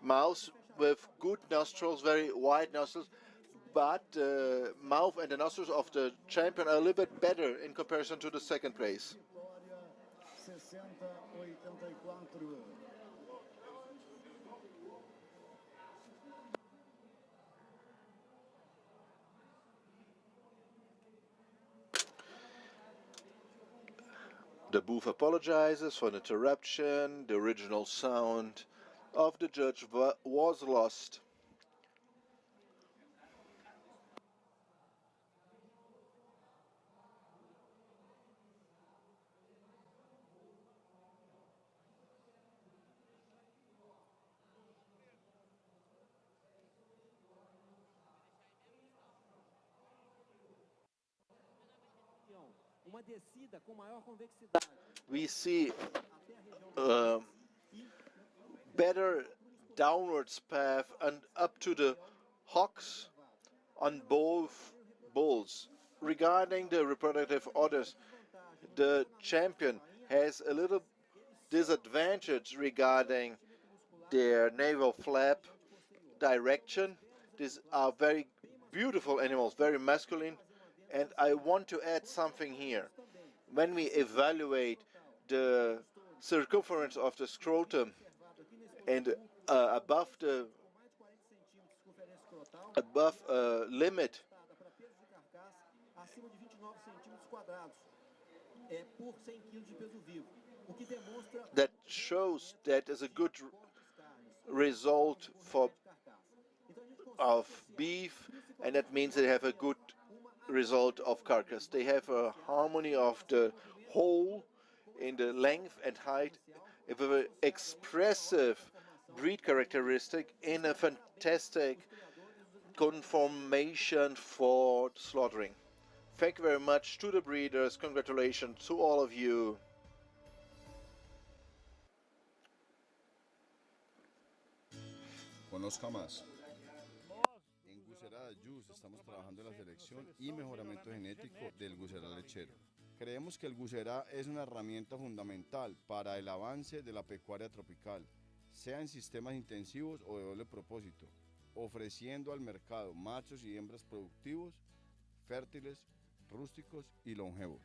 mouths with good nostrils, very wide nostrils, but the mouth and the nostrils of the champion are a little bit better in comparison to the second place. The booth apologizes for an interruption. The original sound of the judge was lost. We see better downwards path and up to the hocks on both bulls. Regarding the reproductive orders, the champion has a little disadvantage regarding their navel flap direction. These are very beautiful animals, very masculine, and I want to add something here. When we evaluate the circumference of the scrotum and above limit, that shows that is a good result of beef, and that means they have a good result of carcass. They have a harmony of the whole in the length and height, a very expressive breed characteristic in a fantastic conformation for slaughtering. Thank you very much to the breeders. Congratulations to all of you. Conozca más. En Gusera Juice estamos trabajando en la selección y mejoramiento genético del Gusera lechero. Creemos que el Gusera es una herramienta fundamental para el avance de la pecuaria tropical, sea en sistemas intensivos o de doble propósito, ofreciendo al mercado machos y hembras productivos, fértiles, rústicos y longevos.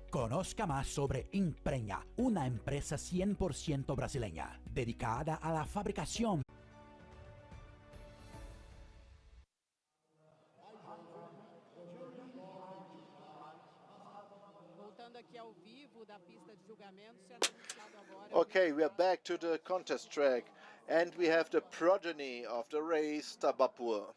Conozca más sobre Impreña, una empresa 100% brasileña, dedicada a la fabricación. Okay, we are back to the contest track, and we have the progeny of the race, Tabapua.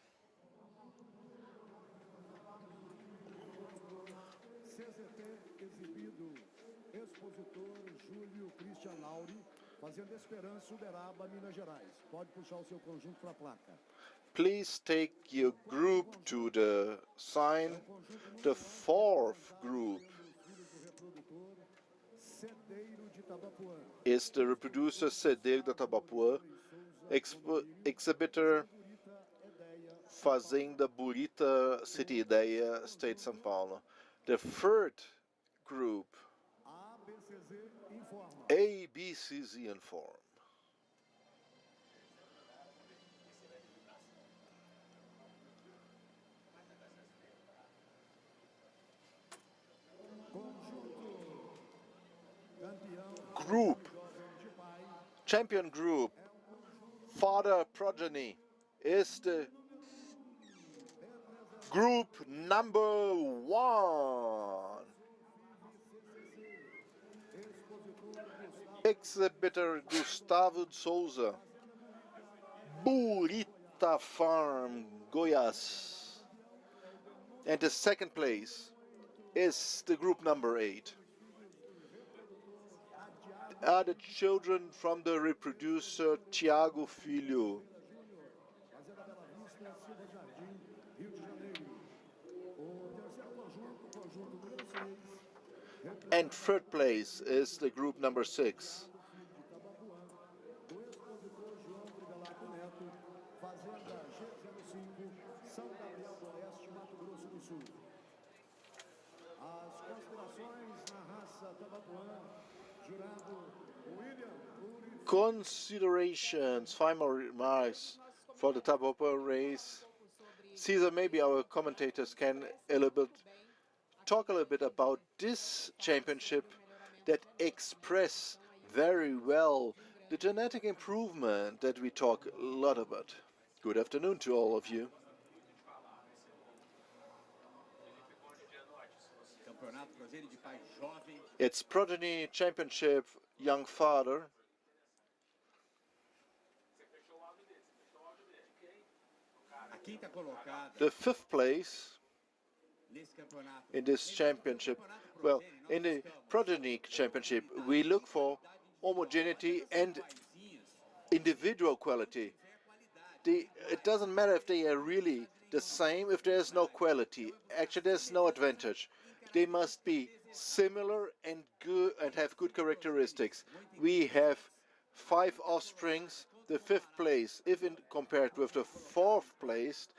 Expositor Júlio Christian Lauri, Fazenda Esperança, Uberaba, Minas Gerais. Pode puxar o seu conjunto para a placa. Please take your group to the sign. The fourth group is the reproducer Cedeiro da Tabapuã, exhibitor Fazenda Burita, City Ideia, State São Paulo. The third group, ABCZ Inform. Group, champion group, father progeny is the group number 1. Exhibitor Gustavo Souza, Burita Farm, Goiás. And the second place is the group number 8. Are the children from the reproducer Tiago Filho. And third place is the group number 6. Considerations, final remarks for the Tabapuã race. Caesar, maybe our commentators can talk a little bit about this championship that express very well the genetic improvement that we talk a lot about. Good afternoon to all of you. It's Progeny Championship Young Father. The 5th place in this championship. Well, in the Progeny Championship, we look for homogeneity and individual quality. It doesn't matter if they are really the same if there's no quality. Actually, there's no advantage. They must be similar and good and have good characteristics. We have 5 offsprings, the 5th place, if compared with the 4th place.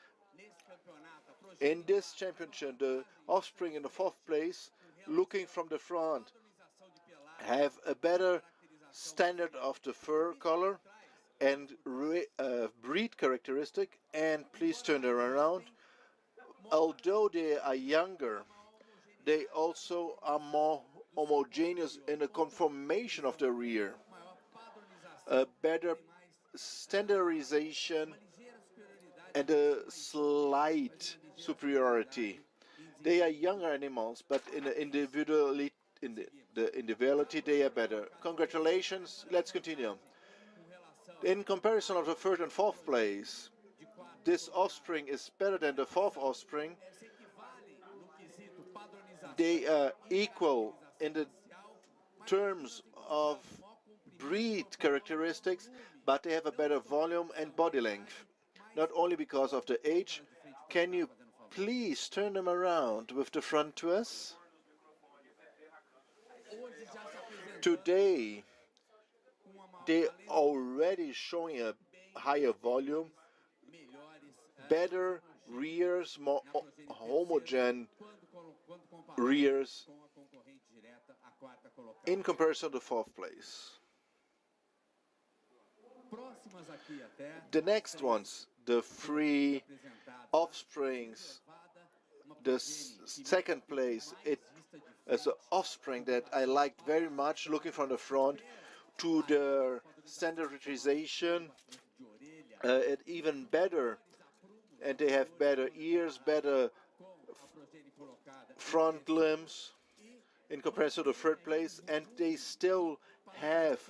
In this championship, the offspring in the 4th place, looking from the front, have a better standard of the fur color and breed characteristic, and please turn them around. Although they are younger, they also are more homogeneous in the conformation of the rear. A better standardization and a slight superiority. They are younger animals, but in the individuality, they are better. Congratulations. Let's continue. In comparison of the 3rd and 4th place, this offspring is better than the 4th offspring. They are equal in the terms of breed characteristics, but they have a better volume and body length. Not only because of the age. Can you please turn them around with the front to us? Today, they're already showing a higher volume, better rears, more homogeneous rears in comparison to the 4th place. The next ones, the 3 offsprings, the 2nd place, it is an offspring that I liked very much, looking from the front to the standardization, it even better, and they have better ears, better front limbs in comparison to the 3rd place, and they still have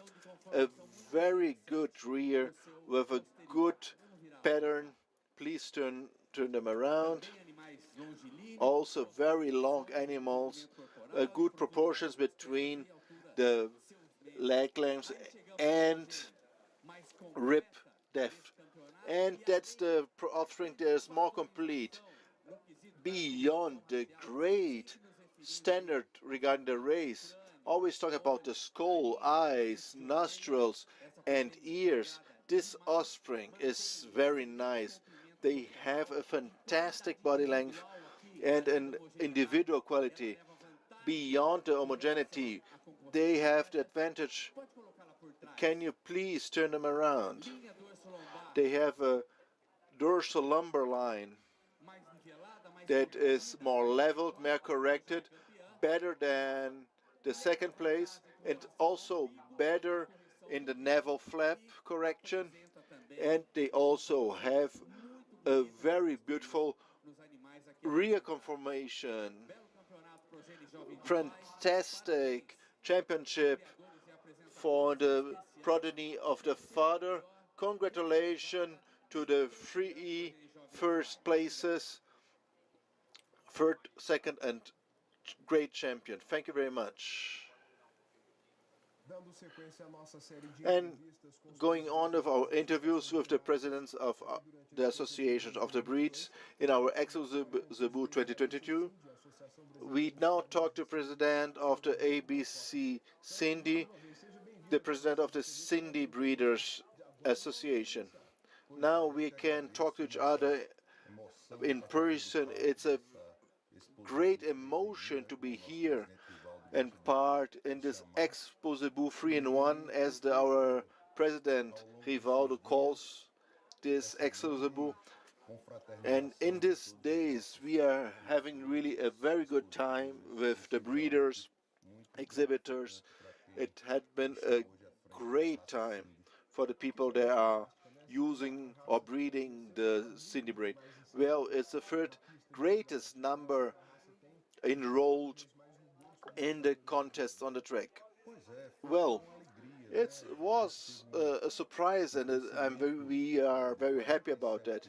a very good rear with a good pattern. Please turn them around. Also very long animals, good proportions between the leg lengths and rib depth. And that's the offspring that is more complete. Beyond the great standard regarding the race, always talk about the skull, eyes, nostrils, and ears. This offspring is very nice. They have a fantastic body length and an individual quality. Beyond the homogeneity, they have the advantage. Can you please turn them around? They have a dorsal lumbar line that is more leveled, more corrected, better than the 2nd place, and also better in the navel flap correction. And they also have a very beautiful rear conformation. Fantastic championship for the progeny of the father. Congratulations to the 3 first places, 3rd, 2nd, and great champion. Thank you very much. And going on with our interviews with the presidents of the associations of the breeds in our Expozebu 2022, we now talk to the president of the ABC Cindy, the president of the Cindy Breeders Association. Now we can talk to each other in person. It's a great emotion to be here and part in this Expozebu 3-in-1, as our president Rivaldo calls this Expozebu. And in these days we are having really a very good time with the breeders, exhibitors. It had been a great time for the people that are using or breeding the Cindy breed? Well, it's the third greatest number enrolled in the contest on the track. Well, it was a surprise, and we are very happy about that.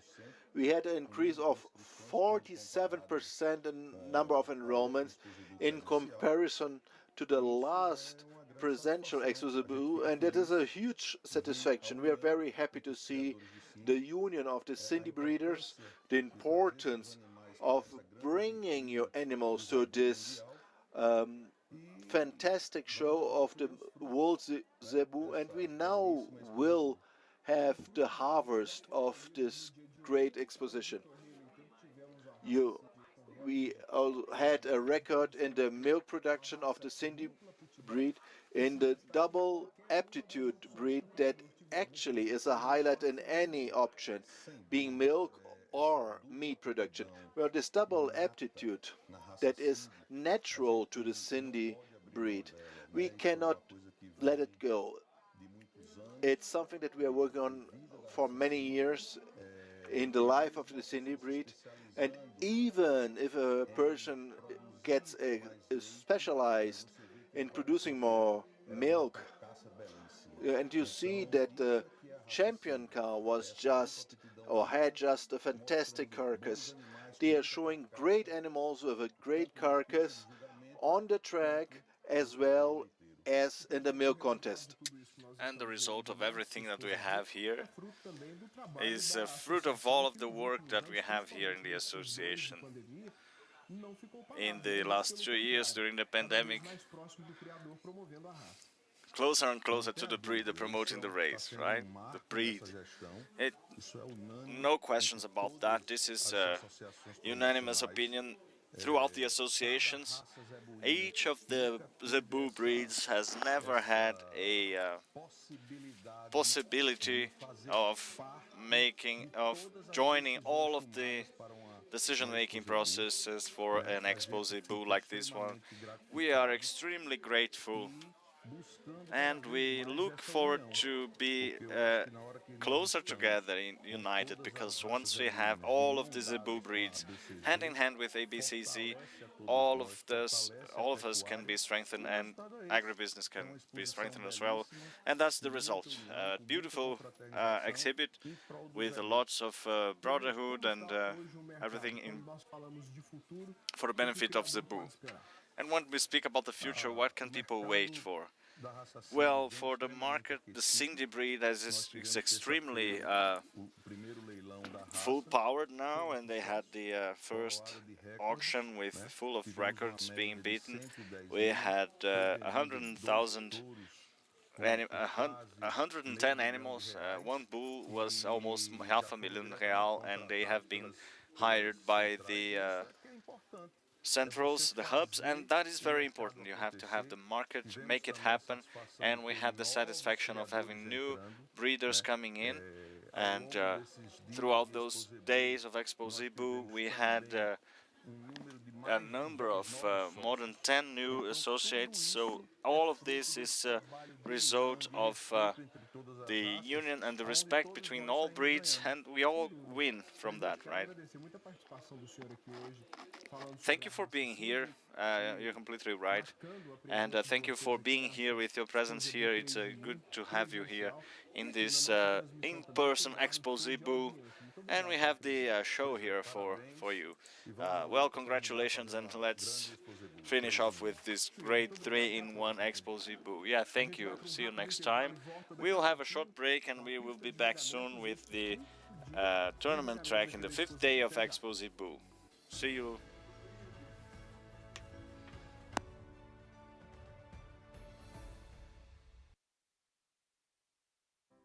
We had an increase of 47% in number of enrollments in comparison to the last presidential Expozebu, and that is a huge satisfaction. We are very happy to see the union of the Cindy breeders, the importance of bringing your animals to this fantastic show of the World Zebu, and we now will have the harvest of this great exposition. We had a record in the milk production of the Cindy breed, in the double aptitude breed that actually is a highlight in any option, being milk or meat production. Well, this double aptitude that is natural to the Cindy breed, we cannot let it go. It's something that we are working on for many years in the life of the Cindy breed, and even if a person gets specialized in producing more milk, and you see that the champion cow was just or had just a fantastic carcass, they are showing great animals with a great carcass on the track as well as in the milk contest. And the result of everything that we have here is a fruit of all of the work that we have here in the association. In the last 2 years during the pandemic, closer and closer to the breeder promoting the race, right? The breed. No questions about that. This is a unanimous opinion throughout the associations. Each of the Zebu breeds has never had a possibility of joining all of the decision-making processes for an Expozebu like this one. We are extremely grateful, and we look forward to be closer together, united, because once we have all of the Zebu breeds hand in hand with ABCZ, all of us can be strengthened, and agribusiness can be strengthened as well. And that's the result. Beautiful exhibit with lots of brotherhood and everything for the benefit of Zebu. And when we speak about the future, what can people wait for? Well, for the market, the Cindy breed is extremely full-powered now, and they had the first auction with full of records being beaten. We had 110 animals. One bull was almost $500,000 real, and they have been hired by the centrals, the hubs, and that is very important. You have to have the market, make it happen, and we had the satisfaction of having new breeders coming in, and throughout those days of Expozebu we had a number of more than 10 new associates, so all of this is a result of the union and the respect between all breeds, and we all win from that, right? Thank you for being here. You're completely right, and thank you for being here with your presence here. It's good to have you here in this in-person Expozebu, and we have the show here for you. Well, congratulations, and let's finish off with this great 3-in-1 Expozebu. Yeah, thank you. See you next time. We'll have a short break, and we will be back soon with the tournament track in the 5th day of Expozebu. See you.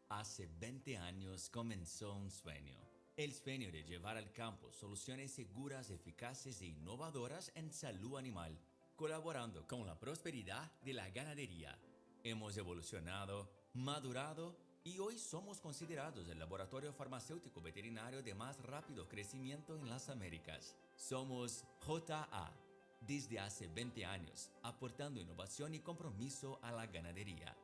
Hace 20 años comenzó un sueño. El sueño de llevar al campo soluciones seguras, eficaces e innovadoras en salud animal, colaborando con la prosperidad de la ganadería. Hemos evolucionado, madurado y hoy somos considerados el laboratorio farmacéutico veterinario de más rápido crecimiento en las Américas. Somos JA, desde hace 20 años, aportando innovación y compromiso a la ganadería.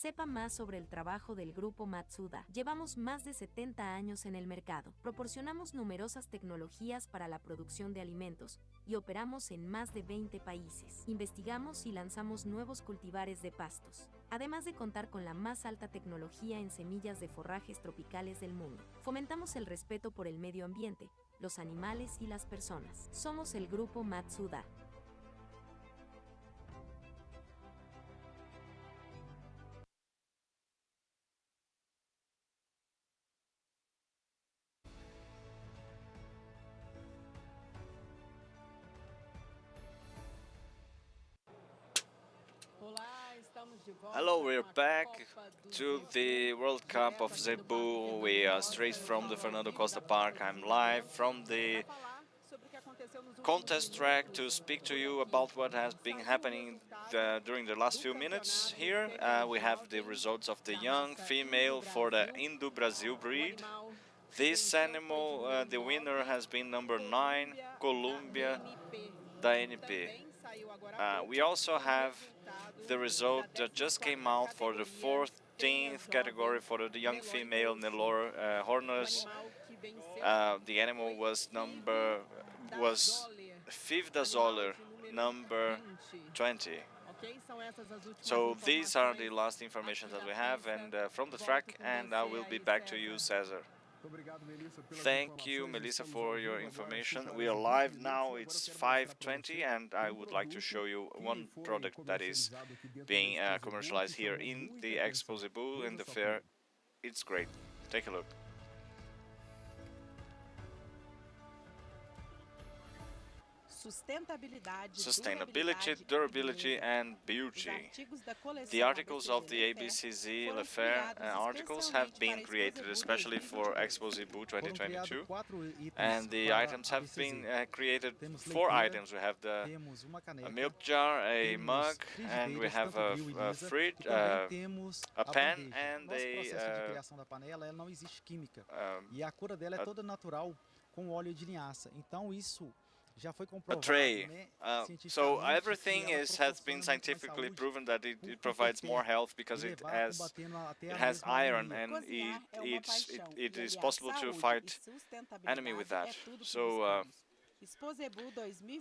Sepa más sobre el trabajo del grupo Matsuda. Llevamos más de 70 años en el mercado. Proporcionamos numerosas tecnologías para la producción de alimentos y operamos en más de 20 países. Investigamos y lanzamos nuevos cultivares de pastos, además de contar con la más alta tecnología en semillas de forrajes tropicales del mundo. Fomentamos el respeto por el medio ambiente, los animales y las personas. Somos el grupo Matsuda. Hello, we're back to the World Cup of Zebu. We are straight from the Fernando Costa Park. I'm live from the contest track to speak to you about what has been happening during the last few minutes here. We have the results of the young female for the Indo-Brazil breed. This animal, the winner has been number 9, Columbia da NP. We also have the result that just came out for the 14th category for the young female Nelore Horners. The animal was Fifth Zoller, number 20. So these are the last information that we have and from the track, and I will be back to you, Cesar. Thank you, Melissa, for your information. We are live now, it's 5:20, and I would like to show you one product that is being commercialized here in the Expozebu in the fair. It's great. Take a look. Sustainability, durability, and beauty. The articles of the ABCZ Le Fair articles have been created especially for Expozebu 2022, and the items have been created 4 items. We have a milk jar, a mug, and we have a fridge, a pan, and a tray. So everything has been scientifically proven that it provides more health because it has iron, and it is possible to fight enemy with that. So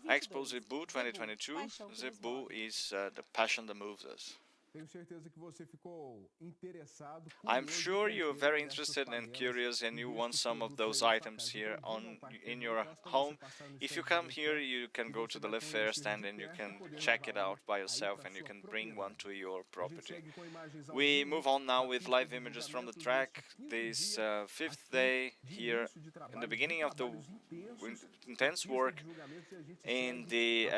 Expozebu 2022, Zebu is the passion that moves us. I'm sure you're very interested and curious, and you want some of those items here in your home. If you come here, you can go to the Le Fair stand and you can check it out by yourself, and you can bring one to your property. We move on now with live images from the track. This 5th day here, in the beginning of the intense work in the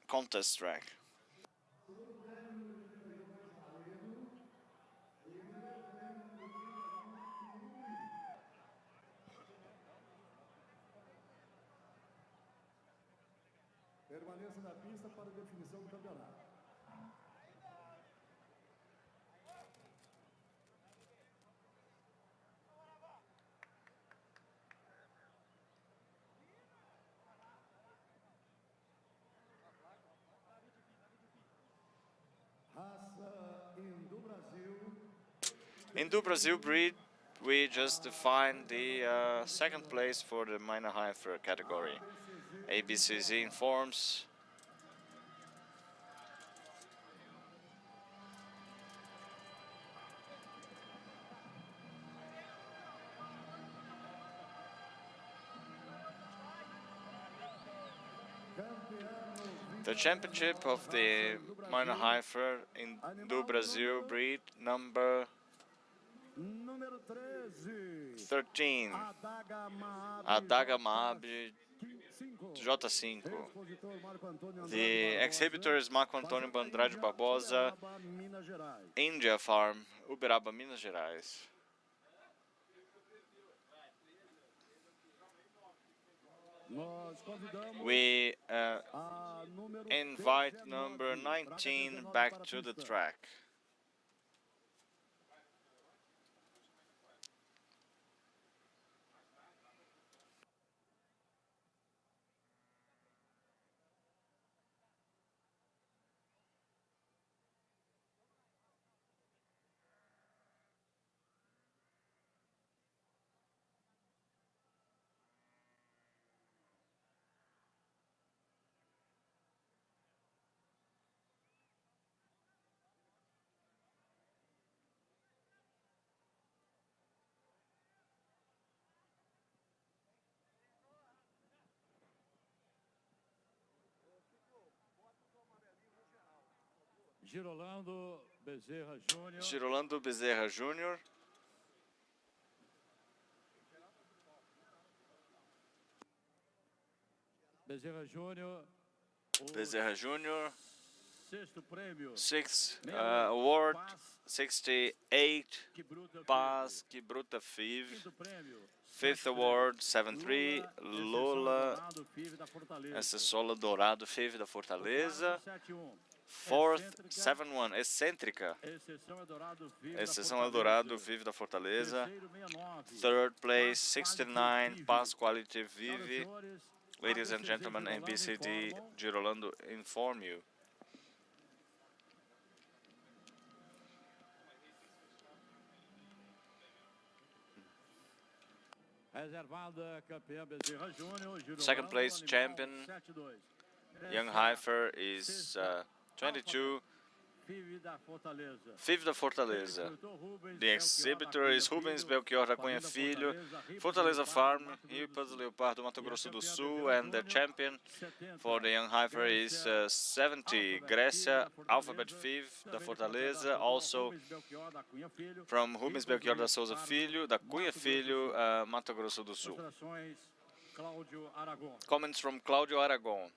contest track. Permaneça na pista para a definição do campeonato. Raça Indo-Brasil. Indo-Brazil breed, we just defined the 2nd place for the minor heifer category. ABCZ informs. The championship of the minor heifer in Indo-Brazil breed number 13, Adaga Maab J5. The exhibitor is Marco Antônio Andrade Barbosa, India Farm, Uberaba, Minas Gerais. We invite number 19 back to the track. Girolando Bezerra Júnior. Bezerra Júnior. Sixth award, 68, Paz que Bruta Fiv. Fifth award, 7-3, Lula, Acessola Dourado Fiv da Fortaleza. Fourth, 7-1, Excêntrica, Exceção Eldorado Vive da Fortaleza. Third place, 69, Paz Quality Vive. Ladies and gentlemen, NBCD Girolando inform you. Second place champion, Young Heifer, is 22. Fiv da Fortaleza. The exhibitor is Rubens Belchior da Cunha Filho, Fortaleza Farm, Rio Pazo Leopardo, Mato Grosso do Sul, and the champion for the Young Heifer is 70, Grécia Alphabet Fiv da Fortaleza, also from Rubens Belchior da Souza Filho, da Cunha Filho, Mato Grosso do Sul. Comments from Cláudio Aragon.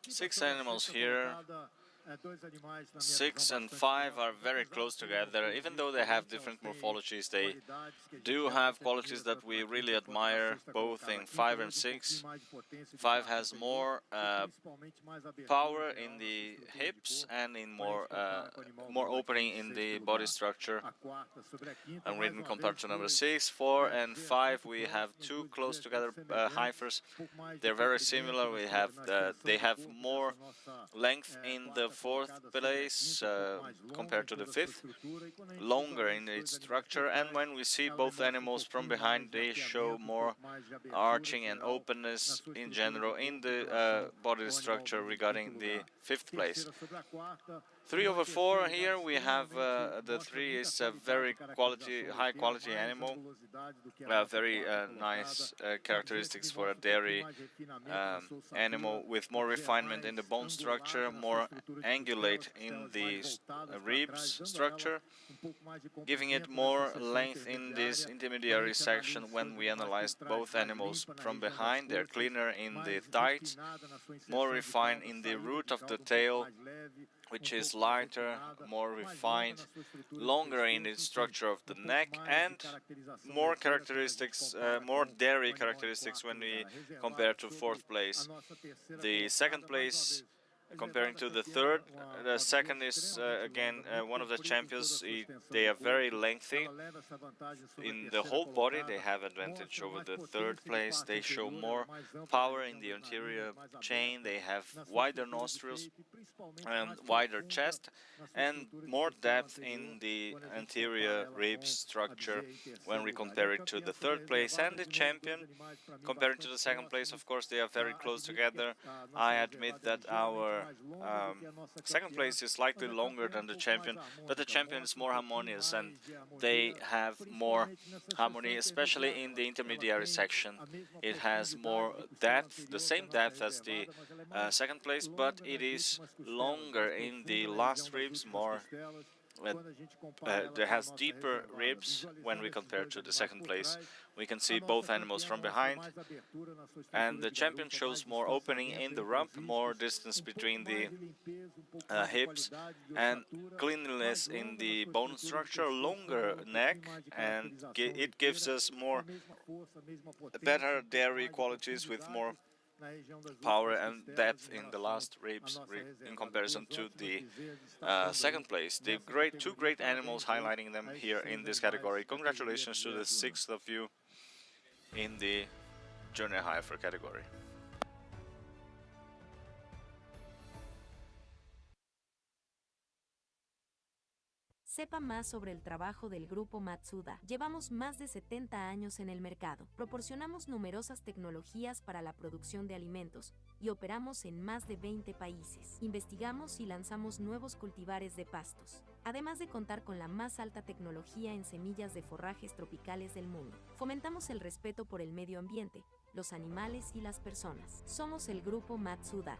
Six animals here. 6 and 5 are very close together. Even though they have different morphologies, they do have qualities that we really admire, both in 5 and 6. 5 has more power in the hips and in more opening in the body structure. And when compared to number 6, 4 and 5, we have two close together heifers. They're very similar. They have more length in the 4th place compared to the 5th, longer in its structure, and when we see both animals from behind, they show more arching and openness in general in the body structure regarding the 5th place. 3/4 here we have the 3 is a very high quality animal, very nice characteristics for a dairy animal, with more refinement in the bone structure, more angulate in the ribs structure, giving it more length in this intermediary section. When we analyzed both animals from behind, they're cleaner in the thighs, more refined in the root of the tail, which is lighter, more refined, longer in the structure of the neck, and more characteristics, more dairy characteristics when we compare to 4th place. The 2nd place, comparing to the 3rd, the 2nd is again one of the champions. They are very lengthy in the whole body. They have advantage over the 3rd place. They show more power in the anterior chain. They have wider nostrils and wider chest, and more depth in the anterior rib structure when we compare it to the 3rd place. And the champion, compared to the 2nd place, of course, they are very close together. I admit that our 2nd place is slightly longer than the champion, but the champion is more harmonious, and they have more harmony, especially in the intermediary section. It has more depth, the same depth as the 2nd place, but it is longer in the last ribs, more that has deeper ribs when we compare to the second place. We can see both animals from behind, and the champion shows more opening in the rump, more distance between the hips, and cleanliness in the bone structure, longer neck, and it gives us more better dairy qualities with more power and depth in the last ribs in comparison to the second place. The two great animals, highlighting them here in this category. Congratulations to the 6 of you in the junior heifer category. Sepa más sobre el trabajo del Grupo Matsuda. Llevamos más de 70 años en el mercado. Proporcionamos numerosas tecnologías para la producción de alimentos y operamos en más de 20 países. Investigamos y lanzamos nuevos cultivares de pastos, además de contar con la más alta tecnología en semillas de forrajes tropicales del mundo. Fomentamos el respeto por el medio ambiente, los animales y las personas. Somos el Grupo Matsuda.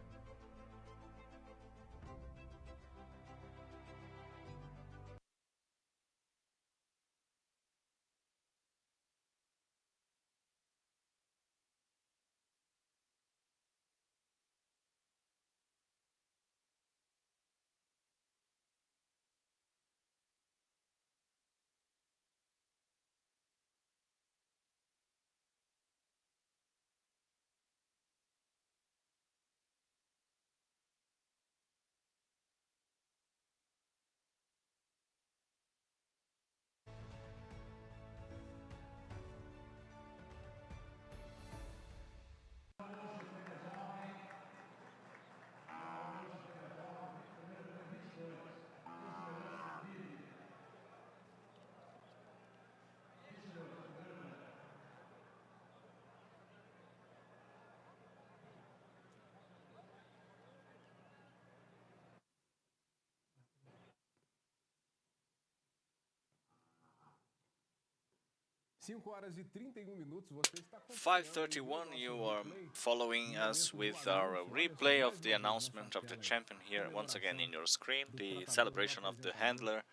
horas e 31 minutos, você está 5:31, you are following us with our replay of the announcement of the champion here once again in your screen, the celebration of the handler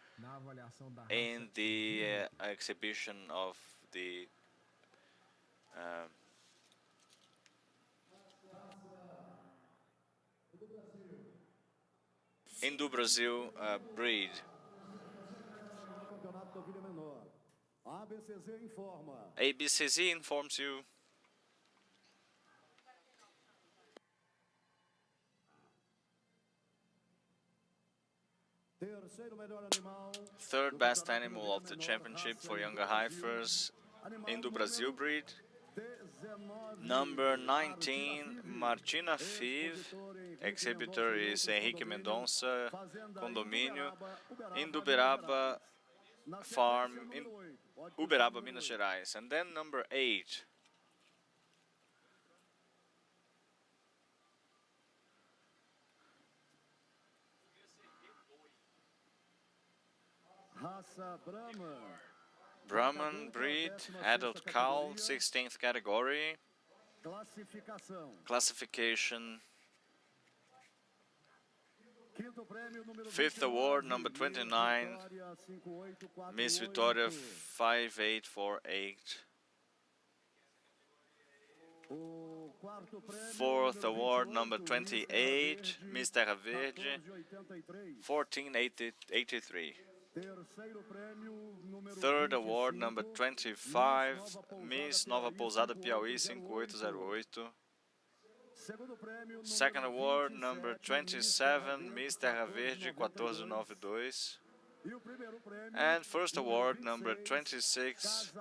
in the exhibition of the Indo Brazil breed. ABCZ informs you. Third best animal of the championship for younger heifers, Indo Brazil breed. Number 19, Martina Fiv. Exhibitor is Henrique Mendonça, Condomínio, Induberaba Farm, in Uberaba, Minas Gerais. And then number 8, Brahman breed, adult cow, 16th category. Classification. Fifth award, number 29, Miss Vitória 5848. Fourth award, number 28, Miss Terra Verde 1483. Third award, number 25, Miss Nova Pousada Piauí 5808. Second award, number 27, Miss Terra Verde 1492. And first award, number 26,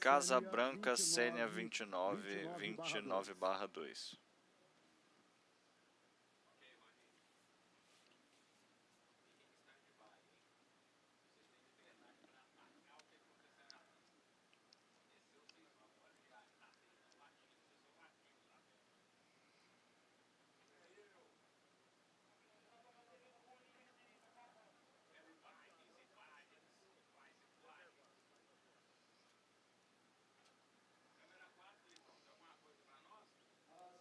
Casa Branca Sênia 29/2.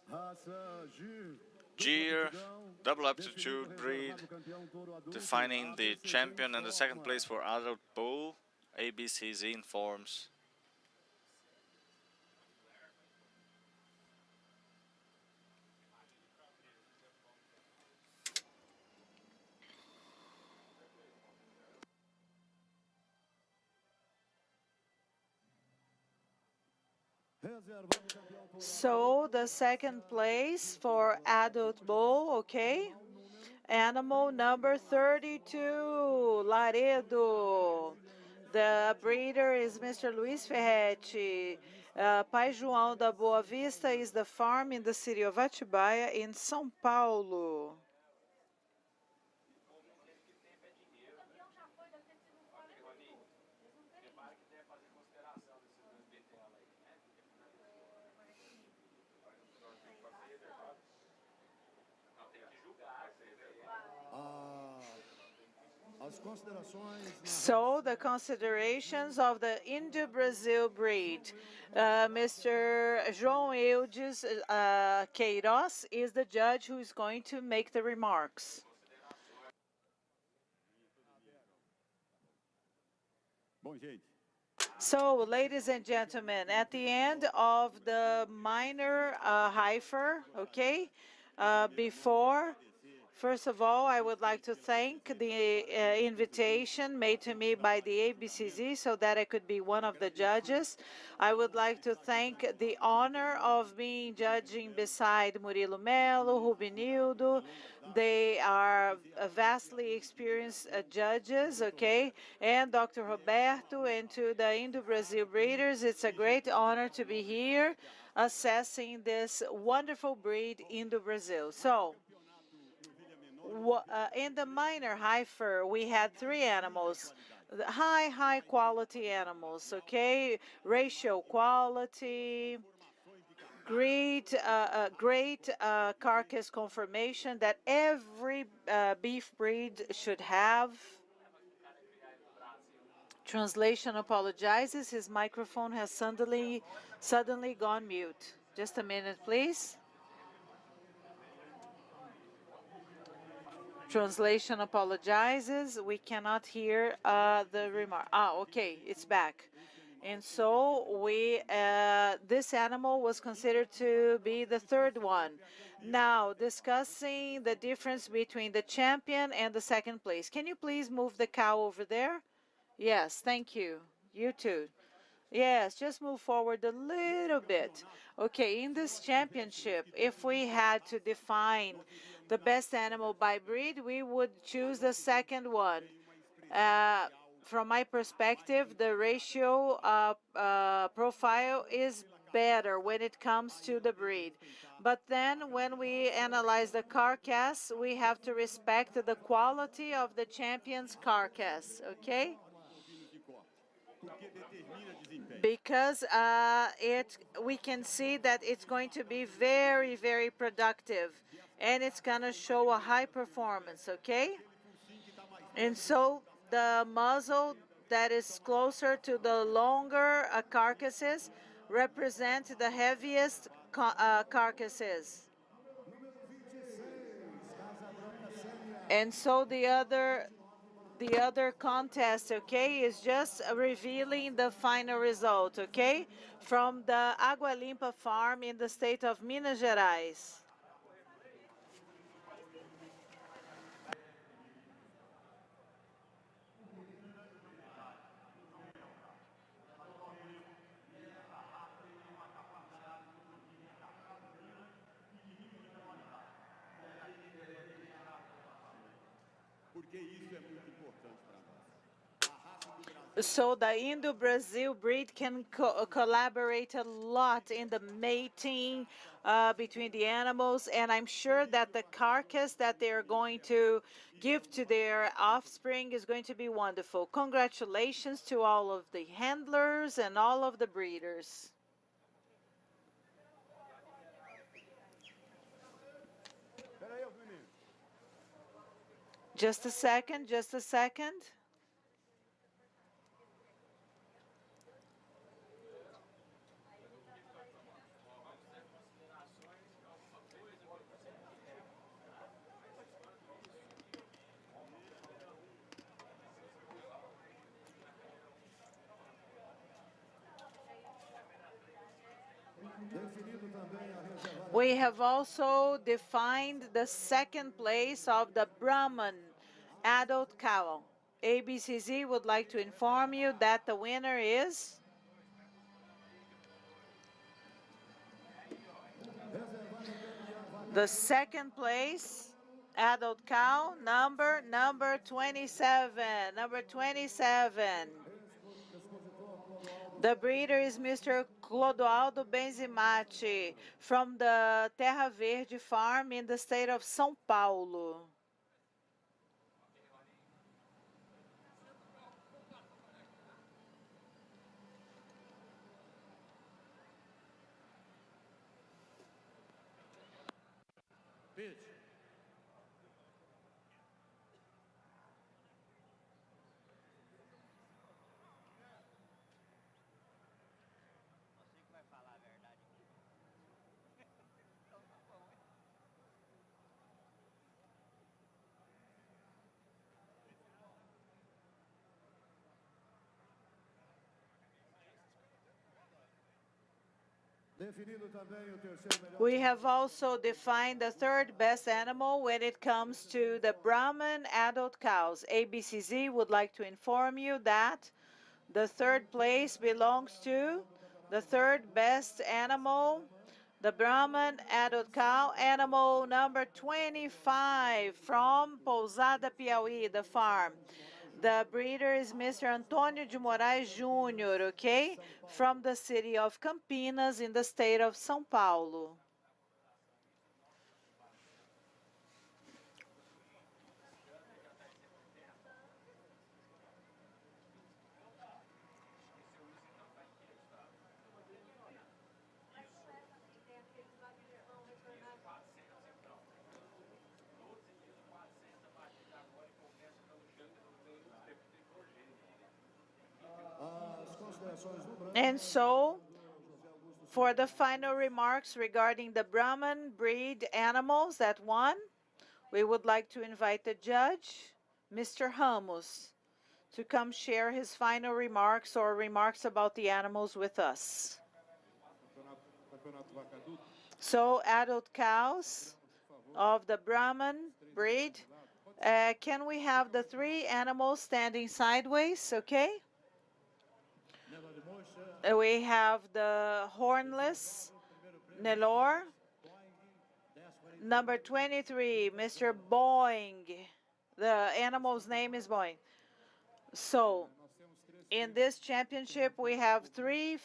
Raça G, Gyr, double aptitude breed, defining the champion and the second place for adult bull. ABCZ informs. So the second place for adult bull, okay? Animal number 32, Laredo. The breeder is Mr. Luiz Ferretti. Pai João da Boa Vista is the farm in the city of Atibaia in São Paulo. So the considerations of the Indo-Brazil breed. Mr. João Eudes Queiroz is the judge who is going to make the remarks. So, ladies and gentlemen, at the end of the minor heifer, okay, first of all, I would like to thank the invitation made to me by the ABCZ so that I could be one of the judges. I would like to thank the honor of being judging beside Murilo Melo, Rubinildo. They are vastly experienced judges, okay? And Dr. Roberto, and to the Indo-Brazil breeders, it's a great honor to be here assessing this wonderful breed Indo-Brazil. So, in the minor heifer, we had 3 animals, high quality animals, okay? Ratio quality, great carcass conformation that every beef breed should have. Translation apologizes. His microphone has suddenly gone mute. Just a minute, please. Translation apologizes. We cannot hear the remark. Okay, it's back. And so this animal was considered to be the 3rd one. Now, discussing the difference between the champion and the 2nd place. Can you please move the cow over there? Yes, thank you. You too. Yes, just move forward a little bit. Okay, in this championship, if we had to define the best animal by breed, we would choose the 2nd one. From my perspective, the ratio profile is better when it comes to the breed. But then when we analyze the carcass, we have to respect the quality of the champion's carcass, okay? Because we can see that it's going to be very, very productive, and it's going to show a high performance, okay? And so the muzzle that is closer to the longer carcasses represent the heaviest carcasses. And so the other contest, okay, is just revealing the final result, okay, from the Água Limpa farm in the state of Minas Gerais. So the Indo-Brazil breed can collaborate a lot in the mating between the animals, and I'm sure that the carcass that they're going to give to their offspring is going to be wonderful. Congratulations to all of the handlers and all of the breeders. Just a second, just a second. We have also defined the second place of the Brahman adult cow. ABCZ would like to inform you that the winner is the second place adult cow, number 27. Number 27. The breeder is Mr. Clodoaldo Benzimati from the Terra Verde farm in the state of São Paulo. Pitch. We have also defined the third best animal when it comes to the Brahman adult cows. ABCZ would like to inform you that the third place belongs to the third best animal, the Brahman adult cow, animal number 25 from Pousada, Piauí, the farm. The breeder is Mr. Antônio de Moraes Jr., okay, from the city of Campinas in the state of São Paulo. And so, for the final remarks regarding the Brahman breed animals that won, we would like to invite the judge, Mr. Ramos, to come share his final remarks or remarks about the animals with us. So, adult cows of the Brahman breed, can we have the three animals standing sideways, okay? We have the hornless Nelore, number 23, Mr. Boeing. The animal's name is Boeing. So, in this championship, we have three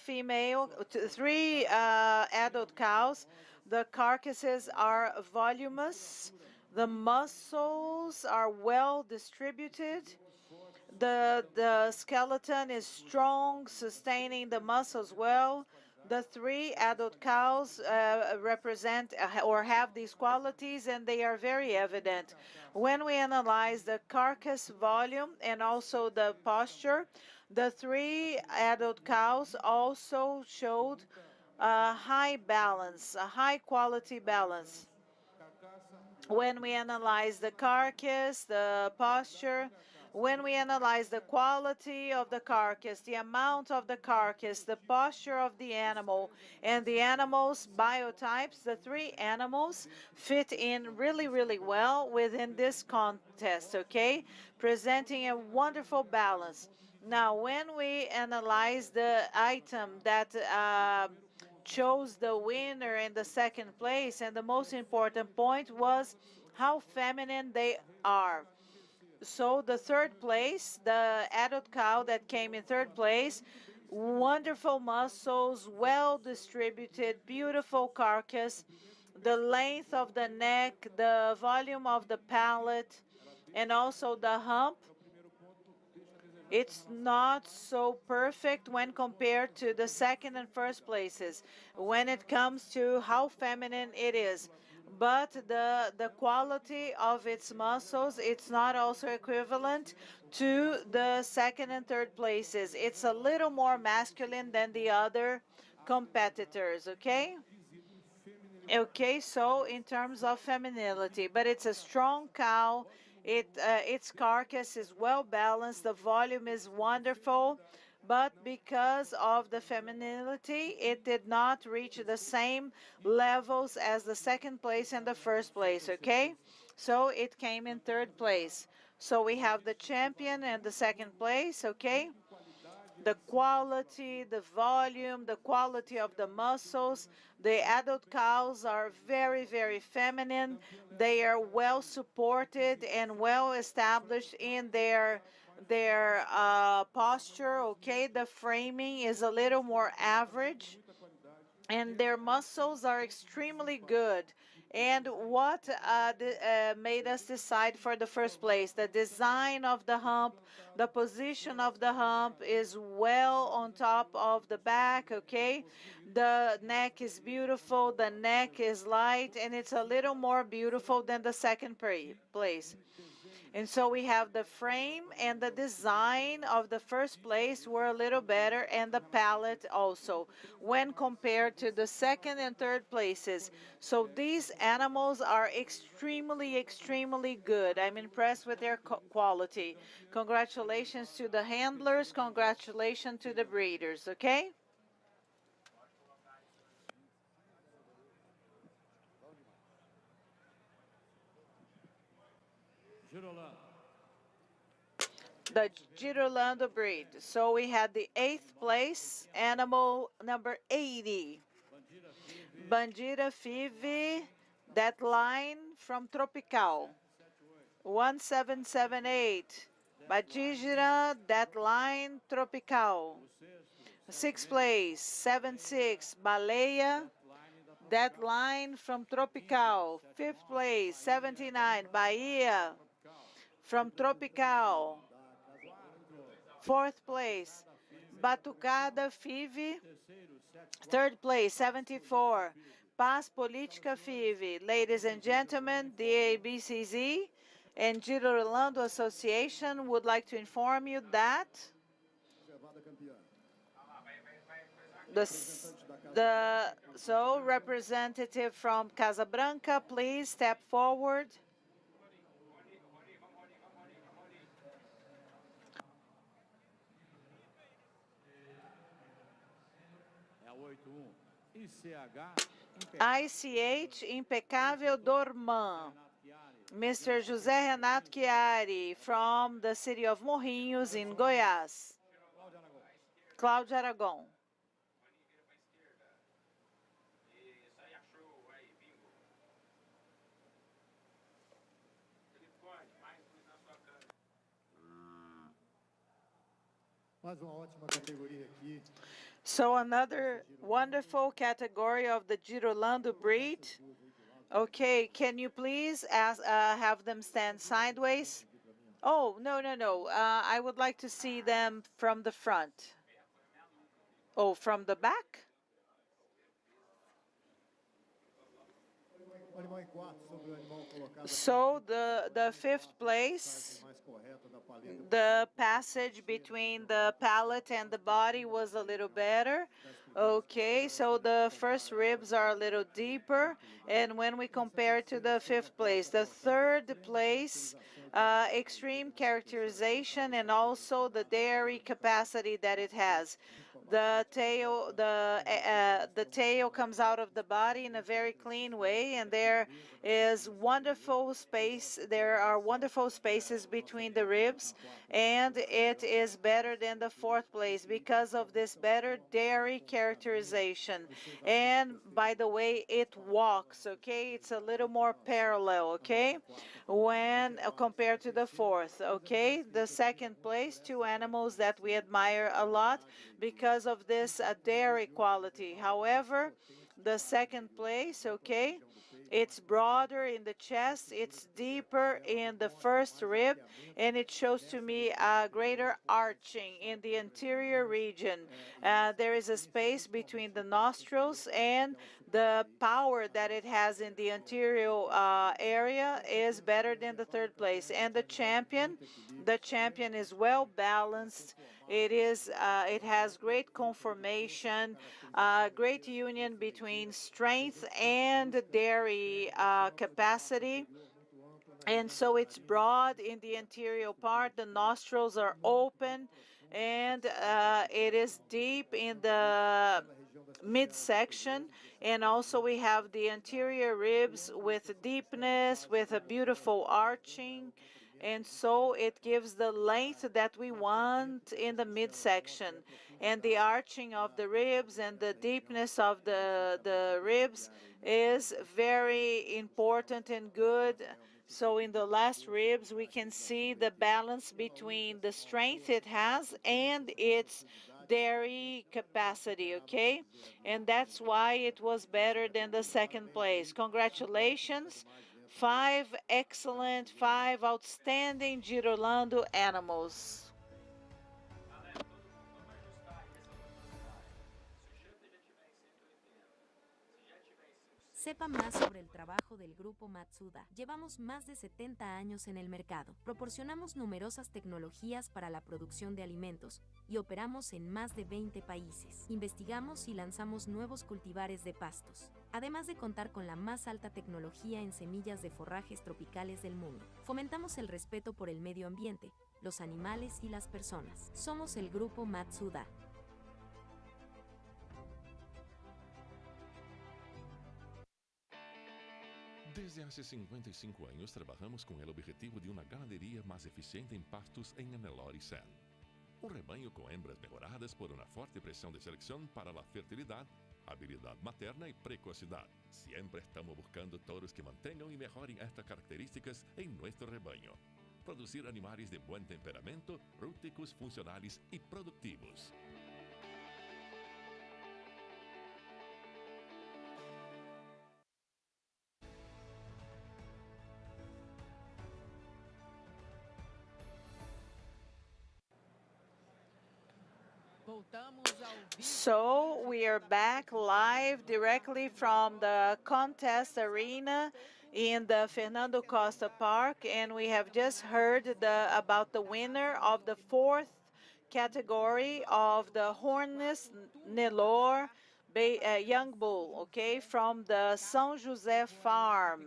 adult cows. The carcasses are voluminous. The muscles are well distributed. The skeleton is strong, sustaining the muscles well. The three adult cows represent or have these qualities, and they are very evident. When we analyze the carcass volume and also the posture, the three adult cows also showed a high balance, a high quality balance. When we analyze the carcass, the posture, when we analyze the quality of the carcass, the amount of the carcass, the posture of the animal, and the animal's biotypes, the three animals fit in really, really well within this contest, okay? Presenting a wonderful balance. Now, when we analyze the item that chose the winner in the second place, and the most important point was how feminine they are. So the third place, the adult cow that came in third place, wonderful muscles, well distributed, beautiful carcass, the length of the neck, the volume of the palate, and also the hump. It's not so perfect when compared to the second and first places when it comes to how feminine it is. But the quality of its muscles, it's not also equivalent to the second and third places. It's a little more masculine than the other competitors, okay? Okay, so in terms of femininity, but it's a strong cow. Its carcass is well balanced. The volume is wonderful, but because of the femininity, it did not reach the same levels as the second place and the first place, okay? So it came in third place. So we have the champion and the second place, okay? The quality, the volume, the quality of the muscles. The adult cows are very, very feminine. They are well supported and well established in their posture, okay? The framing is a little more average and their muscles are extremely good. And what made us decide for the first place? The design of the hump, the position of the hump is well on top of the back, okay? The neck is beautiful, the neck is light, and it's a little more beautiful than the second place. And so we have the frame and the design of the first place were a little better, and the palette also, when compared to the second and third places. So these animals are extremely, extremely good. I'm impressed with their quality. Congratulations to the handlers, congratulations to the breeders, okay? The Girolando breed. So we had the 8th place, animal number 80. Bandira Five, that line from Tropical. 1778. Bajijira, that line Tropical. 6th place, 76. Baleia, that line from Tropical. 5th place, 79. Bahia, from Tropical. 4th place, Batucada Five. 3rd place, 74. Paz Política Five. Ladies and gentlemen, the ABCZ and Girolando Association would like to inform you that so representative from Casabranca, please step forward. ICH Impecável Dorman. Mr. José Renato Chiari from the city of Morrinhos in Goiás. Cláudio Aragão. So another wonderful category of the Girolando breed. Okay, can you please have them stand sideways? Oh, no. I would like to see them from the front. Oh, from the back? So the 5th place, the passage between the palate and the body was a little better. Okay, so the first ribs are a little deeper. And when we compare to the 5th place, the 3rd place, extreme characterization and also the dairy capacity that it has. The tail comes out of the body in a very clean way, and there is wonderful space. There are wonderful spaces between the ribs, and it is better than the 4th place because of this better dairy characterization. And by the way, it walks, okay? It's a little more parallel, okay? When compared to the 4th, okay? The 2nd place, 2 animals that we admire a lot because of this dairy quality. However, the 2nd place, okay, it's broader in the chest, it's deeper in the first rib, and it shows to me a greater arching in the anterior region. There is a space between the nostrils, and the power that it has in the anterior area is better than the 3rd place. And the champion is well balanced. It has great conformation, great union between strength and dairy capacity. And so it's broad in the anterior part. The nostrils are open. and it is deep in the midsection, and also we have the anterior ribs with deepness, with a beautiful arching, and so it gives the length that we want in the midsection. And the arching of the ribs and the deepness of the ribs is very important and good. So in the last ribs, we can see the balance between the strength it has and its dairy capacity, okay? And that's why it was better than the second place. Congratulations. 5 excellent, 5 outstanding Girolando animals. Sepa más sobre el trabajo del grupo Matsuda. Llevamos más de 70 años en el mercado. Proporcionamos numerosas tecnologías para la producción de alimentos y operamos en más de 20 países. Investigamos y lanzamos nuevos cultivares de pastos, además de contar con la más alta tecnología en semillas de forrajes tropicales del mundo. Fomentamos el respeto por el medio ambiente, los animales y las personas. Somos el grupo Matsuda. Desde hace 55 años trabajamos con el objetivo de una ganadería más eficiente en pastos en el Nelore Sen. Un rebaño con hembras mejoradas por una fuerte presión de selección para la fertilidad, habilidad materna y precocidad. Siempre estamos buscando toros que mantengan y mejoren estas características en nuestro rebaño. Producir animales de buen temperamento, rústicos, funcionales y productivos. So we are back live directly from the contest arena in the Fernando Costa Park, and we have just heard about the winner of the 4th category of the Hornless Nelore Young Bull, okay, from the São José farm.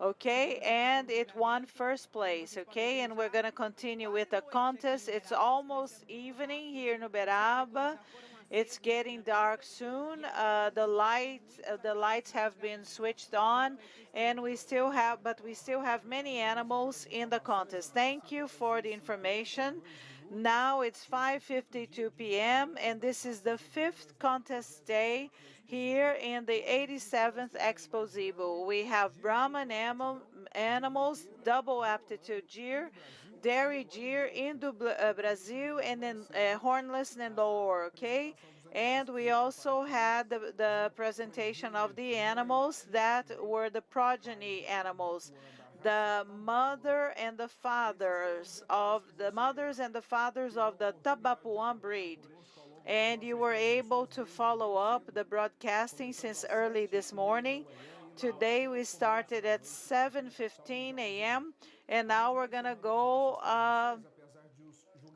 Okay, and it won first place, okay, and we're going to continue with the contest. It's almost evening here in Uberaba. It's getting dark soon. The lights have been switched on, and we still have many animals in the contest. Thank you for the information. Now it's 5:52 p.m. and this is the 5th contest day here in the 87th Expozebu. We have Brahman animals, double aptitude Gyr, dairy Gyr, Indo Brazil, and then hornless Nelore, okay? And we also had the presentation of the animals that were the progeny animals, the mothers and the fathers of the Tabapuã breed. And you were able to follow up the broadcasting since early this morning. Today we started at 7:15 a.m. and now we're gonna go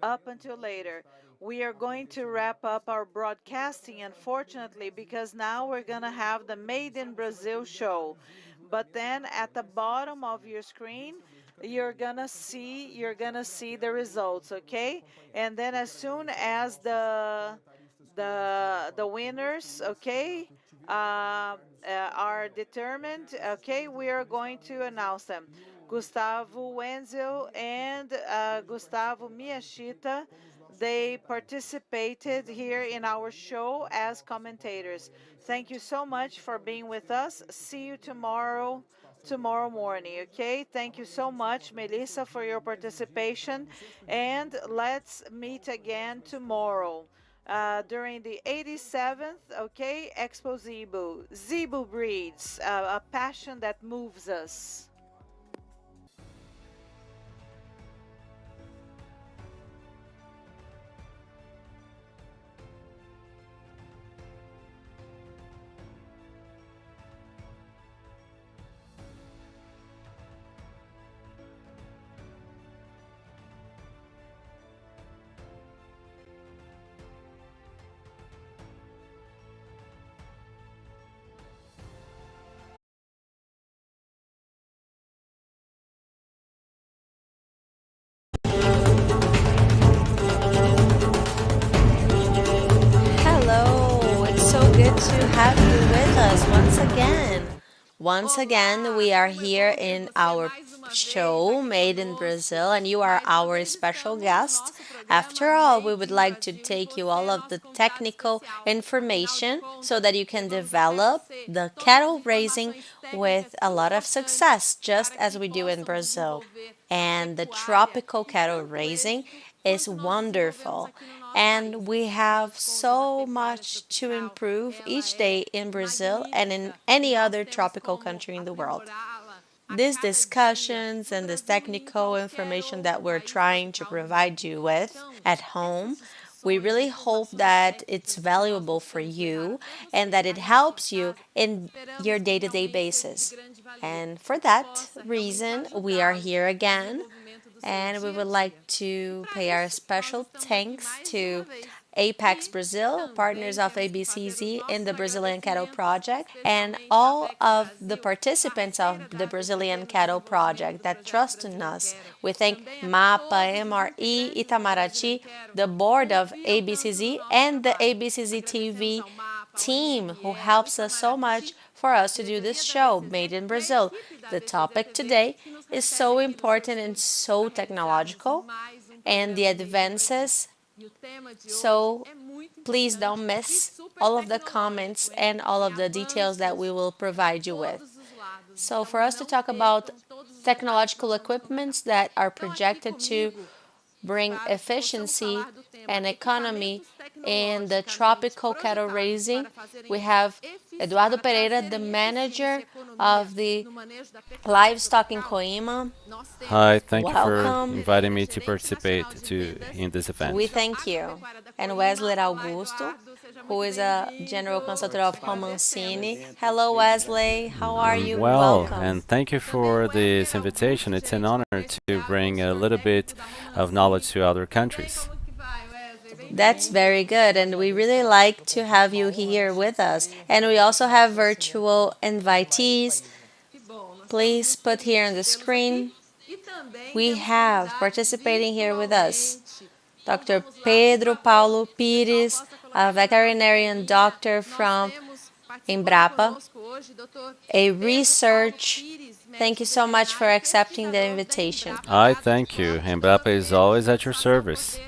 up until later. We are going to wrap up our broadcasting, unfortunately, because now we're gonna have the Made in Brazil show. But then at the bottom of your screen, you're gonna see the results, okay? And then as soon as the winners, okay, are determined, okay, we are going to announce them. Gustavo Wenzel and Gustavo Miyashita, they participated here in our show as commentators. Thank you so much for being with us. See you tomorrow morning, okay? Thank you so much, Melissa, for your participation, and let's meet again tomorrow during the 87th, okay, Expozebu. Zebu breeds, a passion that moves us. have you with us once again. Once again, we are here in our show Made in Brazil, and you are our special guest. After all, we would like to take you all of the technical information so that you can develop the cattle raising with a lot of success, just as we do in Brazil. And the tropical cattle raising is wonderful. And we have so much to improve each day in Brazil and in any other tropical country in the world. These discussions and this technical information that we're trying to provide you with at home, we really hope that it's valuable for you and that it helps you in your day-to-day basis. And for that reason, we are here again, and we would like to pay our special thanks to Apex Brazil, partners of ABCZ in the Brazilian Cattle Project, and all of the participants of the Brazilian Cattle Project that trust in us. We thank MAPA, MRE, Itamaraty, the board of ABCZ, and the ABCZ TV team who helps us so much for us to do this show, Made in Brazil. The topic today is so important and so technological, and the advances. So please don't miss all of the comments and all of the details that we will provide you with. So for us to talk about technological equipments that are projected to bring efficiency and economy in the tropical cattle raising, we have Eduardo Pereira, the manager of the livestock in Coima. Hi, thank you for Welcome. inviting me to participate in this event. We thank you. And Wesley Augusto, who is a general consultant of Romancini. Hello, Wesley. How are you? Well, Welcome. and thank you for this invitation. It's an honor to bring a little bit of knowledge to other countries. That's very good, and we really like to have you here with us. And we also have virtual invitees. Please put here on the screen. We have participating here with us Dr. Pedro Paulo Pires, a veterinarian doctor from Embrapa, a research. Thank you so much for accepting the invitation. I thank you. Embrapa is always at your service.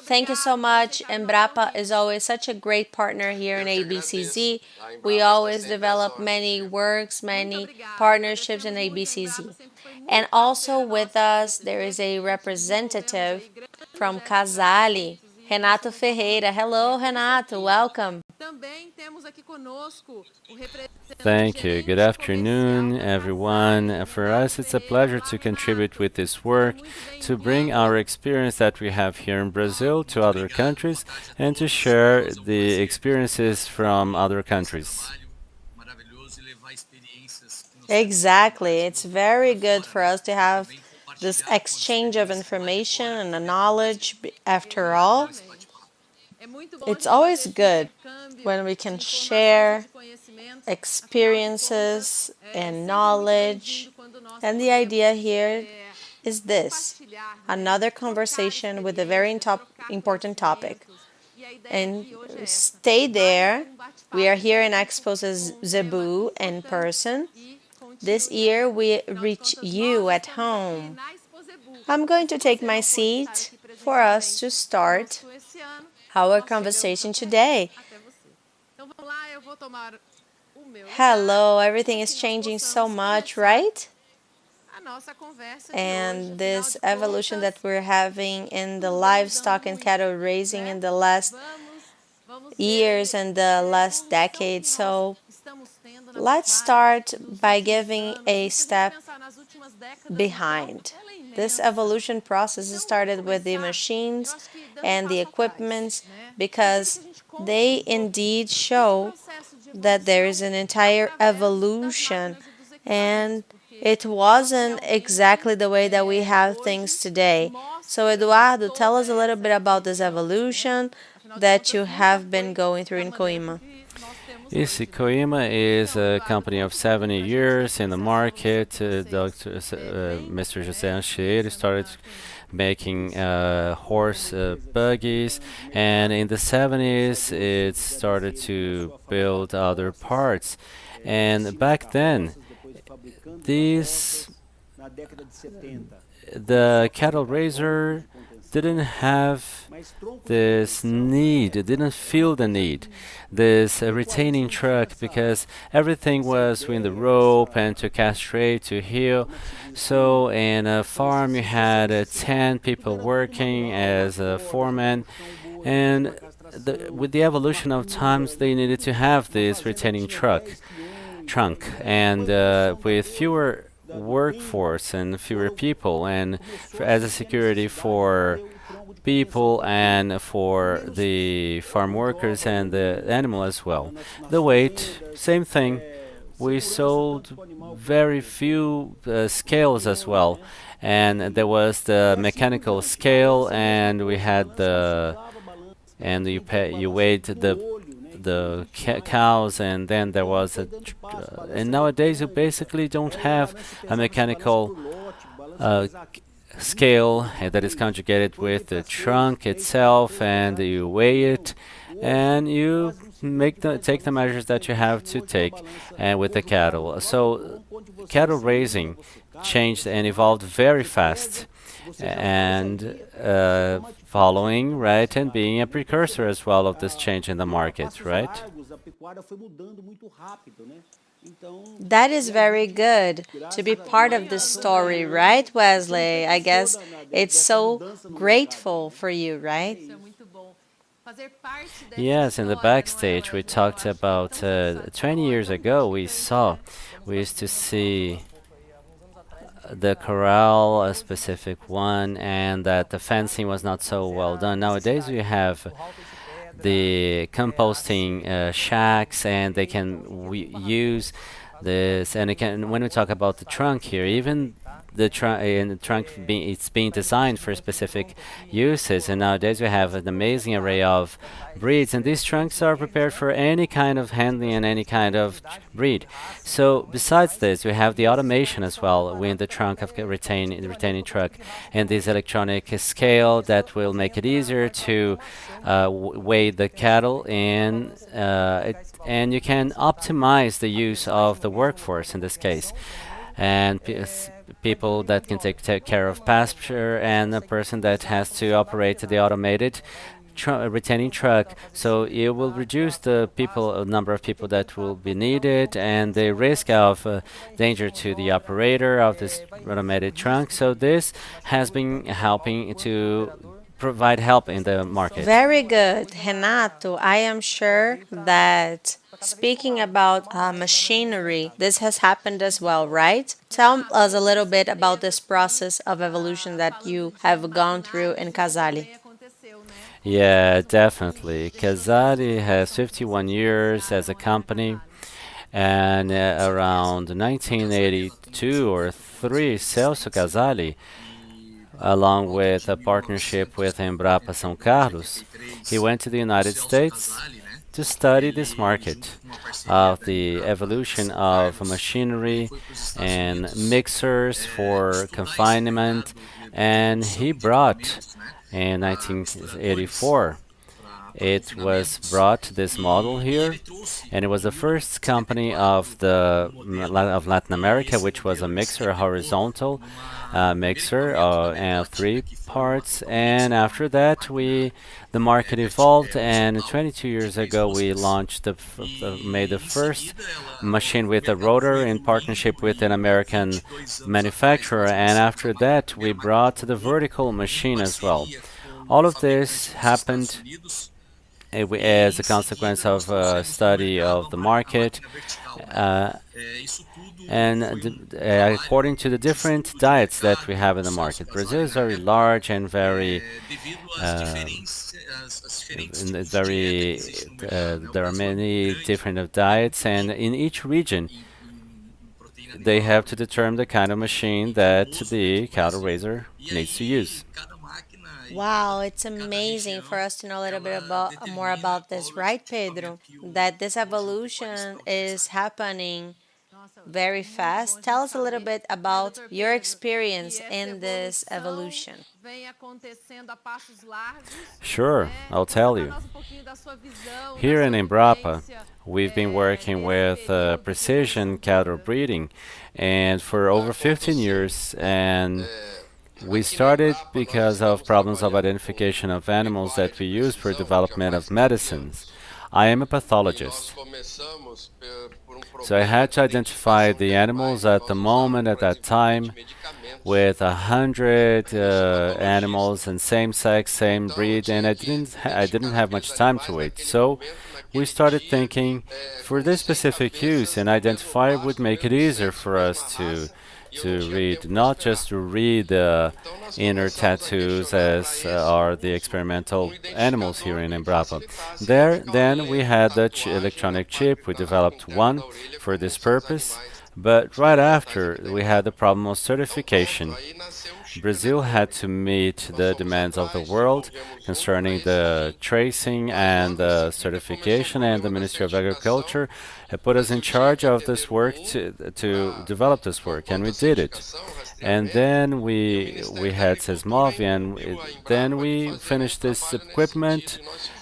Thank you so much. Embrapa is always such a great partner here in ABCZ. We always develop many works, many partnerships in ABCZ. And also with us, there is a representative from Casale, Renato Ferreira. Hello, Renato. Welcome. Thank you. Good afternoon, everyone. For us, it's a pleasure to contribute with this work, to bring our experience that we have here in Brazil to other countries, and to share the experiences from other countries. Exactly. It's very good for us to have this exchange of information and the knowledge. After all, it's always good when we can share experiences and knowledge. And the idea here is this: another conversation with a very important topic. And stay there. We are here in Expozebu in person. This year we reach you at home. I'm going to take my seat for us to start our conversation today. Hello, everything is changing so much, right? And this evolution that we're having in the livestock and cattle raising in the last years and the last decade. So let's start by giving a step behind. This evolution process started with the machines and the equipments because they indeed show that there is an entire evolution, and it wasn't exactly the way that we have things today. So Eduardo, tell us a little bit about this evolution that you have been going through in Coima. Yes, Coima is a company of 70 years in the market. Mr. José Anchier started making horse buggies, and in the 70s it started to build other parts. And back then, these the cattle raiser didn't have this need, it didn't feel the need, this retaining truck, because everything was with the rope and to castrate, to heal. So in a farm, you had 10 people working as a foreman, and with the evolution of times, they needed to have this retaining trunk, and with fewer workforce and fewer people, and as a security for people and for the farm workers and the animal as well. The weight, same thing. We sold very few scales as well, and there was the mechanical scale, and we had the and you weighed the cows, and then there was and nowadays you basically don't have a mechanical scale that is conjugated with the trunk itself, and you weigh it, and you take the measures that you have to take, and with the cattle. So cattle raising changed and evolved very fast, and following, right, and being a precursor as well of this change in the market, right? That is very good to be part of this story, right, Wesley? I guess it's so grateful for you, right? Yes, in the backstage, we talked about 20 years ago, we used to see the corral, a specific one, and that the fencing was not so well done. Nowadays, we have the composting shacks, and they can use this. And when we talk about the trunk here, even the trunk it's being designed for specific uses, and nowadays we have an amazing array of breeds, and these trunks are prepared for any kind of handling and any kind of breed. So besides this, we have the automation as well with the trunk of retaining truck, and this electronic scale that will make it easier to weigh the cattle, and you can optimize the use of the workforce in this case, and people that can take care of pasture, and a person that has to operate the automated retaining truck. So it will reduce the number of people that will be needed, and the risk of danger to the operator of this automated trunk. So this has been helping to provide help in the market. Very good, Renato. I am sure that speaking about machinery, this has happened as well, right? Tell us a little bit about this process of evolution that you have gone through in Casale. Yeah, definitely. Casale has 51 years as a company, and around 1982 or 3, Celso Casale, along with a partnership with Embrapa São Carlos, he went to the United States to study this market of the evolution of machinery and mixers for confinement, and he brought in 1984 it was brought this model here, and it was the first company of Latin America, which was a mixer, a horizontal mixer, and 3 parts. And after that, the market evolved, and 22 years ago, we launched made the first machine with a rotor in partnership with an American manufacturer. And after that, we brought the vertical machine as well. All of this happened as a consequence of a study of the market, and according to the different diets that we have in the market. Brazil is very large and very, there are many different diets, and in each region, they have to determine the kind of machine that the cattle raiser needs to use. Wow, it's amazing for us to know a little bit more about this, right, Pedro? That this evolution is happening very fast. Tell us a little bit about your experience in this evolution. Sure, I'll tell you. Here in Embrapa, we've been working with precision cattle breeding, and for over 15 years, and we started because of problems of identification of animals that we use for development of medicines. I am a pathologist, so I had to identify the animals at the moment, at that time, with 100 animals and same sex, same breed, and I didn't have much time to wait. So we started thinking for this specific use, an identifier would make it easier for us to read, not just to read the inner tattoos as are the experimental animals here in Embrapa. Then we had the electronic chip. We developed one for this purpose, but right after we had the problem of certification. Brazil had to meet the demands of the world concerning the tracing and the certification, and the Ministry of Agriculture had put us in charge of this work to develop this work, and we did it. And then we had Sesmov, and then we finished this equipment,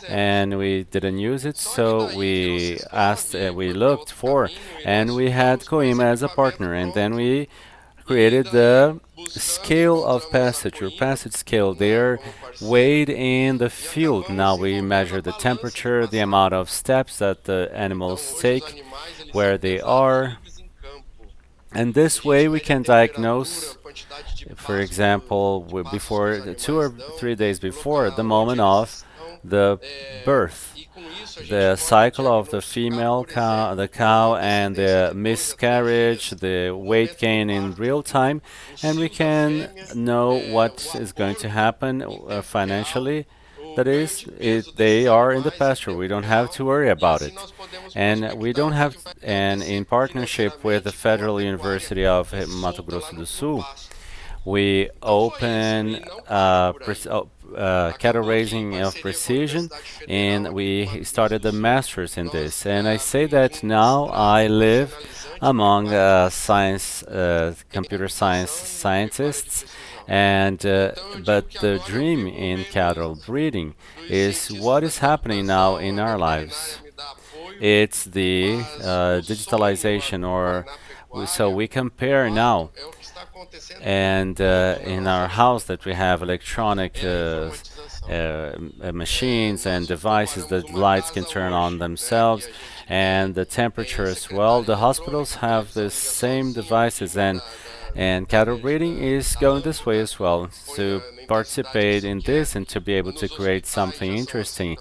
and we didn't use it, so we asked, we looked for, and we had Coima as a partner, and then we created the scale of passage, or passage scale. They're weighed in the field. Now we measure the temperature, the amount of steps that the animals take, where they are, and this way we can diagnose, for example, before 2 or 3 days before the moment of the birth, the cycle of the female cow, the cow, and the miscarriage, the weight gain in real time, and we can know what is going to happen financially. That is, they are in the pasture. We don't have to worry about it, and we don't have. And in partnership with the Federal University of Mato Grosso do Sul, we open cattle raising of precision, and we started the masters in this. And I say that now I live among computer science scientists, and but the dream in cattle breeding is what is happening now in our lives. It's the digitalization, or so we compare now. And in our house that we have electronic machines and devices that lights can turn on themselves, and the temperature as well. The hospitals have the same devices, and cattle breeding is going this way as well, to participate in this and to be able to create something interesting,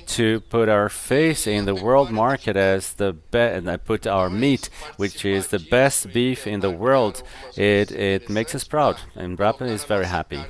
to put our face in the world market as the best, and put our meat, which is the best beef in the world. It makes us proud, and Brahman is very happy.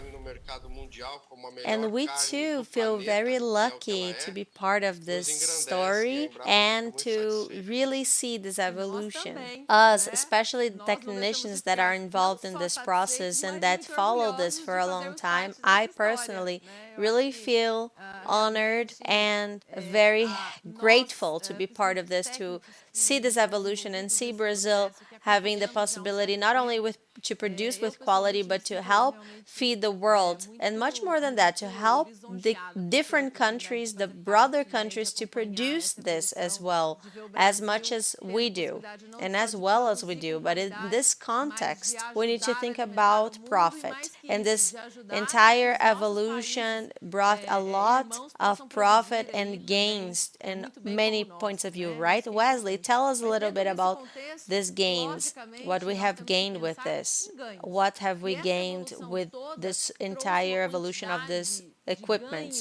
And we too feel very lucky to be part of this story and to really see this evolution. Us, especially the technicians that are involved in this process and that follow this for a long time, I personally really feel honored and very grateful to be part of this, to see this evolution and see Brazil having the possibility not only to produce with quality, but to help feed the world, and much more than that, to help the different countries, the brother countries, to produce this as well, as much as we do, and as well as we do. But in this context, we need to think about profit, and this entire evolution brought a lot of profit and gains in many points of view, right? Wesley, tell us a little bit about these gains, what we have gained with this. What have we gained with this entire evolution of this equipment?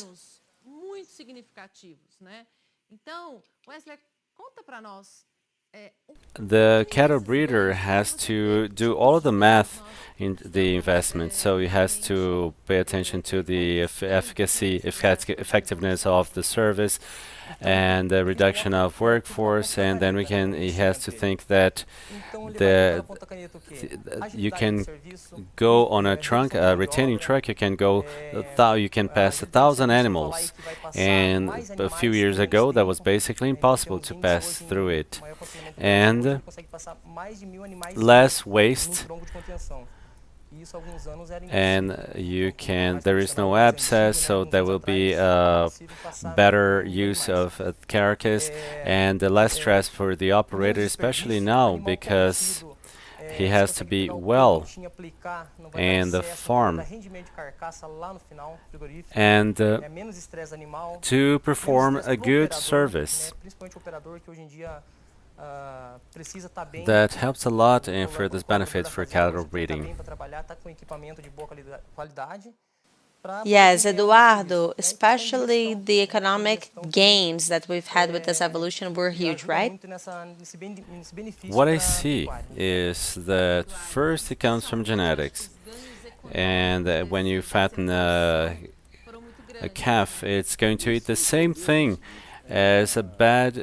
The cattle breeder has to do all of the math in the investment, so he has to pay attention to the efficacy, effectiveness of the service, and the reduction of workforce, and then he has to think that the you can go on a trunk, a retaining truck, you can go, you can pass 1,000 animals, and a few years ago that was basically impossible to pass through it, and less waste, and there is no abscess, so there will be a better use of a carcass and less stress for the operator, especially now because he has to be well in the farm and to perform a good service. That helps a lot and for this benefits for cattle breeding. Yes, Eduardo, especially the economic gains that we've had with this evolution were huge, right? What I see is that first it comes from genetics, and when you fatten a calf, it's going to eat the same thing as a bad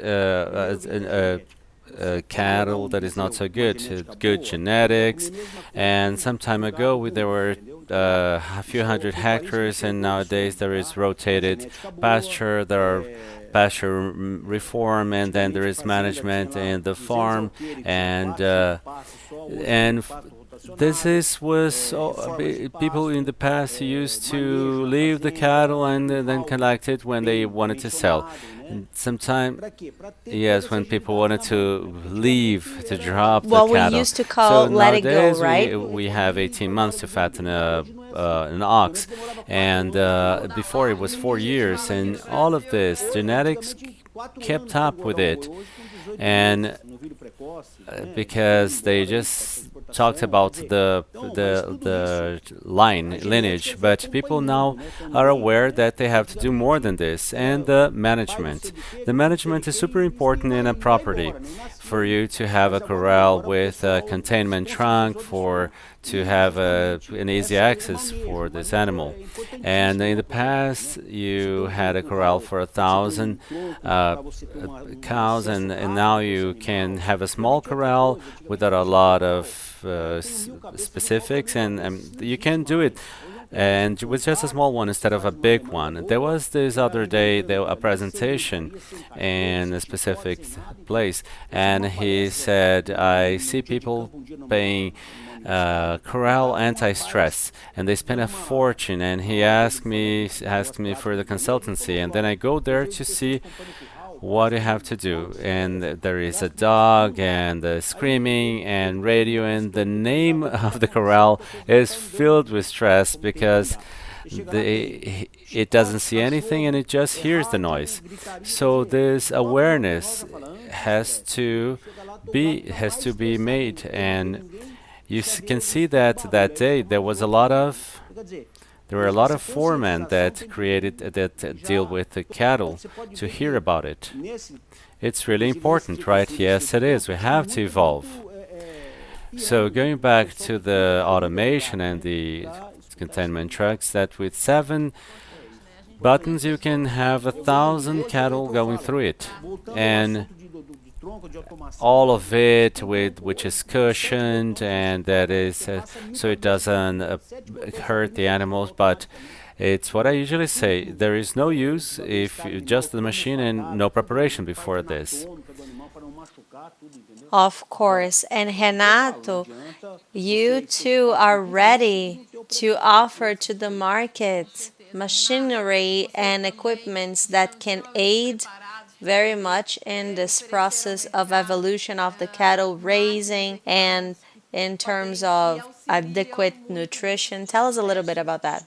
cattle that is not so good. Good genetics, and some time ago there were a few hundred hectares, and nowadays there is rotated pasture. There are pasture reform, and then there is management in the farm, and people in the past used to leave the cattle and then collect it when they wanted to sell. Sometimes, yes, when people wanted to leave, to drop the cattle. What we used to call let it go, right? We have 18 months to fatten an ox, and before it was 4 years, and all of this genetics kept up with it, and because they just talked about the lineage, but people now are aware that they have to do more than this, and the management. The management is super important in a property for you to have a corral with a containment trunk to have an easy access for this animal. And in the past, you had a corral for 1,000 cows, and now you can have a small corral without a lot of specifics, and you can do it and with just a small one instead of a big one. There was this other day a presentation in a specific place, and he said, I see people paying corral anti-stress, and they spend a fortune, and he asked me for the consultancy, and then I go there to see what you have to do, and there is a dog and screaming and radio, and the name of the corral is filled with stress because it doesn't see anything and it just hears the noise. So this awareness has to be made, and you can see that that day there were a lot of foremen that deal with the cattle to hear about it. It's really important, right? Yes, it is. We have to evolve. So going back to the automation and the containment trucks, that with 7 buttons you can have 1,000 cattle going through it, and all of it which is cushioned, and that is so it doesn't hurt the animals. But it's what I usually say, there is no use if just the machine and no preparation before this. Of course. And Renato, you too are ready to offer to the market machinery and equipments that can aid very much in this process of evolution of the cattle raising and in terms of adequate nutrition. Tell us a little bit about that.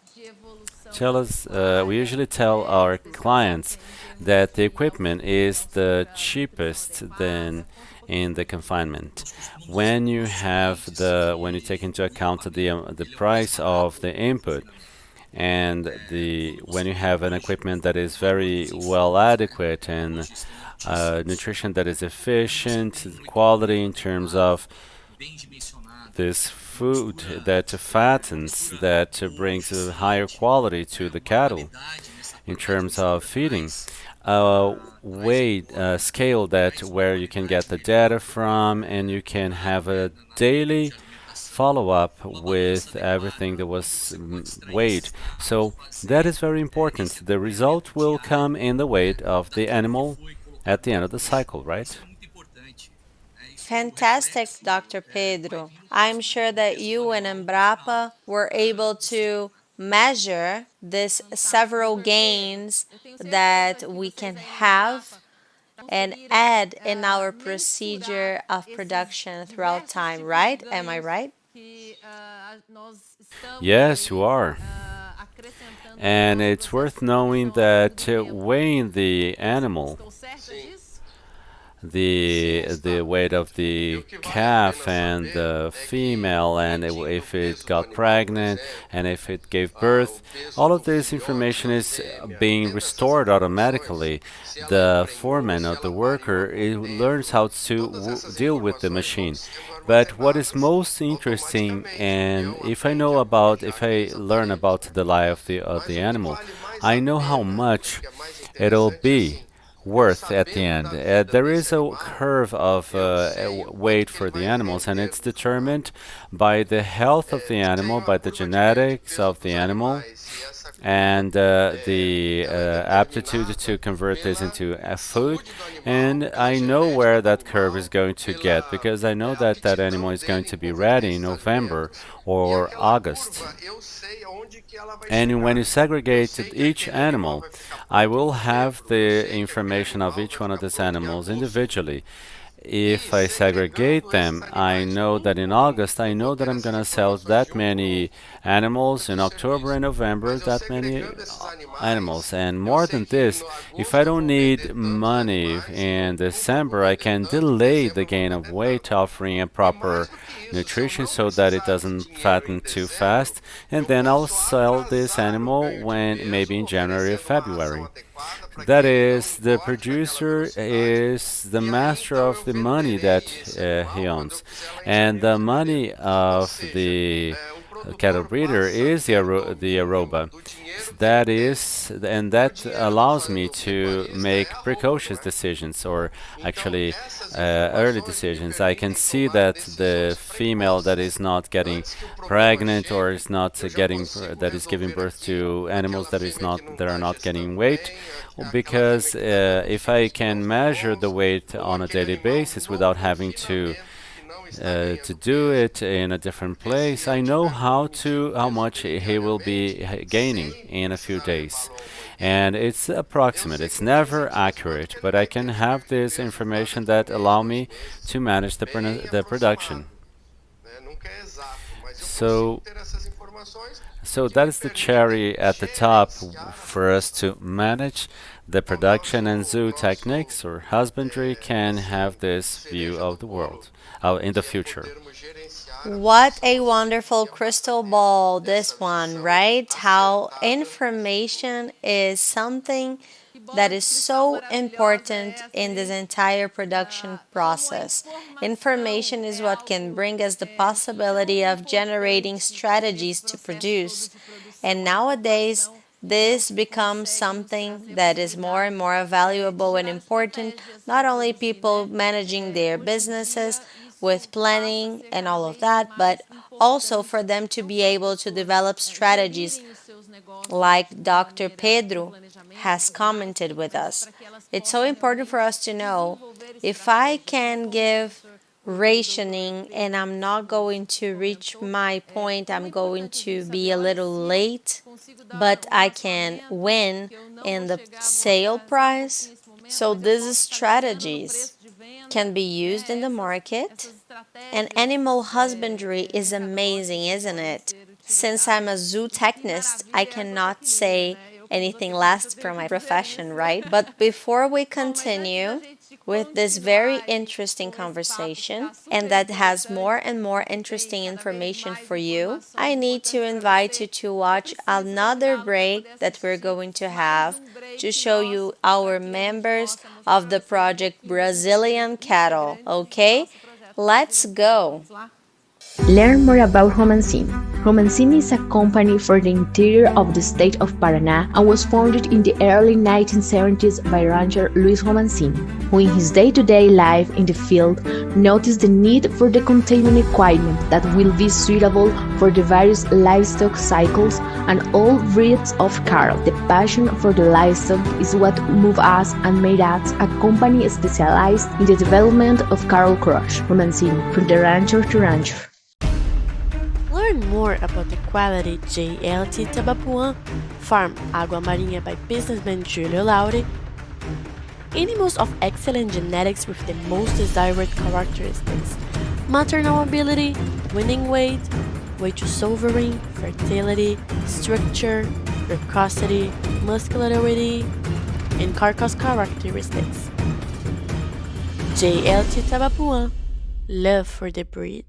We usually tell our clients that the equipment is the cheapest than in the confinement. When you take into account the price of the input, and when you have an equipment that is very well adequate and nutrition that is efficient, quality in terms of this food that fattens, that brings a higher quality to the cattle in terms of feeding. weight scale that where you can get the data from, and you can have a daily follow up with everything that was weighed. So that is very important. The result will come in the weight of the animal at the end of the cycle, right? Fantastic, Dr. Pedro. I'm sure that you and Embrapa were able to measure this several gains that we can have and add in our procedure of production throughout time, right? Am I right? Yes, you are. And it's worth knowing that weighing the animal, the weight of the calf and the female, and if it got pregnant and if it gave birth, all of this information is being restored automatically. The foreman or the worker learns how to deal with the machine. But what is most interesting, and if I learn about the life of the animal, I know how much it'll be worth at the end. There is a curve of weight for the animals, and it's determined by the health of the animal, by the genetics of the animal, and the aptitude to convert this into food. And I know where that curve is going to get because I know that that animal is going to be ready in November or August. And when you segregate each animal, I will have the information of each one of these animals individually. If I segregate them, I know that in August, I know that I'm going to sell that many animals. In October and November, that many animals. And more than this, if I don't need money in December, I can delay the gain of weight, offering a proper nutrition so that it doesn't fatten too fast. And then I'll sell this animal when maybe in January or February. That is, the producer is the master of the money that he owns, and the money of the cattle breeder is the arroba. That is, and that allows me to make precocious decisions, or actually early decisions. I can see that the female that is not getting pregnant or is not getting that is giving birth to animals that are not getting weight, because if I can measure the weight on a daily basis without having to do it in a different place, I know how much he will be gaining in a few days. And it's approximate, it's never accurate, but I can have this information that allow me to manage the production. So that is the cherry at the top for us to manage the production, and zoo techniques or husbandry can have this view of the world in the future. What a wonderful crystal ball, this one, right? How information is something that is so important in this entire production process. Information is what can bring us the possibility of generating strategies to produce. And nowadays, this becomes something that is more and more valuable and important, not only people managing their businesses with planning and all of that, but also for them to be able to develop strategies like Dr. Pedro has commented with us. It's so important for us to know if I can give rationing and I'm not going to reach my point, I'm going to be a little late, but I can win in the sale price. So these strategies can be used in the market. And animal husbandry is amazing, isn't it? Since I'm a zootechnist, I cannot say anything less for my profession, right? But before we continue with this very interesting conversation, and that has more and more interesting information for you, I need to invite you to watch another break that we're going to have to show you our members of the project Brazilian Cattle. Okay? Let's go. Learn more about Romancini. Romancini is a company for the interior of the state of Paraná and was founded in the early 1970s by rancher Luis Romancini, who in his day-to-day life in the field noticed the need for the containment equipment that will be suitable for the various livestock cycles and all breeds of cattle. The passion for the livestock is what moved us and made us a company specialized in the development of cattle crush. Romancini, from the rancher to rancher. Learn more about the quality JLT Tabapuã Farm Água Marinha by businessman Julio Lauri. Animals of excellent genetics with the most desired characteristics: maternal ability, winning weight, weight to sovereign, fertility, structure, precocity, muscularity, and carcass characteristics. JLT Tabapuã, love for the breed.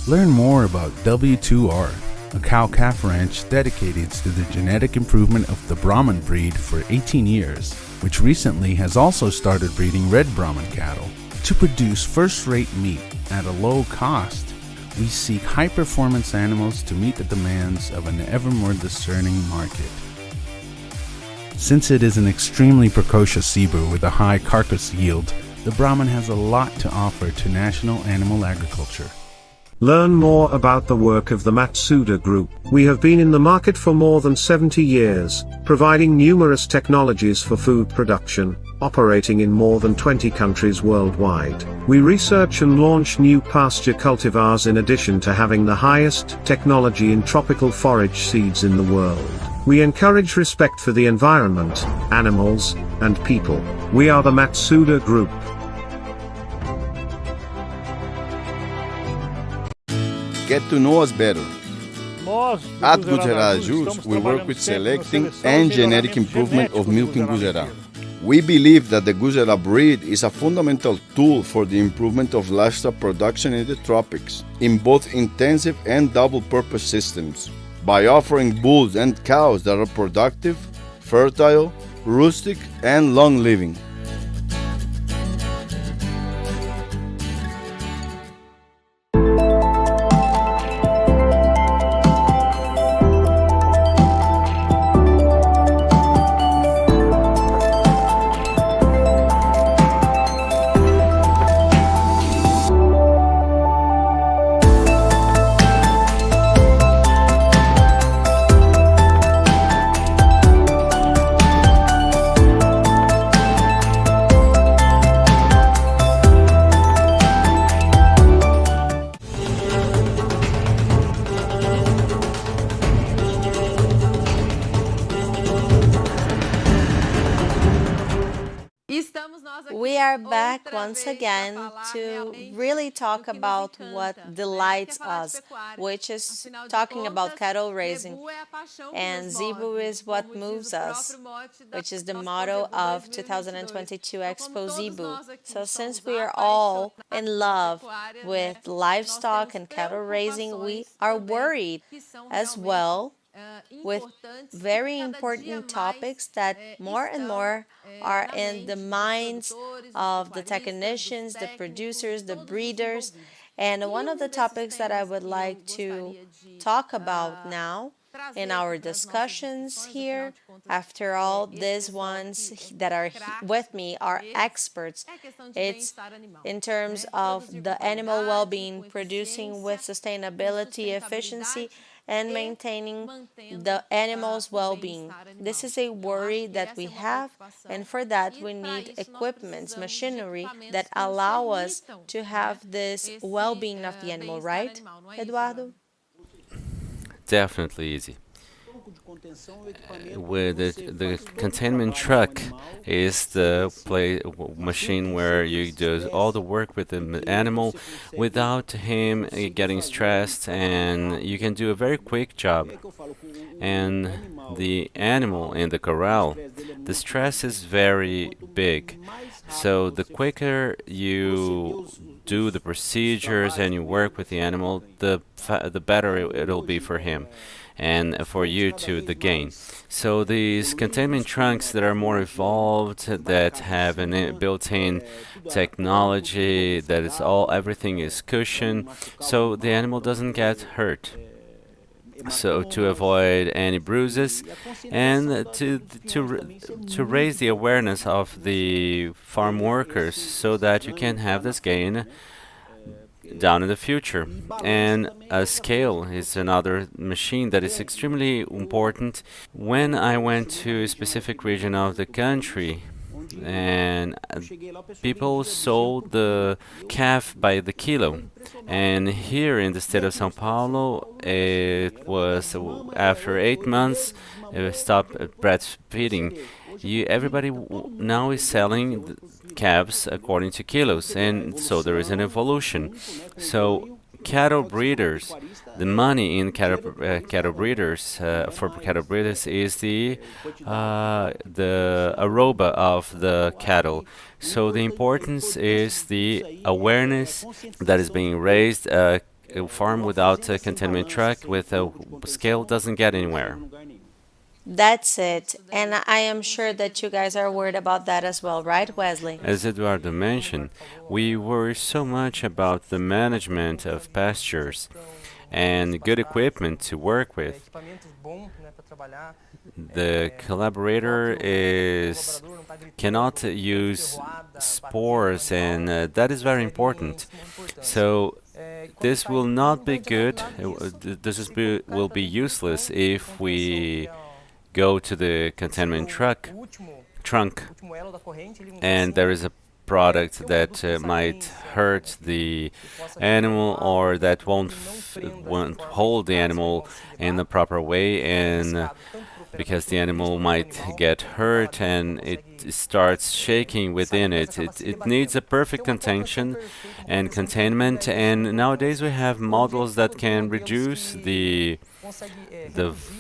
Learn more about W2R, a cow-calf ranch dedicated to the genetic improvement of the Brahman breed for 18 years, which recently has also started breeding red Brahman cattle. To produce first-rate meat at a low cost, we seek high-performance animals to meet the demands of an ever more discerning market. Since it is an extremely precocious zebu with a high carcass yield, the Brahman has a lot to offer to national animal agriculture. Learn more about the work of the Matsuda Group. We have been in the market for more than 70 years, providing numerous technologies for food production, operating in more than 20 countries worldwide. We research and launch new pasture cultivars in addition to having the highest technology in tropical forage seeds in the world. We encourage respect for the environment, animals, and people. We are the Matsuda Group. Get to know us better. At Gujará Juice, we work with selecting and genetic improvement of milk in Gujará. We believe that the Gujará breed is a fundamental tool for the improvement of livestock production in the tropics, in both intensive and double-purpose systems, by offering bulls and cows that are productive, fertile, rustic, and long-living. We are back once again to really talk about what delights us, which is talking about cattle raising. And Zebu is what moves us, which is the motto of 2022 Expozebu. So since we are all in love with livestock and cattle raising, we are worried as well with very important topics that more and more are in the minds of the technicians, the producers, the breeders. And one of the topics that I would like to talk about now in our discussions here, after all, these ones that are with me are experts. It's in terms of the animal well-being, producing with sustainability, efficiency, and maintaining the animal's well-being. This is a worry that we have, and for that we need equipments, machinery that allow us to have this well-being of the animal, right, Eduardo? Definitely easy. With the containment truck is the machine where you do all the work with the animal without him getting stressed, and you can do a very quick job. And the animal in the corral, the stress is very big. So the quicker you do the procedures and you work with the animal, the better it'll be for him. and for you to the gain. So these containment trunks that are more evolved, that have an built-in technology, that is all everything is cushioned, so the animal doesn't get hurt. So to avoid any bruises and to raise the awareness of the farm workers so that you can have this gain down in the future. And a scale is another machine that is extremely important. When I went to a specific region of the country, and people sold the calf by the kilo. And here in the state of São Paulo, it was after 8 months, it stopped breastfeeding. Everybody now is selling calves according to kilos, and so there is an evolution. So cattle breeders, the money in cattle breeders for cattle breeders is the arroba of the cattle. So the importance is the awareness that is being raised. A farm without a containment truck with a scale doesn't get anywhere. That's it. And I am sure that you guys are worried about that as well, right, Wesley? As Eduardo mentioned, we worry so much about the management of pastures and good equipment to work with. The collaborator cannot use spores, and that is very important. So this will not be good. Will be useless if we go to the containment trunk, and there is a product that might hurt the animal or that won't hold the animal in the proper way, and because the animal might get hurt and it starts shaking within it. It needs a perfect contention and containment, and nowadays we have models that can reduce the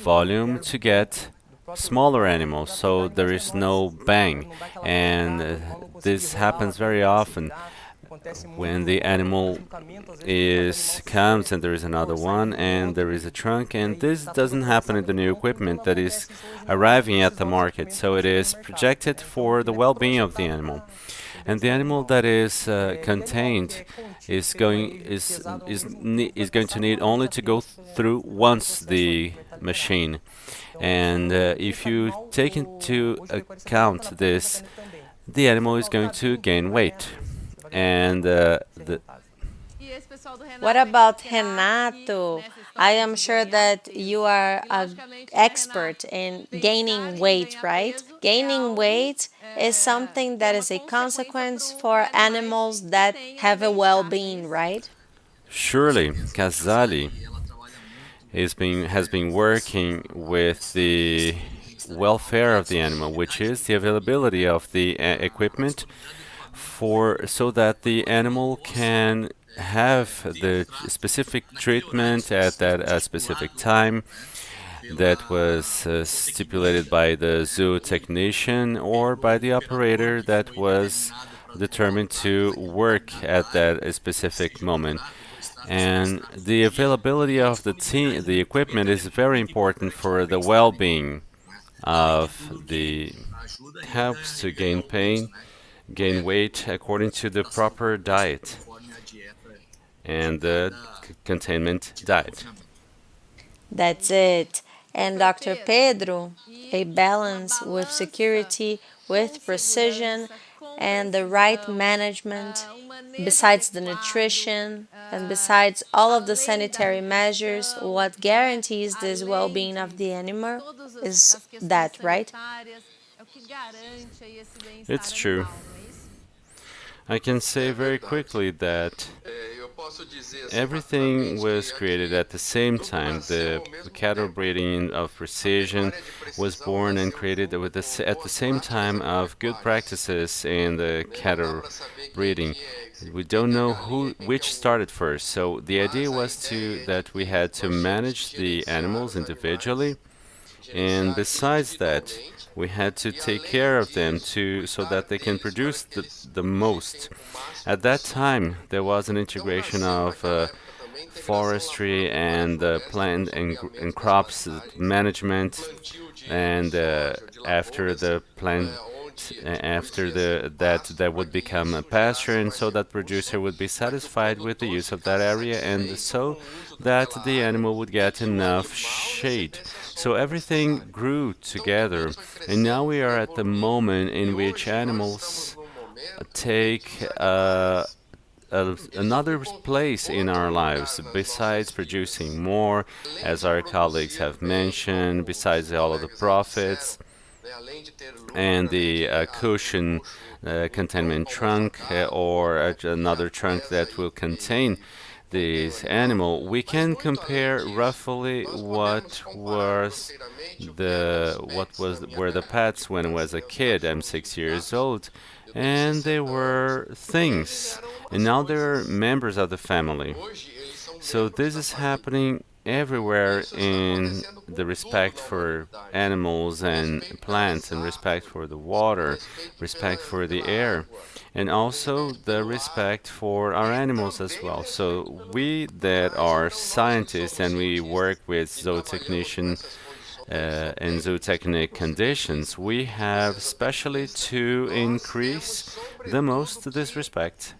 volume to get smaller animals, so there is no bang, and this happens very often when the animal comes and there is another one and there is a trunk, and this doesn't happen in the new equipment that is arriving at the market, so it is projected for the well-being of the animal. And the animal that is contained is going to need only to go through once the machine. And if you take into account this, the animal is going to gain weight. And what about Renato? I am sure that you are an expert in gaining weight, right? Gaining weight is something that is a consequence for animals that have a well-being, right? Surely, Casali has been working with the welfare of the animal, which is the availability of the equipment so that the animal can have the specific treatment at that specific time that was stipulated by the zoo technician or by the operator that was determined to work at that specific moment. And the availability of the equipment is very important for the well-being of the helps to gain weight according to the proper diet and the containment diet. That's it. And Dr. Pedro, a balance with security, with precision, and the right management, besides the nutrition, and besides all of the sanitary measures, what guarantees this well-being of the animal is that, right? It's true. I can say very quickly that everything was created at the same time. The cattle breeding of precision was born and created at the same time of good practices in the cattle breeding. We don't know which started first. So the idea was that we had to manage the animals individually, and besides that, we had to take care of them so that they can produce the most. At that time, there was an integration of forestry and plant and crops management, and after the plant after that would become a pasture, and so that producer would be satisfied with the use of that area, and so that the animal would get enough shade. So everything grew together, and now we are at the moment in which animals take another place in our lives, besides producing more, as our colleagues have mentioned, besides all of the profits and the cushion containment trunk, or another trunk that will contain this animal. We can compare roughly what were the pets when I was a kid. I'm 6 years old, and they were things, and now they're members of the family. So this is happening everywhere in the respect for animals and plants, and respect for the water, respect for the air, and also the respect for our animals as well. So we that are scientists and we work with zootechnician and zootechnic conditions, we have especially to increase the most this respect.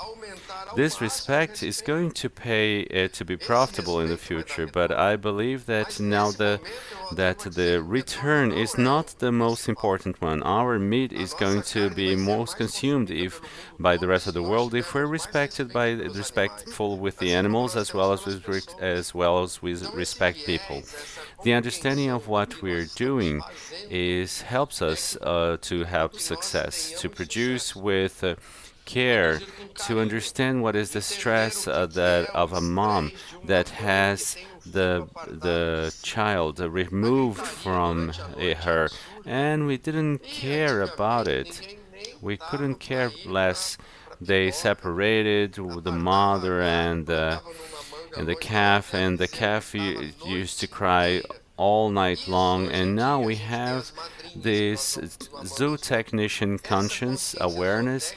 This respect is going to pay to be profitable in the future, but I believe that now that the return is not the most important one. Our meat is going to be most consumed if by the rest of the world if we're respectful with the animals as well as we respect people. The understanding of what we're doing helps us to have success, to produce with care, to understand what is the stress of a mom that has the child removed from her, and we didn't care about it. We couldn't care less. They separated the mother and the calf, and the calf used to cry all night long, and now we have this zootechnician conscience awareness.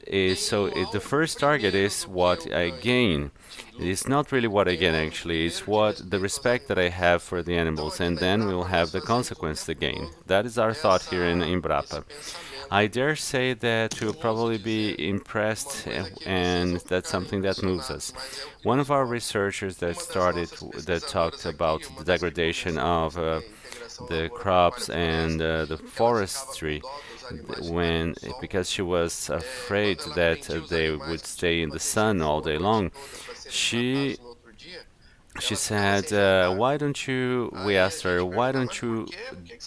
The first target is what I gain. It's not really what I gain, actually. It's what the respect that I have for the animals, and then we will have the consequence to gain. That is our thought here in Embrapa. I dare say that you'll probably be impressed, and that's something that moves us. One of our researchers that talked about the degradation of the crops and the forestry, because she was afraid that they would stay in the sun all day long. She said, "Why don't you?" We asked her, "Why don't you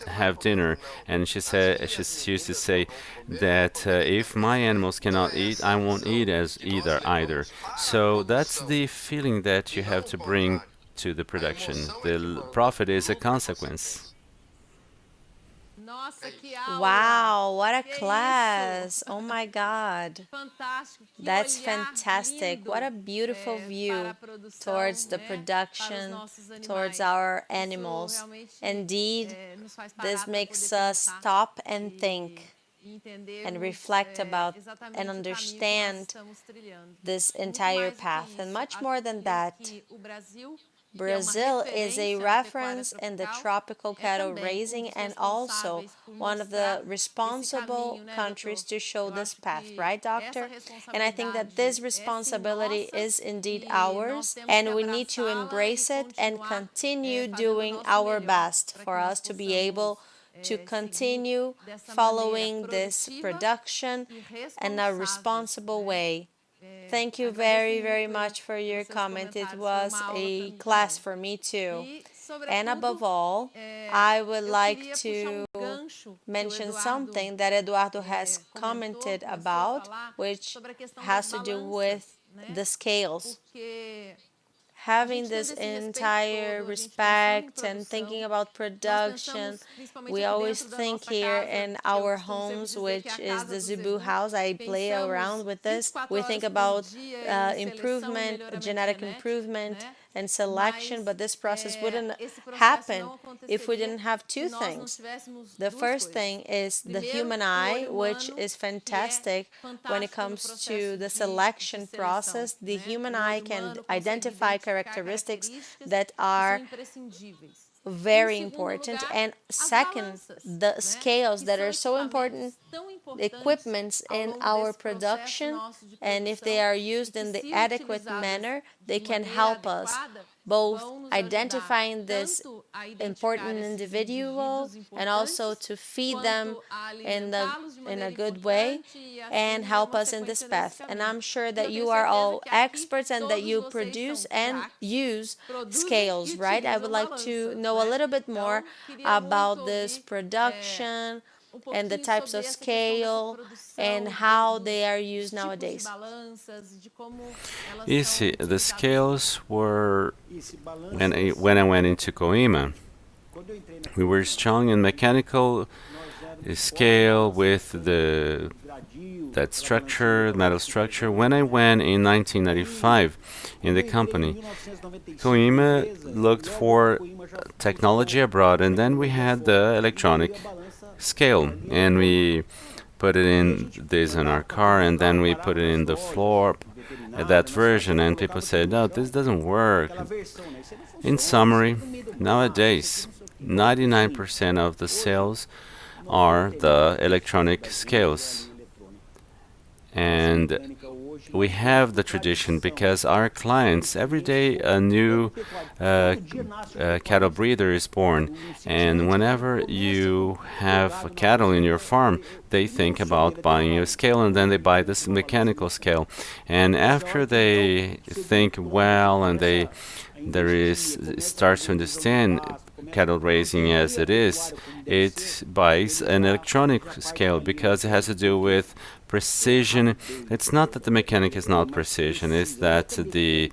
have dinner?" And she said, she used to say that if my animals cannot eat, I won't eat as either. So that's the feeling that you have to bring to the production. The profit is a consequence. Wow, what a class! Oh my God. That's fantastic. What a beautiful view towards the production, towards our animals. Indeed, this makes us stop and think and reflect about and understand this entire path. And much more than that, Brazil is a reference in the tropical cattle raising and also one of the responsible countries to show this path, right, doctor? And I think that this responsibility is indeed ours, and we need to embrace it and continue doing our best for us to be able to continue following this production in a responsible way. Thank you very, very much for your comment. It was a class for me too. And above all, I would like to mention something that Eduardo has commented about, which has to do with the scales. Having this entire respect and thinking about production, we always think here in our homes, which is the Zebu house. I play around with this. We think about improvement, genetic improvement, and selection, but this process wouldn't happen if we didn't have two things. The first thing is the human eye, which is fantastic when it comes to the selection process. The human eye can identify characteristics that are very important. And second, the scales that are so important, equipments in our production, and if they are used in the adequate manner, they can help us both identifying this important individual and also to feed them in a good way and help us in this path. And I'm sure that you are all experts and that you produce and use scales, right? I would like to know a little bit more about this production and the types of scale and how they are used nowadays. You see, the scales were, when I went into Coima, we were strong in mechanical scale with that structure, metal structure. When I went in 1995 in the company, Coima looked for technology abroad, and then we had the electronic scale, and we put it in this in our car, and then we put it in the floor, that version, and people said, no, this doesn't work. In summary, nowadays, 99% of the sales are the electronic scales. And we have the tradition because our clients, every day a new cattle breeder is born. And whenever you have cattle in your farm, they think about buying a scale, and then they buy this mechanical scale. And after they think well and starts to understand cattle raising as it buys an electronic scale because it has to do with precision. It's not that the mechanic is not precision, it's that the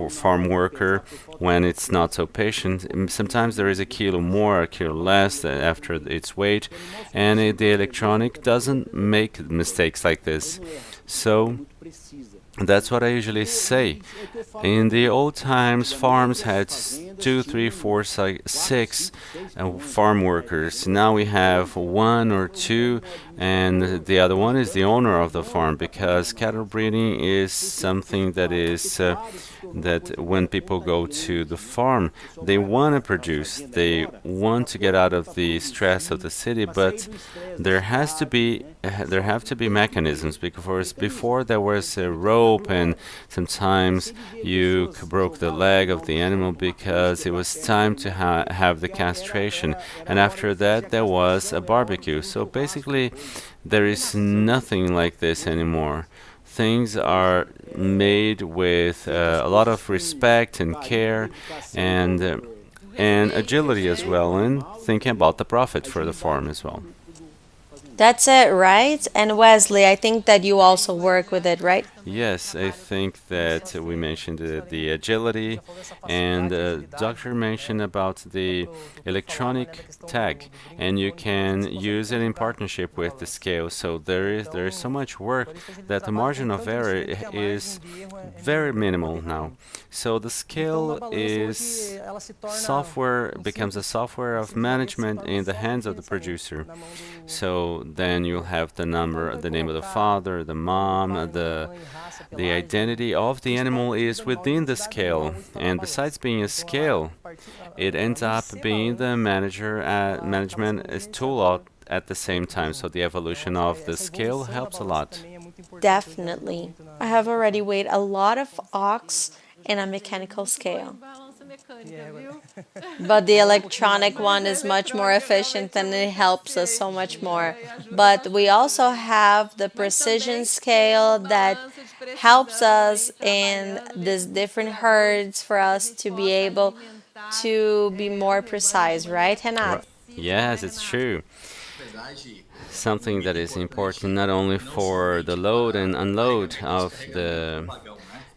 farm worker, when it's not so patient, sometimes there is a kilo more, a kilo less after its weight, and the electronic doesn't make mistakes like this. So that's what I usually say. In the old times, farms had 2, 3, 4, 6 farm workers. Now we have 1 or 2, and the other one is the owner of the farm, because cattle breeding is something that is that when people go to the farm, they want to produce, they want to get out of the stress of the city, but there have to be mechanisms, because before there was a rope, and sometimes you broke the leg of the animal because it was time to have the castration, and after that there was a barbecue. So basically there is nothing like this anymore. Things are made with a lot of respect and care and agility as well, and thinking about the profit for the farm as well. That's it, right? And Wesley, I think that you also work with it, right? Yes, I think that we mentioned the agility, and the doctor mentioned about the electronic tag, and you can use it in partnership with the scale. So there is so much work that the margin of error is very minimal now. So the scale becomes a software of management in the hands of the producer. So then you'll have the number, the name of the father, the mom, the identity of the animal is within the scale. And besides being a scale, it ends up being the management tool at the same time. So the evolution of the scale helps a lot. Definitely. I have already weighed a lot of ox in a mechanical scale. But the electronic one is much more efficient and it helps us so much more. But we also have the precision scale that helps us in these different herds for us to be able to be more precise, right, Renato? Yes, it's true. Something that is important not only for the load and unload of the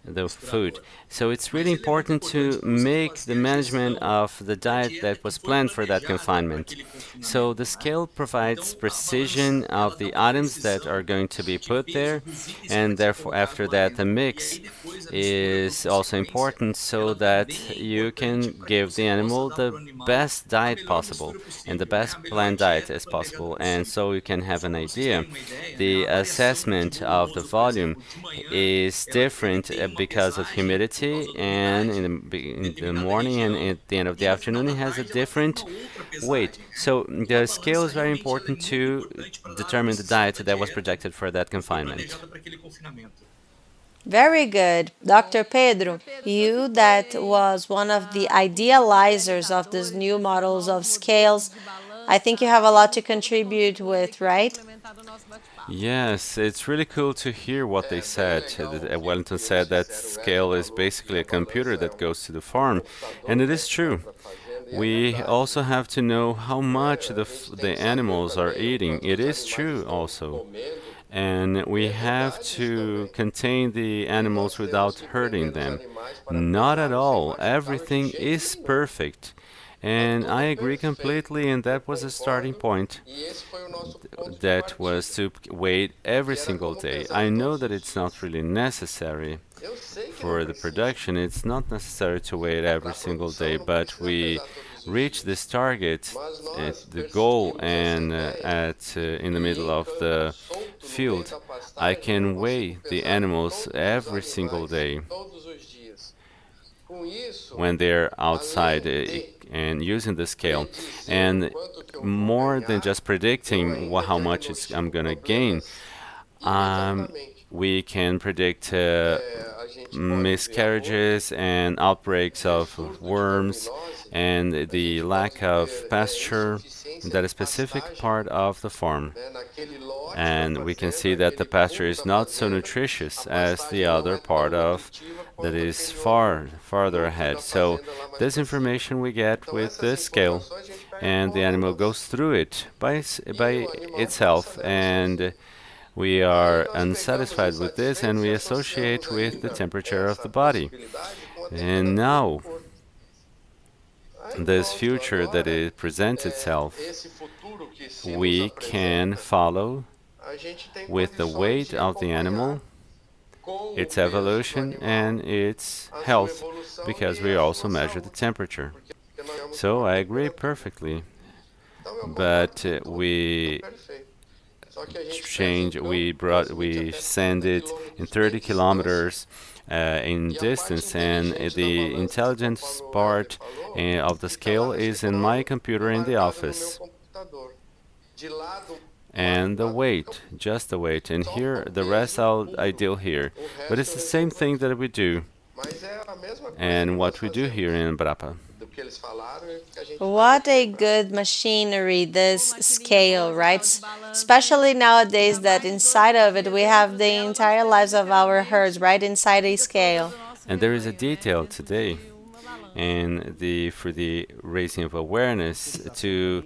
the food. So it's really important to make the management of the diet that was planned for that confinement. So the scale provides precision of the items that are going to be put there, and therefore after that the mix is also important so that you can give the animal the best diet possible and the best planned diet as possible, and so you can have an idea. The assessment of the volume is different because of humidity, and in the morning and at the end of the afternoon it has a different weight. So the scale is very important to determine the diet that was projected for that confinement. Very good. Dr. Pedro, you that was one of the idealizers of these new models of scales, I think you have a lot to contribute with, right? Yes, it's really cool to hear what they said. Wellington said that scale is basically a computer that goes to the farm, and it is true. We also have to know how much the animals are eating. It is true also. And we have to contain the animals without hurting them. Not at all. Everything is perfect. And I agree completely, and that was a starting point. That was to wait every single day. I know that it's not really necessary for the production. It's not necessary to wait every single day, but we reach this target at the goal and in the middle of the field. I can weigh the animals every single day when they're outside and using the scale. And more than just predicting how much I'm going to gain, we can predict miscarriages and outbreaks of worms and the lack of pasture in that specific part of the farm. And we can see that the pasture is not so nutritious as the other part of that is farther ahead. So this information we get with the scale, and the animal goes through it by itself, and we are unsatisfied with this, and we associate with the temperature of the body. And now, this future that it presents itself, we can follow with the weight of the animal, its evolution, and its health, because we also measure the temperature. So I agree perfectly, but we send it in 30 kilometers in distance, and the intelligence part of the scale is in my computer in the office. And the weight, just the weight, and here the rest I deal here. But it's the same thing that we do, and what we do here in Embrapa. What a good machinery, this scale, right? Especially nowadays that inside of it we have the entire lives of our herds, right inside a scale. And there is a detail today for the raising of awareness to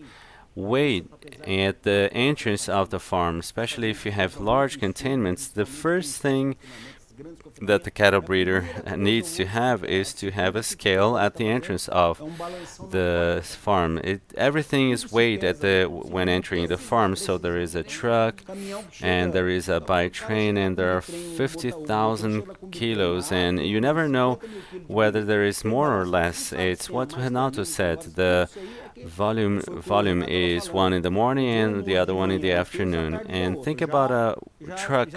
wait at the entrance of the farm, especially if you have large containments. The first thing that the cattle breeder needs to have is to have a scale at the entrance of the farm. Everything is weighed when entering the farm, so there is a truck and there is a by train, and there are 50,000 kilos, and you never know whether there is more or less. It's what Renato said. The volume is one in the morning and the other one in the afternoon. And think about a truck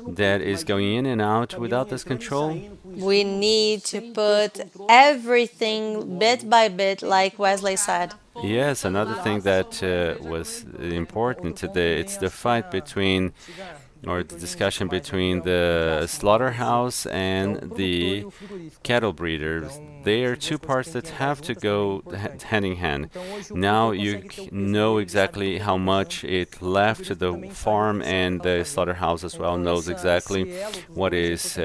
that is going in and out without this control. We need to put everything bit by bit, like Wesley said. Yes, another thing that was important today, it's the fight between, or the discussion between the slaughterhouse and the cattle breeders. They are two parts that have to go hand in hand. Now you know exactly how much it left to the farm, and the slaughterhouse as well knows exactly what is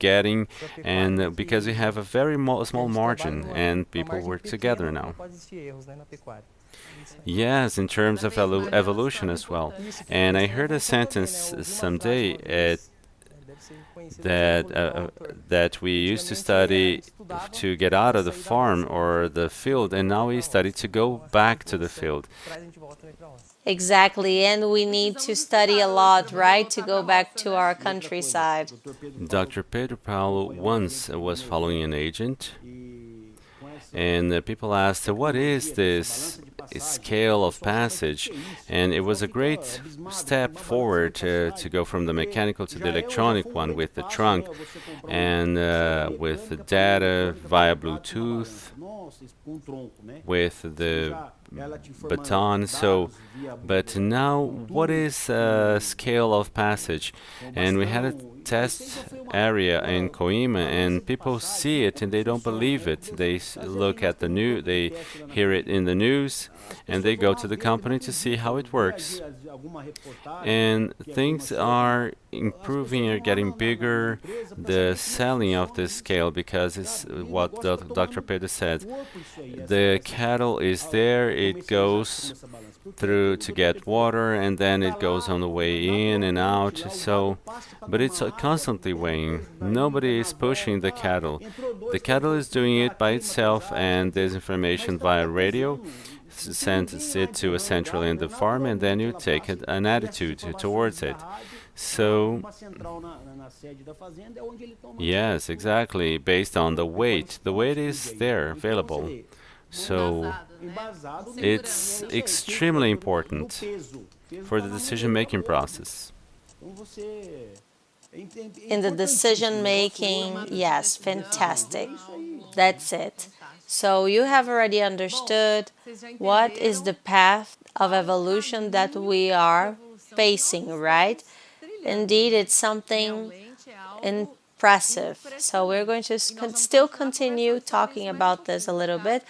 getting, and because we have a very small margin and people work together now. Yes, in terms of evolution as well. And I heard a sentence someday that we used to study to get out of the farm or the field, and now we study to go back to the field. Exactly, and we need to study a lot, right, to go back to our countryside. Dr. Pedro Paulo once was following an agent, and people asked, what is this scale of passage? And it was a great step forward to go from the mechanical to the electronic one, with the trunk and with the data via Bluetooth, with the baton. But now, what is a scale of passage? And we had a test area in Coima, and people see it and they don't believe it. They look at the news, they hear it in the news, and they go to the company to see how it works. And things are improving or getting bigger, the selling of this scale, because it's what Dr. Pedro said. The cattle is there, it goes through to get water, and then it goes on the way in and out. But it's constantly weighing. Nobody is pushing the cattle. The cattle is doing it by itself, and there's information via radio sends it to a central in the farm, and then you take an attitude towards it. So, yes, exactly, based on the weight. The weight is there, available. So, it's extremely important for the decision-making process. In the decision-making, yes, fantastic. That's it. So you have already understood what is the path of evolution that we are facing, right? Indeed, it's something impressive. So we're going to still continue talking about this a little bit.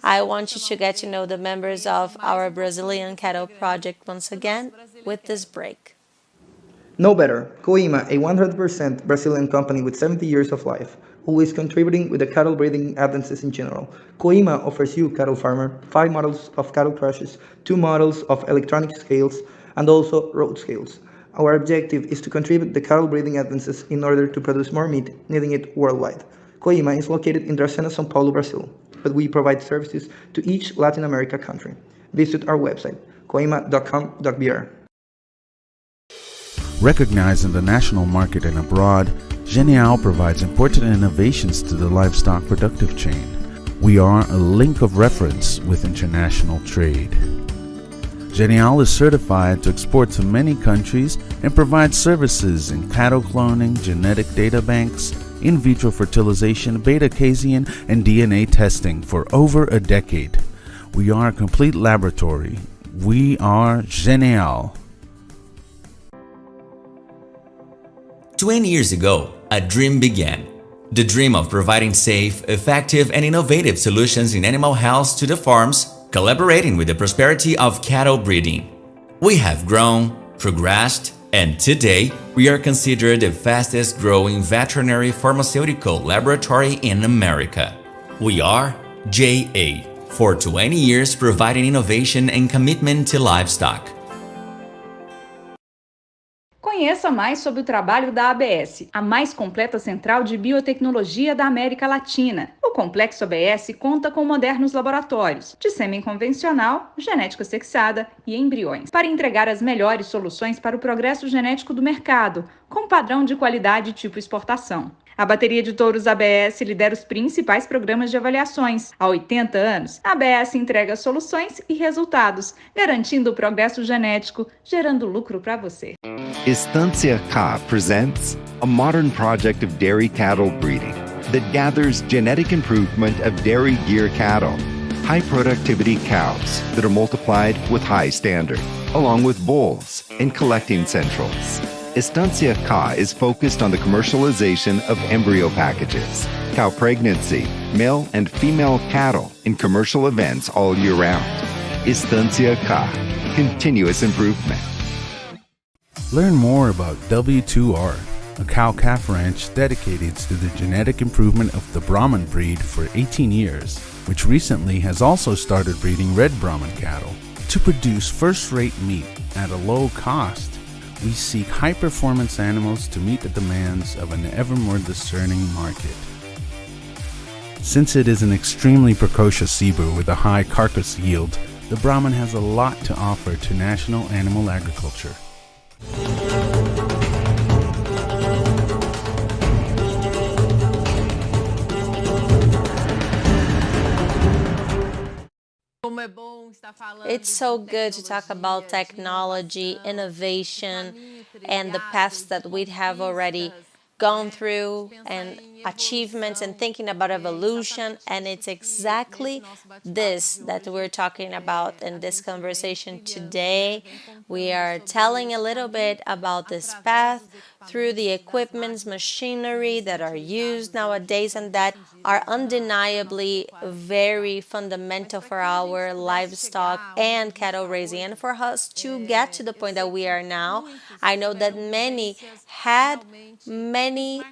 I want you to get to know the members of our Brazilian Cattle Project once again with this break. Know better. Coima, a 100% Brazilian company with 70 years of life, who is contributing with the cattle breeding advances in general. Coima offers you, cattle farmer, 5 models of cattle crushes, 2 models of electronic scales, and also road scales. Our objective is to contribute the cattle breeding advances in order to produce more meat, needing it worldwide. Coima is located in Dracena, São Paulo, Brazil, but we provide services to each Latin America country. Visit our website, coima.com.br. Recognized in the national market and abroad, Genial provides important innovations to the livestock productive chain. We are a link of reference with international trade. Genial is certified to export to many countries and provides services in cattle cloning, genetic data banks, in vitro fertilization, beta-casein, and DNA testing for over a decade. We are a complete laboratory. We are Genial. 20 years ago, a dream began. The dream of providing safe, effective, and innovative solutions in animal health to the farms, collaborating with the prosperity of cattle breeding. We have grown, progressed, and today we are considered the fastest growing veterinary pharmaceutical laboratory in America. We are JA, for 20 years providing innovation and commitment to livestock. Conheça mais sobre o trabalho da ABS, a mais completa central de biotecnologia da América Latina. O Complexo ABS conta com modernos laboratórios de sêmen convencional, genética sexada e embriões, para entregar as melhores soluções para o progresso genético do mercado, com padrão de qualidade tipo exportação. A bateria de touros ABS lidera os principais programas de avaliações. Há 80 anos, a ABS entrega soluções e resultados, garantindo o progresso genético, gerando lucro para você. Estancia K presents a modern project of dairy cattle breeding that gathers genetic improvement of dairy gear cattle, high productivity cows that are multiplied with high standard, along with bulls and collecting centrals. Estancia K is focused on the commercialization of embryo packages, cow pregnancy, male and female cattle in commercial events all year round. Estancia K, continuous improvement. Learn more about W2R, a cow-calf ranch dedicated to the genetic improvement of the Brahman breed for 18 years, which recently has also started breeding red Brahman cattle to produce first-rate meat at a low cost. we seek high-performance animals to meet the demands of an ever more discerning market. Since it is an extremely precocious zebu with a high carcass yield, the Brahman has a lot to offer to national animal agriculture. It's so good to talk about technology, innovation, and the paths that we have already gone through, and achievements, and thinking about evolution. And it's exactly this that we're talking about in this conversation today. We are telling a little bit about this path through the equipments, machinery that are used nowadays and that are undeniably very fundamental for our livestock and cattle raising. And for us to get to the point that we are now, I know that many had many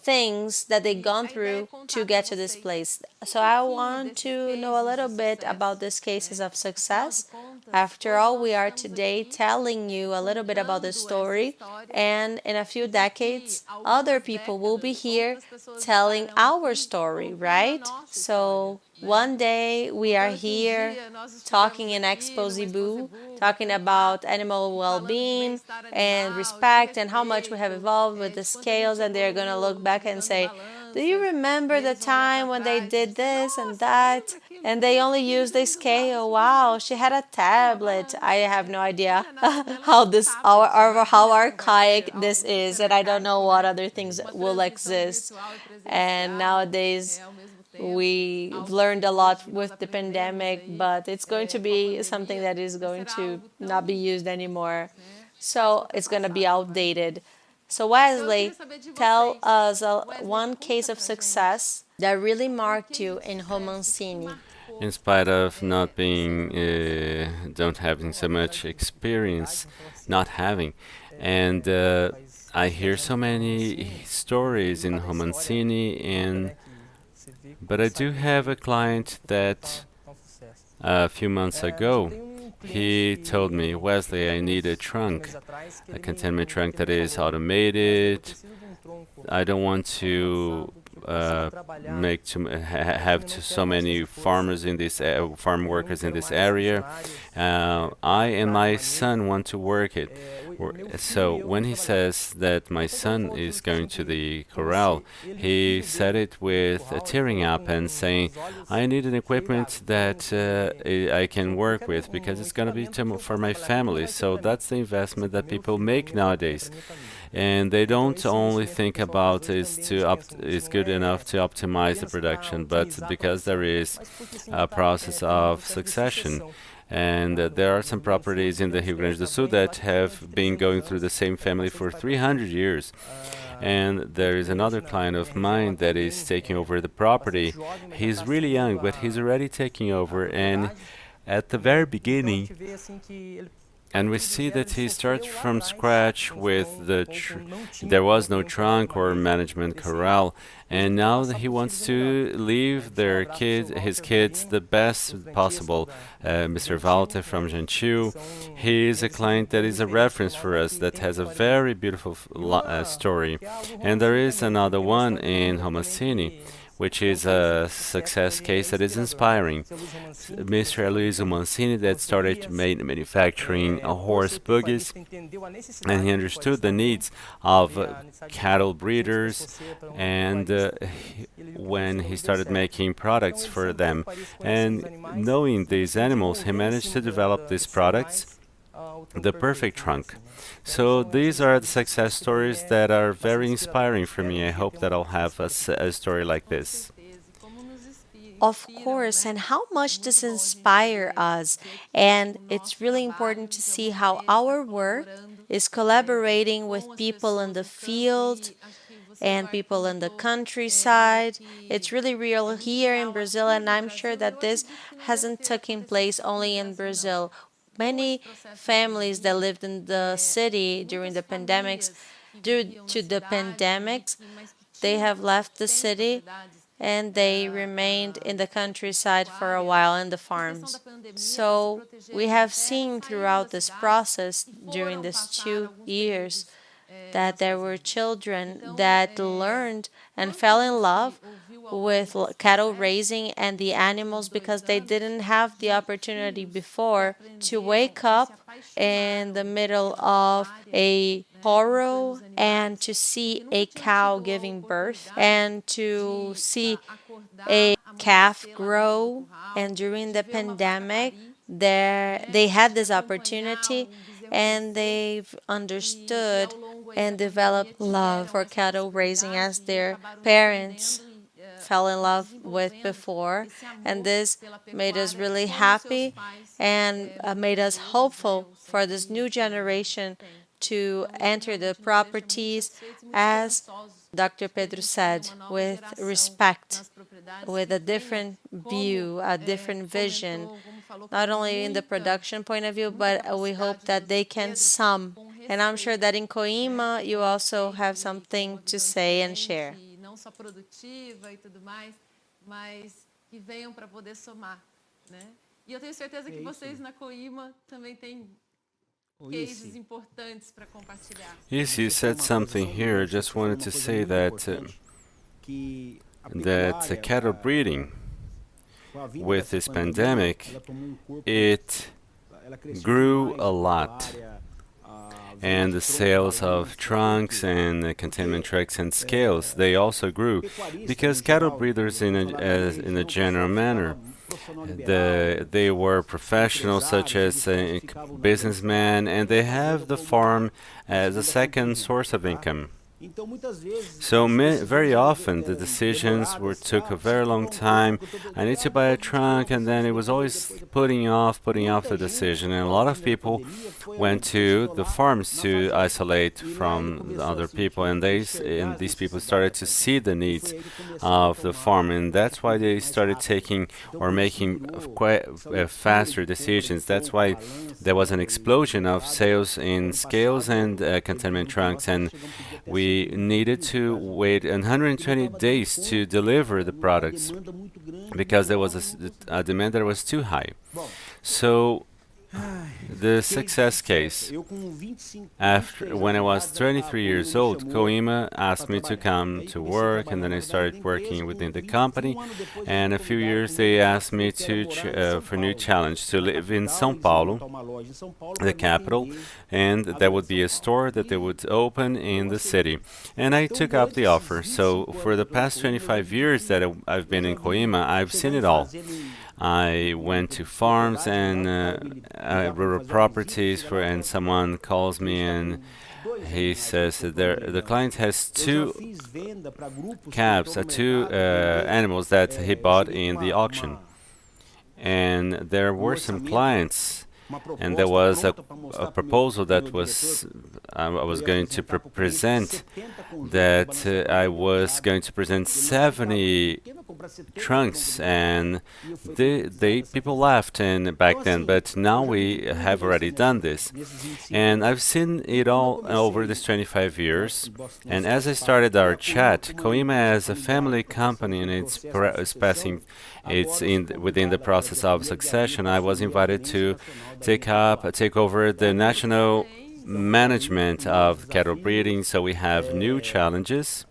things that they've gone through to get to this place. So I want to know a little bit about these cases of success. After all, we are today telling you a little bit about the story, and in a few decades, other people will be here telling our story, right? So one day we are here talking in Expozebu, talking about animal well-being and respect and how much we have evolved with the scales, and they're going to look back and say, do you remember the time when they did this and that and they only used the scale? Wow, she had a tablet. I have no idea how archaic this is, and I don't know what other things will exist. And nowadays we've learned a lot with the pandemic, but it's going to be something that is going to not be used anymore. So it's going to be outdated. So Wesley, tell us one case of success that really marked you in Romancini. In spite of not being, don't having so much experience, not having, and I hear so many stories in Romancini, but I do have a client that a few months ago, he told me, Wesley, I need a trunk, a containment trunk that is automated. I don't want to have so many farmers in this farm workers in this area. I and my son want to work it. So when he says that my son is going to the corral, he said it with a tearing up and saying, I need an equipment that I can work with because it's going to be for my family. So that's the investment that people make nowadays. And they don't only think about is good enough to optimize the production, but because there is a process of succession. And there are some properties in the Rio Grande do Sul that have been going through the same family for 300 years. And there is another client of mine that is taking over the property. He's really young, but he's already taking over. And at the very beginning, and we see that he starts from scratch with there was no trunk or management corral, and now he wants to leave his kids the best possible. Mr. Walter from Gentil, he is a client that is a reference for us that has a very beautiful story. And there is another one in Romancini, which is a success case that is inspiring. Mr. Aloysio Mancini that started manufacturing horse buggies, and he understood the needs of cattle breeders, and when he started making products for them. And knowing these animals, he managed to develop these products, the perfect trunk. So these are the success stories that are very inspiring for me. I hope that I'll have a story like this. Of course, and how much this inspires us. And it's really important to see how our work is collaborating with people in the field and people in the countryside. It's really real here in Brazil, and I'm sure that this hasn't taken place only in Brazil. Many families that lived in the city during the pandemics, due to the pandemics, they have left the city and they remained in the countryside for a while in the farms. So we have seen throughout this process during these 2 years that there were children that learned and fell in love with cattle raising and the animals because they didn't have the opportunity before to wake up in the middle of a furrow and to see a cow giving birth and to see a calf grow. And during the pandemic, they had this opportunity and they've understood and developed love for cattle raising as their parents fell in love with before. And this made us really happy and made us hopeful for this new generation to enter the properties, as Dr. Pedro said, with respect, with a different view, a different vision, not only in the production point of view, but we hope that they can sum. And I'm sure that in Coima, you also have something to say and share. Não só produtiva e tudo mais, mas que venham para poder somar, né? E eu tenho certeza que vocês na Coima também têm cases importantes para compartilhar. Yes, you said something here. I just wanted to say that cattle breeding with this pandemic, it grew a lot. And the sales of trunks and containment trucks and scales, they also grew because cattle breeders in a general manner, they were professionals such as businessmen, and they have the farm as a second source of income. So very often the decisions took a very long time. I need to buy a trunk, and then it was always putting off the decision. And a lot of people went to the farms to isolate from the other people, and these people started to see the needs of the farm, and that's why they started taking or making quite faster decisions. That's why there was an explosion of sales in scales and containment trunks, and we needed to wait 120 days to deliver the products because there was a demand that was too high. So the success case, when I was 23 years old, Coima asked me to come to work, and then I started working within the company. And a few years they asked me for a new challenge, to live in São Paulo, the capital, and there would be a store that they would open in the city. And I took up the offer. So for the past 25 years that I've been in Coima, I've seen it all. I went to farms and rural properties, and someone calls me and he says that the client has two calves, two animals that he bought in the auction. And there were some clients, and there was a proposal that I was going to present, that I was going to present 70 trunks, and people laughed back then, but now we have already done this. And I've seen it all over these 25 years. And as I started our chat, Coima as a family company, and it's within the process of succession, I was invited to take over the national management of cattle breeding. So we have new challenges.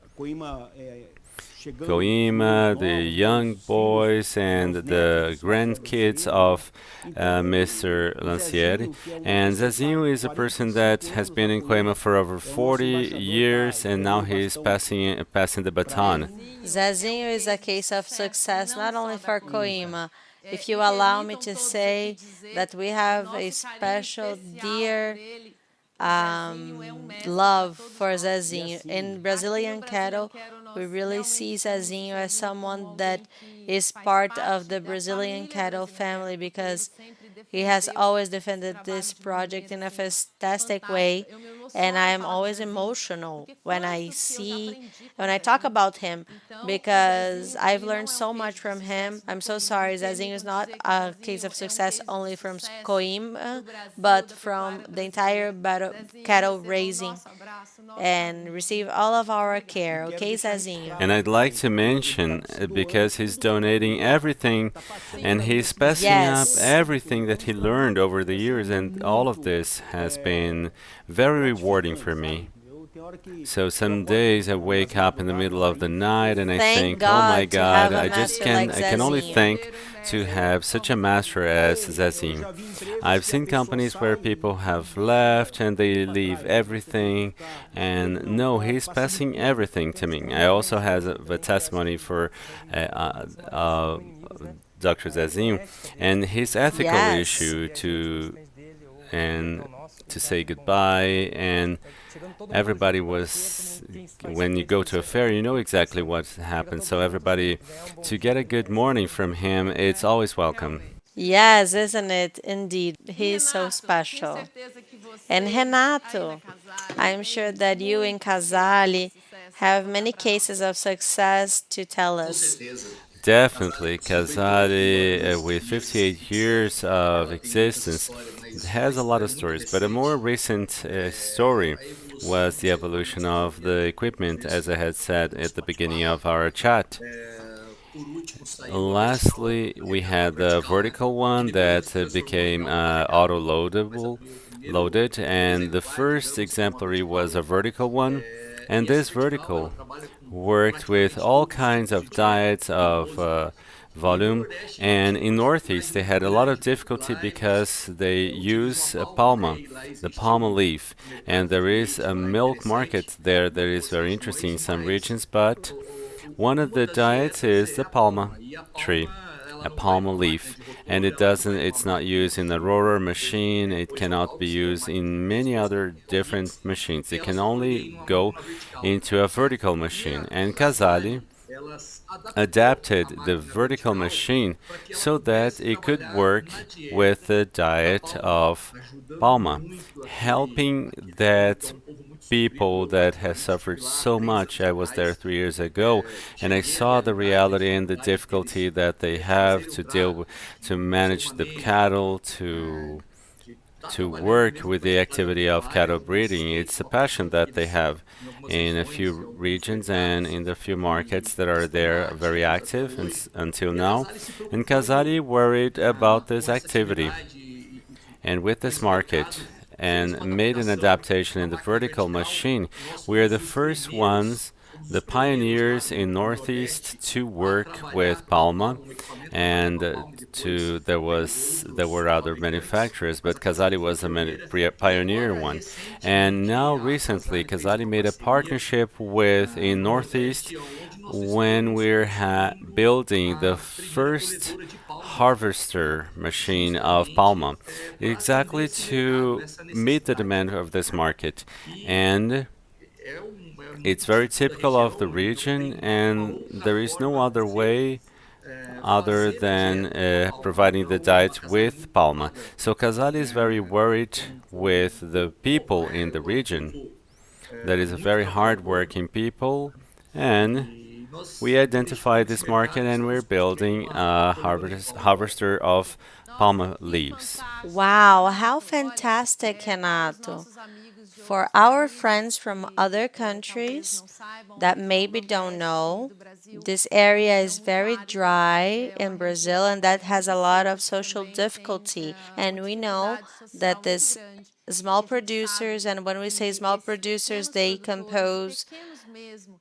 Coima, the young boys and the grandkids of Mr. Lancieri. And Zezinho is a person that has been in Coima for over 40 years, and now he's passing the baton. Zezinho is a case of success not only for Coima. If you allow me to say that we have a special, dear love for Zezinho. In Brazilian cattle, we really see Zezinho as someone that is part of the Brazilian cattle family, because he has always defended this project in a fantastic way. and I am always emotional when I talk about him because I've learned so much from him. I'm so sorry, Zezinho is not a case of success only from Coima, but from the entire cattle raising and receive all of our care. Okay, Zezinho? And I'd like to mention, because he's donating everything and he's passing up Yes. everything that he learned over the years, and all of this has been very rewarding for me. So some days I wake up in the middle of the night and I Thank think, oh my God to have God, a I just master like I can only Zezinho. thank to have such a master as Zezinho. I've seen companies where people have left and they leave everything, and no, he's passing everything to me. I also have a testimony for Dr. Zezinho and his ethical Yes. issue and to say goodbye, and everybody was, when you go to a fair, you know exactly what happens. So everybody, to get a good morning from him, it's always welcome. Yes, isn't it? Indeed. He's so special. And Renato, I'm sure that you in Casale have many cases of success to tell us. Definitely, Casale, with 58 years of existence, has a lot of stories, but a more recent story was the evolution of the equipment, as I had said at the beginning of our chat. Lastly, we had the vertical one that became loaded, and the first exemplary was a vertical one, and this vertical worked with all kinds of diets of volume, and in Northeast they had a lot of difficulty because they use the palma leaf, and there is a milk market there that is very interesting in some regions, but one of the diets is the palma tree, a palma leaf, and it's not used in a roller machine, it cannot be used in many other different machines. It can only go into a vertical machine. And Casale adapted the vertical machine so that it could work with the diet of palma, helping that people that have suffered so much. I was there 3 years ago, and I saw the reality and the difficulty that they have to deal with, to manage the cattle, to work with the activity of cattle breeding. It's a passion that they have in a few regions and in the few markets that are there very active until now. And Casale worried about this activity. And with this market, and made an adaptation in the vertical machine. We are the first ones, the pioneers in Northeast to work with palma, and there were other manufacturers, but Casale was a pioneer one. And now recently, Casale made a partnership with in Northeast when we're building the first harvester machine of palma, exactly to meet the demand of this market. And it's very typical of the region, and there is no other way other than providing the diet with palma. So Casale is very worried with the people in the region. That is a very hard-working people, and we identified this market and we're building a harvester of palma leaves. Wow, how fantastic, Renato. For our friends from other countries that maybe don't know, this area is very dry in Brazil and that has a lot of social difficulty. And we know that this small producers, and when we say small producers, they compose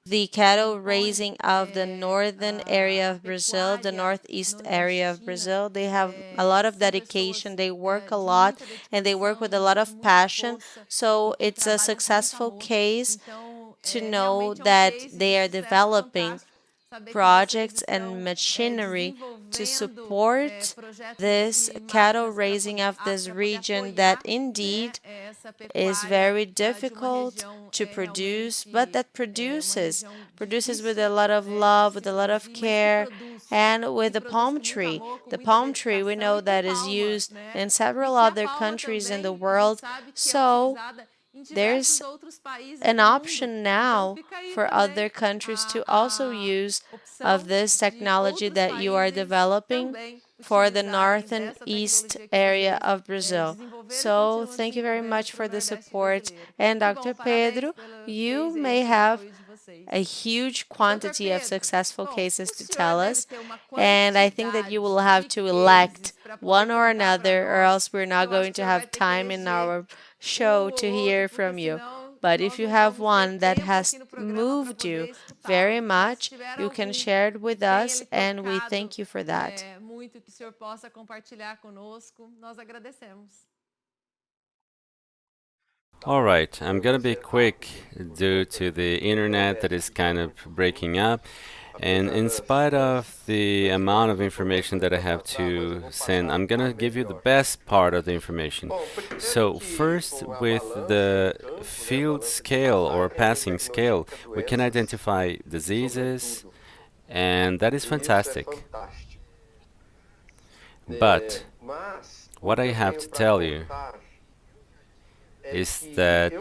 the cattle raising of the northern area of Brazil, the northeast area of Brazil. They have a lot of dedication, they work a lot, and they work with a lot of passion. So it's a successful case to know that they are developing projects and machinery to support this cattle raising of this region that indeed is very difficult to produce, but that produces with a lot of love, with a lot of care, and with the palm tree. The palm tree we know that is used in several other countries in the world. So there's an option now for other countries to also use of this technology that you are developing for the north and east area of Brazil. So thank you very much for the support. And Dr. Pedro, you may have a huge quantity of successful cases to tell us, and I think that you will have to elect one or another, or else we're not going to have time in our show to hear from you. But if you have one that has moved you very much, you can share it with us, and we thank you for that. Muito que o senhor possa compartilhar conosco. Nós agradecemos. All right, I'm gonna be quick due to the internet that is kind of breaking up. And in spite of the amount of information that I have to send, I'm gonna give you the best part of the information. So first, with the field scale or passing scale, we can identify diseases, and that is fantastic. But what I have to tell you is that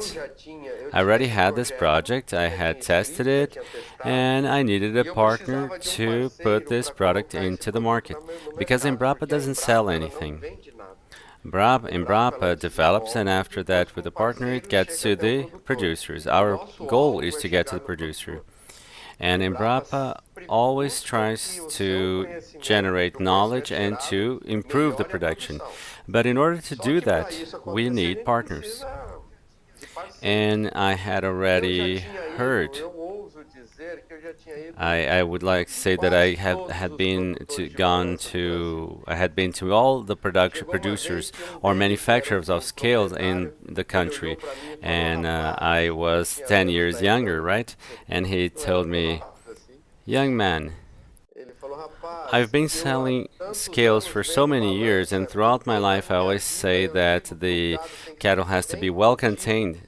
I already had this project, I had tested it, and I needed a partner to put this product into the market, because Embrapa doesn't sell anything. Embrapa develops, and after that, with a partner, it gets to the producers. Our goal is to get to the producer. And Embrapa always tries to generate knowledge and to improve the production. But in order to do that, we need partners. And I had already heard, I would like to say that I had been to all the producers or manufacturers of scales in the country, and I was 10 years younger, right? And he told me, young man, I've been selling scales for so many years, and throughout my life I always say that the cattle has to be well contained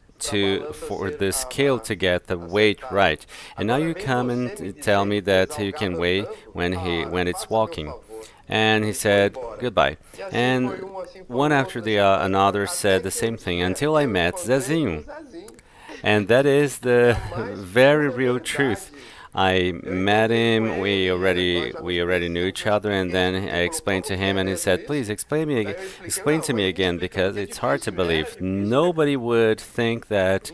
for the scale to get the weight right. And now you come and tell me that you can weigh when it's walking. And he said goodbye. And one after the another said the same thing until I met Zezinho. And that is the very real truth. I met him, we already knew each other, and then I explained to him, and he said, please explain to me again, because it's hard to believe. Nobody would think that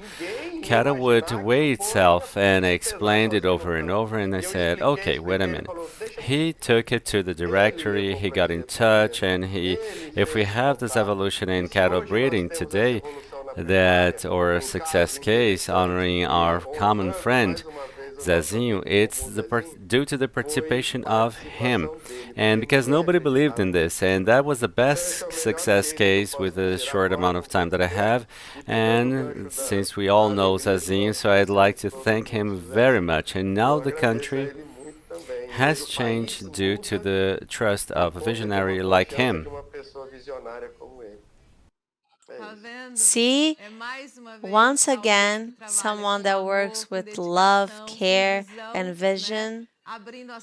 cattle would weigh itself, and I explained it over and over, and I said, okay, wait a minute. He took it to the directory, he got in touch, and if we have this evolution in cattle breeding today, or a success case honoring our common friend, Zezinho, it's due to the participation of him, and because nobody believed in this, and that was the best success case with a short amount of time that I have, and since we all know Zezinho, so I'd like to thank him very much. And now the country has changed due to the trust of a visionary like him. See, once again, someone that works with love, care, and vision,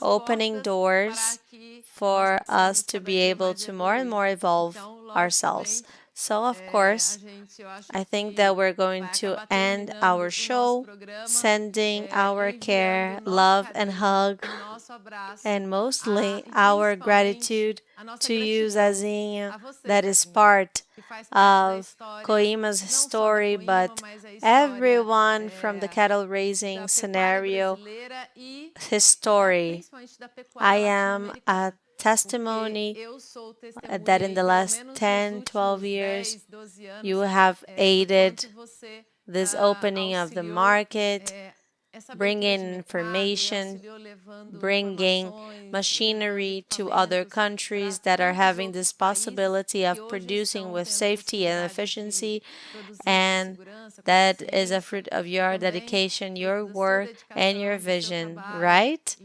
opening doors for us to be able to more and more evolve ourselves. So, of course, I think that we're going to end our show sending our care, love, and hug, and mostly our gratitude to you, Zezinho, that is part of Coima's story, but everyone from the cattle raising scenario, his story. I am a testimony that in the last 10, 12 years, you have aided this opening of the market, bringing information, bringing machinery to other countries that are having this possibility of producing with safety and efficiency, and that is a fruit of your dedication, your work, and your vision, right?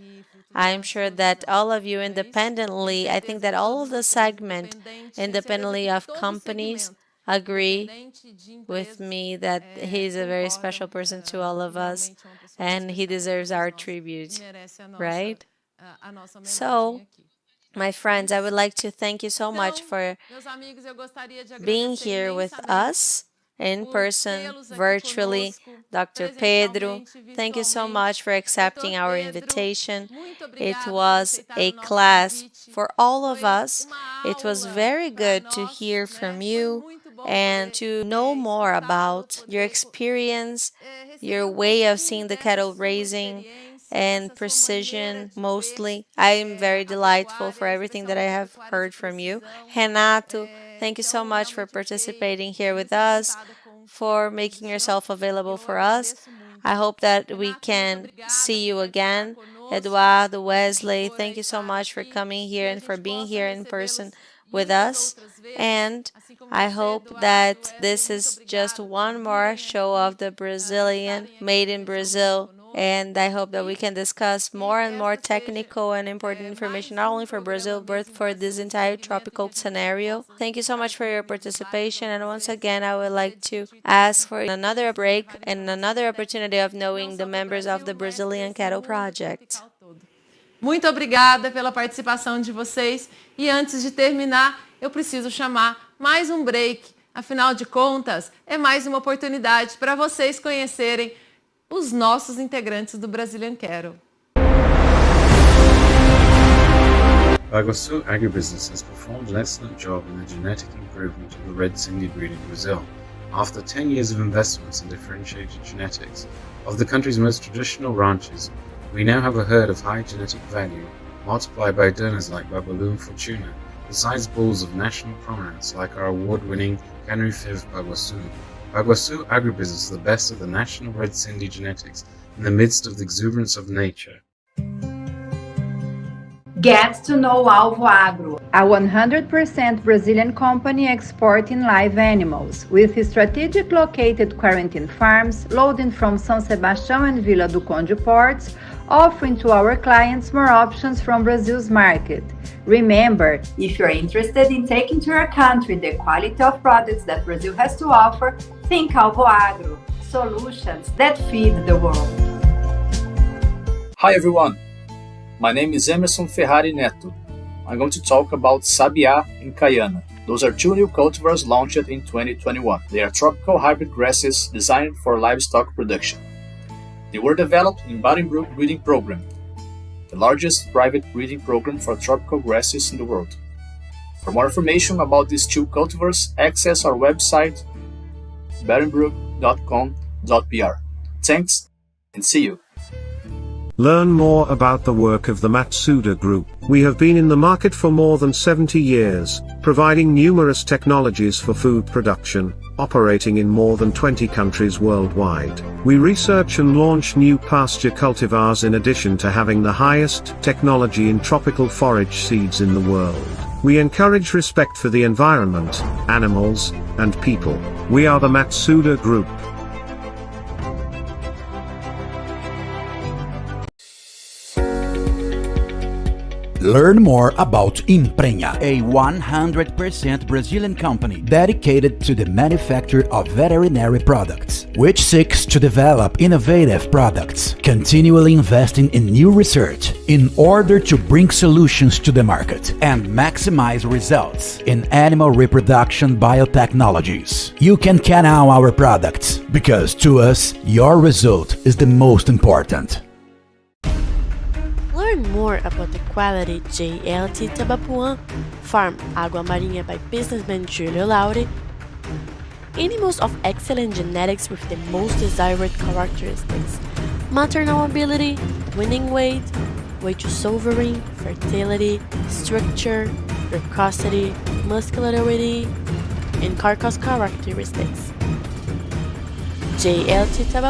I'm sure that all of you independently, I think that all of the segment, independently of companies, agree with me that he's a very special person to all of us, and he deserves our tribute, right? So, my friends, I would like to thank you so much for being here with us, in person, virtually. Dr. Pedro, thank you so much for accepting our invitation. It was a class for all of us. It was very good to hear from you and to know more about your experience, your way of seeing the cattle raising and precision mostly. I am very delightful for everything that I have heard from you. Renato, thank you so much for participating here with us, for making yourself available for us. I hope that we can see you again. Eduardo, Wesley, thank you so much for coming here and for being here in person with us. And I hope that this is just one more show of the Brazilian, made in Brazil. And I hope that we can discuss more and more technical and important information, not only for Brazil, but for this entire tropical scenario. Thank you so much for your participation. And once again, I would like to ask for another break and another opportunity of knowing the members of the Brazilian Cattle Project. Muito obrigada pela participação de vocês. E antes de terminar, eu preciso chamar mais um break. Afinal de contas, é mais uma oportunidade para vocês conhecerem os nossos integrantes do Brazilian Cattle. Baguaçu Agribusiness has performed an excellent job in the genetic improvement of the Red Cindy breed in Brazil. After 10 years of investments in differentiated genetics of the country's most traditional ranches, we now have a herd of high genetic value, multiplied by donors like Babalu and Fortuna, besides bulls of national prominence like our award-winning Canary Fiv Baguaçu. Baguaçu Agribusiness is the best of the national Red Cindy genetics in the midst of the exuberance of nature. Get to know Alvo Agro, a 100% Brazilian company exporting live animals, with strategic located quarantine farms loading from São Sebastião and Vila do Conde ports, offering to our clients more options from Brazil's market. Remember, if you're interested in taking to your country the quality of products that Brazil has to offer, think Alvo Agro, solutions that feed the world. Hi everyone, my name is Emerson Ferrari Neto. I'm going to talk about Sabiá and Caiana. Those are two new cultivars launched in 2021. They are tropical hybrid grasses designed for livestock production. They were developed in Badenbroek Breeding Program, the largest private breeding program for tropical grasses in the world. For more information about these two cultivars, access our website badenbroek.com.br. Thanks and see you. Learn more about the work of the Matsuda Group. We have been in the market for more than 70 years, providing numerous technologies for food production, operating in more than 20 countries worldwide. We research and launch new pasture cultivars in addition to having the highest technology in tropical forage seeds in the world. We encourage respect for the environment, animals, and people. We are the Matsuda Group. Learn more about Imprenha, a 100% Brazilian company dedicated to the manufacture of veterinary products, which seeks to develop innovative products, continually investing in new research in order to bring solutions to the market and maximize results in animal reproduction biotechnologies. You can count on our products because to us, your result is the most important. Learn more about the quality JLT Tabapuã, Farm Água Marinha by businessman Julio Lauri, animals of excellent genetics with the most desired characteristics, maternal ability, winning weight to sovereign, fertility, structure, precocity, muscularity, and carcass characteristics. JLT Tabapuã